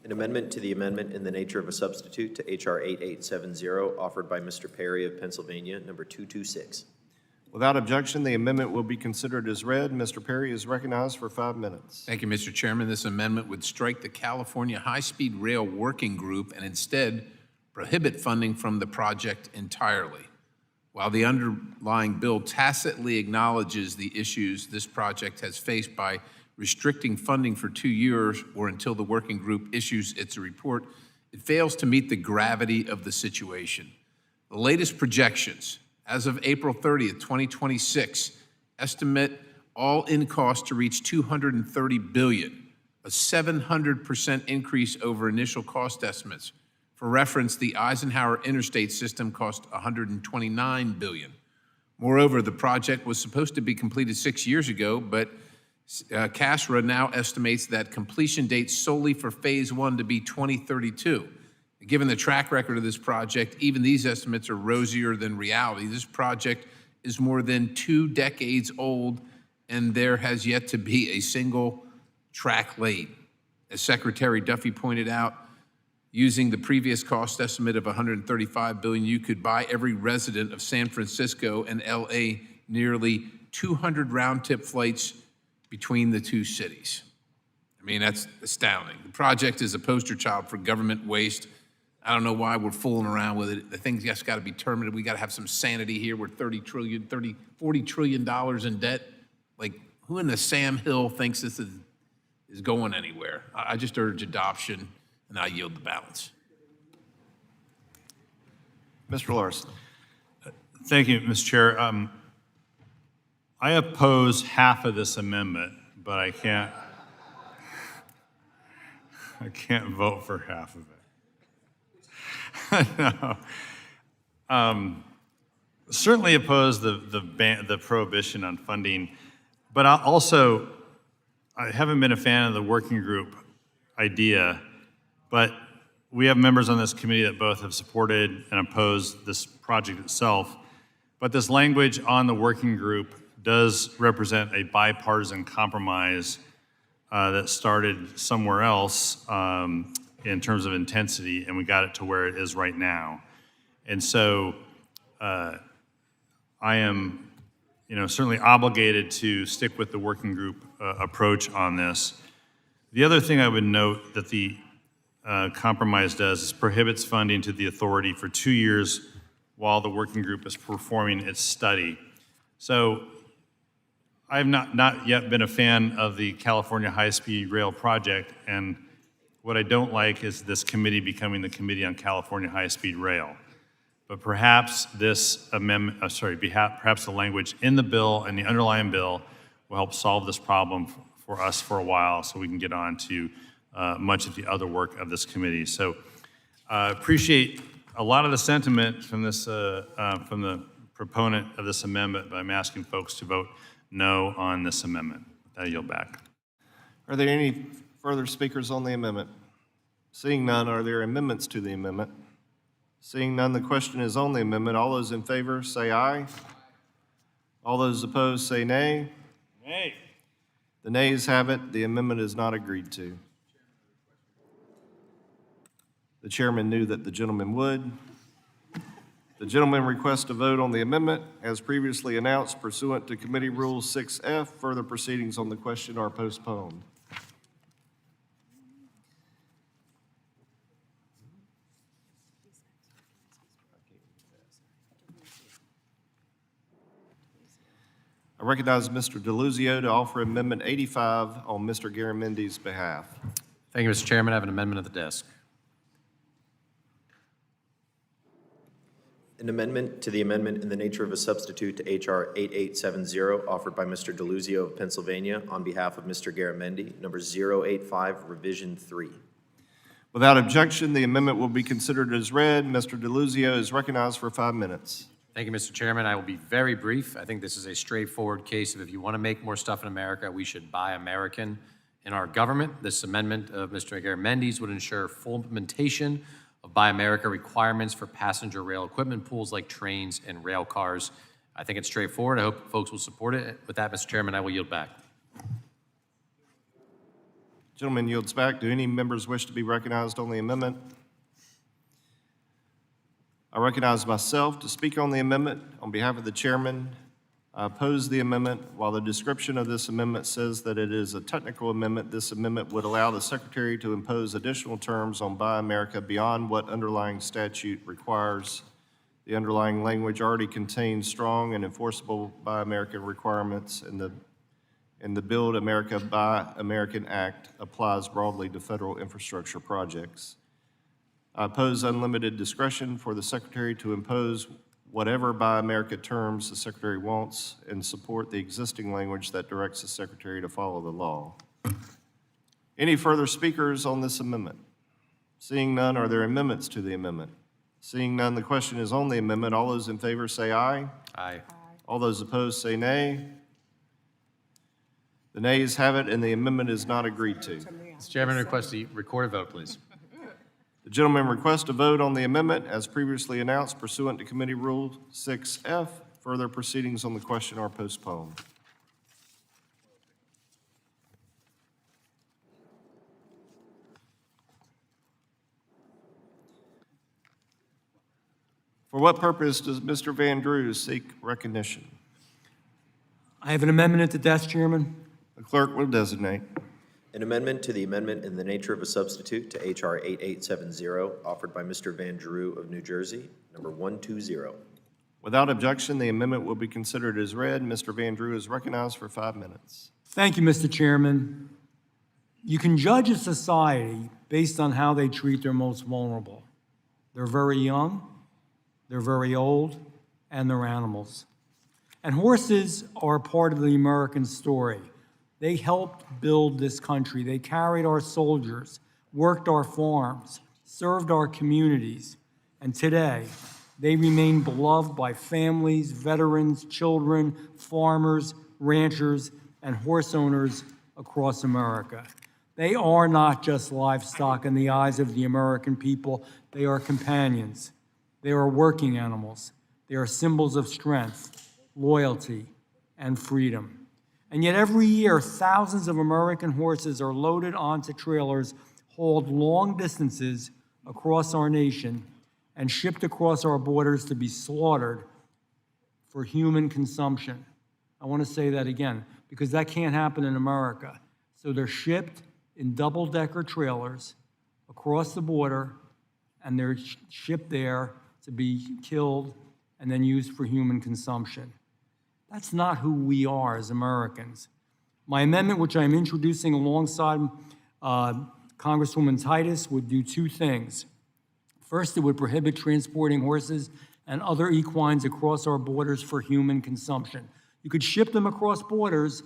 An amendment to the amendment in the nature of a substitute to H.R. 8870, offered by Mr. Perry of Pennsylvania, number 226.
Without objection, the amendment will be considered as read. Mr. Perry is recognized for 5 minutes.
Thank you, Mr. Chairman. This amendment would strike the California High-Speed Rail Working Group and instead prohibit funding from the project entirely. While the underlying bill tacitly acknowledges the issues this project has faced by restricting funding for 2 years or until the working group issues its report, it fails to meet the gravity of the situation. The latest projections, as of April 30th, 2026, estimate all-in costs to reach $230 billion, a 700% increase over initial cost estimates. For reference, the Eisenhower Interstate System cost $129 billion. Moreover, the project was supposed to be completed 6 years ago, but CASRA now estimates that completion date solely for Phase 1 to be 2032. Given the track record of this project, even these estimates are rosier than reality. This project is more than 2 decades old, and there has yet to be a single track laid. As Secretary Duffy pointed out, using the previous cost estimate of $135 billion, you could buy every resident of San Francisco and LA nearly 200 round-trip flights between the two cities. I mean, that's astounding. The project is a poster child for government waste. I don't know why we're fooling around with it. The thing's just got to be terminated. We got to have some sanity here. We're $40 trillion in debt. Like, who in the Sam Hill thinks this is going anywhere? I just urge adoption, and I yield the balance.
Mr. Larson.
Thank you, Mr. Chair. I oppose half of this amendment, but I can't vote for half of it. No. Certainly oppose the prohibition on funding, but I haven't been a fan of the working group idea, but we have members on this committee that both have supported and opposed this project itself. But this language on the working group does represent a bipartisan compromise that started somewhere else in terms of intensity, and we got it to where it is right now. And so I am, certainly obligated to stick with the working group approach on this. The other thing I would note that the compromise does is prohibits funding to the authority for 2 years while the working group is performing its study. So I have not yet been a fan of the California high-speed rail project, and what I don't like is this committee becoming the Committee on California High-Speed Rail. But perhaps this amendment, perhaps the language in the bill and the underlying bill will help solve this problem for us for a while so we can get on to much of the other work of this committee. So appreciate a lot of the sentiment from this, from the proponent of this amendment, but I'm asking folks to vote no on this amendment. I yield back.
Are there any further speakers on the amendment? Seeing none, are there amendments to the amendment? Seeing none, the question is on the amendment. All those in favor say aye. All those opposed say nay.
Nay.
The nays have it. The amendment is not agreed to. The chairman knew that the gentleman would. The gentleman requests a vote on the amendment as previously announced pursuant to Committee Rule 6F. Further proceedings on the question are postponed. I recognize Mr. DeLuzio to offer Amendment 85 on Mr. Garamendi's behalf.
Thank you, Mr. Chairman. I have an amendment at the desk.
An amendment to the amendment in the nature of a substitute to H.R. 8870, offered by Mr. DeLuzio of Pennsylvania on behalf of Mr. Garamendi, number 085, Revision 3.
Without objection, the amendment will be considered as read. Mr. DeLuzio is recognized for 5 minutes.
Thank you, Mr. Chairman. I will be very brief. I think this is a straightforward case of if you want to make more stuff in America, we should buy American in our government. This amendment of Mr. Garamendi's would ensure full implementation of Buy America requirements for passenger rail equipment pools like trains and rail cars. I think it's straightforward. I hope folks will support it. With that, Mr. Chairman, I will yield back.
Gentleman yields back. Do any members wish to be recognized on the amendment? I recognize myself to speak on the amendment. On behalf of the chairman, I oppose the amendment. While the description of this amendment says that it is a technical amendment, this amendment would allow the Secretary to impose additional terms on Buy America beyond what underlying statute requires. The underlying language already contains strong and enforceable Buy America requirements, and the Build America Buy American Act applies broadly to federal infrastructure projects. I oppose unlimited discretion for the Secretary to impose whatever Buy America terms the Secretary wants and support the existing language that directs the Secretary to follow the law. Any further speakers on this amendment? Seeing none, are there amendments to the amendment? Seeing none, the question is on the amendment. All those in favor say aye.
Aye.
All those opposed say nay. The nays have it, and the amendment is not agreed to.
Mr. Chairman, request the recorded vote, please.
The gentleman requests a vote on the amendment as previously announced pursuant to Committee Rule 6F. Further proceedings on the question are postponed. For what purpose does Mr. Van Drew seek recognition?
I have an amendment at the desk, Chairman.
The clerk will designate.
An amendment to the amendment in the nature of a substitute to H.R. 8870, offered by Mr. Van Drew of New Jersey, number 120.
Without objection, the amendment will be considered as read. Mr. Van Drew is recognized for 5 minutes.
Thank you, Mr. Chairman. You can judge a society based on how they treat their most vulnerable. They're very young, they're very old, and they're animals. And horses are a part of the American story. They helped build this country. They carried our soldiers, worked our farms, served our communities. And today, they remain beloved by families, veterans, children, farmers, ranchers, and horse owners across America. They are not just livestock in the eyes of the American people. They are companions. They are working animals. They are symbols of strength, loyalty, and freedom. And yet every year, thousands of American horses are loaded onto trailers, hauled long distances across our nation, and shipped across our borders to be slaughtered for human consumption. I want to say that again, because that can't happen in America. So they're shipped in double-decker trailers across the border, and they're shipped there to be killed and then used for human consumption. That's not who we are as Americans. My amendment, which I'm introducing alongside Congresswoman Titus, would do two things. First, it would prohibit transporting horses and other equines across our borders for human consumption. You could ship them across borders.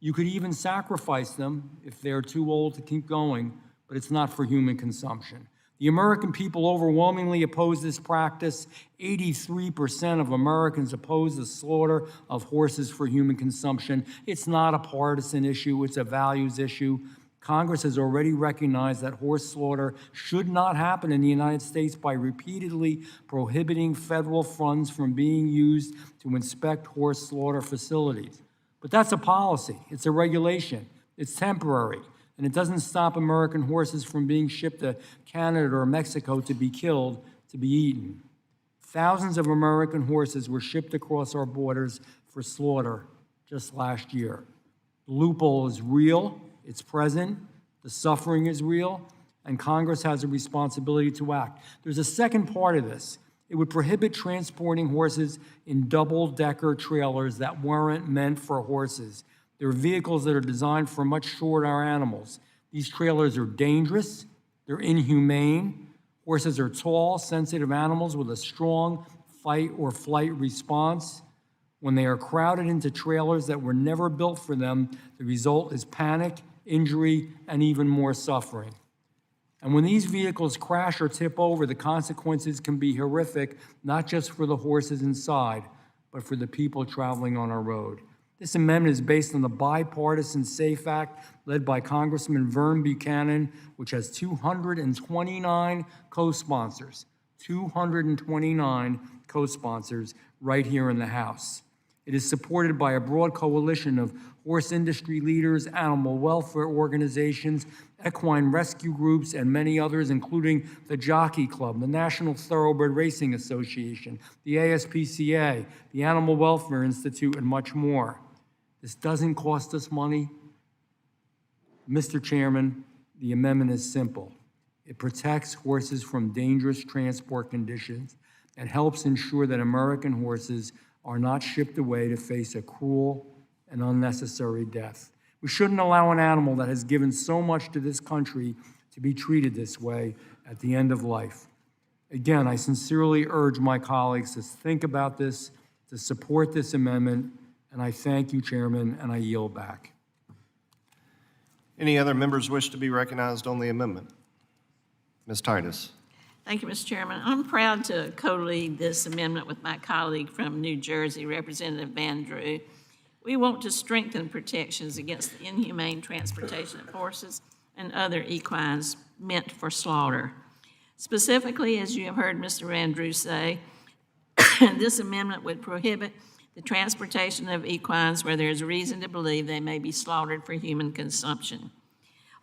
You could even sacrifice them if they're too old to keep going, but it's not for human consumption. The American people overwhelmingly oppose this practice. 83% of Americans oppose the slaughter of horses for human consumption. It's not a partisan issue, it's a values issue. Congress has already recognized that horse slaughter should not happen in the United States by repeatedly prohibiting federal funds from being used to inspect horse slaughter facilities. But that's a policy, it's a regulation, it's temporary, and it doesn't stop American horses from being shipped to Canada or Mexico to be killed, to be eaten. Thousands of American horses were shipped across our borders for slaughter just last year. The loophole is real, it's present, the suffering is real, and Congress has a responsibility to act. There's a second part of this. It would prohibit transporting horses in double-decker trailers that weren't meant for horses. They're vehicles that are designed for much shorter animals. These trailers are dangerous, they're inhumane. Horses are tall, sensitive animals with a strong fight or flight response. When they are crowded into trailers that were never built for them, the result is panic, injury, and even more suffering. And when these vehicles crash or tip over, the consequences can be horrific, not just for the horses inside, but for the people traveling on our road. This amendment is based on the bipartisan SAFE Act led by Congressman Vern Buchanan, which has 229 co-sponsors, 229 co-sponsors right here in the House. It is supported by a broad coalition of horse industry leaders, animal welfare organizations, equine rescue groups, and many others, including the Jockey Club, the National Thoroughbred Racing Association, the ASPCA, the Animal Welfare Institute, and much more. This doesn't cost us money. Mr. Chairman, the amendment is simple. It protects horses from dangerous transport conditions and helps ensure that American horses are not shipped away to face a cruel and unnecessary death. We shouldn't allow an animal that has given so much to this country to be treated this way at the end of life. Again, I sincerely urge my colleagues to think about this, to support this amendment, and I thank you, Chairman, and I yield back.
Any other members wish to be recognized on the amendment? Ms. Titus.
Thank you, Mr. Chairman. I'm proud to co-lead this amendment with my colleague from New Jersey, Representative Van Drew. We want to strengthen protections against the inhumane transportation of horses and other equines meant for slaughter. Specifically, as you have heard Mr. Van Drew say, this amendment would prohibit the transportation of equines where there is reason to believe they may be slaughtered for human consumption.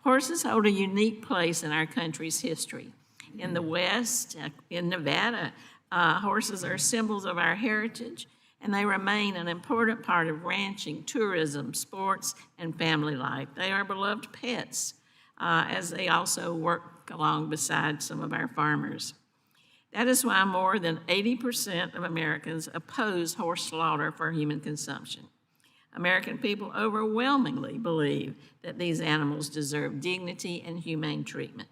Horses hold a unique place in our country's history. In the West, in Nevada, horses are symbols of our heritage, and they remain an important part of ranching, tourism, sports, and family life. They are beloved pets, as they also work along beside some of our farmers. That is why more than 80% of Americans oppose horse slaughter for human consumption. American people overwhelmingly believe that these animals deserve dignity and humane treatment.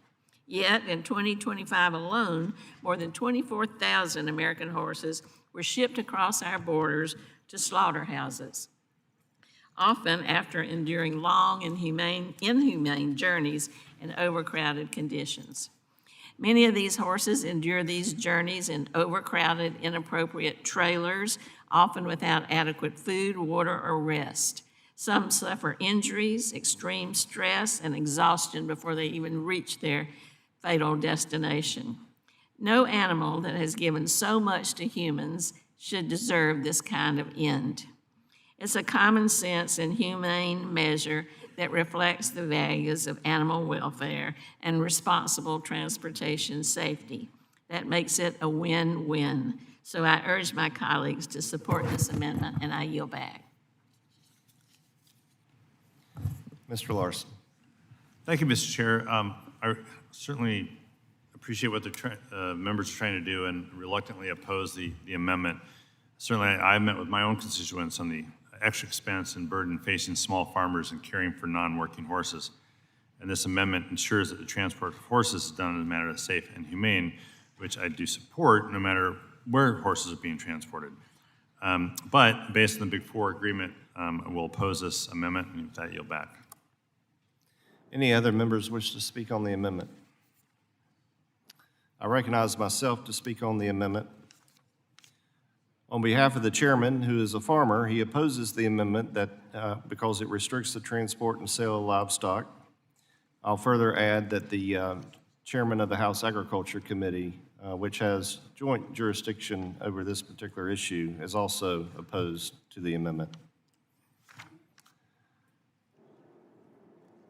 Yet, in 2025 alone, more than 24,000 American horses were shipped across our borders to slaughterhouses, often after enduring long and inhumane journeys in overcrowded conditions. Many of these horses endure these journeys in overcrowded, inappropriate trailers, often without adequate food, water, or rest. Some suffer injuries, extreme stress, and exhaustion before they even reach their fatal destination. No animal that has given so much to humans should deserve this kind of end. It's a common sense and humane measure that reflects the values of animal welfare and responsible transportation safety. That makes it a win-win. So I urge my colleagues to support this amendment, and I yield back.
Mr. Larson.
Thank you, Mr. Chair. I certainly appreciate what the members are trying to do and reluctantly oppose the amendment. Certainly, I met with my own constituents on the extra expense and burden facing small farmers and caring for non-working horses. And this amendment ensures that the transport of horses is done in a manner that's safe and humane, which I do support no matter where horses are being transported. But based on the Big Four agreement, I will oppose this amendment, and with that, yield back.
Any other members wish to speak on the amendment? I recognize myself to speak on the amendment. On behalf of the chairman, who is a farmer, he opposes the amendment because it restricts the transport and sale of livestock. I'll further add that the chairman of the House Agriculture Committee, which has joint jurisdiction over this particular issue, is also opposed to the amendment.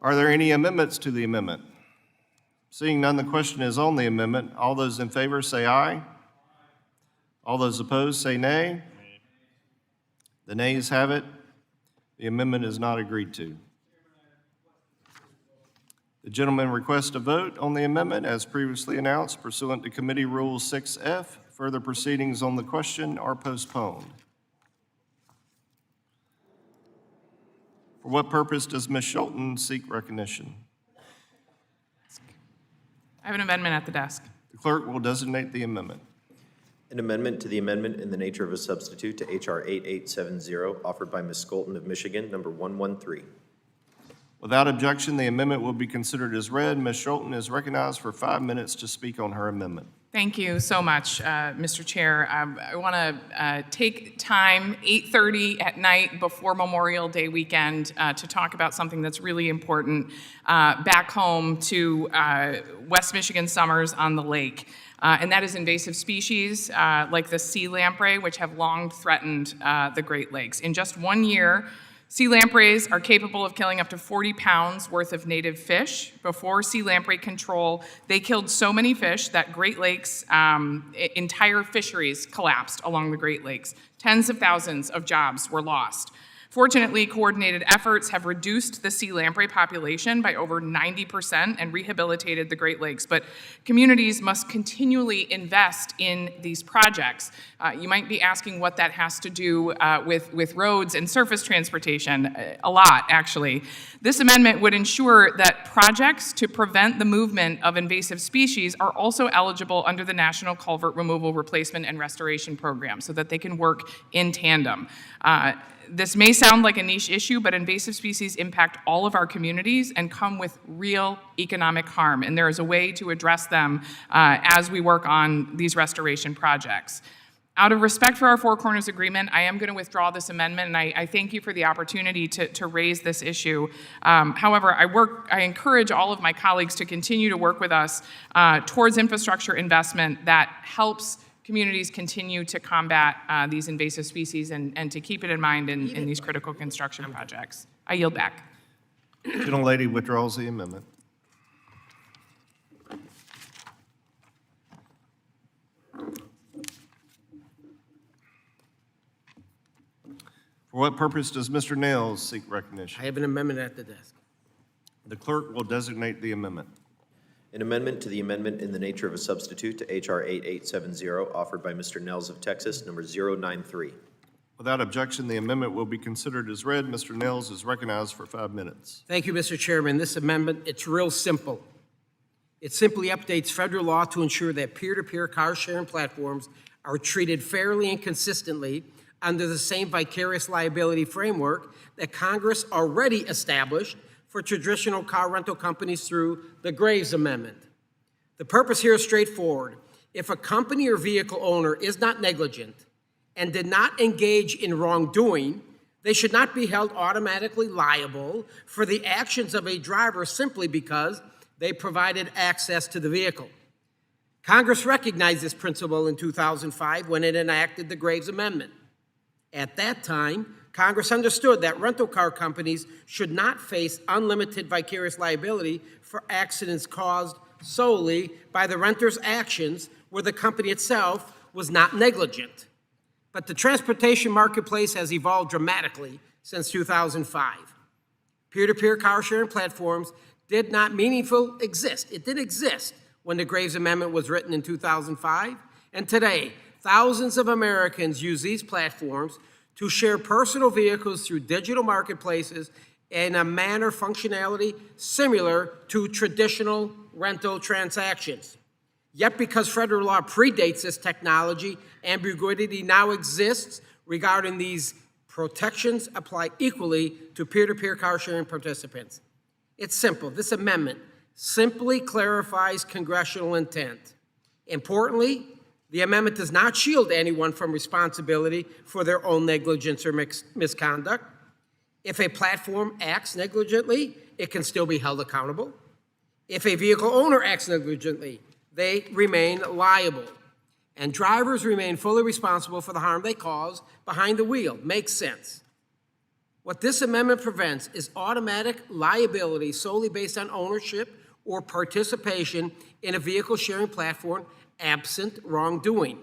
Are there any amendments to the amendment? Seeing none, the question is on the amendment. All those in favor say aye. All those opposed say nay. The nays have it. The amendment is not agreed to. The gentleman requests a vote on the amendment as previously announced pursuant to Committee Rule 6F. Further proceedings on the question are postponed. For what purpose does Ms. Schulten seek recognition?
I have an amendment at the desk.
The clerk will designate the amendment.
An amendment to the amendment in the nature of a substitute to H.R. 8870, offered by Ms. Skolton of Michigan, number 113.
Without objection, the amendment will be considered as read. Ms. Schulten is recognized for 5 minutes to speak on her amendment.
Thank you so much, Mr. Chair. I want to take time, 8:30 at night before Memorial Day weekend, to talk about something that's really important back home to West Michigan summers on the lake. And that is invasive species like the sea lamprey, which have long threatened the Great Lakes. In just 1 year, sea lampreys are capable of killing up to 40 pounds worth of native fish. Before sea lamprey control, they killed so many fish that Great Lakes, entire fisheries collapsed along the Great Lakes. Tens of thousands of jobs were lost. Fortunately, coordinated efforts have reduced the sea lamprey population by over 90% and rehabilitated the Great Lakes. But communities must continually invest in these projects. You might be asking what that has to do with roads and surface transportation. A lot, actually. This amendment would ensure that projects to prevent the movement of invasive species are also eligible under the National Culvert Removal, Replacement, and Restoration Program so that they can work in tandem. This may sound like a niche issue, but invasive species impact all of our communities and come with real economic harm, and there is a way to address them as we work on these restoration projects. Out of respect for our Four Corners Agreement, I am going to withdraw this amendment, and I thank you for the opportunity to raise this issue. However, I encourage all of my colleagues to continue to work with us towards infrastructure investment that helps communities continue to combat these invasive species and to keep it in mind in these critical construction projects. I yield back.
Gentlelady withdraws the amendment. For what purpose does Mr. Nails seek recognition?
I have an amendment at the desk.
The clerk will designate the amendment.
An amendment to the amendment in the nature of a substitute to H.R. 8870, offered by Mr. Nels of Texas, number 093.
Without objection, the amendment will be considered as read. Mr. Nails is recognized for 5 minutes.
Thank you, Mr. Chairman. This amendment, it's real simple. It simply updates federal law to ensure that peer-to-peer car sharing platforms are treated fairly and consistently under the same vicarious liability framework that Congress already established for traditional car rental companies through the Graves Amendment. The purpose here is straightforward. If a company or vehicle owner is not negligent and did not engage in wrongdoing, they should not be held automatically liable for the actions of a driver simply because they provided access to the vehicle. Congress recognized this principle in 2005 when it enacted the Graves Amendment. At that time, Congress understood that rental car companies should not face unlimited vicarious liability for accidents caused solely by the renter's actions where the company itself was not negligent. But the transportation marketplace has evolved dramatically since 2005. Peer-to-peer car sharing platforms did not meaningfully exist. It did exist when the Graves Amendment was written in 2005, and today, thousands of Americans use these platforms to share personal vehicles through digital marketplaces in a manner functionality similar to traditional rental transactions. Yet because federal law predates this technology, ambiguity now exists regarding these protections apply equally to peer-to-peer car sharing participants. It's simple. This amendment simply clarifies congressional intent. Importantly, the amendment does not shield anyone from responsibility for their own negligence or misconduct. If a platform acts negligently, it can still be held accountable. If a vehicle owner acts negligently, they remain liable. And drivers remain fully responsible for the harm they cause behind the wheel. Makes sense. What this amendment prevents is automatic liability solely based on ownership or participation in a vehicle sharing platform absent wrongdoing.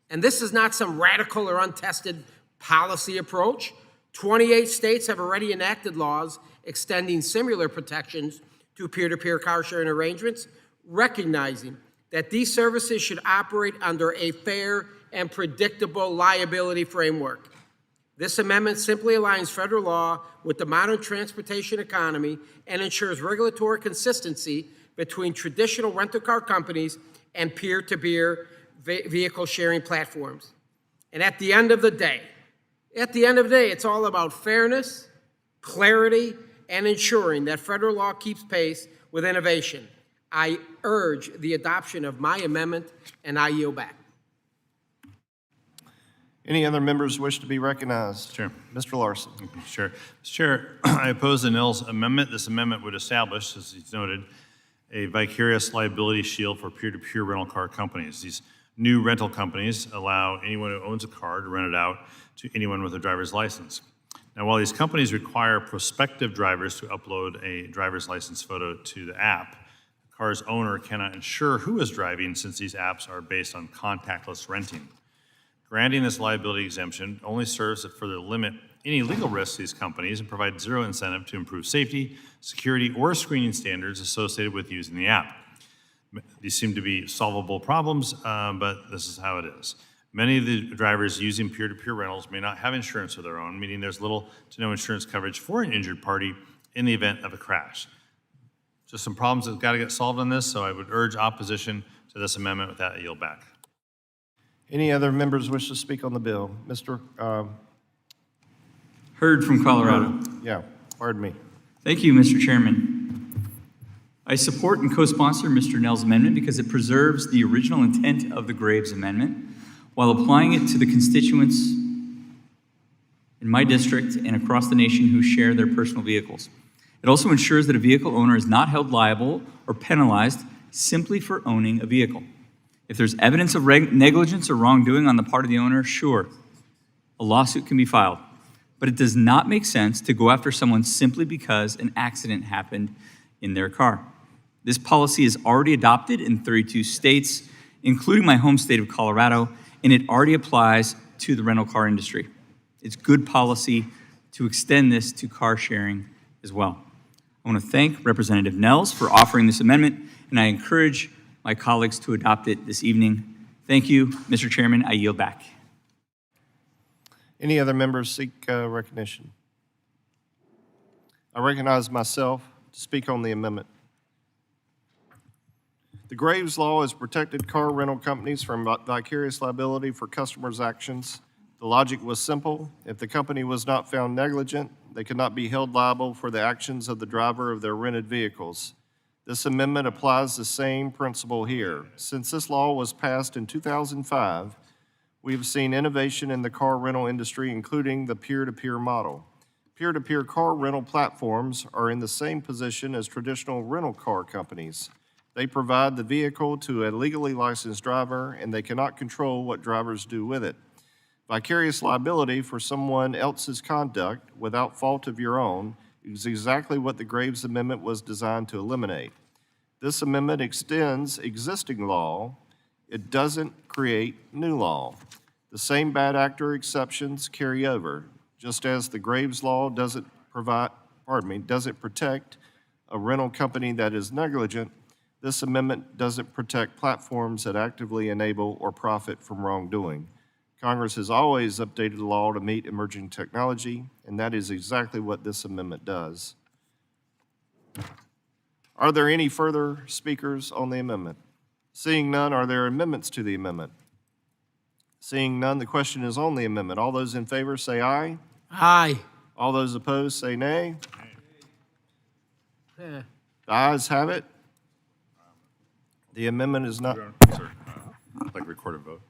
And this is not some radical or untested policy approach. 28 states have already enacted laws extending similar protections to peer-to-peer car sharing arrangements, recognizing that these services should operate under a fair and predictable liability framework. This amendment simply aligns federal law with the modern transportation economy and ensures regulatory consistency between traditional rental car companies and peer-to-peer vehicle sharing platforms. And at the end of the day, it's all about fairness, clarity, and ensuring that federal law keeps pace with innovation. I urge the adoption of my amendment, and I yield back.
Any other members wish to be recognized?
Sure.
Mr. Larson.
Sure. Mr. Chair, I oppose the Nels amendment. This amendment would establish, as he's noted, a vicarious liability shield for peer-to-peer rental car companies. These new rental companies allow anyone who owns a car to rent it out to anyone with a driver's license. Now, while these companies require prospective drivers to upload a driver's license photo to the app, the car's owner cannot ensure who is driving since these apps are based on contactless renting. Granting this liability exemption only serves to further limit any legal risks to these companies and provide zero incentive to improve safety, security, or screening standards associated with using the app. These seem to be solvable problems, but this is how it is. Many of the drivers using peer-to-peer rentals may not have insurance of their own, meaning there's little to no insurance coverage for an injured party in the event of a crash. Just some problems that have got to get solved on this, so I would urge opposition to this amendment. With that, I yield back.
Any other members wish to speak on the bill? Mr.
Heard from Colorado.
Yeah, pardon me.
Thank you, Mr. Chairman. I support and co-sponsor Mr. Nell's amendment because it preserves the original intent of the Graves Amendment while applying it to the constituents in my district and across the nation who share their personal vehicles. It also ensures that a vehicle owner is not held liable or penalized simply for owning a vehicle. If there's evidence of negligence or wrongdoing on the part of the owner, sure, a lawsuit can be filed. But it does not make sense to go after someone simply because an accident happened in their car. This policy is already adopted in 32 states, including my home state of Colorado, and it already applies to the rental car industry. It's good policy to extend this to car sharing as well. I want to thank Representative Nels for offering this amendment, and I encourage my colleagues to adopt it this evening. Thank you, Mr. Chairman. I yield back.
Any other members seek recognition? I recognize myself to speak on the amendment. The Graves Law has protected car rental companies from vicarious liability for customers' actions. The logic was simple. If the company was not found negligent, they could not be held liable for the actions of the driver of their rented vehicles. This amendment applies the same principle here. Since this law was passed in 2005, we have seen innovation in the car rental industry, including the peer-to-peer model. Peer-to-peer car rental platforms are in the same position as traditional rental car companies. They provide the vehicle to a legally licensed driver, and they cannot control what drivers do with it. Vicarious liability for someone else's conduct without fault of your own is exactly what the Graves Amendment was designed to eliminate. This amendment extends existing law. It doesn't create new law. The same bad actor exceptions carry over, just as the Graves law doesn't protect a rental company that is negligent. This amendment doesn't protect platforms that actively enable or profit from wrongdoing. Congress has always updated the law to meet emerging technology, and that is exactly what this amendment does. Are there any further speakers on the amendment? Seeing none, are there amendments to the amendment? Seeing none, the question is on the amendment. All those in favor say aye.
Aye.
All those opposed say nay. The ayes have it. The amendment is not.
Sir, I'd like to record a vote.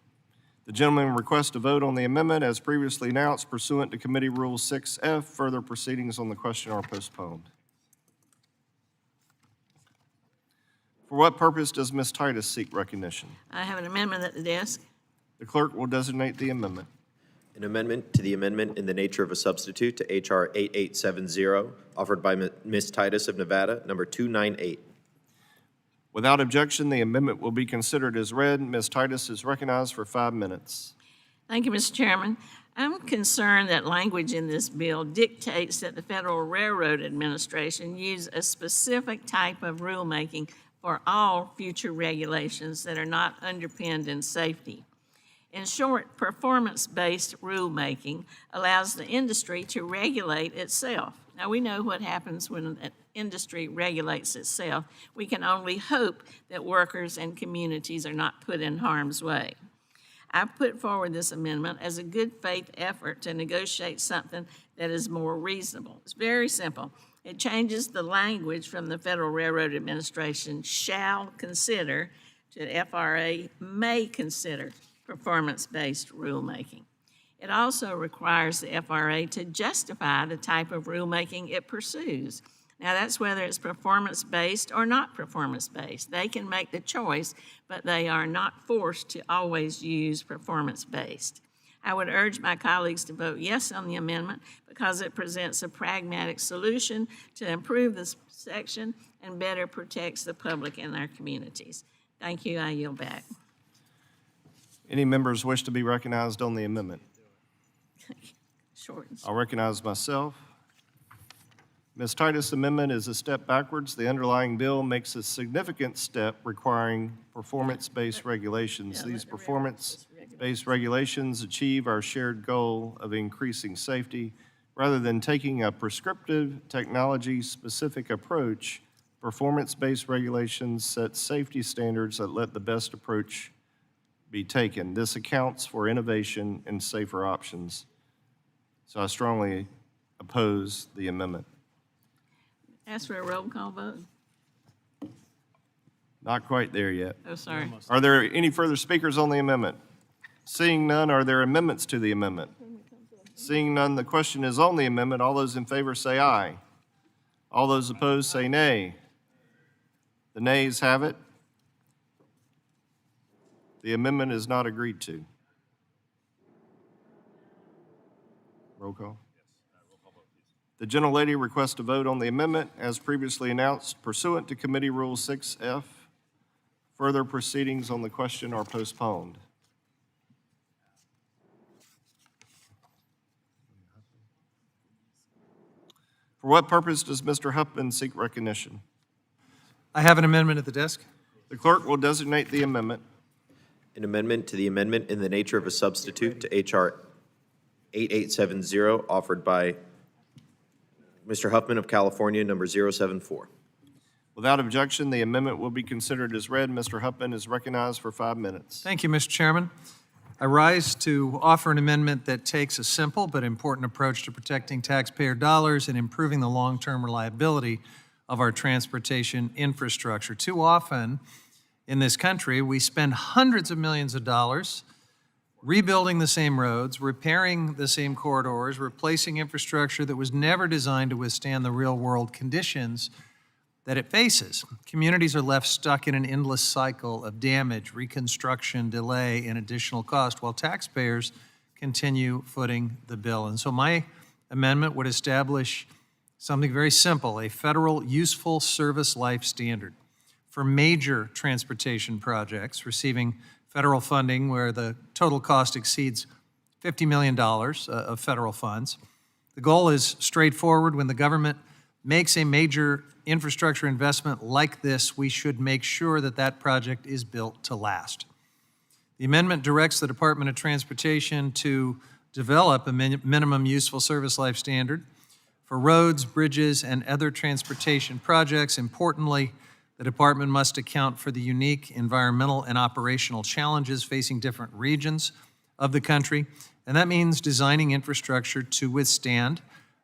The gentleman requests a vote on the amendment as previously announced pursuant to Committee Rule 6F. Further proceedings on the question are postponed. For what purpose does Ms. Titus seek recognition?
I have an amendment at the desk.
The clerk will designate the amendment.
An amendment to the amendment in the nature of a substitute to H.R. 8870, offered by Ms. Titus of Nevada, number 298.
Without objection, the amendment will be considered as read. Ms. Titus is recognized for 5 minutes.
Thank you, Mr. Chairman. I'm concerned that language in this bill dictates that the Federal Railroad Administration use a specific type of rulemaking for all future regulations that are not underpinned in safety. In short, performance-based rulemaking allows the industry to regulate itself. Now, we know what happens when an industry regulates itself. We can only hope that workers and communities are not put in harm's way. I put forward this amendment as a good faith effort to negotiate something that is more reasonable. It's very simple. It changes the language from the Federal Railroad Administration shall consider to FRA may consider performance-based rulemaking. It also requires the FRA to justify the type of rulemaking it pursues. Now, that's whether it's performance-based or not performance-based. They can make the choice, but they are not forced to always use performance-based. I would urge my colleagues to vote yes on the amendment because it presents a pragmatic solution to improve this section and better protects the public in our communities. Thank you. I yield back.
Any members wish to be recognized on the amendment?
Short.
I'll recognize myself. Ms. Titus' amendment is a step backwards. The underlying bill makes a significant step requiring performance-based regulations. These performance-based regulations achieve our shared goal of increasing safety. Rather than taking a prescriptive, technology-specific approach, performance-based regulations set safety standards that let the best approach be taken. This accounts for innovation and safer options. So I strongly oppose the amendment.
Ask for a roll call vote.
Not quite there yet.
Oh, sorry.
Are there any further speakers on the amendment? Seeing none, are there amendments to the amendment? Seeing none, the question is on the amendment. All those in favor say aye. All those opposed say nay. The nays have it. The amendment is not agreed to. Roll call. The gentlelady requests a vote on the amendment as previously announced pursuant to Committee Rule 6F. Further proceedings on the question are postponed. For what purpose does Mr. Huffman seek recognition?
I have an amendment at the desk.
The clerk will designate the amendment.
An amendment to the amendment in the nature of a substitute to H.R. 8870, offered by Mr. Huffman of California, number 074.
Without objection, the amendment will be considered as read. Mr. Huffman is recognized for 5 minutes.
Thank you, Mr. Chairman. I rise to offer an amendment that takes a simple but important approach to protecting taxpayer dollars and improving the long-term reliability of our transportation infrastructure. Too often in this country, we spend hundreds of millions of dollars rebuilding the same roads, repairing the same corridors, replacing infrastructure that was never designed to withstand the real-world conditions that it faces. Communities are left stuck in an endless cycle of damage, reconstruction, delay, and additional cost, while taxpayers continue footing the bill. And so my amendment would establish something very simple, a federal useful service life standard for major transportation projects receiving federal funding where the total cost exceeds $50 million of federal funds. The goal is straightforward. When the government makes a major infrastructure investment like this, we should make sure that that project is built to last. The amendment directs the Department of Transportation to develop a minimum useful service life standard for roads, bridges, and other transportation projects. Importantly, the department must account for the unique environmental and operational challenges facing different regions of the country, and that means designing infrastructure to withstand,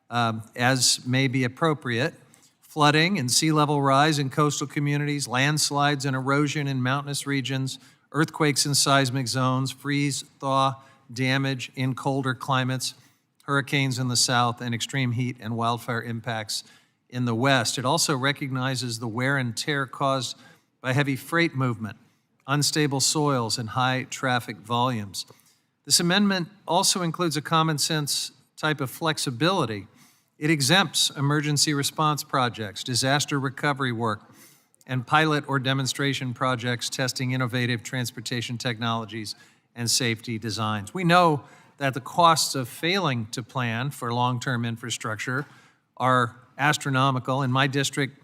as may be appropriate, flooding and sea level rise in coastal communities, landslides and erosion in mountainous regions, earthquakes in seismic zones, freeze, thaw, damage in colder climates, hurricanes in the south, and extreme heat and wildfire impacts in the west. It also recognizes the wear and tear caused by heavy freight movement, unstable soils, and high traffic volumes. This amendment also includes a common sense type of flexibility. It exempts emergency response projects, disaster recovery work, and pilot or demonstration projects testing innovative transportation technologies and safety designs. We know that the costs of failing to plan for long-term infrastructure are astronomical. In my district,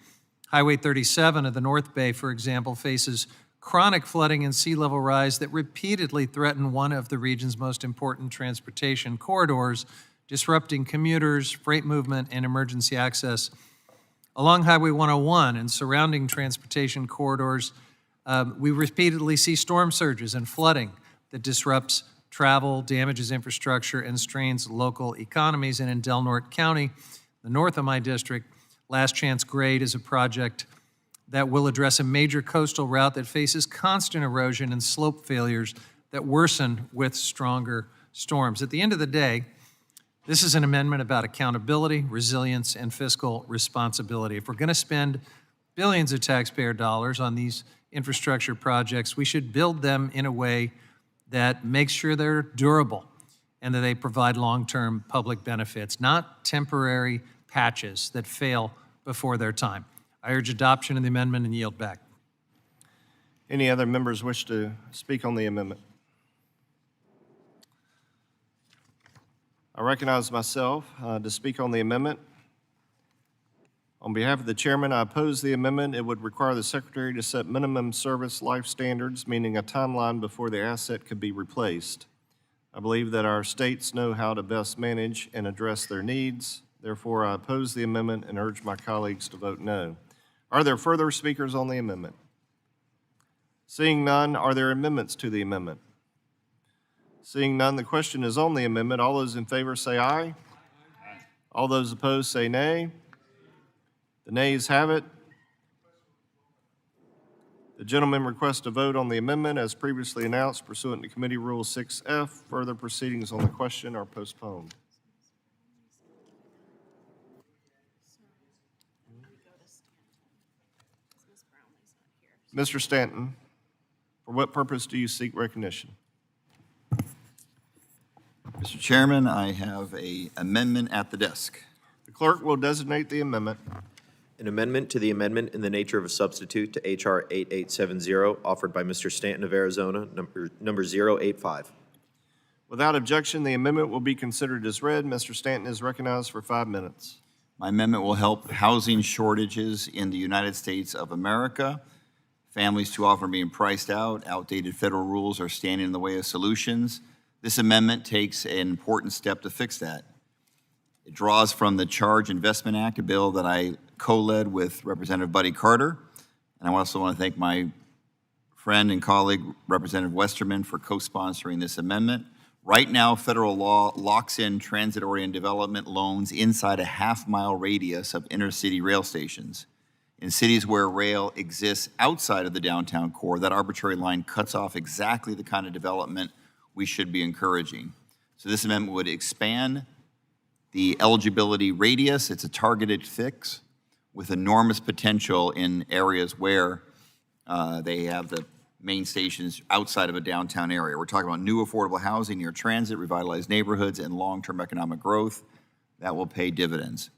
Highway 37 of the North Bay, for example, faces chronic flooding and sea level rise that repeatedly threaten one of the region's most important transportation corridors, disrupting commuters, freight movement, and emergency access. Along Highway 101 and surrounding transportation corridors, we repeatedly see storm surges and flooding that disrupts travel, damages infrastructure, and strains local economies. And in Del Norte County, the north of my district, Last Chance Grade is a project that will address a major coastal route that faces constant erosion and slope failures that worsen with stronger storms. At the end of the day, this is an amendment about accountability, resilience, and fiscal responsibility. If we're going to spend billions of taxpayer dollars on these infrastructure projects, we should build them in a way that makes sure they're durable and that they provide long-term public benefits, not temporary patches that fail before their time. I urge adoption of the amendment and yield back.
Any other members wish to speak on the amendment? I recognize myself to speak on the amendment. On behalf of the chairman, I oppose the amendment. It would require the secretary to set minimum service life standards, meaning a timeline before the asset could be replaced. I believe that our states know how to best manage and address their needs. Therefore, I oppose the amendment and urge my colleagues to vote no. Are there further speakers on the amendment? Seeing none, are there amendments to the amendment? Seeing none, the question is on the amendment. All those in favor say aye. All those opposed say nay. The nays have it. The gentleman requests a vote on the amendment as previously announced pursuant to Committee Rule 6F. Further proceedings on the question are postponed. Mr. Stanton, for what purpose do you seek recognition?
Mr. Chairman, I have an amendment at the desk.
The clerk will designate the amendment.
An amendment to the amendment in the nature of a substitute to H.R. 8870, offered by Mr. Stanton of Arizona, number 085.
Without objection, the amendment will be considered as read. Mr. Stanton is recognized for 5 minutes.
My amendment will help housing shortages in the United States of America. Families too often are being priced out. Outdated federal rules are standing in the way of solutions. This amendment takes an important step to fix that. It draws from the Charge Investment Act, a bill that I co-led with Representative Buddy Carter. And I also want to thank my friend and colleague, Representative Westerman, for co-sponsoring this amendment. Right now, federal law locks in transit-oriented development loans inside a half-mile radius of intercity rail stations. In cities where rail exists outside of the downtown core, that arbitrary line cuts off exactly the kind of development we should be encouraging. So this amendment would expand the eligibility radius. It's a targeted fix. with enormous potential in areas where they have the main stations outside of a downtown area. We're talking about new affordable housing near transit, revitalized neighborhoods, and long-term economic growth that will pay dividends.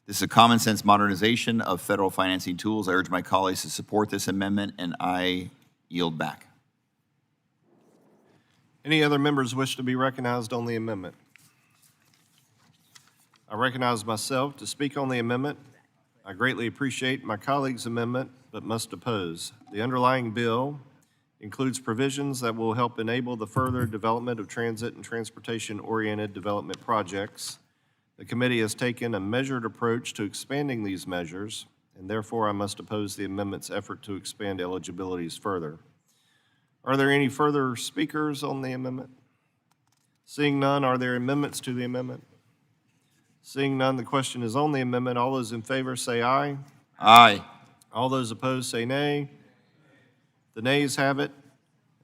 This is a common sense modernization of federal financing tools. I urge my colleagues to support this amendment, and I yield back.
Any other members wish to be recognized on the amendment? I recognize myself to speak on the amendment. I greatly appreciate my colleague's amendment, but must oppose. The underlying bill includes provisions that will help enable the further development of transit and transportation-oriented development projects. The committee has taken a measured approach to expanding these measures, and therefore I must oppose the amendment's effort to expand eligibilities further. Are there any further speakers on the amendment? Seeing none, are there amendments to the amendment? Seeing none, the question is on the amendment. All those in favor say aye.
Aye.
All those opposed say nay. The nays have it,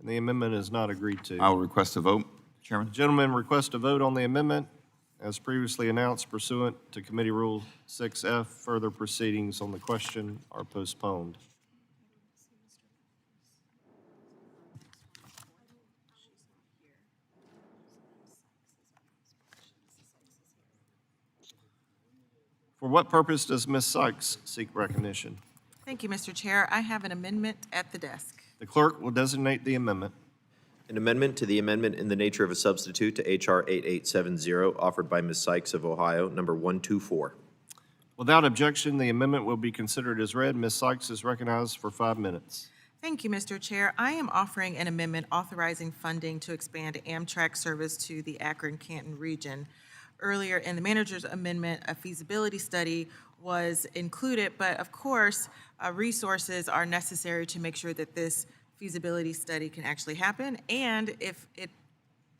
and the amendment is not agreed to.
I will request a vote, Chairman.
The gentleman requests a vote on the amendment. As previously announced pursuant to Committee Rule 6F, further proceedings on the question are postponed. For what purpose does Ms. Sykes seek recognition?
Thank you, Mr. Chair. I have an amendment at the desk.
The clerk will designate the amendment.
An amendment to the amendment in the nature of a substitute to H.R. 8870, offered by Ms. Sykes of Ohio, number 124.
Without objection, the amendment will be considered as read. Ms. Sykes is recognized for 5 minutes.
Thank you, Mr. Chair. I am offering an amendment authorizing funding to expand Amtrak service to the Akron-Canton region. Earlier in the manager's amendment, a feasibility study was included, but of course, resources are necessary to make sure that this feasibility study can actually happen, and if it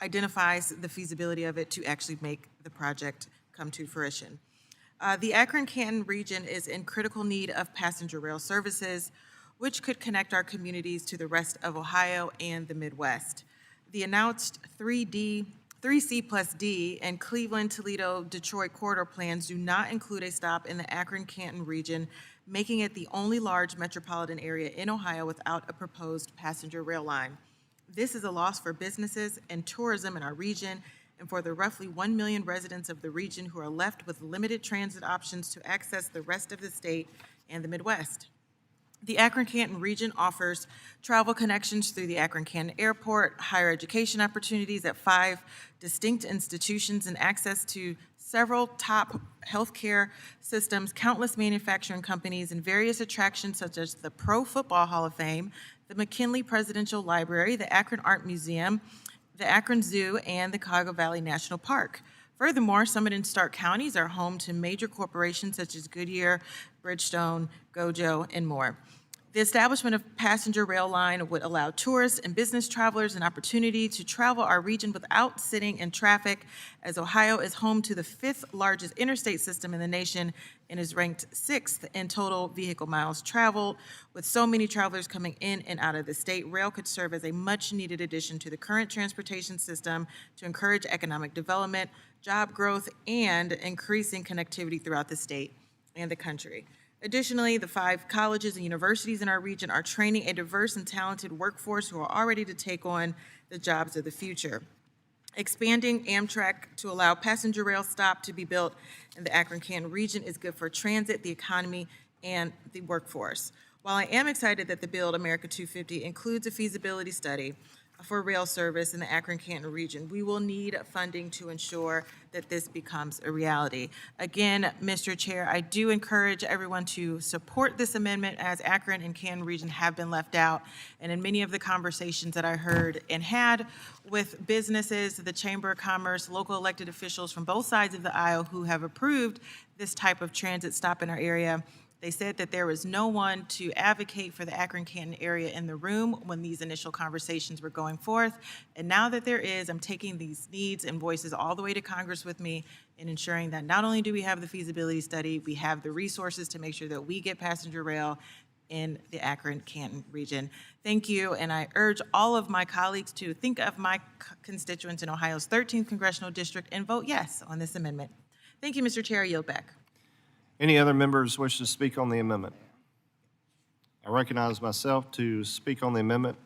identifies the feasibility of it to actually make the project come to fruition. The Akron-Canton region is in critical need of passenger rail services, which could connect our communities to the rest of Ohio and the Midwest. The announced 3C+D and Cleveland, Toledo, Detroit corridor plans do not include a stop in the Akron-Canton region, making it the only large metropolitan area in Ohio without a proposed passenger rail line. This is a loss for businesses and tourism in our region and for the roughly 1 million residents of the region who are left with limited transit options to access the rest of the state and the Midwest. The Akron-Canton region offers travel connections through the Akron-Canton Airport, higher education opportunities at 5 distinct institutions, and access to several top healthcare systems, countless manufacturing companies, and various attractions such as the Pro Football Hall of Fame, the McKinley Presidential Library, the Akron Art Museum, the Akron Zoo, and the Cuyahoga Valley National Park. Furthermore, Summit and Stark counties are home to major corporations such as Goodyear, Bridgestone, Gojo, and more. The establishment of passenger rail line would allow tourists and business travelers an opportunity to travel our region without sitting in traffic, as Ohio is home to the 5th largest interstate system in the nation and is ranked 6th in total vehicle miles traveled. With so many travelers coming in and out of the state, rail could serve as a much-needed addition to the current transportation system to encourage economic development, job growth, and increasing connectivity throughout the state and the country. Additionally, the 5 colleges and universities in our region are training a diverse and talented workforce who are all ready to take on the jobs of the future. Expanding Amtrak to allow passenger rail stop to be built in the Akron-Canton region is good for transit, the economy, and the workforce. While I am excited that the Build America 250 includes a feasibility study for rail service in the Akron-Canton region, we will need funding to ensure that this becomes a reality. Again, Mr. Chair, I do encourage everyone to support this amendment, as Akron and Canton region have been left out. And in many of the conversations that I heard and had with businesses, the Chamber of Commerce, local elected officials from both sides of the aisle who have approved this type of transit stop in our area, they said that there was no one to advocate for the Akron-Canton area in the room when these initial conversations were going forth. And now that there is, I'm taking these needs and voices all the way to Congress with me in ensuring that not only do we have the feasibility study, we have the resources to make sure that we get passenger rail in the Akron-Canton region. Thank you, and I urge all of my colleagues to think of my constituents in Ohio's 13th Congressional District and vote yes on this amendment. Thank you, Mr. Chair. I yield back.
Any other members wish to speak on the amendment? I recognize myself to speak on the amendment.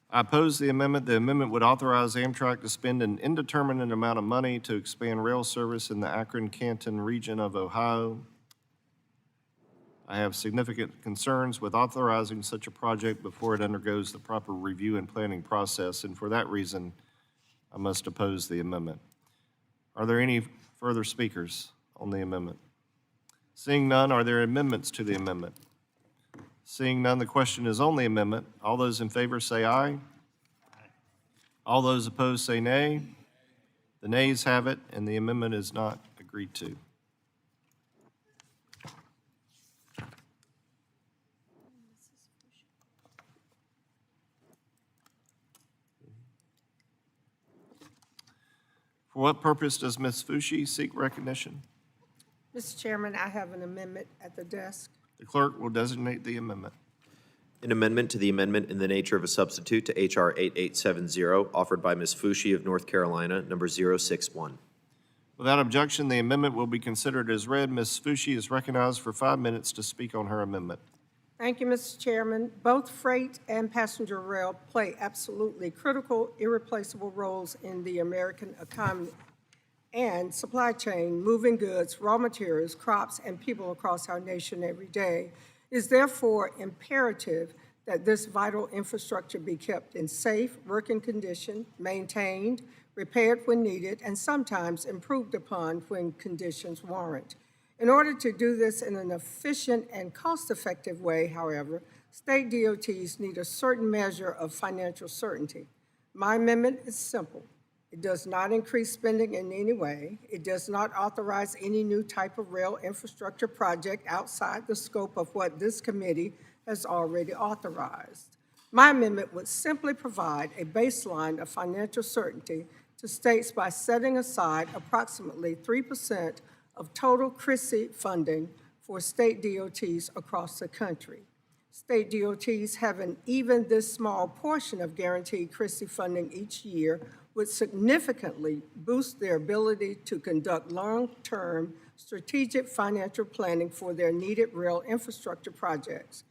I oppose the amendment. The amendment would authorize Amtrak to spend an indeterminate amount of money to expand rail service in the Akron-Canton region of Ohio. I have significant concerns with authorizing such a project before it undergoes the proper review and planning process, and for that reason, I must oppose the amendment. Are there any further speakers on the amendment? Seeing none, are there amendments to the amendment? Seeing none, the question is on the amendment. All those in favor say aye. All those opposed say nay. The nays have it, and the amendment is not agreed to. For what purpose does Ms. Fushi seek recognition?
Mr. Chairman, I have an amendment at the desk.
The clerk will designate the amendment.
An amendment to the amendment in the nature of a substitute to H.R. 8870, offered by Ms. Fushi of North Carolina, number 061.
Without objection, the amendment will be considered as read. Ms. Fushi is recognized for 5 minutes to speak on her amendment.
Thank you, Mr. Chairman. Both freight and passenger rail play absolutely critical, irreplaceable roles in the American economy and supply chain, moving goods, raw materials, crops, and people across our nation every day. It is therefore imperative that this vital infrastructure be kept in safe working condition, maintained, repaired when needed, and sometimes improved upon when conditions warrant. In order to do this in an efficient and cost-effective way, however, state DOTs need a certain measure of financial certainty. My amendment is simple. It does not increase spending in any way. It does not authorize any new type of rail infrastructure project outside the scope of what this committee has already authorized. My amendment would simply provide a baseline of financial certainty to states by setting aside approximately 3% of total CRISI funding for state DOTs across the country. State DOTs having even this small portion of guaranteed CRISI funding each year would significantly boost their ability to conduct long-term strategic financial planning for their needed rail infrastructure projects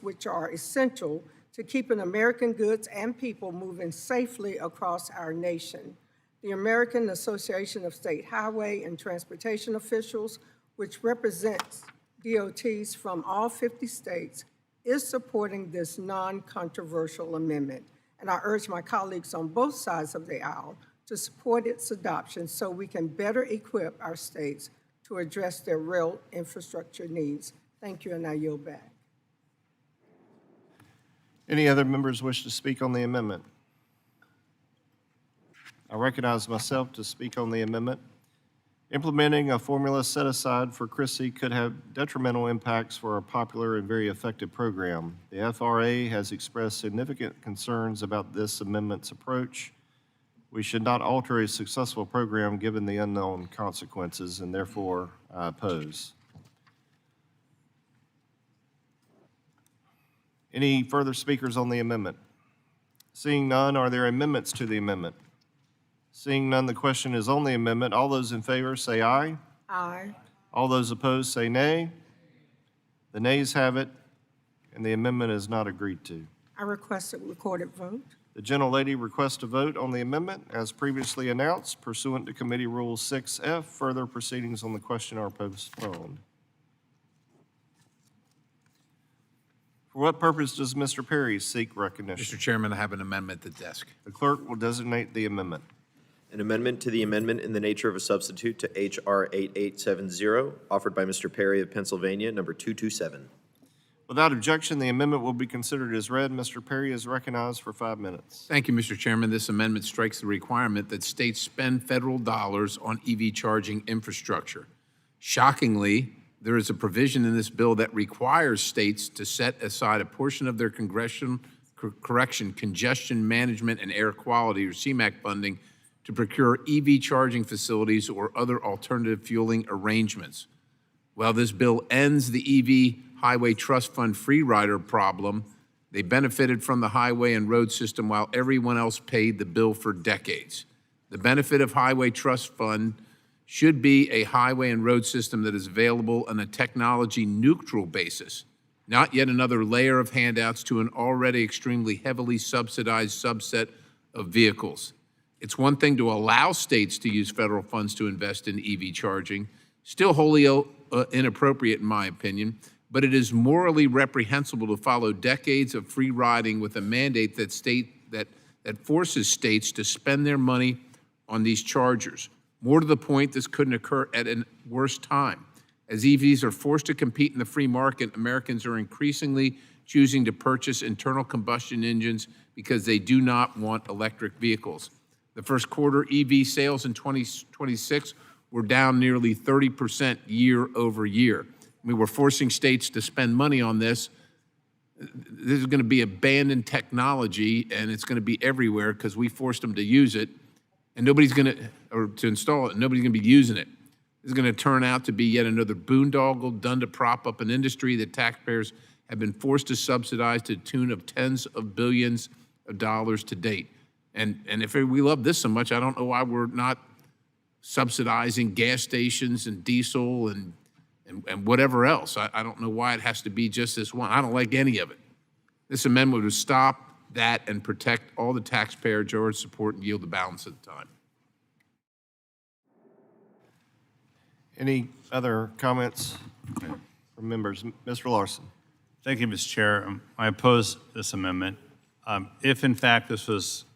which are essential to keeping American goods and people moving safely across our nation. The American Association of State Highway and Transportation Officials, which represents DOTs from all 50 states, is supporting this non-controversial amendment. And I urge my colleagues on both sides of the aisle to support its adoption so we can better equip our states to address their rail infrastructure needs. Thank you, and I yield back.
Any other members wish to speak on the amendment? I recognize myself to speak on the amendment. Implementing a formula set aside for CRISI could have detrimental impacts for our popular and very effective program. The FRA has expressed significant concerns about this amendment's approach. We should not alter a successful program given the unknown consequences, and therefore I oppose. Any further speakers on the amendment? Seeing none, are there amendments to the amendment? Seeing none, the question is on the amendment. All those in favor say aye.
Aye.
All those opposed say nay. The nays have it, and the amendment is not agreed to.
I request a recorded vote.
The gentlelady requests a vote on the amendment as previously announced pursuant to Committee Rule 6F. Further proceedings on the question are postponed. For what purpose does Mr. Perry seek recognition?
Mr. Chairman, I have an amendment at the desk.
The clerk will designate the amendment.
An amendment to the amendment in the nature of a substitute to H.R. 8870, offered by Mr. Perry of Pennsylvania, number 227.
Without objection, the amendment will be considered as read. Mr. Perry is recognized for 5 minutes.
Thank you, Mr. Chairman. This amendment strikes the requirement that states spend federal dollars on EV charging infrastructure. Shockingly, there is a provision in this bill that requires states to set aside a portion of their congestion management and air quality, or CMAQ funding, to procure EV charging facilities or other alternative fueling arrangements. While this bill ends the EV Highway Trust Fund free rider problem, they benefited from the highway and road system while everyone else paid the bill for decades. The benefit of Highway Trust Fund should be a highway and road system that is available on a technology-neutral basis, not yet another layer of handouts to an already extremely heavily subsidized subset of vehicles. It's one thing to allow states to use federal funds to invest in EV charging, still wholly inappropriate in my opinion, but it is morally reprehensible to follow decades of free riding with a mandate that forces states to spend their money on these chargers. More to the point, this couldn't occur at a worse time. As EVs are forced to compete in the free market, Americans are increasingly choosing to purchase internal combustion engines because they do not want electric vehicles. The first quarter EV sales in 2026 were down nearly 30% year over year. I mean, we're forcing states to spend money on this. This is going to be abandoned technology, and it's going to be everywhere because we forced them to use it, and nobody's going to, or to install it, and nobody's going to be using it. This is going to turn out to be yet another boondoggle done to prop up an industry that taxpayers have been forced to subsidize to the tune of tens of billions of dollars to date. And if we love this so much, I don't know why we're not subsidizing gas stations and diesel and whatever else. I don't know why it has to be just this one. I don't like any of it. This amendment would stop that and protect all the taxpayer George support and yield the balance at the time.
Any other comments from members? Mr. Larson.
Thank you, Mr. Chair. I oppose this amendment. If in fact this was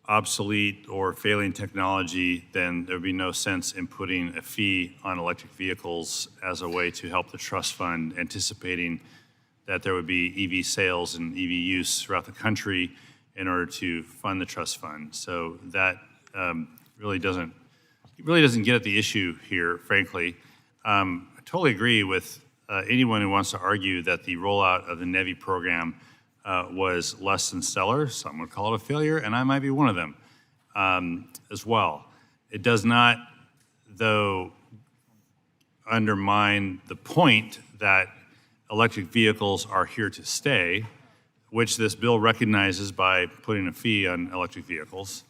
obsolete or failing technology, then there would be no sense in putting a fee on electric vehicles as a way to help the trust fund, anticipating that there would be EV sales and EV use throughout the country in order to fund the trust fund. So that really doesn't get at the issue here, frankly. I totally agree with anyone who wants to argue that the rollout of the NEVI program was less than stellar. Some would call it a failure, and I might be one of them as well. It does not, though, undermine the point that electric vehicles are here to stay, which this bill recognizes by putting a fee on electric vehicles.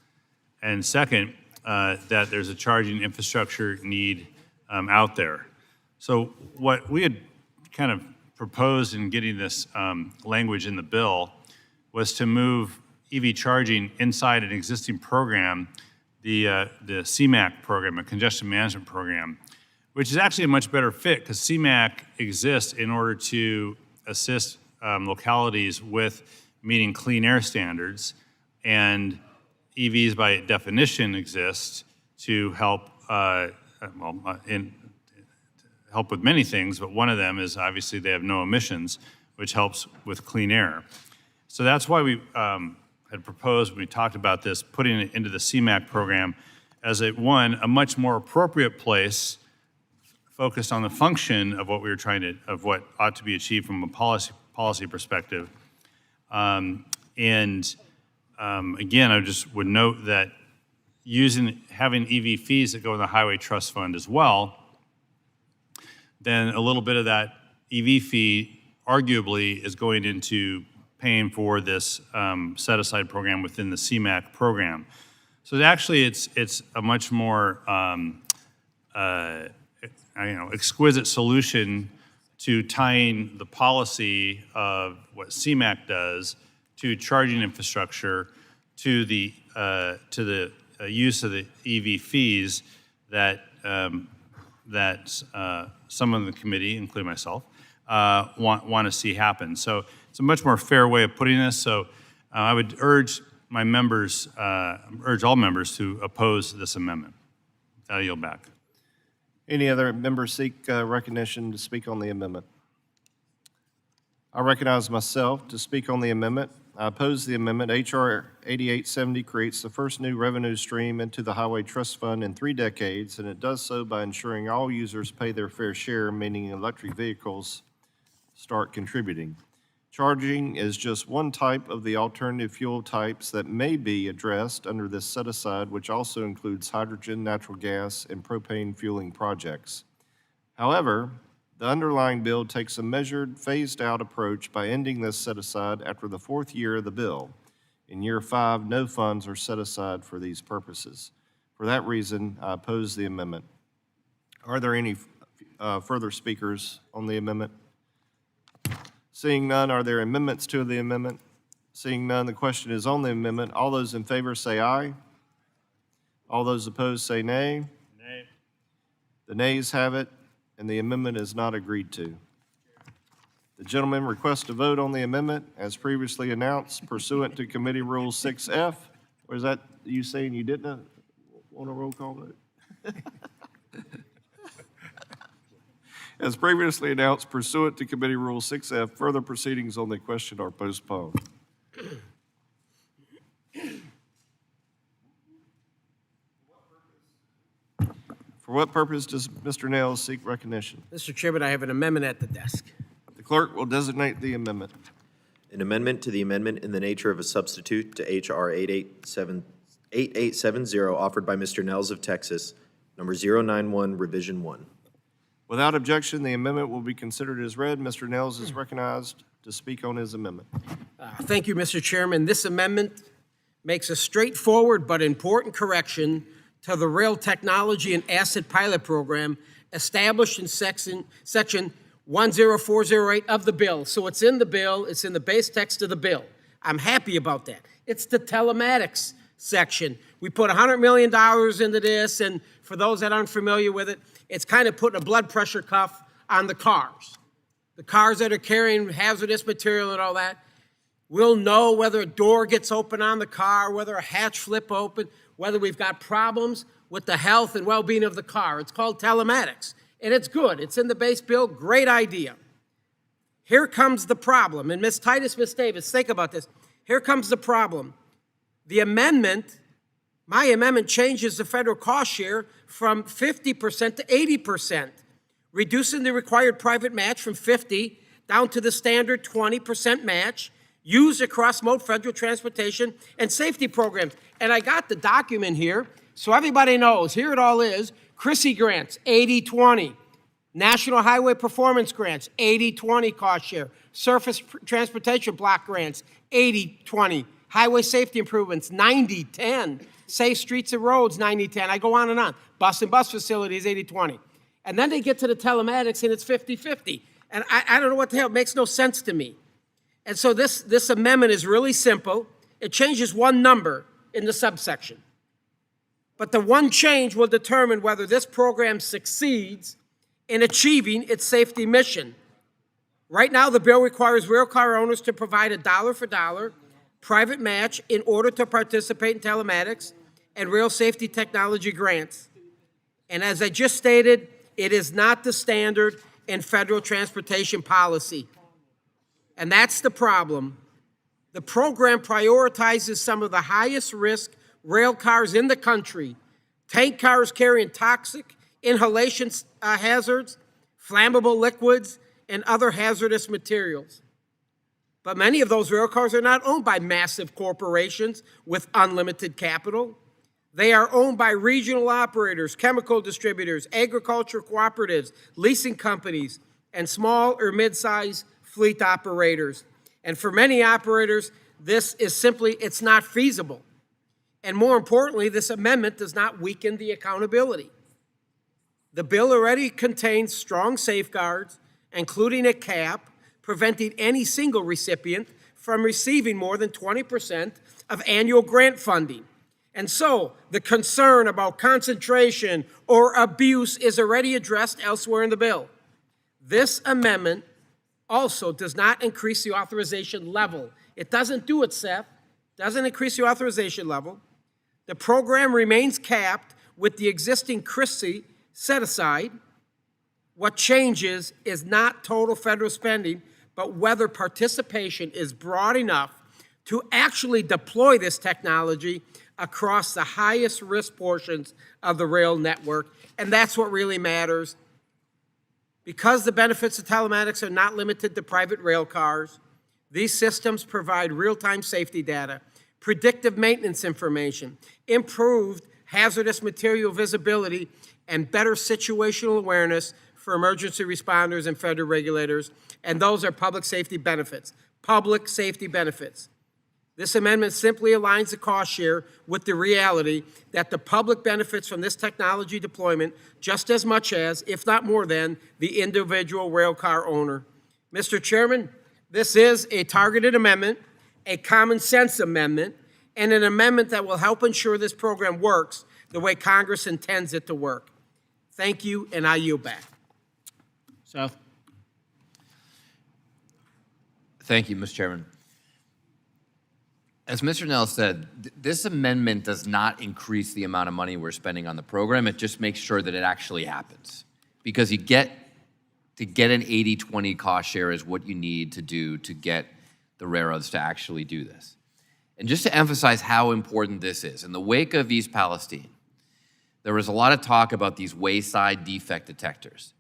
And second, that there's a charging infrastructure need out there. So what we had kind of proposed in getting this language in the bill was to move EV charging inside an existing program, the CMAQ program, a congestion management program, which is actually a much better fit because CMAQ exists in order to assist localities with meeting clean air standards, and EVs by definition exist to help help with many things, but one of them is obviously they have no emissions, which helps with clean air. So that's why we had proposed, when we talked about this, putting it into the CMAQ program as a much more appropriate place focused on the function of what we were of what ought to be achieved from a policy perspective. Again, I just would note that having EV fees that go in the Highway Trust Fund as well, then a little bit of that EV fee arguably is going into paying for this set-aside program within the CMAQ program. So actually, it's a much more exquisite solution to tying the policy of what CMAQ does to charging infrastructure to the use of the EV fees that some of the committee, including myself, want to see happen. So it's a much more fair way of putting this. So I would urge all members to oppose this amendment. I'll yield back.
Any other members seek recognition to speak on the amendment? I recognize myself to speak on the amendment. I oppose the amendment. H.R. 8870 creates the first new revenue stream into the Highway Trust Fund in 3 decades, and it does so by ensuring all users pay their fair share, meaning electric vehicles start contributing. Charging is just one type of the alternative fuel types that may be addressed under this set-aside, which also includes hydrogen, natural gas, and propane fueling projects. However, the underlying bill takes a measured, phased-out approach by ending this set-aside after the 4th year of the bill. In year 5, no funds are set aside for these purposes. For that reason, I oppose the amendment. Are there any further speakers on the amendment? Seeing none, are there amendments to the amendment? Seeing none, the question is on the amendment. All those in favor say aye. All those opposed say nay.
Nay.
The nays have it, and the amendment is not agreed to. The gentleman requests to vote on the amendment as previously announced pursuant to Committee Rule 6F. Or is that you saying you didn't want a roll call vote? As previously announced pursuant to Committee Rule 6F, further proceedings on the question are postponed. For what purpose does Mr. Nails seek recognition?
Mr. Chairman, I have an amendment at the desk.
The clerk will designate the amendment.
An amendment to the amendment in the nature of a substitute to H.R. 8870, offered by Mr. Nels of Texas, number 091, Revision 1.
Without objection, the amendment will be considered as read. Mr. Nails is recognized to speak on his amendment.
Thank you, Mr. Chairman. This amendment makes a straightforward but important correction to the Rail Technology and Asset Pilot Program established in Section 10408 of the bill. So it's in the bill, it's in the base text of the bill. I'm happy about that. It's the telematics section. We put $100 million into this, and for those that aren't familiar with it, it's kind of putting a blood pressure cuff on the cars. The cars that are carrying hazardous material and all that, we'll know whether a door gets open on the car, whether a hatch flip open, whether we've got problems with the health and well-being of the car. It's called telematics, and it's good. It's in the base bill. Great idea. Here comes the problem. And Ms. Titus, Ms. Davis, think about this. Here comes the problem. The amendment, my amendment changes the federal cost share from 50% to 80%, reducing the required private match from 50 down to the standard 20% match used across most federal transportation and safety programs. And I got the document here, so everybody knows. Here it all is. CRISI grants, 80-20. National Highway Performance Grants, 80-20 cost share. Surface Transportation Block Grants, 80-20. Highway Safety Improvements, 90-10. Safe Streets and Roads, 90-10. I go on and on. Bus and Bus Facilities, 80-20. And then they get to the telematics, and it's 50-50. And I don't know what the hell. It makes no sense to me. And so this amendment is really simple. It changes one number in the subsection. But the one change will determine whether this program succeeds in achieving its safety mission. Right now, the bill requires rail car owners to provide a dollar-for-dollar private match in order to participate in telematics and rail safety technology grants. And as I just stated, it is not the standard in federal transportation policy. And that's the problem. The program prioritizes some of the highest risk rail cars in the country, tank cars carrying toxic inhalation hazards, flammable liquids, and other hazardous materials. But many of those rail cars are not owned by massive corporations with unlimited capital. They are owned by regional operators, chemical distributors, agriculture cooperatives, leasing companies, and small or mid-sized fleet operators. And for many operators, this is simply, it's not feasible. And more importantly, this amendment does not weaken the accountability. The bill already contains strong safeguards, including a cap preventing any single recipient from receiving more than 20% of annual grant funding. And so the concern about concentration or abuse is already addressed elsewhere in the bill. This amendment also does not increase the authorization level. It doesn't do it, Seth. Doesn't increase the authorization level. The program remains capped with the existing CRISI set aside. What changes is not total federal spending, but whether participation is broad enough to actually deploy this technology across the highest risk portions of the rail network. And that's what really matters. Because the benefits of telematics are not limited to private rail cars, these systems provide real-time safety data, predictive maintenance information, improved hazardous material visibility, and better situational awareness for emergency responders and federal regulators. And those are public safety benefits. Public safety benefits. This amendment simply aligns the cost share with the reality that the public benefits from this technology deployment just as much as, if not more than, the individual rail car owner. Mr. Chairman, this is a targeted amendment, a common sense amendment, and an amendment that will help ensure this program works the way Congress intends it to work. Thank you, and I yield back.
Seth. Thank you, Mr. Chairman. As Mr. Nell said, this amendment does not increase the amount of money we're spending on the program. It just makes sure that it actually happens. Because to get an 80-20 cost share is what you need to do to get the railroads to actually do this. And just to emphasize how important this is, in the wake of East Palestine, there was a lot of talk about these wayside defect detectors.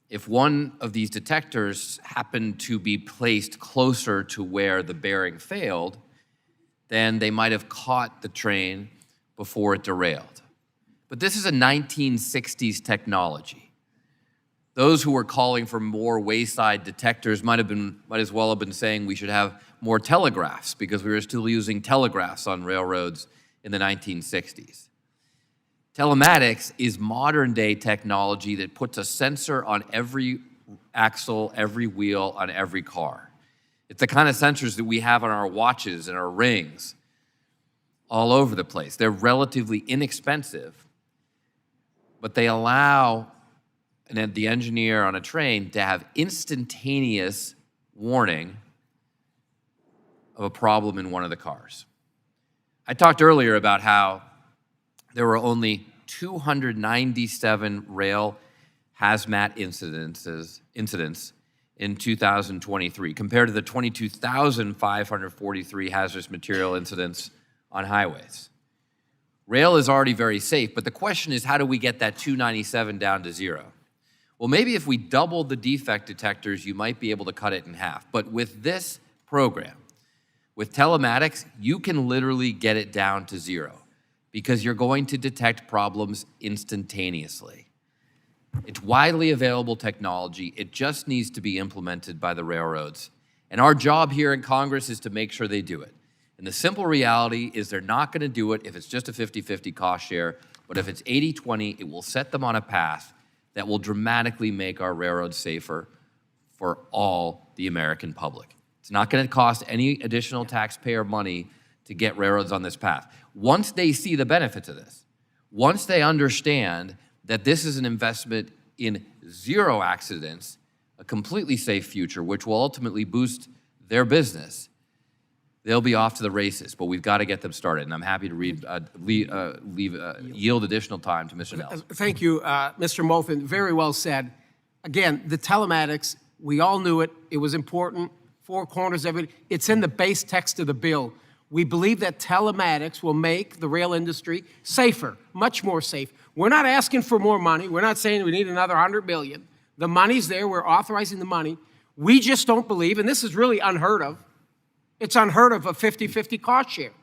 If one of these detectors happened to be placed closer to where the bearing failed, then they might have caught the train before it derailed. But this is a 1960s technology. Those who were calling for more wayside detectors might as well have been saying we should have more telegraphs, because we were still using telegraphs on railroads in the 1960s. Telematics is modern-day technology that puts a sensor on every axle, every wheel, on every car. It's the kind of sensors that we have on our watches and our rings all over the place. They're relatively inexpensive, but they allow the engineer on a train to have instantaneous warning of a problem in one of the cars. I talked earlier about how there were only 297 rail hazmat incidents in 2023, compared to the 22,543 hazardous material incidents on highways. Rail is already very safe, but the question is, how do we get that 297 down to zero? Well, maybe if we doubled the defect detectors, you might be able to cut it in half. But with this program, with telematics, you can literally get it down to zero, because you're going to detect problems instantaneously. It's widely available technology. It just needs to be implemented by the railroads. And our job here in Congress is to make sure they do it. And the simple reality is they're not going to do it if it's just a 50-50 cost share, but if it's 80-20, it will set them on a path that will dramatically make our railroads safer for all the American public. It's not going to cost any additional taxpayer money to get railroads on this path. Once they see the benefits of this, once they understand that this is an investment in zero accidents, a completely safe future, which will ultimately boost their business, they'll be off to the races. But we've got to get them started. And I'm happy to yield additional time to Mr. Nels.
Thank you, Mr. Moulton. Very well said. Again, the telematics, we all knew it. It was important. Four corners of it. It's in the base text of the bill. We believe that telematics will make the rail industry safer, much more safe. We're not asking for more money. We're not saying we need another $100 billion. The money's there. We're authorizing the money. We just don't believe, and this is really unheard of, it's unheard of a 50-50 cost share.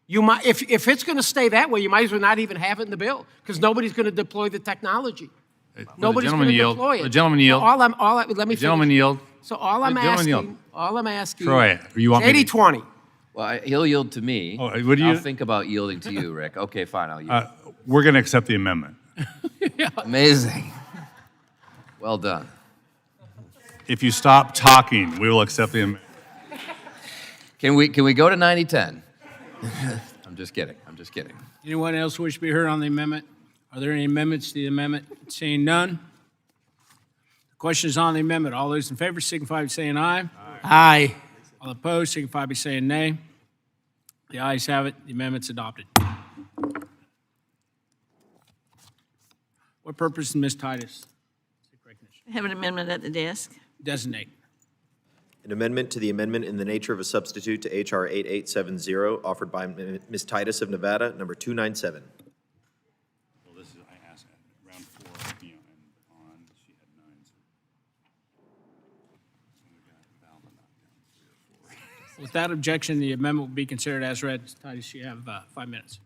You might, if it's going to stay that way, you might as well not even have it in the bill, because nobody's going to deploy the technology. Nobody's going to deploy it.
The gentleman yield.
Let me
gentleman yield.
So all I'm asking,
Troy, you want me to-
80-20.
Well, he'll yield to me.
Oh, what do you-
I'll think about yielding to you, Rick. Okay, fine, I'll yield.
We're going to accept the amendment.
Amazing. Well done.
If you stop talking, we will accept the amendment.
Can we go to 90-10? I'm just kidding. I'm just kidding. Anyone else wish to be heard on the amendment? Are there any amendments to the amendment? Seeing none. The question is on the amendment. All those in favor signify by saying aye. Aye. All opposed signify by saying nay. The ayes have it. The amendment's adopted. What purpose is Ms. Titus?
Have an amendment at the desk.
Designate.
An amendment to the amendment in the nature of a substitute to H.R. 8870, offered by Ms. Titus of Nevada, number 297.
Well, this is, I asked round 4, and on, she had 9.
Without objection, the amendment will be considered as read. Ms. Titus, you have 5 minutes.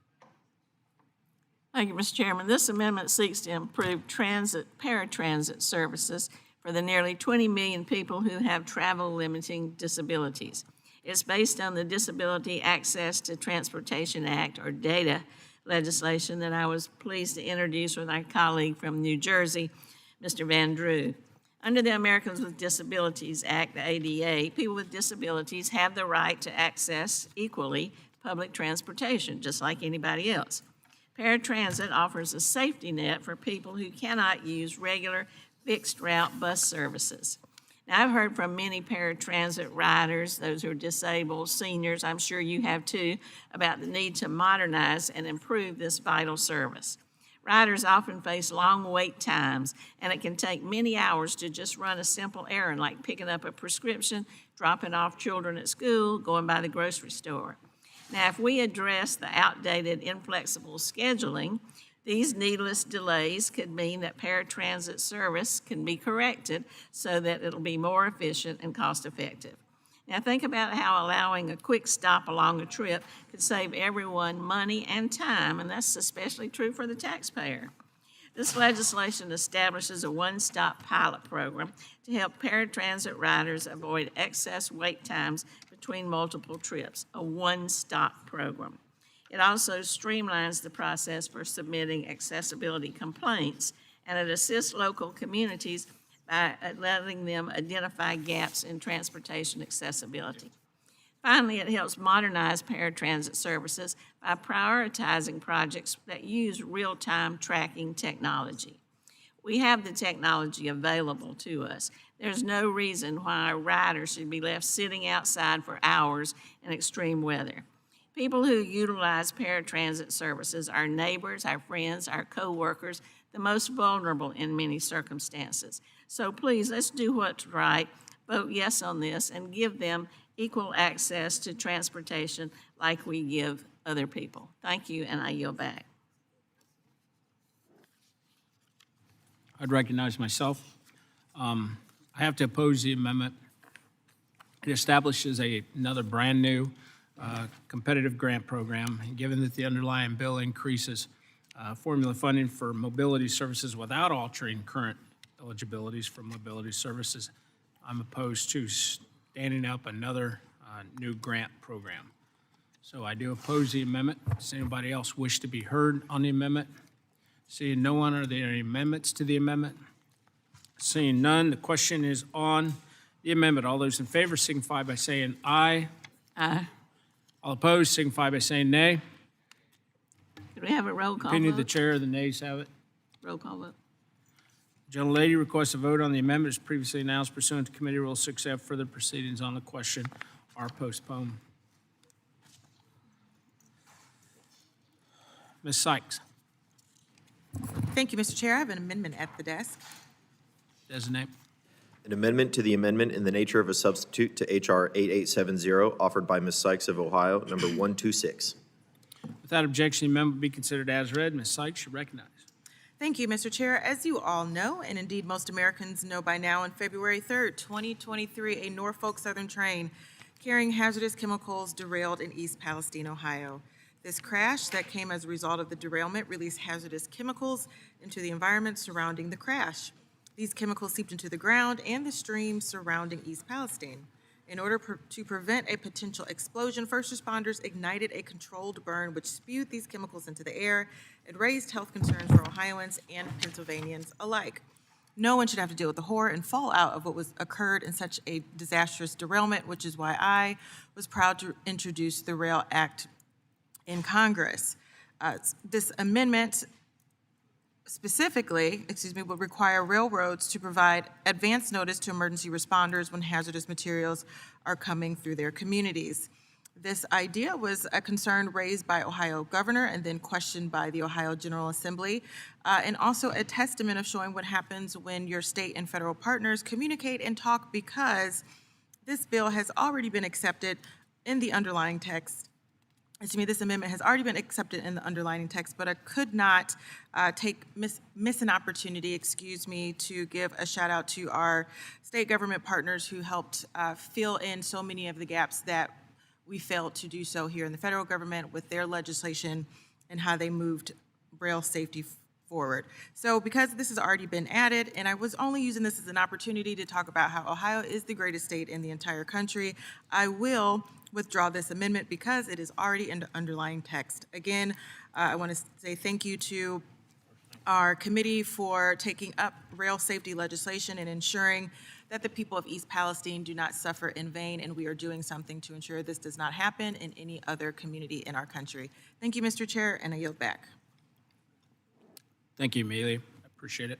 Thank you, Mr. Chairman. This amendment seeks to improve paratransit services for the nearly 20 million people who have travel-limiting disabilities. It's based on the Disability Access to Transportation Act, or DATA, legislation that I was pleased to introduce with our colleague from New Jersey, Mr. Van Drew. Under the Americans with Disabilities Act, the ADA, people with disabilities have the right to access equally public transportation, just like anybody else. Paratransit offers a safety net for people who cannot use regular fixed route bus services. Now, I've heard from many paratransit riders, those who are disabled, seniors, I'm sure you have too, about the need to modernize and improve this vital service. Riders often face long wait times, and it can take many hours to just run a simple errand like picking up a prescription, dropping off children at school, going by the grocery store. Now, if we address the outdated, inflexible scheduling, these needless delays could mean that paratransit service can be corrected so that it'll be more efficient and cost-effective. Now, think about how allowing a quick stop along a trip could save everyone money and time, and that's especially true for the taxpayer. This legislation establishes a one-stop pilot program to help paratransit riders avoid excess wait times between multiple trips, a one-stop program. It also streamlines the process for submitting accessibility complaints, and it assists local communities by letting them identify gaps in transportation accessibility. Finally, it helps modernize paratransit services by prioritizing projects that use real-time tracking technology. We have the technology available to us. There's no reason why a rider should be left sitting outside for hours in extreme weather. People who utilize paratransit services are neighbors, our friends, our co-workers, the most vulnerable in many circumstances. So please, let's do what's right, vote yes on this, and give them equal access to transportation like we give other people. Thank you, and I yield back.
I'd recognize myself. I have to oppose the amendment. It establishes another brand-new competitive grant program, and given that the underlying bill increases formula funding for mobility services without altering current eligibilities for mobility services, I'm opposed to standing up another new grant program. So I do oppose the amendment. Does anybody else wish to be heard on the amendment? Seeing no one, are there any amendments to the amendment? Seeing none, the question is on the amendment. All those in favor signify by saying aye.
Aye.
All opposed signify by saying nay.
Could we have a roll call
Opinion of the
vote?
chair, the nays have it.
Roll call vote.
Gentlelady requests a vote on the amendment as previously announced pursuant to Committee Rule 6F. Further proceedings on the question are postponed. Ms. Sykes,
Thank you, Mr. Chair. I have an amendment at the desk.
designate.
An amendment to the amendment in the nature of a substitute to H.R. 8870, offered by Ms. Sykes of Ohio, number 126.
Without objection, the amendment will be considered as read. Ms. Sykes, you recognize.
Thank you, Mr. Chair. As you all know, and indeed most Americans know by now, on February 3rd, 2023, a Norfolk Southern train carrying hazardous chemicals derailed in East Palestine, Ohio. This crash that came as a result of the derailment released hazardous chemicals into the environment surrounding the crash. These chemicals seeped into the ground and the stream surrounding East Palestine. In order to prevent a potential explosion, first responders ignited a controlled burn which spewed these chemicals into the air. It raised health concerns for Ohioans and Pennsylvanians alike. No one should have to deal with the horror and fallout of what was occurred in such a disastrous derailment, which is why I was proud to introduce the Rail Act in Congress. This amendment specifically, would require railroads to provide advance notice to emergency responders when hazardous materials are coming through their communities. This idea was a concern raised by Ohio governor and then questioned by the Ohio General Assembly, and also a testament of showing what happens when your state and federal partners communicate and talk, because this bill has already been accepted in the underlying text. This amendment has already been accepted in the underlying text, but I could not miss an opportunity, to give a shout out to our state government partners who helped fill in so many of the gaps that we failed to do so here in the federal government with their legislation and how they moved rail safety forward. So because this has already been added, and I was only using this as an opportunity to talk about how Ohio is the greatest state in the entire country, I will withdraw this amendment because it is already in the underlying text. Again, I want to say thank you to our committee for taking up rail safety legislation and ensuring that the people of East Palestine do not suffer in vain, and we are doing something to ensure this does not happen in any other community in our country. Thank you, Mr. Chair, and I yield back.
Thank you, Amelia. I appreciate it.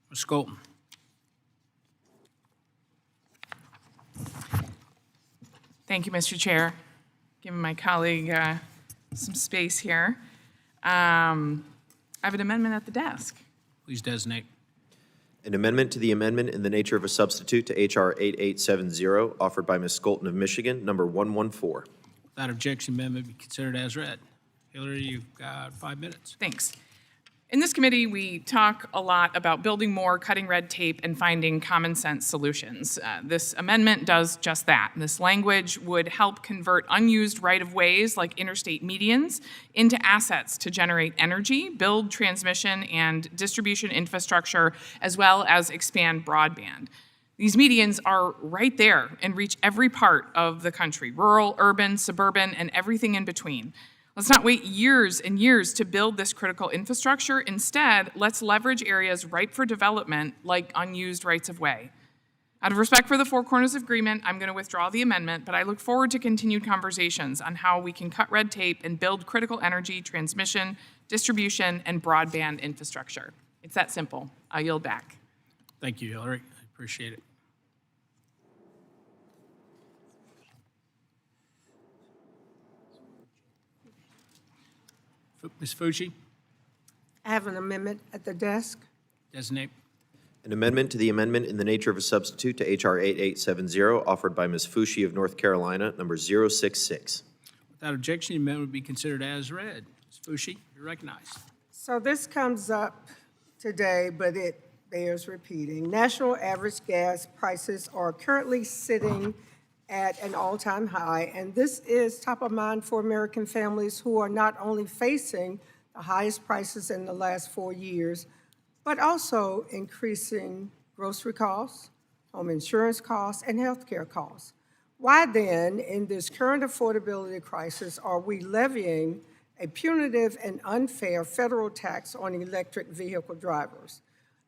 Ms. Colton.
Thank you, Mr. Chair. Giving my colleague some space here. I have an amendment at the desk.
Please designate.
An amendment to the amendment in the nature of a substitute to H.R. 8870, offered by Ms. Skolton of Michigan, number 114.
Without objection, amendment be considered as read. Hillary, you've got 5 minutes.
Thanks. In this committee, we talk a lot about building more, cutting red tape, and finding common sense solutions. This amendment does just that. This language would help convert unused right-of-ways like interstate medians into assets to generate energy, build transmission and distribution infrastructure, as well as expand broadband. These medians are right there and reach every part of the country, rural, urban, suburban, and everything in between. Let's not wait years and years to build this critical infrastructure. Instead, let's leverage areas ripe for development like unused rights-of-way. Out of respect for the Four Corners Agreement, I'm going to withdraw the amendment, but I look forward to continued conversations on how we can cut red tape and build critical energy, transmission, distribution, and broadband infrastructure. It's that simple. I yield back.
Thank you, Hillary. I appreciate it. Ms. Fucci,
I have an amendment at the desk.
designate.
An amendment to the amendment in the nature of a substitute to H.R. 8870, offered by Ms. Fucci of North Carolina, number 066.
Without objection, the amendment will be considered as read. Ms. Fucci, you're recognized.
So this comes up today, but it bears repeating. National average gas prices are currently sitting at an all-time high, and this is top of mind for American families who are not only facing the highest prices in the last 4 years, but also increasing grocery costs, home insurance costs, and healthcare costs. Why then, in this current affordability crisis, are we levying a punitive and unfair federal tax on electric vehicle drivers?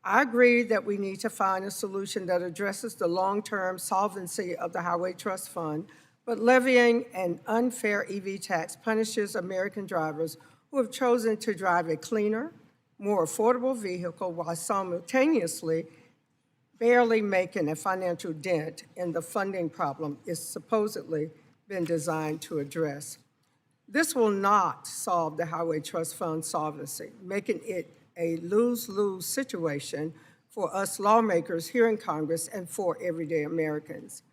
I agree that we need to find a solution that addresses the long-term solvency of the Highway Trust Fund, but levying an unfair EV tax punishes American drivers who have chosen to drive a cleaner, more affordable vehicle while simultaneously barely making a financial dent in the funding problem it's supposedly been designed to address. This will not solve the Highway Trust Fund solvency, making it a lose-lose situation for us lawmakers here in Congress and for everyday Americans.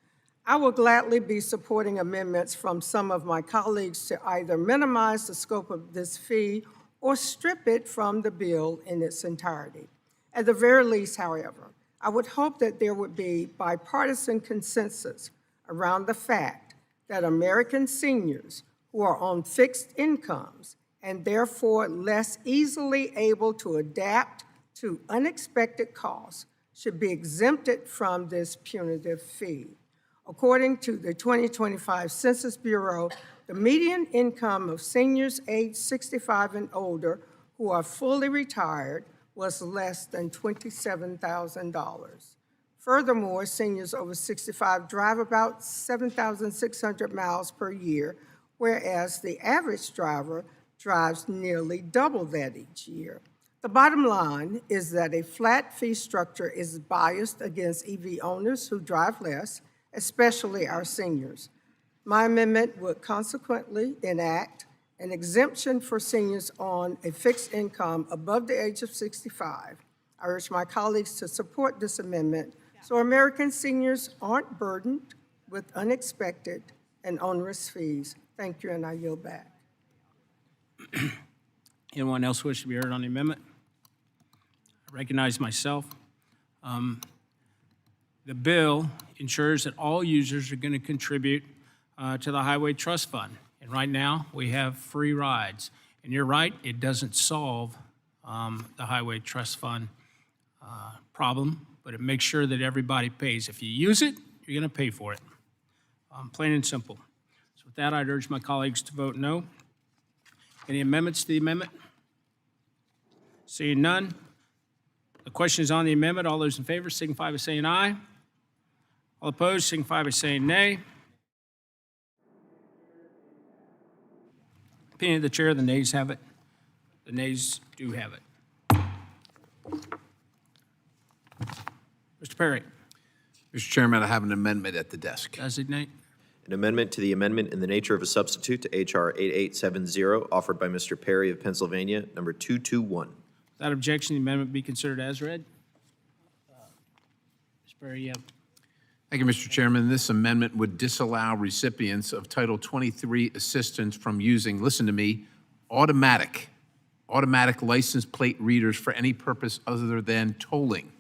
I will gladly be supporting amendments from some of my colleagues to either minimize the scope of this fee or strip it from the bill in its entirety. At the very least, however, I would hope that there would be bipartisan consensus around the fact that American seniors who are on fixed incomes and therefore less easily able to adapt to unexpected costs should be exempted from this punitive fee. According to the 2025 Census Bureau, the median income of seniors aged 65 and older who are fully retired was less than $27,000. Furthermore, seniors over 65 drive about 7,600 miles per year, whereas the average driver drives nearly double that each year. The bottom line is that a flat fee structure is biased against EV owners who drive less, especially our seniors. My amendment would consequently enact an exemption for seniors on a fixed income above the age of 65. I urge my colleagues to support this amendment so American seniors aren't burdened with unexpected and onerous fees. Thank you, and I yield back.
Anyone else wish to be heard on the amendment? I recognize myself. The bill ensures that all users are going to contribute to the Highway Trust Fund. And right now, we have free rides. And you're right, it doesn't solve the Highway Trust Fund problem, but it makes sure that everybody pays. If you use it, you're going to pay for it. Plain and simple. So with that, I'd urge my colleagues to vote no. Any amendments to the amendment? Seeing none. The question is on the amendment. All those in favor signify by saying aye. All opposed signify by saying nay. Opinion of the chair, the nays have it. The nays do have it. Mr. Perry.
Mr. Chairman, I have an amendment at the desk.
Designate.
An amendment to the amendment in the nature of a substitute to H.R. 8870, offered by Mr. Perry of Pennsylvania, number 221.
Without objection, the amendment be considered as read. Mr. Perry, you have.
Thank you, Mr. Chairman. This amendment would disallow recipients of Title 23 assistance from using, listen to me, automatic license plate readers for any purpose other than tolling.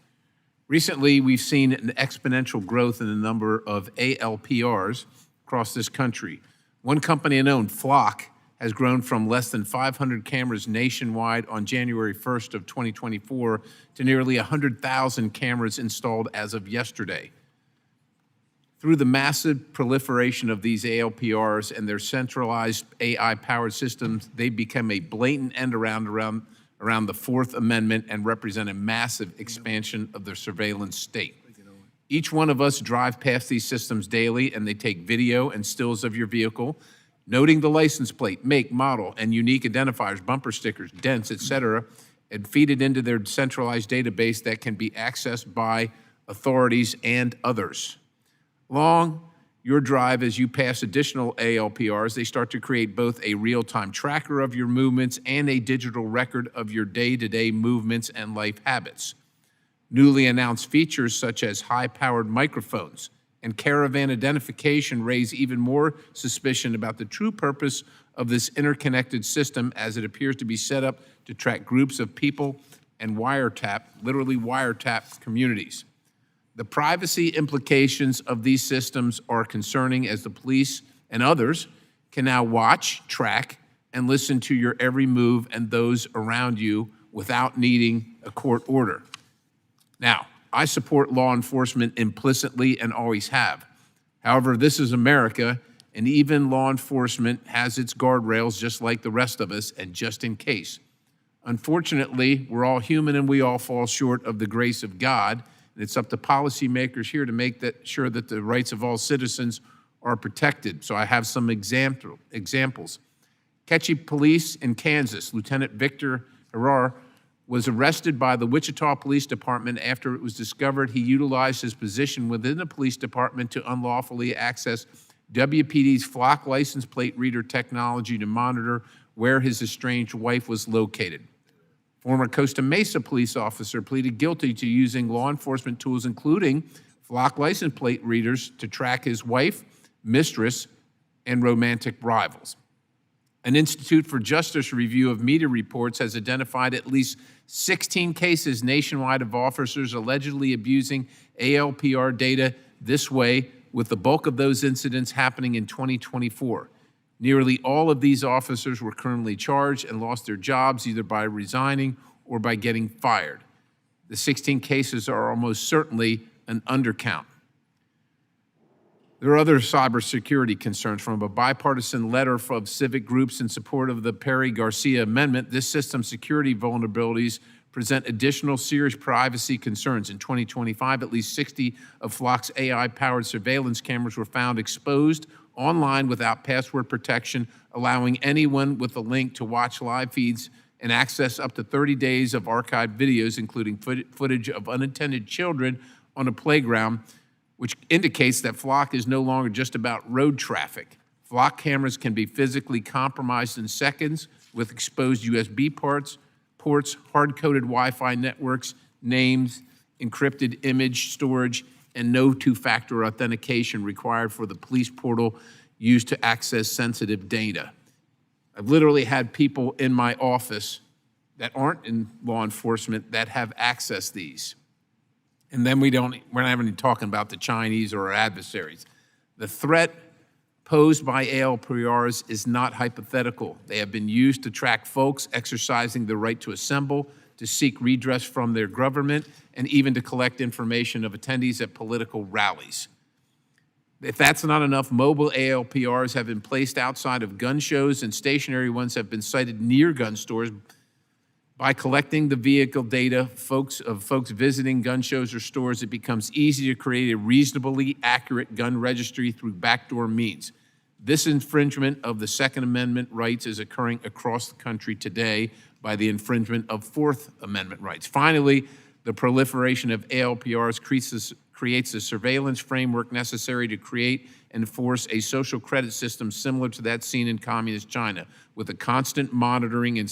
Recently, we've seen an exponential growth in the number of ALPRs across this country. One company I own, Flock, has grown from less than 500 cameras nationwide on January 1st of 2024 to nearly 100,000 cameras installed as of yesterday. Through the massive proliferation of these ALPRs and their centralized AI-powered systems, they become a blatant end around the Fourth Amendment and represent a massive expansion of their surveillance state. Each one of us drive past these systems daily, and they take video and stills of your vehicle, noting the license plate, make, model, and unique identifiers, bumper stickers, dents, etc., and feed it into their centralized database that can be accessed by authorities and others. Along your drive, as you pass additional ALPRs, they start to create both a real-time tracker of your movements and a digital record of your day-to-day movements and life habits. Newly announced features such as high-powered microphones and caravan identification raise even more suspicion about the true purpose of this interconnected system, as it appears to be set up to track groups of people and literally wiretap communities. The privacy implications of these systems are concerning, as the police and others can now watch, track, and listen to your every move and those around you without needing a court order. Now, I support law enforcement implicitly and always have. However, this is America, and even law enforcement has its guardrails just like the rest of us, and just in case. Unfortunately, we're all human and we all fall short of the grace of God. And it's up to policymakers here to make sure that the rights of all citizens are protected. So I have some examples. Ketchy Police in Kansas, Lieutenant Victor Herrar was arrested by the Wichita Police Department after it was discovered he utilized his position within the police department to unlawfully access WPD's Flock license plate reader technology to monitor where his estranged wife was located. Former Costa Mesa police officer pleaded guilty to using law enforcement tools, including Flock license plate readers, to track his wife, mistress, and romantic rivals. An Institute for Justice review of media reports has identified at least 16 cases nationwide of officers allegedly abusing ALPR data this way, with the bulk of those incidents happening in 2024. Nearly all of these officers were currently charged and lost their jobs either by resigning or by getting fired. The 16 cases are almost certainly an undercount. There are other cybersecurity concerns. From a bipartisan letter of civic groups in support of the Perry-Garcia amendment, this system's security vulnerabilities present additional serious privacy concerns. In 2025, at least 60 of Flock's AI-powered surveillance cameras were found exposed online without password protection, allowing anyone with a link to watch live feeds and access up to 30 days of archived videos, including footage of unintended children on a playground, which indicates that Flock is no longer just about road traffic. Flock cameras can be physically compromised in seconds with exposed USB ports, hard-coded Wi-Fi networks, names, encrypted image storage, and no two-factor authentication required for the police portal used to access sensitive data. I've literally had people in my office that aren't in law enforcement that have accessed these. And then we're not even talking about the Chinese or our adversaries. The threat posed by ALPRs is not hypothetical. They have been used to track folks exercising the right to assemble, to seek redress from their government, and even to collect information of attendees at political rallies. If that's not enough, mobile ALPRs have been placed outside of gun shows, and stationary ones have been sited near gun stores. By collecting the vehicle data of folks visiting gun shows or stores, it becomes easy to create a reasonably accurate gun registry through backdoor means. This infringement of the Second Amendment rights is occurring across the country today by the infringement of Fourth Amendment rights. Finally, the proliferation of ALPRs creates the surveillance framework necessary to create and enforce a social credit system similar to that seen in communist China, with a constant monitoring and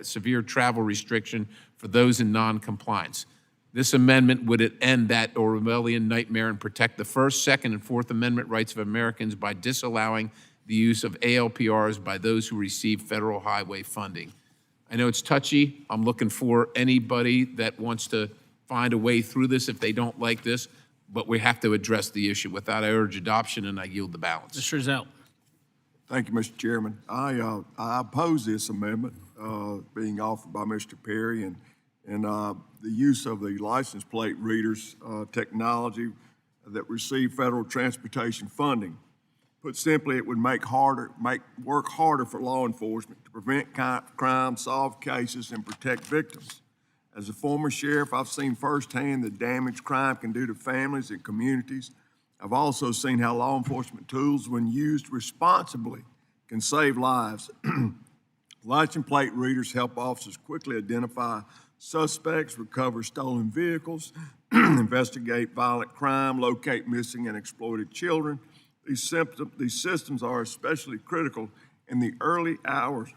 severe travel restriction for those in non-compliance. This amendment would end that Orwellian nightmare and protect the First, Second, and Fourth Amendment rights of Americans by disallowing the use of ALPRs by those who receive federal highway funding. I know it's touchy. I'm looking for anybody that wants to find a way through this if they don't like this, but we have to address the issue. With that, I urge adoption, and I yield the balance.
Mr. Zell.
Thank you, Mr. Chairman. I oppose this amendment being offered by Mr. Perry, and the use of the license plate readers technology that receive federal transportation funding. Put simply, it would make work harder for law enforcement to prevent crime, solve cases, and protect victims. As a former sheriff, I've seen firsthand the damage crime can do to families and communities. I've also seen how law enforcement tools, when used responsibly, can save lives. License plate readers help officers quickly identify suspects, recover stolen vehicles, investigate violent crime, locate missing and exploited children. These systems are especially critical in the early hours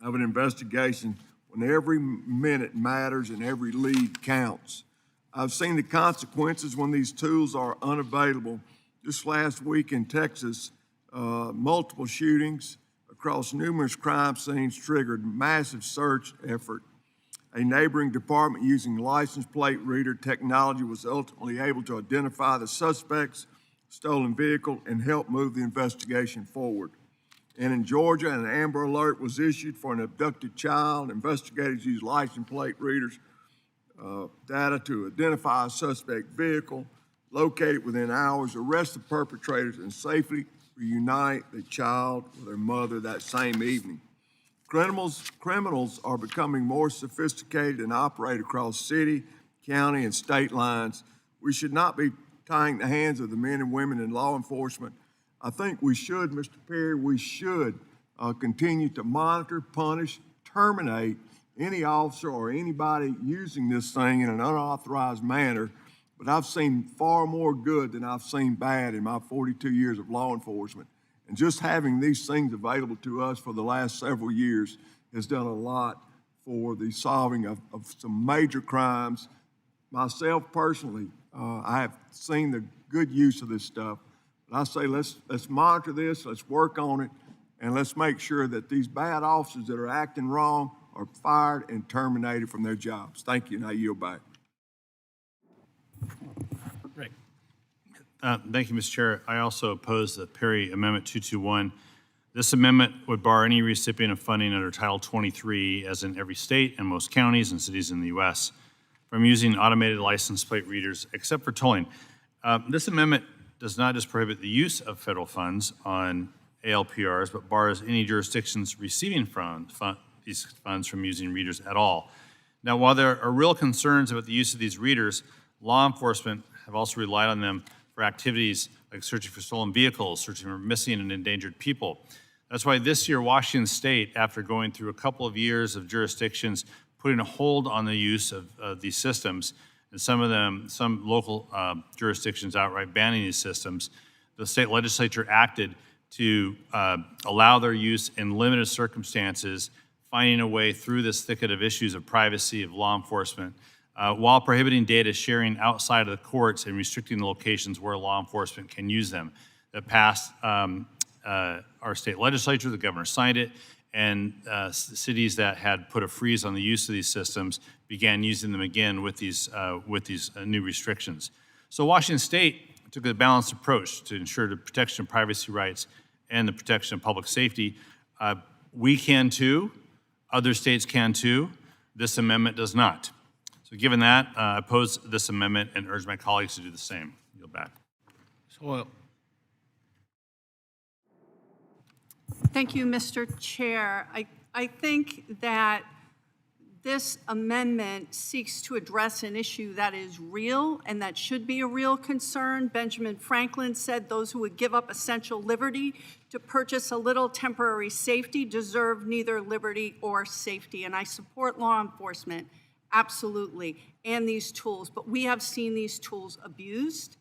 of an investigation, when every minute matters and every lead counts. I've seen the consequences when these tools are unavailable. Just last week in Texas, multiple shootings across numerous crime scenes triggered massive search effort. A neighboring department using license plate reader technology was ultimately able to identify the suspect's stolen vehicle and help move the investigation forward. And in Georgia, an Amber Alert was issued for an abducted child. Investigators used license plate readers data to identify a suspect vehicle, locate it within hours, arrest the perpetrators, and safely reunite the child with their mother that same evening. Criminals are becoming more sophisticated and operate across city, county, and state lines. We should not be tying the hands of the men and women in law enforcement. I think we should, Mr. Perry, we should continue to monitor, punish, terminate any officer or anybody using this thing in an unauthorized manner. But I've seen far more good than I've seen bad in my 42 years of law enforcement. And just having these things available to us for the last several years has done a lot for the solving of some major crimes. Myself personally, I have seen the good use of this stuff. But I say let's monitor this, let's work on it, and let's make sure that these bad officers that are acting wrong are fired and terminated from their jobs. Thank you, and I yield back.
Rick.
Thank you, Mr. Chair. I also oppose the Perry Amendment 221. This amendment would bar any recipient of funding under Title 23, as in every state and most counties and cities in the U.S., from using automated license plate readers, except for tolling. This amendment does not just prohibit the use of federal funds on ALPRs, but bars any jurisdictions receiving these funds from using readers at all. Now, while there are real concerns about the use of these readers, law enforcement have also relied on them for activities like searching for stolen vehicles, searching for missing and endangered people. That's why this year, Washington State, after going through a couple of years of jurisdictions putting a hold on the use of these systems, and some local jurisdictions outright banning these systems, the state legislature acted to allow their use in limited circumstances, finding a way through this thicket of issues of privacy of law enforcement, while prohibiting data sharing outside of the courts and restricting the locations where law enforcement can use them. That passed our state legislature, the governor signed it, and cities that had put a freeze on the use of these systems began using them again with these new restrictions. So Washington State took a balanced approach to ensure the protection of privacy rights and the protection of public safety. We can too. Other states can too. This amendment does not. So given that, I oppose this amendment and urge my colleagues to do the same. Yield back.
So,
Thank you, Mr. Chair. I think that this amendment seeks to address an issue that is real and that should be a real concern. Benjamin Franklin said those who would give up essential liberty to purchase a little temporary safety deserve neither liberty or safety. And I support law enforcement, absolutely, and these tools. But we have seen these tools abused,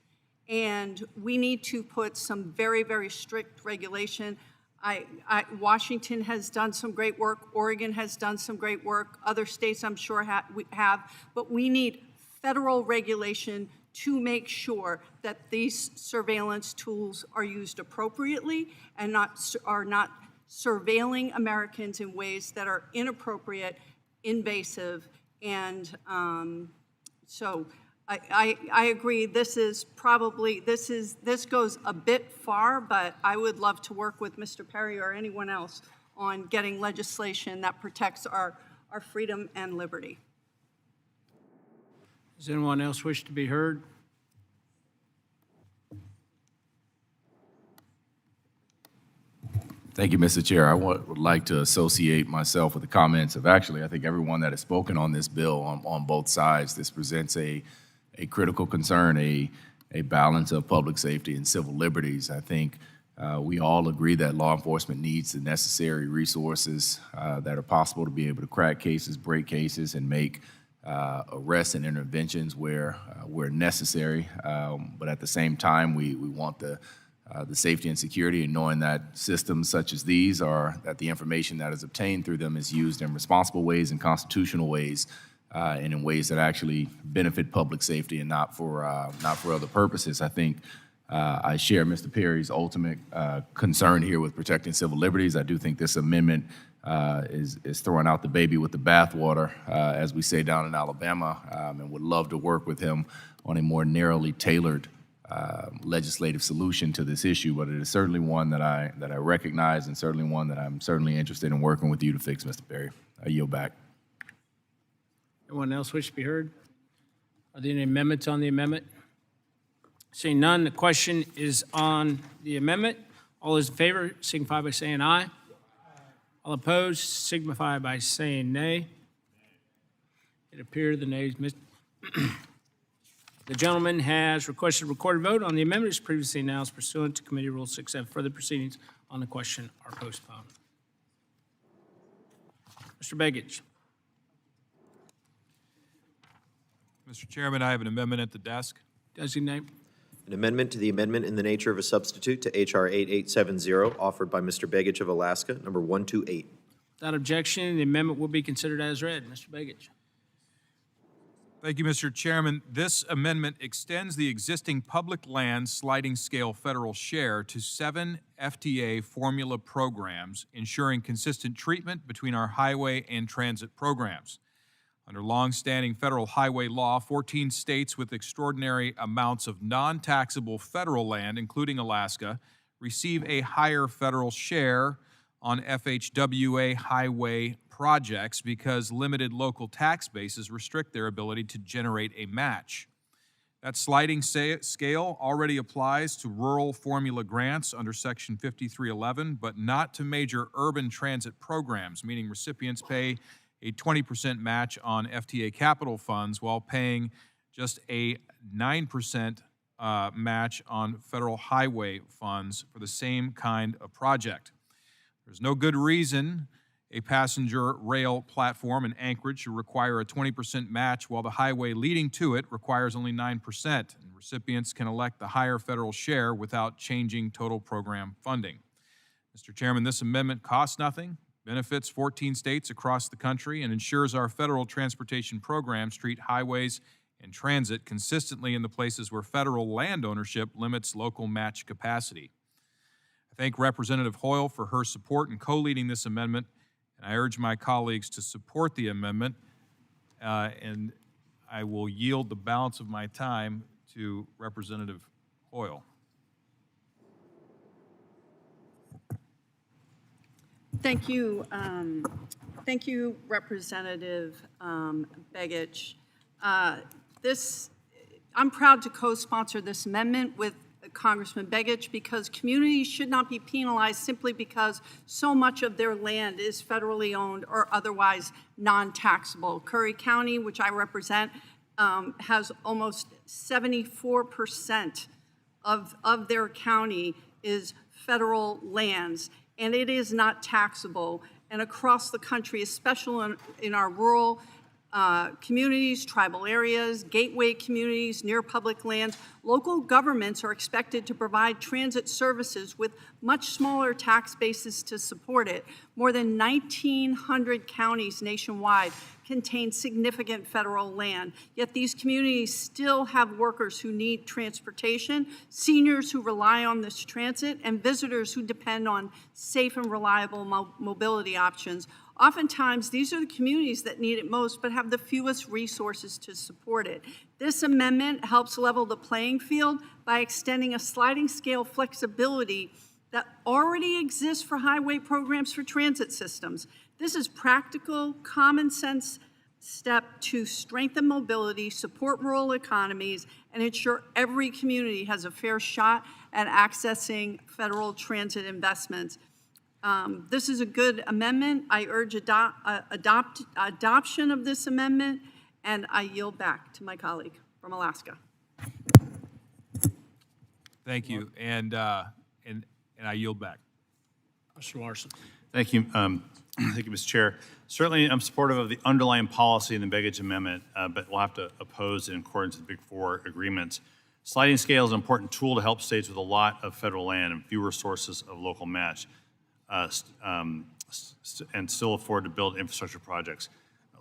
and we need to put some very, very strict regulation. Washington has done some great work. Oregon has done some great work. Other states, I'm sure, have. But we need federal regulation to make sure that these surveillance tools are used appropriately and are not surveilling Americans in ways that are inappropriate, invasive, and so I agree. This goes a bit far, but I would love to work with Mr. Perry or anyone else on getting legislation that protects our freedom and liberty.
does anyone else wish to be heard?
Thank you, Mr. Chair. I would like to associate myself with the comments of actually, I think everyone that has spoken on this bill on both sides. This presents a critical concern, a balance of public safety and civil liberties. I think we all agree that law enforcement needs the necessary resources that are possible to be able to crack cases, break cases, and make arrests and interventions where necessary. But at the same time, we want the safety and security, and knowing that systems such as these that the information that is obtained through them is used in responsible ways and constitutional ways, and in ways that actually benefit public safety and not for other purposes. I think I share Mr. Perry's ultimate concern here with protecting civil liberties. I do think this amendment is throwing out the baby with the bathwater, as we say down in Alabama, and would love to work with him on a more narrowly tailored legislative solution to this issue. But it is certainly one that I recognize, and certainly one that I'm certainly interested in working with you to fix, Mr. Perry. I yield back.
Anyone else wish to be heard? Are there any amendments on the amendment? Seeing none, the question is on the amendment. All those in favor signify by saying aye. All opposed signify by saying nay. It appears the nays. The gentleman has requested a recorded vote on the amendment as previously announced pursuant to Committee Rule 6F. Further proceedings on the question are postponed. Mr. Begich.
Mr. Chairman, I have an amendment at the desk.
Designate.
An amendment to the amendment in the nature of a substitute to H.R. 8870, offered by Mr. Begich of Alaska, number 128.
Without objection, the amendment will be considered as read. Mr. Begich.
Thank you, Mr. Chairman. This amendment extends the existing public land sliding scale federal share to 7 FTA formula programs, ensuring consistent treatment between our highway and transit programs. Under longstanding federal highway law, 14 states with extraordinary amounts of non-taxable federal land, including Alaska, receive a higher federal share on FHWA highway projects because limited local tax bases restrict their ability to generate a match. That sliding scale already applies to rural formula grants under Section 5311, but not to major urban transit programs, meaning recipients pay a 20% match on FTA capital funds while paying just a 9% match on federal highway funds for the same kind of project. There's no good reason a passenger rail platform in Anchorage should require a 20% match while the highway leading to it requires only 9%, and recipients can elect the higher federal share without changing total program funding. Mr. Chairman, this amendment costs nothing, benefits 14 states across the country, and ensures our federal transportation programs treat highways and transit consistently in the places where federal land ownership limits local match capacity. I thank Representative Hoyle for her support in co-leading this amendment, and I urge my colleagues to support the amendment, and I will yield the balance of my time to Representative oil.
Thank you. Thank you, Representative Begich. I'm proud to co-sponsor this amendment with Congressman Begich because communities should not be penalized simply because so much of their land is federally owned or otherwise non-taxable. Curry County, which I represent, has almost 74% of their county is federal lands, and it is not taxable. And across the country, especially in our rural communities, tribal areas, gateway communities, near public lands, local governments are expected to provide transit services with much smaller tax bases to support it. More than 1,900 counties nationwide contain significant federal land, yet these communities still have workers who need transportation, seniors who rely on this transit, and visitors who depend on safe and reliable mobility options. Oftentimes, these are the communities that need it most but have the fewest resources to support it. This amendment helps level the playing field by extending a sliding scale flexibility that already exists for highway programs for transit systems. This is practical, common sense step to strengthen mobility, support rural economies, and ensure every community has a fair shot at accessing federal transit investments. This is a good amendment. I urge adoption of this amendment, and I yield back to my colleague from Alaska.
Thank you, and I yield back.
Mr. Larson.
Thank you. Thank you, Mr. Chair. Certainly, I'm supportive of the underlying policy in the Begich Amendment, but we'll have to oppose it in accordance with the Big Four agreements. Sliding scale is an important tool to help states with a lot of federal land and fewer sources of local match, and still afford to build infrastructure projects.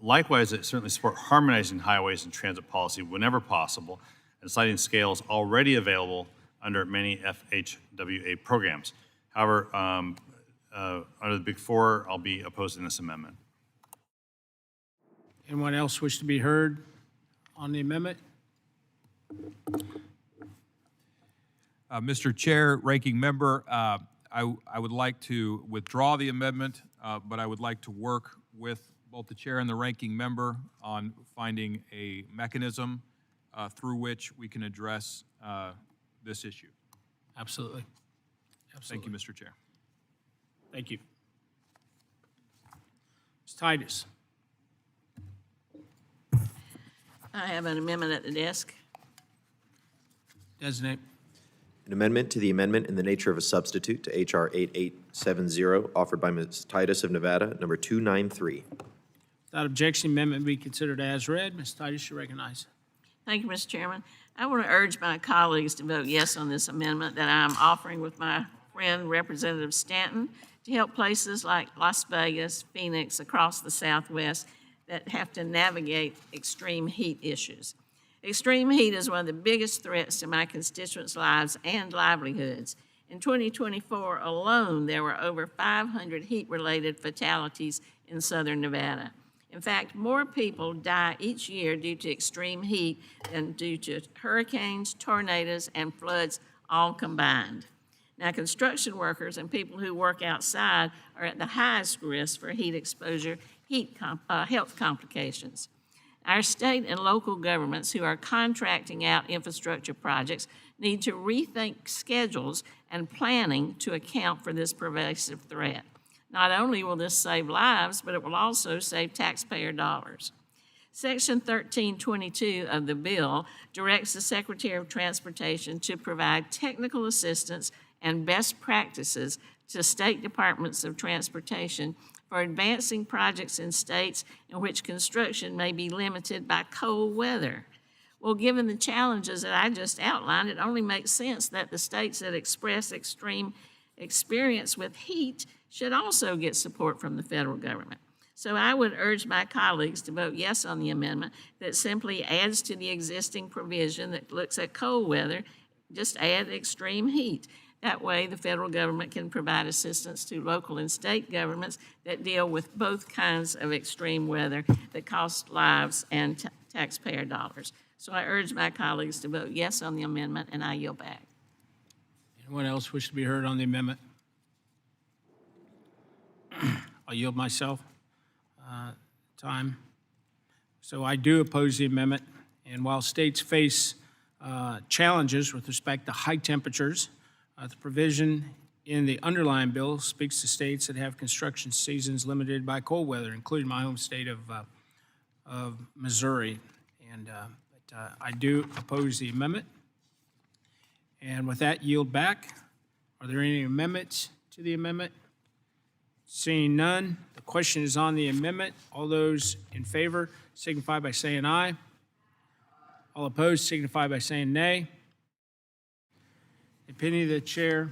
Likewise, it certainly support harmonizing highways and transit policy whenever possible, and sliding scale is already available under many FHWA programs. However, under the Big Four, I'll be opposing this amendment.
Anyone else wish to be heard on the amendment?
Mr. Chair, Ranking Member, I would like to withdraw the amendment, but I would like to work with both the Chair and the Ranking Member on finding a mechanism through which we can address this issue.
Absolutely.
Thank you, Mr. Chair.
Thank you. Ms. Titus.
I have an amendment at the desk.
Designate.
An amendment to the amendment in the nature of a substitute to H.R. 8870, offered by Ms. Titus of Nevada, number 293.
Without objection, the amendment be considered as read. Ms. Titus, you recognize.
Thank you, Mr. Chairman. I want to urge my colleagues to vote yes on this amendment that I'm offering with my friend Representative Stanton to help places like Las Vegas, Phoenix, across the Southwest that have to navigate extreme heat issues. Extreme heat is one of the biggest threats to my constituents' lives and livelihoods. In 2024 alone, there were over 500 heat-related fatalities in southern Nevada. In fact, more people die each year due to extreme heat than due to hurricanes, tornadoes, and floods all combined. Now, construction workers and people who work outside are at the highest risk for heat exposure, health complications. Our state and local governments who are contracting out infrastructure projects need to rethink schedules and planning to account for this pervasive threat. Not only will this save lives, but it will also save taxpayer dollars. Section 1322 of the bill directs the Secretary of Transportation to provide technical assistance and best practices to state departments of transportation for advancing projects in states in which construction may be limited by cold weather. Well, given the challenges that I just outlined, it only makes sense that the states that express extreme experience with heat should also get support from the federal government. So I would urge my colleagues to vote yes on the amendment that simply adds to the existing provision that looks at cold weather, just add extreme heat. That way, the federal government can provide assistance to local and state governments that deal with both kinds of extreme weather that cost lives and taxpayer dollars. So I urge my colleagues to vote yes on the amendment, and I yield back.
Anyone else wish to be heard on the amendment? I'll yield myself time. So I do oppose the amendment, and while states face challenges with respect to high temperatures, the provision in the underlying bill speaks to states that have construction seasons limited by cold weather, including my home state of Missouri. And I do oppose the amendment. And with that, yield back. Are there any amendments to the amendment? Seeing none, the question is on the amendment. All those in favor signify by saying aye. All opposed signify by saying nay. The opinion of the chair,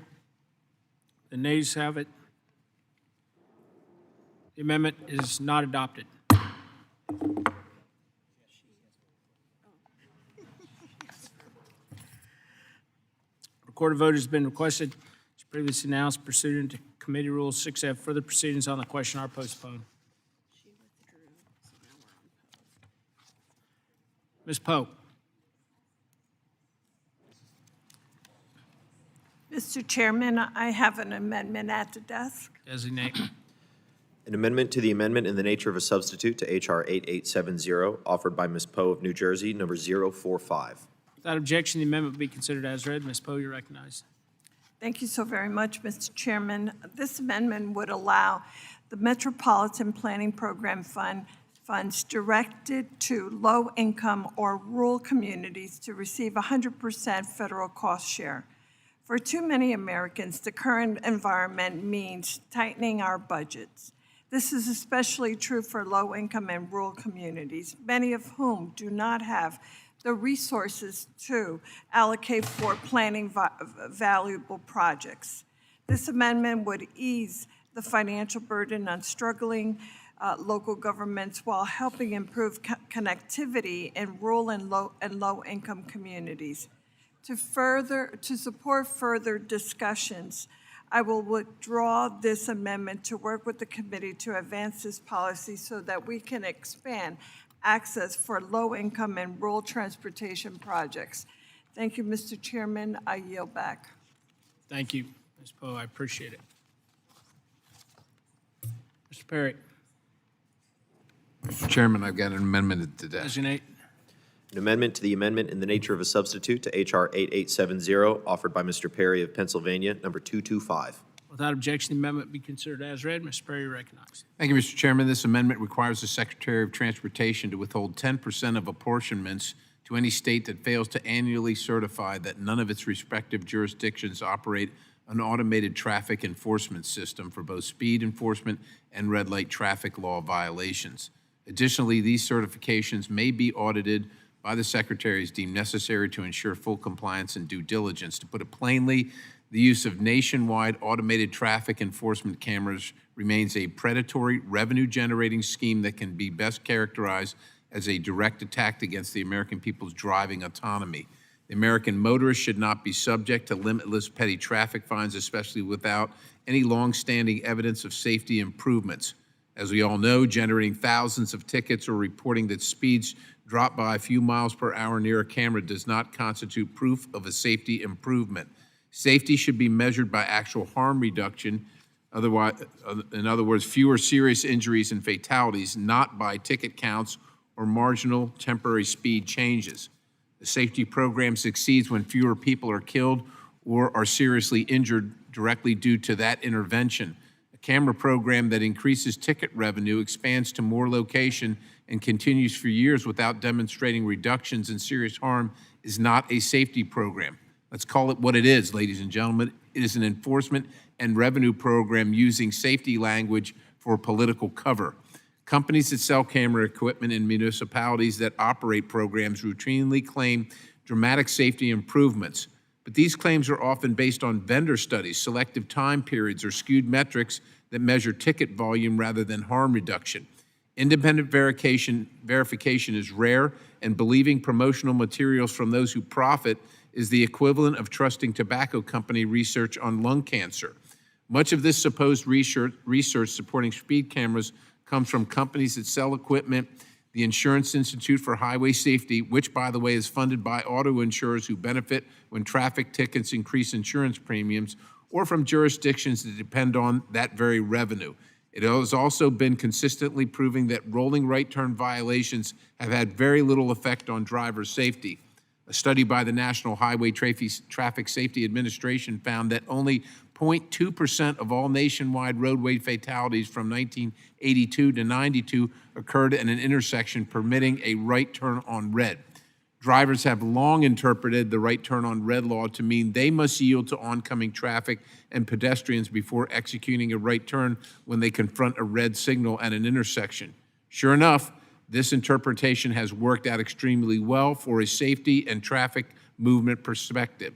the nays have it. The amendment is not adopted. Recorded vote has been requested. As previously announced, pursuant to Committee Rule 6F, further proceedings on the question are postponed. Ms. Pope.
Mr. Chairman, I have an amendment at the desk.
Designate.
An amendment to the amendment in the nature of a substitute to H.R. 8870, offered by Ms. Poe of New Jersey, number 045.
Without objection, the amendment will be considered as read. Ms. Poe, you're recognized.
Thank you so very much, Mr. Chairman. This amendment would allow the Metropolitan Planning Program funds directed to low-income or rural communities to receive 100% federal cost share. For too many Americans, the current environment means tightening our budgets. This is especially true for low-income and rural communities, many of whom do not have the resources to allocate for planning valuable projects. This amendment would ease the financial burden on struggling local governments while helping improve connectivity in rural and low-income communities. To support further discussions, I will withdraw this amendment to work with the committee to advance this policy so that we can expand access for low-income and rural transportation projects. Thank you, Mr. Chairman. I yield back.
Thank you, Ms. Poe. I appreciate it. Mr. Perry.
Mr. Chairman, I've got an amendment at the desk.
Designate.
An amendment to the amendment in the nature of a substitute to H.R. 8870, offered by Mr. Perry of Pennsylvania, number 225.
Without objection, the amendment be considered as read. Mr. Perry, recognized.
Thank you, Mr. Chairman. This amendment requires the Secretary of Transportation to withhold 10% of apportionments to any state that fails to annually certify that none of its respective jurisdictions operate an automated traffic enforcement system for both speed enforcement and red light traffic law violations. Additionally, these certifications may be audited by the Secretary as deemed necessary to ensure full compliance and due diligence. To put it plainly, the use of nationwide automated traffic enforcement cameras remains a predatory, revenue-generating scheme that can be best characterized as a direct attack against the American people's driving autonomy. The American motorist should not be subject to limitless petty traffic fines, especially without any long-standing evidence of safety improvements. As we all know, generating thousands of tickets or reporting that speeds drop by a few miles per hour near a camera does not constitute proof of a safety improvement. Safety should be measured by actual harm reduction, in other words, fewer serious injuries and fatalities, not by ticket counts or marginal temporary speed changes. The safety program succeeds when fewer people are killed or are seriously injured directly due to that intervention. A camera program that increases ticket revenue, expands to more location, and continues for years without demonstrating reductions in serious harm is not a safety program. Let's call it what it is, ladies and gentlemen. It is an enforcement and revenue program using safety language for political cover. Companies that sell camera equipment in municipalities that operate programs routinely claim dramatic safety improvements, but these claims are often based on vendor studies, selective time periods, or skewed metrics that measure ticket volume rather than harm reduction. Independent verification is rare, and believing promotional materials from those who profit is the equivalent of trusting tobacco company research on lung cancer. Much of this supposed research supporting speed cameras comes from companies that sell equipment The Insurance Institute for Highway Safety, which, by the way, is funded by auto insurers who benefit when traffic tickets increase insurance premiums, or from jurisdictions that depend on that very revenue. It has also been consistently proving that rolling right turn violations have had very little effect on driver safety. A study by the National Highway Traffic Safety Administration found that only 0.2% of all nationwide roadway fatalities from 1982 to 92 occurred at an intersection permitting a right turn on red. Drivers have long interpreted the right turn on red law to mean they must yield to oncoming traffic and pedestrians before executing a right turn when they confront a red signal at an intersection. Sure enough, this interpretation has worked out extremely well for a safety and traffic movement perspective.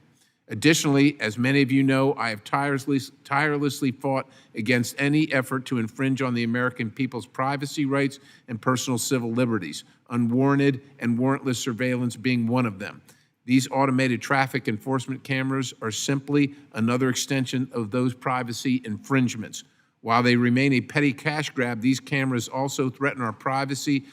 Additionally, as many of you know, I have tirelessly fought against any effort to infringe on the American people's privacy rights and personal civil liberties, unwarranted and warrantless surveillance being one of them. These automated traffic enforcement cameras are simply another extension of those privacy infringements. While they remain a petty cash grab, these cameras also threaten our privacy